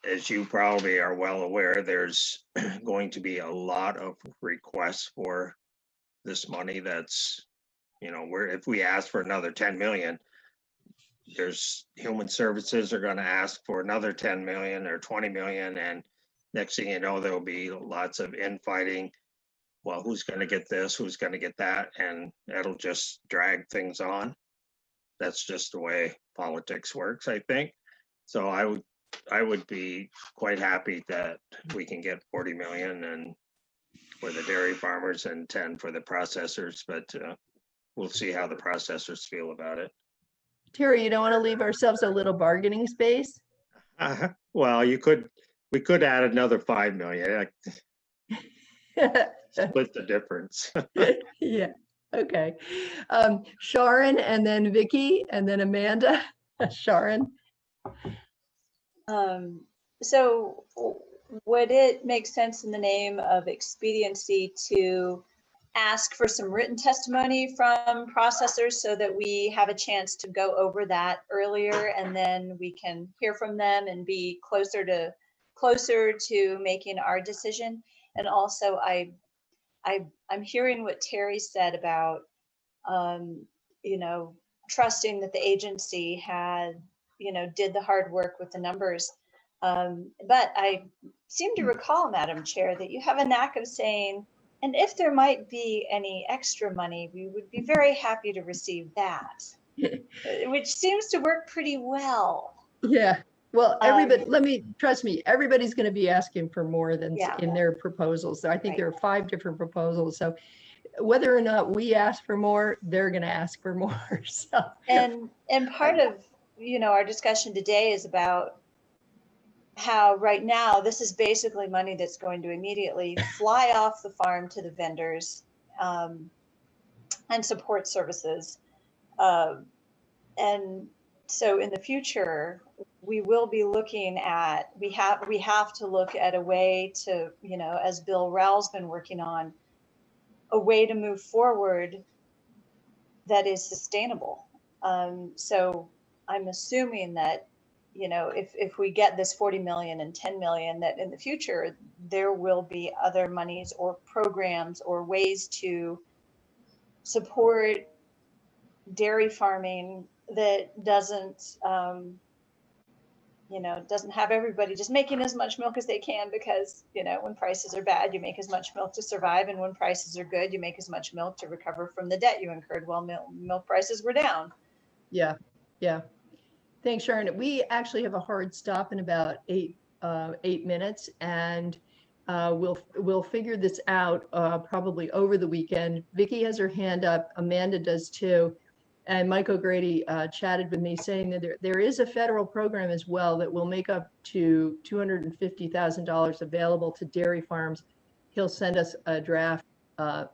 as you probably are well aware, there's going to be a lot of requests for this money. That's, if we ask for another 10 million, there's human services are going to ask for another 10 million or 20 million. And next thing you know, there'll be lots of infighting. Well, who's going to get this? Who's going to get that? And that'll just drag things on. That's just the way politics works, I think. So I would be quite happy that we can get 40 million and for the dairy farmers and 10 for the processors, but we'll see how the processors feel about it. Terry, you don't want to leave ourselves a little bargaining space? Well, we could add another 5 million. Split the difference. Yeah, okay. Sharon, and then Vicky, and then Amanda. Sharon. So would it make sense in the name of expediency to ask for some written testimony from processors so that we have a chance to go over that earlier, and then we can hear from them and be closer to making our decision? And also I'm hearing what Terry said about trusting that the agency had did the hard work with the numbers. But I seem to recall, Madam Chair, that you have a knack of saying, and if there might be any extra money, we would be very happy to receive that, which seems to work pretty well. Yeah, well, everybody, trust me, everybody's going to be asking for more than in their proposals. So I think there are 5 different proposals. So whether or not we ask for more, they're going to ask for more. So. And part of our discussion today is about how right now this is basically money that's going to immediately fly off the farm to the vendors and support services. And so in the future, we will be looking at, we have to look at a way to, as Bill Rowell's been working on, a way to move forward that is sustainable. So I'm assuming that, you know, if we get this 40 million and 10 million, that in the future there will be other monies or programs or ways to support dairy farming that doesn't, you know, doesn't have everybody just making as much milk as they can, because, you know, when prices are bad, you make as much milk to survive. And when prices are good, you make as much milk to recover from the debt you incurred while milk prices were down. Yeah, yeah. Thanks, Sharon. We actually have a hard stop in about 8 minutes, and we'll figure this out probably over the weekend. Vicki has her hand up. Amanda does too. And Mike O'Grady chatted with me saying that there is a federal program as well that will make up to $250,000 available to dairy farms. He'll send us a draft. I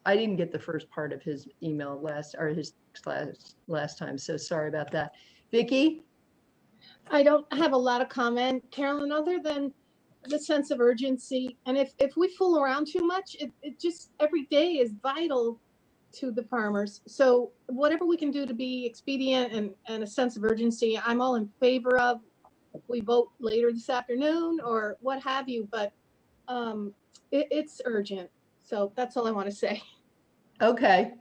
didn't get the first part of his email last time, so sorry about that. Vicki? I don't have a lot of comment, Carolyn, other than the sense of urgency. And if we fool around too much, it just every day is vital to the farmers. So whatever we can do to be expedient and a sense of urgency, I'm all in favor of. If we vote later this afternoon or what have you, but it's urgent. So that's all I want to say. Okay.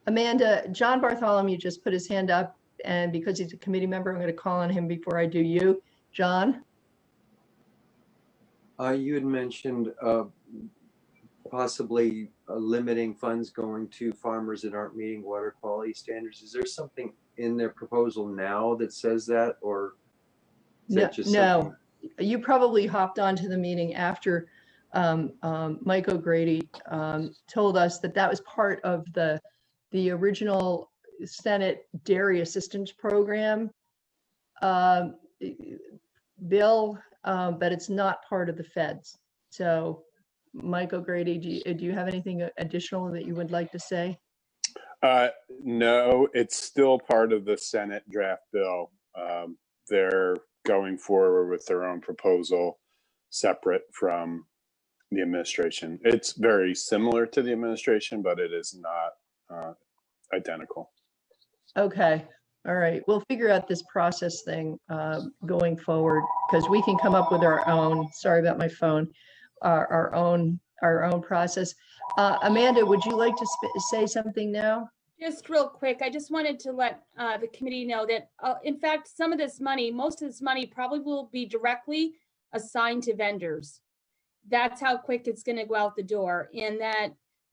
Amanda, John Bartholomew just put his hand up, and because he's a committee member, I'm going to call on him before I do you. John? You had mentioned possibly limiting funds going to farmers that aren't meeting water quality standards. Is there something in their proposal now that says that, or is that just something? You probably hopped onto the meeting after Mike O'Grady told us that was part of the original Senate Dairy Assistance Program bill, but it's not part of the feds. So Mike O'Grady, do you have anything additional that you would like to say? No, it's still part of the Senate draft bill. They're going forward with their own proposal separate from the administration. It's very similar to the administration, but it is not identical. Okay. All right. We'll figure out this process thing going forward, because we can come up with our own, sorry about my phone, our own process. Amanda, would you like to say something now? Just real quick, I just wanted to let the committee know that, in fact, some of this money, most of this money probably will be directly assigned to vendors. That's how quick it's going to go out the door. And that,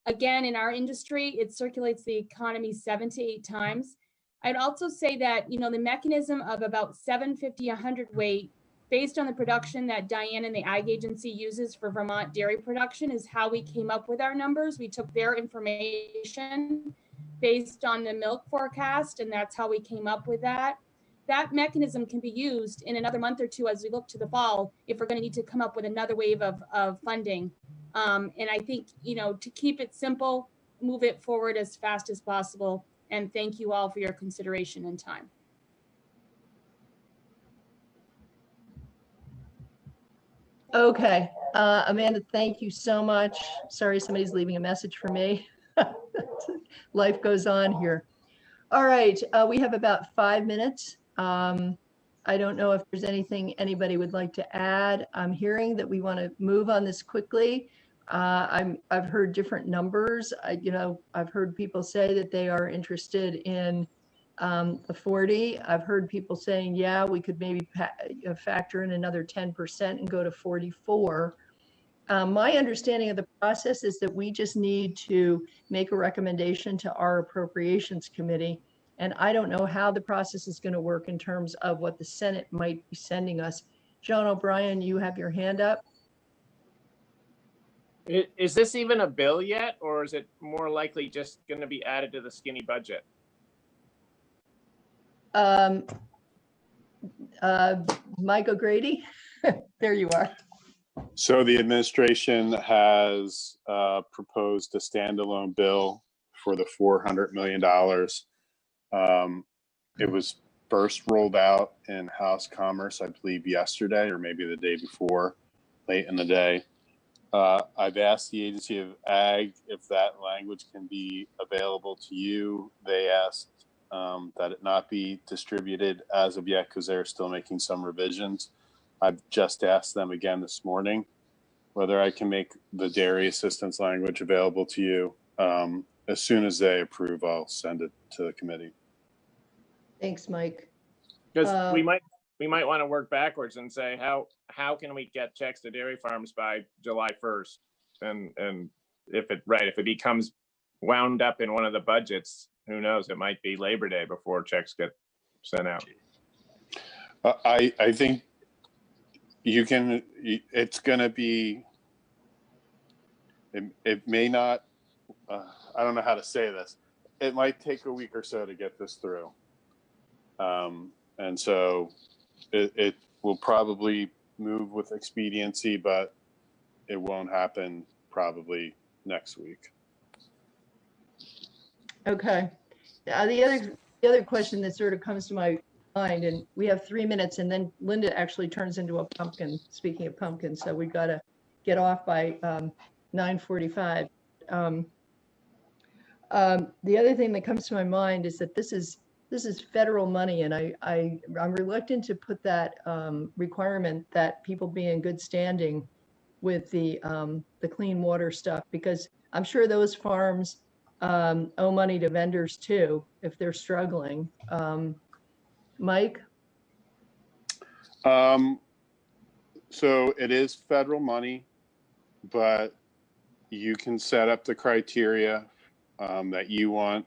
again, in our industry, it circulates the economy 7 to 8 times. I'd also say that, you know, the mechanism of about 750, 100 weight, based on the production that Diane and the Ag Agency uses for Vermont dairy production, is how we came up with our numbers. We took their information based on the milk forecast, and that's how we came up with that. That mechanism can be used in another month or two as we look to the fall, if we're going to need to come up with another wave of funding. And I think, you know, to keep it simple, move it forward as fast as possible. And thank you all for your consideration and time. Okay. Amanda, thank you so much. Sorry, somebody's leaving a message for me. Life goes on here. All right. We have about 5 minutes. I don't know if there's anything anybody would like to add. I'm hearing that we want to move on this quickly. I've heard different numbers. I've heard people say that they are interested in the 40. I've heard people saying, yeah, we could maybe factor in another 10% and go to 44. My understanding of the process is that we just need to make a recommendation to our appropriations committee. And I don't know how the process is going to work in terms of what the Senate might be sending us. John O'Brien, you have your hand up. Is this even a bill yet, or is it more likely just going to be added to the skinny budget? Mike O'Grady, there you are. So the administration has proposed a standalone bill for the $400 million. It was first rolled out in House Commerce, I believe, yesterday or maybe the day before, late in the day. I've asked the Agency of Ag if that language can be available to you. They asked that it not be distributed as of yet because they're still making some revisions. I've just asked them again this morning whether I can make the dairy assistance language available to you. As soon as they approve, I'll send it to the committee. Thanks, Mike. Because we might want to work backwards and say how can we get checks to dairy farms by July 1st, and if it becomes wound up in one of the budgets, who knows? It might be Labor Day before checks get sent out. I think you can. It's going to be. It may not. I don't know how to say this. It might take a week or so to get this through, and so it will probably move with expediency, but it won't happen probably next week. Okay. The other question that sort of comes to my mind, and we have 3 minutes, and then Linda actually turns into a pumpkin. Speaking of pumpkins, so we've got to get off by 9:45. The other thing that comes to my mind is that this is federal money, and I'm reluctant to put that requirement that people be in good standing with the clean water stuff, because I'm sure those farms owe money to vendors too if they're struggling. Mike? So it is federal money, but you can set up the criteria that you want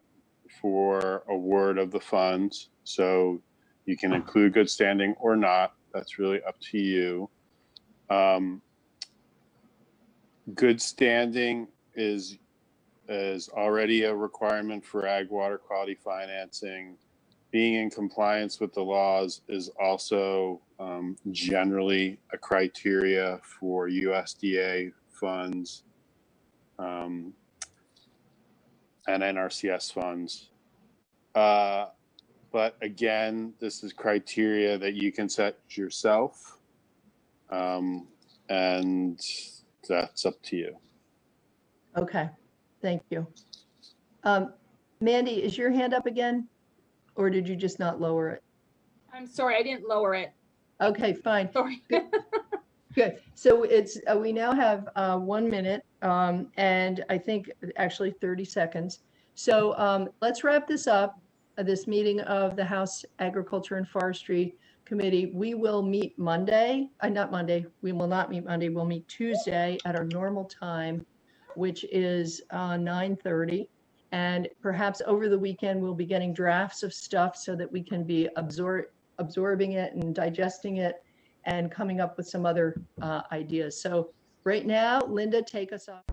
for award of the funds. So you can include good standing or not. That's really up to you. Good standing is already a requirement for ag water quality financing. Being in compliance with the laws is also generally a criteria for USDA funds and NRCS funds. But again, this is criteria that you can set yourself, and that's up to you. Okay, thank you. Mandy, is your hand up again? Or did you just not lower it? I'm sorry, I didn't lower it. Okay, fine. Sorry. Good. So it's we now have 1 minute and I think actually 30 seconds. So let's wrap this up, this meeting of the House Agriculture and Forestry Committee. We will meet Monday, not Monday, we will not meet Monday, we'll meet Tuesday at our normal time, which is 9:30. And perhaps over the weekend, we'll be getting drafts of stuff so that we can be absorbing it and digesting it and coming up with some other ideas. So right now, Linda, take us off.